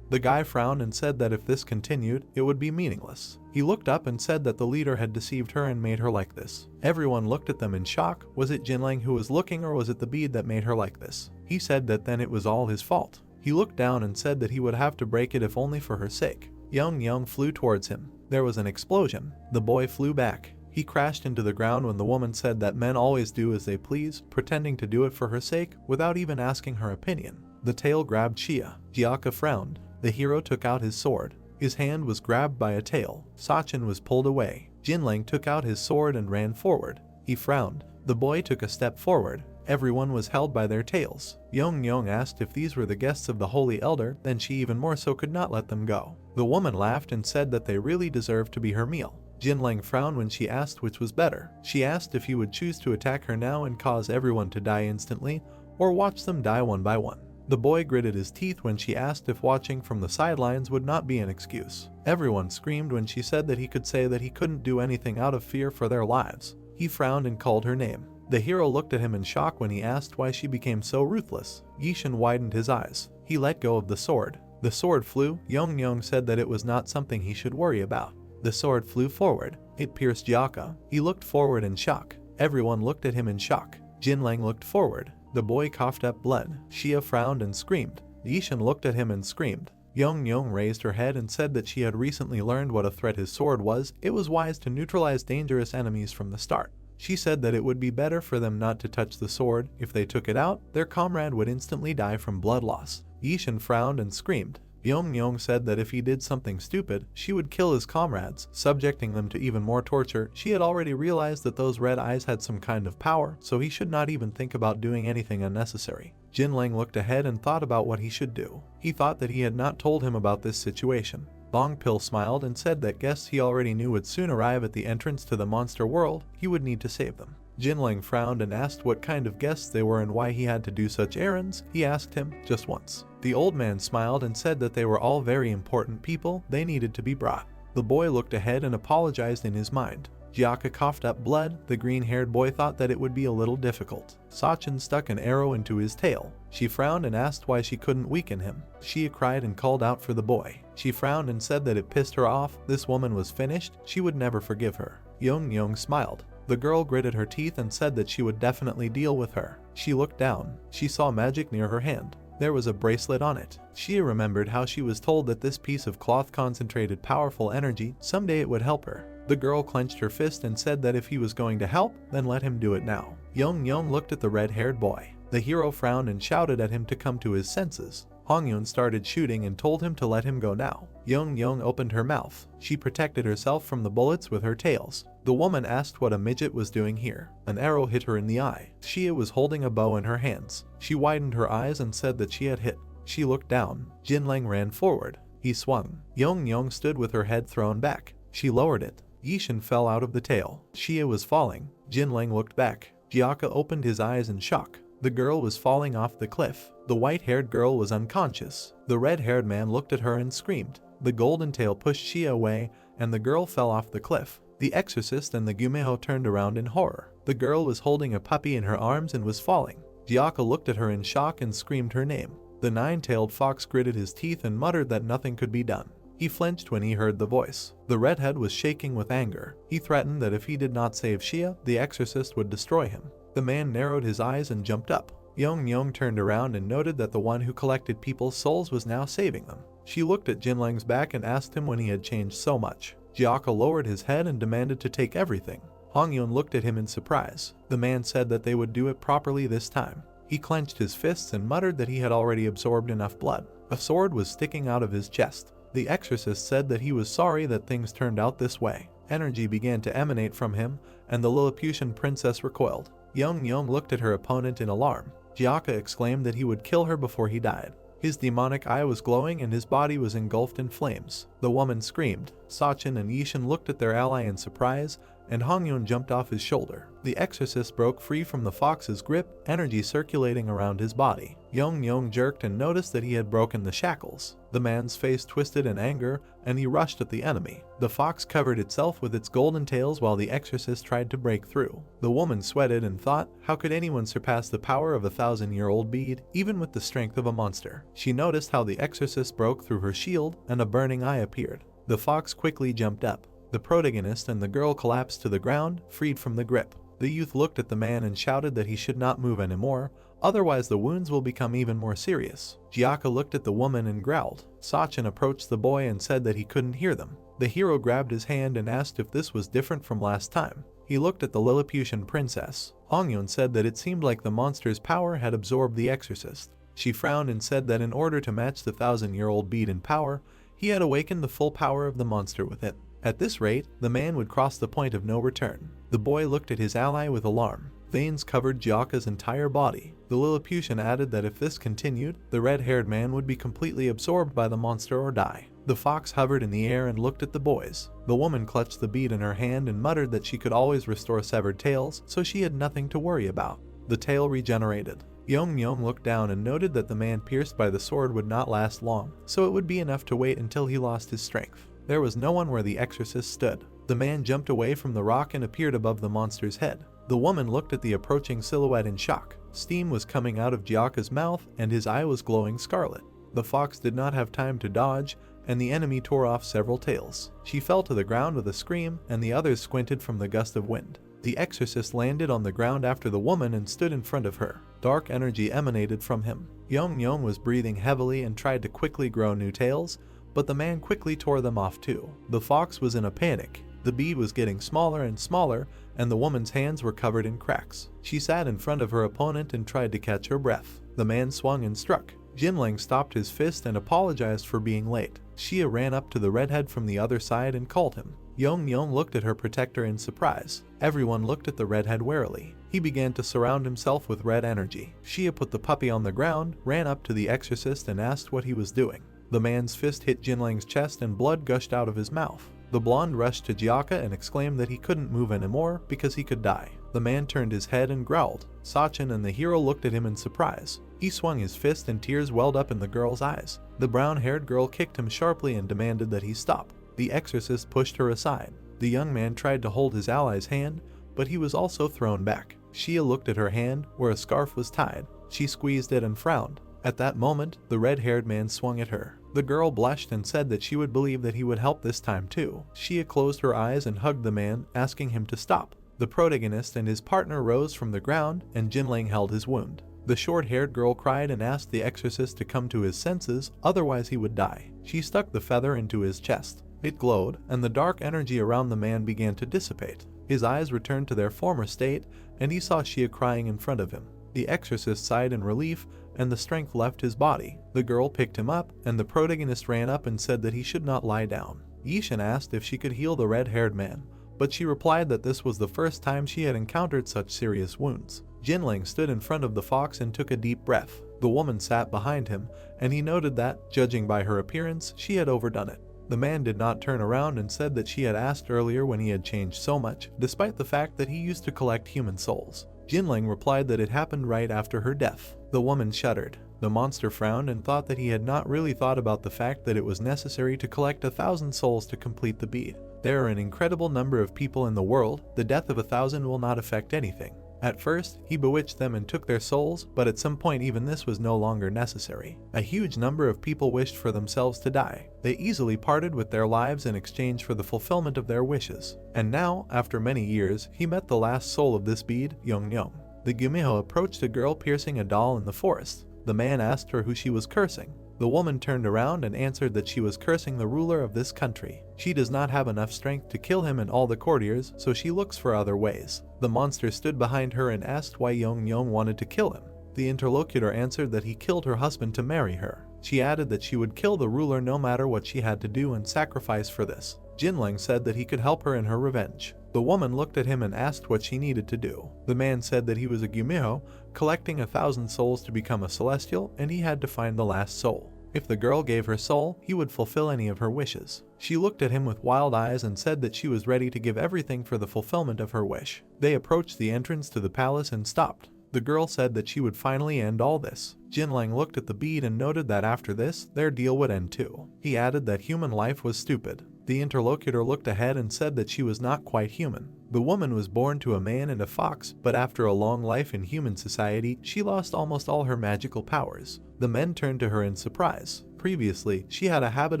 The guy frowned and said that if this continued, it would be meaningless. He looked up and said that the leader had deceived her and made her like this. Everyone looked at them in shock. Was it Jinling who was looking or was it the bead that made her like this? He said that then it was all his fault. He looked down and said that he would have to break it if only for her sake. Young flew towards him. There was an explosion. The boy flew back. He crashed into the ground when the woman said that men always do as they please, pretending to do it for her sake without even asking her opinion. The tail grabbed Chia. Jiaka frowned. The hero took out his sword. His hand was grabbed by a tail. Sachin was pulled away. Jinling took out his sword and ran forward. He frowned. The boy took a step forward. Everyone was held by their tails. Yong asked if these were the guests of the Holy Elder, then she even more so could not let them go. The woman laughed and said that they really deserved to be her meal. Jinling frowned when she asked which was better. She asked if he would choose to attack her now and cause everyone to die instantly, or watch them die one by one. The boy gritted his teeth when she asked if watching from the sidelines would not be an excuse. Everyone screamed when she said that he could say that he couldn't do anything out of fear for their lives. He frowned and called her name. The hero looked at him in shock when he asked why she became so ruthless. Yishin widened his eyes. He let go of the sword. The sword flew. Yong said that it was not something he should worry about. The sword flew forward. It pierced Jiaka. He looked forward in shock. Everyone looked at him in shock. Jinling looked forward. The boy coughed up blood. Xia frowned and screamed. Yishin looked at him and screamed. Yong raised her head and said that she had recently learned what a threat his sword was. It was wise to neutralize dangerous enemies from the start. She said that it would be better for them not to touch the sword. If they took it out, their comrade would instantly die from blood loss. Yishin frowned and screamed. Yong said that if he did something stupid, she would kill his comrades, subjecting them to even more torture. She had already realized that those red eyes had some kind of power, so he should not even think about doing anything unnecessary. Jinling looked ahead and thought about what he should do. He thought that he had not told him about this situation. Bong Pil smiled and said that guests he already knew would soon arrive at the entrance to the monster world. He would need to save them. Jinling frowned and asked what kind of guests they were and why he had to do such errands. He asked him just once. The old man smiled and said that they were all very important people. They needed to be brought. The boy looked ahead and apologized in his mind. Jiaka coughed up blood. The green-haired boy thought that it would be a little difficult. Sachin stuck an arrow into his tail. She frowned and asked why she couldn't weaken him. Xia cried and called out for the boy. She frowned and said that it pissed her off. This woman was finished. She would never forgive her. Yong smiled. The girl gritted her teeth and said that she would definitely deal with her. She looked down. She saw magic near her hand. There was a bracelet on it. Xia remembered how she was told that this piece of cloth concentrated powerful energy. Someday it would help her. The girl clenched her fist and said that if he was going to help, then let him do it now. Yong looked at the red-haired boy. The hero frowned and shouted at him to come to his senses. Hongyeon started shooting and told him to let him go now. Yong opened her mouth. She protected herself from the bullets with her tails. The woman asked what a midget was doing here. An arrow hit her in the eye. Xia was holding a bow in her hands. She widened her eyes and said that she had hit. She looked down. Jinling ran forward. He swung. Yong stood with her head thrown back. She lowered it. Yishin fell out of the tail. Xia was falling. Jinling looked back. Jiaka opened his eyes in shock. The girl was falling off the cliff. The white-haired girl was unconscious. The red-haired man looked at her and screamed. The golden tail pushed Xia away, and the girl fell off the cliff. The exorcist and the Gumeho turned around in horror. The girl was holding a puppy in her arms and was falling. Jiaka looked at her in shock and screamed her name. The nine-tailed fox gritted his teeth and muttered that nothing could be done. He flinched when he heard the voice. The redhead was shaking with anger. He threatened that if he did not save Xia, the exorcist would destroy him. The man narrowed his eyes and jumped up. Yong turned around and noted that the one who collected people's souls was now saving them. She looked at Jinling's back and asked him when he had changed so much. Jiaka lowered his head and demanded to take everything. Hongyeon looked at him in surprise. The man said that they would do it properly this time. He clenched his fists and muttered that he had already absorbed enough blood. A sword was sticking out of his chest. The exorcist said that he was sorry that things turned out this way. Energy began to emanate from him, and the Lilliputian princess recoiled. Young looked at her opponent in alarm. Jiaka exclaimed that he would kill her before he died. His demonic eye was glowing and his body was engulfed in flames. The woman screamed. Sachin and Yishin looked at their ally in surprise, and Hongyun jumped off his shoulder. The exorcist broke free from the fox's grip, energy circulating around his body. Young jerked and noticed that he had broken the shackles. The man's face twisted in anger, and he rushed at the enemy. The fox covered itself with its golden tails while the exorcist tried to break through. The woman sweated and thought, how could anyone surpass the power of a 1,000-year-old bead, even with the strength of a monster? She noticed how the exorcist broke through her shield, and a burning eye appeared. The fox quickly jumped up. The protagonist and the girl collapsed to the ground, freed from the grip. The youth looked at the man and shouted that he should not move anymore, otherwise the wounds will become even more serious. Jiaka looked at the woman and growled. Sachin approached the boy and said that he couldn't hear them. The hero grabbed his hand and asked if this was different from last time. He looked at the Lilliputian princess. Hongyun said that it seemed like the monster's power had absorbed the exorcist. She frowned and said that in order to match the 1,000-year-old bead in power, he had awakened the full power of the monster with it. At this rate, the man would cross the point of no return. The boy looked at his ally with alarm. Veins covered Jiaka's entire body. The Lilliputian added that if this continued, the red-haired man would be completely absorbed by the monster or die. The fox hovered in the air and looked at the boys. The woman clutched the bead in her hand and muttered that she could always restore severed tails, so she had nothing to worry about. The tail regenerated. Young looked down and noted that the man pierced by the sword would not last long, so it would be enough to wait until he lost his strength. There was no one where the exorcist stood. The man jumped away from the rock and appeared above the monster's head. The woman looked at the approaching silhouette in shock. Steam was coming out of Jiaka's mouth and his eye was glowing scarlet. The fox did not have time to dodge, and the enemy tore off several tails. She fell to the ground with a scream, and the others squinted from the gust of wind. The exorcist landed on the ground after the woman and stood in front of her. Dark energy emanated from him. Young was breathing heavily and tried to quickly grow new tails, but the man quickly tore them off too. The fox was in a panic. The bead was getting smaller and smaller, and the woman's hands were covered in cracks. She sat in front of her opponent and tried to catch her breath. The man swung and struck. Jinling stopped his fist and apologized for being late. Xia ran up to the redhead from the other side and called him. Young looked at her protector in surprise. Everyone looked at the redhead warily. He began to surround himself with red energy. Xia put the puppy on the ground, ran up to the exorcist and asked what he was doing. The man's fist hit Jinling's chest and blood gushed out of his mouth. The blonde rushed to Jiaka and exclaimed that he couldn't move anymore because he could die. The man turned his head and growled. Sachin and the hero looked at him in surprise. He swung his fist and tears welled up in the girl's eyes. The brown-haired girl kicked him sharply and demanded that he stop. The exorcist pushed her aside. The young man tried to hold his ally's hand, but he was also thrown back. Xia looked at her hand, where a scarf was tied. She squeezed it and frowned. At that moment, the red-haired man swung at her. The girl blushed and said that she would believe that he would help this time too. Xia closed her eyes and hugged the man, asking him to stop. The protagonist and his partner rose from the ground, and Jinling held his wound. The short-haired girl cried and asked the exorcist to come to his senses, otherwise he would die. She stuck the feather into his chest. It glowed, and the dark energy around the man began to dissipate. His eyes returned to their former state, and he saw Xia crying in front of him. The exorcist sighed in relief, and the strength left his body. The girl picked him up, and the protagonist ran up and said that he should not lie down. Yishin asked if she could heal the red-haired man, but she replied that this was the first time she had encountered such serious wounds. Jinling stood in front of the fox and took a deep breath. The woman sat behind him, and he noted that, judging by her appearance, she had overdone it. The man did not turn around and said that she had asked earlier when he had changed so much, despite the fact that he used to collect human souls. Jinling replied that it happened right after her death. The woman shuddered. The monster frowned and thought that he had not really thought about the fact that it was necessary to collect 1,000 souls to complete the bead. There are an incredible number of people in the world. The death of 1,000 will not affect anything. At first, he bewitched them and took their souls, but at some point even this was no longer necessary. A huge number of people wished for themselves to die. They easily parted with their lives in exchange for the fulfillment of their wishes. And now, after many years, he met the last soul of this bead, Young. The Gumiho approached a girl piercing a doll in the forest. The man asked her who she was cursing. The woman turned around and answered that she was cursing the ruler of this country. She does not have enough strength to kill him and all the courtiers, so she looks for other ways. The monster stood behind her and asked why Young wanted to kill him. The interlocutor answered that he killed her husband to marry her. She added that she would kill the ruler no matter what she had to do and sacrifice for this. Jinling said that he could help her in her revenge. The woman looked at him and asked what she needed to do. The man said that he was a Gumiho, collecting 1,000 souls to become a celestial, and he had to find the last soul. If the girl gave her soul, he would fulfill any of her wishes. She looked at him with wild eyes and said that she was ready to give everything for the fulfillment of her wish. They approached the entrance to the palace and stopped. The girl said that she would finally end all this. Jinling looked at the bead and noted that after this, their deal would end too. He added that human life was stupid. The interlocutor looked ahead and said that she was not quite human. The woman was born to a man and a fox, but after a long life in human society, she lost almost all her magical powers. The men turned to her in surprise. Previously, she had a habit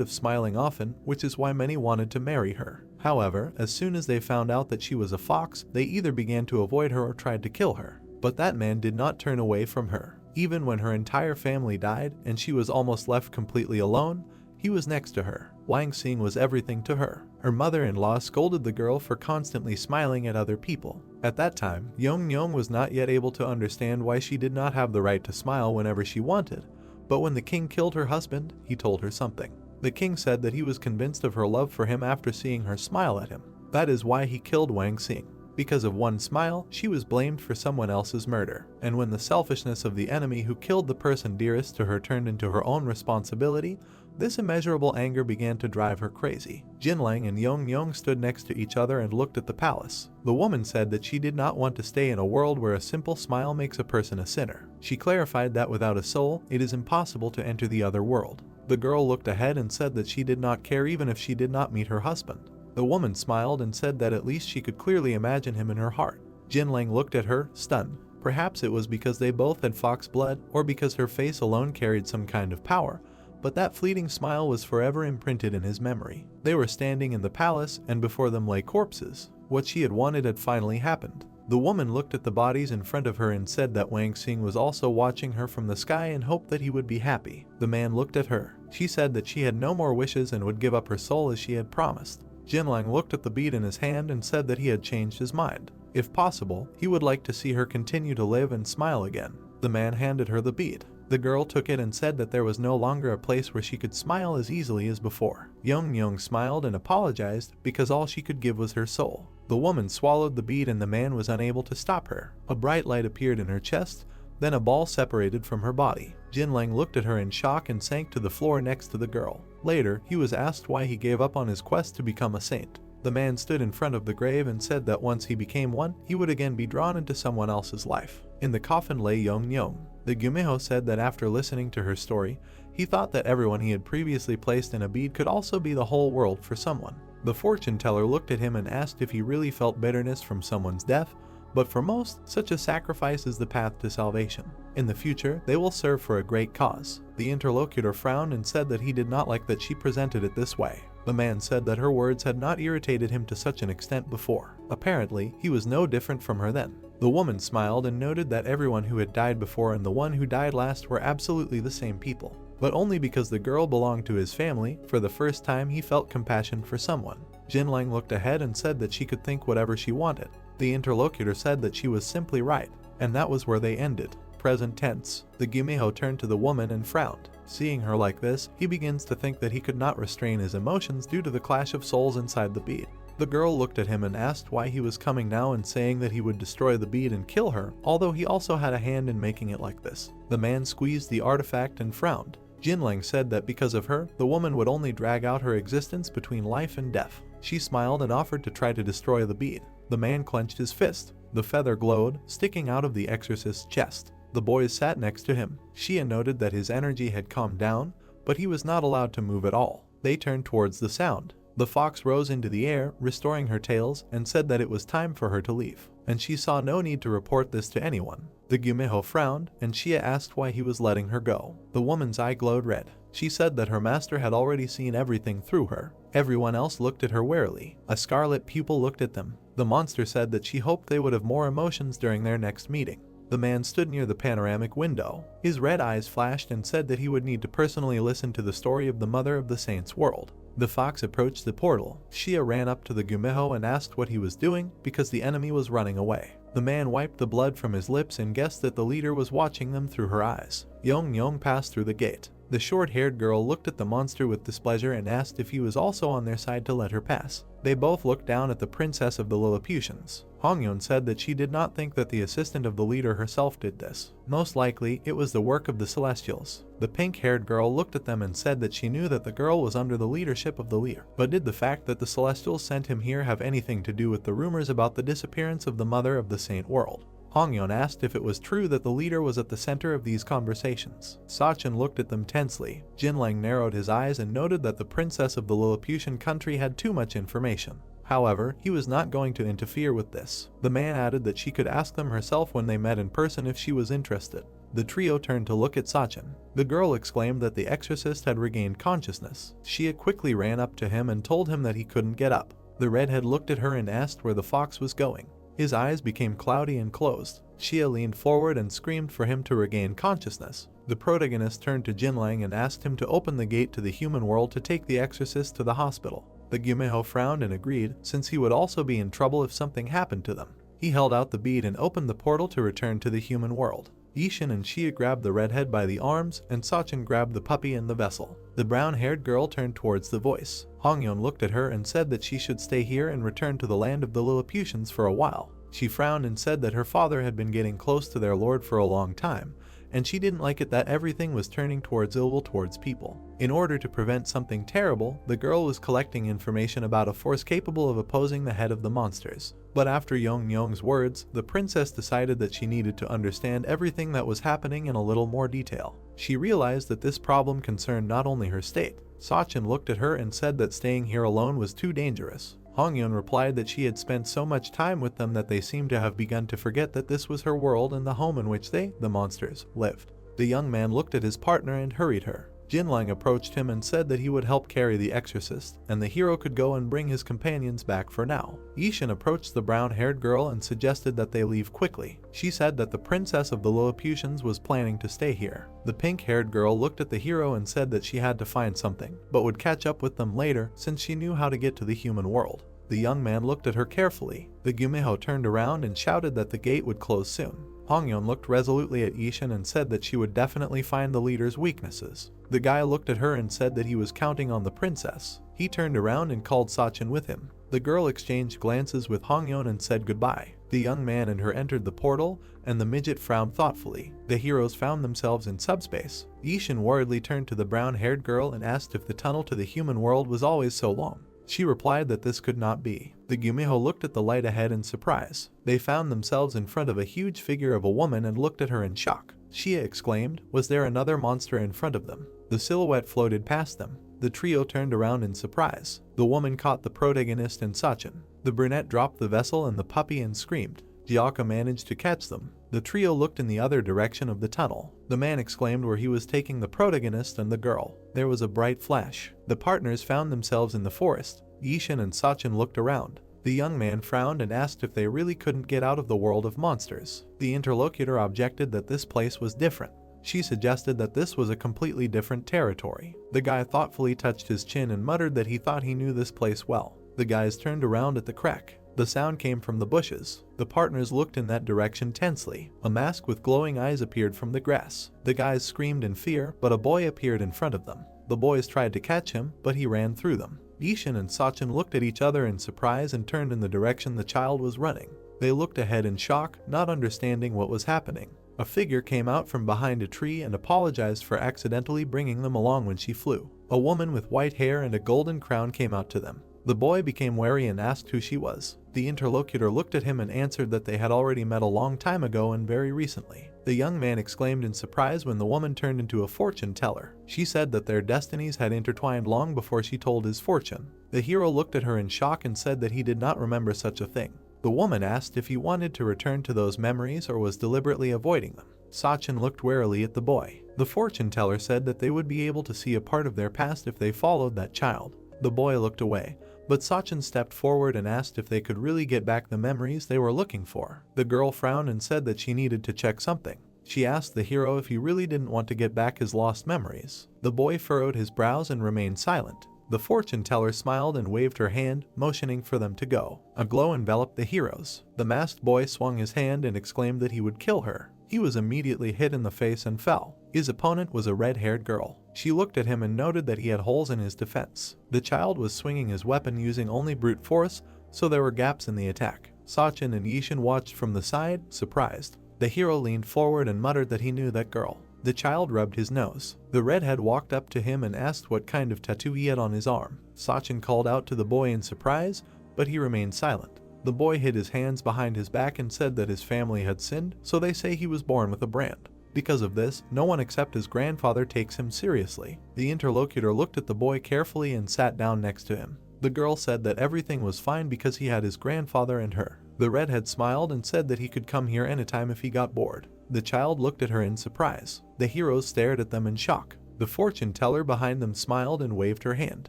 of smiling often, which is why many wanted to marry her. However, as soon as they found out that she was a fox, they either began to avoid her or tried to kill her. But that man did not turn away from her. Even when her entire family died and she was almost left completely alone, he was next to her. Wang Xing was everything to her. Her mother-in-law scolded the girl for constantly smiling at other people. At that time, Yong was not yet able to understand why she did not have the right to smile whenever she wanted. But when the king killed her husband, he told her something. The king said that he was convinced of her love for him after seeing her smile at him. That is why he killed Wang Xing. Because of one smile, she was blamed for someone else's murder. And when the selfishness of the enemy who killed the person dearest to her turned into her own responsibility, this immeasurable anger began to drive her crazy. Jinling and Yong stood next to each other and looked at the palace. The woman said that she did not want to stay in a world where a simple smile makes a person a sinner. She clarified that without a soul, it is impossible to enter the other world. The girl looked ahead and said that she did not care even if she did not meet her husband. The woman smiled and said that at least she could clearly imagine him in her heart. Jinling looked at her, stunned. Perhaps it was because they both had fox blood, or because her face alone carried some kind of power, but that fleeting smile was forever imprinted in his memory. They were standing in the palace, and before them lay corpses. What she had wanted had finally happened. The woman looked at the bodies in front of her and said that Wang Xing was also watching her from the sky and hoped that he would be happy. The man looked at her. She said that she had no more wishes and would give up her soul as she had promised. Jinling looked at the bead in his hand and said that he had changed his mind. If possible, he would like to see her continue to live and smile again. The man handed her the bead. The girl took it and said that there was no longer a place where she could smile as easily as before. Yong smiled and apologized because all she could give was her soul. The woman swallowed the bead and the man was unable to stop her. A bright light appeared in her chest, then a ball separated from her body. Jinling looked at her in shock and sank to the floor next to the girl. Later, he was asked why he gave up on his quest to become a saint. The man stood in front of the grave and said that once he became one, he would again be drawn into someone else's life. In the coffin lay Yong. The Gumiho said that after listening to her story, he thought that everyone he had previously placed in a bead could also be the whole world for someone. The fortune teller looked at him and asked if he really felt bitterness from someone's death, but for most, such a sacrifice is the path to salvation. In the future, they will serve for a great cause. The interlocutor frowned and said that he did not like that she presented it this way. The man said that her words had not irritated him to such an extent before. Apparently, he was no different from her then. The woman smiled and noted that everyone who had died before and the one who died last were absolutely the same people. But only because the girl belonged to his family, for the first time he felt compassion for someone. Jinling looked ahead and said that she could think whatever she wanted. The interlocutor said that she was simply right, and that was where they ended. Present tense. The Gumiho turned to the woman and frowned. Seeing her like this, he begins to think that he could not restrain his emotions due to the clash of souls inside the bead. The girl looked at him and asked why he was coming now and saying that he would destroy the bead and kill her, although he also had a hand in making it like this. The man squeezed the artifact and frowned. Jinling said that because of her, the woman would only drag out her existence between life and death. She smiled and offered to try to destroy the bead. The man clenched his fist. The feather glowed, sticking out of the exorcist's chest. The boys sat next to him. Xia noted that his energy had calmed down, but he was not allowed to move at all. They turned towards the sound. The fox rose into the air, restoring her tails, and said that it was time for her to leave, and she saw no need to report this to anyone. The Gumiho frowned, and Xia asked why he was letting her go. The woman's eye glowed red. She said that her master had already seen everything through her. Everyone else looked at her warily. A scarlet pupil looked at them. The monster said that she hoped they would have more emotions during their next meeting. The man stood near the panoramic window. His red eyes flashed and said that he would need to personally listen to the story of the mother of the saint's world. The fox approached the portal. Xia ran up to the Gumiho and asked what he was doing because the enemy was running away. The man wiped the blood from his lips and guessed that the leader was watching them through her eyes. Yong passed through the gate. The short-haired girl looked at the monster with displeasure and asked if he was also on their side to let her pass. They both looked down at the princess of the Lilliputians. Hongyeon said that she did not think that the assistant of the leader herself did this. Most likely, it was the work of the Celestials. The pink-haired girl looked at them and said that she knew that the girl was under the leadership of the leader. But did the fact that the Celestials sent him here have anything to do with the rumors about the disappearance of the mother of the Saint World? Hongyeon asked if it was true that the leader was at the center of these conversations. Sachin looked at them tensely. Jinlang narrowed his eyes and noted that the princess of the Lilliputian country had too much information. However, he was not going to interfere with this. The man added that she could ask them herself when they met in person if she was interested. The trio turned to look at Sachin. The girl exclaimed that the exorcist had regained consciousness. Shia quickly ran up to him and told him that he couldn't get up. The redhead looked at her and asked where the fox was going. His eyes became cloudy and closed. Shia leaned forward and screamed for him to regain consciousness. The protagonist turned to Jinlang and asked him to open the gate to the human world to take the exorcist to the hospital. The Gumeho frowned and agreed, since he would also be in trouble if something happened to them. He held out the bead and opened the portal to return to the human world. Yishin and Shia grabbed the redhead by the arms, and Sachin grabbed the puppy and the vessel. The brown-haired girl turned towards the voice. Hongyeon looked at her and said that she should stay here and return to the land of the Lilliputians for a while. She frowned and said that her father had been getting close to their lord for a long time, and she didn't like it that everything was turning towards ill will towards people. In order to prevent something terrible, the girl was collecting information about a force capable of opposing the head of the monsters. But after Yong's words, the princess decided that she needed to understand everything that was happening in a little more detail. She realized that this problem concerned not only her state. Sachin looked at her and said that staying here alone was too dangerous. Hongyeon replied that she had spent so much time with them that they seemed to have begun to forget that this was her world and the home in which they, the monsters, lived. The young man looked at his partner and hurried her. Jinlang approached him and said that he would help carry the exorcist, and the hero could go and bring his companions back for now. Yishin approached the brown-haired girl and suggested that they leave quickly. She said that the princess of the Lilliputians was planning to stay here. The pink-haired girl looked at the hero and said that she had to find something, but would catch up with them later since she knew how to get to the human world. The young man looked at her carefully. The Gumeho turned around and shouted that the gate would close soon. Hongyeon looked resolutely at Yishin and said that she would definitely find the leader's weaknesses. The guy looked at her and said that he was counting on the princess. He turned around and called Sachin with him. The girl exchanged glances with Hongyeon and said goodbye. The young man and her entered the portal, and the midget frowned thoughtfully. The heroes found themselves in subspace. Yishin worriedly turned to the brown-haired girl and asked if the tunnel to the human world was always so long. She replied that this could not be. The Gumeho looked at the light ahead in surprise. They found themselves in front of a huge figure of a woman and looked at her in shock. Shia exclaimed, "Was there another monster in front of them?" The silhouette floated past them. The trio turned around in surprise. The woman caught the protagonist and Sachin. The brunette dropped the vessel and the puppy and screamed. Gyaka managed to catch them. The trio looked in the other direction of the tunnel. The man exclaimed where he was taking the protagonist and the girl. There was a bright flash. The partners found themselves in the forest. Yishin and Sachin looked around. The young man frowned and asked if they really couldn't get out of the world of monsters. The interlocutor objected that this place was different. She suggested that this was a completely different territory. The guy thoughtfully touched his chin and muttered that he thought he knew this place well. The guys turned around at the crack. The sound came from the bushes. The partners looked in that direction tensely. A mask with glowing eyes appeared from the grass. The guys screamed in fear, but a boy appeared in front of them. The boys tried to catch him, but he ran through them. Yishin and Sachin looked at each other in surprise and turned in the direction the child was running. They looked ahead in shock, not understanding what was happening. A figure came out from behind a tree and apologized for accidentally bringing them along when she flew. A woman with white hair and a golden crown came out to them. The boy became wary and asked who she was. The interlocutor looked at him and answered that they had already met a long time ago and very recently. The young man exclaimed in surprise when the woman turned into a fortune teller. She said that their destinies had intertwined long before she told his fortune. The hero looked at her in shock and said that he did not remember such a thing. The woman asked if he wanted to return to those memories or was deliberately avoiding them. Sachin looked warily at the boy. The fortune teller said that they would be able to see a part of their past if they followed that child. The boy looked away, but Sachin stepped forward and asked if they could really get back the memories they were looking for. The girl frowned and said that she needed to check something. She asked the hero if he really didn't want to get back his lost memories. The boy furrowed his brows and remained silent. The fortune teller smiled and waved her hand, motioning for them to go. A glow enveloped the heroes. The masked boy swung his hand and exclaimed that he would kill her. He was immediately hit in the face and fell. His opponent was a red-haired girl. She looked at him and noted that he had holes in his defense. The child was swinging his weapon using only brute force, so there were gaps in the attack. Sachin and Yishin watched from the side, surprised. The hero leaned forward and muttered that he knew that girl. The child rubbed his nose. The redhead walked up to him and asked what kind of tattoo he had on his arm. Sachin called out to the boy in surprise, but he remained silent. The boy hid his hands behind his back and said that his family had sinned, so they say he was born with a brand. Because of this, no one except his grandfather takes him seriously. The interlocutor looked at the boy carefully and sat down next to him. The girl said that everything was fine because he had his grandfather and her. The redhead smiled and said that he could come here anytime if he got bored. The child looked at her in surprise. The heroes stared at them in shock. The fortune teller behind them smiled and waved her hand.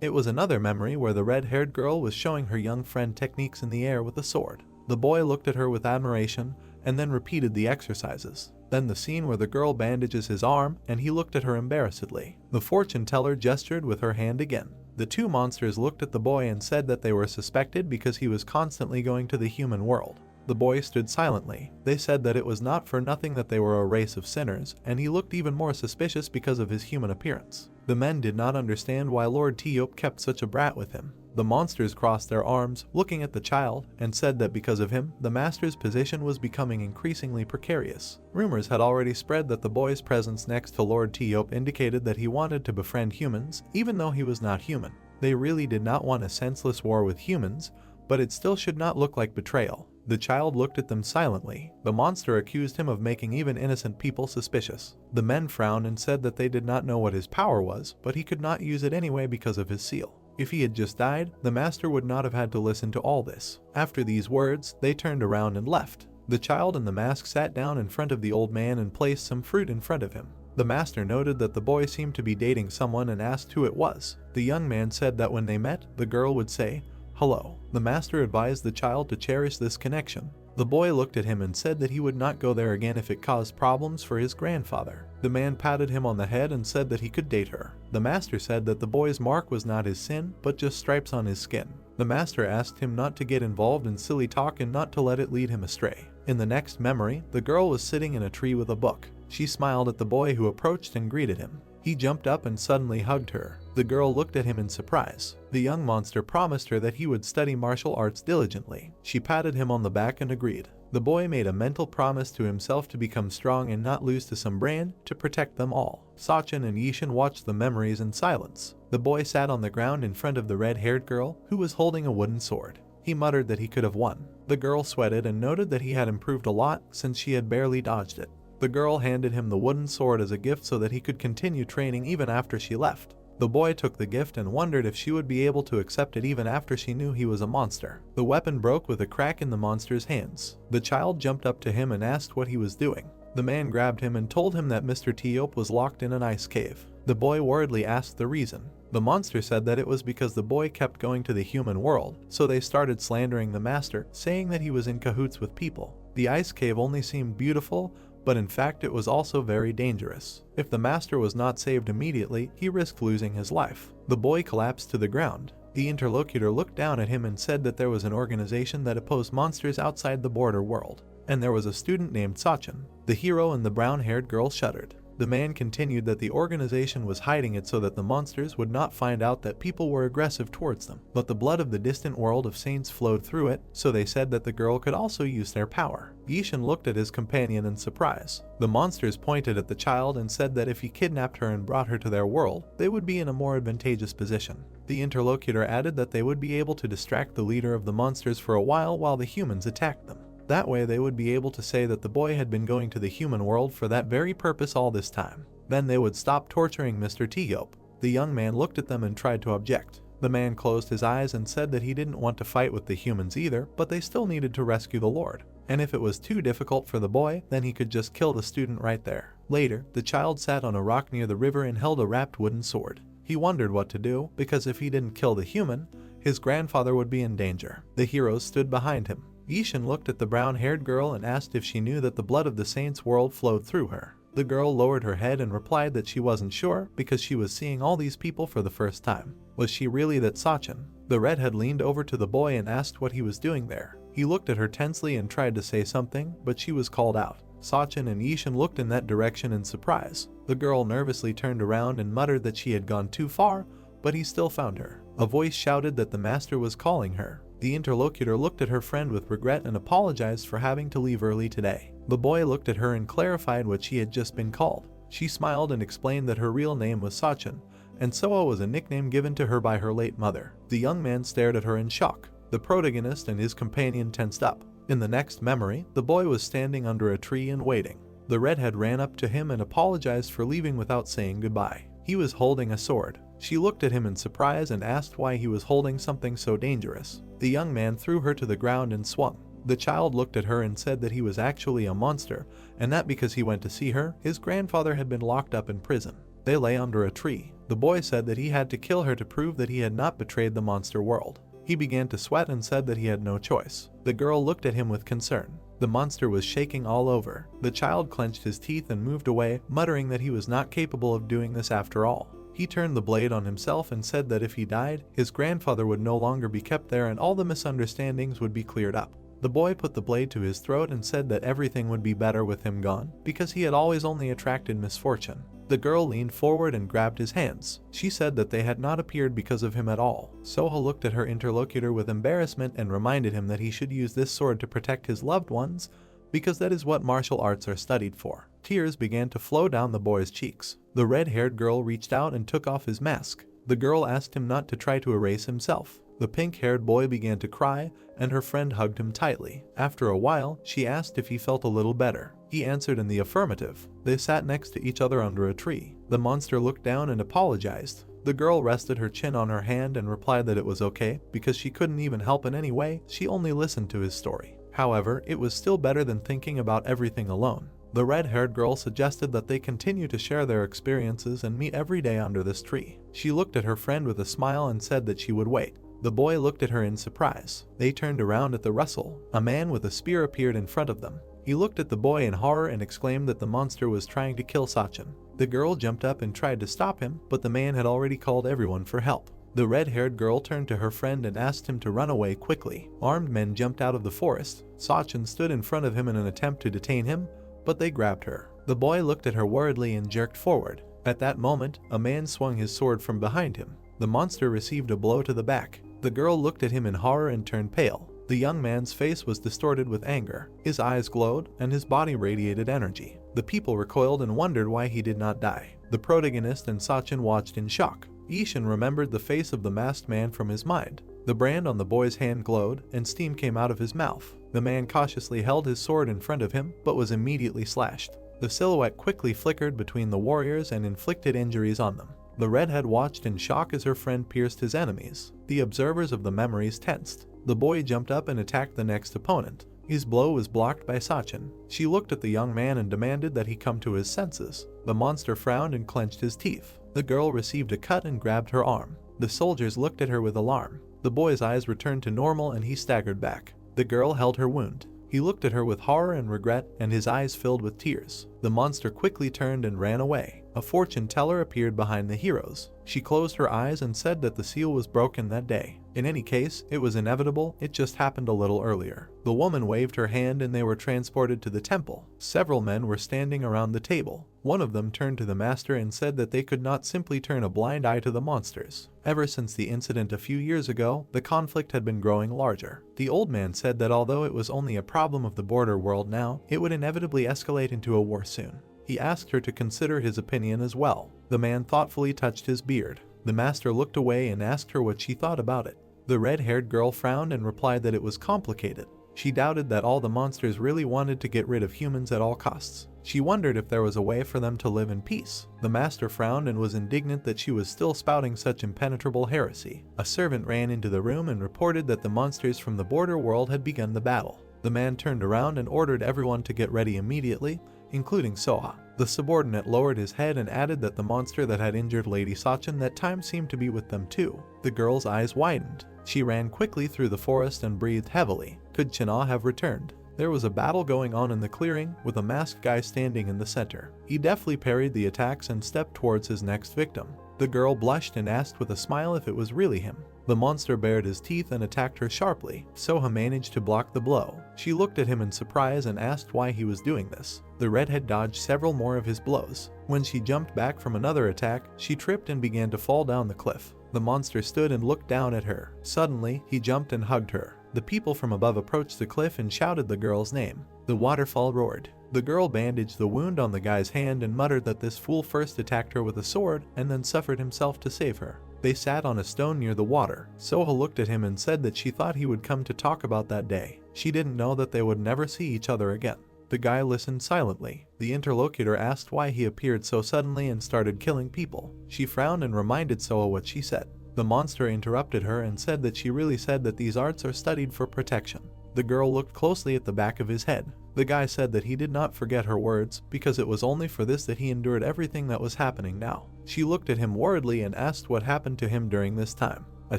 It was another memory where the red-haired girl was showing her young friend techniques in the air with a sword. The boy looked at her with admiration and then repeated the exercises. Then the scene where the girl bandages his arm and he looked at her embarrassedly. The fortune teller gestured with her hand again. The two monsters looked at the boy and said that they were suspected because he was constantly going to the human world. The boy stood silently. They said that it was not for nothing that they were a race of sinners, and he looked even more suspicious because of his human appearance. The men did not understand why Lord Teop kept such a brat with him. The monsters crossed their arms, looking at the child, and said that because of him, the master's position was becoming increasingly precarious. Rumors had already spread that the boy's presence next to Lord Teop indicated that he wanted to befriend humans, even though he was not human. They really did not want a senseless war with humans, but it still should not look like betrayal. The child looked at them silently. The monster accused him of making even innocent people suspicious. The men frowned and said that they did not know what his power was, but he could not use it anyway because of his seal. If he had just died, the master would not have had to listen to all this. After these words, they turned around and left. The child in the mask sat down in front of the old man and placed some fruit in front of him. The master noted that the boy seemed to be dating someone and asked who it was. The young man said that when they met, the girl would say, "Hello." The master advised the child to cherish this connection. The boy looked at him and said that he would not go there again if it caused problems for his grandfather. The man patted him on the head and said that he could date her. The master said that the boy's mark was not his sin, but just stripes on his skin. The master asked him not to get involved in silly talk and not to let it lead him astray. In the next memory, the girl was sitting in a tree with a book. She smiled at the boy who approached and greeted him. He jumped up and suddenly hugged her. The girl looked at him in surprise. The young monster promised her that he would study martial arts diligently. She patted him on the back and agreed. The boy made a mental promise to himself to become strong and not lose to some brand to protect them all. Sachin and Yishin watched the memories in silence. The boy sat on the ground in front of the red-haired girl, who was holding a wooden sword. He muttered that he could have won. The girl sweated and noted that he had improved a lot since she had barely dodged it. The girl handed him the wooden sword as a gift so that he could continue training even after she left. The boy took the gift and wondered if she would be able to accept it even after she knew he was a monster. The weapon broke with a crack in the monster's hands. The child jumped up to him and asked what he was doing. The man grabbed him and told him that Mr. Teop was locked in an ice cave. The boy worriedly asked the reason. The monster said that it was because the boy kept going to the human world, so they started slandering the master, saying that he was in cahoots with people. The ice cave only seemed beautiful, but in fact it was also very dangerous. If the master was not saved immediately, he risked losing his life. The boy collapsed to the ground. The interlocutor looked down at him and said that there was an organization that opposed monsters outside the border world, and there was a student named Sachin. The hero and the brown-haired girl shuddered. The man continued that the organization was hiding it so that the monsters would not find out that people were aggressive towards them, but the blood of the distant world of saints flowed through it, so they said that the girl could also use their power. Yishin looked at his companion in surprise. The monsters pointed at the child and said that if he kidnapped her and brought her to their world, they would be in a more advantageous position. The interlocutor added that they would be able to distract the leader of the monsters for a while the humans attacked them. That way they would be able to say that the boy had been going to the human world for that very purpose all this time. Then they would stop torturing Mr. Teop. The young man looked at them and tried to object. The man closed his eyes and said that he didn't want to fight with the humans either, but they still needed to rescue the Lord. And if it was too difficult for the boy, then he could just kill the student right there. Later, the child sat on a rock near the river and held a wrapped wooden sword. He wondered what to do, because if he didn't kill the human, his grandfather would be in danger. The heroes stood behind him. Yishin looked at the brown-haired girl and asked if she knew that the blood of the saints' world flowed through her. The girl lowered her head and replied that she wasn't sure because she was seeing all these people for the first time. Was she really that Sachin? The redhead leaned over to the boy and asked what he was doing there. He looked at her tensely and tried to say something, but she was called out. Sachin and Ishan looked in that direction in surprise. The girl nervously turned around and muttered that she had gone too far, but he still found her. A voice shouted that the master was calling her. The interlocutor looked at her friend with regret and apologized for having to leave early today. The boy looked at her and clarified what she had just been called. She smiled and explained that her real name was Sachin, and Soa was a nickname given to her by her late mother. The young man stared at her in shock. The protagonist and his companion tensed up. In the next memory, the boy was standing under a tree and waiting. The redhead ran up to him and apologized for leaving without saying goodbye. He was holding a sword. She looked at him in surprise and asked why he was holding something so dangerous. The young man threw her to the ground and swung. The child looked at her and said that he was actually a monster, and that because he went to see her, his grandfather had been locked up in prison. They lay under a tree. The boy said that he had to kill her to prove that he had not betrayed the monster world. He began to sweat and said that he had no choice. The girl looked at him with concern. The monster was shaking all over. The child clenched his teeth and moved away, muttering that he was not capable of doing this after all. He turned the blade on himself and said that if he died, his grandfather would no longer be kept there and all the misunderstandings would be cleared up. The boy put the blade to his throat and said that everything would be better with him gone, because he had always only attracted misfortune. The girl leaned forward and grabbed his hands. She said that they had not appeared because of him at all. Soha looked at her interlocutor with embarrassment and reminded him that he should use this sword to protect his loved ones, because that is what martial arts are studied for. Tears began to flow down the boy's cheeks. The red-haired girl reached out and took off his mask. The girl asked him not to try to erase himself. The pink-haired boy began to cry, and her friend hugged him tightly. After a while, she asked if he felt a little better. He answered in the affirmative. They sat next to each other under a tree. The monster looked down and apologized. The girl rested her chin on her hand and replied that it was okay, because she couldn't even help in any way, she only listened to his story. However, it was still better than thinking about everything alone. The red-haired girl suggested that they continue to share their experiences and meet every day under this tree. She looked at her friend with a smile and said that she would wait. The boy looked at her in surprise. They turned around at the rustle. A man with a spear appeared in front of them. He looked at the boy in horror and exclaimed that the monster was trying to kill Sachin. The girl jumped up and tried to stop him, but the man had already called everyone for help. The red-haired girl turned to her friend and asked him to run away quickly. Armed men jumped out of the forest. Sachin stood in front of him in an attempt to detain him, but they grabbed her. The boy looked at her worriedly and jerked forward. At that moment, a man swung his sword from behind him. The monster received a blow to the back. The girl looked at him in horror and turned pale. The young man's face was distorted with anger. His eyes glowed, and his body radiated energy. The people recoiled and wondered why he did not die. The protagonist and Sachin watched in shock. Ishan remembered the face of the masked man from his mind. The brand on the boy's hand glowed, and steam came out of his mouth. The man cautiously held his sword in front of him, but was immediately slashed. The silhouette quickly flickered between the warriors and inflicted injuries on them. The redhead watched in shock as her friend pierced his enemies. The observers of the memories tensed. The boy jumped up and attacked the next opponent. His blow was blocked by Sachin. She looked at the young man and demanded that he come to his senses. The monster frowned and clenched his teeth. The girl received a cut and grabbed her arm. The soldiers looked at her with alarm. The boy's eyes returned to normal and he staggered back. The girl held her wound. He looked at her with horror and regret, and his eyes filled with tears. The monster quickly turned and ran away. A fortune teller appeared behind the heroes. She closed her eyes and said that the seal was broken that day. In any case, it was inevitable, it just happened a little earlier. The woman waved her hand and they were transported to the temple. Several men were standing around the table. One of them turned to the master and said that they could not simply turn a blind eye to the monsters. Ever since the incident a few years ago, the conflict had been growing larger. The old man said that although it was only a problem of the border world now, it would inevitably escalate into a war soon. He asked her to consider his opinion as well. The man thoughtfully touched his beard. The master looked away and asked her what she thought about it. The red-haired girl frowned and replied that it was complicated. She doubted that all the monsters really wanted to get rid of humans at all costs. She wondered if there was a way for them to live in peace. The master frowned and was indignant that she was still spouting such impenetrable heresy. A servant ran into the room and reported that the monsters from the border world had begun the battle. The man turned around and ordered everyone to get ready immediately, including Soha. The subordinate lowered his head and added that the monster that had injured Lady Sachin that time seemed to be with them too. The girl's eyes widened. She ran quickly through the forest and breathed heavily. Could Chana have returned? There was a battle going on in the clearing, with a masked guy standing in the center. He deftly parried the attacks and stepped towards his next victim. The girl blushed and asked with a smile if it was really him. The monster bared his teeth and attacked her sharply. Soha managed to block the blow. She looked at him in surprise and asked why he was doing this. The redhead dodged several more of his blows. When she jumped back from another attack, she tripped and began to fall down the cliff. The monster stood and looked down at her. Suddenly, he jumped and hugged her. The people from above approached the cliff and shouted the girl's name. The waterfall roared. The girl bandaged the wound on the guy's hand and muttered that this fool first attacked her with a sword and then suffered himself to save her. They sat on a stone near the water. Soha looked at him and said that she thought he would come to talk about that day. She didn't know that they would never see each other again. The guy listened silently. The interlocutor asked why he appeared so suddenly and started killing people. She frowned and reminded Soha what she said. The monster interrupted her and said that she really said that these arts are studied for protection. The girl looked closely at the back of his head. The guy said that he did not forget her words, because it was only for this that he endured everything that was happening now. She looked at him worriedly and asked what happened to him during this time. A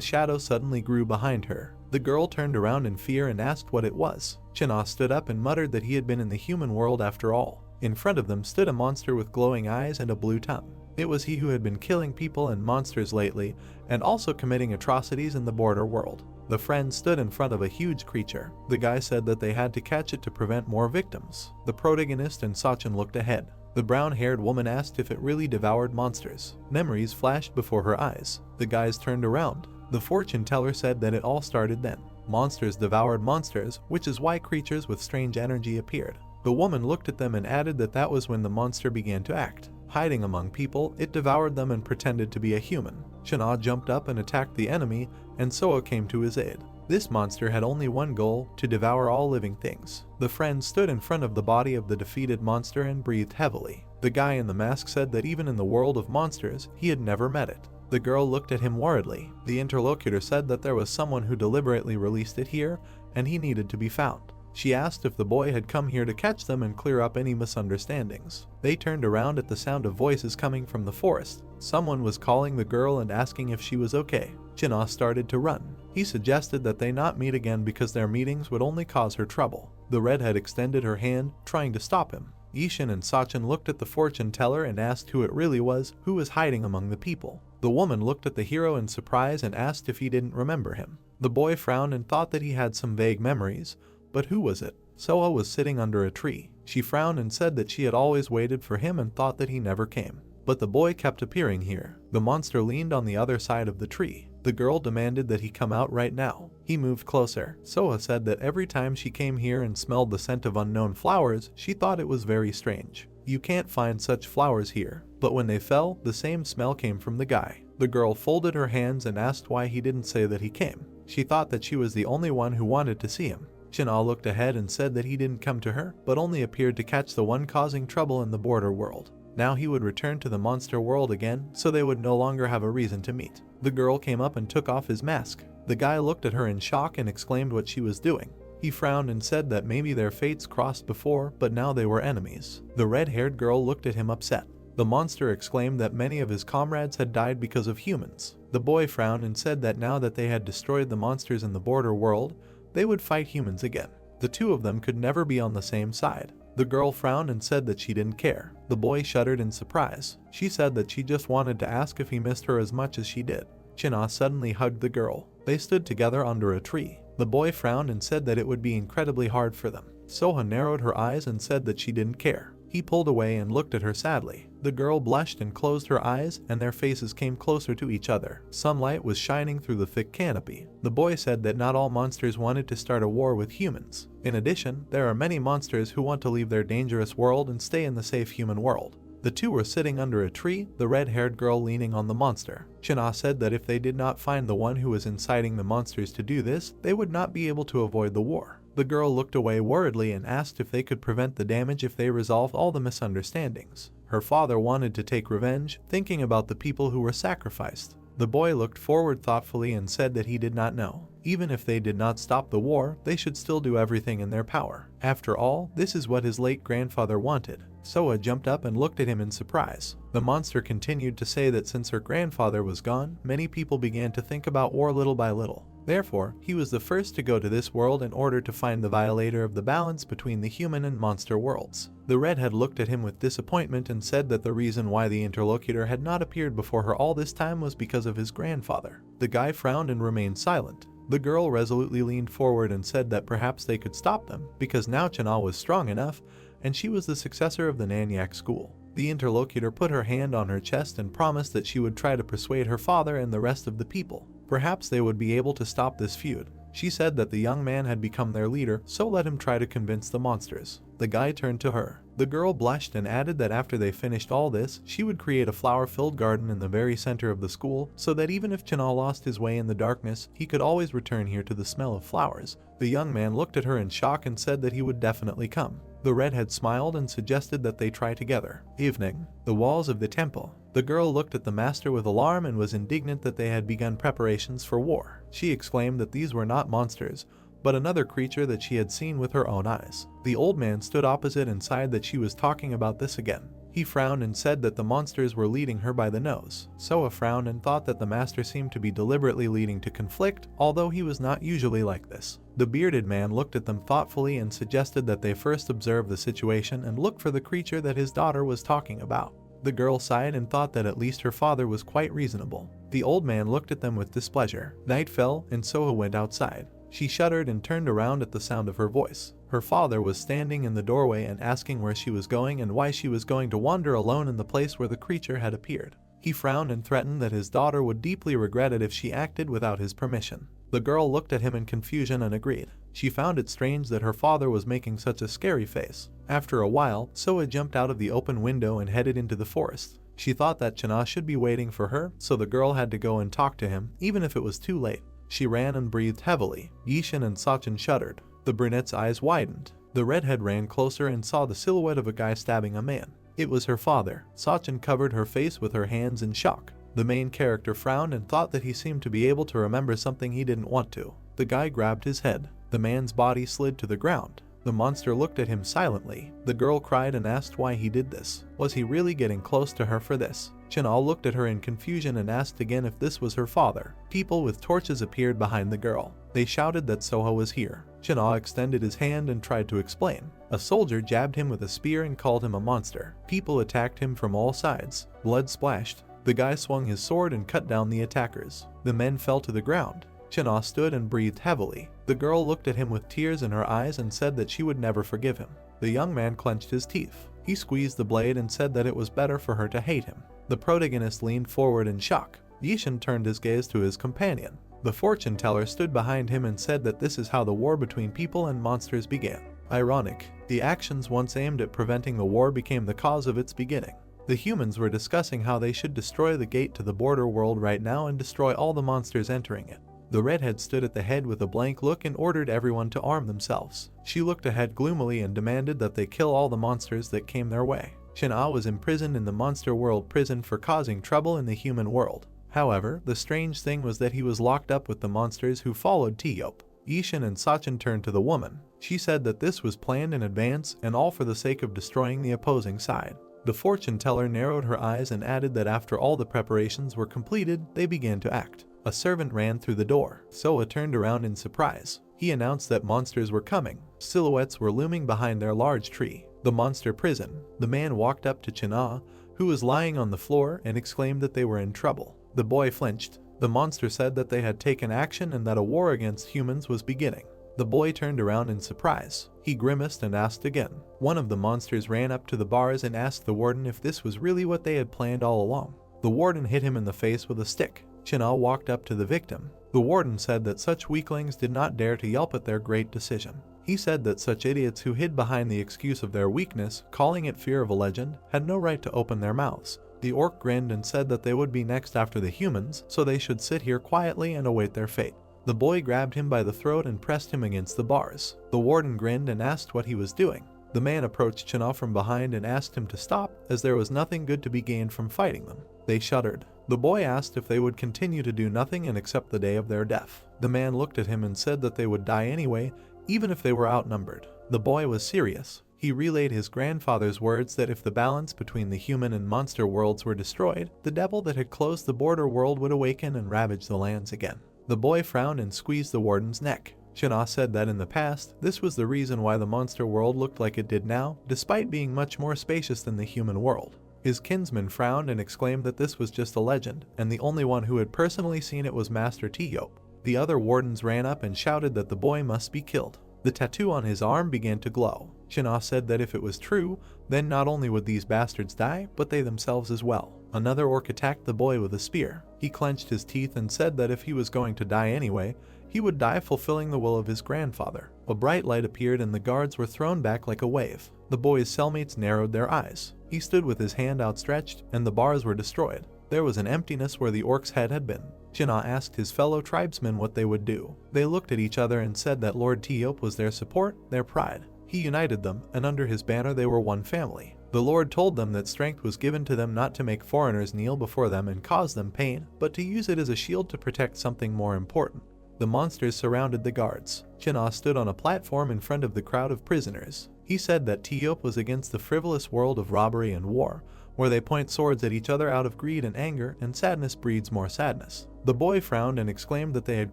shadow suddenly grew behind her. The girl turned around in fear and asked what it was. China stood up and muttered that he had been in the human world after all. In front of them stood a monster with glowing eyes and a blue tongue. It was he who had been killing people and monsters lately, and also committing atrocities in the border world. The friends stood in front of a huge creature. The guy said that they had to catch it to prevent more victims. The protagonist and Sachin looked ahead. The brown-haired woman asked if it really devoured monsters. Memories flashed before her eyes. The guys turned around. The fortune teller said that it all started then. Monsters devoured monsters, which is why creatures with strange energy appeared. The woman looked at them and added that that was when the monster began to act. Hiding among people, it devoured them and pretended to be a human. China jumped up and attacked the enemy, and Soa came to his aid. This monster had only one goal, to devour all living things. The friends stood in front of the body of the defeated monster and breathed heavily. The guy in the mask said that even in the world of monsters, he had never met it. The girl looked at him worriedly. The interlocutor said that there was someone who deliberately released it here, and he needed to be found. She asked if the boy had come here to catch them and clear up any misunderstandings. They turned around at the sound of voices coming from the forest. Someone was calling the girl and asking if she was okay. China started to run. He suggested that they not meet again because their meetings would only cause her trouble. The redhead extended her hand, trying to stop him. Ishin and Sachin looked at the fortune teller and asked who it really was who was hiding among the people. The woman looked at the hero in surprise and asked if he didn't remember him. The boy frowned and thought that he had some vague memories. But who was it? Soa was sitting under a tree. She frowned and said that she had always waited for him and thought that he never came. But the boy kept appearing here. The monster leaned on the other side of the tree. The girl demanded that he come out right now. He moved closer. Soa said that every time she came here and smelled the scent of unknown flowers, she thought it was very strange. You can't find such flowers here. But when they fell, the same smell came from the guy. The girl folded her hands and asked why he didn't say that he came. She thought that she was the only one who wanted to see him. China looked ahead and said that he didn't come to her, but only appeared to catch the one causing trouble in the border world. Now he would return to the monster world again, so they would no longer have a reason to meet. The girl came up and took off his mask. The guy looked at her in shock and exclaimed what she was doing. He frowned and said that maybe their fates crossed before, but now they were enemies. The red-haired girl looked at him upset. The monster exclaimed that many of his comrades had died because of humans. The boy frowned and said that now that they had destroyed the monsters in the border world, they would fight humans again. The two of them could never be on the same side. The girl frowned and said that she didn't care. The boy shuddered in surprise. She said that she just wanted to ask if he missed her as much as she did. China suddenly hugged the girl. They stood together under a tree. The boy frowned and said that it would be incredibly hard for them. Soha narrowed her eyes and said that she didn't care. He pulled away and looked at her sadly. The girl blushed and closed her eyes, and their faces came closer to each other. Sunlight was shining through the thick canopy. The boy said that not all monsters wanted to start a war with humans. In addition, there are many monsters who want to leave their dangerous world and stay in the safe human world. The two were sitting under a tree, the red-haired girl leaning on the monster. China said that if they did not find the one who was inciting the monsters to do this, they would not be able to avoid the war. The girl looked away worriedly and asked if they could prevent the damage if they resolved all the misunderstandings. Her father wanted to take revenge, thinking about the people who were sacrificed. The boy looked forward thoughtfully and said that he did not know. Even if they did not stop the war, they should still do everything in their power. After all, this is what his late grandfather wanted. Soa jumped up and looked at him in surprise. The monster continued to say that since her grandfather was gone, many people began to think about war little by little. Therefore, he was the first to go to this world in order to find the violator of the balance between the human and monster worlds. The redhead looked at him with disappointment and said that the reason why the interlocutor had not appeared before her all this time was because of his grandfather. The guy frowned and remained silent. The girl resolutely leaned forward and said that perhaps they could stop them, because now Chana was strong enough, and she was the successor of the Nanyang school. The interlocutor put her hand on her chest and promised that she would try to persuade her father and the rest of the people. Perhaps they would be able to stop this feud. She said that the young man had become their leader, so let him try to convince the monsters. The guy turned to her. The girl blushed and added that after they finished all this, she would create a flower-filled garden in the very center of the school, so that even if Chana lost his way in the darkness, he could always return here to the smell of flowers. The young man looked at her in shock and said that he would definitely come. The redhead smiled and suggested that they try together. Evening. The walls of the temple. The girl looked at the master with alarm and was indignant that they had begun preparations for war. She exclaimed that these were not monsters, but another creature that she had seen with her own eyes. The old man stood opposite and sighed that she was talking about this again. He frowned and said that the monsters were leading her by the nose. Soa frowned and thought that the master seemed to be deliberately leading to conflict, although he was not usually like this. The bearded man looked at them thoughtfully and suggested that they first observe the situation and look for the creature that his daughter was talking about. The girl sighed and thought that at least her father was quite reasonable. The old man looked at them with displeasure. Night fell and Soa went outside. She shuddered and turned around at the sound of her voice. Her father was standing in the doorway and asking where she was going and why she was going to wander alone in the place where the creature had appeared. He frowned and threatened that his daughter would deeply regret it if she acted without his permission. The girl looked at him in confusion and agreed. She found it strange that her father was making such a scary face. After a while, Soa jumped out of the open window and headed into the forest. She thought that Chana should be waiting for her, so the girl had to go and talk to him, even if it was too late. She ran and breathed heavily. Yishin and Sachin shuddered. The brunette's eyes widened. The redhead ran closer and saw the silhouette of a guy stabbing a man. It was her father. Sachin covered her face with her hands in shock. The main character frowned and thought that he seemed to be able to remember something he didn't want to. The guy grabbed his head. The man's body slid to the ground. The monster looked at him silently. The girl cried and asked why he did this. Was he really getting close to her for this? Chana looked at her in confusion and asked again if this was her father. People with torches appeared behind the girl. They shouted that Soha was here. Chana extended his hand and tried to explain. A soldier jabbed him with a spear and called him a monster. People attacked him from all sides. Blood splashed. The guy swung his sword and cut down the attackers. The men fell to the ground. Chana stood and breathed heavily. The girl looked at him with tears in her eyes and said that she would never forgive him. The young man clenched his teeth. He squeezed the blade and said that it was better for her to hate him. The protagonist leaned forward in shock. Yishin turned his gaze to his companion. The fortune teller stood behind him and said that this is how the war between people and monsters began. Ironic. The actions once aimed at preventing the war became the cause of its beginning. The humans were discussing how they should destroy the gate to the border world right now and destroy all the monsters entering it. The redhead stood at the head with a blank look and ordered everyone to arm themselves. She looked ahead gloomily and demanded that they kill all the monsters that came their way. Chana was imprisoned in the monster world prison for causing trouble in the human world. However, the strange thing was that he was locked up with the monsters who followed Tiyop. Yishin and Sachin turned to the woman. She said that this was planned in advance and all for the sake of destroying the opposing side. The fortune teller narrowed her eyes and added that after all the preparations were completed, they began to act. A servant ran through the door. Soa turned around in surprise. He announced that monsters were coming. Silhouettes were looming behind their large tree. The monster prison. The man walked up to Chana, who was lying on the floor, and exclaimed that they were in trouble. The boy flinched. The monster said that they had taken action and that a war against humans was beginning. The boy turned around in surprise. He grimaced and asked again. One of the monsters ran up to the bars and asked the warden if this was really what they had planned all along. The warden hit him in the face with a stick. Chana walked up to the victim. The warden said that such weaklings did not dare to yelp at their great decision. He said that such idiots who hid behind the excuse of their weakness, calling it fear of a legend, had no right to open their mouths. The orc grinned and said that they would be next after the humans, so they should sit here quietly and await their fate. The boy grabbed him by the throat and pressed him against the bars. The warden grinned and asked what he was doing. The man approached Chana from behind and asked him to stop, as there was nothing good to be gained from fighting them. They shuddered. The boy asked if they would continue to do nothing and accept the day of their death. The man looked at him and said that they would die anyway, even if they were outnumbered. The boy was serious. He relayed his grandfather's words that if the balance between the human and monster worlds were destroyed, the devil that had closed the border world would awaken and ravage the lands again. The boy frowned and squeezed the warden's neck. China said that in the past, this was the reason why the monster world looked like it did now, despite being much more spacious than the human world. His kinsman frowned and exclaimed that this was just a legend, and the only one who had personally seen it was Master Teope. The other wardens ran up and shouted that the boy must be killed. The tattoo on his arm began to glow. China said that if it was true, then not only would these bastards die, but they themselves as well. Another orc attacked the boy with a spear. He clenched his teeth and said that if he was going to die anyway, he would die fulfilling the will of his grandfather. A bright light appeared and the guards were thrown back like a wave. The boy's cellmates narrowed their eyes. He stood with his hand outstretched, and the bars were destroyed. There was an emptiness where the orc's head had been. China asked his fellow tribesmen what they would do. They looked at each other and said that Lord Teope was their support, their pride. He united them, and under his banner they were one family. The Lord told them that strength was given to them not to make foreigners kneel before them and cause them pain, but to use it as a shield to protect something more important. The monsters surrounded the guards. China stood on a platform in front of the crowd of prisoners. He said that Teope was against the frivolous world of robbery and war, where they point swords at each other out of greed and anger, and sadness breeds more sadness. The boy frowned and exclaimed that they had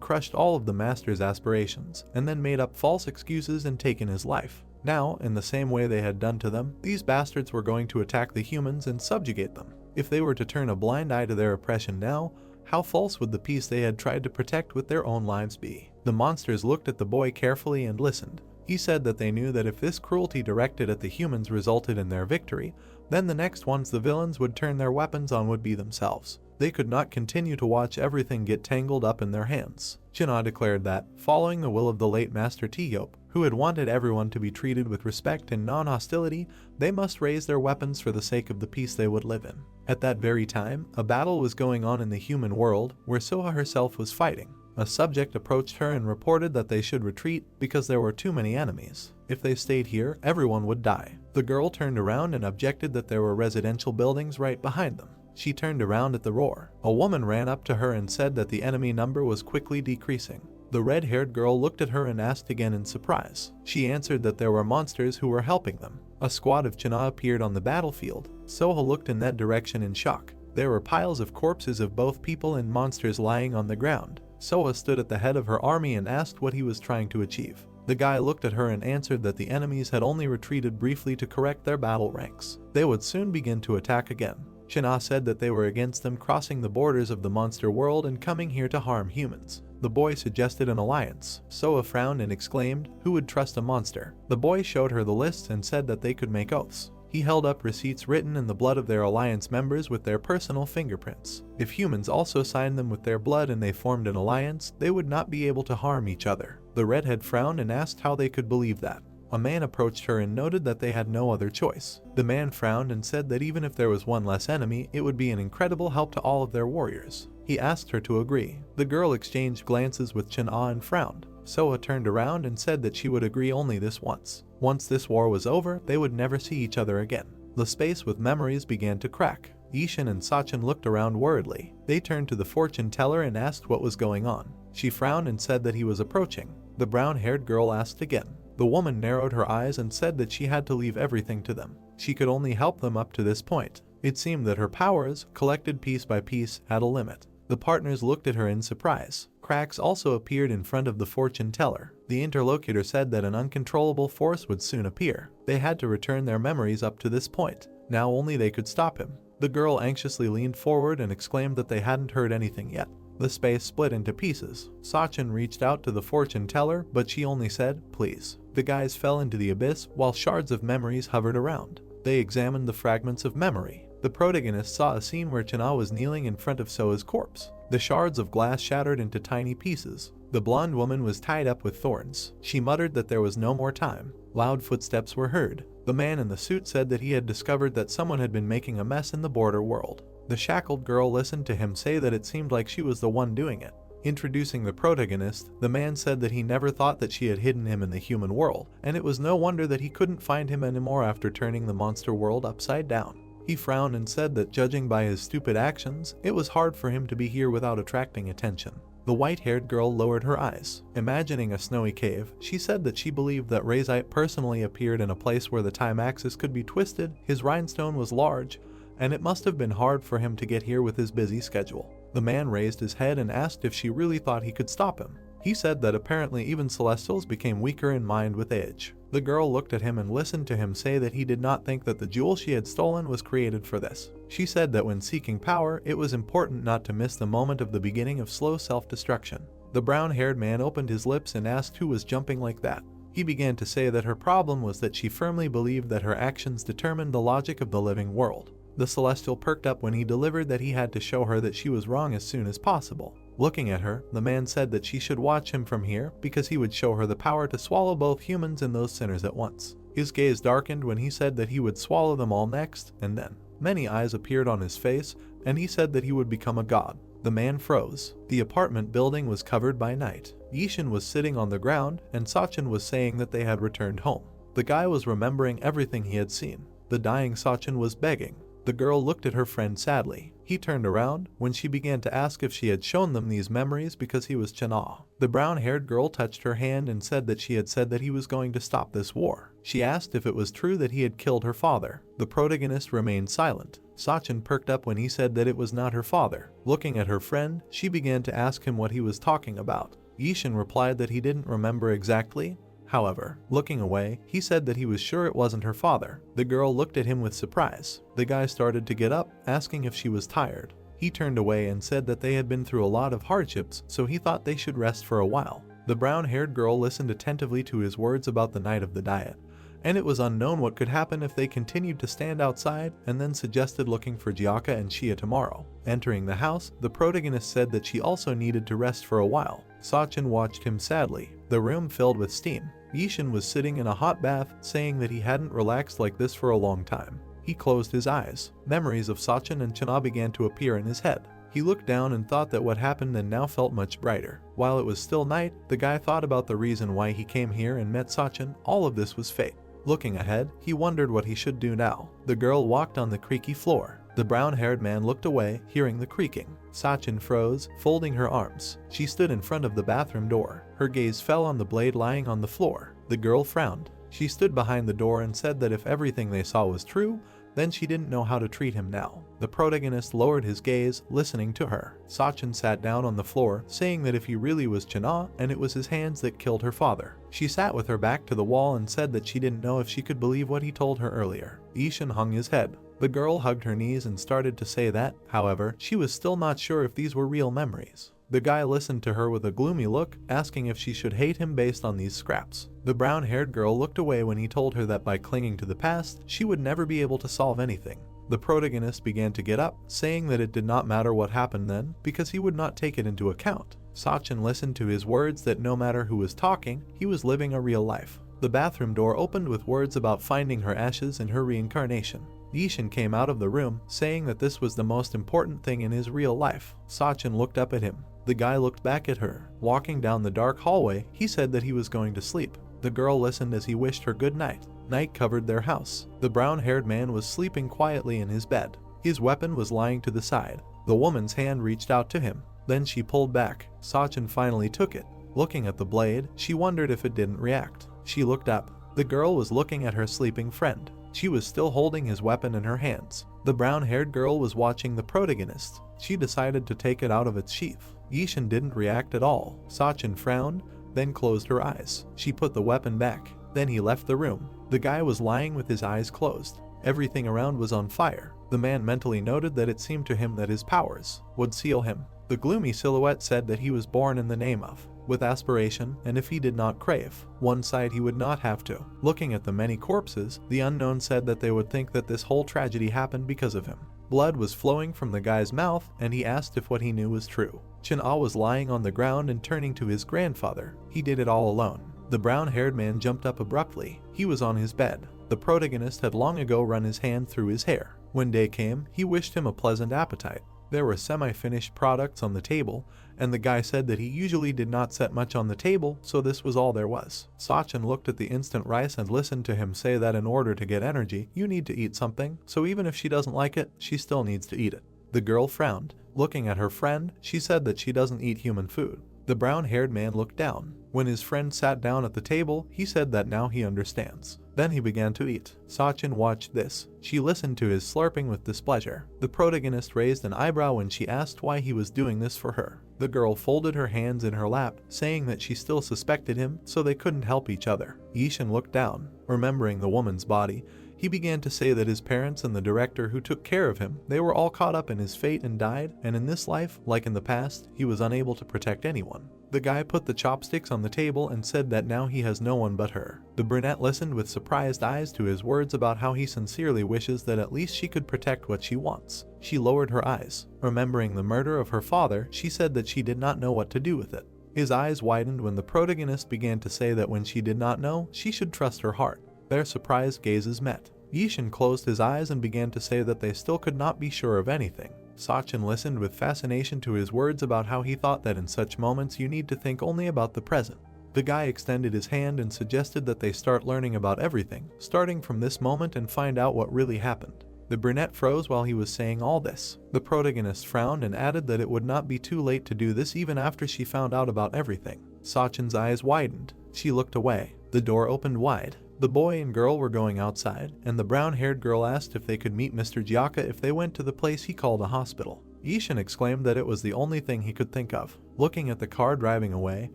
crushed all of the master's aspirations, and then made up false excuses and taken his life. Now, in the same way they had done to them, these bastards were going to attack the humans and subjugate them. If they were to turn a blind eye to their oppression now, how false would the peace they had tried to protect with their own lives be? The monsters looked at the boy carefully and listened. He said that they knew that if this cruelty directed at the humans resulted in their victory, then the next ones the villains would turn their weapons on would be themselves. They could not continue to watch everything get tangled up in their hands. China declared that, following the will of the late Master Teope, who had wanted everyone to be treated with respect and non-hostility, they must raise their weapons for the sake of the peace they would live in. At that very time, a battle was going on in the human world, where Soha herself was fighting. A subject approached her and reported that they should retreat because there were too many enemies. If they stayed here, everyone would die. The girl turned around and objected that there were residential buildings right behind them. She turned around at the roar. A woman ran up to her and said that the enemy number was quickly decreasing. The red-haired girl looked at her and asked again in surprise. She answered that there were monsters who were helping them. A squad of China appeared on the battlefield. Soha looked in that direction in shock. There were piles of corpses of both people and monsters lying on the ground. Soha stood at the head of her army and asked what he was trying to achieve. The guy looked at her and answered that the enemies had only retreated briefly to correct their battle ranks. They would soon begin to attack again. China said that they were against them crossing the borders of the monster world and coming here to harm humans. The boy suggested an alliance. Soha frowned and exclaimed, "Who would trust a monster?" The boy showed her the lists and said that they could make oaths. He held up receipts written in the blood of their alliance members with their personal fingerprints. If humans also signed them with their blood and they formed an alliance, they would not be able to harm each other. The redhead frowned and asked how they could believe that. A man approached her and noted that they had no other choice. The man frowned and said that even if there was one less enemy, it would be an incredible help to all of their warriors. He asked her to agree. The girl exchanged glances with China and frowned. Soha turned around and said that she would agree only this once. Once this war was over, they would never see each other again. The space with memories began to crack. Ishin and Sachin looked around worriedly. They turned to the fortune teller and asked what was going on. She frowned and said that he was approaching. The brown-haired girl asked again. The woman narrowed her eyes and said that she had to leave everything to them. She could only help them up to this point. It seemed that her powers, collected piece by piece, had a limit. The partners looked at her in surprise. Cracks also appeared in front of the fortune teller. The interlocutor said that an uncontrollable force would soon appear. They had to return their memories up to this point. Now only they could stop him. The girl anxiously leaned forward and exclaimed that they hadn't heard anything yet. The space split into pieces. Sachin reached out to the fortune teller, but she only said, "Please." The guys fell into the abyss while shards of memories hovered around. They examined the fragments of memory. The protagonist saw a scene where China was kneeling in front of Soa's corpse. The shards of glass shattered into tiny pieces. The blonde woman was tied up with thorns. She muttered that there was no more time. Loud footsteps were heard. The man in the suit said that he had discovered that someone had been making a mess in the border world. The shackled girl listened to him say that it seemed like she was the one doing it. Introducing the protagonist, the man said that he never thought that she had hidden him in the human world, and it was no wonder that he couldn't find him anymore after turning the monster world upside down. He frowned and said that judging by his stupid actions, it was hard for him to be here without attracting attention. The white-haired girl lowered her eyes. Imagining a snowy cave, she said that she believed that Razite personally appeared in a place where the time axis could be twisted, his rhinestone was large, and it must have been hard for him to get here with his busy schedule. The man raised his head and asked if she really thought he could stop him. He said that apparently even Celestials became weaker in mind with age. The girl looked at him and listened to him say that he did not think that the jewel she had stolen was created for this. She said that when seeking power, it was important not to miss the moment of the beginning of slow self-destruction. The brown-haired man opened his lips and asked who was jumping like that. He began to say that her problem was that she firmly believed that her actions determined the logic of the living world. The Celestial perked up when he delivered that he had to show her that she was wrong as soon as possible. Looking at her, the man said that she should watch him from here because he would show her the power to swallow both humans and those sinners at once. His gaze darkened when he said that he would swallow them all next, and then many eyes appeared on his face, and he said that he would become a god. The man froze. The apartment building was covered by night. Yishin was sitting on the ground, and Sachin was saying that they had returned home. The guy was remembering everything he had seen. The dying Sachin was begging. The girl looked at her friend sadly. He turned around when she began to ask if she had shown them these memories because he was Chana. The brown-haired girl touched her hand and said that she had said that he was going to stop this war. She asked if it was true that he had killed her father. The protagonist remained silent. Sachin perked up when he said that it was not her father. Looking at her friend, she began to ask him what he was talking about. Yishin replied that he didn't remember exactly. However, looking away, he said that he was sure it wasn't her father. The girl looked at him with surprise. The guy started to get up, asking if she was tired. He turned away and said that they had been through a lot of hardships, so he thought they should rest for a while. The brown-haired girl listened attentively to his words about the night of the diet, and it was unknown what could happen if they continued to stand outside, and then suggested looking for Jiaka and Shia tomorrow. Entering the house, the protagonist said that she also needed to rest for a while. Sachin watched him sadly. The room filled with steam. Yishin was sitting in a hot bath, saying that he hadn't relaxed like this for a long time. He closed his eyes. Memories of Sachin and Chana began to appear in his head. He looked down and thought that what happened and now felt much brighter. While it was still night, the guy thought about the reason why he came here and met Sachin. All of this was fate. Looking ahead, he wondered what he should do now. The girl walked on the creaky floor. The brown-haired man looked away, hearing the creaking. Sachin froze, folding her arms. She stood in front of the bathroom door. Her gaze fell on the blade lying on the floor. The girl frowned. She stood behind the door and said that if everything they saw was true, then she didn't know how to treat him now. The protagonist lowered his gaze, listening to her. Sachin sat down on the floor, saying that if he really was Chana, and it was his hands that killed her father. She sat with her back to the wall and said that she didn't know if she could believe what he told her earlier. Yishin hung his head. The girl hugged her knees and started to say that, however, she was still not sure if these were real memories. The guy listened to her with a gloomy look, asking if she should hate him based on these scraps. The brown-haired girl looked away when he told her that by clinging to the past, she would never be able to solve anything. The protagonist began to get up, saying that it did not matter what happened then, because he would not take it into account. Sachin listened to his words that no matter who was talking, he was living a real life. The bathroom door opened with words about finding her ashes in her reincarnation. Yishin came out of the room, saying that this was the most important thing in his real life. Sachin looked up at him. The guy looked back at her. Walking down the dark hallway, he said that he was going to sleep. The girl listened as he wished her good night. Night covered their house. The brown-haired man was sleeping quietly in his bed. His weapon was lying to the side. The woman's hand reached out to him. Then she pulled back. Sachin finally took it. Looking at the blade, she wondered if it didn't react. She looked up. The girl was looking at her sleeping friend. She was still holding his weapon in her hands. The brown-haired girl was watching the protagonist. She decided to take it out of its sheath. Yishin didn't react at all. Sachin frowned, then closed her eyes. She put the weapon back. Then he left the room. The guy was lying with his eyes closed. Everything around was on fire. The man mentally noted that it seemed to him that his powers would seal him. The gloomy silhouette said that he was born in the name of, with aspiration, and if he did not crave one side he would not have to. Looking at the many corpses, the unknown said that they would think that this whole tragedy happened because of him. Blood was flowing from the guy's mouth, and he asked if what he knew was true. Chana was lying on the ground and turning to his grandfather. He did it all alone. The brown-haired man jumped up abruptly. He was on his bed. The protagonist had long ago run his hand through his hair. When day came, he wished him a pleasant appetite. There were semi-finished products on the table, and the guy said that he usually did not set much on the table, so this was all there was. Sachin looked at the instant rice and listened to him say that in order to get energy, you need to eat something, so even if she doesn't like it, she still needs to eat it. The girl frowned. Looking at her friend, she said that she doesn't eat human food. The brown-haired man looked down. When his friend sat down at the table, he said that now he understands. Then he began to eat. Sachin watched this. She listened to his slurping with displeasure. The protagonist raised an eyebrow when she asked why he was doing this for her. The girl folded her hands in her lap, saying that she still suspected him, so they couldn't help each other. Yishin looked down. Remembering the woman's body, he began to say that his parents and the director who took care of him, they were all caught up in his fate and died, and in this life, like in the past, he was unable to protect anyone. The guy put the chopsticks on the table and said that now he has no one but her. The brunette listened with surprised eyes to his words about how he sincerely wishes that at least she could protect what she wants. She lowered her eyes. Remembering the murder of her father, she said that she did not know what to do with it. His eyes widened when the protagonist began to say that when she did not know, she should trust her heart. Their surprised gazes met. Yishin closed his eyes and began to say that they still could not be sure of anything. Sachin listened with fascination to his words about how he thought that in such moments you need to think only about the present. The guy extended his hand and suggested that they start learning about everything, starting from this moment and find out what really happened. The brunette froze while he was saying all this. The protagonist frowned and added that it would not be too late to do this even after she found out about everything. Sachin's eyes widened. She looked away. The door opened wide. The boy and girl were going outside, and the brown-haired girl asked if they could meet Mr. Gyaka if they went to the place he called a hospital. Yishin exclaimed that it was the only thing he could think of. Looking at the car driving away,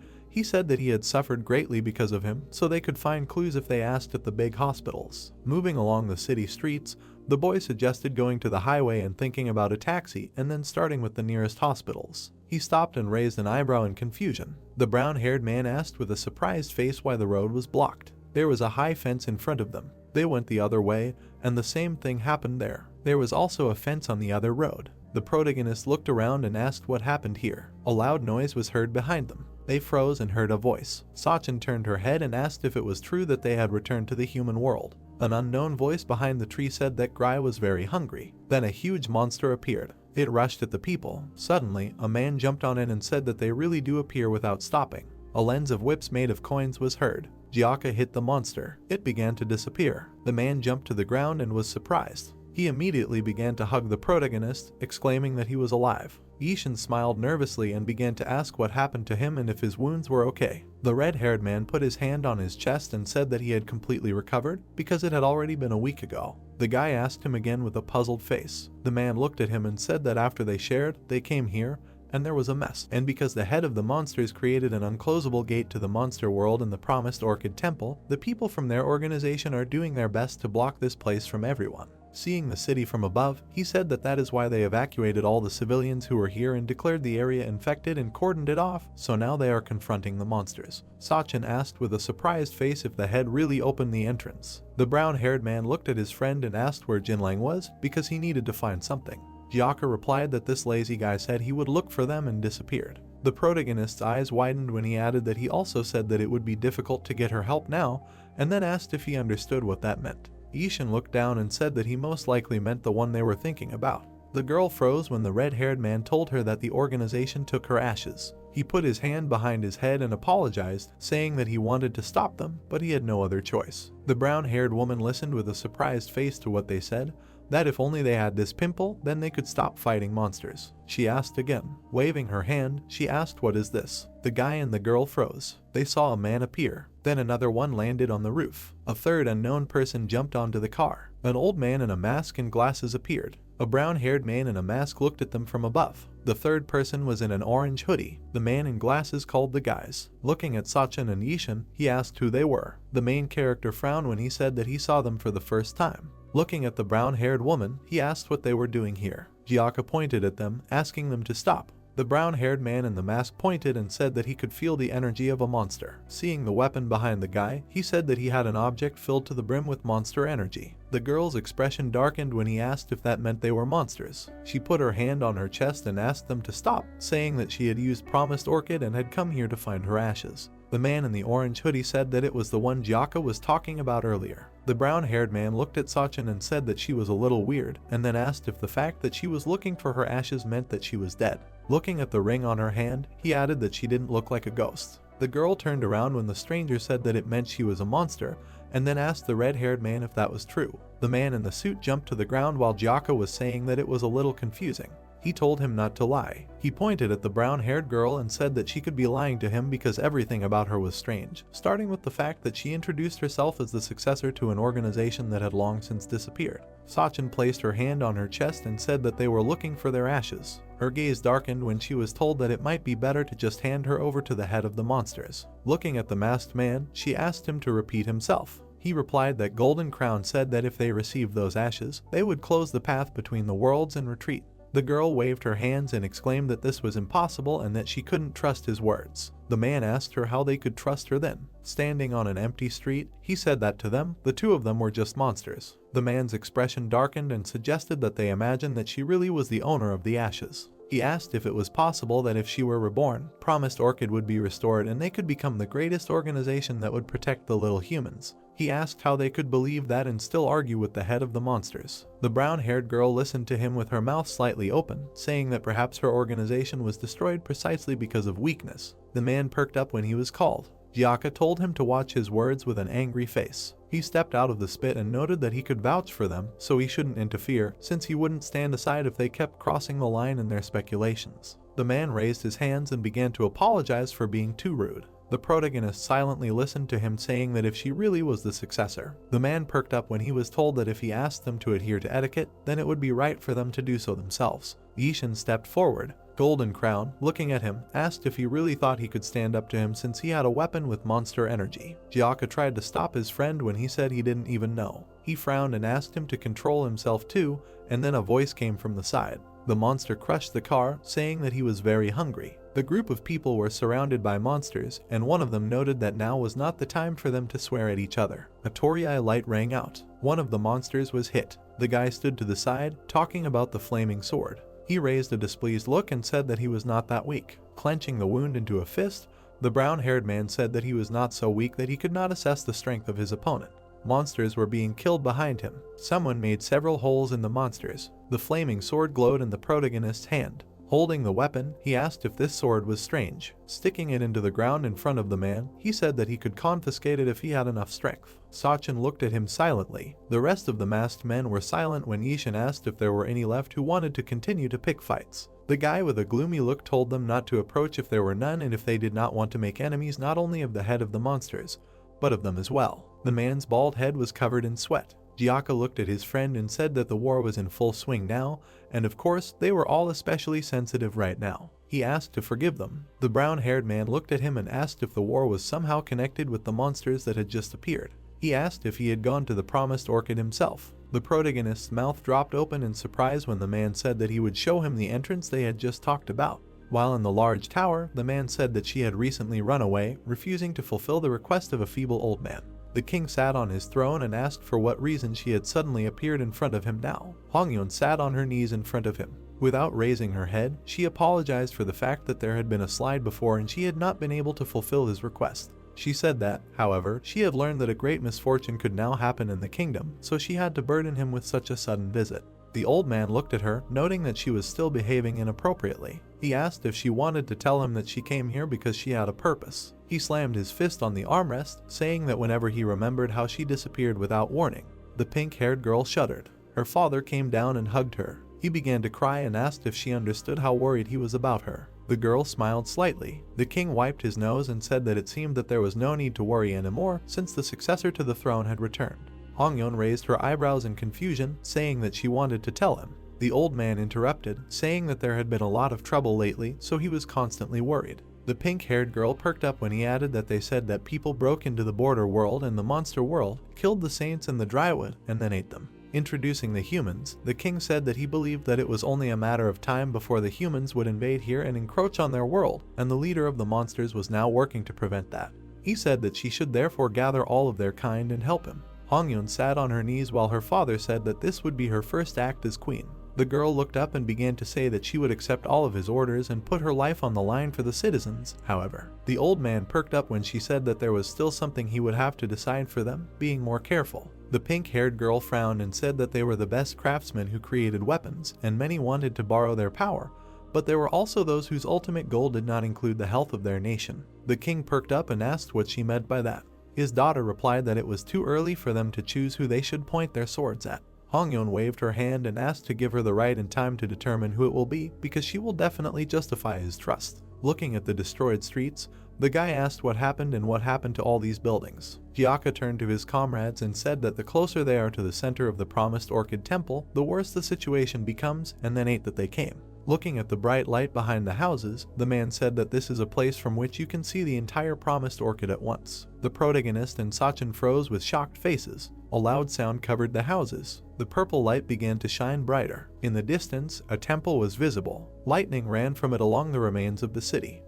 he said that he had suffered greatly because of him, so they could find clues if they asked at the big hospitals. Moving along the city streets, the boy suggested going to the highway and thinking about a taxi, and then starting with the nearest hospitals. He stopped and raised an eyebrow in confusion. The brown-haired man asked with a surprised face why the road was blocked. There was a high fence in front of them. They went the other way, and the same thing happened there. There was also a fence on the other road. The protagonist looked around and asked what happened here. A loud noise was heard behind them. They froze and heard a voice. Sachin turned her head and asked if it was true that they had returned to the human world. An unknown voice behind the tree said that Grai was very hungry. Then a huge monster appeared. It rushed at the people. Suddenly, a man jumped on it and said that they really do appear without stopping. A lens of whips made of coins was heard. Gyaka hit the monster. It began to disappear. The man jumped to the ground and was surprised. He immediately began to hug the protagonist, exclaiming that he was alive. Yishin smiled nervously and began to ask what happened to him and if his wounds were okay. The red-haired man put his hand on his chest and said that he had completely recovered because it had already been a week ago. The guy asked him again with a puzzled face. The man looked at him and said that after they shared, they came here, and there was a mess. And because the head of the monsters created an unclosable gate to the monster world and the promised Orchid Temple, the people from their organization are doing their best to block this place from everyone. Seeing the city from above, he said that that is why they evacuated all the civilians who were here and declared the area infected and cordoned it off, so now they are confronting the monsters. Sachin asked with a surprised face if the head really opened the entrance. The brown-haired man looked at his friend and asked where Jinlang was, because he needed to find something. Gyaka replied that this lazy guy said he would look for them and disappeared. The protagonist's eyes widened when he added that he also said that it would be difficult to get her help now, and then asked if he understood what that meant. Yishin looked down and said that he most likely meant the one they were thinking about. The girl froze when the red-haired man told her that the organization took her ashes. He put his hand behind his head and apologized, saying that he wanted to stop them, but he had no other choice. The brown-haired woman listened with a surprised face to what they said, that if only they had this pimple, then they could stop fighting monsters. She asked again. Waving her hand, she asked, "What is this?" The guy and the girl froze. They saw a man appear. Then another one landed on the roof. A third unknown person jumped onto the car. An old man in a mask and glasses appeared. A brown-haired man in a mask looked at them from above. The third person was in an orange hoodie. The man in glasses called the guys. Looking at Sachin and Yishin, he asked who they were. The main character frowned when he said that he saw them for the first time. Looking at the brown-haired woman, he asked what they were doing here. Gyaka pointed at them, asking them to stop. The brown-haired man in the mask pointed and said that he could feel the energy of a monster. Seeing the weapon behind the guy, he said that he had an object filled to the brim with monster energy. The girl's expression darkened when he asked if that meant they were monsters. She put her hand on her chest and asked them to stop, saying that she had used promised Orchid and had come here to find her ashes. The man in the orange hoodie said that it was the one Gyaka was talking about earlier. The brown-haired man looked at Sachin and said that she was a little weird, and then asked if the fact that she was looking for her ashes meant that she was dead. Looking at the ring on her hand, he added that she didn't look like a ghost. The girl turned around when the stranger said that it meant she was a monster, and then asked the red-haired man if that was true. The man in the suit jumped to the ground while Gyaka was saying that it was a little confusing. He told him not to lie. He pointed at the brown-haired girl and said that she could be lying to him because everything about her was strange, starting with the fact that she introduced herself as the successor to an organization that had long since disappeared. Sachin placed her hand on her chest and said that they were looking for their ashes. Her gaze darkened when she was told that it might be better to just hand her over to the head of the monsters. Looking at the masked man, she asked him to repeat himself. He replied that Golden Crown said that if they received those ashes, they would close the path between the worlds and retreat. The girl waved her hands and exclaimed that this was impossible and that she couldn't trust his words. The man asked her how they could trust her then. Standing on an empty street, he said that to them, the two of them were just monsters. The man's expression darkened and suggested that they imagined that she really was the owner of the ashes. He asked if it was possible that if she were reborn, promised Orchid would be restored and they could become the greatest organization that would protect the little humans. He asked how they could believe that and still argue with the head of the monsters. The brown-haired girl listened to him with her mouth slightly open, saying that perhaps her organization was destroyed precisely because of weakness. The man perked up when he was called. Jiaka told him to watch his words with an angry face. He stepped out of the spit and noted that he could vouch for them, so he shouldn't interfere, since he wouldn't stand aside if they kept crossing the line in their speculations. The man raised his hands and began to apologize for being too rude. The protagonist silently listened to him, saying that if she really was the successor. The man perked up when he was told that if he asked them to adhere to etiquette, then it would be right for them to do so themselves. Yishin stepped forward. Golden Crown, looking at him, asked if he really thought he could stand up to him since he had a weapon with monster energy. Jiaka tried to stop his friend when he said he didn't even know. He frowned and asked him to control himself too, and then a voice came from the side. The monster crushed the car, saying that he was very hungry. The group of people were surrounded by monsters, and one of them noted that now was not the time for them to swear at each other. A Torii light rang out. One of the monsters was hit. The guy stood to the side, talking about the flaming sword. He raised a displeased look and said that he was not that weak. Clenching the wound into a fist, the brown-haired man said that he was not so weak that he could not assess the strength of his opponent. Monsters were being killed behind him. Someone made several holes in the monsters. The flaming sword glowed in the protagonist's hand. Holding the weapon, he asked if this sword was strange. Sticking it into the ground in front of the man, he said that he could confiscate it if he had enough strength. Sachin looked at him silently. The rest of the masked men were silent when Yishin asked if there were any left who wanted to continue to pick fights. The guy with a gloomy look told them not to approach if there were none and if they did not want to make enemies not only of the head of the monsters, but of them as well. The man's bald head was covered in sweat. Jiaka looked at his friend and said that the war was in full swing now, and of course, they were all especially sensitive right now. He asked to forgive them. The brown-haired man looked at him and asked if the war was somehow connected with the monsters that had just appeared. He asked if he had gone to the promised Orchid himself. The protagonist's mouth dropped open in surprise when the man said that he would show him the entrance they had just talked about. While in the large tower, the man said that she had recently run away, refusing to fulfill the request of a feeble old man. The king sat on his throne and asked for what reason she had suddenly appeared in front of him now. Hongyun sat on her knees in front of him. Without raising her head, she apologized for the fact that there had been a slide before and she had not been able to fulfill his request. She said that, however, she had learned that a great misfortune could now happen in the kingdom, so she had to burden him with such a sudden visit. The old man looked at her, noting that she was still behaving inappropriately. He asked if she wanted to tell him that she came here because she had a purpose. He slammed his fist on the armrest, saying that whenever he remembered how she disappeared without warning. The pink-haired girl shuddered. Her father came down and hugged her. He began to cry and asked if she understood how worried he was about her. The girl smiled slightly. The king wiped his nose and said that it seemed that there was no need to worry anymore since the successor to the throne had returned. Hongyun raised her eyebrows in confusion, saying that she wanted to tell him. The old man interrupted, saying that there had been a lot of trouble lately, so he was constantly worried. The pink-haired girl perked up when he added that they said that people broke into the border world and the monster world, killed the saints in the drywood, and then ate them. Introducing the humans, the king said that he believed that it was only a matter of time before the humans would invade here and encroach on their world, and the leader of the monsters was now working to prevent that. He said that she should therefore gather all of their kind and help him. Hongyun sat on her knees while her father said that this would be her first act as queen. The girl looked up and began to say that she would accept all of his orders and put her life on the line for the citizens, however. The old man perked up when she said that there was still something he would have to decide for them, being more careful. The pink-haired girl frowned and said that they were the best craftsmen who created weapons, and many wanted to borrow their power, but there were also those whose ultimate goal did not include the health of their nation. The king perked up and asked what she meant by that. His daughter replied that it was too early for them to choose who they should point their swords at. Hongyeon waved her hand and asked to give her the right and time to determine who it will be because she will definitely justify his trust. Looking at the destroyed streets, the guy asked what happened and what happened to all these buildings. Gyaka turned to his comrades and said that the closer they are to the center of the promised Orchid Temple, the worse the situation becomes, and then ate that they came. Looking at the bright light behind the houses, the man said that this is a place from which you can see the entire promised orchid at once. The protagonist and Sachin froze with shocked faces. A loud sound covered the houses. The purple light began to shine brighter. In the distance, a temple was visible. Lightning ran from it along the remains of the city.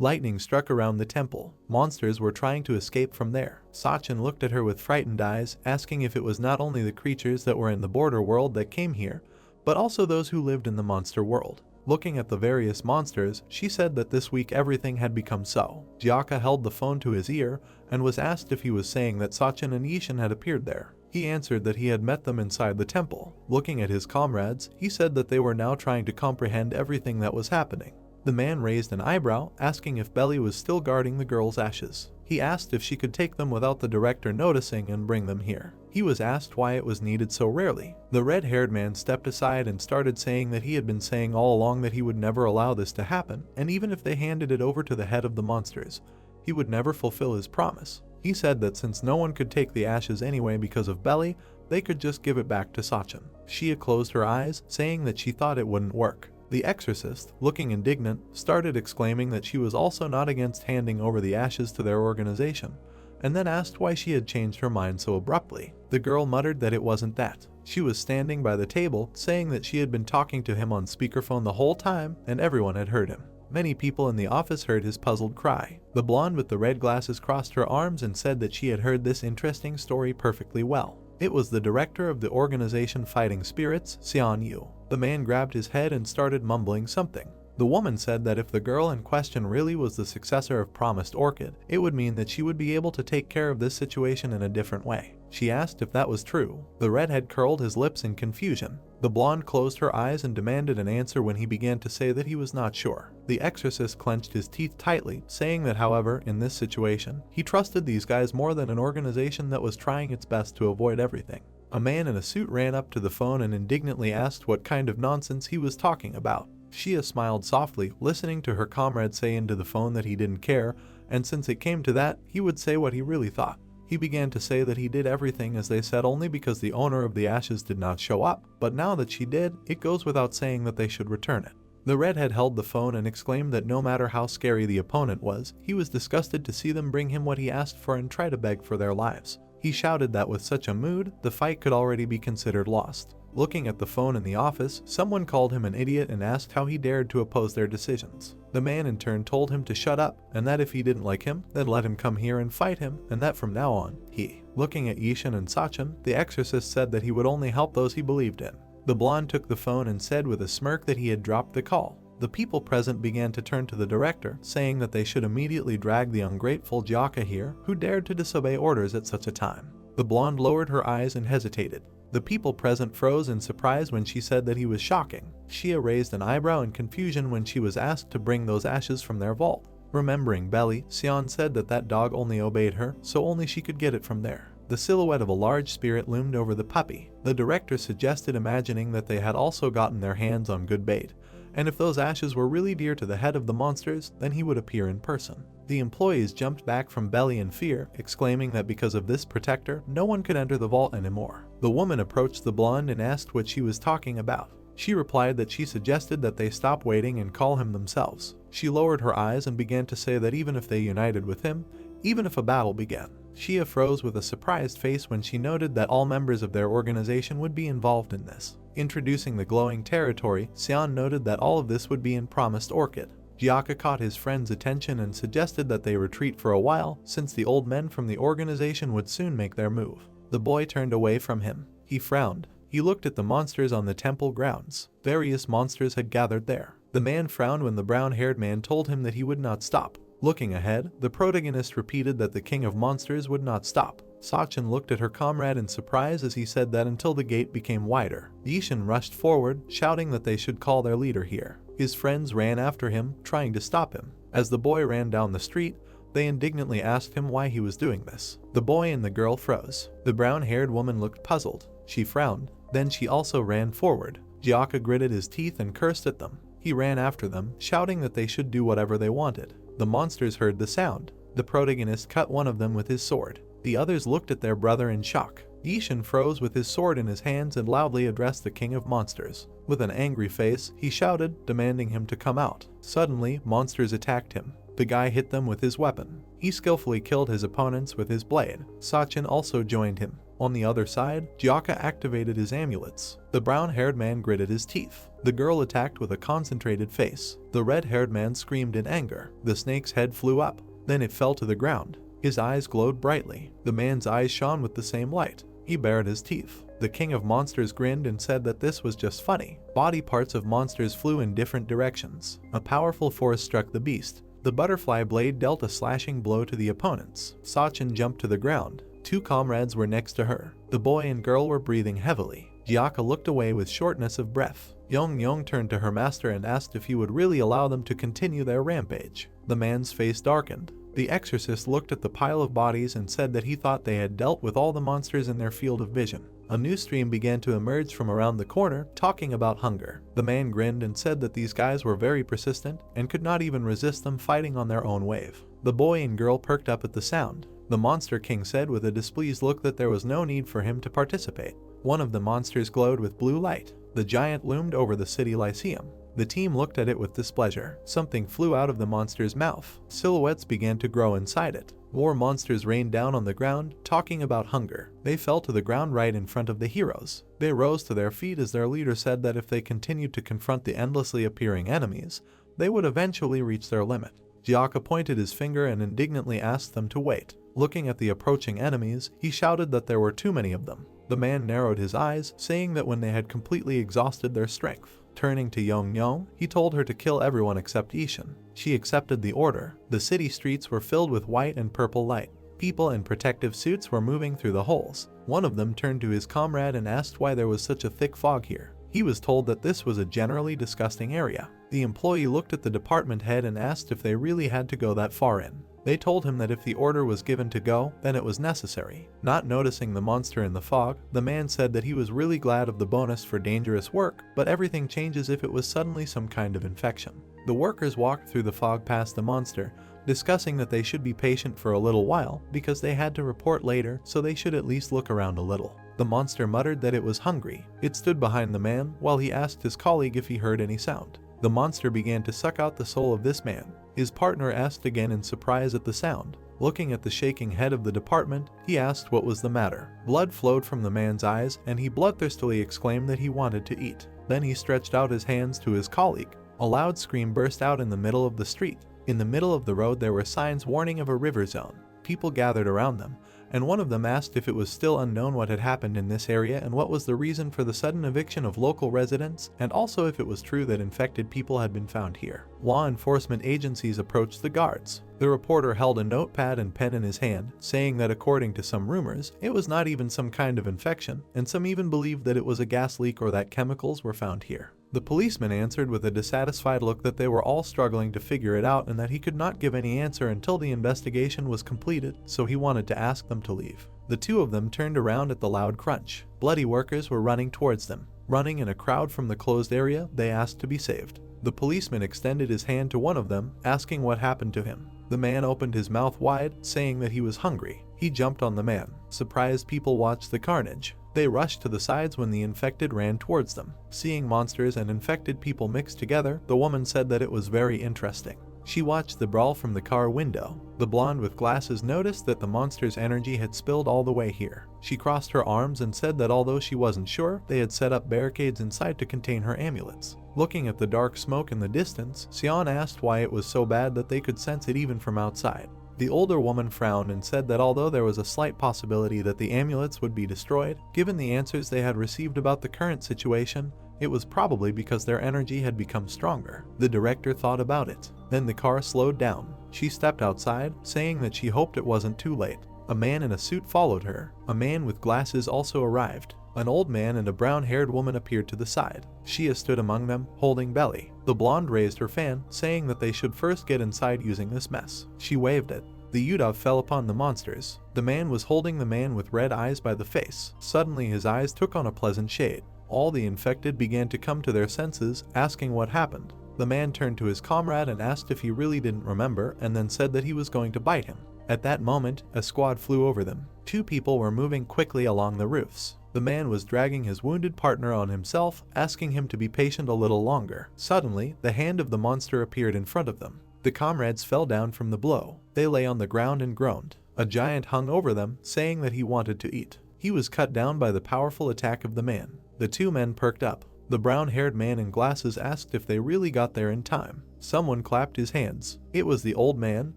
Lightning struck around the temple. Monsters were trying to escape from there. Sachin looked at her with frightened eyes, asking if it was not only the creatures that were in the border world that came here, but also those who lived in the monster world. Looking at the various monsters, she said that this week everything had become so. Gyaka held the phone to his ear and was asked if he was saying that Sachin and Yishin had appeared there. He answered that he had met them inside the temple. Looking at his comrades, he said that they were now trying to comprehend everything that was happening. The man raised an eyebrow, asking if Belly was still guarding the girl's ashes. He asked if she could take them without the director noticing and bring them here. He was asked why it was needed so rarely. The red-haired man stepped aside and started saying that he had been saying all along that he would never allow this to happen, and even if they handed it over to the head of the monsters, he would never fulfill his promise. He said that since no one could take the ashes anyway because of Belly, they could just give it back to Sachin. Shia closed her eyes, saying that she thought it wouldn't work. The exorcist, looking indignant, started exclaiming that she was also not against handing over the ashes to their organization, and then asked why she had changed her mind so abruptly. The girl muttered that it wasn't that. She was standing by the table, saying that she had been talking to him on speakerphone the whole time, and everyone had heard him. Many people in the office heard his puzzled cry. The blonde with the red glasses crossed her arms and said that she had heard this interesting story perfectly well. It was the director of the organization Fighting Spirits, Xian Yu. The man grabbed his head and started mumbling something. The woman said that if the girl in question really was the successor of Promised Orchid, it would mean that she would be able to take care of this situation in a different way. She asked if that was true. The redhead curled his lips in confusion. The blonde closed her eyes and demanded an answer when he began to say that he was not sure. The exorcist clenched his teeth tightly, saying that however, in this situation, he trusted these guys more than an organization that was trying its best to avoid everything. A man in a suit ran up to the phone and indignantly asked what kind of nonsense he was talking about. Shia smiled softly, listening to her comrade say into the phone that he didn't care, and since it came to that, he would say what he really thought. He began to say that he did everything as they said only because the owner of the ashes did not show up, but now that she did, it goes without saying that they should return it. The redhead held the phone and exclaimed that no matter how scary the opponent was, he was disgusted to see them bring him what he asked for and try to beg for their lives. He shouted that with such a mood, the fight could already be considered lost. Looking at the phone in the office, someone called him an idiot and asked how he dared to oppose their decisions. The man in turn told him to shut up, and that if he didn't like him, then let him come here and fight him, and that from now on, he. Looking at Yishin and Sachin, the exorcist said that he would only help those he believed in. The blonde took the phone and said with a smirk that he had dropped the call. The people present began to turn to the director, saying that they should immediately drag the ungrateful Gyaka here, who dared to disobey orders at such a time. The blonde lowered her eyes and hesitated. The people present froze in surprise when she said that he was shocking. Shia raised an eyebrow in confusion when she was asked to bring those ashes from their vault. Remembering Belly, Xian said that that dog only obeyed her, so only she could get it from there. The silhouette of a large spirit loomed over the puppy. The director suggested imagining that they had also gotten their hands on good bait, and if those ashes were really dear to the head of the monsters, then he would appear in person. The employees jumped back from Belly in fear, exclaiming that because of this protector, no one could enter the vault anymore. The woman approached the blonde and asked what she was talking about. She replied that she suggested that they stop waiting and call him themselves. She lowered her eyes and began to say that even if they united with him, even if a battle began. Shia froze with a surprised face when she noted that all members of their organization would be involved in this. Introducing the glowing territory, Xian noted that all of this would be in Promised Orchid. Gyaka caught his friend's attention and suggested that they retreat for a while, since the old men from the organization would soon make their move. The boy turned away from him. He frowned. He looked at the monsters on the temple grounds. Various monsters had gathered there. The man frowned when the brown-haired man told him that he would not stop. Looking ahead, the protagonist repeated that the king of monsters would not stop. Sachin looked at her comrade in surprise as he said that until the gate became wider. Yishin rushed forward, shouting that they should call their leader here. His friends ran after him, trying to stop him. As the boy ran down the street, they indignantly asked him why he was doing this. The boy and the girl froze. The brown-haired woman looked puzzled. She frowned. Then she also ran forward. Jiaka gritted his teeth and cursed at them. He ran after them, shouting that they should do whatever they wanted. The monsters heard the sound. The protagonist cut one of them with his sword. The others looked at their brother in shock. Ishin froze with his sword in his hands and loudly addressed the king of monsters. With an angry face, he shouted, demanding him to come out. Suddenly, monsters attacked him. The guy hit them with his weapon. He skillfully killed his opponents with his blade. Sachin also joined him. On the other side, Jiaka activated his amulets. The brown-haired man gritted his teeth. The girl attacked with a concentrated face. The red-haired man screamed in anger. The snake's head flew up. Then it fell to the ground. His eyes glowed brightly. The man's eyes shone with the same light. He bared his teeth. The king of monsters grinned and said that this was just funny. Body parts of monsters flew in different directions. A powerful force struck the beast. The butterfly blade dealt a slashing blow to the opponents. Sachin jumped to the ground. Two comrades were next to her. The boy and girl were breathing heavily. Jiaka looked away with shortness of breath. Yong turned to her master and asked if he would really allow them to continue their rampage. The man's face darkened. The exorcist looked at the pile of bodies and said that he thought they had dealt with all the monsters in their field of vision. A new stream began to emerge from around the corner, talking about hunger. The man grinned and said that these guys were very persistent and could not even resist them fighting on their own wave. The boy and girl perked up at the sound. The Monster King said with a displeased look that there was no need for him to participate. One of the monsters glowed with blue light. The giant loomed over the city lyceum. The team looked at it with displeasure. Something flew out of the monster's mouth. Silhouettes began to grow inside it. More monsters rained down on the ground, talking about hunger. They fell to the ground right in front of the heroes. They rose to their feet as their leader said that if they continued to confront the endlessly appearing enemies, they would eventually reach their limit. Jiaka pointed his finger and indignantly asked them to wait. Looking at the approaching enemies, he shouted that there were too many of them. The man narrowed his eyes, saying that when they had completely exhausted their strength. Turning to Yong, he told her to kill everyone except Ishin. She accepted the order. The city streets were filled with white and purple light. People in protective suits were moving through the holes. One of them turned to his comrade and asked why there was such a thick fog here. He was told that this was a generally disgusting area. The employee looked at the department head and asked if they really had to go that far in. They told him that if the order was given to go, then it was necessary. Not noticing the monster in the fog, the man said that he was really glad of the bonus for dangerous work, but everything changes if it was suddenly some kind of infection. The workers walked through the fog past the monster, discussing that they should be patient for a little while because they had to report later, so they should at least look around a little. The monster muttered that it was hungry. It stood behind the man while he asked his colleague if he heard any sound. The monster began to suck out the soul of this man. His partner asked again in surprise at the sound. Looking at the shaking head of the department, he asked what was the matter. Blood flowed from the man's eyes, and he bloodthirstily exclaimed that he wanted to eat. Then he stretched out his hands to his colleague. A loud scream burst out in the middle of the street. In the middle of the road there were signs warning of a river zone. People gathered around them, and one of them asked if it was still unknown what had happened in this area and what was the reason for the sudden eviction of local residents, and also if it was true that infected people had been found here. Law enforcement agencies approached the guards. The reporter held a notepad and pen in his hand, saying that according to some rumors, it was not even some kind of infection, and some even believed that it was a gas leak or that chemicals were found here. The policeman answered with a dissatisfied look that they were all struggling to figure it out and that he could not give any answer until the investigation was completed, so he wanted to ask them to leave. The two of them turned around at the loud crunch. Bloody workers were running towards them. Running in a crowd from the closed area, they asked to be saved. The policeman extended his hand to one of them, asking what happened to him. The man opened his mouth wide, saying that he was hungry. He jumped on the man. Surprised people watched the carnage. They rushed to the sides when the infected ran towards them. Seeing monsters and infected people mixed together, the woman said that it was very interesting. She watched the brawl from the car window. The blonde with glasses noticed that the monster's energy had spilled all the way here. She crossed her arms and said that although she wasn't sure, they had set up barricades inside to contain her amulets. Looking at the dark smoke in the distance, Sion asked why it was so bad that they could sense it even from outside. The older woman frowned and said that although there was a slight possibility that the amulets would be destroyed, given the answers they had received about the current situation, it was probably because their energy had become stronger. The director thought about it. Then the car slowed down. She stepped outside, saying that she hoped it wasn't too late. A man in a suit followed her. A man with glasses also arrived. An old man and a brown-haired woman appeared to the side. Shia stood among them, holding Belly. The blonde raised her fan, saying that they should first get inside using this mess. She waved it. The Udov fell upon the monsters. The man was holding the man with red eyes by the face. Suddenly his eyes took on a pleasant shade. All the infected began to come to their senses, asking what happened. The man turned to his comrade and asked if he really didn't remember, and then said that he was going to bite him. At that moment, a squad flew over them. 2 people were moving quickly along the roofs. The man was dragging his wounded partner on himself, asking him to be patient a little longer. Suddenly, the hand of the monster appeared in front of them. The comrades fell down from the blow. They lay on the ground and groaned. A giant hung over them, saying that he wanted to eat. He was cut down by the powerful attack of the man. The 2 men perked up. The brown-haired man in glasses asked if they really got there in time. Someone clapped his hands. It was the old man,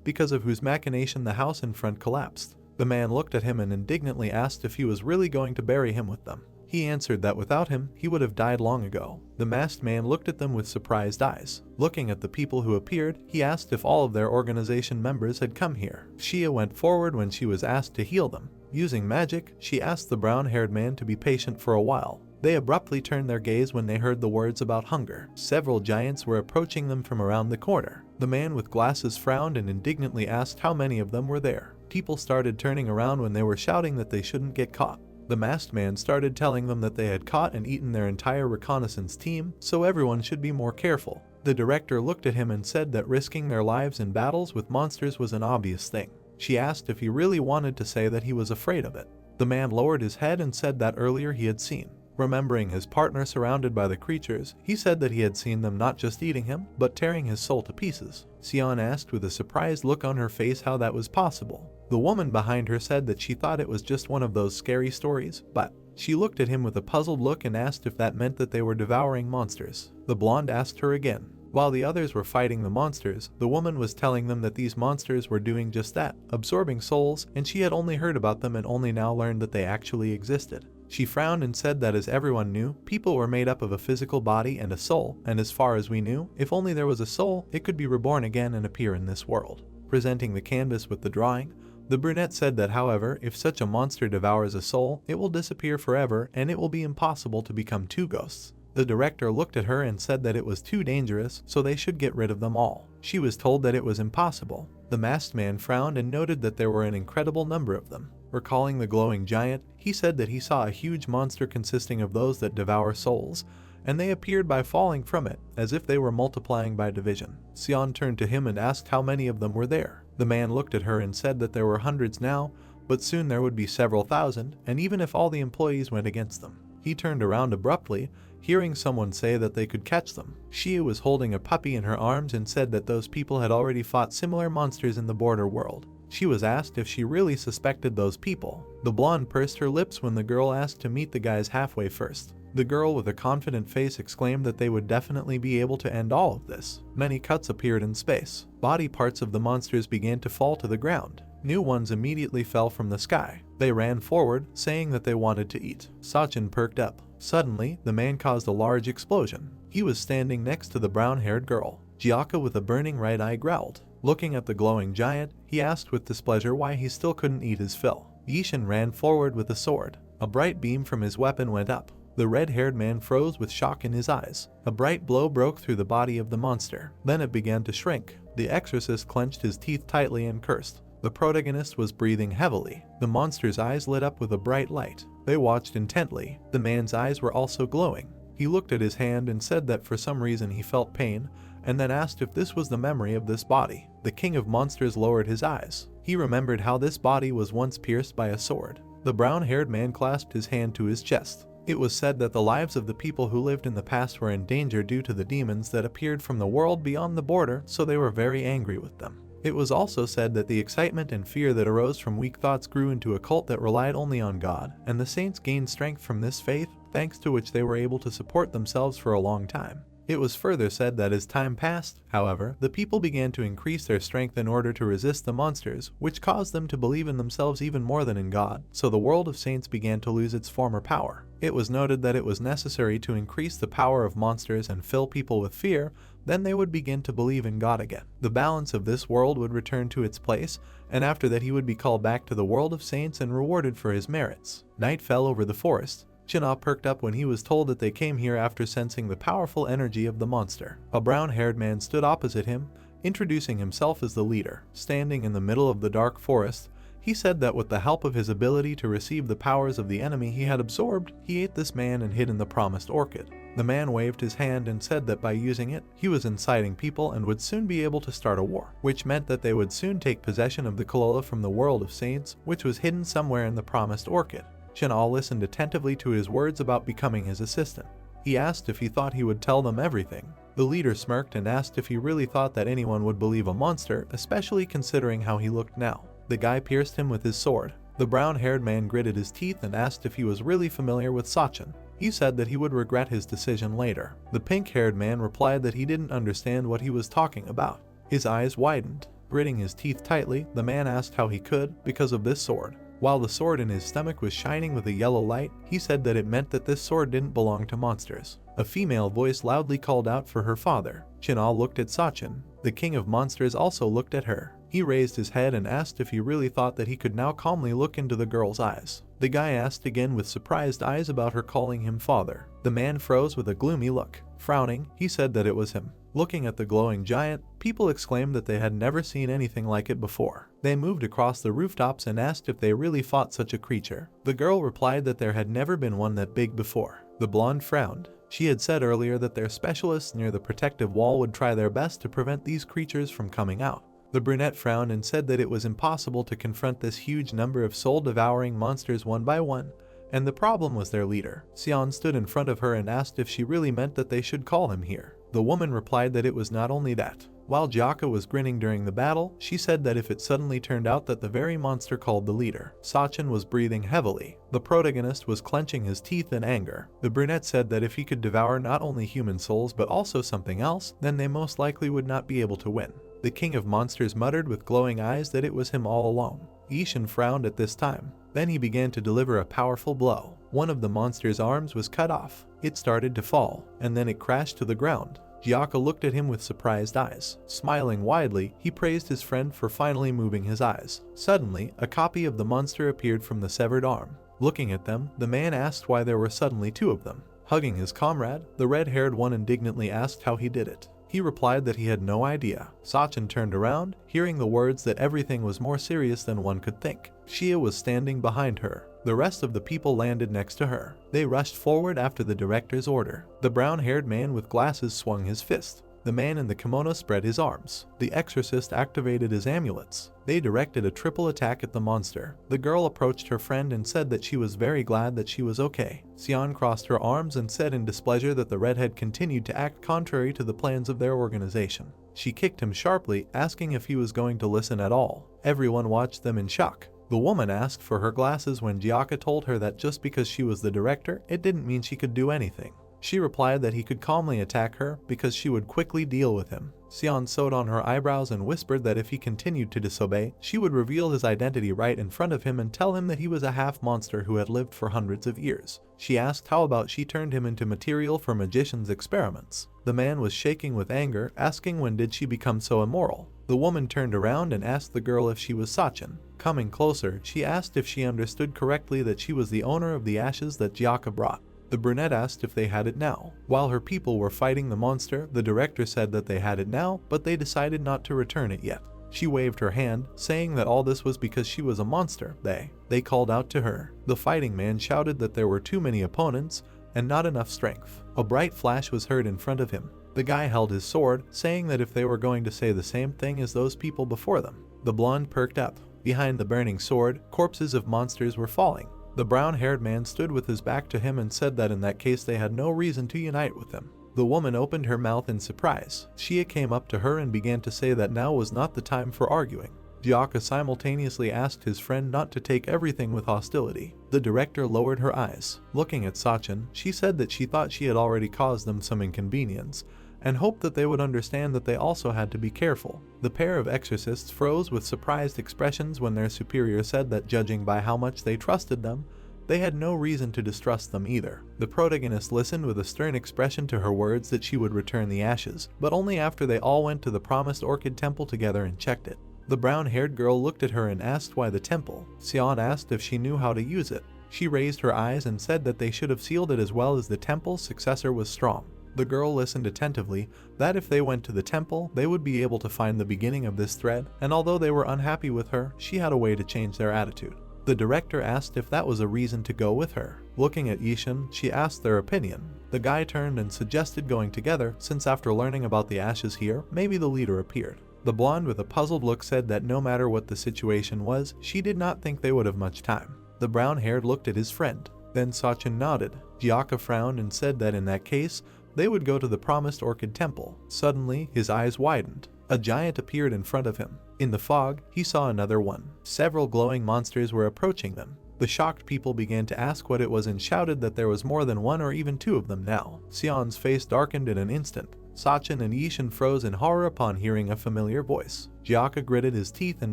because of whose machination the house in front collapsed. The man looked at him and indignantly asked if he was really going to bury him with them. He answered that without him, he would have died long ago. The masked man looked at them with surprised eyes. Looking at the people who appeared, he asked if all of their organization members had come here. Shia went forward when she was asked to heal them. Using magic, she asked the brown-haired man to be patient for a while. They abruptly turned their gaze when they heard the words about hunger. Several giants were approaching them from around the corner. The man with glasses frowned and indignantly asked how many of them were there. People started turning around when they were shouting that they shouldn't get caught. The masked man started telling them that they had caught and eaten their entire reconnaissance team, so everyone should be more careful. The director looked at him and said that risking their lives in battles with monsters was an obvious thing. She asked if he really wanted to say that he was afraid of it. The man lowered his head and said that earlier he had seen. Remembering his partner surrounded by the creatures, he said that he had seen them not just eating him, but tearing his soul to pieces. Sion asked with a surprised look on her face how that was possible. The woman behind her said that she thought it was just one of those scary stories, but she looked at him with a puzzled look and asked if that meant that they were devouring monsters. The blonde asked her again. While the others were fighting the monsters, the woman was telling them that these monsters were doing just that, absorbing souls, and she had only heard about them and only now learned that they actually existed. She frowned and said that as everyone knew, people were made up of a physical body and a soul, and as far as we knew, if only there was a soul, it could be reborn again and appear in this world. Presenting the canvas with the drawing, the brunette said that however, if such a monster devours a soul, it will disappear forever and it will be impossible to become 2 ghosts. The director looked at her and said that it was too dangerous, so they should get rid of them all. She was told that it was impossible. The masked man frowned and noted that there were an incredible number of them. Recalling the glowing giant, he said that he saw a huge monster consisting of those that devour souls, and they appeared by falling from it, as if they were multiplying by division. Sion turned to him and asked how many of them were there. The man looked at her and said that there were hundreds now, but soon there would be several thousand, and even if all the employees went against them. He turned around abruptly, hearing someone say that they could catch them. Shia was holding a puppy in her arms and said that those people had already fought similar monsters in the border world. She was asked if she really suspected those people. The blonde pursed her lips when the girl asked to meet the guys halfway first. The girl with a confident face exclaimed that they would definitely be able to end all of this. Many cuts appeared in space. Body parts of the monsters began to fall to the ground. New ones immediately fell from the sky. They ran forward, saying that they wanted to eat. Sachin perked up. Suddenly, the man caused a large explosion. He was standing next to the brown-haired girl. Jiaka with a burning right eye growled. Looking at the glowing giant, he asked with displeasure why he still couldn't eat his fill. Yishin ran forward with a sword. A bright beam from his weapon went up. The red-haired man froze with shock in his eyes. A bright blow broke through the body of the monster. Then it began to shrink. The exorcist clenched his teeth tightly and cursed. The protagonist was breathing heavily. The monster's eyes lit up with a bright light. They watched intently. The man's eyes were also glowing. He looked at his hand and said that for some reason he felt pain, and then asked if this was the memory of this body. The king of monsters lowered his eyes. He remembered how this body was once pierced by a sword. The brown-haired man clasped his hand to his chest. It was said that the lives of the people who lived in the past were in danger due to the demons that appeared from the world beyond the border, so they were very angry with them. It was also said that the excitement and fear that arose from weak thoughts grew into a cult that relied only on God, and the saints gained strength from this faith, thanks to which they were able to support themselves for a long time. It was further said that as time passed, however, the people began to increase their strength in order to resist the monsters, which caused them to believe in themselves even more than in God, so the world of saints began to lose its former power. It was noted that it was necessary to increase the power of monsters and fill people with fear, then they would begin to believe in God again. The balance of this world would return to its place, and after that he would be called back to the world of saints and rewarded for his merits. Night fell over the forest. China perked up when he was told that they came here after sensing the powerful energy of the monster. A brown-haired man stood opposite him. introducing himself as the leader. Standing in the middle of the dark forest, he said that with the help of his ability to receive the powers of the enemy he had absorbed, he ate this man and hid in the promised orchid. The man waved his hand and said that by using it, he was inciting people and would soon be able to start a war, which meant that they would soon take possession of the Kalola from the world of saints, which was hidden somewhere in the promised orchid. Chin'al listened attentively to his words about becoming his assistant. He asked if he thought he would tell them everything. The leader smirked and asked if he really thought that anyone would believe a monster, especially considering how he looked now. The guy pierced him with his sword. The brown-haired man gritted his teeth and asked if he was really familiar with Sachin. He said that he would regret his decision later. The pink-haired man replied that he didn't understand what he was talking about. His eyes widened. Gritting his teeth tightly, the man asked how he could, because of this sword. While the sword in his stomach was shining with a yellow light, he said that it meant that this sword didn't belong to monsters. A female voice loudly called out for her father. Chin'al looked at Sachin. The king of monsters also looked at her. He raised his head and asked if he really thought that he could now calmly look into the girl's eyes. The guy asked again with surprised eyes about her calling him father. The man froze with a gloomy look. Frowning, he said that it was him. Looking at the glowing giant, people exclaimed that they had never seen anything like it before. They moved across the rooftops and asked if they really fought such a creature. The girl replied that there had never been one that big before. The blonde frowned. She had said earlier that their specialists near the protective wall would try their best to prevent these creatures from coming out. The brunette frowned and said that it was impossible to confront this huge number of soul-devouring monsters one by one, and the problem was their leader. Xian stood in front of her and asked if she really meant that they should call him here. The woman replied that it was not only that. While Jiaka was grinning during the battle, she said that if it suddenly turned out that the very monster called the leader, Sachin was breathing heavily. The protagonist was clenching his teeth in anger. The brunette said that if he could devour not only human souls but also something else, then they most likely would not be able to win. The king of monsters muttered with glowing eyes that it was him all along. Ishin frowned at this time. Then he began to deliver a powerful blow. One of the monster's arms was cut off. It started to fall, and then it crashed to the ground. Jiaka looked at him with surprised eyes. Smiling widely, he praised his friend for finally moving his eyes. Suddenly, a copy of the monster appeared from the severed arm. Looking at them, the man asked why there were suddenly two of them. Hugging his comrade, the red-haired one indignantly asked how he did it. He replied that he had no idea. Sachin turned around, hearing the words that everything was more serious than one could think. Shia was standing behind her. The rest of the people landed next to her. They rushed forward after the director's order. The brown-haired man with glasses swung his fist. The man in the kimono spread his arms. The exorcist activated his amulets. They directed a triple attack at the monster. The girl approached her friend and said that she was very glad that she was okay. Xian crossed her arms and said in displeasure that the redhead continued to act contrary to the plans of their organization. She kicked him sharply, asking if he was going to listen at all. Everyone watched them in shock. The woman asked for her glasses when Jiaka told her that just because she was the director, it didn't mean she could do anything. She replied that he could calmly attack her because she would quickly deal with him. Xian sewed on her eyebrows and whispered that if he continued to disobey, she would reveal his identity right in front of him and tell him that he was a half-monster who had lived for hundreds of years. She asked how about she turned him into material for magicians' experiments. The man was shaking with anger, asking when did she become so immoral. The woman turned around and asked the girl if she was Sachin. Coming closer, she asked if she understood correctly that she was the owner of the ashes that Jiaka brought. The brunette asked if they had it now. While her people were fighting the monster, the director said that they had it now, but they decided not to return it yet. She waved her hand, saying that all this was because she was a monster. They called out to her. The fighting man shouted that there were too many opponents and not enough strength. A bright flash was heard in front of him. The guy held his sword, saying that if they were going to say the same thing as those people before them. The blonde perked up. Behind the burning sword, corpses of monsters were falling. The brown-haired man stood with his back to him and said that in that case they had no reason to unite with him. The woman opened her mouth in surprise. Shia came up to her and began to say that now was not the time for arguing. Jiaka simultaneously asked his friend not to take everything with hostility. The director lowered her eyes. Looking at Sachin, she said that she thought she had already caused them some inconvenience, and hoped that they would understand that they also had to be careful. The pair of exorcists froze with surprised expressions when their superior said that judging by how much they trusted them, they had no reason to distrust them either. The protagonist listened with a stern expression to her words that she would return the ashes, but only after they all went to the promised Orchid temple together and checked it. The brown-haired girl looked at her and asked why the temple. Xian asked if she knew how to use it. She raised her eyes and said that they should have sealed it as well as the temple's successor was strong. The girl listened attentively, that if they went to the temple, they would be able to find the beginning of this thread, and although they were unhappy with her, she had a way to change their attitude. The director asked if that was a reason to go with her. Looking at Yishin, she asked their opinion. The guy turned and suggested going together, since after learning about the ashes here, maybe the leader appeared. The blonde with a puzzled look said that no matter what the situation was, she did not think they would have much time. The brown-haired looked at his friend. Then Sachin nodded. Gyaka frowned and said that in that case, they would go to the promised Orchid temple. Suddenly, his eyes widened. A giant appeared in front of him. In the fog, he saw another one. Several glowing monsters were approaching them. The shocked people began to ask what it was and shouted that there was more than one or even two of them now. Sion's face darkened in an instant. Sachin and Yishin froze in horror upon hearing a familiar voice. Gyaka gritted his teeth in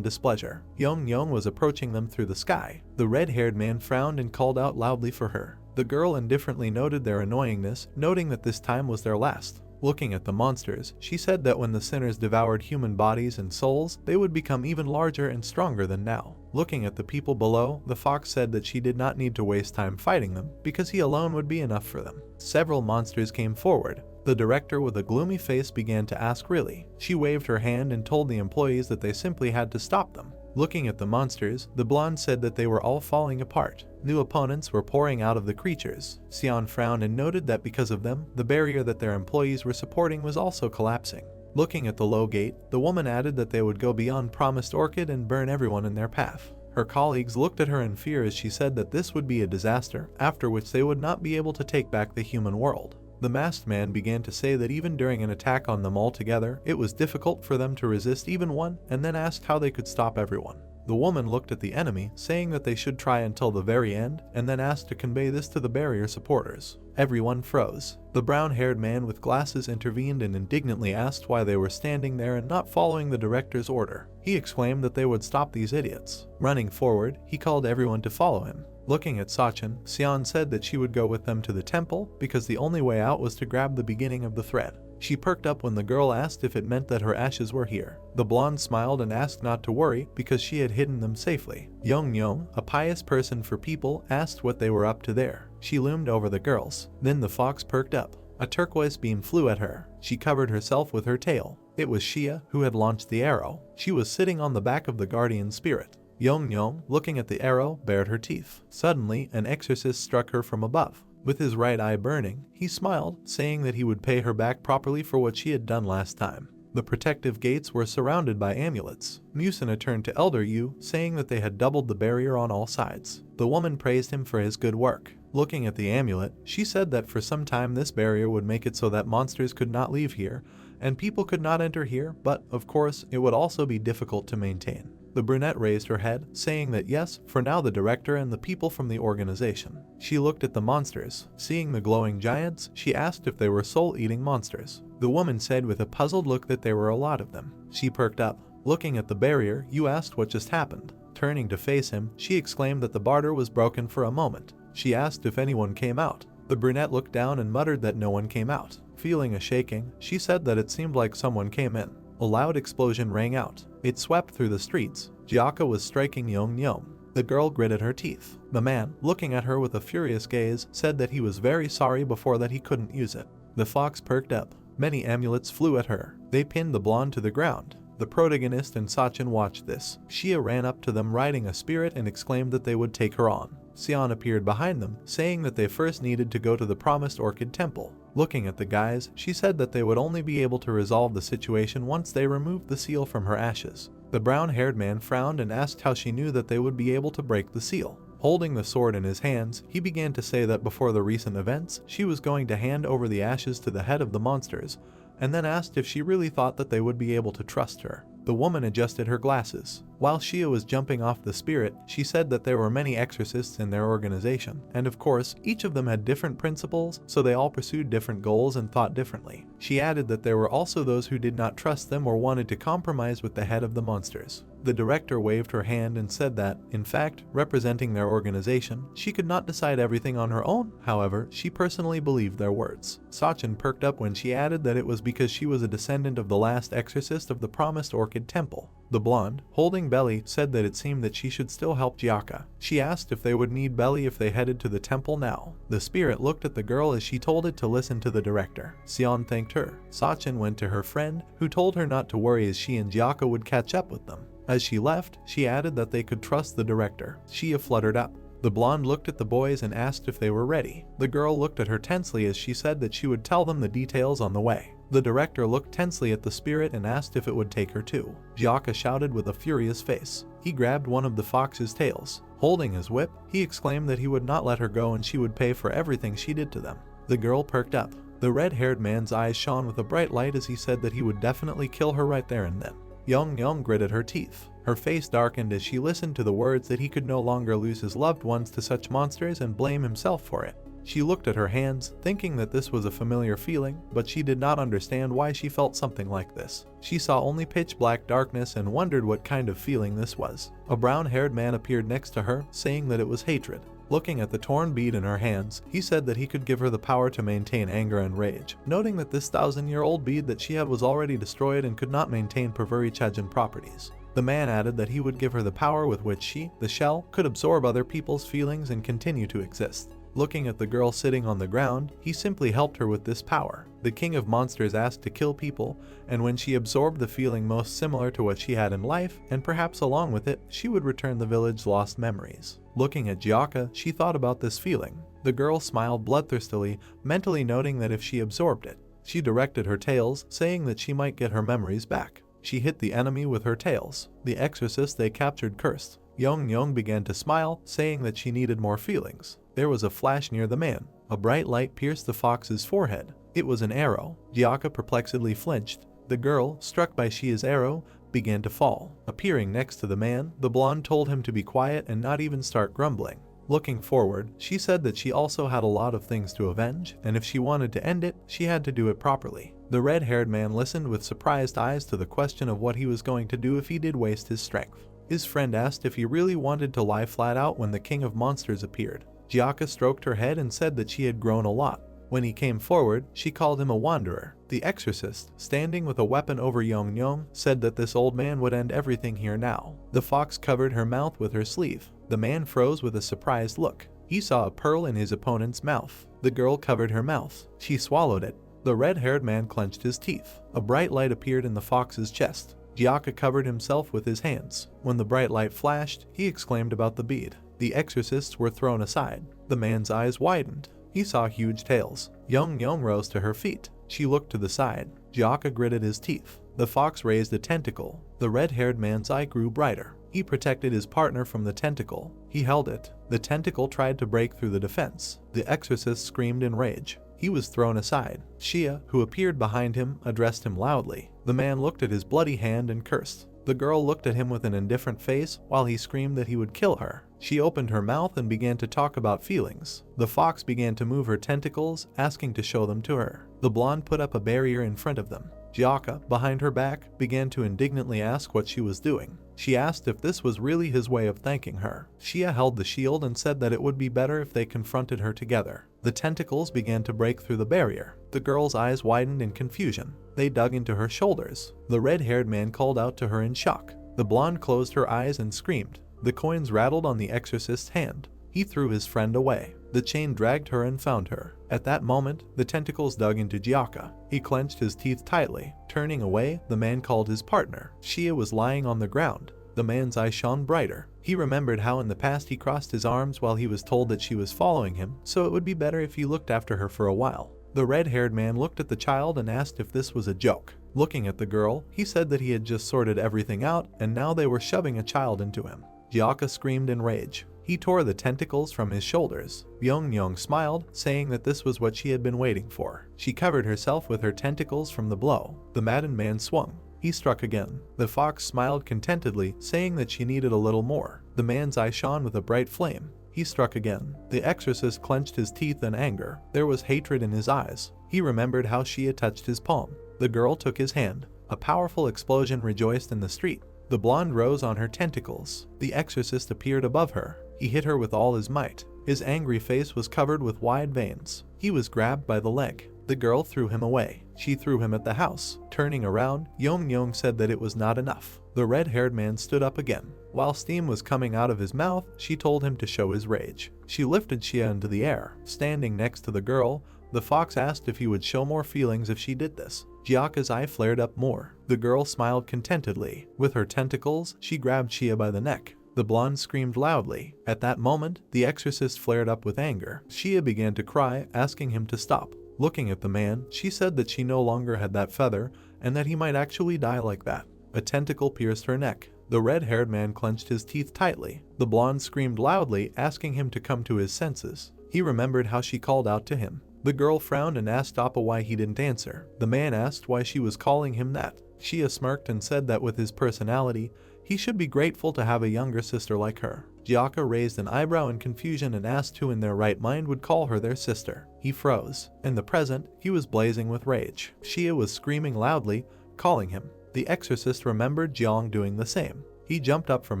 displeasure. Yong was approaching them through the sky. The red-haired man frowned and called out loudly for her. The girl indifferently noted their annoyingness, noting that this time was their last. Looking at the monsters, she said that when the sinners devoured human bodies and souls, they would become even larger and stronger than now. Looking at the people below, the fox said that she did not need to waste time fighting them, because he alone would be enough for them. Several monsters came forward. The director with a gloomy face began to ask really. She waved her hand and told the employees that they simply had to stop them. Looking at the monsters, the blonde said that they were all falling apart. New opponents were pouring out of the creatures. Sion frowned and noted that because of them, the barrier that their employees were supporting was also collapsing. Looking at the low gate, the woman added that they would go beyond promised Orchid and burn everyone in their path. Her colleagues looked at her in fear as she said that this would be a disaster, after which they would not be able to take back the human world. The masked man began to say that even during an attack on them all together, it was difficult for them to resist even one, and then asked how they could stop everyone. The woman looked at the enemy, saying that they should try until the very end, and then asked to convey this to the barrier supporters. Everyone froze. The brown-haired man with glasses intervened and indignantly asked why they were standing there and not following the director's order. He exclaimed that they would stop these idiots. Running forward, he called everyone to follow him. Looking at Sachin, Sion said that she would go with them to the temple because the only way out was to grab the beginning of the thread. She perked up when the girl asked if it meant that her ashes were here. The blonde smiled and asked not to worry because she had hidden them safely. Yong, a pious person for people, asked what they were up to there. She loomed over the girls. Then the fox perked up. A turquoise beam flew at her. She covered herself with her tail. It was Shia who had launched the arrow. She was sitting on the back of the guardian spirit. Yong, looking at the arrow, bared her teeth. Suddenly, an exorcist struck her from above. With his right eye burning, he smiled, saying that he would pay her back properly for what she had done last time. The protective gates were surrounded by amulets. Musina turned to Elder Yu, saying that they had doubled the barrier on all sides. The woman praised him for his good work. Looking at the amulet, she said that for some time this barrier would make it so that monsters could not leave here, and people could not enter here, but, of course, it would also be difficult to maintain. The brunette raised her head, saying that yes, for now the director and the people from the organization. She looked at the monsters. Seeing the glowing giants, she asked if they were soul-eating monsters. The woman said with a puzzled look that there were a lot of them. She perked up. Looking at the barrier, Yu asked what just happened. Turning to face him, she exclaimed that the barrier was broken for a moment. She asked if anyone came out. The brunette looked down and muttered that no one came out. Feeling a shaking, she said that it seemed like someone came in. A loud explosion rang out. It swept through the streets. Gyaka was striking Yong. The girl gritted her teeth. The man, looking at her with a furious gaze, said that he was very sorry before that he couldn't use it. The fox perked up. Many amulets flew at her. They pinned the blonde to the ground. The protagonist and Sachin watched this. Shia ran up to them riding a spirit and exclaimed that they would take her on. Sion appeared behind them, saying that they first needed to go to the promised Orchid temple. Looking at the guys, she said that they would only be able to resolve the situation once they removed the seal from her ashes. The brown-haired man frowned and asked how she knew that they would be able to break the seal. Holding the sword in his hands, he began to say that before the recent events, she was going to hand over the ashes to the head of the monsters, and then asked if she really thought that they would be able to trust her. The woman adjusted her glasses. While Shia was jumping off the spirit, she said that there were many exorcists in their organization, and of course, each of them had different principles, so they all pursued different goals and thought differently. She added that there were also those who did not trust them or wanted to compromise with the head of the monsters. The director waved her hand and said that, in fact, representing their organization, she could not decide everything on her own. However, she personally believed their words. Sachin perked up when she added that it was because she was a descendant of the last exorcist of the promised Orchid temple. The blonde, holding Belly, said that it seemed that she should still help Jiaka. She asked if they would need Belly if they headed to the temple now. The spirit looked at the girl as she told it to listen to the director. Sion thanked her. Sachin went to her friend, who told her not to worry as she and Jiaka would catch up with them. As she left, she added that they could trust the director. Shia fluttered up. The blonde looked at the boys and asked if they were ready. The girl looked at her tensely as she said that she would tell them the details on the way. The director looked tensely at the spirit and asked if it would take her too. Jiaka shouted with a furious face. He grabbed one of the fox's tails. Holding his whip, he exclaimed that he would not let her go and she would pay for everything she did to them. The girl perked up. The red-haired man's eyes shone with a bright light as he said that he would definitely kill her right there and then. Young gritted her teeth. Her face darkened as she listened to the words that he could no longer lose his loved ones to such monsters and blame himself for it. She looked at her hands, thinking that this was a familiar feeling, but she did not understand why she felt something like this. She saw only pitch black darkness and wondered what kind of feeling this was. A brown-haired man appeared next to her, saying that it was hatred. Looking at the torn bead in her hands, he said that he could give her the power to maintain anger and rage, noting that this 1,000-year-old bead that she had was already destroyed and could not maintain Pravurichajan properties. The man added that he would give her the power with which she, the shell, could absorb other people's feelings and continue to exist. Looking at the girl sitting on the ground, he simply helped her with this power. The king of monsters asked to kill people, and when she absorbed the feeling most similar to what she had in life, and perhaps along with it, she would return the village's lost memories. Looking at Jiaka, she thought about this feeling. The girl smiled bloodthirstily, mentally noting that if she absorbed it, she directed her tails, saying that she might get her memories back. She hit the enemy with her tails. The exorcist they captured cursed. Young began to smile, saying that she needed more feelings. There was a flash near the man. A bright light pierced the fox's forehead. It was an arrow. Jiaka perplexedly flinched. The girl, struck by Shia's arrow, began to fall. Appearing next to the man, the blonde told him to be quiet and not even start grumbling. Looking forward, she said that she also had a lot of things to avenge, and if she wanted to end it, she had to do it properly. The red-haired man listened with surprised eyes to the question of what he was going to do if he did waste his strength. His friend asked if he really wanted to lie flat out when the king of monsters appeared. Jiaka stroked her head and said that she had grown a lot. When he came forward, she called him a wanderer. The exorcist, standing with a weapon over Young, said that this old man would end everything here now. The fox covered her mouth with her sleeve. The man froze with a surprised look. He saw a pearl in his opponent's mouth. The girl covered her mouth. She swallowed it. The red-haired man clenched his teeth. A bright light appeared in the fox's chest. Jiaka covered himself with his hands. When the bright light flashed, he exclaimed about the bead. The exorcists were thrown aside. The man's eyes widened. He saw huge tails. Young rose to her feet. She looked to the side. Jiaka gritted his teeth. The fox raised a tentacle. The red-haired man's eye grew brighter. He protected his partner from the tentacle. He held it. The tentacle tried to break through the defense. The exorcist screamed in rage. He was thrown aside. Shia, who appeared behind him, addressed him loudly. The man looked at his bloody hand and cursed. The girl looked at him with an indifferent face while he screamed that he would kill her. She opened her mouth and began to talk about feelings. The fox began to move her tentacles, asking to show them to her. The blonde put up a barrier in front of them. Jiaka, behind her back, began to indignantly ask what she was doing. She asked if this was really his way of thanking her. Shia held the shield and said that it would be better if they confronted her together. The tentacles began to break through the barrier. The girl's eyes widened in confusion. They dug into her shoulders. The red-haired man called out to her in shock. The blonde closed her eyes and screamed. The coins rattled on the exorcist's hand. He threw his friend away. The chain dragged her and found her. At that moment, the tentacles dug into Jiaka. He clenched his teeth tightly. Turning away, the man called his partner. Shia was lying on the ground. The man's eyes shone brighter. He remembered how in the past he crossed his arms while he was told that she was following him, so it would be better if he looked after her for a while. The red-haired man looked at the child and asked if this was a joke. Looking at the girl, he said that he had just sorted everything out and now they were shoving a child into him. Jiaka screamed in rage. He tore the tentacles from his shoulders. Young smiled, saying that this was what she had been waiting for. She covered herself with her tentacles from the blow. The maddened man swung. He struck again. The fox smiled contentedly, saying that she needed a little more. The man's eye shone with a bright flame. He struck again. The exorcist clenched his teeth in anger. There was hatred in his eyes. He remembered how she had touched his palm. The girl took his hand. A powerful explosion rejoiced in the street. The blonde rose on her tentacles. The exorcist appeared above her. He hit her with all his might. His angry face was covered with wide veins. He was grabbed by the leg. The girl threw him away. She threw him at the house. Turning around, Yong said that it was not enough. The red-haired man stood up again. While steam was coming out of his mouth, she told him to show his rage. She lifted Xia into the air. Standing next to the girl, the fox asked if he would show more feelings if she did this. Jiaka's eye flared up more. The girl smiled contentedly. With her tentacles, she grabbed Xia by the neck. The blonde screamed loudly. At that moment, the exorcist flared up with anger. Xia began to cry, asking him to stop. Looking at the man, she said that she no longer had that feather and that he might actually die like that. A tentacle pierced her neck. The red-haired man clenched his teeth tightly. The blonde screamed loudly, asking him to come to his senses. He remembered how she called out to him. The girl frowned and asked Appa why he didn't answer. The man asked why she was calling him that. Xia smirked and said that with his personality, he should be grateful to have a younger sister like her. Jiaka raised an eyebrow in confusion and asked who in their right mind would call her their sister. He froze. In the present, he was blazing with rage. Xia was screaming loudly, calling him. The exorcist remembered Jiang doing the same. He jumped up from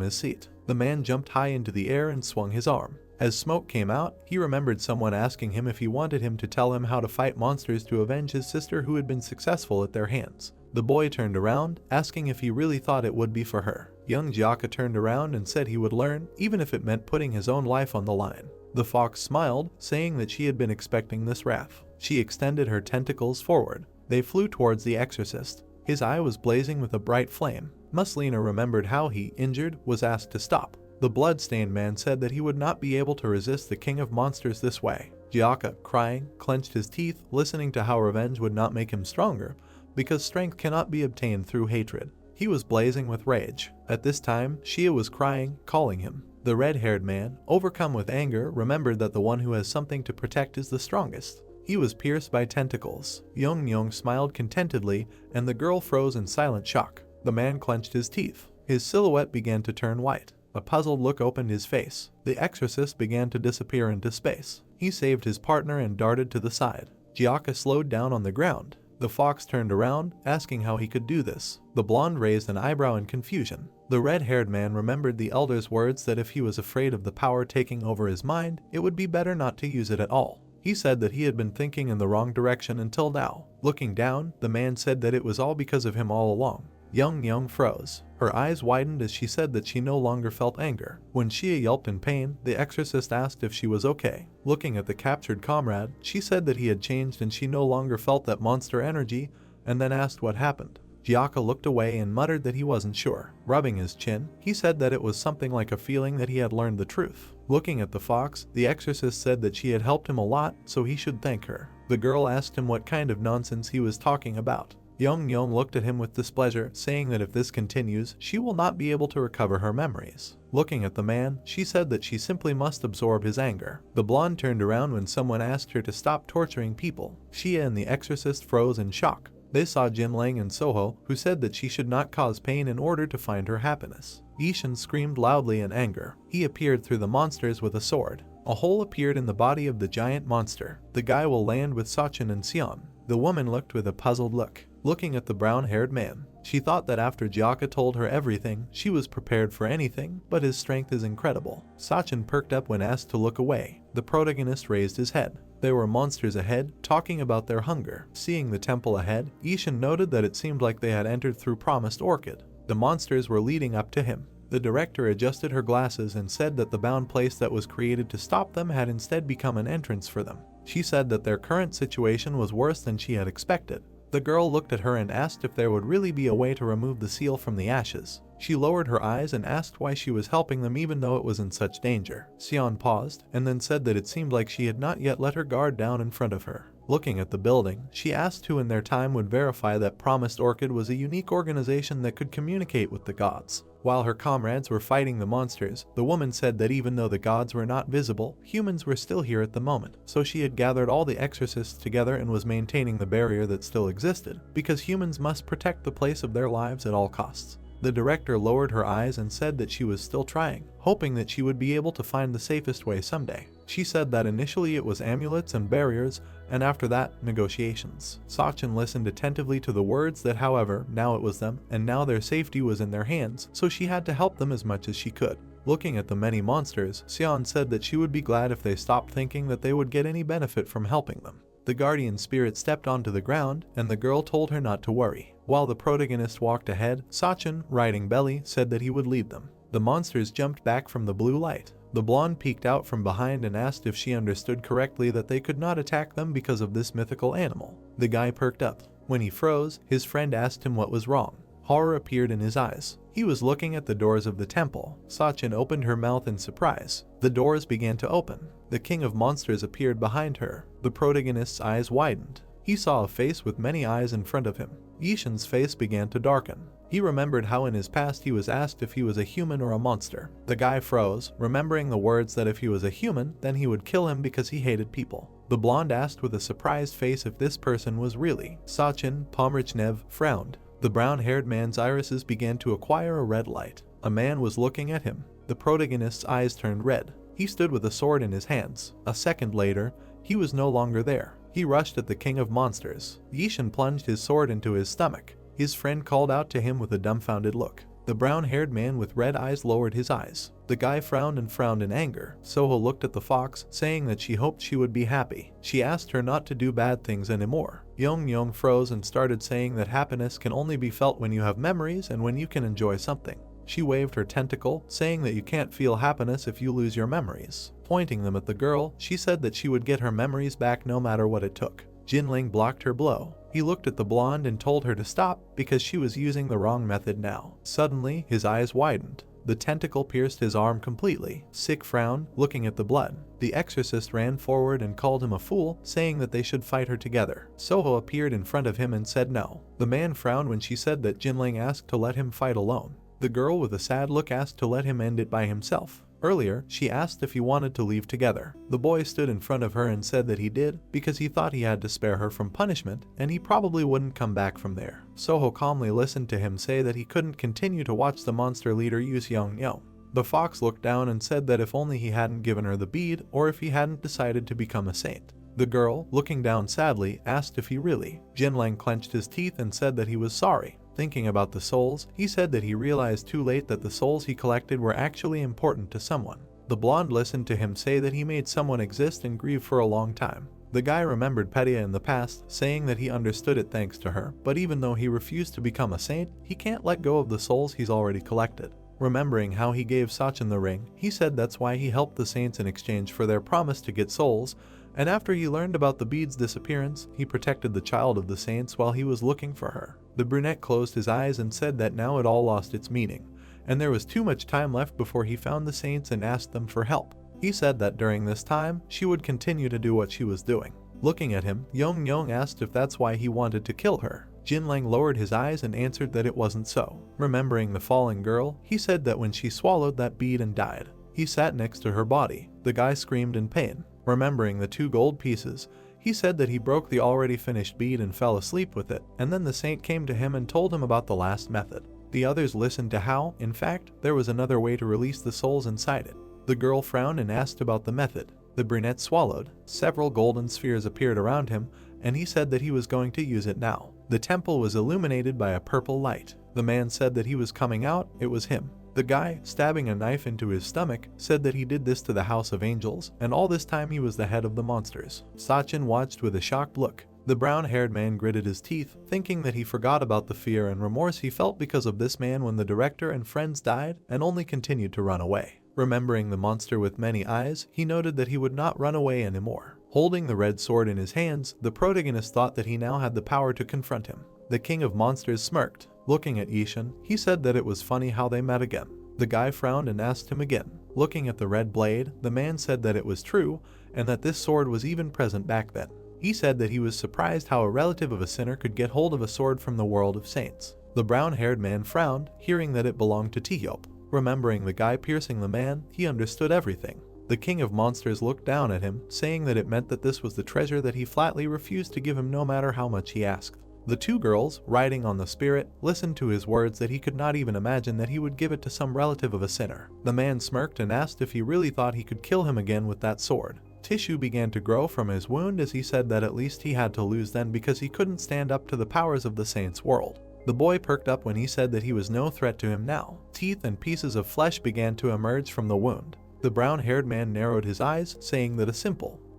his seat. The man jumped high into the air and swung his arm. As smoke came out, he remembered someone asking him if he wanted him to tell him how to fight monsters to avenge his sister who had been successful at their hands. The boy turned around, asking if he really thought it would be for her. Young Jiaka turned around and said he would learn, even if it meant putting his own life on the line. The fox smiled, saying that she had been expecting this wrath. She extended her tentacles forward. They flew towards the exorcist. His eye was blazing with a bright flame. Muslina remembered how he, injured, was asked to stop. The blood-stained man said that he would not be able to resist the king of monsters this way. Jiaka, crying, clenched his teeth, listening to how revenge would not make him stronger, because strength cannot be obtained through hatred. He was blazing with rage. At this time, Xia was crying, calling him. The red-haired man, overcome with anger, remembered that the one who has something to protect is the strongest. He was pierced by tentacles. Yong smiled contentedly, and the girl froze in silent shock. The man clenched his teeth. His silhouette began to turn white. A puzzled look opened his face. The exorcist began to disappear into space. He saved his partner and darted to the side. Jiaka slowed down on the ground. The fox turned around, asking how he could do this. The blonde raised an eyebrow in confusion. The red-haired man remembered the elder's words that if he was afraid of the power taking over his mind, it would be better not to use it at all. He said that he had been thinking in the wrong direction until now. Looking down, the man said that it was all because of him all along. Young froze. Her eyes widened as she said that she no longer felt anger. When Xia yelped in pain, the exorcist asked if she was okay. Looking at the captured comrade, she said that he had changed and she no longer felt that monster energy, and then asked what happened. Jiaka looked away and muttered that he wasn't sure. Rubbing his chin, he said that it was something like a feeling that he had learned the truth. Looking at the fox, the exorcist said that she had helped him a lot, so he should thank her. The girl asked him what kind of nonsense he was talking about. Young looked at him with displeasure, saying that if this continues, she will not be able to recover her memories. Looking at the man, she said that she simply must absorb his anger. The blonde turned around when someone asked her to stop torturing people. Xia and the exorcist froze in shock. They saw Jinling and Soho, who said that she should not cause pain in order to find her happiness. Ishan screamed loudly in anger. He appeared through the monsters with a sword. A hole appeared in the body of the giant monster. The guy will land with Sachin and Sion. The woman looked with a puzzled look. Looking at the brown-haired man, she thought that after Jiaka told her everything, she was prepared for anything, but his strength is incredible. Sachin perked up when asked to look away. The protagonist raised his head. There were monsters ahead, talking about their hunger. Seeing the temple ahead, Ishan noted that it seemed like they had entered through promised Orchid. The monsters were leading up to him. The director adjusted her glasses and said that the bound place that was created to stop them had instead become an entrance for them. She said that their current situation was worse than she had expected. The girl looked at her and asked if there would really be a way to remove the seal from the ashes. She lowered her eyes and asked why she was helping them even though it was in such danger. Sion paused, and then said that it seemed like she had not yet let her guard down in front of her. Looking at the building, she asked who in their time would verify that Promised Orchid was a unique organization that could communicate with the gods. While her comrades were fighting the monsters, the woman said that even though the gods were not visible, humans were still here at the moment. So she had gathered all the exorcists together and was maintaining the barrier that still existed, because humans must protect the place of their lives at all costs. The director lowered her eyes and said that she was still trying, hoping that she would be able to find the safest way someday. She said that initially it was amulets and barriers, and after that, negotiations. Sachin listened attentively to the words that however, now it was them, and now their safety was in their hands, so she had to help them as much as she could. Looking at the many monsters, Sion said that she would be glad if they stopped thinking that they would get any benefit from helping them. The guardian spirit stepped onto the ground, and the girl told her not to worry. While the protagonist walked ahead, Sachin, riding Belly, said that he would lead them. The monsters jumped back from the blue light. The blonde peeked out from behind and asked if she understood correctly that they could not attack them because of this mythical animal. The guy perked up. When he froze, his friend asked him what was wrong. Horror appeared in his eyes. He was looking at the doors of the temple. Sachin opened her mouth in surprise. The doors began to open. The king of monsters appeared behind her. The protagonist's eyes widened. He saw a face with many eyes in front of him. Yishin's face began to darken. He remembered how in his past he was asked if he was a human or a monster. The guy froze, remembering the words that if he was a human, then he would kill him because he hated people. The blonde asked with a surprised face if this person was really. Sachin Pomrachnev frowned. The brown-haired man's irises began to acquire a red light. A man was looking at him. The protagonist's eyes turned red. He stood with a sword in his hands. A second later, he was no longer there. He rushed at the king of monsters. Yishin plunged his sword into his stomach. His friend called out to him with a dumbfounded look. The brown-haired man with red eyes lowered his eyes. The guy frowned in anger. Soho looked at the fox, saying that she hoped she would be happy. She asked her not to do bad things anymore. Yong froze and started saying that happiness can only be felt when you have memories and when you can enjoy something. She waved her tentacle, saying that you can't feel happiness if you lose your memories. Pointing them at the girl, she said that she would get her memories back no matter what it took. Jinling blocked her blow. He looked at the blonde and told her to stop because she was using the wrong method now. Suddenly, his eyes widened. The tentacle pierced his arm completely. Sick frowned, looking at the blood. The exorcist ran forward and called him a fool, saying that they should fight her together. Soho appeared in front of him and said no. The man frowned when she said that Jinling asked to let him fight alone. The girl with a sad look asked to let him end it by himself. Earlier, she asked if he wanted to leave together. The boy stood in front of her and said that he did because he thought he had to spare her from punishment and he probably wouldn't come back from there. Soho calmly listened to him say that he couldn't continue to watch the monster leader use Yong. The fox looked down and said that if only he hadn't given her the bead or if he hadn't decided to become a saint. The girl, looking down sadly, asked if he really. Jinling clenched his teeth and said that he was sorry. Thinking about the souls, he said that he realized too late that the souls he collected were actually important to someone. The blonde listened to him say that he made someone exist and grieve for a long time. The guy remembered Petia in the past, saying that he understood it thanks to her, but even though he refused to become a saint, he can't let go of the souls he's already collected. Remembering how he gave Sachin the ring, he said that's why he helped the saints in exchange for their promise to get souls, and after he learned about the bead's disappearance, he protected the child of the saints while he was looking for her. The brunette closed his eyes and said that now it all lost its meaning, and there was too much time left before he found the saints and asked them for help. He said that during this time, she would continue to do what she was doing. Looking at him, Yong asked if that's why he wanted to kill her. Jinling lowered his eyes and answered that it wasn't so. Remembering the falling girl, he said that when she swallowed that bead and died, he sat next to her body. The guy screamed in pain. Remembering the 2 gold pieces, he said that he broke the already finished bead and fell asleep with it, and then the saint came to him and told him about the last method. The others listened to how, in fact, there was another way to release the souls inside it. The girl frowned and asked about the method. The brunette swallowed. Several golden spheres appeared around him, and he said that he was going to use it now. The temple was illuminated by a purple light. The man said that he was coming out, it was him. The guy, stabbing a knife into his stomach, said that he did this to the House of Angels, and all this time he was the head of the monsters. Sachin watched with a shocked look. The brown-haired man gritted his teeth, thinking that he forgot about the fear and remorse he felt because of this man when the director and friends died, and only continued to run away. Remembering the monster with many eyes, he noted that he would not run away anymore. Holding the red sword in his hands, the protagonist thought that he now had the power to confront him. The king of monsters smirked. Looking at Yishin, he said that it was funny how they met again. The guy frowned and asked him again. Looking at the red blade, the man said that it was true, and that this sword was even present back then. He said that he was surprised how a relative of a sinner could get hold of a sword from the world of saints. The brown-haired man frowned, hearing that it belonged to Tiyop. Remembering the guy piercing the man, he understood everything. The king of monsters looked down at him, saying that it meant that this was the treasure that he flatly refused to give him no matter how much he asked. The two girls, riding on the spirit, listened to his words that he could not even imagine that he would give it to some relative of a sinner. The man smirked and asked if he really thought he could kill him again with that sword. Tissue began to grow from his wound as he said that at least he had to lose then because he couldn't stand up to the powers of the saint's world. The boy perked up when he said that he was no threat to him now. Teeth and pieces of flesh began to emerge from the wound. The brown-haired man narrowed his eyes, saying that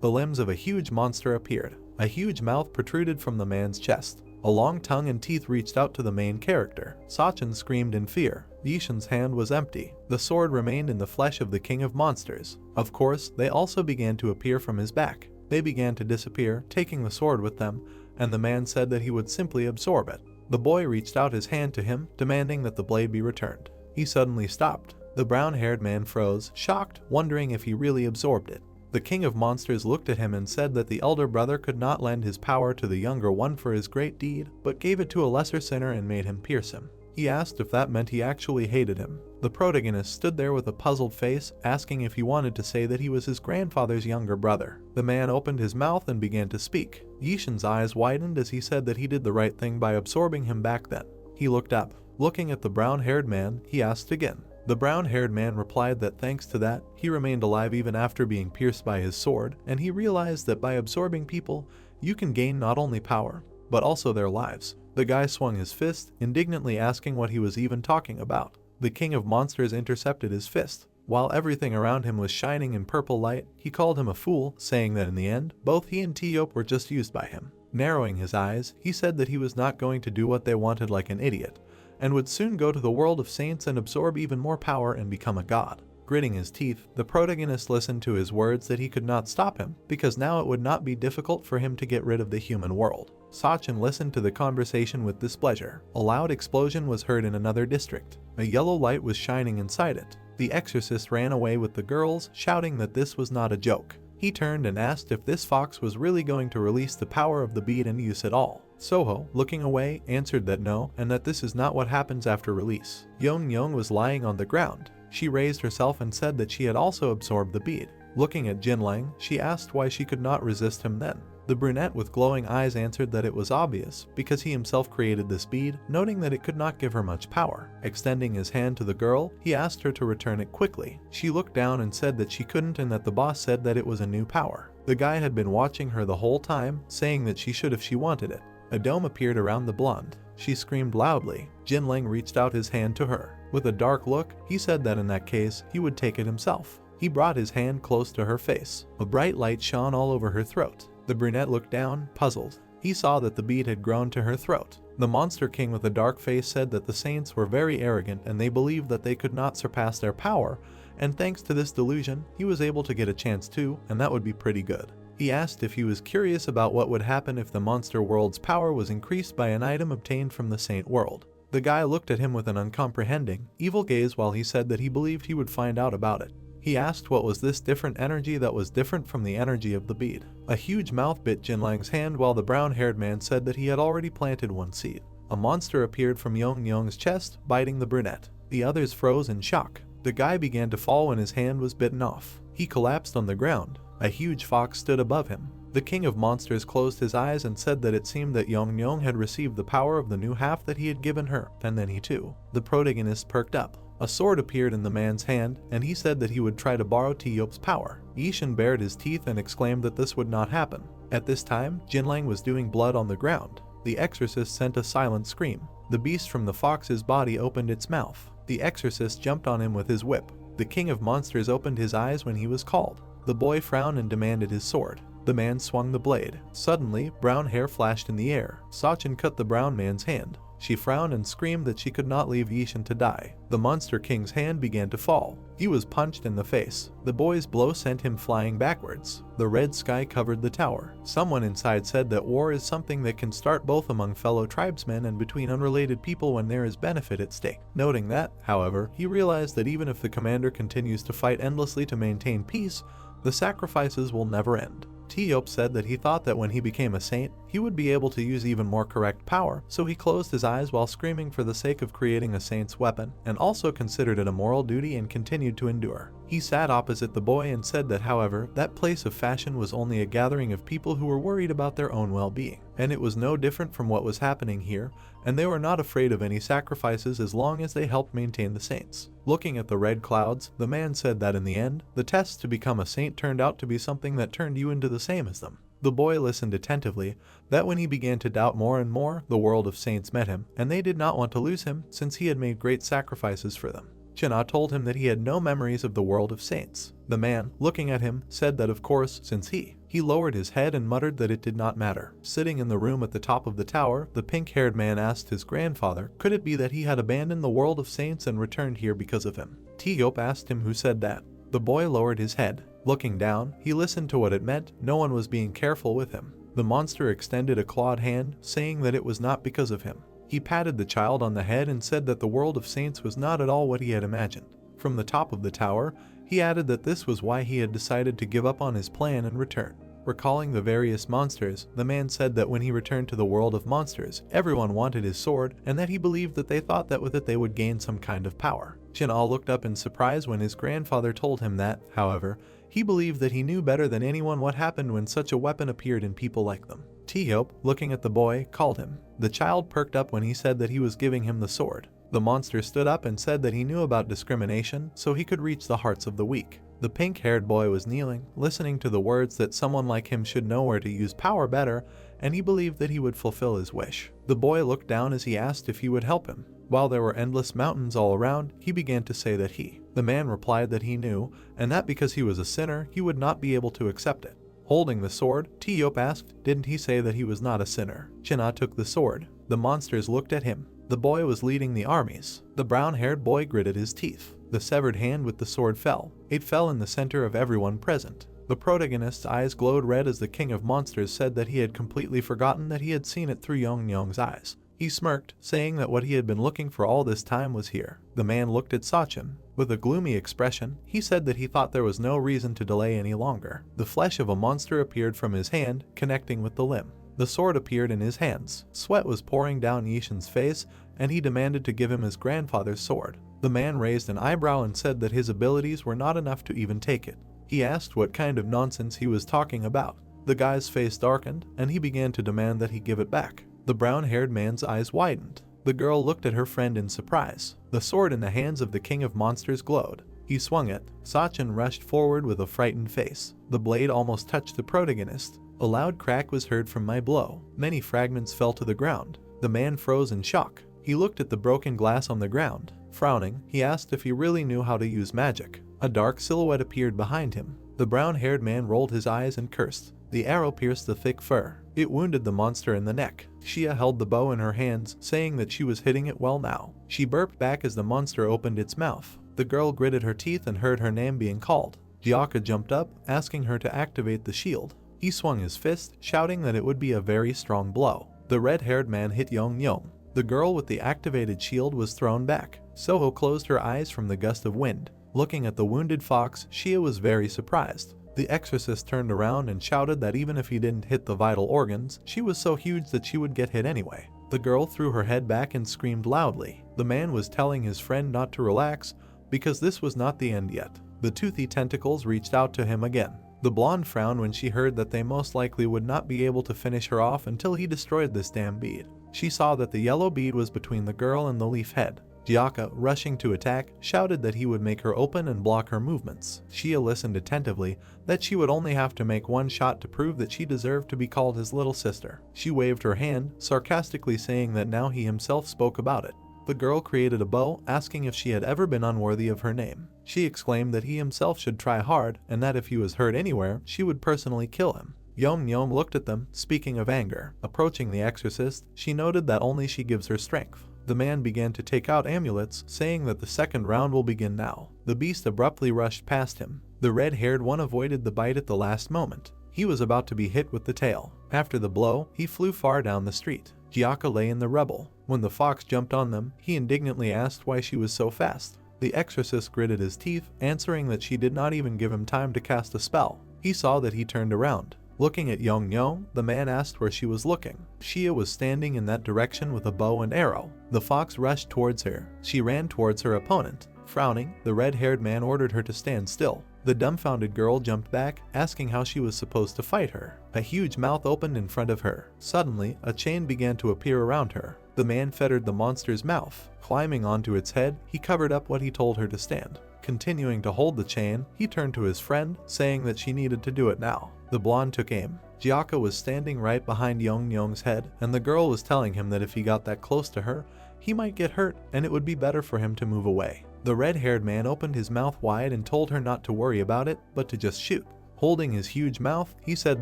the limbs of a huge monster appeared. A huge mouth protruded from the man's chest. A long tongue and teeth reached out to the main character. Sachin screamed in fear. Yishin's hand was empty. The sword remained in the flesh of the king of monsters. Of course, they also began to appear from his back. They began to disappear, taking the sword with them, and the man said that he would simply absorb it. The boy reached out his hand to him, demanding that the blade be returned. He suddenly stopped. The brown-haired man froze, shocked, wondering if he really absorbed it. The king of monsters looked at him and said that the elder brother could not lend his power to the younger one for his great deed, but gave it to a lesser sinner and made him pierce him. He asked if that meant he actually hated him. The protagonist stood there with a puzzled face, asking if he wanted to say that he was his grandfather's younger brother. The man opened his mouth and began to speak. Yishin's eyes widened as he said that he did the right thing by absorbing him back then. He looked up. Looking at the brown-haired man, he asked again. The brown-haired man replied that thanks to that, he remained alive even after being pierced by his sword, and he realized that by absorbing people, you can gain not only power, but also their lives. The guy swung his fist, indignantly asking what he was even talking about. The king of monsters intercepted his fist. While everything around him was shining in purple light, he called him a fool, saying that in the end, both he and Tiyop were just used by him. Narrowing his eyes, he said that he was not going to do what they wanted like an idiot, and would soon go to the world of saints and absorb even more power and become a god. Gritting his teeth, the protagonist listened to his words that he could not stop him, because now it would not be difficult for him to get rid of the human world. Sachin listened to the conversation with displeasure. A loud explosion was heard in another district. A yellow light was shining inside it. The exorcist ran away with the girls, shouting that this was not a joke. He turned and asked if this fox was really going to release the power of the bead and use it all. Soho, looking away, answered that no, and that this is not what happens after release. Yong was lying on the ground. She raised herself and said that she had also absorbed the bead. Looking at Jinlang, she asked why she could not resist him then. The brunette with glowing eyes answered that it was obvious, because he himself created this bead, noting that it could not give her much power. Extending his hand to the girl, he asked her to return it quickly. She looked down and said that she couldn't and that the boss said that it was a new power. The guy had been watching her the whole time, saying that she should if she wanted it. A dome appeared around the blonde. She screamed loudly. Jinlang reached out his hand to her. With a dark look, he said that in that case, he would take it himself. He brought his hand close to her face. A bright light shone all over her throat. The brunette looked down, puzzled. He saw that the bead had grown to her throat. The monster king with a dark face said that the saints were very arrogant and they believed that they could not surpass their power, and thanks to this delusion, he was able to get a chance too, and that would be pretty good. He asked if he was curious about what would happen if the monster world's power was increased by an item obtained from the saint world. The guy looked at him with an uncomprehending, evil gaze while he said that he believed he would find out about it. He asked what was this different energy that was different from the energy of the bead. A huge mouth bit Jinlang's hand while the brown-haired man said that he had already planted one seed. A monster appeared from Yong's chest, biting the brunette. The others froze in shock. The guy began to fall when his hand was bitten off. He collapsed on the ground. A huge fox stood above him. The king of monsters closed his eyes and said that it seemed that Yong had received the power of the new half that he had given her, and then he too. The protagonist perked up. A sword appeared in the man's hand, and he said that he would try to borrow Tiyop's power. Yishin bared his teeth and exclaimed that this would not happen. At this time, Jinlang was doing blood on the ground. The exorcist sent a silent scream. The beast from the fox's body opened its mouth. The exorcist jumped on him with his whip. The king of monsters opened his eyes when he was called. The boy frowned and demanded his sword. The man swung the blade. Suddenly, brown hair flashed in the air. Sachin cut the brown man's hand. She frowned and screamed that she could not leave Yishin to die. The monster king's hand began to fall. He was punched in the face. The boy's blow sent him flying backwards. The red sky covered the tower. Someone inside said that war is something that can start both among fellow tribesmen and between unrelated people when there is benefit at stake. Noting that, however, he realized that even if the commander continues to fight endlessly to maintain peace, the sacrifices will never end. Tiyop said that he thought that when he became a saint, he would be able to use even more correct power, so he closed his eyes while screaming for the sake of creating a saint's weapon, and also considered it a moral duty and continued to endure. He sat opposite the boy and said that, however, that place of fashion was only a gathering of people who were worried about their own well-being, and it was no different from what was happening here, and they were not afraid of any sacrifices as long as they helped maintain the saints. Looking at the red clouds, the man said that in the end, the test to become a saint turned out to be something that turned you into the same as them. The boy listened attentively, that when he began to doubt more and more, the world of saints met him, and they did not want to lose him since he had made great sacrifices for them. China told him that he had no memories of the world of saints. The man, looking at him, said that of course, since he lowered his head and muttered that it did not matter. Sitting in the room at the top of the tower, the pink-haired man asked his grandfather, could it be that he had abandoned the world of saints and returned here because of him? Teop asked him who said that. The boy lowered his head. Looking down, he listened to what it meant. No one was being careful with him. The monster extended a clawed hand, saying that it was not because of him. He patted the child on the head and said that the world of saints was not at all what he had imagined. From the top of the tower, he added that this was why he had decided to give up on his plan and return. Recalling the various monsters, the man said that when he returned to the world of monsters, everyone wanted his sword, and that he believed that they thought that with it they would gain some kind of power. Chinal looked up in surprise when his grandfather told him that, however, he believed that he knew better than anyone what happened when such a weapon appeared in people like them. Teop, looking at the boy, called him. The child perked up when he said that he was giving him the sword. The monster stood up and said that he knew about discrimination, so he could reach the hearts of the weak. The pink-haired boy was kneeling, listening to the words that someone like him should know where to use power better, and he believed that he would fulfill his wish. The boy looked down as he asked if he would help him. While there were endless mountains all around, he began to say that the man replied that he knew, and that because he was a sinner, he would not be able to accept it. Holding the sword, Teop asked, didn't he say that he was not a sinner? China took the sword. The monsters looked at him. The boy was leading the armies. The brown-haired boy gritted his teeth. The severed hand with the sword fell. It fell in the center of everyone present. The protagonist's eyes glowed red as the king of monsters said that he had completely forgotten that he had seen it through Yong's eyes. He smirked, saying that what he had been looking for all this time was here. The man looked at Sachin. With a gloomy expression, he said that he thought there was no reason to delay any longer. The flesh of a monster appeared from his hand, connecting with the limb. The sword appeared in his hands. Sweat was pouring down Yishin's face, and he demanded to give him his grandfather's sword. The man raised an eyebrow and said that his abilities were not enough to even take it. He asked what kind of nonsense he was talking about. The guy's face darkened, and he began to demand that he give it back. The brown-haired man's eyes widened. The girl looked at her friend in surprise. The sword in the hands of the king of monsters glowed. He swung it. Sachin rushed forward with a frightened face. The blade almost touched the protagonist. A loud crack was heard from my blow. Many fragments fell to the ground. The man froze in shock. He looked at the broken glass on the ground. Frowning, he asked if he really knew how to use magic. A dark silhouette appeared behind him. The brown-haired man rolled his eyes and cursed. The arrow pierced the thick fur. It wounded the monster in the neck. Shia held the bow in her hands, saying that she was hitting it well now. She burped back as the monster opened its mouth. The girl gritted her teeth and heard her name being called. Jiaka jumped up, asking her to activate the shield. He swung his fist, shouting that it would be a very strong blow. The red-haired man hit Yong. The girl with the activated shield was thrown back. Soho closed her eyes from the gust of wind. Looking at the wounded fox, Shia was very surprised. The exorcist turned around and shouted that even if he didn't hit the vital organs, she was so huge that she would get hit anyway. The girl threw her head back and screamed loudly. The man was telling his friend not to relax, because this was not the end yet. The toothy tentacles reached out to him again. The blonde frowned when she heard that they most likely would not be able to finish her off until he destroyed this damn bead. She saw that the yellow bead was between the girl and the leaf head. Jiaka, rushing to attack, shouted that he would make her open and block her movements. Shia listened attentively, that she would only have to make one shot to prove that she deserved to be called his little sister. She waved her hand, sarcastically saying that now he himself spoke about it. The girl created a bow, asking if she had ever been unworthy of her name. She exclaimed that he himself should try hard, and that if he was hurt anywhere, she would personally kill him. Yom looked at them, speaking of anger. Approaching the exorcist, she noted that only she gives her strength. The man began to take out amulets, saying that the second round will begin now. The beast abruptly rushed past him. The red-haired one avoided the bite at the last moment. He was about to be hit with the tail. After the blow, he flew far down the street. Jiaka lay in the rubble. When the fox jumped on them, he indignantly asked why she was so fast. The exorcist gritted his teeth, answering that she did not even give him time to cast a spell. He saw that he turned around. Looking at Yong, the man asked where she was looking. Shia was standing in that direction with a bow and arrow. The fox rushed towards her. She ran towards her opponent. Frowning, the red-haired man ordered her to stand still. The dumbfounded girl jumped back, asking how she was supposed to fight her. A huge mouth opened in front of her. Suddenly, a chain began to appear around her. The man fettered the monster's mouth. Climbing onto its head, he covered up what he told her to stand. Continuing to hold the chain, he turned to his friend, saying that she needed to do it now. The blonde took aim. Jiaka was standing right behind Yong's head, and the girl was telling him that if he got that close to her, he might get hurt and it would be better for him to move away. The red-haired man opened his mouth wide and told her not to worry about it, but to just shoot. Holding his huge mouth, he said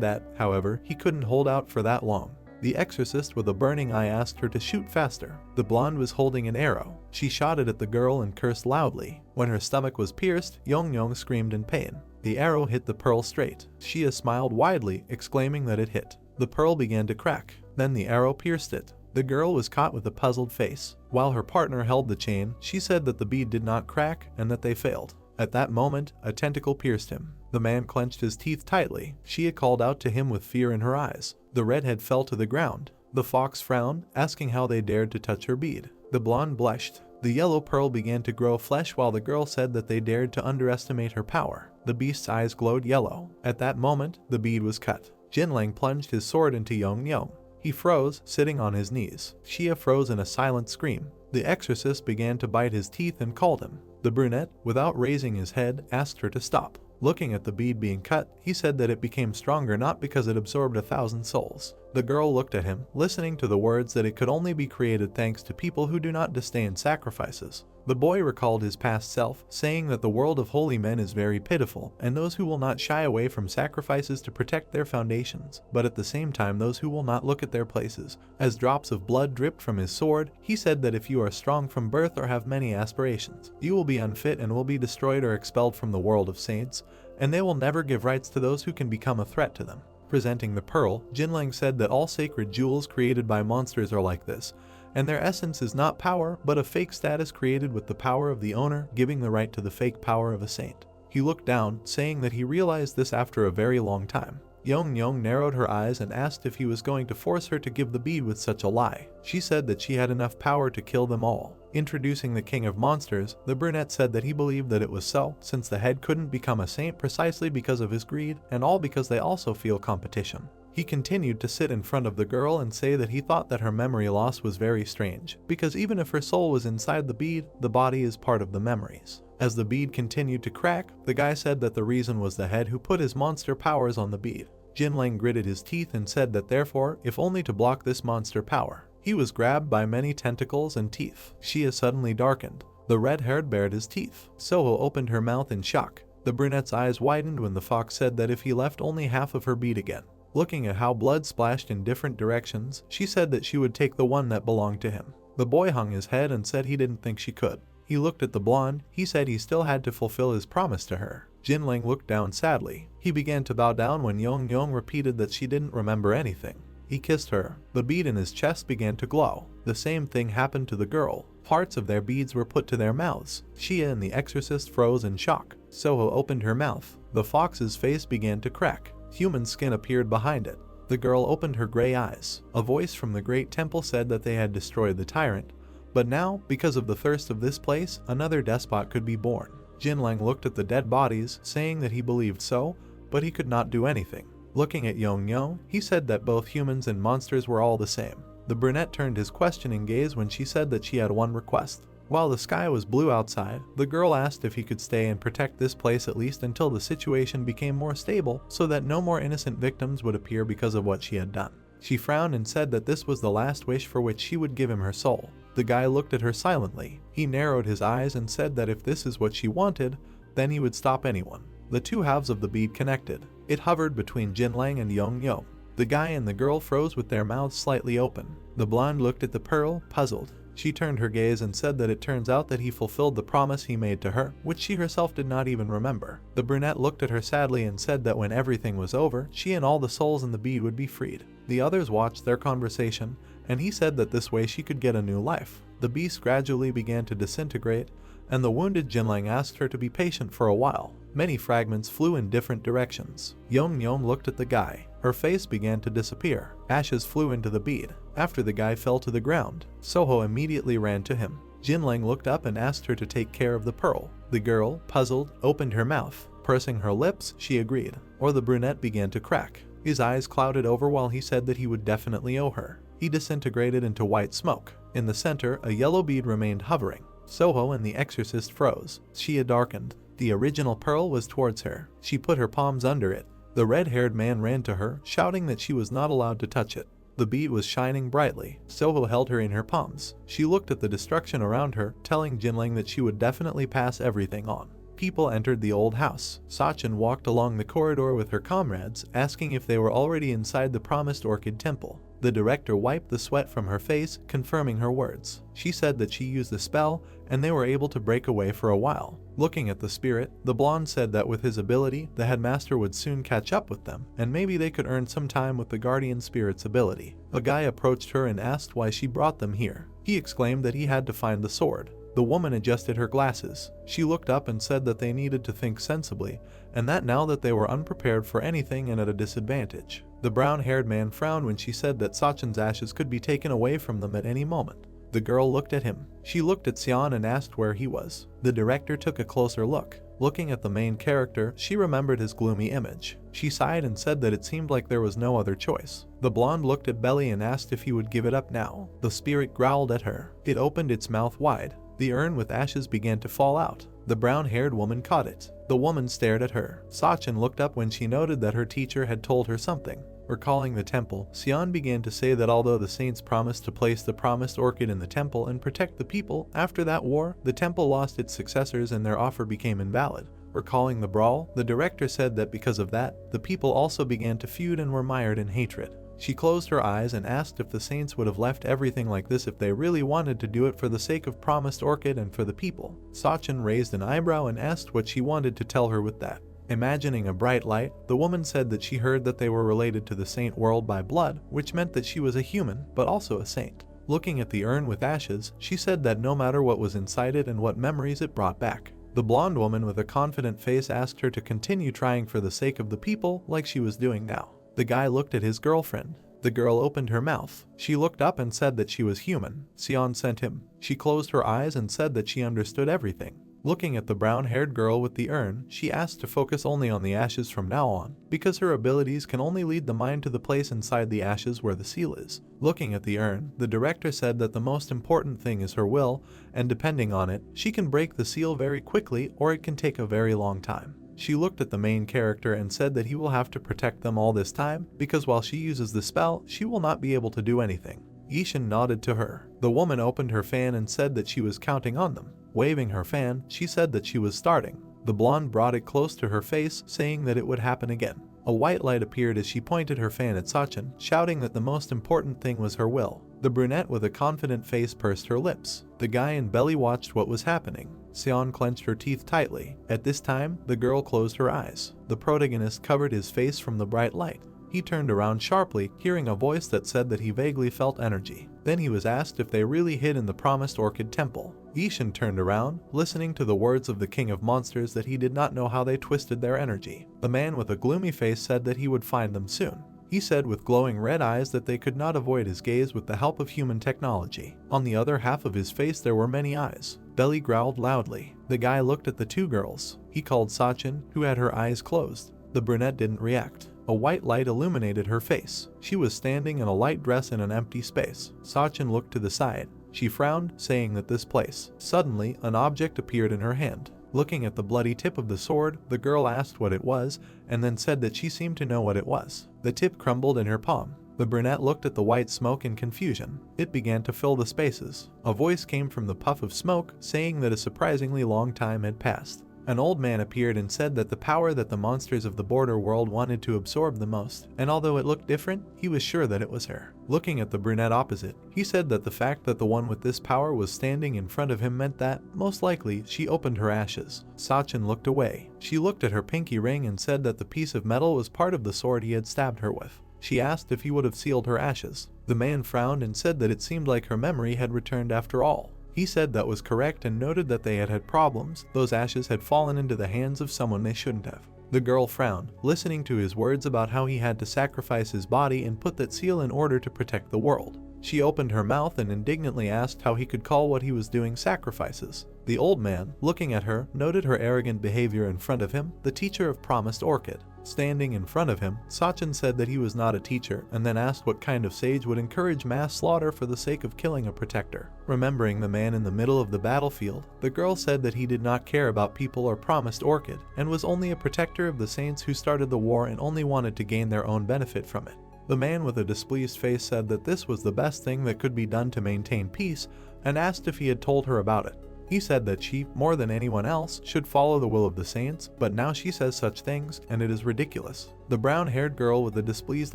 that, however, he couldn't hold out for that long. The exorcist with a burning eye asked her to shoot faster. The blonde was holding an arrow. She shot it at the girl and cursed loudly. When her stomach was pierced, Yong screamed in pain. The arrow hit the pearl straight. Shia smiled widely, exclaiming that it hit. The pearl began to crack. Then the arrow pierced it. The girl was caught with a puzzled face. While her partner held the chain, she said that the bead did not crack and that they failed. At that moment, a tentacle pierced him. The man clenched his teeth tightly. Shia called out to him with fear in her eyes. The redhead fell to the ground. The fox frowned, asking how they dared to touch her bead. The blonde blushed. The yellow pearl began to grow flesh while the girl said that they dared to underestimate her power. The beast's eyes glowed yellow. At that moment, the bead was cut. Jinlang plunged his sword into Yong. He froze, sitting on his knees. Shia froze in a silent scream. The exorcist began to bite his teeth and called him. The brunette, without raising his head, asked her to stop. Looking at the bead being cut, he said that it became stronger not because it absorbed 1,000 souls. The girl looked at him, listening to the words that it could only be created thanks to people who do not disdain sacrifices. The boy recalled his past self, saying that the world of holy men is very pitiful, and those who will not shy away from sacrifices to protect their foundations, but at the same time those who will not look at their places. As drops of blood dripped from his sword, he said that if you are strong from birth or have many aspirations, you will be unfit and will be destroyed or expelled from the world of saints, and they will never give rights to those who can become a threat to them. Presenting the pearl, Jinlang said that all sacred jewels created by monsters are like this, and their essence is not power, but a fake status created with the power of the owner, giving the right to the fake power of a saint. He looked down, saying that he realized this after a very long time. Yong narrowed her eyes and asked if he was going to force her to give the bead with such a lie. She said that she had enough power to kill them all. Introducing the king of monsters, the brunette said that he believed that it was so, since the head couldn't become a saint precisely because of his greed, and all because they also feel competition. He continued to sit in front of the girl and say that he thought that her memory loss was very strange, because even if her soul was inside the bead, the body is part of the memories. As the bead continued to crack, the guy said that the reason was the head who put his monster powers on the bead. Jinlang gritted his teeth and said that therefore, if only to block this monster power. He was grabbed by many tentacles and teeth. Shia suddenly darkened. The red-haired bared his teeth. Soho opened her mouth in shock. The brunette's eyes widened when the fox said that if he left only half of her bead again. Looking at how blood splashed in different directions, she said that she would take the one that belonged to him. The boy hung his head and said he didn't think she could. He looked at the blonde. He said he still had to fulfill his promise to her. Jinlang looked down sadly. He began to bow down when Yong repeated that she didn't remember anything. He kissed her. The bead in his chest began to glow. The same thing happened to the girl. Parts of their beads were put to their mouths. Shia and the exorcist froze in shock. Soho opened her mouth. The fox's face began to crack. Human skin appeared behind it. The girl opened her gray eyes. A voice from the great temple said that they had destroyed the tyrant. But now, because of the thirst of this place, another despot could be born. Jinlang looked at the dead bodies, saying that he believed so, but he could not do anything. Looking at Yong, he said that both humans and monsters were all the same. The brunette turned his questioning gaze when she said that she had one request. While the sky was blue outside, the girl asked if he could stay and protect this place at least until the situation became more stable so that no more innocent victims would appear because of what she had done. She frowned and said that this was the last wish for which she would give him her soul. The guy looked at her silently. He narrowed his eyes and said that if this is what she wanted, then he would stop anyone. The two halves of the bead connected. It hovered between Jinlang and Yong. The guy and the girl froze with their mouths slightly open. The blonde looked at the pearl, puzzled. She turned her gaze and said that it turns out that he fulfilled the promise he made to her, which she herself did not even remember. The brunette looked at her sadly and said that when everything was over, she and all the souls in the bead would be freed. The others watched their conversation, and he said that this way she could get a new life. The beast gradually began to disintegrate, and the wounded Jinlang asked her to be patient for a while. Many fragments flew in different directions. Yong looked at the guy. Her face began to disappear. Ashes flew into the bead. After the guy fell to the ground, Soho immediately ran to him. Jinling looked up and asked her to take care of the pearl. The girl, puzzled, opened her mouth. Pursing her lips, she agreed. Or the brunette began to crack. His eyes clouded over while he said that he would definitely owe her. He disintegrated into white smoke. In the center, a yellow bead remained hovering. Soho and the exorcist froze. She had darkened. The original pearl was towards her. She put her palms under it. The red-haired man ran to her, shouting that she was not allowed to touch it. The bead was shining brightly. Soho held her in her palms. She looked at the destruction around her, telling Jinling that she would definitely pass everything on. People entered the old house. Sachin walked along the corridor with her comrades, asking if they were already inside the promised Orchid temple. The director wiped the sweat from her face, confirming her words. She said that she used the spell, and they were able to break away for a while. Looking at the spirit, the blonde said that with his ability, the headmaster would soon catch up with them, and maybe they could earn some time with the guardian spirit's ability. A guy approached her and asked why she brought them here. He exclaimed that he had to find the sword. The woman adjusted her glasses. She looked up and said that they needed to think sensibly, and that now that they were unprepared for anything and at a disadvantage. The brown-haired man frowned when she said that Sachin's ashes could be taken away from them at any moment. The girl looked at him. She looked at Xian and asked where he was. The director took a closer look. Looking at the main character, she remembered his gloomy image. She sighed and said that it seemed like there was no other choice. The blonde looked at Belly and asked if he would give it up now. The spirit growled at her. It opened its mouth wide. The urn with ashes began to fall out. The brown-haired woman caught it. The woman stared at her. Sachin looked up when she noted that her teacher had told her something. Recalling the temple, Xian began to say that although the saints promised to place the promised orchid in the temple and protect the people, after that war, the temple lost its successors and their offer became invalid. Recalling the brawl, the director said that because of that, the people also began to feud and were mired in hatred. She closed her eyes and asked if the saints would have left everything like this if they really wanted to do it for the sake of promised orchid and for the people. Sachin raised an eyebrow and asked what she wanted to tell her with that. Imagining a bright light, the woman said that she heard that they were related to the saint world by blood, which meant that she was a human, but also a saint. Looking at the urn with ashes, she said that no matter what was inside it and what memories it brought back. The blonde woman with a confident face asked her to continue trying for the sake of the people like she was doing now. The guy looked at his girlfriend. The girl opened her mouth. She looked up and said that she was human. Xian sent him. She closed her eyes and said that she understood everything. Looking at the brown-haired girl with the urn, she asked to focus only on the ashes from now on, because her abilities can only lead the mind to the place inside the ashes where the seal is. Looking at the urn, the director said that the most important thing is her will, and depending on it, she can break the seal very quickly or it can take a very long time. She looked at the main character and said that he will have to protect them all this time, because while she uses the spell, she will not be able to do anything. Yishin nodded to her. The woman opened her fan and said that she was counting on them. Waving her fan, she said that she was starting. The blonde brought it close to her face, saying that it would happen again. A white light appeared as she pointed her fan at Sachin, shouting that the most important thing was her will. The brunette with a confident face pursed her lips. The guy in belly watched what was happening. Xian clenched her teeth tightly. At this time, the girl closed her eyes. The protagonist covered his face from the bright light. He turned around sharply, hearing a voice that said that he vaguely felt energy. Then he was asked if they really hid in the promised Orchid Temple. Yishin turned around, listening to the words of the King of Monsters that he did not know how they twisted their energy. The man with a gloomy face said that he would find them soon. He said with glowing red eyes that they could not avoid his gaze with the help of human technology. On the other half of his face there were many eyes. Belly growled loudly. The guy looked at the two girls. He called Sachin, who had her eyes closed. The brunette didn't react. A white light illuminated her face. She was standing in a light dress in an empty space. Sachin looked to the side. She frowned, saying that this place. Suddenly, an object appeared in her hand. Looking at the bloody tip of the sword, the girl asked what it was, and then said that she seemed to know what it was. The tip crumbled in her palm. The brunette looked at the white smoke in confusion. It began to fill the spaces. A voice came from the puff of smoke, saying that a surprisingly long time had passed. An old man appeared and said that the power that the monsters of the border world wanted to absorb the most, and although it looked different, he was sure that it was her. Looking at the brunette opposite, he said that the fact that the one with this power was standing in front of him meant that, most likely, she opened her ashes. Sachin looked away. She looked at her pinky ring and said that the piece of metal was part of the sword he had stabbed her with. She asked if he would have sealed her ashes. The man frowned and said that it seemed like her memory had returned after all. He said that was correct and noted that they had problems. Those ashes had fallen into the hands of someone they shouldn't have. The girl frowned, listening to his words about how he had to sacrifice his body and put that seal in order to protect the world. She opened her mouth and indignantly asked how he could call what he was doing sacrifices. The old man, looking at her, noted her arrogant behavior in front of him, the teacher of promised Orchid. Standing in front of him, Sachin said that he was not a teacher and then asked what kind of sage would encourage mass slaughter for the sake of killing a protector. Remembering the man in the middle of the battlefield, the girl said that he did not care about people or promised Orchid and was only a protector of the saints who started the war and only wanted to gain their own benefit from it. The man with a displeased face said that this was the best thing that could be done to maintain peace and asked if he had told her about it. He said that she, more than anyone else, should follow the will of the saints, but now she says such things, and it is ridiculous. The brown-haired girl with a displeased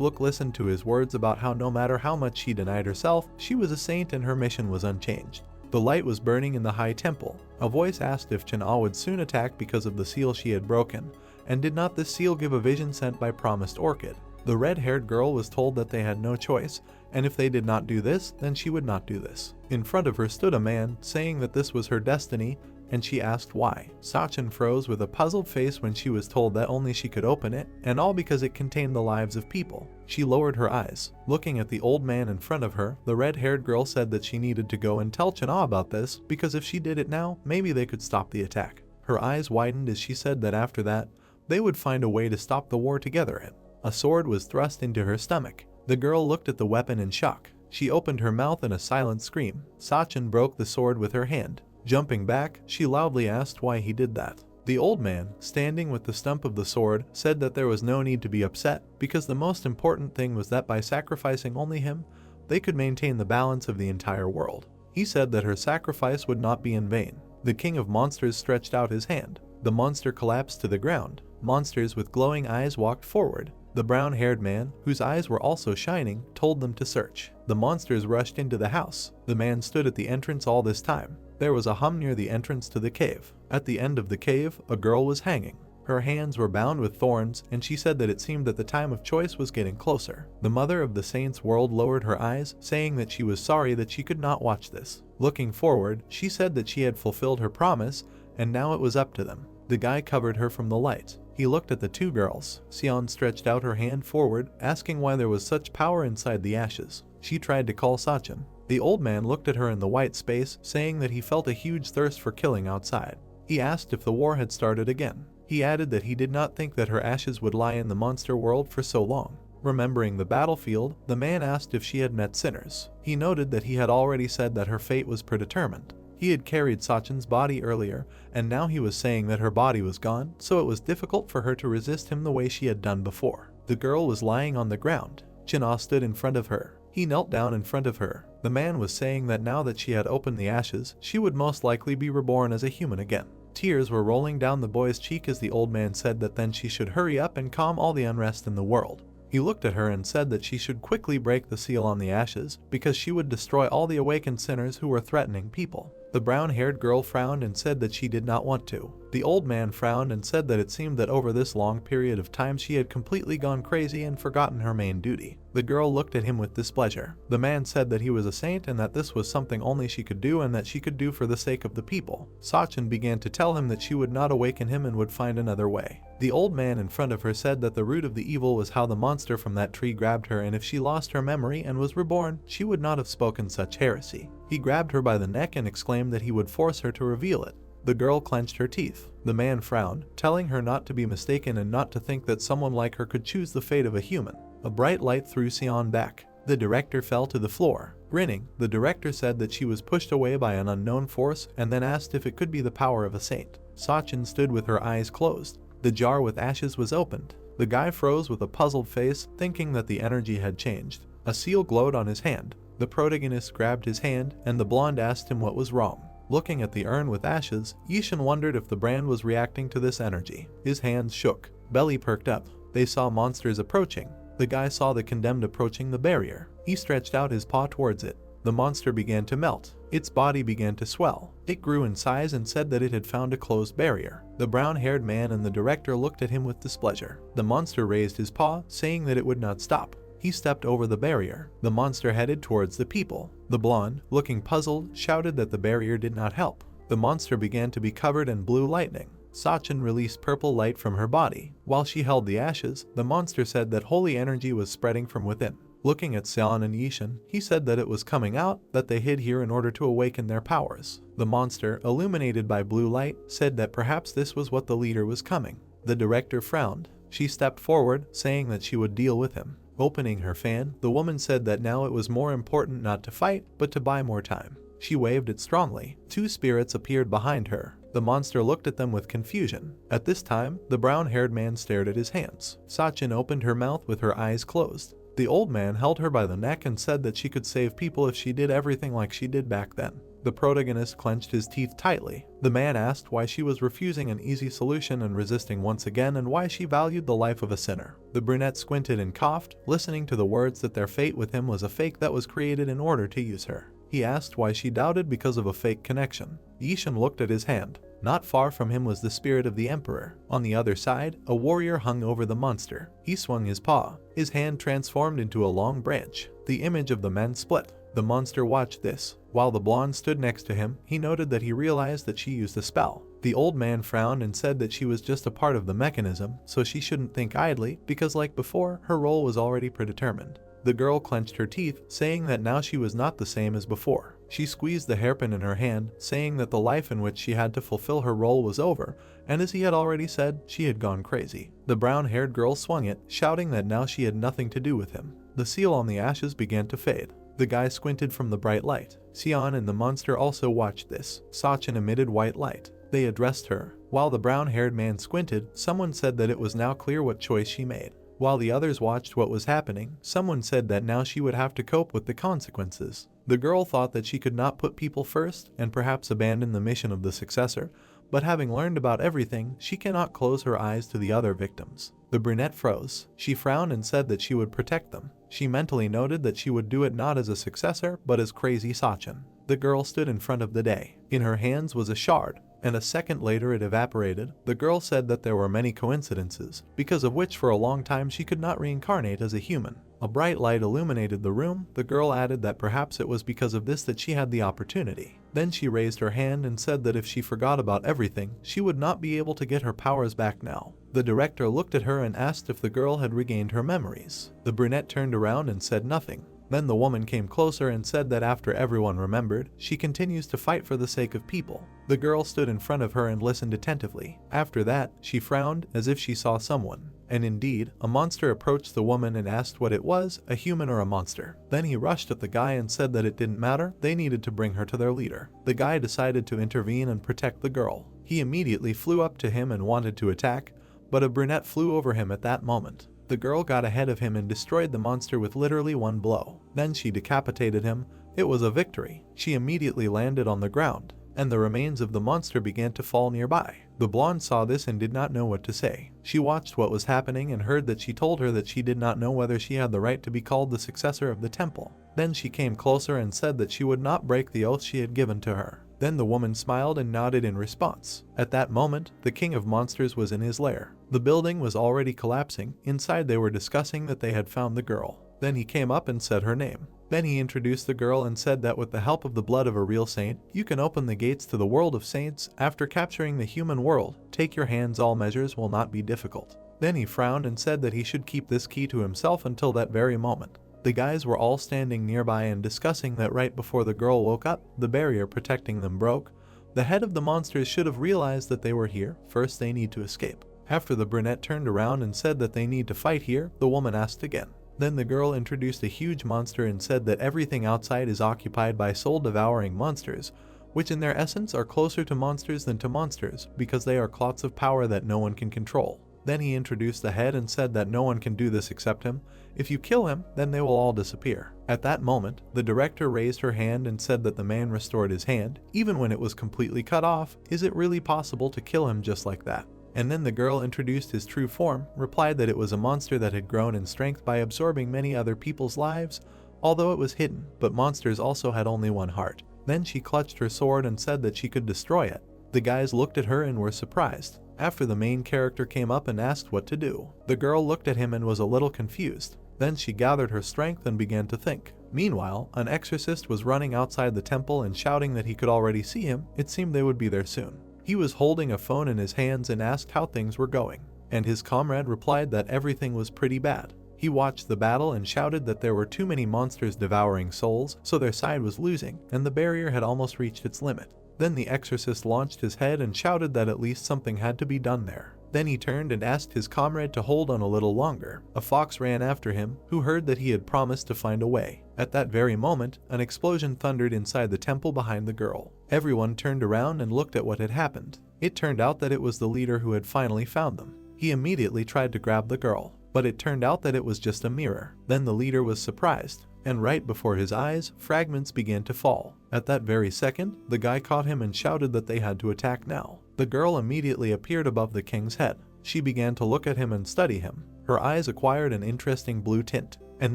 look listened to his words about how no matter how much she denied herself, she was a saint and her mission was unchanged. The light was burning in the high temple. A voice asked if Chen-Ah would soon attack because of the seal she had broken, and did not this seal give a vision sent by promised Orchid? The red-haired girl was told that they had no choice, and if they did not do this, then she would not do this. In front of her stood a man, saying that this was her destiny, and she asked why. Sachin froze with a puzzled face when she was told that only she could open it, and all because it contained the lives of people. She lowered her eyes. Looking at the old man in front of her, the red-haired girl said that she needed to go and tell Chen-Ah about this, because if she did it now, maybe they could stop the attack. Her eyes widened as she said that after that, they would find a way to stop the war together. A sword was thrust into her stomach. The girl looked at the weapon in shock. She opened her mouth in a silent scream. Sachin broke the sword with her hand. Jumping back, she loudly asked why he did that. The old man, standing with the stump of the sword, said that there was no need to be upset, because the most important thing was that by sacrificing only him, they could maintain the balance of the entire world. He said that her sacrifice would not be in vain. The king of monsters stretched out his hand. The monster collapsed to the ground. Monsters with glowing eyes walked forward. The brown-haired man, whose eyes were also shining, told them to search. The monsters rushed into the house. The man stood at the entrance all this time. There was a hum near the entrance to the cave. At the end of the cave, a girl was hanging. Her hands were bound with thorns, and she said that it seemed that the time of choice was getting closer. The mother of the saints' world lowered her eyes, saying that she was sorry that she could not watch this. Looking forward, she said that she had fulfilled her promise, and now it was up to them. The guy covered her from the light. He looked at the two girls. Sion stretched out her hand forward, asking why there was such power inside the ashes. She tried to call Sachin. The old man looked at her in the white space, saying that he felt a huge thirst for killing outside. He asked if the war had started again. He added that he did not think that her ashes would lie in the monster world for so long. Remembering the battlefield, the man asked if she had met sinners. He noted that he had already said that her fate was predetermined. He had carried Sachin's body earlier, and now he was saying that her body was gone, so it was difficult for her to resist him the way she had done before. The girl was lying on the ground. Chen-Ah stood in front of her. He knelt down in front of her. The man was saying that now that she had opened the ashes, she would most likely be reborn as a human again. Tears were rolling down the boy's cheek as the old man said that then she should hurry up and calm all the unrest in the world. He looked at her and said that she should quickly break the seal on the ashes, because she would destroy all the awakened sinners who were threatening people. The brown-haired girl frowned and said that she did not want to. The old man frowned and said that it seemed that over this long period of time she had completely gone crazy and forgotten her main duty. The girl looked at him with displeasure. The man said that he was a saint and that this was something only she could do and that she could do for the sake of the people. Sachin began to tell him that she would not awaken him and would find another way. The old man in front of her said that the root of the evil was how the monster from that tree grabbed her, and if she lost her memory and was reborn, she would not have spoken such heresy. He grabbed her by the neck and exclaimed that he would force her to reveal it. The girl clenched her teeth. The man frowned, telling her not to be mistaken and not to think that someone like her could choose the fate of a human. A bright light threw Sion back. The director fell to the floor. Grinning, the director said that she was pushed away by an unknown force and then asked if it could be the power of a saint. Sachin stood with her eyes closed. The jar with ashes was opened. The guy froze with a puzzled face, thinking that the energy had changed. A seal glowed on his hand. The protagonist grabbed his hand, and the blonde asked him what was wrong. Looking at the urn with ashes, Yishan wondered if the brand was reacting to this energy. His hands shook. Belly perked up. They saw monsters approaching. The guy saw the condemned approaching the barrier. He stretched out his paw towards it. The monster began to melt. Its body began to swell. It grew in size and said that it had found a closed barrier. The brown-haired man and the director looked at him with displeasure. The monster raised his paw, saying that it would not stop. He stepped over the barrier. The monster headed towards the people. The blonde, looking puzzled, shouted that the barrier did not help. The monster began to be covered in blue lightning. Sachin released purple light from her body. While she held the ashes, the monster said that holy energy was spreading from within. Looking at Seon and Yishin, he said that it was coming out, that they hid here in order to awaken their powers. The monster, illuminated by blue light, said that perhaps this was what the leader was coming. The director frowned. She stepped forward, saying that she would deal with him. Opening her fan, the woman said that now it was more important not to fight, but to buy more time. She waved it strongly. Two spirits appeared behind her. The monster looked at them with confusion. At this time, the brown-haired man stared at his hands. Sachin opened her mouth with her eyes closed. The old man held her by the neck and said that she could save people if she did everything like she did back then. The protagonist clenched his teeth tightly. The man asked why she was refusing an easy solution and resisting once again, and why she valued the life of a sinner. The brunette squinted and coughed, listening to the words that their fate with him was a fake that was created in order to use her. He asked why she doubted because of a fake connection. Yishin looked at his hand. Not far from him was the spirit of the emperor. On the other side, a warrior hung over the monster. He swung his paw. His hand transformed into a long branch. The image of the man split. The monster watched this. While the blonde stood next to him, he noted that he realized that she used a spell. The old man frowned and said that she was just a part of the mechanism, so she shouldn't think idly, because like before, her role was already predetermined. The girl clenched her teeth, saying that now she was not the same as before. She squeezed the hairpin in her hand, saying that the life in which she had to fulfill her role was over, and as he had already said, she had gone crazy. The brown-haired girl swung it, shouting that now she had nothing to do with him. The seal on the ashes began to fade. The guy squinted from the bright light. Sion and the monster also watched this. Sachin emitted white light. They addressed her. While the brown-haired man squinted, someone said that it was now clear what choice she made. While the others watched what was happening, someone said that now she would have to cope with the consequences. The girl thought that she could not put people first and perhaps abandon the mission of the successor, but having learned about everything, she cannot close her eyes to the other victims. The brunette froze. She frowned and said that she would protect them. She mentally noted that she would do it not as a successor, but as crazy Sachin. The girl stood in front of the day. In her hands was a shard, and a second later it evaporated. The girl said that there were many coincidences, because of which for a long time she could not reincarnate as a human. A bright light illuminated the room. The girl added that perhaps it was because of this that she had the opportunity. Then she raised her hand and said that if she forgot about everything, she would not be able to get her powers back now. The director looked at her and asked if the girl had regained her memories. The brunette turned around and said nothing. Then the woman came closer and said that after everyone remembered, she continues to fight for the sake of people. The girl stood in front of her and listened attentively. After that, she frowned as if she saw someone. And indeed, a monster approached the woman and asked what it was, a human or a monster. Then he rushed at the guy and said that it didn't matter, they needed to bring her to their leader. The guy decided to intervene and protect the girl. He immediately flew up to him and wanted to attack, but a brunette flew over him at that moment. The girl got ahead of him and destroyed the monster with literally one blow. Then she decapitated him. It was a victory. She immediately landed on the ground, and the remains of the monster began to fall nearby. The blonde saw this and did not know what to say. She watched what was happening and heard that she told her that she did not know whether she had the right to be called the successor of the temple. Then she came closer and said that she would not break the oath she had given to her. Then the woman smiled and nodded in response. At that moment, the king of monsters was in his lair. The building was already collapsing. Inside they were discussing that they had found the girl. Then he came up and said her name. Then he introduced the girl and said that with the help of the blood of a real saint, you can open the gates to the world of saints. After capturing the human world, take your hands, all measures will not be difficult. Then he frowned and said that he should keep this key to himself until that very moment. The guys were all standing nearby and discussing that right before the girl woke up, the barrier protecting them broke. The head of the monsters should have realized that they were here. First they need to escape. After the brunette turned around and said that they need to fight here, the woman asked again. Then the girl introduced a huge monster and said that everything outside is occupied by soul-devouring monsters, which in their essence are closer to monsters than to monsters, because they are clots of power that no one can control. Then he introduced the head and said that no one can do this except him. If you kill him, then they will all disappear. At that moment, the director raised her hand and said that the man restored his hand, even when it was completely cut off. Is it really possible to kill him just like that? And then the girl introduced his true form, replied that it was a monster that had grown in strength by absorbing many other people's lives, although it was hidden, but monsters also had only one heart. Then she clutched her sword and said that she could destroy it. The guys looked at her and were surprised. After the main character came up and asked what to do, the girl looked at him and was a little confused. Then she gathered her strength and began to think. Meanwhile, an exorcist was running outside the temple and shouting that he could already see him. It seemed they would be there soon. He was holding a phone in his hands and asked how things were going, and his comrade replied that everything was pretty bad. He watched the battle and shouted that there were too many monsters devouring souls, so their side was losing, and the barrier had almost reached its limit. Then the exorcist launched his head and shouted that at least something had to be done there. Then he turned and asked his comrade to hold on a little longer. A fox ran after him, who heard that he had promised to find a way. At that very moment, an explosion thundered inside the temple behind the girl. Everyone turned around and looked at what had happened. It turned out that it was the leader who had finally found them. He immediately tried to grab the girl, but it turned out that it was just a mirror. Then the leader was surprised, and right before his eyes, fragments began to fall. At that very second, the guy caught him and shouted that they had to attack now. The girl immediately appeared above the king's head. She began to look at him and study him. Her eyes acquired an interesting blue tint, and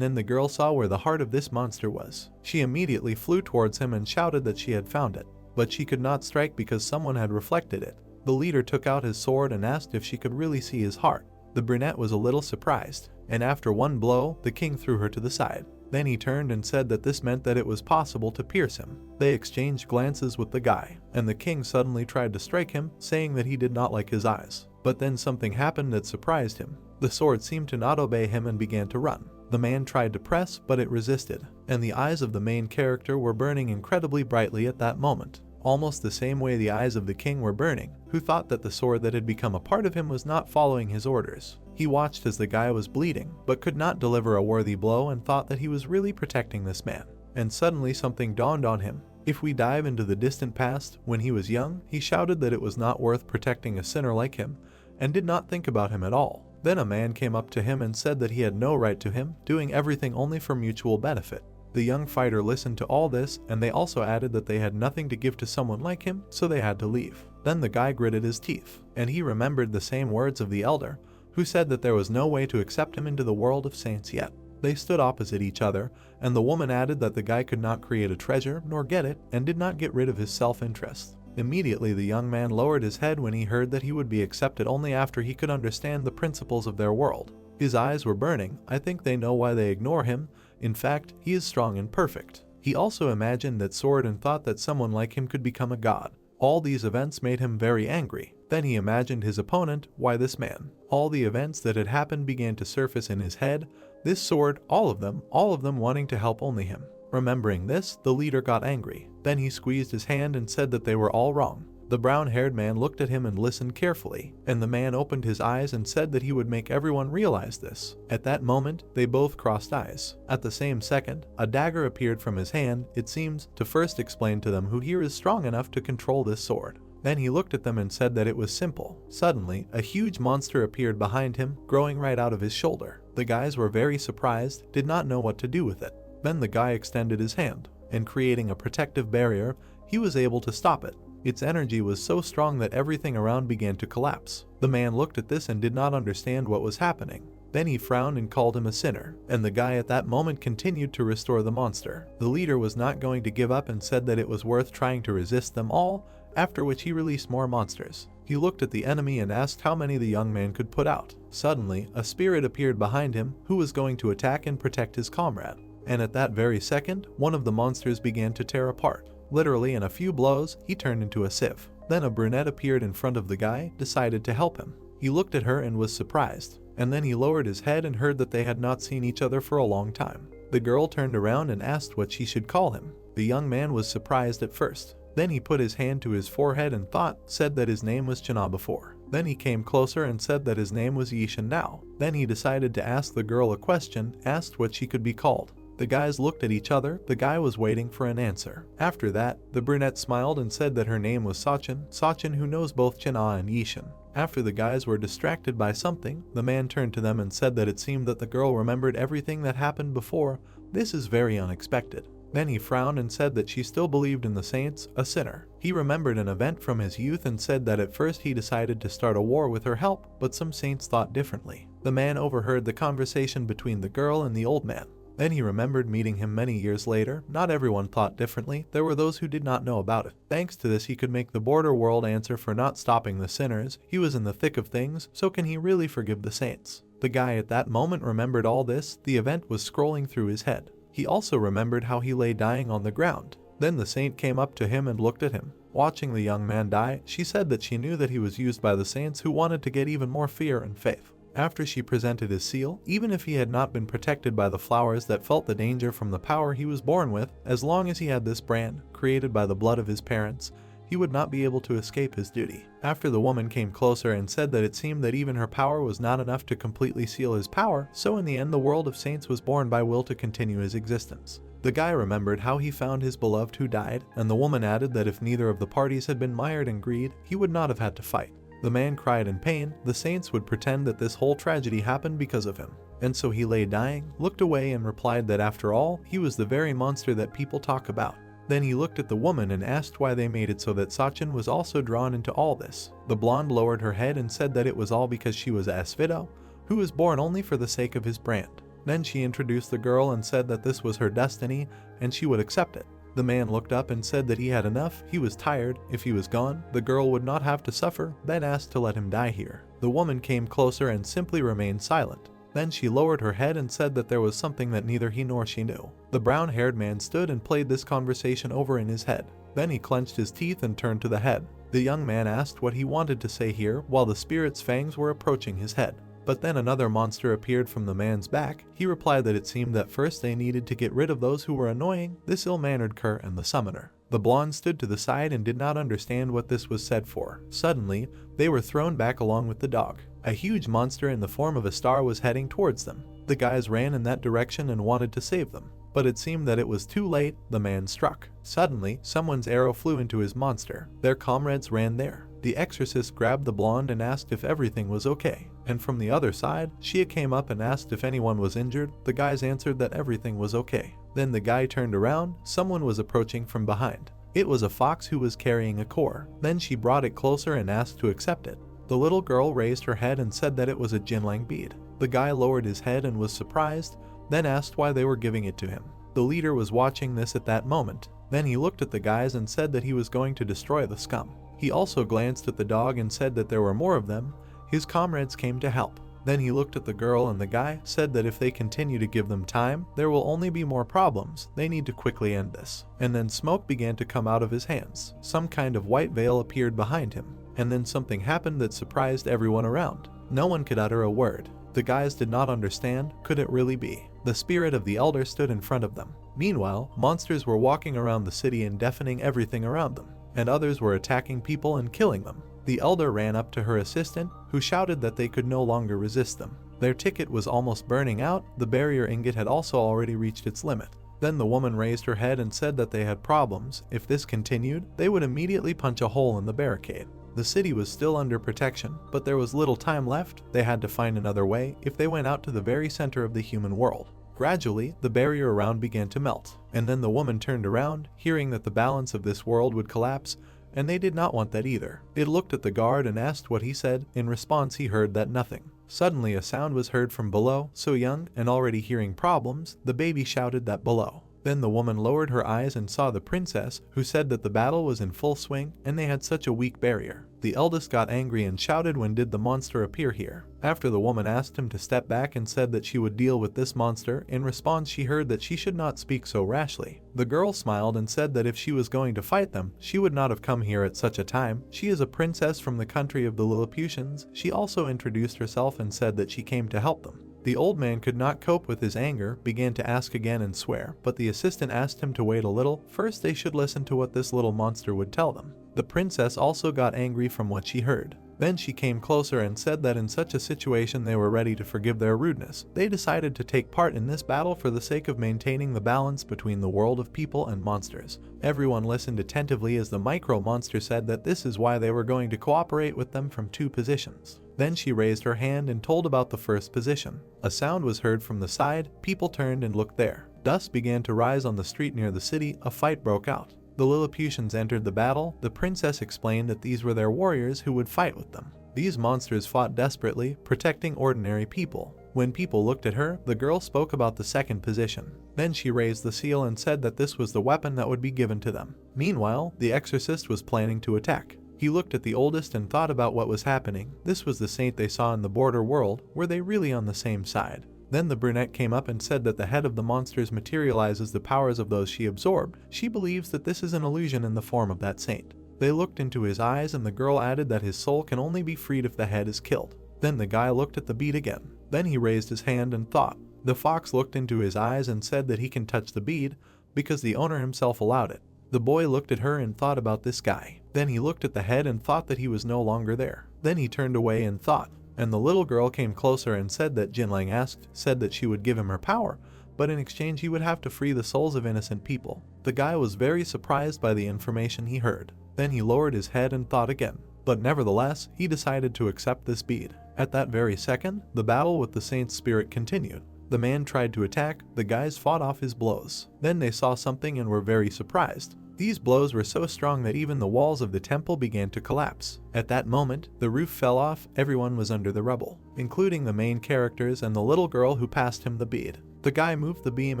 then the girl saw where the heart of this monster was. She immediately flew towards him and shouted that she had found it, but she could not strike because someone had reflected it. The leader took out his sword and asked if she could really see his heart. The brunette was a little surprised, and after one blow, the king threw her to the side. Then he turned and said that this meant that it was possible to pierce him. They exchanged glances with the guy, and the king suddenly tried to strike him, saying that he did not like his eyes. But then something happened that surprised him. The sword seemed to not obey him and began to run. The man tried to press, but it resisted, and the eyes of the main character were burning incredibly brightly at that moment, almost the same way the eyes of the king were burning, who thought that the sword that had become a part of him was not following his orders. He watched as the guy was bleeding, but could not deliver a worthy blow and thought that he was really protecting this man. And suddenly something dawned on him. If we dive into the distant past, when he was young, he shouted that it was not worth protecting a sinner like him, and did not think about him at all. Then a man came up to him and said that he had no right to him, doing everything only for mutual benefit. The young fighter listened to all this, and they also added that they had nothing to give to someone like him, so they had to leave. Then the guy gritted his teeth, and he remembered the same words of the elder, who said that there was no way to accept him into the world of saints yet. They stood opposite each other, and the woman added that the guy could not create a treasure, nor get it, and did not get rid of his self-interest. Immediately the young man lowered his head when he heard that he would be accepted only after he could understand the principles of their world. His eyes were burning. I think they know why they ignore him. In fact, he is strong and perfect. He also imagined that sword and thought that someone like him could become a god. All these events made him very angry. Then he imagined his opponent, why this man. All the events that had happened began to surface in his head. This sword, all of them wanting to help only him. Remembering this, the leader got angry. Then he squeezed his hand and said that they were all wrong. The brown-haired man looked at him and listened carefully, and the man opened his eyes and said that he would make everyone realize this. At that moment, they both crossed eyes. At the same second, a dagger appeared from his hand, it seems, to first explain to them who here is strong enough to control this sword. Then he looked at them and said that it was simple. Suddenly, a huge monster appeared behind him, growing right out of his shoulder. The guys were very surprised, did not know what to do with it. Then the guy extended his hand, and creating a protective barrier, he was able to stop it. Its energy was so strong that everything around began to collapse. The man looked at this and did not understand what was happening. Then he frowned and called him a sinner, and the guy at that moment continued to restore the monster. The leader was not going to give up and said that it was worth trying to resist them all, after which he released more monsters. He looked at the enemy and asked how many the young man could put out. Suddenly, a spirit appeared behind him who was going to attack and protect his comrade. And at that very second, one of the monsters began to tear apart. Literally in a few blows, he turned into a sieve. Then a brunette appeared in front of the guy, decided to help him. He looked at her and was surprised, and then he lowered his head and heard that they had not seen each other for a long time. The girl turned around and asked what she should call him. The young man was surprised at first. Then he put his hand to his forehead and said that his name was Chana before. Then he came closer and said that his name was Yishan now. Then he decided to ask the girl a question, asked what she could be called. The guys looked at each other, the guy was waiting for an answer. After that, the brunette smiled and said that her name was Sachin who knows both Chana and Yishan. After the guys were distracted by something, the man turned to them and said that it seemed that the girl remembered everything that happened before. This is very unexpected. Then he frowned and said that she still believed in the saints, a sinner. He remembered an event from his youth and said that at first he decided to start a war with her help, but some saints thought differently. The man overheard the conversation between the girl and the old man. Then he remembered meeting him many years later. Not everyone thought differently. There were those who did not know about it. Thanks to this, he could make the border world answer for not stopping the sinners. He was in the thick of things, so can he really forgive the saints? The guy at that moment remembered all this. The event was scrolling through his head. He also remembered how he lay dying on the ground. Then the saint came up to him and looked at him. Watching the young man die, she said that she knew that he was used by the saints who wanted to get even more fear and faith. After she presented his seal, even if he had not been protected by the flowers that felt the danger from the power he was born with, as long as he had this brand, created by the blood of his parents, he would not be able to escape his duty. After the woman came closer and said that it seemed that even her power was not enough to completely seal his power, so in the end the world of saints was born by will to continue his existence. The guy remembered how he found his beloved who died, and the woman added that if neither of the parties had been mired in greed, he would not have had to fight. The man cried in pain. The saints would pretend that this whole tragedy happened because of him. And so he lay dying, looked away and replied that after all, he was the very monster that people talk about. Then he looked at the woman and asked why they made it so that Sachin was also drawn into all this. The blonde lowered her head and said that it was all because she was Asvido, who was born only for the sake of his brand. Then she introduced the girl and said that this was her destiny and she would accept it. The man looked up and said that he had enough, he was tired, if he was gone, the girl would not have to suffer, then asked to let him die here. The woman came closer and simply remained silent. Then she lowered her head and said that there was something that neither he nor she knew. The brown-haired man stood and played this conversation over in his head. Then he clenched his teeth and turned to the head. The young man asked what he wanted to say here while the spirit's fangs were approaching his head. But then another monster appeared from the man's back. He replied that it seemed that first they needed to get rid of those who were annoying, this ill-mannered cur and the summoner. The blonde stood to the side and did not understand what this was said for. Suddenly, they were thrown back along with the dog. A huge monster in the form of a star was heading towards them. The guys ran in that direction and wanted to save them. But it seemed that it was too late. The man struck. Suddenly, someone's arrow flew into his monster. Their comrades ran there. The exorcist grabbed the blonde and asked if everything was okay. And from the other side, Shia came up and asked if anyone was injured. The guys answered that everything was okay. Then the guy turned around. Someone was approaching from behind. It was a fox who was carrying a core. Then she brought it closer and asked to accept it. The little girl raised her head and said that it was a Jinlang bead. The guy lowered his head and was surprised, then asked why they were giving it to him. The leader was watching this at that moment. Then he looked at the guys and said that he was going to destroy the scum. He also glanced at the dog and said that there were more of them. His comrades came to help. Then he looked at the girl and the guy said that if they continue to give them time, there will only be more problems. They need to quickly end this. And then smoke began to come out of his hands. Some kind of white veil appeared behind him. And then something happened that surprised everyone around. No one could utter a word. The guys did not understand. Could it really be? The spirit of the elder stood in front of them. Meanwhile, monsters were walking around the city and deafening everything around them. And others were attacking people and killing them. The elder ran up to her assistant, who shouted that they could no longer resist them. Their ticket was almost burning out. The barrier ingot had also already reached its limit. Then the woman raised her head and said that they had problems. If this continued, they would immediately punch a hole in the barricade. The city was still under protection, but there was little time left. They had to find another way if they went out to the very center of the human world. Gradually, the barrier around began to melt, and then the woman turned around, hearing that the balance of this world would collapse, and they did not want that either. It looked at the guard and asked what he said. In response, he heard that nothing. Suddenly, a sound was heard from below. So young, and already hearing problems, the baby shouted that below. Then the woman lowered her eyes and saw the princess, who said that the battle was in full swing, and they had such a weak barrier. The eldest got angry and shouted, "When did the monster appear here?" After the woman asked him to step back and said that she would deal with this monster, in response she heard that she should not speak so rashly. The girl smiled and said that if she was going to fight them, she would not have come here at such a time. She is a princess from the country of the Lilliputians. She also introduced herself and said that she came to help them. The old man could not cope with his anger, began to ask again and swear, but the assistant asked him to wait a little. First they should listen to what this little monster would tell them. The princess also got angry from what she heard. Then she came closer and said that in such a situation they were ready to forgive their rudeness. They decided to take part in this battle for the sake of maintaining the balance between the world of people and monsters. Everyone listened attentively as the micro monster said that this is why they were going to cooperate with them from two positions. Then she raised her hand and told about the first position. A sound was heard from the side. People turned and looked there. Dust began to rise on the street near the city. A fight broke out. The Lilliputians entered the battle. The princess explained that these were their warriors who would fight with them. These monsters fought desperately, protecting ordinary people. When people looked at her, the girl spoke about the second position. Then she raised the seal and said that this was the weapon that would be given to them. Meanwhile, the exorcist was planning to attack. He looked at the oldest and thought about what was happening. This was the saint they saw in the border world. Were they really on the same side? Then the brunette came up and said that the head of the monsters materializes the powers of those she absorbed. She believes that this is an illusion in the form of that saint. They looked into his eyes and the girl added that his soul can only be freed if the head is killed. Then the guy looked at the bead again. Then he raised his hand and thought. The fox looked into his eyes and said that he can touch the bead because the owner himself allowed it. The boy looked at her and thought about this guy. Then he looked at the head and thought that he was no longer there. Then he turned away and thought. And the little girl came closer and said that Jinling said that she would give him her power, but in exchange he would have to free the souls of innocent people. The guy was very surprised by the information he heard. Then he lowered his head and thought again. But nevertheless, he decided to accept this bead. At that very second, the battle with the saint's spirit continued. The man tried to attack, the guys fought off his blows. Then they saw something and were very surprised. These blows were so strong that even the walls of the temple began to collapse. At that moment, the roof fell off, everyone was under the rubble, including the main characters and the little girl who passed him the bead. The guy moved the beam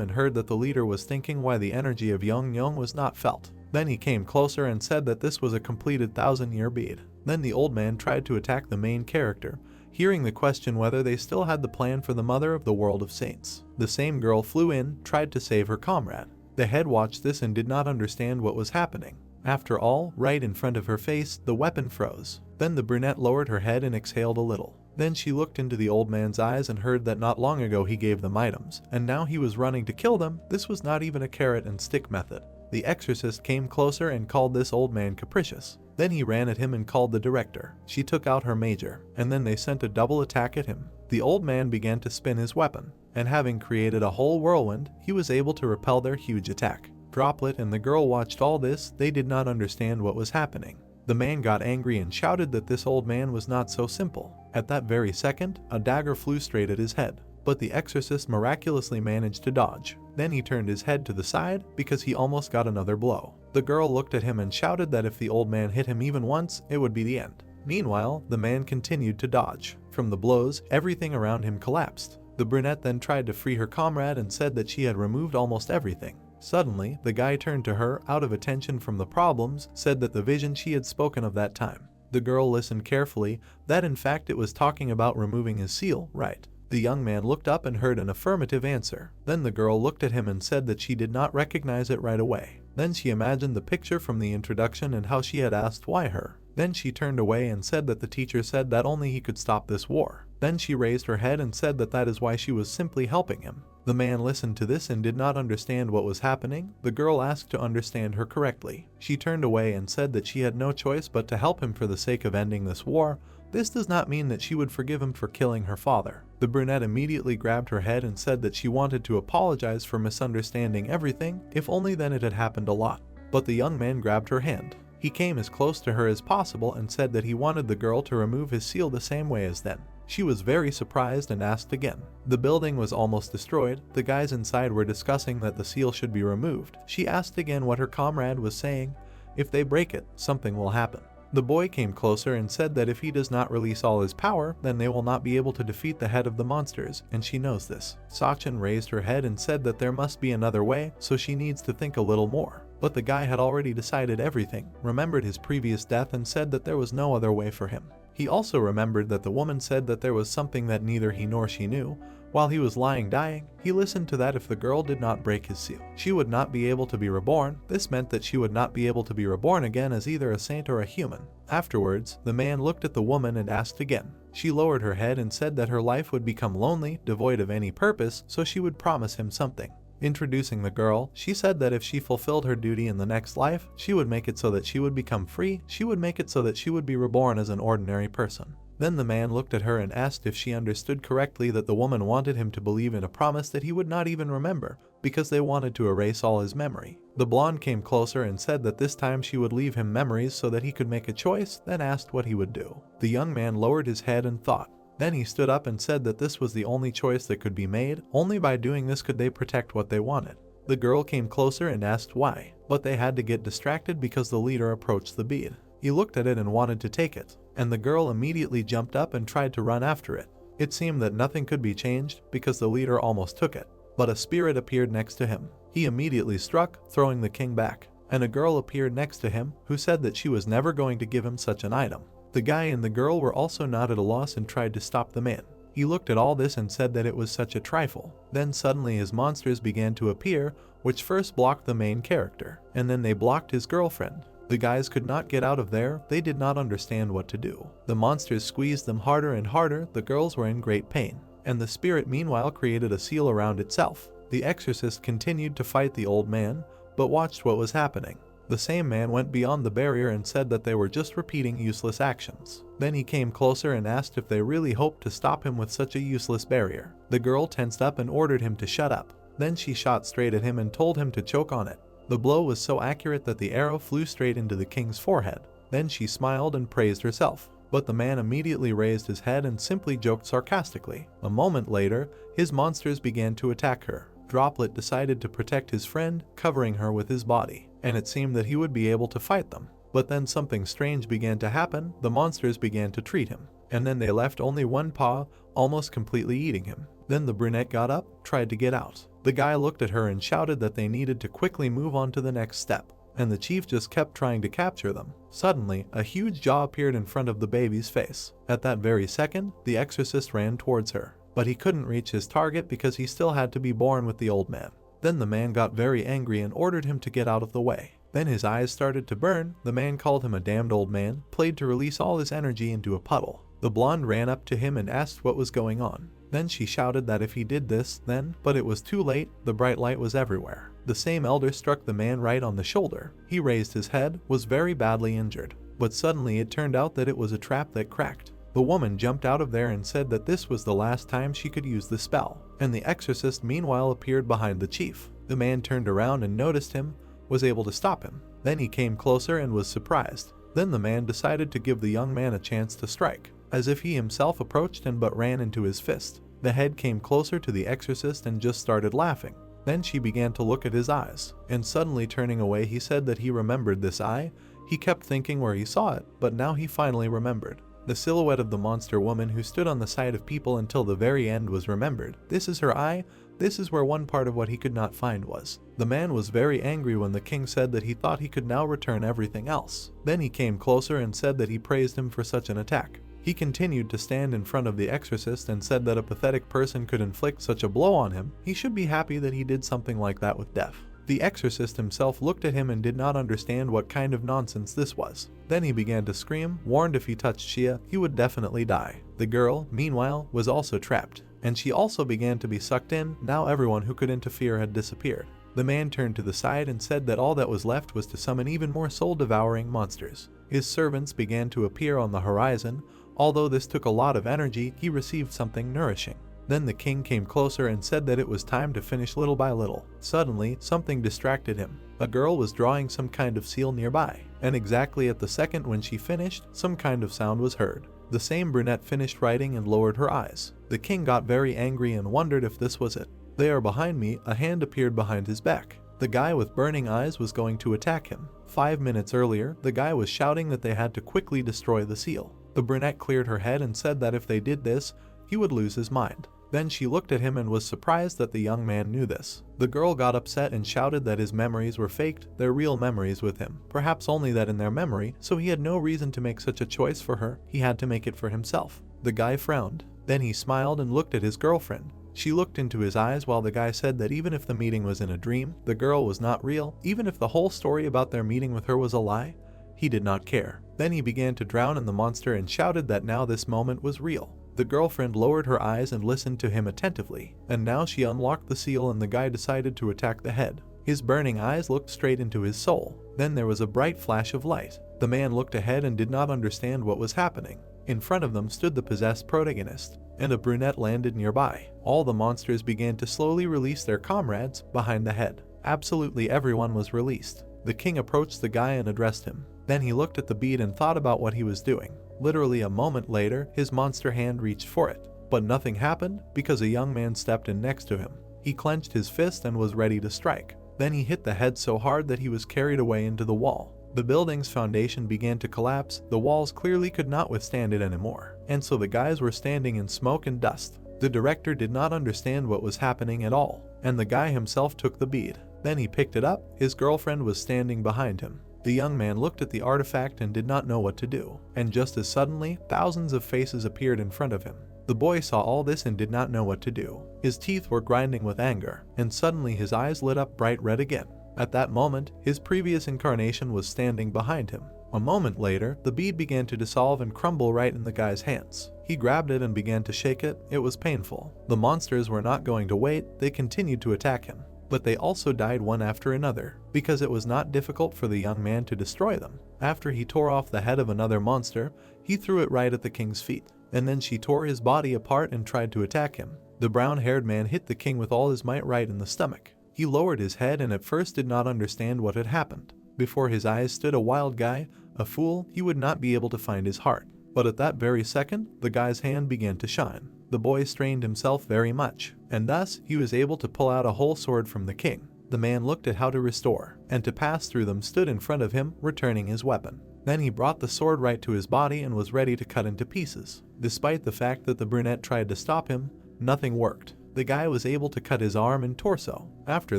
and heard that the leader was thinking why the energy of Yong was not felt. Then he came closer and said that this was a completed 1,000-year bead. Then the old man tried to attack the main character, hearing the question whether they still had the plan for the mother of the world of saints. The same girl flew in, tried to save her comrade. The head watched this and did not understand what was happening. After all, right in front of her face, the weapon froze. Then the brunette lowered her head and exhaled a little. Then she looked into the old man's eyes and heard that not long ago he gave them items, and now he was running to kill them. This was not even a carrot and stick method. The exorcist came closer and called this old man capricious. Then he ran at him and called the director. She took out her major, and then they sent a double attack at him. The old man began to spin his weapon, and having created a whole whirlwind, he was able to repel their huge attack. Droplet and the girl watched all this. They did not understand what was happening. The man got angry and shouted that this old man was not so simple. At that very second, a dagger flew straight at his head, but the exorcist miraculously managed to dodge. Then he turned his head to the side because he almost got another blow. The girl looked at him and shouted that if the old man hit him even once, it would be the end. Meanwhile, the man continued to dodge. From the blows, everything around him collapsed. The brunette then tried to free her comrade and said that she had removed almost everything. Suddenly, the guy turned to her, out of attention from the problems, said that the vision she had spoken of that time. The girl listened carefully, that in fact it was talking about removing his seal, right? The young man looked up and heard an affirmative answer. Then the girl looked at him and said that she did not recognize it right away. Then she imagined the picture from the introduction and how she had asked why her. Then she turned away and said that the teacher said that only he could stop this war. Then she raised her head and said that that is why she was simply helping him. The man listened to this and did not understand what was happening. The girl asked to understand her correctly. She turned away and said that she had no choice but to help him for the sake of ending this war. This does not mean that she would forgive him for killing her father. The brunette immediately grabbed her head and said that she wanted to apologize for misunderstanding everything, if only then it had happened a lot. But the young man grabbed her hand. He came as close to her as possible and said that he wanted the girl to remove his seal the same way as then. She was very surprised and asked again. The building was almost destroyed. The guys inside were discussing that the seal should be removed. She asked again what her comrade was saying. If they break it, something will happen. The boy came closer and said that if he does not release all his power, then they will not be able to defeat the head of the monsters, and she knows this. Sachin raised her head and said that there must be another way, so she needs to think a little more. But the guy had already decided everything, remembered his previous death and said that there was no other way for him. He also remembered that the woman said that there was something that neither he nor she knew. While he was lying dying, he listened to that if the girl did not break his seal, she would not be able to be reborn. This meant that she would not be able to be reborn again as either a saint or a human. Afterwards, the man looked at the woman and asked again. She lowered her head and said that her life would become lonely, devoid of any purpose, so she would promise him something. Introducing the girl, she said that if she fulfilled her duty in the next life, she would make it so that she would become free, she would make it so that she would be reborn as an ordinary person. Then the man looked at her and asked if she understood correctly that the woman wanted him to believe in a promise that he would not even remember, because they wanted to erase all his memory. The blonde came closer and said that this time she would leave him memories so that he could make a choice, then asked what he would do. The young man lowered his head and thought. Then he stood up and said that this was the only choice that could be made, only by doing this could they protect what they wanted. The girl came closer and asked why, but they had to get distracted because the leader approached the bead. He looked at it and wanted to take it, and the girl immediately jumped up and tried to run after it. It seemed that nothing could be changed because the leader almost took it. But a spirit appeared next to him. He immediately struck, throwing the king back. And a girl appeared next to him who said that she was never going to give him such an item. The guy and the girl were also not at a loss and tried to stop the man. He looked at all this and said that it was such a trifle. Then suddenly his monsters began to appear, which first blocked the main character, and then they blocked his girlfriend. The guys could not get out of there, they did not understand what to do. The monsters squeezed them harder and harder, the girls were in great pain. And the spirit meanwhile created a seal around itself. The exorcist continued to fight the old man, but watched what was happening. The same man went beyond the barrier and said that they were just repeating useless actions. Then he came closer and asked if they really hoped to stop him with such a useless barrier. The girl tensed up and ordered him to shut up. Then she shot straight at him and told him to choke on it. The blow was so accurate that the arrow flew straight into the king's forehead. Then she smiled and praised herself. But the man immediately raised his head and simply joked sarcastically. A moment later, his monsters began to attack her. Droplet decided to protect his friend, covering her with his body, and it seemed that he would be able to fight them. But then something strange began to happen, the monsters began to treat him, and then they left only one paw, almost completely eating him. Then the brunette got up, tried to get out. The guy looked at her and shouted that they needed to quickly move on to the next step, and the chief just kept trying to capture them. Suddenly, a huge jaw appeared in front of the baby's face. At that very second, the exorcist ran towards her. But he couldn't reach his target because he still had to be born with the old man. Then the man got very angry and ordered him to get out of the way. Then his eyes started to burn, the man called him a damned old man, played to release all his energy into a puddle. The blonde ran up to him and asked what was going on. Then she shouted that if he did this, then, but it was too late, the bright light was everywhere. The same elder struck the man right on the shoulder. He raised his head, was very badly injured. But suddenly it turned out that it was a trap that cracked. The woman jumped out of there and said that this was the last time she could use the spell, and the exorcist meanwhile appeared behind the chief. The man turned around and noticed him, was able to stop him. Then he came closer and was surprised. Then the man decided to give the young man a chance to strike, as if he himself approached him but ran into his fist. The head came closer to the exorcist and just started laughing. Then she began to look at his eyes, and suddenly turning away he said that he remembered this eye. He kept thinking where he saw it, but now he finally remembered. The silhouette of the monster woman who stood on the side of people until the very end was remembered. This is her eye. This is where one part of what he could not find was. The man was very angry when the king said that he thought he could now return everything else. Then he came closer and said that he praised him for such an attack. He continued to stand in front of the exorcist and said that a pathetic person could inflict such a blow on him. He should be happy that he did something like that with death. The exorcist himself looked at him and did not understand what kind of nonsense this was. Then he began to scream, warned if he touched Shia, he would definitely die. The girl, meanwhile, was also trapped, and she also began to be sucked in. Now everyone who could interfere had disappeared. The man turned to the side and said that all that was left was to summon even more soul-devouring monsters. His servants began to appear on the horizon. Although this took a lot of energy, he received something nourishing. Then the king came closer and said that it was time to finish little by little. Suddenly, something distracted him. A girl was drawing some kind of seal nearby, and exactly at the second when she finished, some kind of sound was heard. The same brunette finished writing and lowered her eyes. The king got very angry and wondered if this was it. "They are behind me," a hand appeared behind his back. The guy with burning eyes was going to attack him. 5 minutes earlier, the guy was shouting that they had to quickly destroy the seal. The brunette cleared her head and said that if they did this, he would lose his mind. Then she looked at him and was surprised that the young man knew this. The girl got upset and shouted that his memories were faked, their real memories with him. Perhaps only that in their memory, so he had no reason to make such a choice for her, he had to make it for himself. The guy frowned. Then he smiled and looked at his girlfriend. She looked into his eyes while the guy said that even if the meeting was in a dream, the girl was not real, even if the whole story about their meeting with her was a lie, he did not care. Then he began to drown in the monster and shouted that now this moment was real. The girlfriend lowered her eyes and listened to him attentively, and now she unlocked the seal and the guy decided to attack the head. His burning eyes looked straight into his soul. Then there was a bright flash of light. The man looked ahead and did not understand what was happening. In front of them stood the possessed protagonist, and a brunette landed nearby. All the monsters began to slowly release their comrades behind the head. Absolutely everyone was released. The king approached the guy and addressed him. Then he looked at the bead and thought about what he was doing. Literally a moment later, his monster hand reached for it. But nothing happened because a young man stepped in next to him. He clenched his fist and was ready to strike. Then he hit the head so hard that he was carried away into the wall. The building's foundation began to collapse, the walls clearly could not withstand it anymore. and so the guys were standing in smoke and dust. The director did not understand what was happening at all, and the guy himself took the bead. Then he picked it up. His girlfriend was standing behind him. The young man looked at the artifact and did not know what to do, and just as suddenly, thousands of faces appeared in front of him. The boy saw all this and did not know what to do. His teeth were grinding with anger, and suddenly his eyes lit up bright red again. At that moment, his previous incarnation was standing behind him. A moment later, the bead began to dissolve and crumble right in the guy's hands. He grabbed it and began to shake it. It was painful. The monsters were not going to wait. They continued to attack him. But they also died one after another, because it was not difficult for the young man to destroy them. After he tore off the head of another monster, he threw it right at the king's feet, and then she tore his body apart and tried to attack him. The brown-haired man hit the king with all his might right in the stomach. He lowered his head and at first did not understand what had happened. Before his eyes stood a wild guy, a fool. He would not be able to find his heart. But at that very second, the guy's hand began to shine. The boy strained himself very much, and thus he was able to pull out a whole sword from the king. The man looked at how to restore, and to pass through them stood in front of him, returning his weapon. Then he brought the sword right to his body and was ready to cut into pieces. Despite the fact that the brunette tried to stop him, nothing worked. The guy was able to cut his arm and torso. After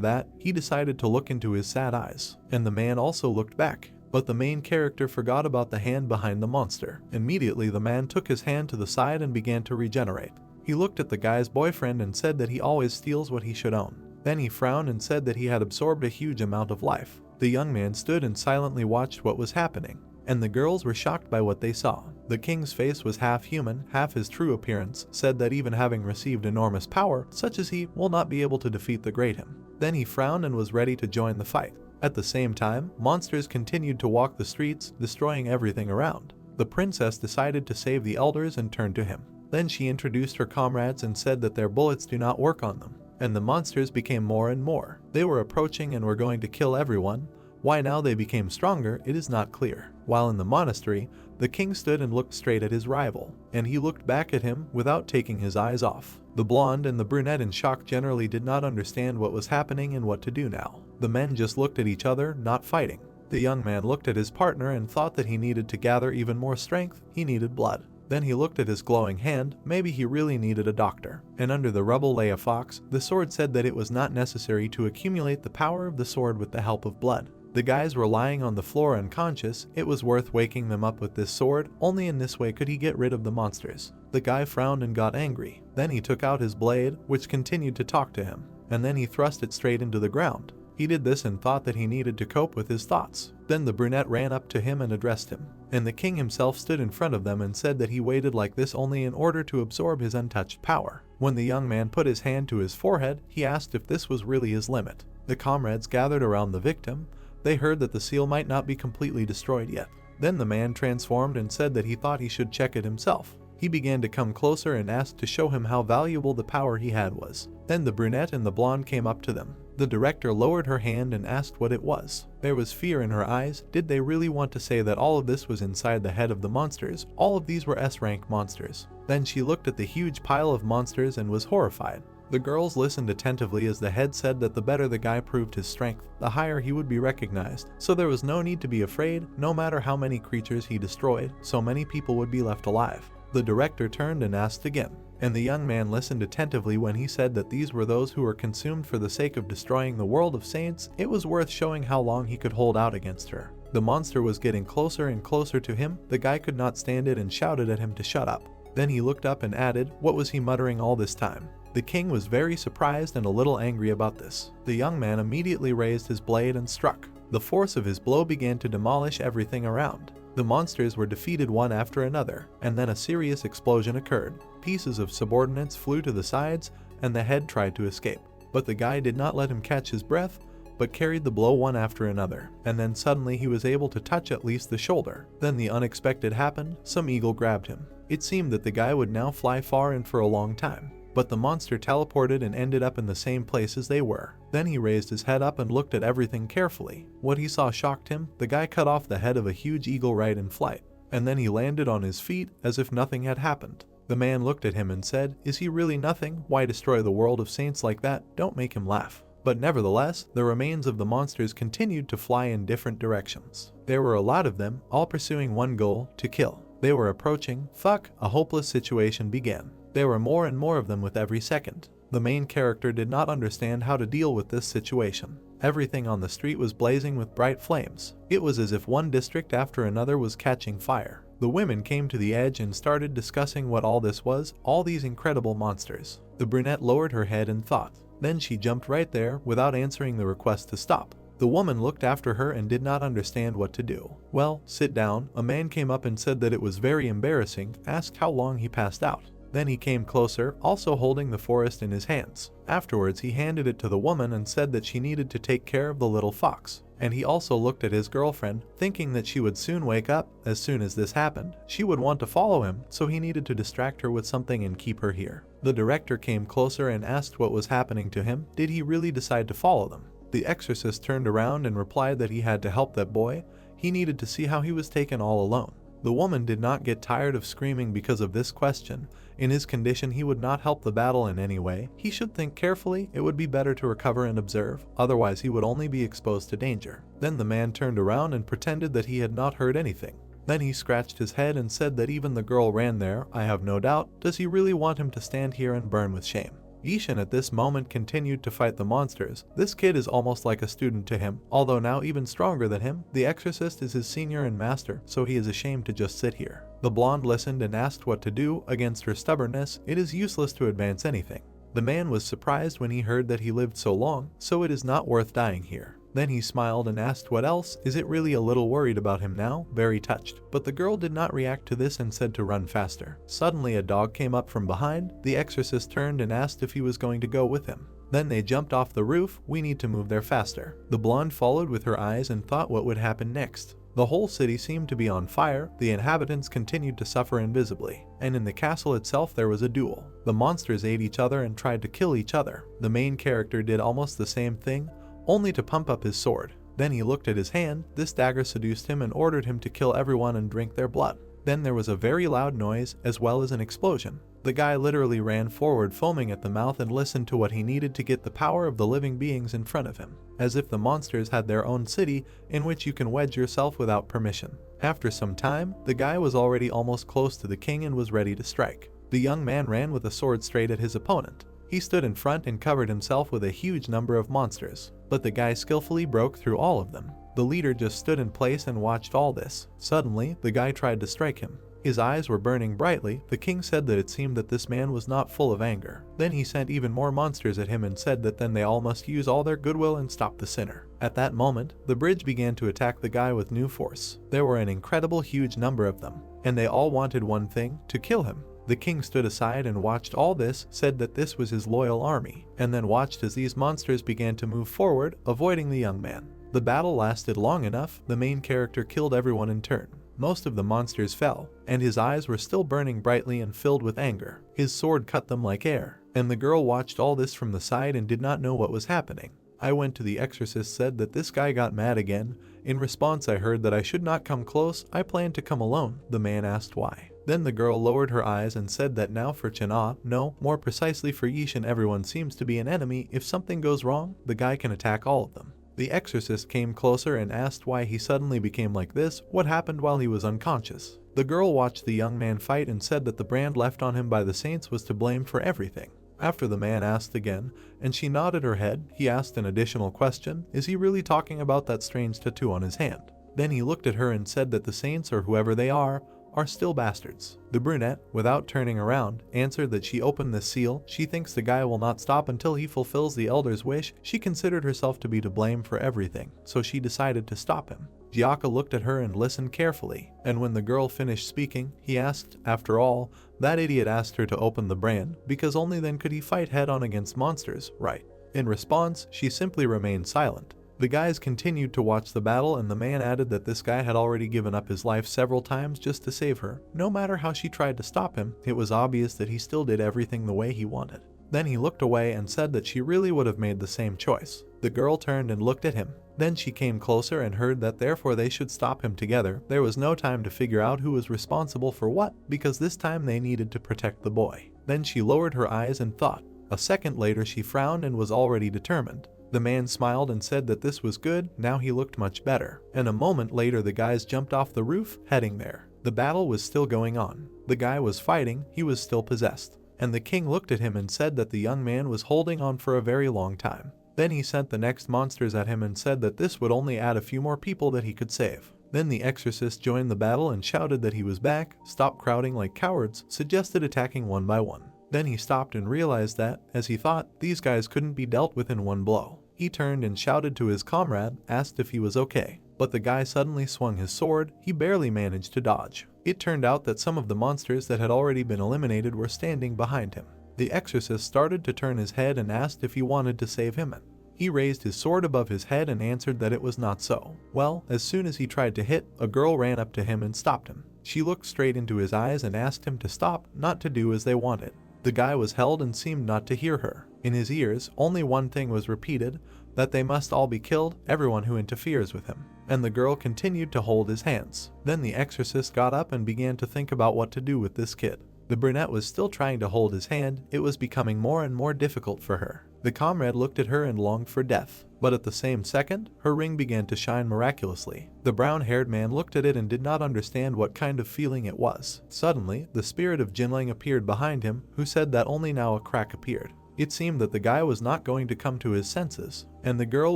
that, he decided to look into his sad eyes, and the man also looked back. But the main character forgot about the hand behind the monster. Immediately, the man took his hand to the side and began to regenerate. He looked at the guy's boyfriend and said that he always steals what he should own. Then he frowned and said that he had absorbed a huge amount of life. The young man stood and silently watched what was happening, and the girls were shocked by what they saw. The king's face was half human, half his true appearance, said that even having received enormous power, such as he will not be able to defeat the great him. Then he frowned and was ready to join the fight. At the same time, monsters continued to walk the streets, destroying everything around. The princess decided to save the elders and turned to him. Then she introduced her comrades and said that their bullets do not work on them, and the monsters became more and more. They were approaching and were going to kill everyone. Why now they became stronger, it is not clear. While in the monastery, the king stood and looked straight at his rival, and he looked back at him without taking his eyes off. The blonde and the brunette in shock generally did not understand what was happening and what to do now. The men just looked at each other, not fighting. The young man looked at his partner and thought that he needed to gather even more strength. He needed blood. Then he looked at his glowing hand. Maybe he really needed a doctor. And under the rubble lay a fox. The sword said that it was not necessary to accumulate the power of the sword with the help of blood. The guys were lying on the floor unconscious. It was worth waking them up with this sword. Only in this way could he get rid of the monsters. The guy frowned and got angry. Then he took out his blade, which continued to talk to him, and then he thrust it straight into the ground. He did this and thought that he needed to cope with his thoughts. Then the brunette ran up to him and addressed him, and the king himself stood in front of them and said that he waited like this only in order to absorb his untouched power. When the young man put his hand to his forehead, he asked if this was really his limit. The comrades gathered around the victim. They heard that the seal might not be completely destroyed yet. Then the man transformed and said that he thought he should check it himself. He began to come closer and asked to show him how valuable the power he had was. Then the brunette and the blonde came up to them. The director lowered her hand and asked what it was. There was fear in her eyes. Did they really want to say that all of this was inside the head of the monsters? All of these were S-rank monsters. Then she looked at the huge pile of monsters and was horrified. The girls listened attentively as the head said that the better the guy proved his strength, the higher he would be recognized. So there was no need to be afraid. No matter how many creatures he destroyed, so many people would be left alive. The director turned and asked again, and the young man listened attentively when he said that these were those who were consumed for the sake of destroying the world of saints. It was worth showing how long he could hold out against her. The monster was getting closer and closer to him. The guy could not stand it and shouted at him to shut up. Then he looked up and added, "What was he muttering all this time?" The king was very surprised and a little angry about this. The young man immediately raised his blade and struck. The force of his blow began to demolish everything around. The monsters were defeated one after another, and then a serious explosion occurred. Pieces of subordinates flew to the sides, and the head tried to escape. But the guy did not let him catch his breath, but carried the blow one after another, and then suddenly he was able to touch at least the shoulder. Then the unexpected happened. Some eagle grabbed him. It seemed that the guy would now fly far and for a long time. But the monster teleported and ended up in the same place as they were. Then he raised his head up and looked at everything carefully. What he saw shocked him. The guy cut off the head of a huge eagle right in flight, and then he landed on his feet as if nothing had happened. The man looked at him and said, "Is he really nothing? Why destroy the world of saints like that? Don't make him laugh." But nevertheless, the remains of the monsters continued to fly in different directions. There were a lot of them, all pursuing one goal, to kill. They were approaching. A hopeless situation began. There were more and more of them with every second. The main character did not understand how to deal with this situation. Everything on the street was blazing with bright flames. It was as if one district after another was catching fire. The women came to the edge and started discussing what all this was, all these incredible monsters. The brunette lowered her head and thought. Then she jumped right there without answering the request to stop. The woman looked after her and did not understand what to do. Well, sit down. A man came up and said that it was very embarrassing, asked how long he passed out. Then he came closer, also holding the forest in his hands. Afterwards he handed it to the woman and said that she needed to take care of the little fox. And he also looked at his girlfriend, thinking that she would soon wake up. As soon as this happened, she would want to follow him, so he needed to distract her with something and keep her here. The director came closer and asked what was happening to him. Did he really decide to follow them? The exorcist turned around and replied that he had to help that boy. He needed to see how he was taken all alone. The woman did not get tired of screaming because of this question. In his condition, he would not help the battle in any way. He should think carefully. It would be better to recover and observe, otherwise he would only be exposed to danger. Then the man turned around and pretended that he had not heard anything. Then he scratched his head and said that even the girl ran there. I have no doubt. Does he really want him to stand here and burn with shame? Ishin at this moment continued to fight the monsters. This kid is almost like a student to him, although now even stronger than him. The exorcist is his senior and master, so he is ashamed to just sit here. The blonde listened and asked what to do. Against her stubbornness, it is useless to advance anything. The man was surprised when he heard that he lived so long, so it is not worth dying here. Then he smiled and asked what else. Is it really a little worried about him now? Very touched. But the girl did not react to this and said to run faster. Suddenly a dog came up from behind. The exorcist turned and asked if he was going to go with him. Then they jumped off the roof. We need to move there faster. The blonde followed with her eyes and thought what would happen next. The whole city seemed to be on fire. The inhabitants continued to suffer invisibly. And in the castle itself there was a duel. The monsters ate each other and tried to kill each other. The main character did almost the same thing, only to pump up his sword. Then he looked at his hand. This dagger seduced him and ordered him to kill everyone and drink their blood. Then there was a very loud noise as well as an explosion. The guy literally ran forward foaming at the mouth and listened to what he needed to get the power of the living beings in front of him, as if the monsters had their own city in which you can wedge yourself without permission. After some time, the guy was already almost close to the king and was ready to strike. The young man ran with a sword straight at his opponent. He stood in front and covered himself with a huge number of monsters, but the guy skillfully broke through all of them. The leader just stood in place and watched all this. Suddenly, the guy tried to strike him. His eyes were burning brightly. The king said that it seemed that this man was not full of anger. Then he sent even more monsters at him and said that then they all must use all their goodwill and stop the sinner. At that moment, the bridge began to attack the guy with new force. There were an incredible huge number of them, and they all wanted one thing, to kill him. The king stood aside and watched all this, said that this was his loyal army, and then watched as these monsters began to move forward, avoiding the young man. The battle lasted long enough. The main character killed everyone in turn. Most of the monsters fell, and his eyes were still burning brightly and filled with anger. His sword cut them like air, and the girl watched all this from the side and did not know what was happening. I went to the exorcist, said that this guy got mad again. In response, I heard that I should not come close. I planned to come alone. The man asked why. Then the girl lowered her eyes and said that now for China, no, more precisely for Yishin, everyone seems to be an enemy. If something goes wrong, the guy can attack all of them. The exorcist came closer and asked why he suddenly became like this, what happened while he was unconscious. The girl watched the young man fight and said that the brand left on him by the saints was to blame for everything. After the man asked again, and she nodded her head, he asked an additional question. Is he really talking about that strange tattoo on his hand? Then he looked at her and said that the saints, or whoever they are still bastards. The brunette, without turning around, answered that she opened the seal. She thinks the guy will not stop until he fulfills the elder's wish. She considered herself to be to blame for everything, so she decided to stop him. Gyaka looked at her and listened carefully, and when the girl finished speaking, he asked, after all, that idiot asked her to open the brand, because only then could he fight head-on against monsters, right? In response, she simply remained silent. The guys continued to watch the battle, and the man added that this guy had already given up his life several times just to save her. No matter how she tried to stop him, it was obvious that he still did everything the way he wanted. Then he looked away and said that she really would have made the same choice. The girl turned and looked at him. Then she came closer and heard that therefore they should stop him together. There was no time to figure out who was responsible for what, because this time they needed to protect the boy. Then she lowered her eyes and thought. A second later she frowned and was already determined. The man smiled and said that this was good. Now he looked much better. And a moment later the guys jumped off the roof, heading there. The battle was still going on. The guy was fighting, he was still possessed. And the king looked at him and said that the young man was holding on for a very long time. Then he sent the next monsters at him and said that this would only add a few more people that he could save. Then the exorcist joined the battle and shouted that he was back, stopped crowding like cowards, suggested attacking one by one. Then he stopped and realized that, as he thought, these guys couldn't be dealt with in one blow. He turned and shouted to his comrade, asked if he was okay. But the guy suddenly swung his sword, he barely managed to dodge. It turned out that some of the monsters that had already been eliminated were standing behind him. The exorcist started to turn his head and asked if he wanted to save him. He raised his sword above his head and answered that it was not so. Well, as soon as he tried to hit, a girl ran up to him and stopped him. She looked straight into his eyes and asked him to stop, not to do as they wanted. The guy was held and seemed not to hear her. In his ears, only one thing was repeated, that they must all be killed, everyone who interferes with him. And the girl continued to hold his hands. Then the exorcist got up and began to think about what to do with this kid. The brunette was still trying to hold his hand, it was becoming more and more difficult for her. The comrade looked at her and longed for death. But at the same second, her ring began to shine miraculously. The brown-haired man looked at it and did not understand what kind of feeling it was. Suddenly, the spirit of Jinling appeared behind him, who said that only now a crack appeared. It seemed that the guy was not going to come to his senses, and the girl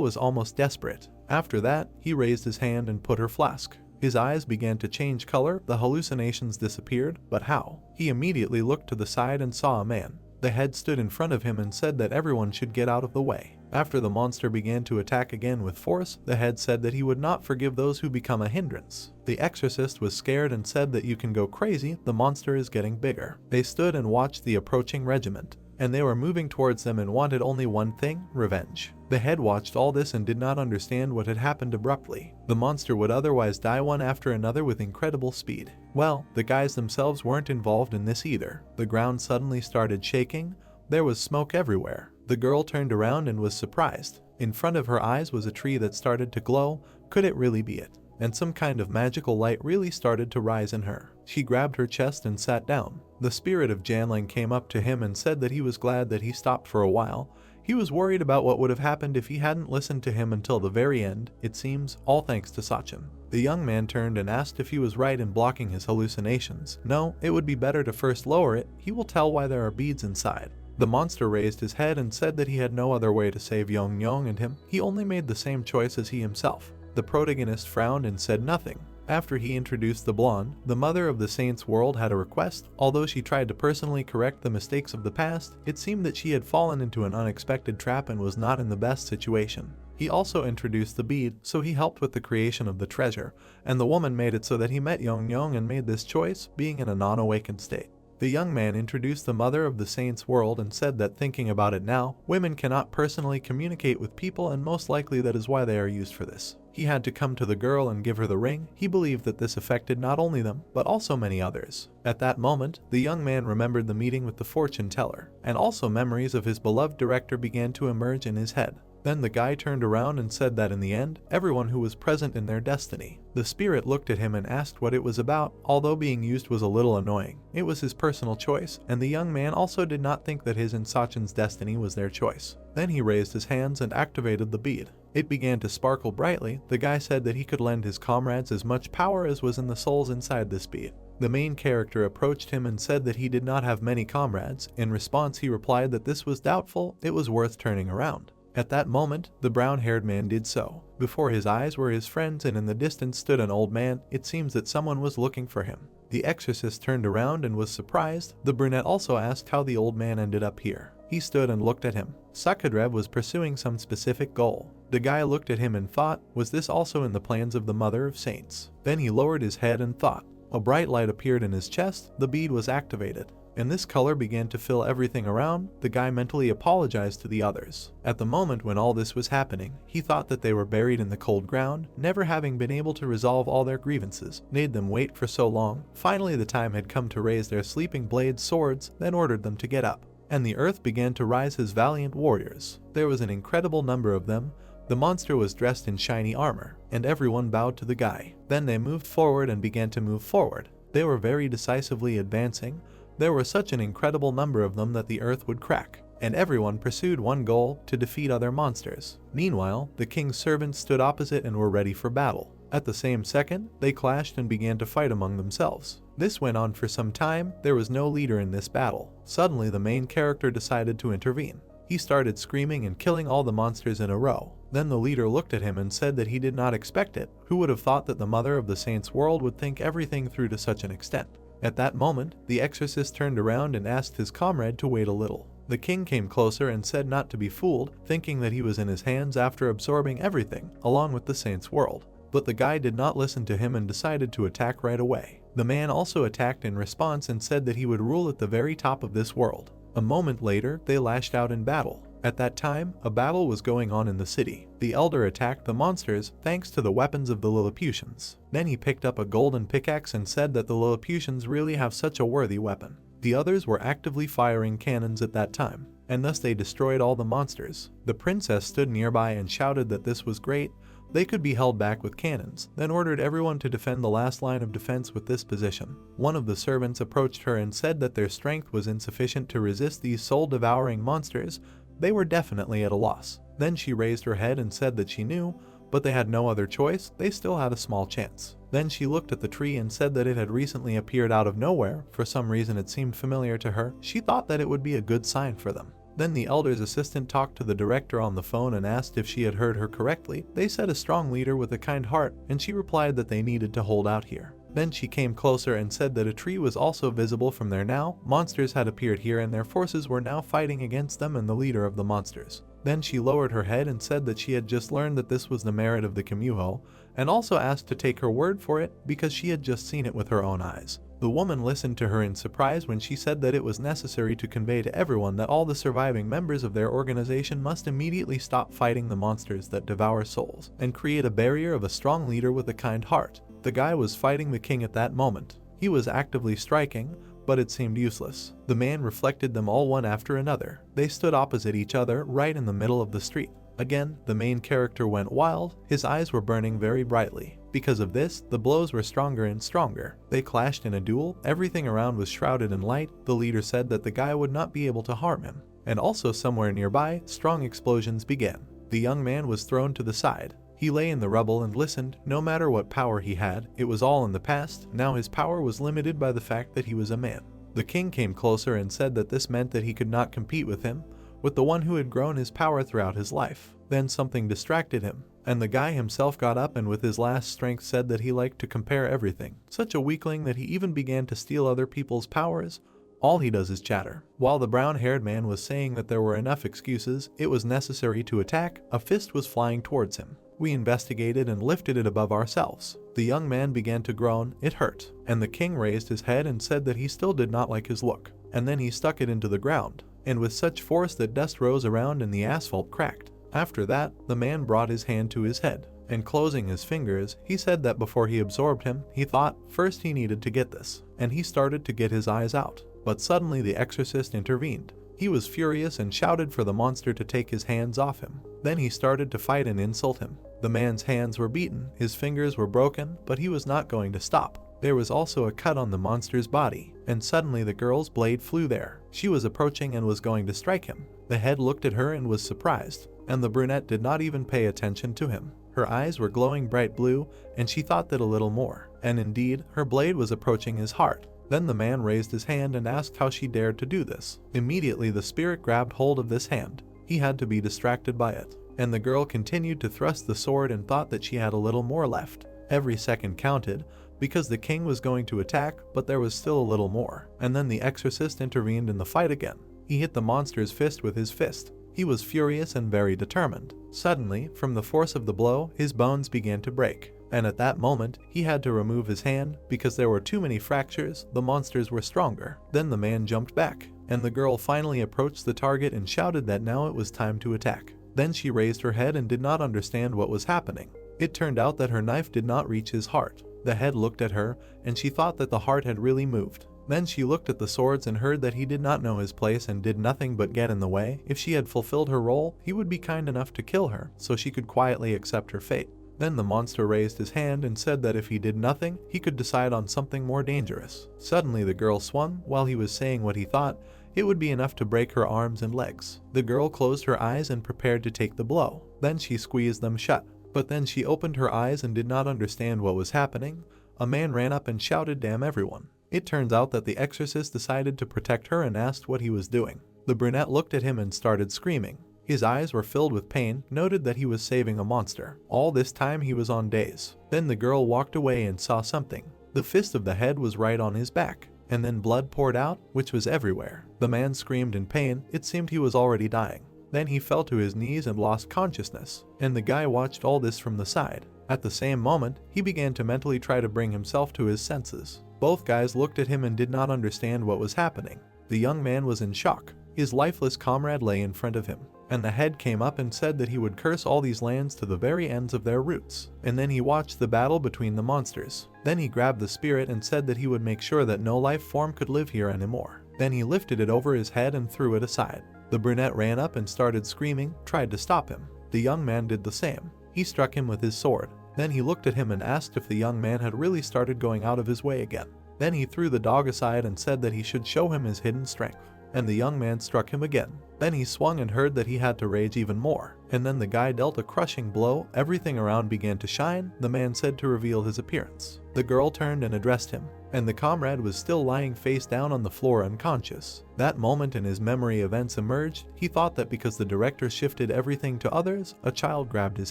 was almost desperate. After that, he raised his hand and put her flask. His eyes began to change color, the hallucinations disappeared, but how? He immediately looked to the side and saw a man. The head stood in front of him and said that everyone should get out of the way. After the monster began to attack again with force, the head said that he would not forgive those who become a hindrance. The exorcist was scared and said that you can go crazy, the monster is getting bigger. They stood and watched the approaching regiment, and they were moving towards them and wanted only one thing, revenge. The head watched all this and did not understand what had happened abruptly. The monster would otherwise die one after another with incredible speed. Well, the guys themselves weren't involved in this either. The ground suddenly started shaking. There was smoke everywhere. The girl turned around and was surprised. In front of her eyes was a tree that started to glow. Could it really be it? And some kind of magical light really started to rise in her. She grabbed her chest and sat down. The spirit of Janling came up to him and said that he was glad that he stopped for a while. He was worried about what would have happened if he hadn't listened to him until the very end, it seems, all thanks to Sachin. The young man turned and asked if he was right in blocking his hallucinations. No, it would be better to first lower it, he will tell why there are beads inside. The monster raised his head and said that he had no other way to save Yong Yong and him, he only made the same choice as he himself. The protagonist frowned and said nothing. After he introduced the blonde, the mother of the saint's world had a request. Although she tried to personally correct the mistakes of the past, it seemed that she had fallen into an unexpected trap and was not in the best situation. He also introduced the bead, so he helped with the creation of the treasure, and the woman made it so that he met Yong Yong and made this choice, being in a non-awakened state. The young man introduced the mother of the saint's world and said that thinking about it now, women cannot personally communicate with people and most likely that is why they are used for this. He had to come to the girl and give her the ring. He believed that this affected not only them, but also many others. At that moment, the young man remembered the meeting with the fortune teller, and also memories of his beloved director began to emerge in his head. Then the guy turned around and said that in the end, everyone who was present in their destiny. The spirit looked at him and asked what it was about, although being used was a little annoying. It was his personal choice, and the young man also did not think that his and Sachin's destiny was their choice. Then he raised his hands and activated the bead. It began to sparkle brightly. The guy said that he could lend his comrades as much power as was in the souls inside this bead. The main character approached him and said that he did not have many comrades. In response, he replied that this was doubtful, it was worth turning around. At that moment, the brown-haired man did so. Before his eyes were his friends and in the distance stood an old man. It seems that someone was looking for him. The exorcist turned around and was surprised. The brunette also asked how the old man ended up here. He stood and looked at him. Sakadrev was pursuing some specific goal. The guy looked at him and thought, was this also in the plans of the Mother of Saints? Then he lowered his head and thought. A bright light appeared in his chest, the bead was activated. And this color began to fill everything around. The guy mentally apologized to the others. At the moment when all this was happening, he thought that they were buried in the cold ground, never having been able to resolve all their grievances, made them wait for so long. Finally the time had come to raise their sleeping blade swords, then ordered them to get up. And the earth began to rise as valiant warriors. There was an incredible number of them. The monster was dressed in shiny armor, and everyone bowed to the guy. Then they moved forward and began to move forward. They were very decisively advancing. There were such an incredible number of them that the earth would crack, and everyone pursued one goal, to defeat other monsters. Meanwhile, the king's servants stood opposite and were ready for battle. At the same second, they clashed and began to fight among themselves. This went on for some time. There was no leader in this battle. Suddenly, the main character decided to intervene. He started screaming and killing all the monsters in a row. Then the leader looked at him and said that he did not expect it. Who would have thought that the mother of the saints' world would think everything through to such an extent? At that moment, the exorcist turned around and asked his comrade to wait a little. The king came closer and said not to be fooled, thinking that he was in his hands after absorbing everything, along with the saints' world. But the guy did not listen to him and decided to attack right away. The man also attacked in response and said that he would rule at the very top of this world. A moment later, they lashed out in battle. At that time, a battle was going on in the city. The elder attacked the monsters thanks to the weapons of the Lilliputians. Then he picked up a golden pickaxe and said that the Lilliputians really have such a worthy weapon. The others were actively firing cannons at that time, and thus they destroyed all the monsters. The princess stood nearby and shouted that this was great. They could be held back with cannons, then ordered everyone to defend the last line of defense with this position. One of the servants approached her and said that their strength was insufficient to resist these soul-devouring monsters. They were definitely at a loss. Then she raised her head and said that she knew, but they had no other choice. They still had a small chance. Then she looked at the tree and said that it had recently appeared out of nowhere. For some reason it seemed familiar to her. She thought that it would be a good sign for them. Then the elder's assistant talked to the director on the phone and asked if she had heard her correctly. They said a strong leader with a kind heart, and she replied that they needed to hold out here. Then she came closer and said that a tree was also visible from there now. Monsters had appeared here and their forces were now fighting against them and the leader of the monsters. Then she lowered her head and said that she had just learned that this was the merit of the Kimuho, and also asked to take her word for it because she had just seen it with her own eyes. The woman listened to her in surprise when she said that it was necessary to convey to everyone that all the surviving members of their organization must immediately stop fighting the monsters that devour souls, and create a barrier of a strong leader with a kind heart. The guy was fighting the king at that moment. He was actively striking, but it seemed useless. The man reflected them all one after another. They stood opposite each other right in the middle of the street. Again, the main character went wild. His eyes were burning very brightly. Because of this, the blows were stronger and stronger. They clashed in a duel. Everything around was shrouded in light. The leader said that the guy would not be able to harm him. And also somewhere nearby, strong explosions began. The young man was thrown to the side. He lay in the rubble and listened. No matter what power he had, it was all in the past. Now his power was limited by the fact that he was a man. The king came closer and said that this meant that he could not compete with him, with the one who had grown his power throughout his life. Then something distracted him, and the guy himself got up and with his last strength said that he liked to compare everything. Such a weakling that he even began to steal other people's powers. All he does is chatter. While the brown-haired man was saying that there were enough excuses, it was necessary to attack. A fist was flying towards him. We investigated and lifted it above ourselves. The young man began to groan. It hurt. And the king raised his head and said that he still did not like his look. And then he stuck it into the ground, and with such force that dust rose around and the asphalt cracked. After that, the man brought his hand to his head, and closing his fingers, he said that before he absorbed him, he thought first he needed to get this, and he started to get his eyes out. But suddenly the exorcist intervened. He was furious and shouted for the monster to take his hands off him. Then he started to fight and insult him. The man's hands were beaten, his fingers were broken, but he was not going to stop. There was also a cut on the monster's body, and suddenly the girl's blade flew there. She was approaching and was going to strike him. The head looked at her and was surprised, and the brunette did not even pay attention to him. Her eyes were glowing bright blue, and she thought that a little more. And indeed, her blade was approaching his heart. Then the man raised his hand and asked how she dared to do this. Immediately the spirit grabbed hold of this hand. He had to be distracted by it. And the girl continued to thrust the sword and thought that she had a little more left. Every second counted, because the king was going to attack, but there was still a little more. And then the exorcist intervened in the fight again. He hit the monster's fist with his fist. He was furious and very determined. Suddenly, from the force of the blow, his bones began to break. And at that moment, he had to remove his hand because there were too many fractures. The monsters were stronger. Then the man jumped back, and the girl finally approached the target and shouted that now it was time to attack. Then she raised her head and did not understand what was happening. It turned out that her knife did not reach his heart. The head looked at her, and she thought that the heart had really moved. Then she looked at the swords and heard that he did not know his place and did nothing but get in the way. If she had fulfilled her role, he would be kind enough to kill her, so she could quietly accept her fate. Then the monster raised his hand and said that if he did nothing, he could decide on something more dangerous. Suddenly the girl swung. While he was saying what he thought, it would be enough to break her arms and legs. The girl closed her eyes and prepared to take the blow. Then she squeezed them shut. But then she opened her eyes and did not understand what was happening. A man ran up and shouted, "Damn everyone." It turns out that the exorcist decided to protect her and asked what he was doing. The brunette looked at him and started screaming. His eyes were filled with pain, noted that he was saving a monster. All this time he was on daze. Then the girl walked away and saw something. The fist of the head was right on his back, and then blood poured out, which was everywhere. The man screamed in pain. It seemed he was already dying. Then he fell to his knees and lost consciousness, and the guy watched all this from the side. At the same moment, he began to mentally try to bring himself to his senses. Both guys looked at him and did not understand what was happening. The young man was in shock. His lifeless comrade lay in front of him, and the head came up and said that he would curse all these lands to the very ends of their roots. And then he watched the battle between the monsters. Then he grabbed the spirit and said that he would make sure that no life form could live here anymore. Then he lifted it over his head and threw it aside. The brunette ran up and started screaming, tried to stop him. The young man did the same. He struck him with his sword. Then he looked at him and asked if the young man had really started going out of his way again. Then he threw the dog aside and said that he should show him his hidden strength. And the young man struck him again. Then he swung and heard that he had to rage even more. And then the guy dealt a crushing blow. Everything around began to shine. The man said to reveal his appearance. The girl turned and addressed him, and the comrade was still lying face down on the floor unconscious. That moment in his memory events emerged. He thought that because the director shifted everything to others, a child grabbed his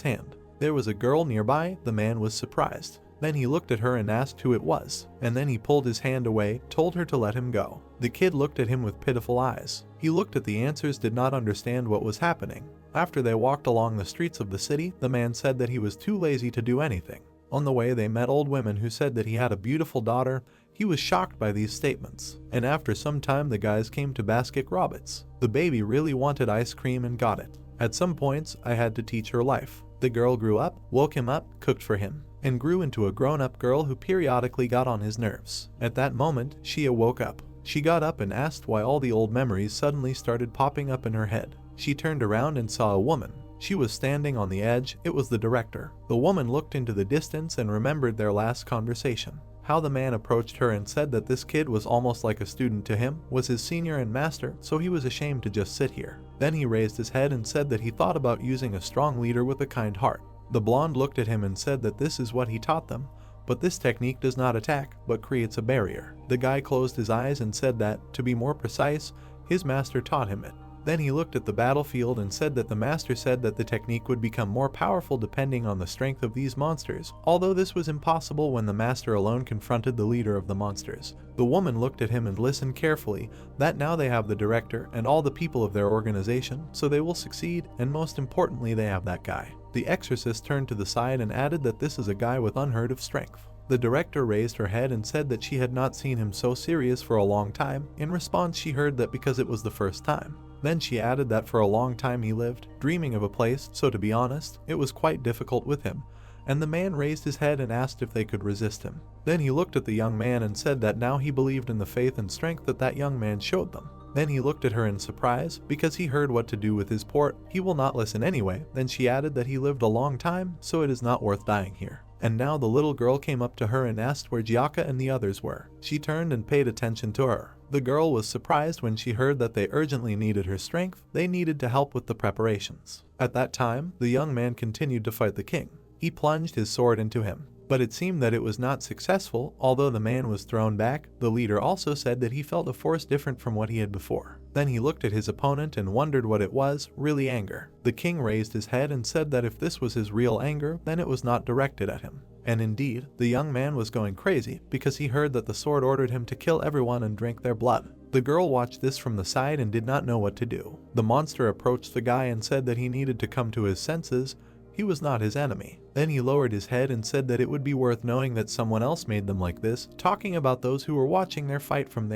hand. There was a girl nearby. The man was surprised. Then he looked at her and asked who it was, and then he pulled his hand away, told her to let him go. The kid looked at him with pitiful eyes. He looked at the answers, did not understand what was happening. After they walked along the streets of the city, the man said that he was too lazy to do anything. On the way they met old women who said that he had a beautiful daughter. He was shocked by these statements, and after some time the guys came to Basket Roberts. The baby really wanted ice cream and got it. At some points I had to teach her life. The girl grew up, woke him up, cooked for him, and grew into a grown-up girl who periodically got on his nerves. At that moment, Shia woke up. She got up and asked why all the old memories suddenly started popping up in her head. She turned around and saw a woman. She was standing on the edge. It was the director. The woman looked into the distance and remembered their last conversation. How the man approached her and said that this kid was almost like a student to him, was his senior and master, so he was ashamed to just sit here. Then he raised his head and said that he thought about using a strong leader with a kind heart. The blonde looked at him and said that this is what he taught them, but this technique does not attack, but creates a barrier. The guy closed his eyes and said that, to be more precise, his master taught him it. Then he looked at the battlefield and said that the master said that the technique would become more powerful depending on the strength of these monsters, although this was impossible when the master alone confronted the leader of the monsters. The woman looked at him and listened carefully, that now they have the director and all the people of their organization, so they will succeed, and most importantly they have that guy. The exorcist turned to the side and added that this is a guy with unheard of strength. The director raised her head and said that she had not seen him so serious for a long time. In response, she heard that because it was the first time. Then she added that for a long time he lived, dreaming of a place, so to be honest, it was quite difficult with him. And the man raised his head and asked if they could resist him. Then he looked at the young man and said that now he believed in the faith and strength that that young man showed them. Then he looked at her in surprise, because he heard what to do with his port. He will not listen anyway. Then she added that he lived a long time, so it is not worth dying here. And now the little girl came up to her and asked where Giaka and the others were. She turned and paid attention to her. The girl was surprised when she heard that they urgently needed her strength. They needed to help with the preparations. At that time, the young man continued to fight the king. He plunged his sword into him, but it seemed that it was not successful. Although the man was thrown back, the leader also said that he felt a force different from what he had before. Then he looked at his opponent and wondered what it was, really anger. The king raised his head and said that if this was his real anger, then it was not directed at him. And indeed, the young man was going crazy because he heard that the sword ordered him to kill everyone and drink their blood. The girl watched this from the side and did not know what to do. The monster approached the guy and said that he needed to come to his senses. He was not his enemy. Then he lowered his head and said that it would be worth knowing that someone else made them like this, talking about those who were watching their fight from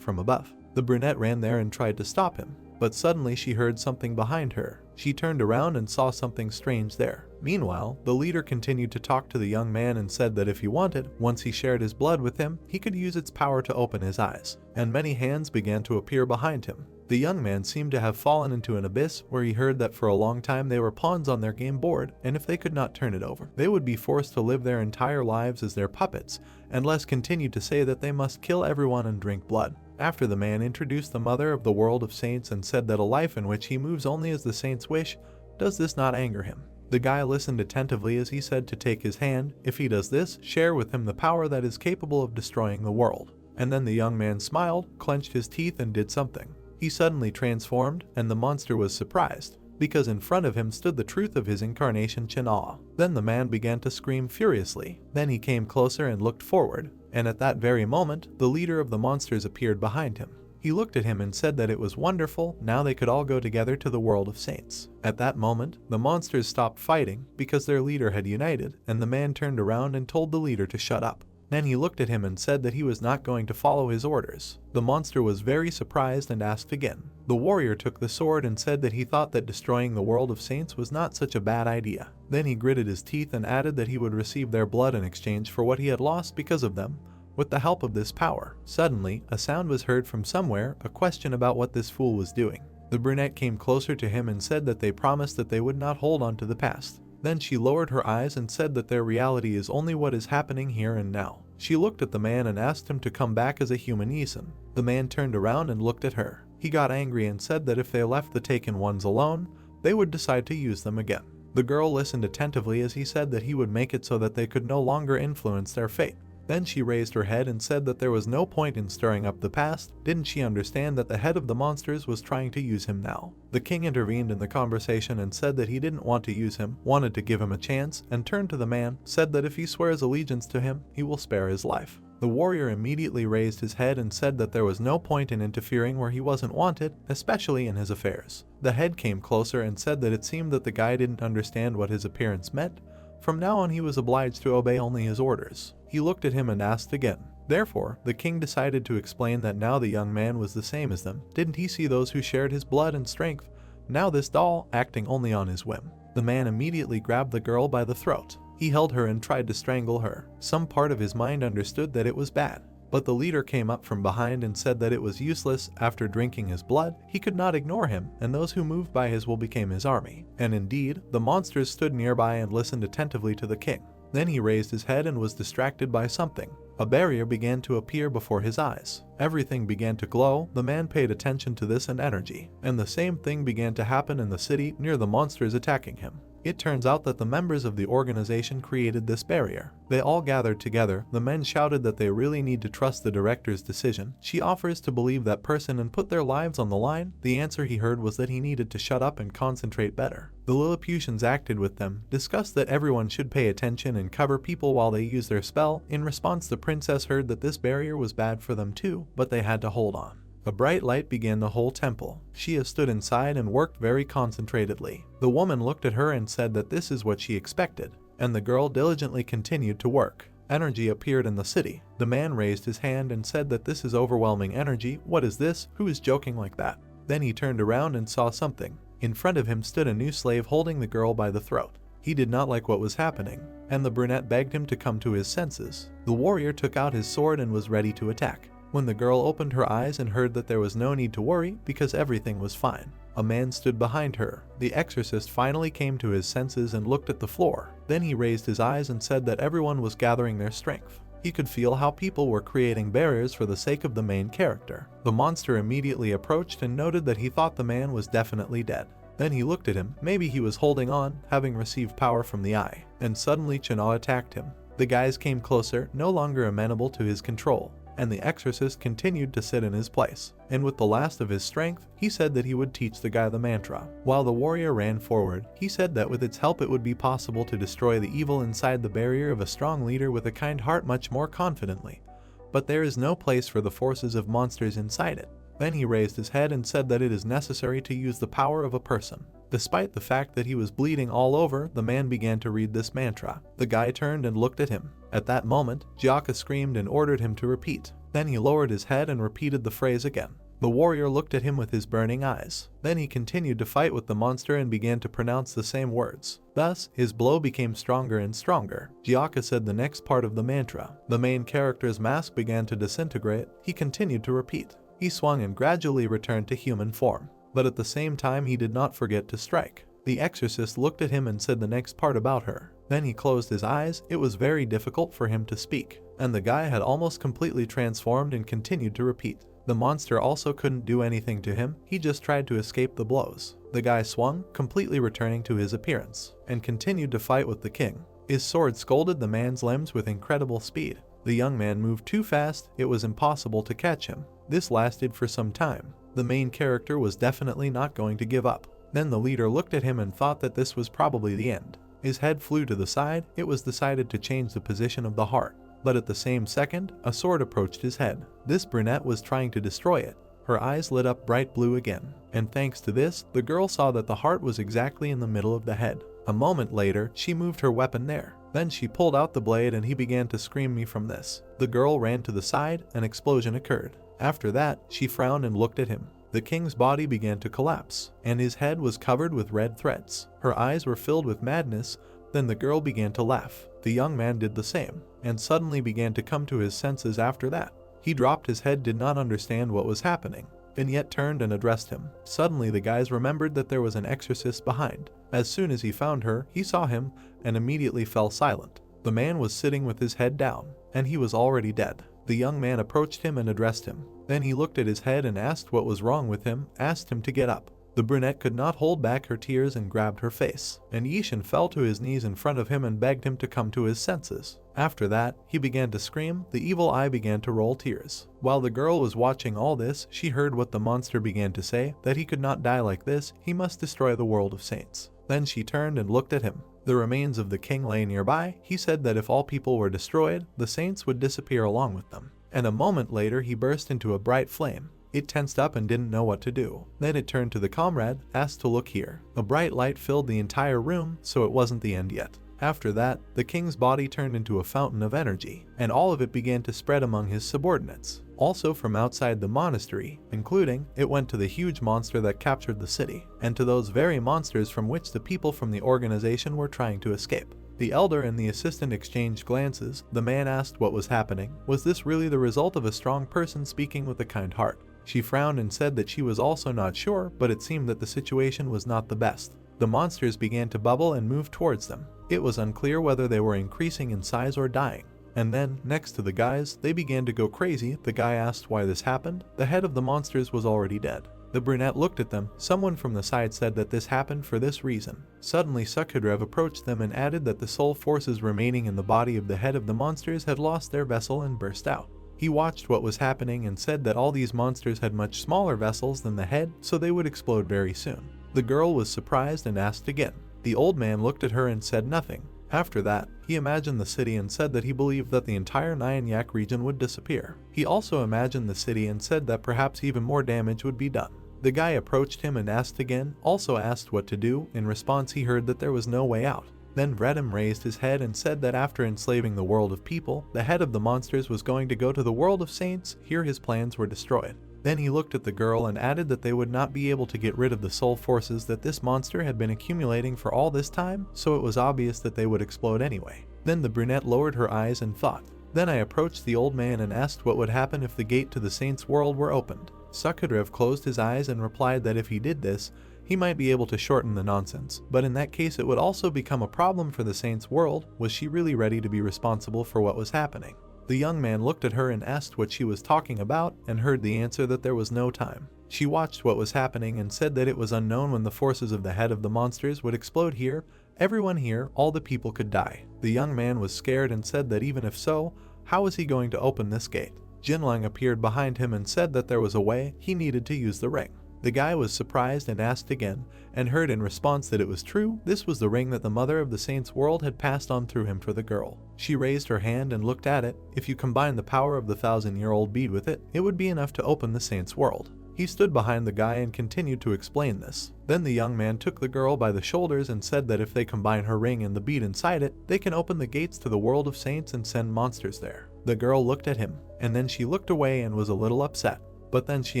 above. The brunette ran there and tried to stop him, but suddenly she heard something behind her. She turned around and saw something strange there. Meanwhile, the leader continued to talk to the young man and said that if he wanted, once he shared his blood with him, he could use its power to open his eyes. And many hands began to appear behind him. The young man seemed to have fallen into an abyss where he heard that for a long time they were pawns on their game board, and if they could not turn it over, they would be forced to live their entire lives as their puppets, and Les continued to say that they must kill everyone and drink blood. After the man introduced the mother of the world of saints and said that a life in which he moves only as the saints wish, does this not anger him? The guy listened attentively as he said to take his hand. If he does this, share with him the power that is capable of destroying the world. And then the young man smiled, clenched his teeth and did something. He suddenly transformed, and the monster was surprised, because in front of him stood the truth of his incarnation China. Then the man began to scream furiously. Then he came closer and looked forward, and at that very moment, the leader of the monsters appeared behind him. He looked at him and said that it was wonderful, now they could all go together to the world of saints. At that moment, the monsters stopped fighting because their leader had united, and the man turned around and told the leader to shut up. Then he looked at him and said that he was not going to follow his orders. The monster was very surprised and asked again. The warrior took the sword and said that he thought that destroying the world of saints was not such a bad idea. Then he gritted his teeth and added that he would receive their blood in exchange for what he had lost because of them. With the help of this power, suddenly, a sound was heard from somewhere, a question about what this fool was doing. The brunette came closer to him and said that they promised that they would not hold on to the past. Then she lowered her eyes and said that their reality is only what is happening here and now. She looked at the man and asked him to come back as a human Eason. The man turned around and looked at her. He got angry and said that if they left the taken ones alone, they would decide to use them again. The girl listened attentively as he said that he would make it so that they could no longer influence their fate. Then she raised her head and said that there was no point in stirring up the past. Didn't she understand that the head of the monsters was trying to use him now? The king intervened in the conversation and said that he didn't want to use him, wanted to give him a chance, and turned to the man, said that if he swears allegiance to him, he will spare his life. The warrior immediately raised his head and said that there was no point in interfering where he wasn't wanted, especially in his affairs. The head came closer and said that it seemed that the guy didn't understand what his appearance meant. From now on he was obliged to obey only his orders. He looked at him and asked again. Therefore, the king decided to explain that now the young man was the same as them. Didn't he see those who shared his blood and strength? Now this doll, acting only on his whim. The man immediately grabbed the girl by the throat. He held her and tried to strangle her. Some part of his mind understood that it was bad. But the leader came up from behind and said that it was useless. After drinking his blood, he could not ignore him, and those who moved by his will became his army. And indeed, the monsters stood nearby and listened attentively to the king. Then he raised his head and was distracted by something. A barrier began to appear before his eyes. Everything began to glow. The man paid attention to this and energy. And the same thing began to happen in the city near the monsters attacking him. It turns out that the members of the organization created this barrier. They all gathered together. The men shouted that they really need to trust the director's decision. She offers to believe that person and put their lives on the line. The answer he heard was that he needed to shut up and concentrate better. The Lilliputians acted with them, discussed that everyone should pay attention and cover people while they use their spell. In response, the princess heard that this barrier was bad for them too, but they had to hold on. A bright light began the whole temple. She stood inside and worked very concentratedly. The woman looked at her and said that this is what she expected, and the girl diligently continued to work. Energy appeared in the city. The man raised his hand and said that this is overwhelming energy. What is this? Who is joking like that? Then he turned around and saw something. In front of him stood a new slave holding the girl by the throat. He did not like what was happening, and the brunette begged him to come to his senses. The warrior took out his sword and was ready to attack. When the girl opened her eyes and heard that there was no need to worry because everything was fine, a man stood behind her. The exorcist finally came to his senses and looked at the floor. Then he raised his eyes and said that everyone was gathering their strength. He could feel how people were creating barriers for the sake of the main character. The monster immediately approached and noted that he thought the man was definitely dead. Then he looked at him. Maybe he was holding on, having received power from the eye. And suddenly China attacked him. The guys came closer, no longer amenable to his control. And the exorcist continued to sit in his place. And with the last of his strength, he said that he would teach the guy the mantra. While the warrior ran forward, he said that with its help it would be possible to destroy the evil inside the barrier of a strong leader with a kind heart much more confidently. But there is no place for the forces of monsters inside it. Then he raised his head and said that it is necessary to use the power of a person. Despite the fact that he was bleeding all over, the man began to read this mantra. The guy turned and looked at him. At that moment, Jiaka screamed and ordered him to repeat. Then he lowered his head and repeated the phrase again. The warrior looked at him with his burning eyes. Then he continued to fight with the monster and began to pronounce the same words. Thus, his blow became stronger and stronger. Jiaka said the next part of the mantra. The main character's mask began to disintegrate. He continued to repeat. He swung and gradually returned to human form. But at the same time he did not forget to strike. The exorcist looked at him and said the next part about her. Then he closed his eyes. It was very difficult for him to speak. And the guy had almost completely transformed and continued to repeat. The monster also couldn't do anything to him. He just tried to escape the blows. The guy swung, completely returning to his appearance, and continued to fight with the king. His sword scolded the man's limbs with incredible speed. The young man moved too fast, it was impossible to catch him. This lasted for some time. The main character was definitely not going to give up. Then the leader looked at him and thought that this was probably the end. His head flew to the side, it was decided to change the position of the heart. But at the same second, a sword approached his head. This brunette was trying to destroy it. Her eyes lit up bright blue again, and thanks to this, the girl saw that the heart was exactly in the middle of the head. A moment later, she moved her weapon there. Then she pulled out the blade and he began to scream me from this. The girl ran to the side, an explosion occurred. After that, she frowned and looked at him. The king's body began to collapse, and his head was covered with red threads. Her eyes were filled with madness. Then the girl began to laugh. The young man did the same, and suddenly began to come to his senses after that. He dropped his head, did not understand what was happening, and yet turned and addressed him. Suddenly the guys remembered that there was an exorcist behind. As soon as he found her, he saw him, and immediately fell silent. The man was sitting with his head down, and he was already dead. The young man approached him and addressed him. Then he looked at his head and asked what was wrong with him, asked him to get up. The brunette could not hold back her tears and grabbed her face, and Yishin fell to his knees in front of him and begged him to come to his senses. After that, he began to scream, the evil eye began to roll tears. While the girl was watching all this, she heard what the monster began to say, that he could not die like this, he must destroy the world of saints. Then she turned and looked at him. The remains of the king lay nearby. He said that if all people were destroyed, the saints would disappear along with them. And a moment later he burst into a bright flame. It tensed up and didn't know what to do. Then it turned to the comrade, asked to look here. A bright light filled the entire room, so it wasn't the end yet. After that, the king's body turned into a fountain of energy, and all of it began to spread among his subordinates. Also from outside the monastery, including, it went to the huge monster that captured the city, and to those very monsters from which the people from the organization were trying to escape. The elder and the assistant exchanged glances. The man asked what was happening. Was this really the result of a strong person speaking with a kind heart? She frowned and said that she was also not sure, but it seemed that the situation was not the best. The monsters began to bubble and move towards them. It was unclear whether they were increasing in size or dying. And then, next to the guys, they began to go crazy. The guy asked why this happened. The head of the monsters was already dead. The brunette looked at them. Someone from the side said that this happened for this reason. Suddenly Sukhadrev approached them and added that the soul forces remaining in the body of the head of the monsters had lost their vessel and burst out. He watched what was happening and said that all these monsters had much smaller vessels than the head, so they would explode very soon. The girl was surprised and asked again. The old man looked at her and said nothing. After that, he imagined the city and said that he believed that the entire Nyanyak region would disappear. He also imagined the city and said that perhaps even more damage would be done. The guy approached him and asked again, also asked what to do. In response, he heard that there was no way out. Then Vredem raised his head and said that after enslaving the world of people, the head of the monsters was going to go to the world of saints. Here his plans were destroyed. Then he looked at the girl and added that they would not be able to get rid of the soul forces that this monster had been accumulating for all this time, so it was obvious that they would explode anyway. Then the brunette lowered her eyes and thought. Then I approached the old man and asked what would happen if the gate to the saints' world were opened. Sukhadrev closed his eyes and replied that if he did this, he might be able to shorten the nonsense, but in that case it would also become a problem for the saints' world. Was she really ready to be responsible for what was happening? The young man looked at her and asked what she was talking about, and heard the answer that there was no time. She watched what was happening and said that it was unknown when the forces of the head of the monsters would explode here. Everyone here, all the people could die. The young man was scared and said that even if so, how was he going to open this gate? Jinlang appeared behind him and said that there was a way. He needed to use the ring. The guy was surprised and asked again, and heard in response that it was true. This was the ring that the mother of the saints' world had passed on through him for the girl. She raised her hand and looked at it. If you combine the power of the 1,000-year-old bead with it, it would be enough to open the saints' world. He stood behind the guy and continued to explain this. Then the young man took the girl by the shoulders and said that if they combine her ring and the bead inside it, they can open the gates to the world of saints and send monsters there. The girl looked at him, and then she looked away and was a little upset. But then she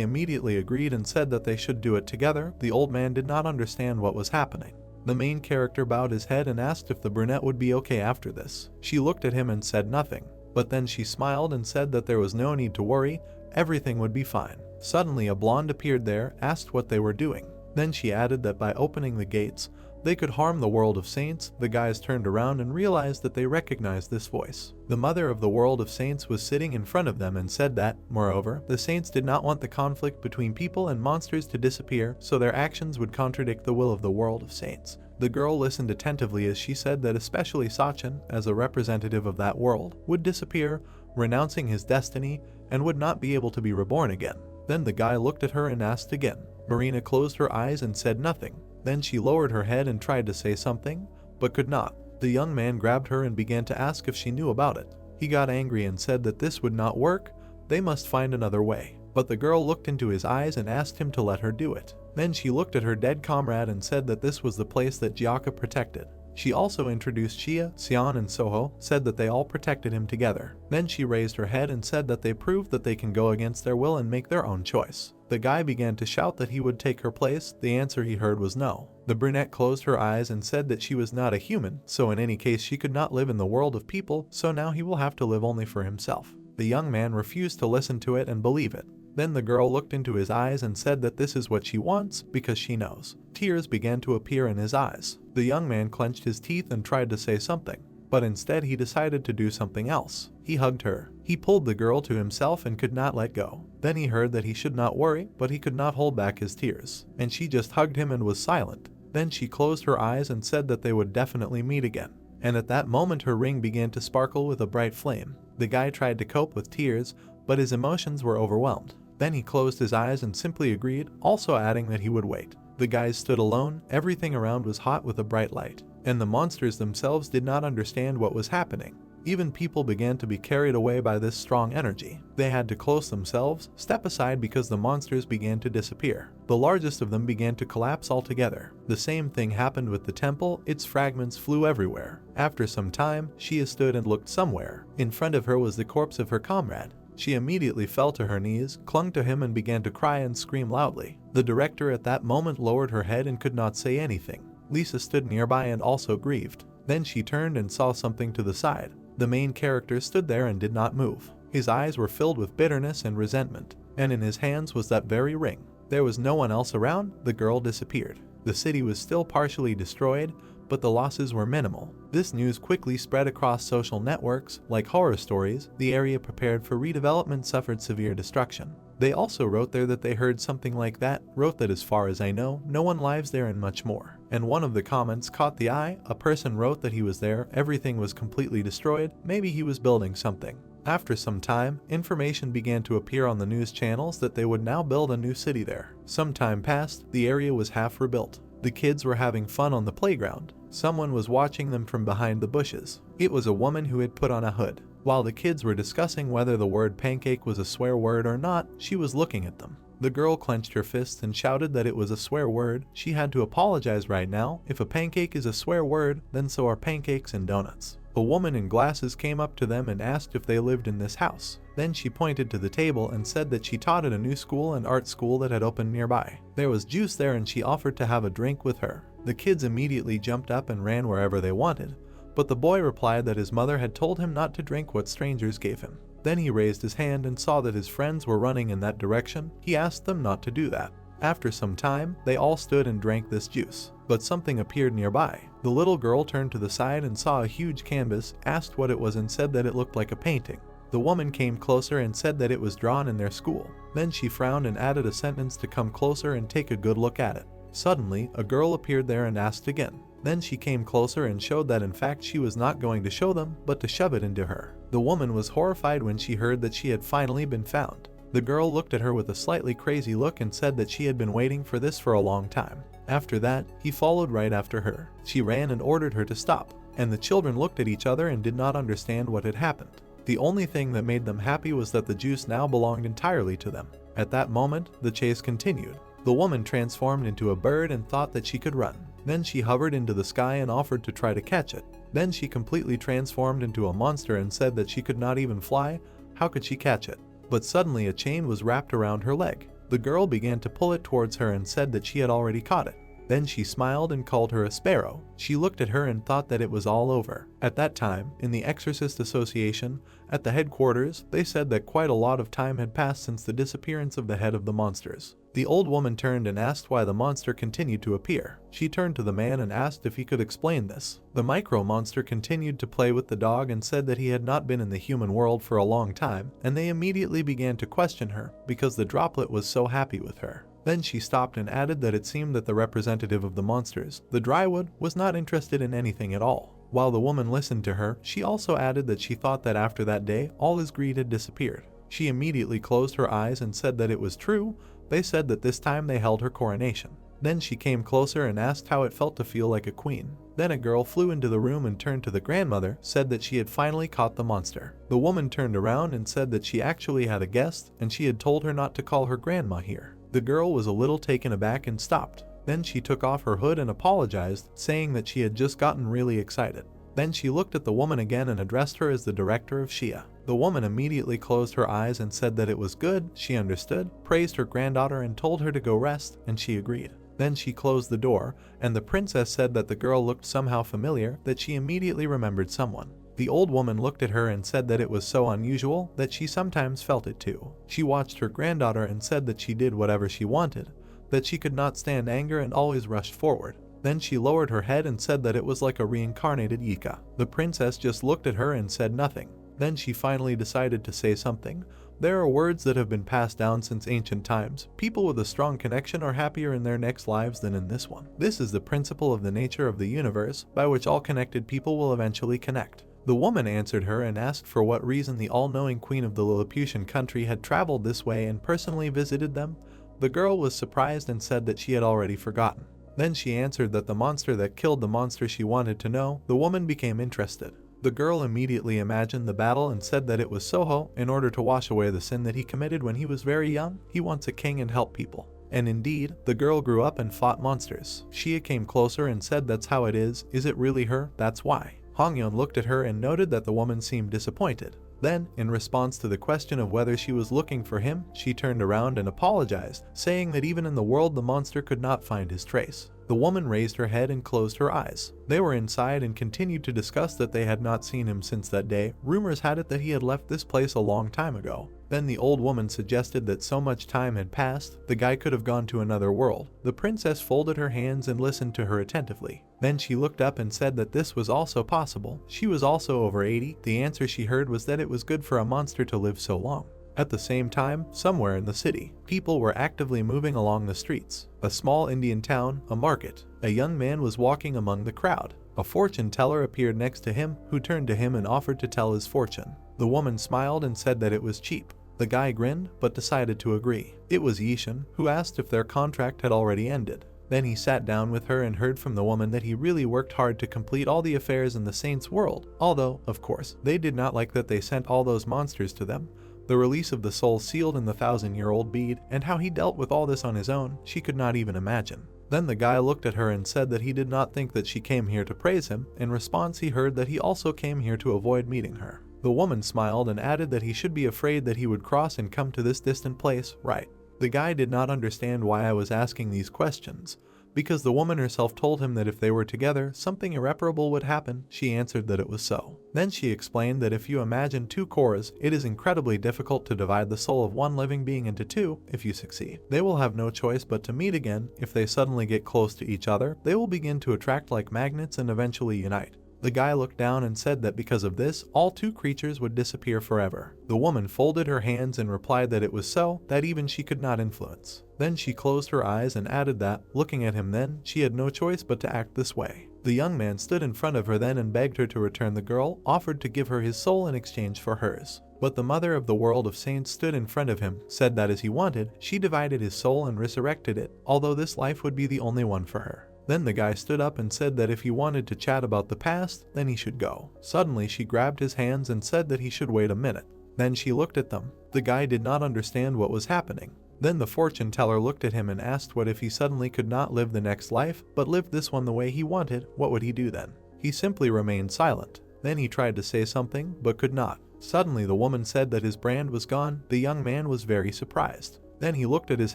immediately agreed and said that they should do it together. The old man did not understand what was happening. The main character bowed his head and asked if the brunette would be okay after this. She looked at him and said nothing, but then she smiled and said that there was no need to worry, everything would be fine. Suddenly a blonde appeared there, asked what they were doing. Then she added that by opening the gates, they could harm the world of saints. The guys turned around and realized that they recognized this voice. The mother of the world of saints was sitting in front of them and said that, moreover, the saints did not want the conflict between people and monsters to disappear, so their actions would contradict the will of the world of saints. The girl listened attentively as she said that especially Sachin, as a representative of that world, would disappear, renouncing his destiny, and would not be able to be reborn again. Then the guy looked at her and asked again. Marina closed her eyes and said nothing. Then she lowered her head and tried to say something, but could not. The young man grabbed her and began to ask if she knew about it. He got angry and said that this would not work, they must find another way. But the girl looked into his eyes and asked him to let her do it. Then she looked at her dead comrade and said that this was the place that Gyaka protected. She also introduced Shia, Xian and Soho, said that they all protected him together. Then she raised her head and said that they proved that they can go against their will and make their own choice. The guy began to shout that he would take her place. The answer he heard was no. The brunette closed her eyes and said that she was not a human, so in any case she could not live in the world of people, so now he will have to live only for himself. The young man refused to listen to it and believe it. Then the girl looked into his eyes and said that this is what she wants, because she knows. Tears began to appear in his eyes. The young man clenched his teeth and tried to say something, but instead he decided to do something else. He hugged her. He pulled the girl to himself and could not let go. Then he heard that he should not worry, but he could not hold back his tears, and she just hugged him and was silent. Then she closed her eyes and said that they would definitely meet again. And at that moment her ring began to sparkle with a bright flame. The guy tried to cope with tears, but his emotions were overwhelmed. Then he closed his eyes and simply agreed, also adding that he would wait. The guys stood alone, everything around was hot with a bright light, and the monsters themselves did not understand what was happening. Even people began to be carried away by this strong energy. They had to close themselves, step aside because the monsters began to disappear. The largest of them began to collapse altogether. The same thing happened with the temple, its fragments flew everywhere. After some time, Shia stood and looked somewhere. In front of her was the corpse of her comrade. She immediately fell to her knees, clung to him and began to cry and scream loudly. The director at that moment lowered her head and could not say anything. Lisa stood nearby and also grieved. Then she turned and saw something to the side. The main character stood there and did not move. His eyes were filled with bitterness and resentment, and in his hands was that very ring. There was no one else around. The girl disappeared. The city was still partially destroyed, but the losses were minimal. This news quickly spread across social networks. Like horror stories, the area prepared for redevelopment suffered severe destruction. They also wrote there that they heard something like that, wrote that as far as I know, no one lives there and much more. And one of the comments caught the eye. A person wrote that he was there, everything was completely destroyed, maybe he was building something. After some time, information began to appear on the news channels that they would now build a new city there. Some time passed, the area was half rebuilt. The kids were having fun on the playground. Someone was watching them from behind the bushes. It was a woman who had put on a hood. While the kids were discussing whether the word pancake was a swear word or not, she was looking at them. The girl clenched her fists and shouted that it was a swear word. She had to apologize right now. If a pancake is a swear word, then so are pancakes and donuts. A woman in glasses came up to them and asked if they lived in this house. Then she pointed to the table and said that she taught at a new school and art school that had opened nearby. There was juice there and she offered to have a drink with her. The kids immediately jumped up and ran wherever they wanted, but the boy replied that his mother had told him not to drink what strangers gave him. Then he raised his hand and saw that his friends were running in that direction. He asked them not to do that. After some time, they all stood and drank this juice. But something appeared nearby. The little girl turned to the side and saw a huge canvas, asked what it was and said that it looked like a painting. The woman came closer and said that it was drawn in their school. Then she frowned and added a sentence to come closer and take a good look at it. Suddenly, a girl appeared there and asked again. Then she came closer and showed that in fact she was not going to show them, but to shove it into her. The woman was horrified when she heard that she had finally been found. The girl looked at her with a slightly crazy look and said that she had been waiting for this for a long time. After that, he followed right after her. She ran and ordered her to stop, and the children looked at each other and did not understand what had happened. The only thing that made them happy was that the juice now belonged entirely to them. At that moment, the chase continued. The woman transformed into a bird and thought that she could run. Then she hovered into the sky and offered to try to catch it. Then she completely transformed into a monster and said that she could not even fly. How could she catch it? But suddenly a chain was wrapped around her leg. The girl began to pull it towards her and said that she had already caught it. Then she smiled and called her a sparrow. She looked at her and thought that it was all over. At that time, in the Exorcist Association, at the headquarters, they said that quite a lot of time had passed since the disappearance of the head of the monsters. The old woman turned and asked why the monster continued to appear. She turned to the man and asked if he could explain this. The micro monster continued to play with the dog and said that he had not been in the human world for a long time, and they immediately began to question her because the droplet was so happy with her. Then she stopped and added that it seemed that the representative of the monsters, the drywood, was not interested in anything at all. While the woman listened to her, she also added that she thought that after that day, all his greed had disappeared. She immediately closed her eyes and said that it was true. They said that this time they held her coronation. Then she came closer and asked how it felt to feel like a queen. Then a girl flew into the room and turned to the grandmother, said that she had finally caught the monster. The woman turned around and said that she actually had a guest and she had told her not to call her grandma here. The girl was a little taken aback and stopped. Then she took off her hood and apologized, saying that she had just gotten really excited. Then she looked at the woman again and addressed her as the director of Shia. The woman immediately closed her eyes and said that it was good, she understood, praised her granddaughter and told her to go rest, and she agreed. Then she closed the door, and the princess said that the girl looked somehow familiar, that she immediately remembered someone. The old woman looked at her and said that it was so unusual that she sometimes felt it too. She watched her granddaughter and said that she did whatever she wanted, that she could not stand anger and always rushed forward. Then she lowered her head and said that it was like a reincarnated Yika. The princess just looked at her and said nothing. Then she finally decided to say something. There are words that have been passed down since ancient times. People with a strong connection are happier in their next lives than in this one. This is the principle of the nature of the universe, by which all connected people will eventually connect. The woman answered her and asked for what reason the all-knowing queen of the Lilliputian country had traveled this way and personally visited them. The girl was surprised and said that she had already forgotten. Then she answered that the monster that killed the monster she wanted to know. The woman became interested. The girl immediately imagined the battle and said that it was Soho in order to wash away the sin that he committed when he was very young. He wants a king and help people. And indeed, the girl grew up and fought monsters. Shia came closer and said that's how it is it really her? That's why. Hongyeon looked at her and noted that the woman seemed disappointed. Then, in response to the question of whether she was looking for him, she turned around and apologized, saying that even in the world the monster could not find his trace. The woman raised her head and closed her eyes. They were inside and continued to discuss that they had not seen him since that day. Rumors had it that he had left this place a long time ago. Then the old woman suggested that so much time had passed, the guy could have gone to another world. The princess folded her hands and listened to her attentively. Then she looked up and said that this was also possible. She was also over 80. The answer she heard was that it was good for a monster to live so long. At the same time, somewhere in the city, people were actively moving along the streets. A small Indian town, a market. A young man was walking among the crowd. A fortune teller appeared next to him, who turned to him and offered to tell his fortune. The woman smiled and said that it was cheap. The guy grinned, but decided to agree. It was Yishin, who asked if their contract had already ended. Then he sat down with her and heard from the woman that he really worked hard to complete all the affairs in the saints' world. Although, of course, they did not like that they sent all those monsters to them. The release of the soul sealed in the 1,000-year-old bead, and how he dealt with all this on his own, she could not even imagine. Then the guy looked at her and said that he did not think that she came here to praise him. In response, he heard that he also came here to avoid meeting her. The woman smiled and added that he should be afraid that he would cross and come to this distant place, right? The guy did not understand why I was asking these questions, because the woman herself told him that if they were together, something irreparable would happen. She answered that it was so. Then she explained that if you imagine two cores, it is incredibly difficult to divide the soul of one living being into two. If you succeed, they will have no choice but to meet again. If they suddenly get close to each other, they will begin to attract like magnets and eventually unite. The guy looked down and said that because of this, all two creatures would disappear forever. The woman folded her hands and replied that it was so, that even she could not influence. Then she closed her eyes and added that, looking at him then, she had no choice but to act this way. The young man stood in front of her then and begged her to return the girl, offered to give her his soul in exchange for hers. But the mother of the world of saints stood in front of him, said that as he wanted, she divided his soul and resurrected it, although this life would be the only one for her. Then the guy stood up and said that if he wanted to chat about the past, then he should go. Suddenly she grabbed his hands and said that he should wait a minute. Then she looked at them. The guy did not understand what was happening. Then the fortune teller looked at him and asked what if he suddenly could not live the next life, but lived this one the way he wanted, what would he do then? He simply remained silent. Then he tried to say something, but could not. Suddenly the woman said that his brand was gone. The young man was very surprised. Then he looked at his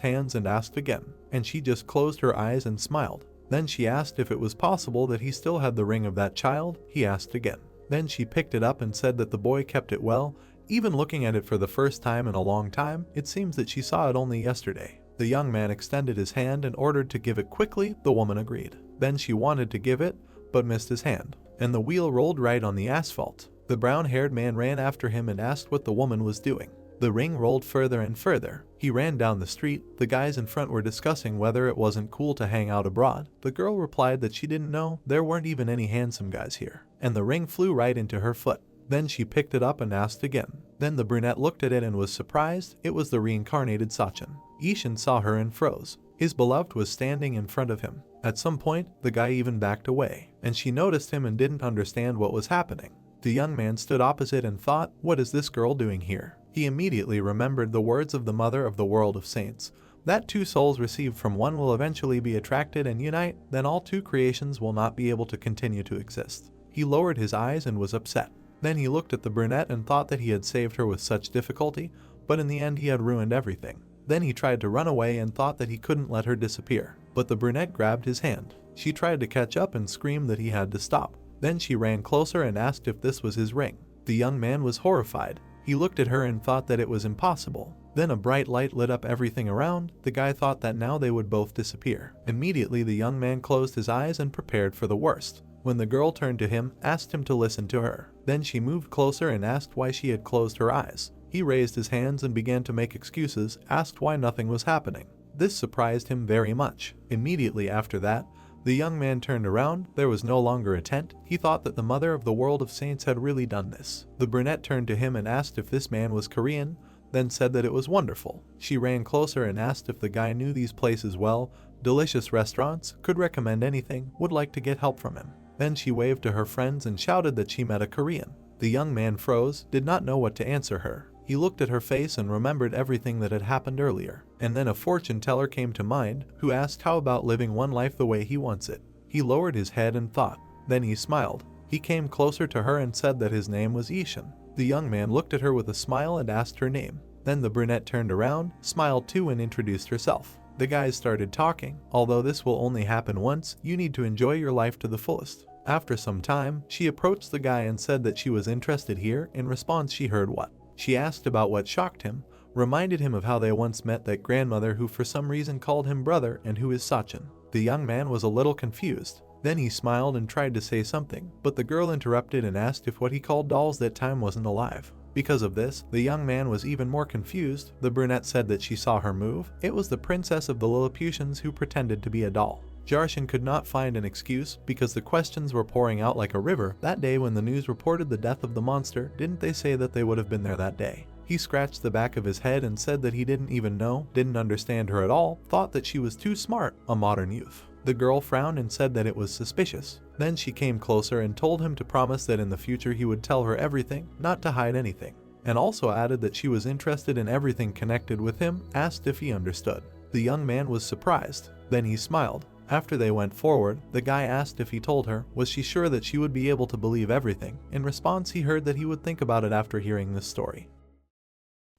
hands and asked again, and she just closed her eyes and smiled. Then she asked if it was possible that he still had the ring of that child. He asked again. Then she picked it up and said that the boy kept it well. Even looking at it for the first time in a long time, it seems that she saw it only yesterday. The young man extended his hand and ordered to give it quickly. The woman agreed. Then she wanted to give it, but missed his hand, and the wheel rolled right on the asphalt. The brown-haired man ran after him and asked what the woman was doing. The ring rolled further and further. He ran down the street. The guys in front were discussing whether it wasn't cool to hang out abroad. The girl replied that she didn't know, there weren't even any handsome guys here, and the ring flew right into her foot. Then she picked it up and asked again. Then the brunette looked at it and was surprised. It was the reincarnated Sachin. Ishan saw her and froze. His beloved was standing in front of him. At some point, the guy even backed away, and she noticed him and didn't understand what was happening. The young man stood opposite and thought, what is this girl doing here? He immediately remembered the words of the mother of the world of saints, that two souls received from one will eventually be attracted and unite, then all two creations will not be able to continue to exist. He lowered his eyes and was upset. Then he looked at the brunette and thought that he had saved her with such difficulty, but in the end he had ruined everything. Then he tried to run away and thought that he couldn't let her disappear, but the brunette grabbed his hand. She tried to catch up and screamed that he had to stop. Then she ran closer and asked if this was his ring. The young man was horrified. He looked at her and thought that it was impossible. Then a bright light lit up everything around. The guy thought that now they would both disappear. Immediately the young man closed his eyes and prepared for the worst. When the girl turned to him, asked him to listen to her. Then she moved closer and asked why she had closed her eyes. He raised his hands and began to make excuses, asked why nothing was happening. This surprised him very much. Immediately after that, the young man turned around. There was no longer a tent. He thought that the mother of the world of saints had really done this. The brunette turned to him and asked if this man was Korean, then said that it was wonderful. She ran closer and asked if the guy knew these places well, delicious restaurants, could recommend anything, would like to get help from him. Then she waved to her friends and shouted that she met a Korean. The young man froze, did not know what to answer her. He looked at her face and remembered everything that had happened earlier. And then a fortune teller came to mind, who asked how about living one life the way he wants it. He lowered his head and thought. Then he smiled. He came closer to her and said that his name was Ishan. The young man looked at her with a smile and asked her name. Then the brunette turned around, smiled too, and introduced herself. The guys started talking. Although this will only happen once, you need to enjoy your life to the fullest. After some time, she approached the guy and said that she was interested here. In response, she heard what? She asked about what shocked him, reminded him of how they once met that grandmother who for some reason called him brother and who is Sachin. The young man was a little confused. Then he smiled and tried to say something, but the girl interrupted and asked if what he called dolls that time wasn't alive. Because of this, the young man was even more confused. The brunette said that she saw her move. It was the princess of the Lilliputians who pretended to be a doll. Jarshin could not find an excuse because the questions were pouring out like a river. That day when the news reported the death of the monster, didn't they say that they would have been there that day? He scratched the back of his head and said that he didn't even know, didn't understand her at all, thought that she was too smart, a modern youth. The girl frowned and said that it was suspicious. Then she came closer and told him to promise that in the future he would tell her everything, not to hide anything, and also added that she was interested in everything connected with him, asked if he understood. The young man was surprised. Then he smiled. After they went forward, the guy asked if he told her, was she sure that she would be able to believe everything? In response, he heard that he would think about it after hearing this story.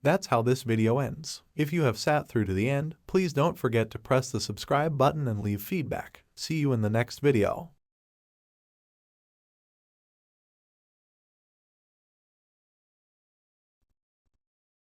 That's how this video ends. If you have sat through to the end, please don't forget to press the subscribe button and leave feedback. See you in the next video.